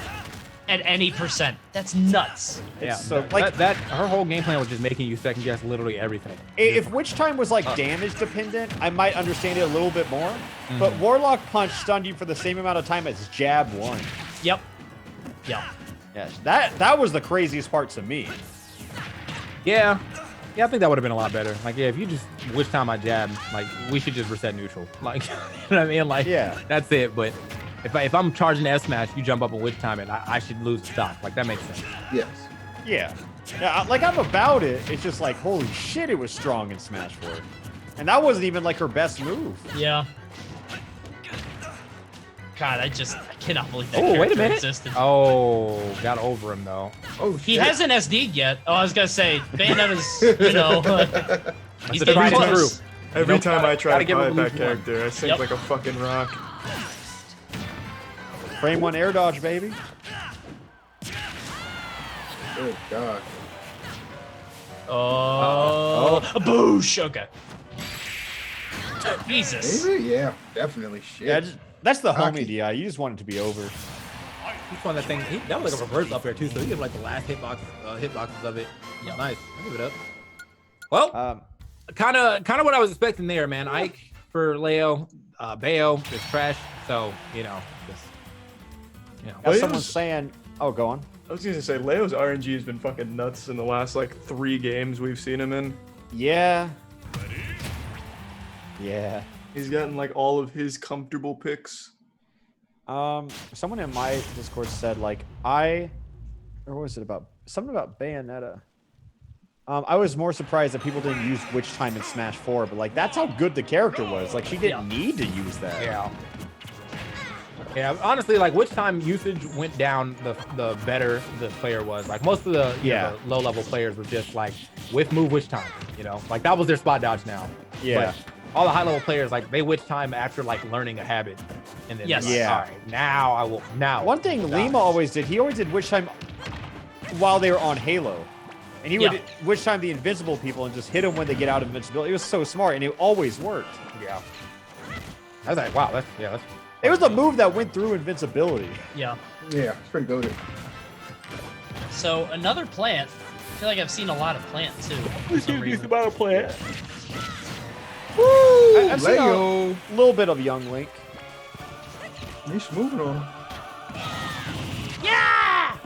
Speaker 5: at any percent. That's nuts.
Speaker 10: Yeah.
Speaker 2: so, like-
Speaker 10: that her whole game plan was just making you second guess literally everything.
Speaker 2: If which time was like damage dependent, I might understand it a little bit more. But Warlock Punch stunned you for the same amount of time as Jab 1.
Speaker 5: Yep. Yep.
Speaker 2: Yes, that was the craziest part to me.
Speaker 10: Yeah. Yeah, I think that would have been a lot better. Like, yeah, if you just which time I jab, like, we should just reset neutral. Like, you know what I mean? Like,
Speaker 2: Yeah.
Speaker 10: that's it. But if I'm charging S smash, you jump up and which time it, I should lose the stock. Like, that makes sense.
Speaker 9: Yes.
Speaker 2: Yeah. Like I'm about it. It's just like, holy shit, it was strong in Smash 4. And that wasn't even like her best move.
Speaker 5: Yeah. God, I cannot believe that
Speaker 10: Oh, wait a
Speaker 5: character
Speaker 10: minute.
Speaker 5: existed.
Speaker 10: Oh, got over him though.
Speaker 9: Oh,
Speaker 5: He
Speaker 9: shit.
Speaker 5: hasn't SD'd yet. Oh, I was gonna say, Bayonetta's, you know, he's
Speaker 10: the
Speaker 5: getting
Speaker 10: tried and
Speaker 5: close.
Speaker 10: true.
Speaker 7: Every time I
Speaker 10: gotta
Speaker 7: try to
Speaker 10: give
Speaker 7: fight
Speaker 10: him
Speaker 7: that
Speaker 10: at least one.
Speaker 7: character, I sink
Speaker 5: Yep.
Speaker 7: like a fucking rock.
Speaker 2: Frame 1 air dodge, baby.
Speaker 9: Good God.
Speaker 5: Oh, boosh. Okay. Jesus.
Speaker 9: Maybe? Yeah, definitely. Shit.
Speaker 2: Yeah, that's the
Speaker 9: Hockey.
Speaker 2: homie DI. You just want it to be over.
Speaker 10: He's on that thing. That was like a reverse up there too. So he gave like the last hitboxes of it.
Speaker 5: Yep.
Speaker 10: Nice. I'll give it up. Well, kind of what I was expecting there, man. Ike for Leo, Bayo is trash. So you know, just
Speaker 2: Now
Speaker 7: Leo's-
Speaker 2: someone's saying, oh, go on.
Speaker 7: I was gonna say Leo's RNG has been fucking nuts in the last like 3 games we've seen him in.
Speaker 2: Yeah. Yeah.
Speaker 7: He's gotten like all of his comfortable picks.
Speaker 2: Someone in my Discord said, like, I or was it about something about Bayonetta? I was more surprised that people didn't use Witch Time in Smash 4, but like that's how good the character was. Like she didn't need to use that.
Speaker 10: Yeah. Yeah, honestly, like Witch Time usage went down the better the player was. Like most of the the low level players were just like whiff move Witch Time, you know, like that was their spot dodge now.
Speaker 2: Yeah.
Speaker 10: But all the high level players like they Witch Time after like learning a habit, and then
Speaker 5: Yes.
Speaker 10: like,
Speaker 2: Yeah.
Speaker 10: all right, now I will now.
Speaker 2: One thing Lima always did, he always did Witch Time while they were on Halo. And he would Witch Time the invincible people and just hit them when they get out of invincibility. It was so smart, and it always worked.
Speaker 10: Yeah. I was like, wow, that's
Speaker 2: it was the move that went through invincibility.
Speaker 5: Yeah.
Speaker 9: Yeah, it's pretty good.
Speaker 5: So another plant. I feel like I've seen a lot of plant too.
Speaker 10: about a plant.
Speaker 9: Woo!
Speaker 2: I've seen
Speaker 9: Leo.
Speaker 2: a little bit of Young Link.
Speaker 9: He's moving on him.
Speaker 5: Yeah!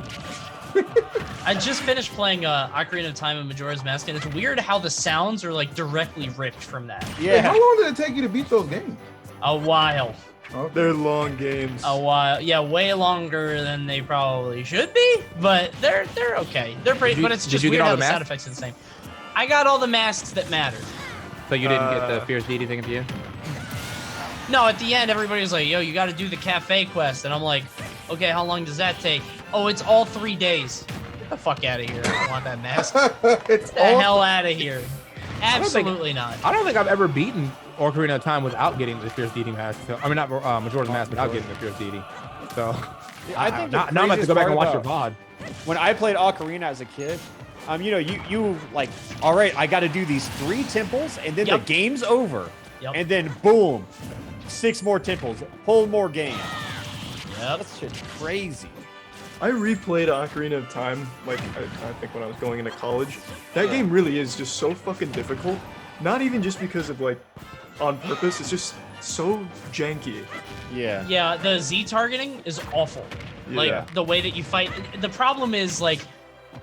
Speaker 5: I just finished playing Ocarina of Time and Majora's Mask, and it's weird how the sounds are like directly ripped from that.
Speaker 9: Hey, how long did it take you to beat those games?
Speaker 5: A while.
Speaker 9: Okay.
Speaker 7: They're long games.
Speaker 5: A while. Yeah, way longer than they probably should be, but they're okay. They're pretty, but it's just
Speaker 10: you get
Speaker 5: weird
Speaker 10: all
Speaker 5: how
Speaker 10: the
Speaker 5: the sound
Speaker 10: masks?
Speaker 5: effects are the same. I got all the masks that matter.
Speaker 10: So you didn't get the Fierce Deity thing at the end?
Speaker 5: No, at the end, everybody was like, yo, you got to do the cafe quest. And I'm like, okay, how long does that take? Oh, it's all 3 days. Get the fuck out of here. I don't want that mask.
Speaker 9: It's
Speaker 5: Get the hell out of here. Absolutely not.
Speaker 10: I don't think I've ever beaten Ocarina of Time without getting the Fierce Deity mask. So, I mean, not Majora's Mask without getting the Fierce Deity. So,
Speaker 2: I think
Speaker 10: now I'm about to go back and watch your VOD.
Speaker 2: When I played Ocarina as a kid, you know, you like, all right, I got to do these 3 temples, and then the game's over.
Speaker 5: Yep.
Speaker 2: And then boom, 6 more temples, whole more game.
Speaker 5: Yep.
Speaker 2: That's shit crazy.
Speaker 7: I replayed Ocarina of Time, like, I think when I was going into college. That game really is just so fucking difficult. Not even just because of, like, on purpose, it's just so janky.
Speaker 2: Yeah.
Speaker 5: Yeah, the Z targeting is awful.
Speaker 7: Yeah.
Speaker 5: Like, the way that you fight. The problem is, like,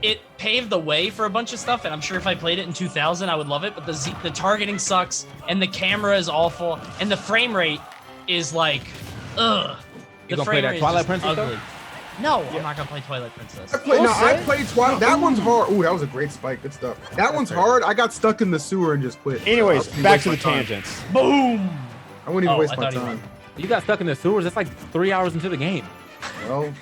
Speaker 5: it paved the way for a bunch of stuff, and I'm sure if I played it in 2000, I would love it, but the targeting sucks, and the camera is awful, and the frame rate is, like, ugh.
Speaker 10: You gonna play that Twilight Princess, though?
Speaker 5: No, I'm not gonna play Twilight Princess.
Speaker 9: I played Twilight. That one's hard. Ooh, that was a great spike. Good stuff. That one's hard. I got stuck in the sewer and just quit.
Speaker 2: Anyways, back to the tangents.
Speaker 5: Boom!
Speaker 9: I wouldn't even waste my time.
Speaker 10: You got stuck in the sewers. That's like 3 hours into the game.
Speaker 9: Well,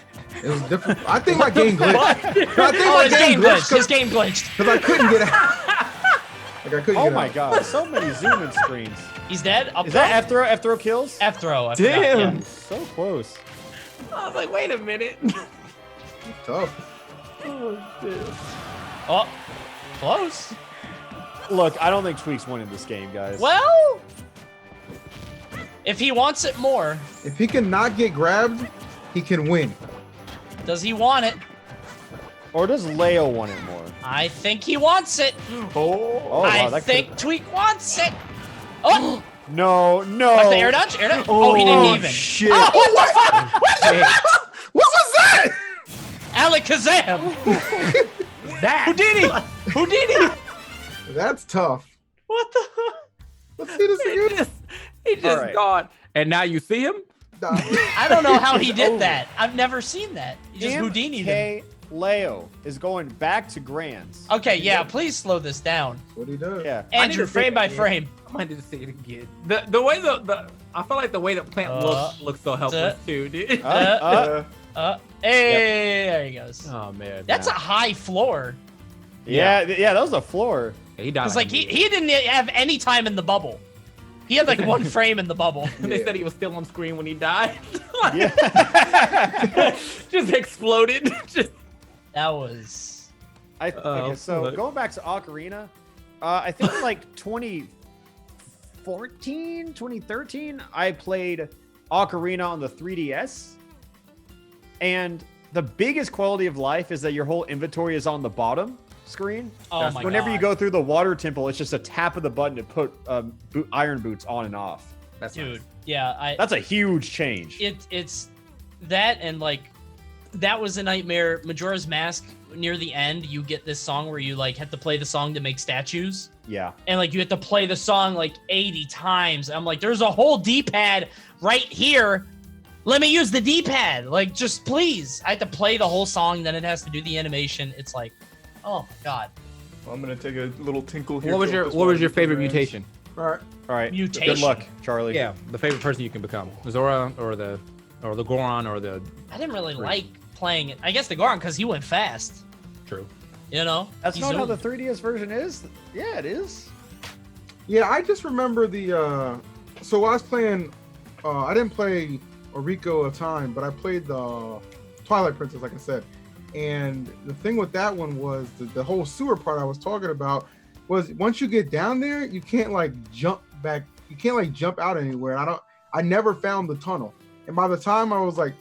Speaker 9: it was different. I think my game glitched. I think
Speaker 5: Oh, his game glitched. His game glitched.
Speaker 9: Because I couldn't get out. Like I couldn't
Speaker 2: Oh
Speaker 9: get
Speaker 2: my
Speaker 9: out.
Speaker 2: god, so many zoom in screens.
Speaker 5: He's dead? Up
Speaker 2: Is that F throw? F throw kills?
Speaker 5: F throw. I
Speaker 2: Damn,
Speaker 5: forgot, yeah.
Speaker 2: so close.
Speaker 10: I was like, wait a minute.
Speaker 9: Tough.
Speaker 5: Oh, close.
Speaker 2: Look, I don't think Tweak's winning this game, guys.
Speaker 5: Well, if he wants it more,
Speaker 9: If he can not get grabbed, he can win.
Speaker 5: does he want it?
Speaker 2: Or does Leo want it more?
Speaker 5: I think he wants it.
Speaker 2: Oh,
Speaker 5: I
Speaker 2: wow, that
Speaker 5: think Tweak wants it. Oh,
Speaker 2: No, no.
Speaker 5: watch the air dodge. Air dodge. Oh, he didn't even.
Speaker 2: Shit.
Speaker 5: Oh, what the fuck?
Speaker 9: What was that?
Speaker 5: Alakazam. That. Houdini.
Speaker 9: That's tough.
Speaker 5: What the?
Speaker 9: Let's see this again.
Speaker 10: He just
Speaker 2: All right.
Speaker 10: gone. And now you see him?
Speaker 9: Nah.
Speaker 5: I don't know how he did that. I've never seen that. He just Houdini'd him.
Speaker 2: MK Leo is going back to Grands.
Speaker 5: Okay, yeah, please slow this down.
Speaker 9: What he does?
Speaker 2: Yeah.
Speaker 5: Andrew, frame by frame.
Speaker 10: I might need to see it again. The way the I feel like the way the plant looks so helpless too, dude.
Speaker 5: Hey, there he goes.
Speaker 10: Oh man.
Speaker 5: That's a high floor.
Speaker 2: Yeah, that was the floor.
Speaker 10: He died.
Speaker 5: It's like he didn't have any time in the bubble. He had like 1 frame in the bubble.
Speaker 10: They said he was still on screen when he died.
Speaker 2: Yeah.
Speaker 10: Just exploded.
Speaker 5: That was.
Speaker 2: Okay, so going back to Ocarina, I think in like 2014, 2013, I played Ocarina on the 3DS. And the biggest quality of life is that your whole inventory is on the bottom screen.
Speaker 5: Oh my
Speaker 2: Whenever
Speaker 5: God.
Speaker 2: you go through the water temple, it's just a tap of the button to put iron boots on and off.
Speaker 10: That's
Speaker 5: Dude,
Speaker 10: nice.
Speaker 5: yeah,
Speaker 2: That's a huge change.
Speaker 5: it's that, and like that was a nightmare. Majora's Mask, near the end, you get this song where you like have to play the song to make statues.
Speaker 2: Yeah.
Speaker 5: And like you have to play the song like 80 times. I'm like, there's a whole D-pad right here. let me use the D-pad. Like, just please. I have to play the whole song, then it has to do the animation. It's like, oh my god.
Speaker 7: Well, I'm gonna take a little tinkle here.
Speaker 10: What was your favorite mutation?
Speaker 7: All right.
Speaker 5: Mutation.
Speaker 2: Good luck, Charlie.
Speaker 10: Yeah, the favorite person you can become. The Zora or the Goron or the.
Speaker 5: I didn't really like playing it. I guess the Goron because he went fast.
Speaker 10: True.
Speaker 5: You know.
Speaker 2: That's
Speaker 5: He
Speaker 2: not how
Speaker 5: zoomed.
Speaker 2: the 3DS version is. Yeah, it is.
Speaker 9: Yeah, I just remember the. So I was playing. I didn't play Oriko of Time, but I played the Twilight Princess, like I said. And the thing with that one was the whole sewer part I was talking about was once you get down there, you can't like jump back. You can't like jump out anywhere. I never found the tunnel. And by the time I was like,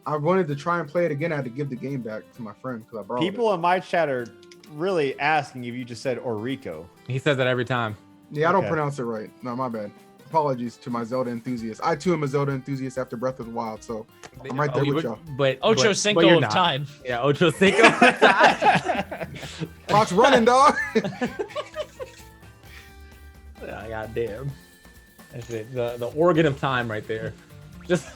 Speaker 9: I wanted to try and play it again, I had to give the game back to my friend because I borrowed
Speaker 2: People
Speaker 9: it.
Speaker 2: in my chat are really asking if you just said Oriko.
Speaker 10: He says that every time.
Speaker 9: Yeah, I don't
Speaker 2: Okay.
Speaker 9: pronounce it right. No, my bad. Apologies to my Zelda enthusiasts. I too am a Zelda enthusiast after Breath of the Wild, so I'm right there with y'all.
Speaker 10: But
Speaker 5: Ocho
Speaker 10: but
Speaker 5: Cinco
Speaker 10: you're
Speaker 5: of
Speaker 10: not.
Speaker 5: time.
Speaker 10: Yeah, Ocho Cinco of time.
Speaker 9: Clock's running, dog.
Speaker 10: God damn. That's it. The organ of time right there. Just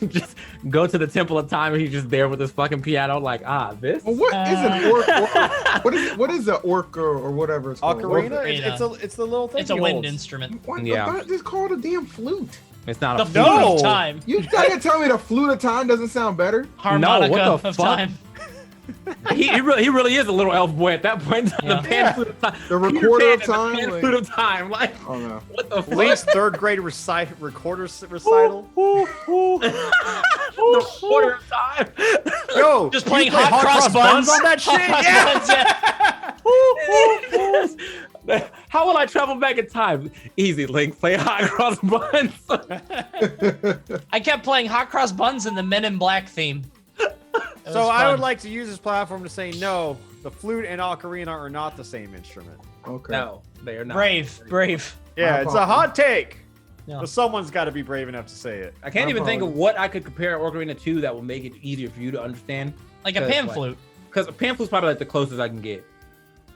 Speaker 10: go to the temple of time and he's just there with his fucking piano like, this.
Speaker 9: Well, what is an orc? What is an orc or whatever it's called?
Speaker 2: Ocarina?
Speaker 5: Ocarina.
Speaker 2: It's the little thing.
Speaker 5: It's a
Speaker 2: he
Speaker 5: wind
Speaker 2: holds.
Speaker 5: instrument.
Speaker 9: What
Speaker 10: Yeah.
Speaker 9: the fuck? Just call it a damn flute.
Speaker 10: It's not
Speaker 5: The
Speaker 10: a
Speaker 5: flute
Speaker 2: No.
Speaker 5: of time.
Speaker 9: You gotta tell me the flute of time doesn't sound better?
Speaker 5: Harmonica
Speaker 10: what the
Speaker 5: of
Speaker 10: fuck?
Speaker 5: time.
Speaker 10: he really is a little elf boy at that point.
Speaker 5: Yeah.
Speaker 10: The pan flute of time.
Speaker 9: The
Speaker 10: Peter
Speaker 9: recorder
Speaker 10: Pan
Speaker 9: of
Speaker 10: is the
Speaker 9: time,
Speaker 10: pan
Speaker 9: like-
Speaker 10: flute of time. Like,
Speaker 9: Oh no.
Speaker 10: what the fuck?
Speaker 2: Least third grade recorder recital.
Speaker 10: The quarter of time.
Speaker 2: Yo,
Speaker 5: Just
Speaker 2: you
Speaker 5: playing
Speaker 2: play
Speaker 5: hot cross buns
Speaker 2: on that shit.
Speaker 5: Hot cross buns, yeah.
Speaker 10: How will I travel back in time? Easy, Link. Play hot cross buns.
Speaker 5: I kept playing hot cross buns and the Men in Black theme. It
Speaker 2: So
Speaker 5: was
Speaker 2: I would
Speaker 5: fun.
Speaker 2: like to use this platform to say no. The flute and ocarina are not the same instrument.
Speaker 9: Okay.
Speaker 10: No, they are not.
Speaker 5: Brave.
Speaker 2: Yeah, it's a hot take.
Speaker 5: Yeah.
Speaker 2: But someone's got to be brave enough to say it.
Speaker 10: I can't
Speaker 9: My
Speaker 10: even think of
Speaker 9: apologies.
Speaker 10: what I could compare Ocarina to that will make it easier for you to understand.
Speaker 5: Like a
Speaker 10: Cause,
Speaker 5: pan
Speaker 10: like,
Speaker 5: flute.
Speaker 10: Because a pan flute's probably like the closest I can get.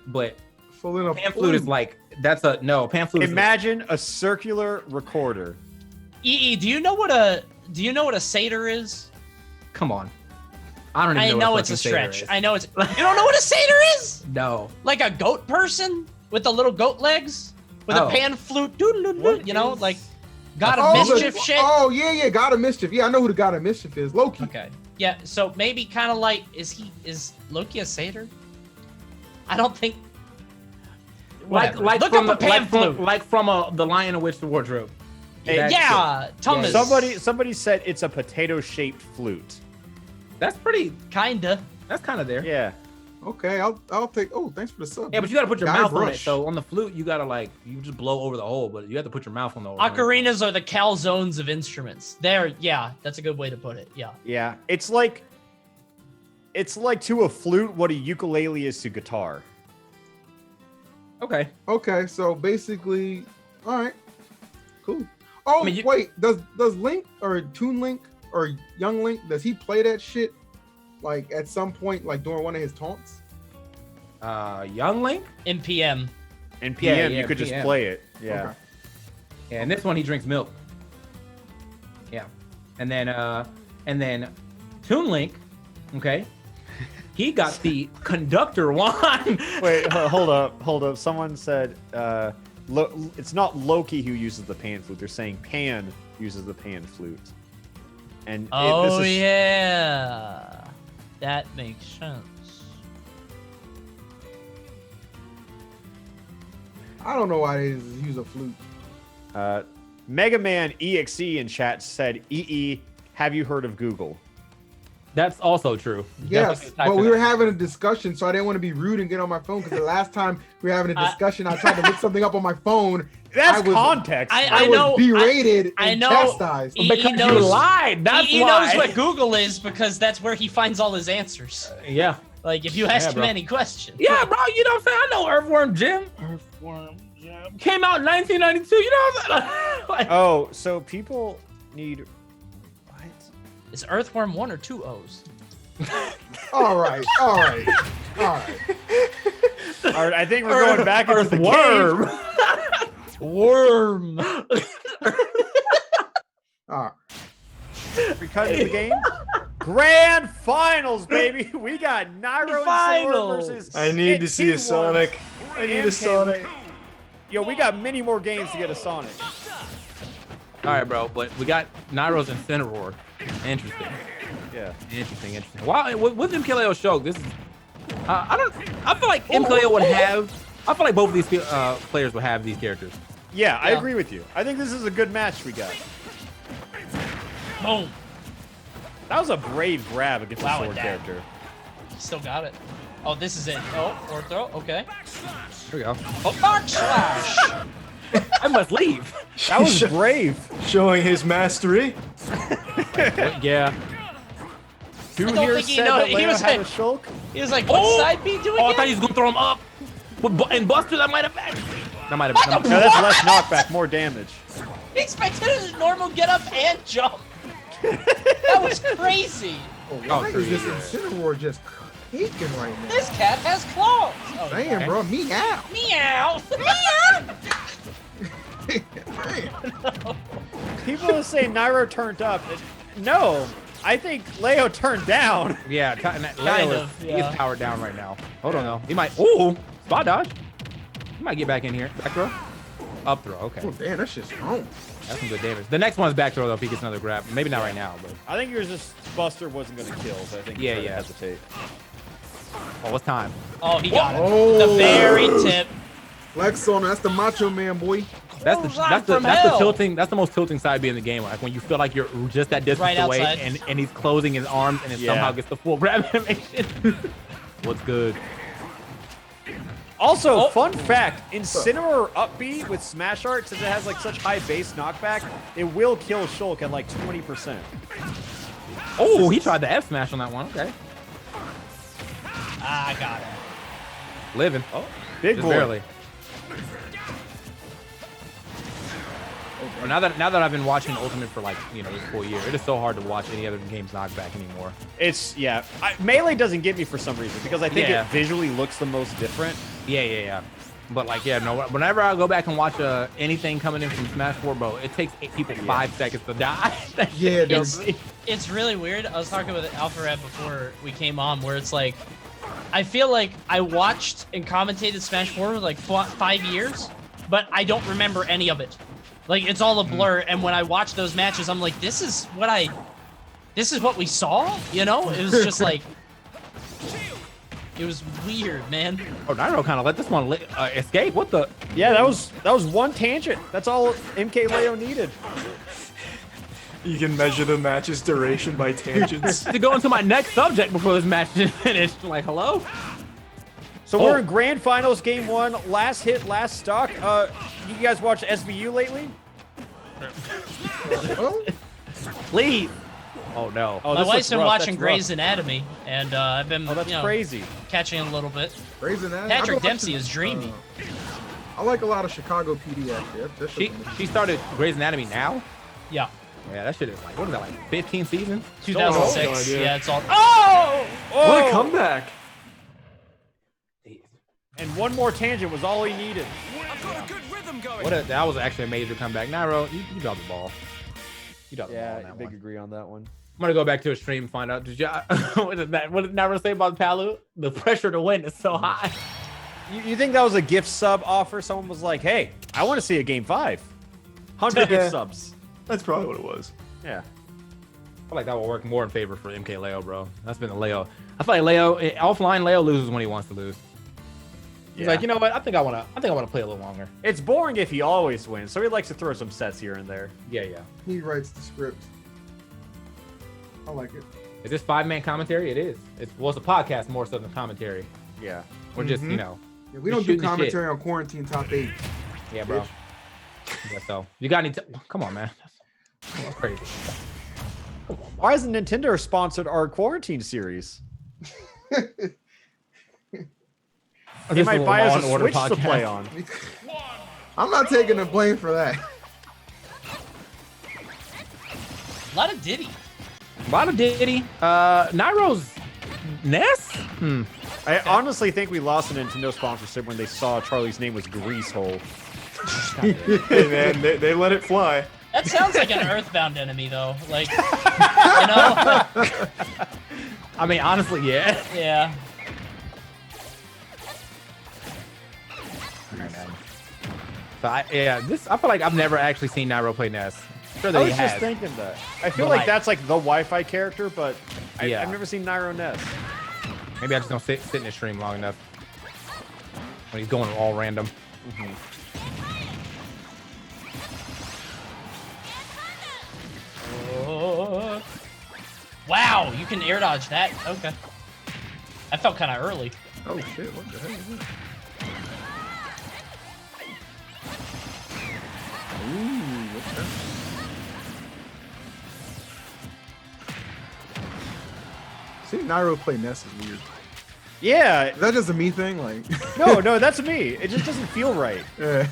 Speaker 10: But
Speaker 9: So then a
Speaker 10: pan flute is like pan flute is
Speaker 2: Imagine a circular recorder.
Speaker 5: EE, do you know what a satyr is?
Speaker 10: come on. I don't even
Speaker 5: I
Speaker 10: know,
Speaker 5: know
Speaker 10: what
Speaker 5: it's a
Speaker 10: fucking satyr
Speaker 5: stretch.
Speaker 10: is.
Speaker 5: I know it's. You don't know what a satyr is?
Speaker 10: No.
Speaker 5: Like a goat person with the little goat legs with
Speaker 10: Oh.
Speaker 5: a pan flute. Doodle-doo-doo,
Speaker 2: What
Speaker 5: you know,
Speaker 2: is-
Speaker 5: like God
Speaker 9: Oh,
Speaker 5: of
Speaker 9: the-
Speaker 5: Mischief shit.
Speaker 9: Oh yeah, God of Mischief. Yeah, I know who the God of Mischief is. Loki.
Speaker 5: Okay. Yeah. So maybe kind of like is Loki a satyr? I don't think.
Speaker 10: Like
Speaker 5: Whatever. Look
Speaker 10: from
Speaker 5: up a pan flute.
Speaker 10: The Lion of Witch the Wardrobe.
Speaker 2: Hey,
Speaker 10: That
Speaker 5: Yeah,
Speaker 10: shit.
Speaker 5: Thomas.
Speaker 2: Somebody said it's a potato-shaped flute.
Speaker 10: That's pretty.
Speaker 5: Kinda.
Speaker 10: That's kind of there.
Speaker 2: Yeah.
Speaker 9: Okay, I'll take. Oh, thanks for the sub.
Speaker 10: Yeah, but you gotta put your
Speaker 9: Guy
Speaker 10: mouth on it.
Speaker 9: brush.
Speaker 10: So on the flute, you gotta like you just blow over the hole, but you have to put your mouth on the hole.
Speaker 5: Ocarinas are the calzones of instruments. There, yeah, that's a good way to put it. Yeah.
Speaker 2: Yeah. It's like to a flute what a ukulele is to guitar.
Speaker 10: Okay.
Speaker 9: Okay, so basically, all right, cool. Oh
Speaker 10: I mean,
Speaker 9: wait, does Link or Toon Link or Young Link, does he play that shit like at some point, like during one of his taunts?
Speaker 10: Young Link.
Speaker 5: In PM.
Speaker 2: In PM,
Speaker 10: Yeah,
Speaker 2: you could just
Speaker 10: PM.
Speaker 2: play it. Yeah.
Speaker 9: Okay.
Speaker 10: Yeah, and this one he drinks milk. Yeah, and then Toon Link, okay, he got the conductor wand.
Speaker 2: Wait, hold up. Someone said it's not Loki who uses the pan flute. They're saying Pan uses the pan flute. And
Speaker 5: Oh
Speaker 2: this is,
Speaker 5: yeah, that makes sense.
Speaker 9: I don't know why they use a flute.
Speaker 2: Mega Man EXE in chat said, "EE, have you heard of Google?"
Speaker 10: That's also true.
Speaker 9: Yes,
Speaker 10: Definitely type
Speaker 9: but
Speaker 10: it
Speaker 9: we were
Speaker 10: out.
Speaker 9: having a discussion, so I didn't want to be rude and get on my phone because the last time we were having a discussion, I tried to look something up on my phone.
Speaker 2: That's
Speaker 9: I was-
Speaker 2: context.
Speaker 5: I
Speaker 9: I
Speaker 5: know.
Speaker 9: was berated
Speaker 5: I
Speaker 9: and
Speaker 5: know.
Speaker 9: chastised.
Speaker 5: He
Speaker 10: Because you
Speaker 5: knows-
Speaker 10: lied. That's
Speaker 5: he
Speaker 10: why.
Speaker 5: knows what Google is because that's where he finds all his answers.
Speaker 10: Yeah.
Speaker 5: Like if you ask him
Speaker 10: bro.
Speaker 5: any question.
Speaker 10: Yeah, bro. You know what I'm saying? I know Earthworm Jim. Earthworm Jim came out in 1992. You know what I'm saying? Like,
Speaker 2: Oh, so people need what?
Speaker 5: Is Earthworm 1 or 2 O's?
Speaker 9: All right.
Speaker 2: All right, I think we're going back into the
Speaker 10: Earthworm.
Speaker 5: Worm.
Speaker 9: All right.
Speaker 2: We cut into the game. Grand finals, baby. We got Nairo and Incineroar versus.
Speaker 7: I need to see a Sonic. I need a Sonic.
Speaker 2: Yo, we got many more games to get a Sonic.
Speaker 10: All right, bro, but we got Nairo's Incineroar. Interesting.
Speaker 2: Yeah.
Speaker 10: Interesting. Wow, with MKLeo show, this is. I feel like MKLeo would have. I feel like both of these players would have these characters.
Speaker 2: Yeah, I agree with you. I think this is a good match we got.
Speaker 5: Boom.
Speaker 2: That was a brave grab against the sword character.
Speaker 5: Still got it. Oh, this is it. Oh, forward throw. Okay.
Speaker 10: Here we go.
Speaker 5: Oh, Dark Slash.
Speaker 10: I must leave.
Speaker 2: That was brave.
Speaker 7: Showing his mastery.
Speaker 10: Yeah.
Speaker 2: Who
Speaker 5: I don't
Speaker 2: here
Speaker 5: think he
Speaker 2: said
Speaker 5: know-
Speaker 2: that
Speaker 5: he
Speaker 2: Leo
Speaker 5: was
Speaker 2: had
Speaker 5: like-
Speaker 2: a shulk?
Speaker 5: He was like, "What side B doing?"
Speaker 10: Oh, I thought he was gonna throw him up. And Buster, that might have. That might have.
Speaker 2: No, that's less knockback, more damage.
Speaker 5: He expected a normal get up and jump. That was crazy.
Speaker 9: Why is this Incineroar just caking right now?
Speaker 5: This cat has claws. Oh,
Speaker 9: Damn,
Speaker 5: okay.
Speaker 9: bro, meow.
Speaker 5: Meow. Meow.
Speaker 2: People say Nairo turned up. No, I think Leo turned down.
Speaker 10: Yeah, Leo
Speaker 5: yeah.
Speaker 10: He's powered down right now. Hold on, though. He might. Ooh, spot dodge. He might get back in here. Back throw. Up throw. Okay.
Speaker 9: Oh, damn, that's just home.
Speaker 10: That's some good damage. The next one's back throw though. If he gets another grab, maybe not right now, but.
Speaker 2: I think yours just Buster wasn't going to kill, so I think
Speaker 10: Yeah,
Speaker 2: he's
Speaker 10: yeah.
Speaker 2: gonna hesitate.
Speaker 10: Oh, what's time?
Speaker 5: Oh, he got it.
Speaker 9: Oh.
Speaker 5: The very tip.
Speaker 9: Flex on, that's the Macho Man, boy.
Speaker 10: That's the
Speaker 5: from hell.
Speaker 10: tilting. That's the most tilting side B in the game. Like when you feel like you're just that distance
Speaker 5: Right
Speaker 10: away,
Speaker 5: outside.
Speaker 10: and he's closing his arms, and it somehow gets the full grab animation. What's good?
Speaker 2: Also, fun fact, Incineroar up B with Smash Art, since it has like such high base knockback, it will kill Shulk at like 20%.
Speaker 10: Oh, he tried the F smash on that one. Okay.
Speaker 5: I got it.
Speaker 10: Living.
Speaker 2: Oh, big
Speaker 10: Just
Speaker 2: boy.
Speaker 10: barely. Well, now that I've been watching Ultimate for like this whole year, it is so hard to watch any other game's knockback anymore.
Speaker 2: It's, yeah. Melee doesn't get me for some reason, because I think
Speaker 10: Yeah.
Speaker 2: it visually looks the most different.
Speaker 10: Yeah. But like, yeah, no. Whenever I go back and watch anything coming in from Smash 4, bro, it takes people 5 seconds to die.
Speaker 9: Yeah, dude.
Speaker 5: It's really weird. I was talking with Alpharad before we came on, where it's like, I feel like I watched and commentated Smash 4 for like 5 years, but I don't remember any of it. Like, it's all a blur, and when I watch those matches, I'm like, this is what we saw? You know? It was just like, it was weird, man.
Speaker 10: Oh, Nairo kind of let this one escape. What the?
Speaker 2: Yeah, that was one tangent. That's all MK Leo needed.
Speaker 7: You can measure the match's duration by tangents.
Speaker 10: To go into my next subject before this match is finished. Like, hello?
Speaker 2: So we're in grand finals, game 1. Last hit, last stock. You guys watch SVU lately?
Speaker 10: Please. Oh no.
Speaker 2: Oh,
Speaker 5: My
Speaker 2: this
Speaker 5: wife's
Speaker 2: looks
Speaker 5: been
Speaker 2: rough.
Speaker 5: watching
Speaker 2: That's
Speaker 5: Grey's
Speaker 2: rough.
Speaker 5: Anatomy, and I've been
Speaker 2: Oh, that's crazy.
Speaker 5: catching a little bit.
Speaker 9: Grey's Anatomy.
Speaker 5: Patrick
Speaker 9: I've been
Speaker 5: Dempsey is dreamy.
Speaker 9: I like a lot of Chicago PD actually. That's
Speaker 10: She started Grey's Anatomy now?
Speaker 5: Yeah.
Speaker 10: Yeah, that shit is like, what is that, like 15 seasons?
Speaker 5: 2006.
Speaker 7: Oh,
Speaker 5: yeah, it's all.
Speaker 2: Oh!
Speaker 7: What a comeback!
Speaker 2: And one more tangent was all he needed.
Speaker 10: That was actually a major comeback. Nairo, you dropped the ball. You dropped the ball on that
Speaker 2: big
Speaker 10: one.
Speaker 2: agree on that one.
Speaker 10: I'm gonna go back to a stream and find out. What did Nairo say about Palu? The pressure to win is so high.
Speaker 2: You think that was a gift sub offer? Someone was like, hey, I want to see a game 5. 100 gift subs.
Speaker 7: That's probably what it was.
Speaker 2: Yeah.
Speaker 10: I feel like that will work more in favor for MK Leo, bro. That's been the Leo. I feel like Leo, offline Leo loses when he wants to lose. He's like, you know what? I think I wanna play a little longer.
Speaker 2: It's boring if he always wins, so he likes to throw some sets here and there.
Speaker 10: Yeah.
Speaker 9: He writes the script. I like it.
Speaker 10: Is this 5-man commentary? It is. It's a podcast more so than commentary.
Speaker 2: Yeah.
Speaker 10: We're just,
Speaker 9: Yeah, we
Speaker 10: just
Speaker 9: don't do
Speaker 10: shooting the
Speaker 9: commentary on Quarantine Top 8.
Speaker 10: Yeah, bro. Yeah, so you got any? Come on, man. That's crazy.
Speaker 2: Why isn't Nintendo sponsored our quarantine series? They might buy us a Switch to play on.
Speaker 9: I'm not taking the blame for that.
Speaker 5: A lot of Diddy.
Speaker 10: Nairo's Ness?
Speaker 2: I honestly think we lost a Nintendo sponsorship when they saw Charlie's name was Greasehole.
Speaker 7: Hey man, they let it fly.
Speaker 5: That sounds like an Earthbound enemy, though. Like, you know?
Speaker 10: I mean, honestly, yeah.
Speaker 5: Yeah.
Speaker 10: So I feel like I've never actually seen Nairo play Ness. Sure that
Speaker 2: I
Speaker 10: he
Speaker 2: was
Speaker 10: has.
Speaker 2: just thinking that. I feel
Speaker 10: But
Speaker 2: like that's like the Wi-Fi character, but
Speaker 10: Yeah.
Speaker 2: I've never seen Nairo Ness.
Speaker 10: Maybe I just don't sit in the stream long enough when he's going all random.
Speaker 5: Oh. Wow, you can air dodge that. Okay. That felt kind of early.
Speaker 9: Oh shit! What the hell is that? Ooh, what's that? Seeing Nairo play Ness is weird.
Speaker 2: Yeah.
Speaker 9: Is that just a me thing? Like.
Speaker 2: No, that's me. It just doesn't feel right.
Speaker 9: Yeah.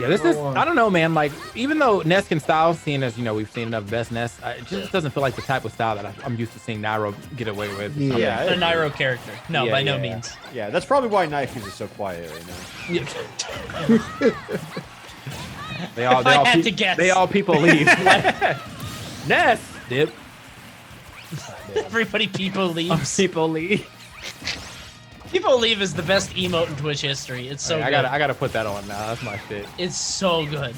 Speaker 10: Yeah, this is, I don't know, man. Like, even though Ness can style, seeing as, you know, we've seen enough best Ness, it just doesn't feel like the type of style that I'm used to seeing Nairo get away with.
Speaker 2: Yeah.
Speaker 5: A Nairo character. No,
Speaker 2: Yeah,
Speaker 5: by no
Speaker 2: yeah.
Speaker 5: means.
Speaker 2: Yeah, that's probably why Knife is so quiet right now.
Speaker 10: They all,
Speaker 5: If I had to guess.
Speaker 10: They all people leave. Ness, dip.
Speaker 5: Everybody people leaves.
Speaker 10: People leave.
Speaker 5: People leave is the best emote in Twitch history. It's so
Speaker 10: I
Speaker 5: good.
Speaker 10: gotta put that on now. That's my shit.
Speaker 5: It's so good.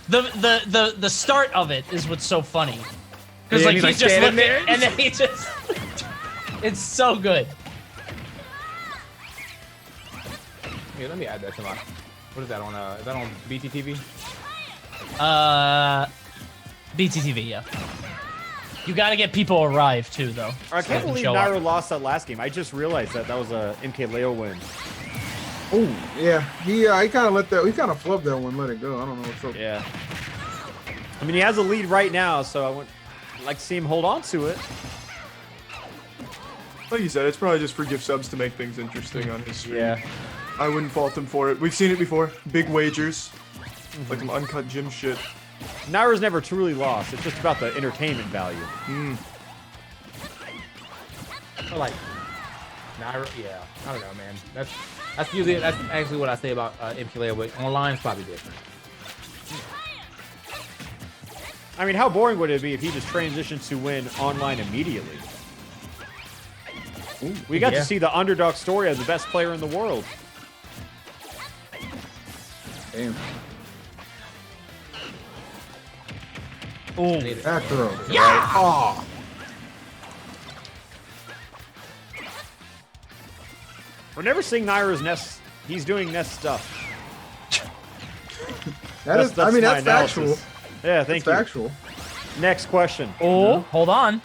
Speaker 5: The start of it is what's so funny. Because
Speaker 10: Yeah,
Speaker 5: like
Speaker 10: he's,
Speaker 5: he's
Speaker 10: like,
Speaker 5: just
Speaker 10: standing
Speaker 5: looking
Speaker 10: there.
Speaker 5: and then he just it's so good.
Speaker 10: Here, let me add that to my. What is that on? Is that on BTTV?
Speaker 5: BTTV, yeah. You gotta get people arrive too, though.
Speaker 2: I
Speaker 5: so they
Speaker 2: can't
Speaker 5: can
Speaker 2: believe
Speaker 5: show up.
Speaker 2: Nairo lost that last game. I just realized that was a MK Leo win.
Speaker 9: Oh yeah, he kind of let that. He kind of flubbed that one, let it go. I don't know what's up.
Speaker 2: Yeah. I mean, he has a lead right now, so I'd like to see him hold on to it.
Speaker 7: Like you said, it's probably just for gift subs to make things interesting on his stream.
Speaker 2: Yeah.
Speaker 7: I wouldn't fault him for it. We've seen it before. Big wagers. Like some uncut gym shit.
Speaker 2: Nairo's never truly lost. It's just about the entertainment value.
Speaker 10: I like Nairo. Yeah, I don't know, man. That's actually what I say about MKLeo, but online it's probably different.
Speaker 2: I mean, how boring would it be if he just transitioned to win online immediately? We got to see the underdog story as the best player in the world.
Speaker 9: Damn.
Speaker 5: Oh,
Speaker 9: back throw.
Speaker 5: Yeah.
Speaker 9: Oh.
Speaker 2: We're never seeing Nairo's Ness. He's doing Ness stuff.
Speaker 9: That's
Speaker 2: my
Speaker 9: that's
Speaker 2: analysis.
Speaker 9: factual.
Speaker 2: Yeah, thank you.
Speaker 9: Factual.
Speaker 2: Next question.
Speaker 5: Oh, hold on.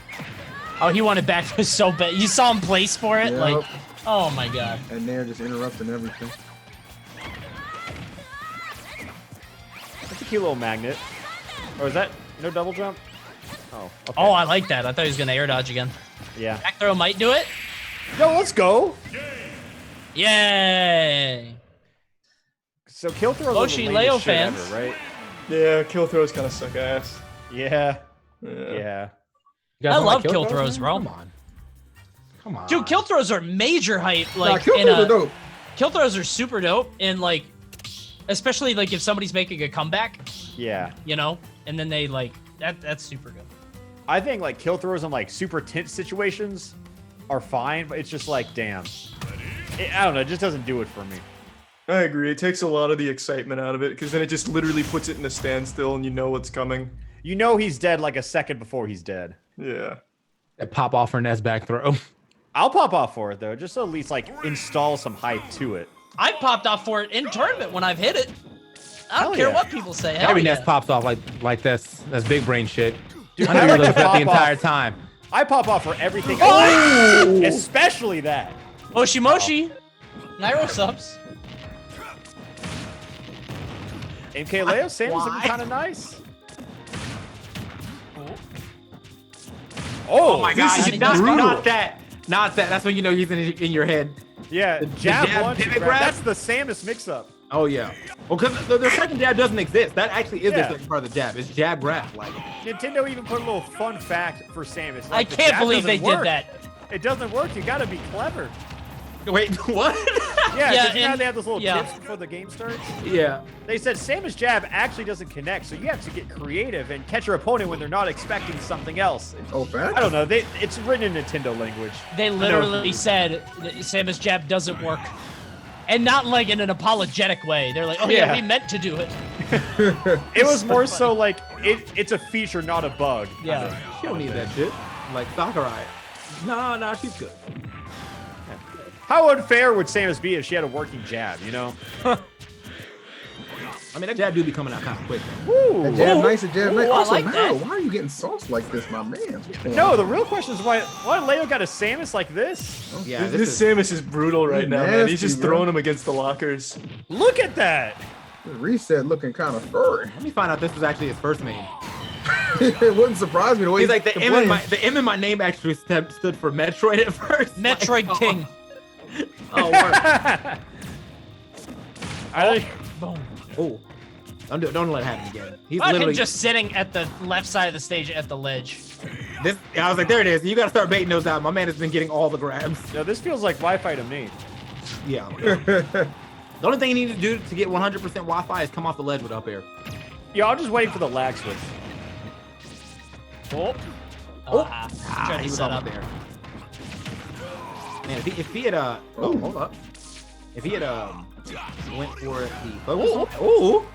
Speaker 5: Oh, he wanted back so bad. You saw him place for it?
Speaker 9: Yep.
Speaker 5: Like, oh my god.
Speaker 9: And they're just interrupting everything.
Speaker 2: That's a cute little magnet. Or is that no double jump? Oh, okay.
Speaker 5: Oh, I like that. I thought he was gonna air dodge again.
Speaker 2: Yeah.
Speaker 5: Back throw might do it.
Speaker 2: Yo, let's go.
Speaker 5: Yay!
Speaker 2: So kill throws
Speaker 5: Moshi
Speaker 2: are the
Speaker 5: Leo
Speaker 2: lamest shit
Speaker 5: fans.
Speaker 2: ever, right?
Speaker 7: Yeah, kill throws kind of suck ass.
Speaker 2: Yeah.
Speaker 7: Yeah.
Speaker 2: Yeah.
Speaker 10: You guys
Speaker 5: I
Speaker 10: don't
Speaker 5: love
Speaker 10: like
Speaker 5: kill throws, bro.
Speaker 10: Come on. Come on.
Speaker 5: Dude, kill throws are major hype.
Speaker 9: Nah,
Speaker 5: Like,
Speaker 9: kill
Speaker 5: in
Speaker 9: throws
Speaker 5: a-
Speaker 9: are dope.
Speaker 5: Kill throws are super dope, and like, especially like if somebody's making a comeback,
Speaker 2: Yeah.
Speaker 5: you know, and then they like that's super good.
Speaker 2: I think like kill throws in like super tense situations are fine, but it's just like, damn. I don't know, it just doesn't do it for me.
Speaker 7: I agree. It takes a lot of the excitement out of it because then it just literally puts it in a standstill and you know what's coming.
Speaker 2: You know he's dead like a second before he's dead.
Speaker 7: Yeah.
Speaker 10: That pop off for Ness back throw.
Speaker 2: I'll pop off for it though, just to at least like install some hype to it.
Speaker 5: I popped off for it in tournament when I've hit it. I don't
Speaker 2: Hell
Speaker 5: care
Speaker 2: yeah.
Speaker 5: what people say. Hell
Speaker 10: Maybe
Speaker 5: yeah.
Speaker 10: Ness pops off like this. That's big brain shit.
Speaker 2: Dude,
Speaker 10: I know
Speaker 2: I
Speaker 10: you
Speaker 2: like
Speaker 10: were
Speaker 2: to
Speaker 10: that the
Speaker 2: pop
Speaker 10: entire
Speaker 2: off.
Speaker 10: time.
Speaker 2: I pop off for everything.
Speaker 5: Oh!
Speaker 2: Especially that.
Speaker 5: Moshi Moshi. Nairo subs.
Speaker 2: MK Leo, Sam is looking kind of nice.
Speaker 10: Oh my god!
Speaker 5: is
Speaker 10: Not that. Not that. That's when you know he's in your head.
Speaker 2: Yeah,
Speaker 10: The
Speaker 2: jab,
Speaker 10: jab
Speaker 2: one, two,
Speaker 10: pivot
Speaker 2: grab.
Speaker 10: grab?
Speaker 2: That's the Samus mix-up.
Speaker 10: Oh yeah. Well, because the second jab doesn't exist. That actually is
Speaker 2: Yeah.
Speaker 10: the second part of the jab. It's jab grab. Like
Speaker 2: Nintendo even put a little fun fact for Samus.
Speaker 5: I
Speaker 2: Like, the
Speaker 5: can't
Speaker 2: jab
Speaker 5: believe
Speaker 2: doesn't
Speaker 5: they did
Speaker 2: work.
Speaker 5: that.
Speaker 2: It doesn't work. You gotta be clever.
Speaker 10: wait, what?
Speaker 2: Yeah,
Speaker 5: Yeah,
Speaker 2: because you know how
Speaker 5: and-
Speaker 2: they have those little
Speaker 5: yeah.
Speaker 2: tips before the game starts?
Speaker 10: Yeah.
Speaker 2: They said Samus jab actually doesn't connect, so you have to get creative and catch your opponent when they're not expecting something else.
Speaker 9: Oh, fact?
Speaker 2: I don't know. It's written in Nintendo language.
Speaker 5: They literally said that Samus jab doesn't work. And not like in an apologetic way. They're like, oh yeah,
Speaker 2: Yeah.
Speaker 5: we meant to do it.
Speaker 2: It was more so like it's a feature, not a bug.
Speaker 5: Yeah.
Speaker 10: She don't need that shit. Like Sakurai. No, she's good.
Speaker 2: How unfair would Samus be if she had a working jab, you know?
Speaker 10: I mean, that jab do be coming out kind of quick.
Speaker 2: Woo!
Speaker 9: That jab nice, a jab nice.
Speaker 5: Ooh, I
Speaker 9: Also,
Speaker 5: like
Speaker 9: Nairo,
Speaker 5: that.
Speaker 9: why are you getting sauce like this, my man? What's going
Speaker 2: No,
Speaker 9: on?
Speaker 2: the real question is why Leo got a Samus like this?
Speaker 10: Yeah,
Speaker 7: This Samus is brutal right now, man. He's
Speaker 9: nasty,
Speaker 7: just
Speaker 9: bro.
Speaker 7: throwing him against the lockers.
Speaker 2: Look at that!
Speaker 9: The reset looking kind of furry.
Speaker 10: Let me find out this was actually his first name.
Speaker 9: It wouldn't surprise me the way
Speaker 10: He's like the M in
Speaker 9: playing.
Speaker 10: my name actually stood for Metroid at first.
Speaker 5: Metroid
Speaker 10: Like,
Speaker 5: King.
Speaker 10: Oh, word.
Speaker 5: Boom.
Speaker 10: Oh, don't let it happen again. He's
Speaker 5: I
Speaker 10: literally
Speaker 5: him just sitting at the left side of the stage at the ledge.
Speaker 10: this. I was like, there it is. You gotta start baiting those out. My man has been getting all the grabs.
Speaker 2: No, this feels like Wi-Fi to me.
Speaker 10: Yeah. The only thing you need to do to get 100% Wi-Fi is come off the ledge with up air.
Speaker 2: Yeah, I'm just waiting for the lag switch.
Speaker 5: Oh. Trying
Speaker 10: He
Speaker 5: to
Speaker 10: was
Speaker 5: set
Speaker 10: almost
Speaker 5: up.
Speaker 10: there. Man, if he had hold up. If he had went for the focus. Oh.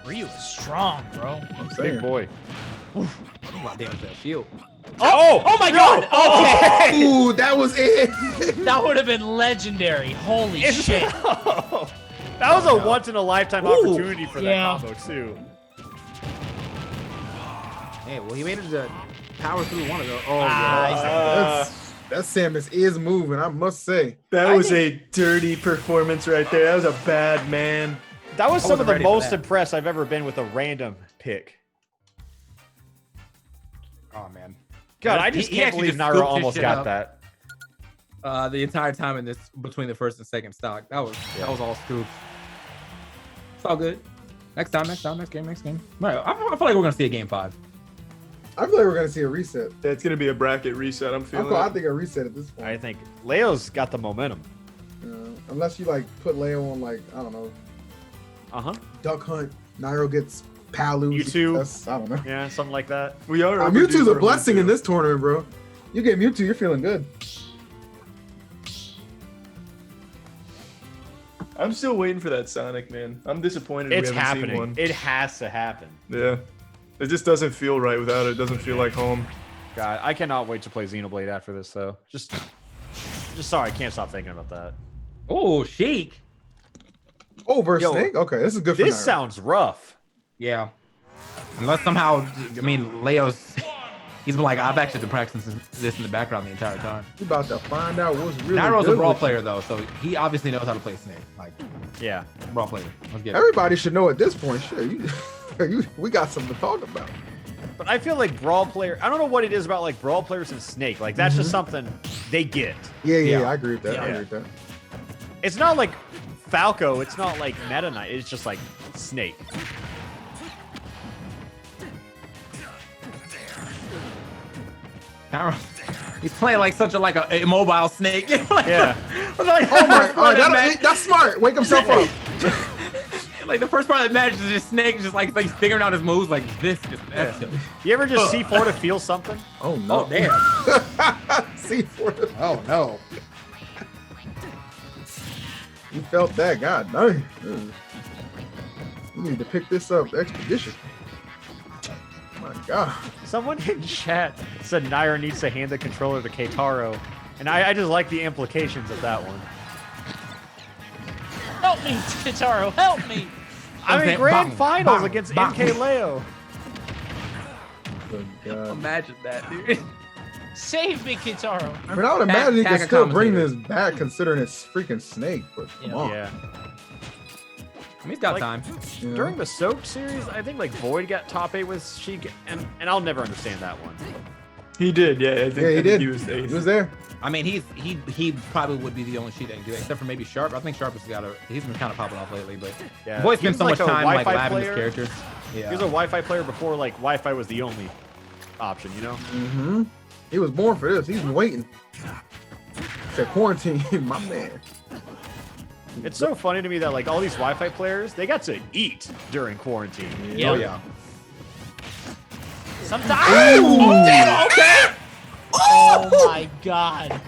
Speaker 5: Ryu is strong, bro.
Speaker 9: I'm saying.
Speaker 2: Big boy.
Speaker 10: God damn that shield.
Speaker 5: Oh my god! Okay!
Speaker 9: Ooh, that was it.
Speaker 5: That would have been legendary. Holy shit.
Speaker 2: That was a once-in-a-lifetime opportunity for that
Speaker 5: Yeah.
Speaker 2: combo, too.
Speaker 10: Hey, well, he made it to power through one of those. Oh,
Speaker 9: That Samus is moving, I must say.
Speaker 7: That was a dirty performance right there. That was a bad man.
Speaker 2: That was
Speaker 10: I
Speaker 2: some of
Speaker 10: wasn't
Speaker 2: the
Speaker 10: ready for
Speaker 2: most
Speaker 10: that.
Speaker 2: impressed I've ever been with a random pick.
Speaker 10: Oh, man.
Speaker 2: God,
Speaker 10: Yeah,
Speaker 2: I just
Speaker 10: he
Speaker 2: can't
Speaker 10: actually
Speaker 2: believe
Speaker 10: just
Speaker 2: Nairo
Speaker 10: scooped his
Speaker 2: almost
Speaker 10: shit
Speaker 2: got
Speaker 10: up.
Speaker 2: that.
Speaker 10: The entire time in this, between the first and second stock, that was all scoops. It's all good. Next game. Right, I feel like we're gonna see a game 5.
Speaker 9: I feel like we're gonna see a reset.
Speaker 7: Yeah, it's gonna be a bracket reset. I'm feeling
Speaker 9: I
Speaker 7: it.
Speaker 9: think a reset at this point.
Speaker 2: I think Leo's got the momentum.
Speaker 9: Unless you like put Leo on like, I don't know, Duck Hunt. Nairo gets Palu.
Speaker 2: Mewtwo.
Speaker 9: I don't know.
Speaker 2: Yeah, something like that.
Speaker 7: We are.
Speaker 9: Mewtwo's a blessing in this tournament, bro. You get Mewtwo, you're feeling good.
Speaker 7: I'm still waiting for that Sonic, man. I'm disappointed
Speaker 2: It's
Speaker 7: we haven't seen
Speaker 2: happening.
Speaker 7: one.
Speaker 2: It has to happen.
Speaker 7: Yeah. It just doesn't feel right without it. It doesn't feel like home.
Speaker 2: God, I cannot wait to play Xenoblade after this, though. Just sorry, I can't stop thinking about that.
Speaker 10: Oh, Sheik.
Speaker 9: Oh, versus
Speaker 2: Yo,
Speaker 9: Snake? Okay, this is good for
Speaker 2: This
Speaker 9: Nairo.
Speaker 2: sounds rough.
Speaker 10: Yeah. Unless somehow, I mean, Leo's. He's been like, I've actually been practicing this in the background the entire time.
Speaker 9: We about to find out what's really
Speaker 10: Nairo's
Speaker 9: good
Speaker 10: a brawl
Speaker 9: with you.
Speaker 10: player though, so he obviously knows how to play Snake. Like,
Speaker 2: Yeah.
Speaker 10: brawl player. Let's get it.
Speaker 9: Everybody should know at this point. Shit, we got something to talk about.
Speaker 2: But I feel like brawl player. I don't know what it is about like brawl players and Snake. Like that's just something they get.
Speaker 9: Yeah, I agree with that.
Speaker 2: Yeah.
Speaker 9: I agree with that.
Speaker 2: It's not like Falco. It's not like Meta Knight. It's just like Snake.
Speaker 10: He's playing like such a immobile Snake. Like,
Speaker 2: Yeah.
Speaker 10: like,
Speaker 9: Oh my, that's smart. Wake himself up.
Speaker 10: like the first part of the match is just Snake just like figuring out his moves like this. Just
Speaker 2: You ever just C4 to feel something?
Speaker 9: Oh no.
Speaker 10: Oh damn.
Speaker 9: C4.
Speaker 10: Oh no.
Speaker 9: You felt that, God dang. You need to pick this up expedition. My God.
Speaker 2: Someone in chat said Nairo needs to hand the controller to Keitaro, and I just like the implications of that one.
Speaker 5: Help me, Kitaro, help me!
Speaker 2: I mean, grand
Speaker 10: Bang,
Speaker 2: finals
Speaker 10: bang,
Speaker 2: against
Speaker 10: bang.
Speaker 2: MK Leo.
Speaker 9: Good God.
Speaker 10: Imagine that, dude.
Speaker 5: Save me, Kitaro.
Speaker 9: I mean, I would imagine he
Speaker 10: tag
Speaker 9: can
Speaker 10: a
Speaker 9: still bring
Speaker 10: commentator.
Speaker 9: this back considering it's freaking Snake, but come on.
Speaker 2: Yeah.
Speaker 10: I mean, he's got
Speaker 2: Like-
Speaker 10: time.
Speaker 9: You know?
Speaker 2: During the Soap series, I think like Void got top 8 with Sheik, and I'll never understand that one.
Speaker 7: He did, yeah. I think,
Speaker 9: Yeah, he
Speaker 7: I think
Speaker 9: did.
Speaker 7: He was ace.
Speaker 9: He was there.
Speaker 10: I mean, he probably would be the only sheet that can do it, except for maybe Sharp. I think Sharp has got he's been kind of popping off lately, but
Speaker 2: Yeah.
Speaker 10: Boy
Speaker 2: He
Speaker 10: spent
Speaker 2: was
Speaker 10: so
Speaker 2: like
Speaker 10: much
Speaker 2: a
Speaker 10: time like
Speaker 2: Wi-Fi
Speaker 10: labbing his
Speaker 2: player.
Speaker 10: characters.
Speaker 2: He
Speaker 10: Yeah.
Speaker 2: was a Wi-Fi player before like Wi-Fi was the only option, you know?
Speaker 9: Mm-hmm. He was born for this. He's been waiting. Said quarantine, my man.
Speaker 2: It's so funny to me that like all these Wi-Fi players, they got to eat during quarantine.
Speaker 5: Yeah.
Speaker 10: Oh yeah.
Speaker 5: Sometimes. Oh, damn, okay. Oh my god.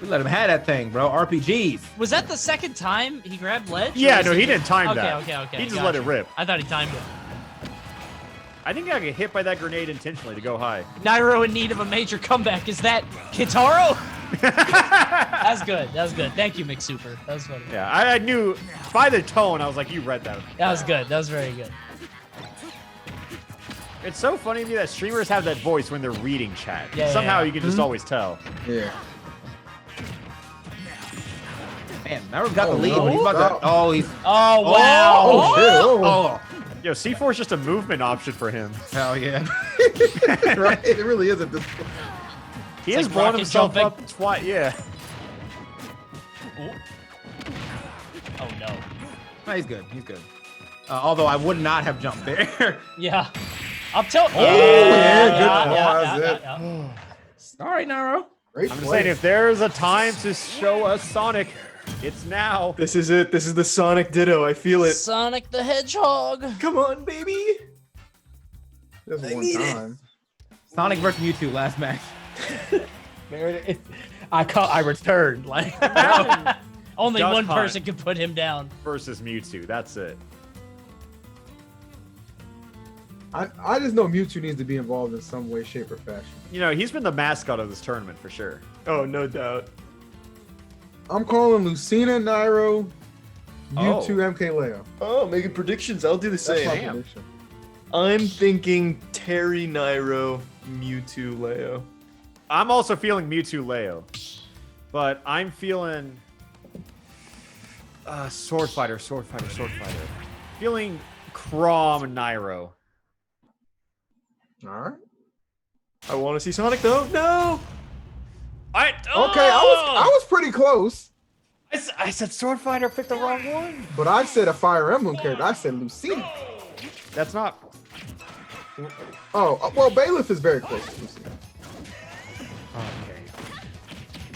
Speaker 10: We let him have that thing, bro. RPGs.
Speaker 5: Was that the second time he grabbed ledge?
Speaker 2: Yeah,
Speaker 5: Or
Speaker 2: no,
Speaker 5: was
Speaker 2: he didn't time
Speaker 5: okay,
Speaker 2: that.
Speaker 5: Okay.
Speaker 2: He just let it rip.
Speaker 5: I thought he timed it.
Speaker 2: I think I got hit by that grenade intentionally to go high.
Speaker 5: Nairo in need of a major comeback. Is that Kitaro? That's good. That was good. Thank you, McSuper. That was funny.
Speaker 2: Yeah, I knew by the tone. I was like, you read that.
Speaker 5: That was good. That was very good.
Speaker 2: It's so funny to me that streamers have that voice when they're reading chat.
Speaker 5: Yeah,
Speaker 2: Somehow
Speaker 5: yeah.
Speaker 2: you can just always tell.
Speaker 9: Yeah.
Speaker 10: Man, Naruto got the lead.
Speaker 9: no.
Speaker 10: He's about to. Oh, he's.
Speaker 5: Oh wow.
Speaker 9: Oh, shit. Oh.
Speaker 2: Yo, C4 is just a movement option for him.
Speaker 10: Hell yeah.
Speaker 9: Right? It really is at this point.
Speaker 2: He
Speaker 5: It's
Speaker 2: has
Speaker 5: like
Speaker 2: blown
Speaker 5: rocket
Speaker 2: himself
Speaker 5: jumping.
Speaker 2: up twice. Yeah.
Speaker 5: Oh no.
Speaker 10: No, he's good. He's good. Although I would not have jumped there.
Speaker 5: Yeah. Up tilt. Oh
Speaker 9: yeah, good pause.
Speaker 10: All right, Naro.
Speaker 9: Great
Speaker 2: I'm
Speaker 9: play.
Speaker 2: saying if there's a time to show us Sonic, it's now.
Speaker 7: This is it. This is the Sonic Ditto. I feel it.
Speaker 5: Sonic the Hedgehog.
Speaker 7: Come on, baby.
Speaker 9: Just
Speaker 7: I
Speaker 9: one
Speaker 7: need it.
Speaker 9: time.
Speaker 10: Sonic versus Mewtwo last match. I returned. Like
Speaker 5: Only
Speaker 2: Duck
Speaker 5: one
Speaker 2: Hunt.
Speaker 5: person can put him down.
Speaker 2: Versus Mewtwo. That's it.
Speaker 9: I just know Mewtwo needs to be involved in some way, shape, or fashion.
Speaker 2: You know, he's been the mascot of this tournament for sure.
Speaker 7: Oh, no doubt.
Speaker 9: I'm calling Lucina, Nairo, Mewtwo,
Speaker 2: Oh.
Speaker 9: MK Leo.
Speaker 7: Oh, making predictions. I'll do the
Speaker 9: That's
Speaker 7: same.
Speaker 9: my
Speaker 2: Damn.
Speaker 9: prediction.
Speaker 7: I'm thinking Terry, Nairo, Mewtwo, Leo.
Speaker 2: I'm also feeling Mewtwo Leo. But I'm feeling Sword Fighter. Feeling Chrom and Nairo.
Speaker 9: All right.
Speaker 7: I want to see Sonic though. No.
Speaker 9: Okay, I was pretty close,
Speaker 2: I said Sword Fighter, picked the wrong one.
Speaker 9: but I said a Fire Emblem character. I said Lucina.
Speaker 2: That's not.
Speaker 9: Oh, well, Bailiff is very close to Lucina.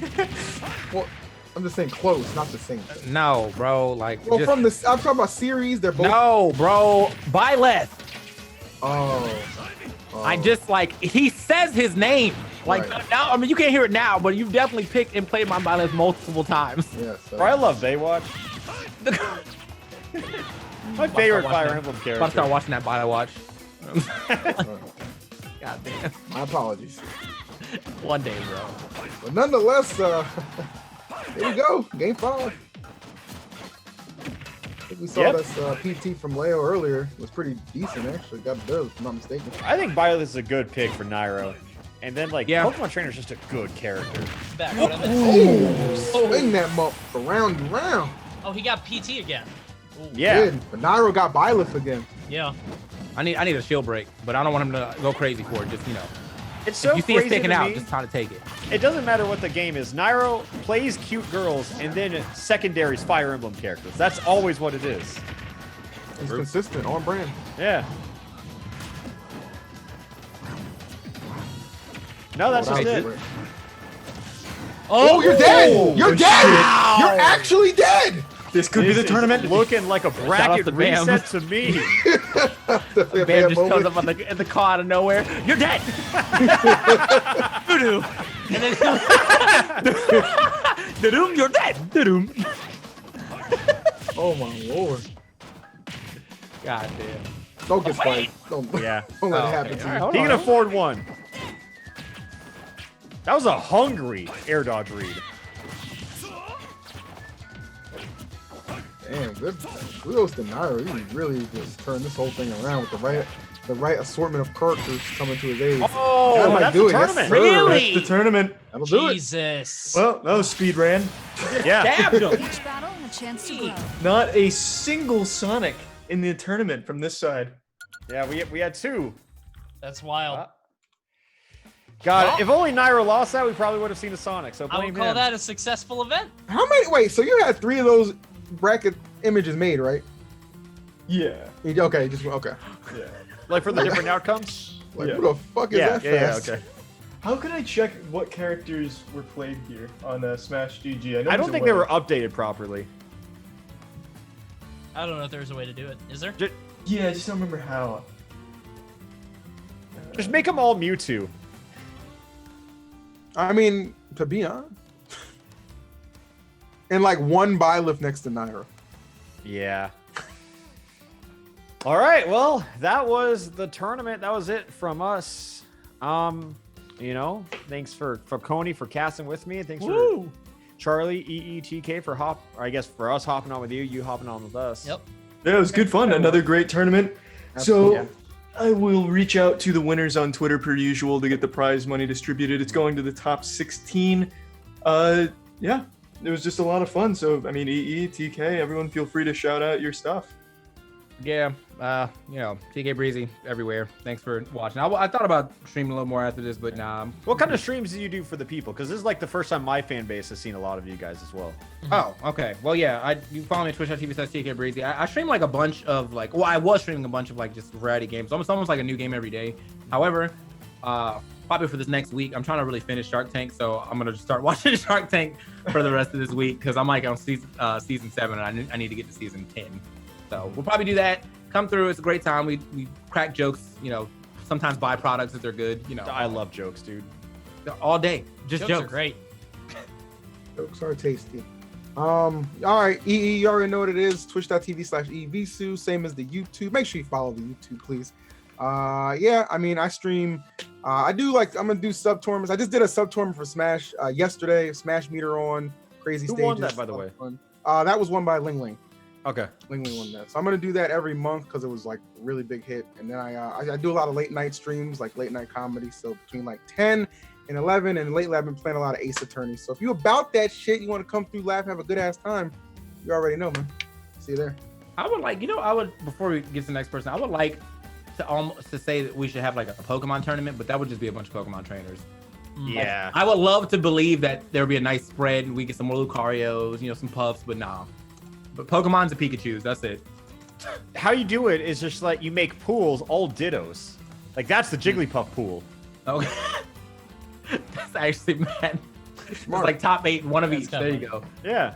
Speaker 10: Okay.
Speaker 9: Well, I'm just saying close, not the same thing.
Speaker 10: No, bro. Like.
Speaker 9: Well,
Speaker 10: just-
Speaker 9: from the I'm talking about series. They're both.
Speaker 10: No, bro. Byleth.
Speaker 9: Oh.
Speaker 10: I just like he says his name. Like
Speaker 9: Right.
Speaker 10: now, I mean you can't hear it now, but you've definitely picked and played my Byleth multiple times.
Speaker 9: Yes.
Speaker 2: Bro, I love Baywatch. My favorite Fire Emblem
Speaker 10: I'm
Speaker 2: character.
Speaker 10: about to start watching that Bylewatch. God damn.
Speaker 9: My apologies.
Speaker 10: One day, bro.
Speaker 9: But nonetheless, here we go. Game 5. I think we saw this PT from Leo earlier. It was pretty decent, actually. Got better, if I'm not mistaken.
Speaker 2: I think Byleth is a good pick for Nairo. And then, like,
Speaker 10: Yeah.
Speaker 2: Pokemon Trainer's just a good character.
Speaker 5: Back. What am I-
Speaker 9: Oh, swing that muck around and round.
Speaker 5: Oh, he got PT again. Ooh.
Speaker 2: Yeah.
Speaker 9: Did. But Nairo got Byleth again.
Speaker 5: Yeah.
Speaker 10: I need a shield break, but I don't want him to go crazy for it. Just
Speaker 2: It's so
Speaker 10: if you see it
Speaker 2: crazy
Speaker 10: sticking
Speaker 2: to
Speaker 10: out,
Speaker 2: me.
Speaker 10: just try to take it.
Speaker 2: It doesn't matter what the game is. Nairo plays cute girls, and then secondaries Fire Emblem characters. That's always what it is.
Speaker 9: He's consistent, on brand.
Speaker 2: Yeah. No, that's just it.
Speaker 9: Oh, you're dead! You're
Speaker 7: Oh,
Speaker 9: dead!
Speaker 7: shit.
Speaker 9: You're actually dead!
Speaker 7: This could be the
Speaker 2: This is
Speaker 7: tournament.
Speaker 2: looking like a bracket
Speaker 10: the Bam.
Speaker 2: reset to me.
Speaker 9: The
Speaker 10: Bam just
Speaker 9: moment.
Speaker 10: comes up in the car out of nowhere. You're dead.
Speaker 5: Voodoo. And then
Speaker 10: Da-doom, you're dead. Da-doom.
Speaker 9: Oh my lord.
Speaker 10: God damn.
Speaker 9: Don't get spiked. Don't,
Speaker 2: Yeah.
Speaker 9: don't let it
Speaker 10: Oh,
Speaker 9: happen
Speaker 10: okay.
Speaker 9: to
Speaker 10: All
Speaker 9: you.
Speaker 10: right,
Speaker 2: He can afford one. That was a hungry air dodge read.
Speaker 9: Damn, good. Kudos to Nairo. He really just turned this whole thing around with the right assortment of characters coming to his aid.
Speaker 2: Oh,
Speaker 9: That might
Speaker 2: that's
Speaker 9: do
Speaker 2: the
Speaker 9: it. Yes,
Speaker 2: tournament.
Speaker 9: sir.
Speaker 5: Really?
Speaker 7: That's the tournament.
Speaker 9: That'll do it.
Speaker 5: Jesus.
Speaker 7: Well, that was speed ran.
Speaker 2: Yeah.
Speaker 10: Stabbed him.
Speaker 4: Each battle, a chance to grow.
Speaker 7: Not a single Sonic in the tournament from this side.
Speaker 2: Yeah, we had two.
Speaker 5: That's wild.
Speaker 2: God, if only Nairo lost that, we probably would have seen a Sonic. So
Speaker 5: I
Speaker 2: blame
Speaker 5: would call
Speaker 2: him.
Speaker 5: that a successful event.
Speaker 9: How many? Wait, so you had 3 of those bracket images made, right?
Speaker 7: Yeah.
Speaker 9: Okay, just okay.
Speaker 7: Yeah.
Speaker 2: Like for the different outcomes.
Speaker 9: Like,
Speaker 7: Yeah.
Speaker 9: who the fuck is
Speaker 2: Yeah,
Speaker 9: that
Speaker 2: yeah,
Speaker 9: fast?
Speaker 2: okay.
Speaker 7: How can I check what characters were played here on Smash GG?
Speaker 2: I don't think they were updated properly.
Speaker 5: I don't know if there's a way to do it. Is there?
Speaker 7: Yeah, I just don't remember how.
Speaker 2: Just make them all Mewtwo.
Speaker 9: I mean, to be honest. And like one Byleth next to Naira.
Speaker 2: Yeah. All right, well, that was the tournament. That was it from us. You know, thanks for Coney for casting with me. Thanks for Charlie, EETK for for us hopping on with you hopping on with us.
Speaker 5: Yep.
Speaker 7: Yeah, it was good fun. Another great tournament. So I will reach out to the winners on Twitter per usual to get the prize money distributed. It's going to the top 16. Yeah, it was just a lot of fun. So, I mean, EETK, everyone feel free to shout out your stuff.
Speaker 10: Yeah, you know, TK Breezy everywhere. Thanks for watching. I thought about streaming a little more after this, but nah.
Speaker 2: What kind of streams do you do for the people? Because this is like the first time my fan base has seen a lot of you guys as well.
Speaker 10: Oh, okay. Well, yeah, you follow me on twitch.tv/TK Breezy. I stream like a bunch of like, well, I was streaming a bunch of like just variety games. Almost like a new game every day. However, probably for this next week, I'm trying to really finish Shark Tank, so I'm gonna just start watching Shark Tank for the rest of this week because I'm like on season 7 and I need to get to season 10. So we'll probably do that. Come through. It's a great time. We crack jokes, you know, sometimes byproducts if they're good, you know.
Speaker 2: I love jokes, dude.
Speaker 10: All day. Just jokes.
Speaker 5: Are great.
Speaker 9: Jokes are tasty. All right, EE, you already know what it is. Twitch.tv/EVSU, same as the YouTube. Make sure you follow the YouTube, please. Yeah, I mean, I stream. I'm gonna do sub tournaments. I just did a sub tournament for Smash yesterday. Smash meter on crazy stages.
Speaker 2: Who won that, by the way?
Speaker 9: That was won by Ling Ling.
Speaker 2: Okay.
Speaker 9: Ling Ling won that. So I'm gonna do that every month because it was like a really big hit. And then I do a lot of late night streams, like late night comedy. So between like 10 and 11 and lately I've been playing a lot of Ace Attorney. So if you about that shit, you want to come through, laugh, have a good ass time, you already know, man. See you there.
Speaker 10: I would before we get to the next person, I would like to say that we should have like a Pokemon tournament, but that would just be a bunch of Pokemon trainers.
Speaker 2: Yeah.
Speaker 10: Like, I would love to believe that there would be a nice spread and we get some more Lucarios, you know, some Puffs, but nah. But Pokemon's and Pikachus, that's it.
Speaker 2: How you do it is just like you make pools all Dittos. Like that's the Jigglypuff pool.
Speaker 10: Okay. That's actually mad. It's like top 8, one of each. There you go.
Speaker 2: Yeah.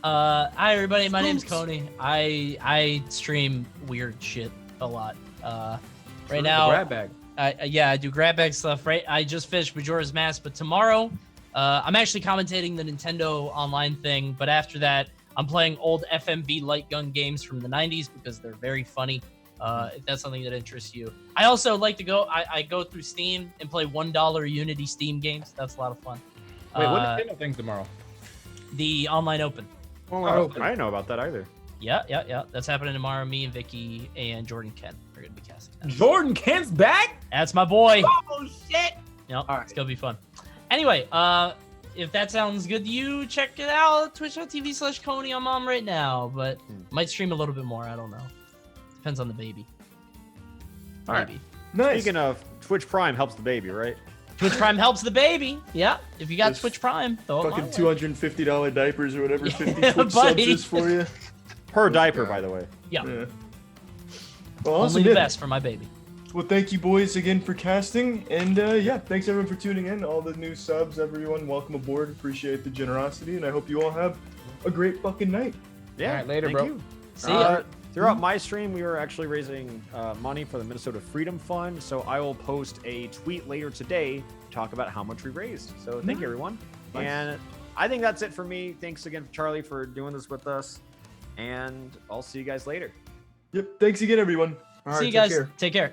Speaker 5: Hi everybody, my name's Coney. I stream weird shit a lot. Right now,
Speaker 10: grab bag.
Speaker 5: I do grab bag stuff. Right, I just finished Majora's Mask, but tomorrow, I'm actually commentating the Nintendo Online thing. But after that, I'm playing old FMV light gun games from the '90s because they're very funny. If that's something that interests you. I also like to go. I go through Steam and play $1 Unity Steam games. That's a lot of fun.
Speaker 10: Wait, what Nintendo thing's tomorrow?
Speaker 5: The Online Open.
Speaker 2: I didn't know about that either.
Speaker 5: Yeah. That's happening tomorrow. Me and Vicky and Jordan Kent are gonna be casting that.
Speaker 10: Jordan Kent's back?
Speaker 5: That's my boy.
Speaker 10: Oh shit!
Speaker 5: Yep, all right. It's gonna be fun. Anyway, if that sounds good to you, check it out. Twitch.tv/Coney. I'm on right now, but might stream a little bit more. I don't know. Depends on the baby.
Speaker 2: All right. Nice. Speaking of, Twitch Prime helps the baby, right?
Speaker 5: Twitch Prime helps the baby. Yeah. If you got Twitch Prime, throw it
Speaker 7: fucking
Speaker 5: my way.
Speaker 7: $250 diapers or whatever 50
Speaker 5: Yeah,
Speaker 7: Twitch subs is for you.
Speaker 2: Per diaper, by the way.
Speaker 5: Yeah.
Speaker 7: Well, awesome.
Speaker 5: Only the best for my baby.
Speaker 7: Well, thank you boys again for casting, and yeah, thanks everyone for tuning in. All the new subs, everyone, welcome aboard. Appreciate the generosity, and I hope you all have a great fucking night.
Speaker 2: Yeah.
Speaker 10: All right, later,
Speaker 2: thank
Speaker 10: bro.
Speaker 2: you.
Speaker 5: See ya.
Speaker 2: Throughout my stream, we were actually raising money for the Minnesota Freedom Fund, so I will post a tweet later today to talk about how much we raised. So thank you, everyone.
Speaker 7: Nice.
Speaker 2: And I think that's it for me. Thanks again, Charlie, for doing this with us, and I'll see you guys later.
Speaker 7: Yep, thanks again, everyone.
Speaker 9: All right,
Speaker 5: See you guys. Take care.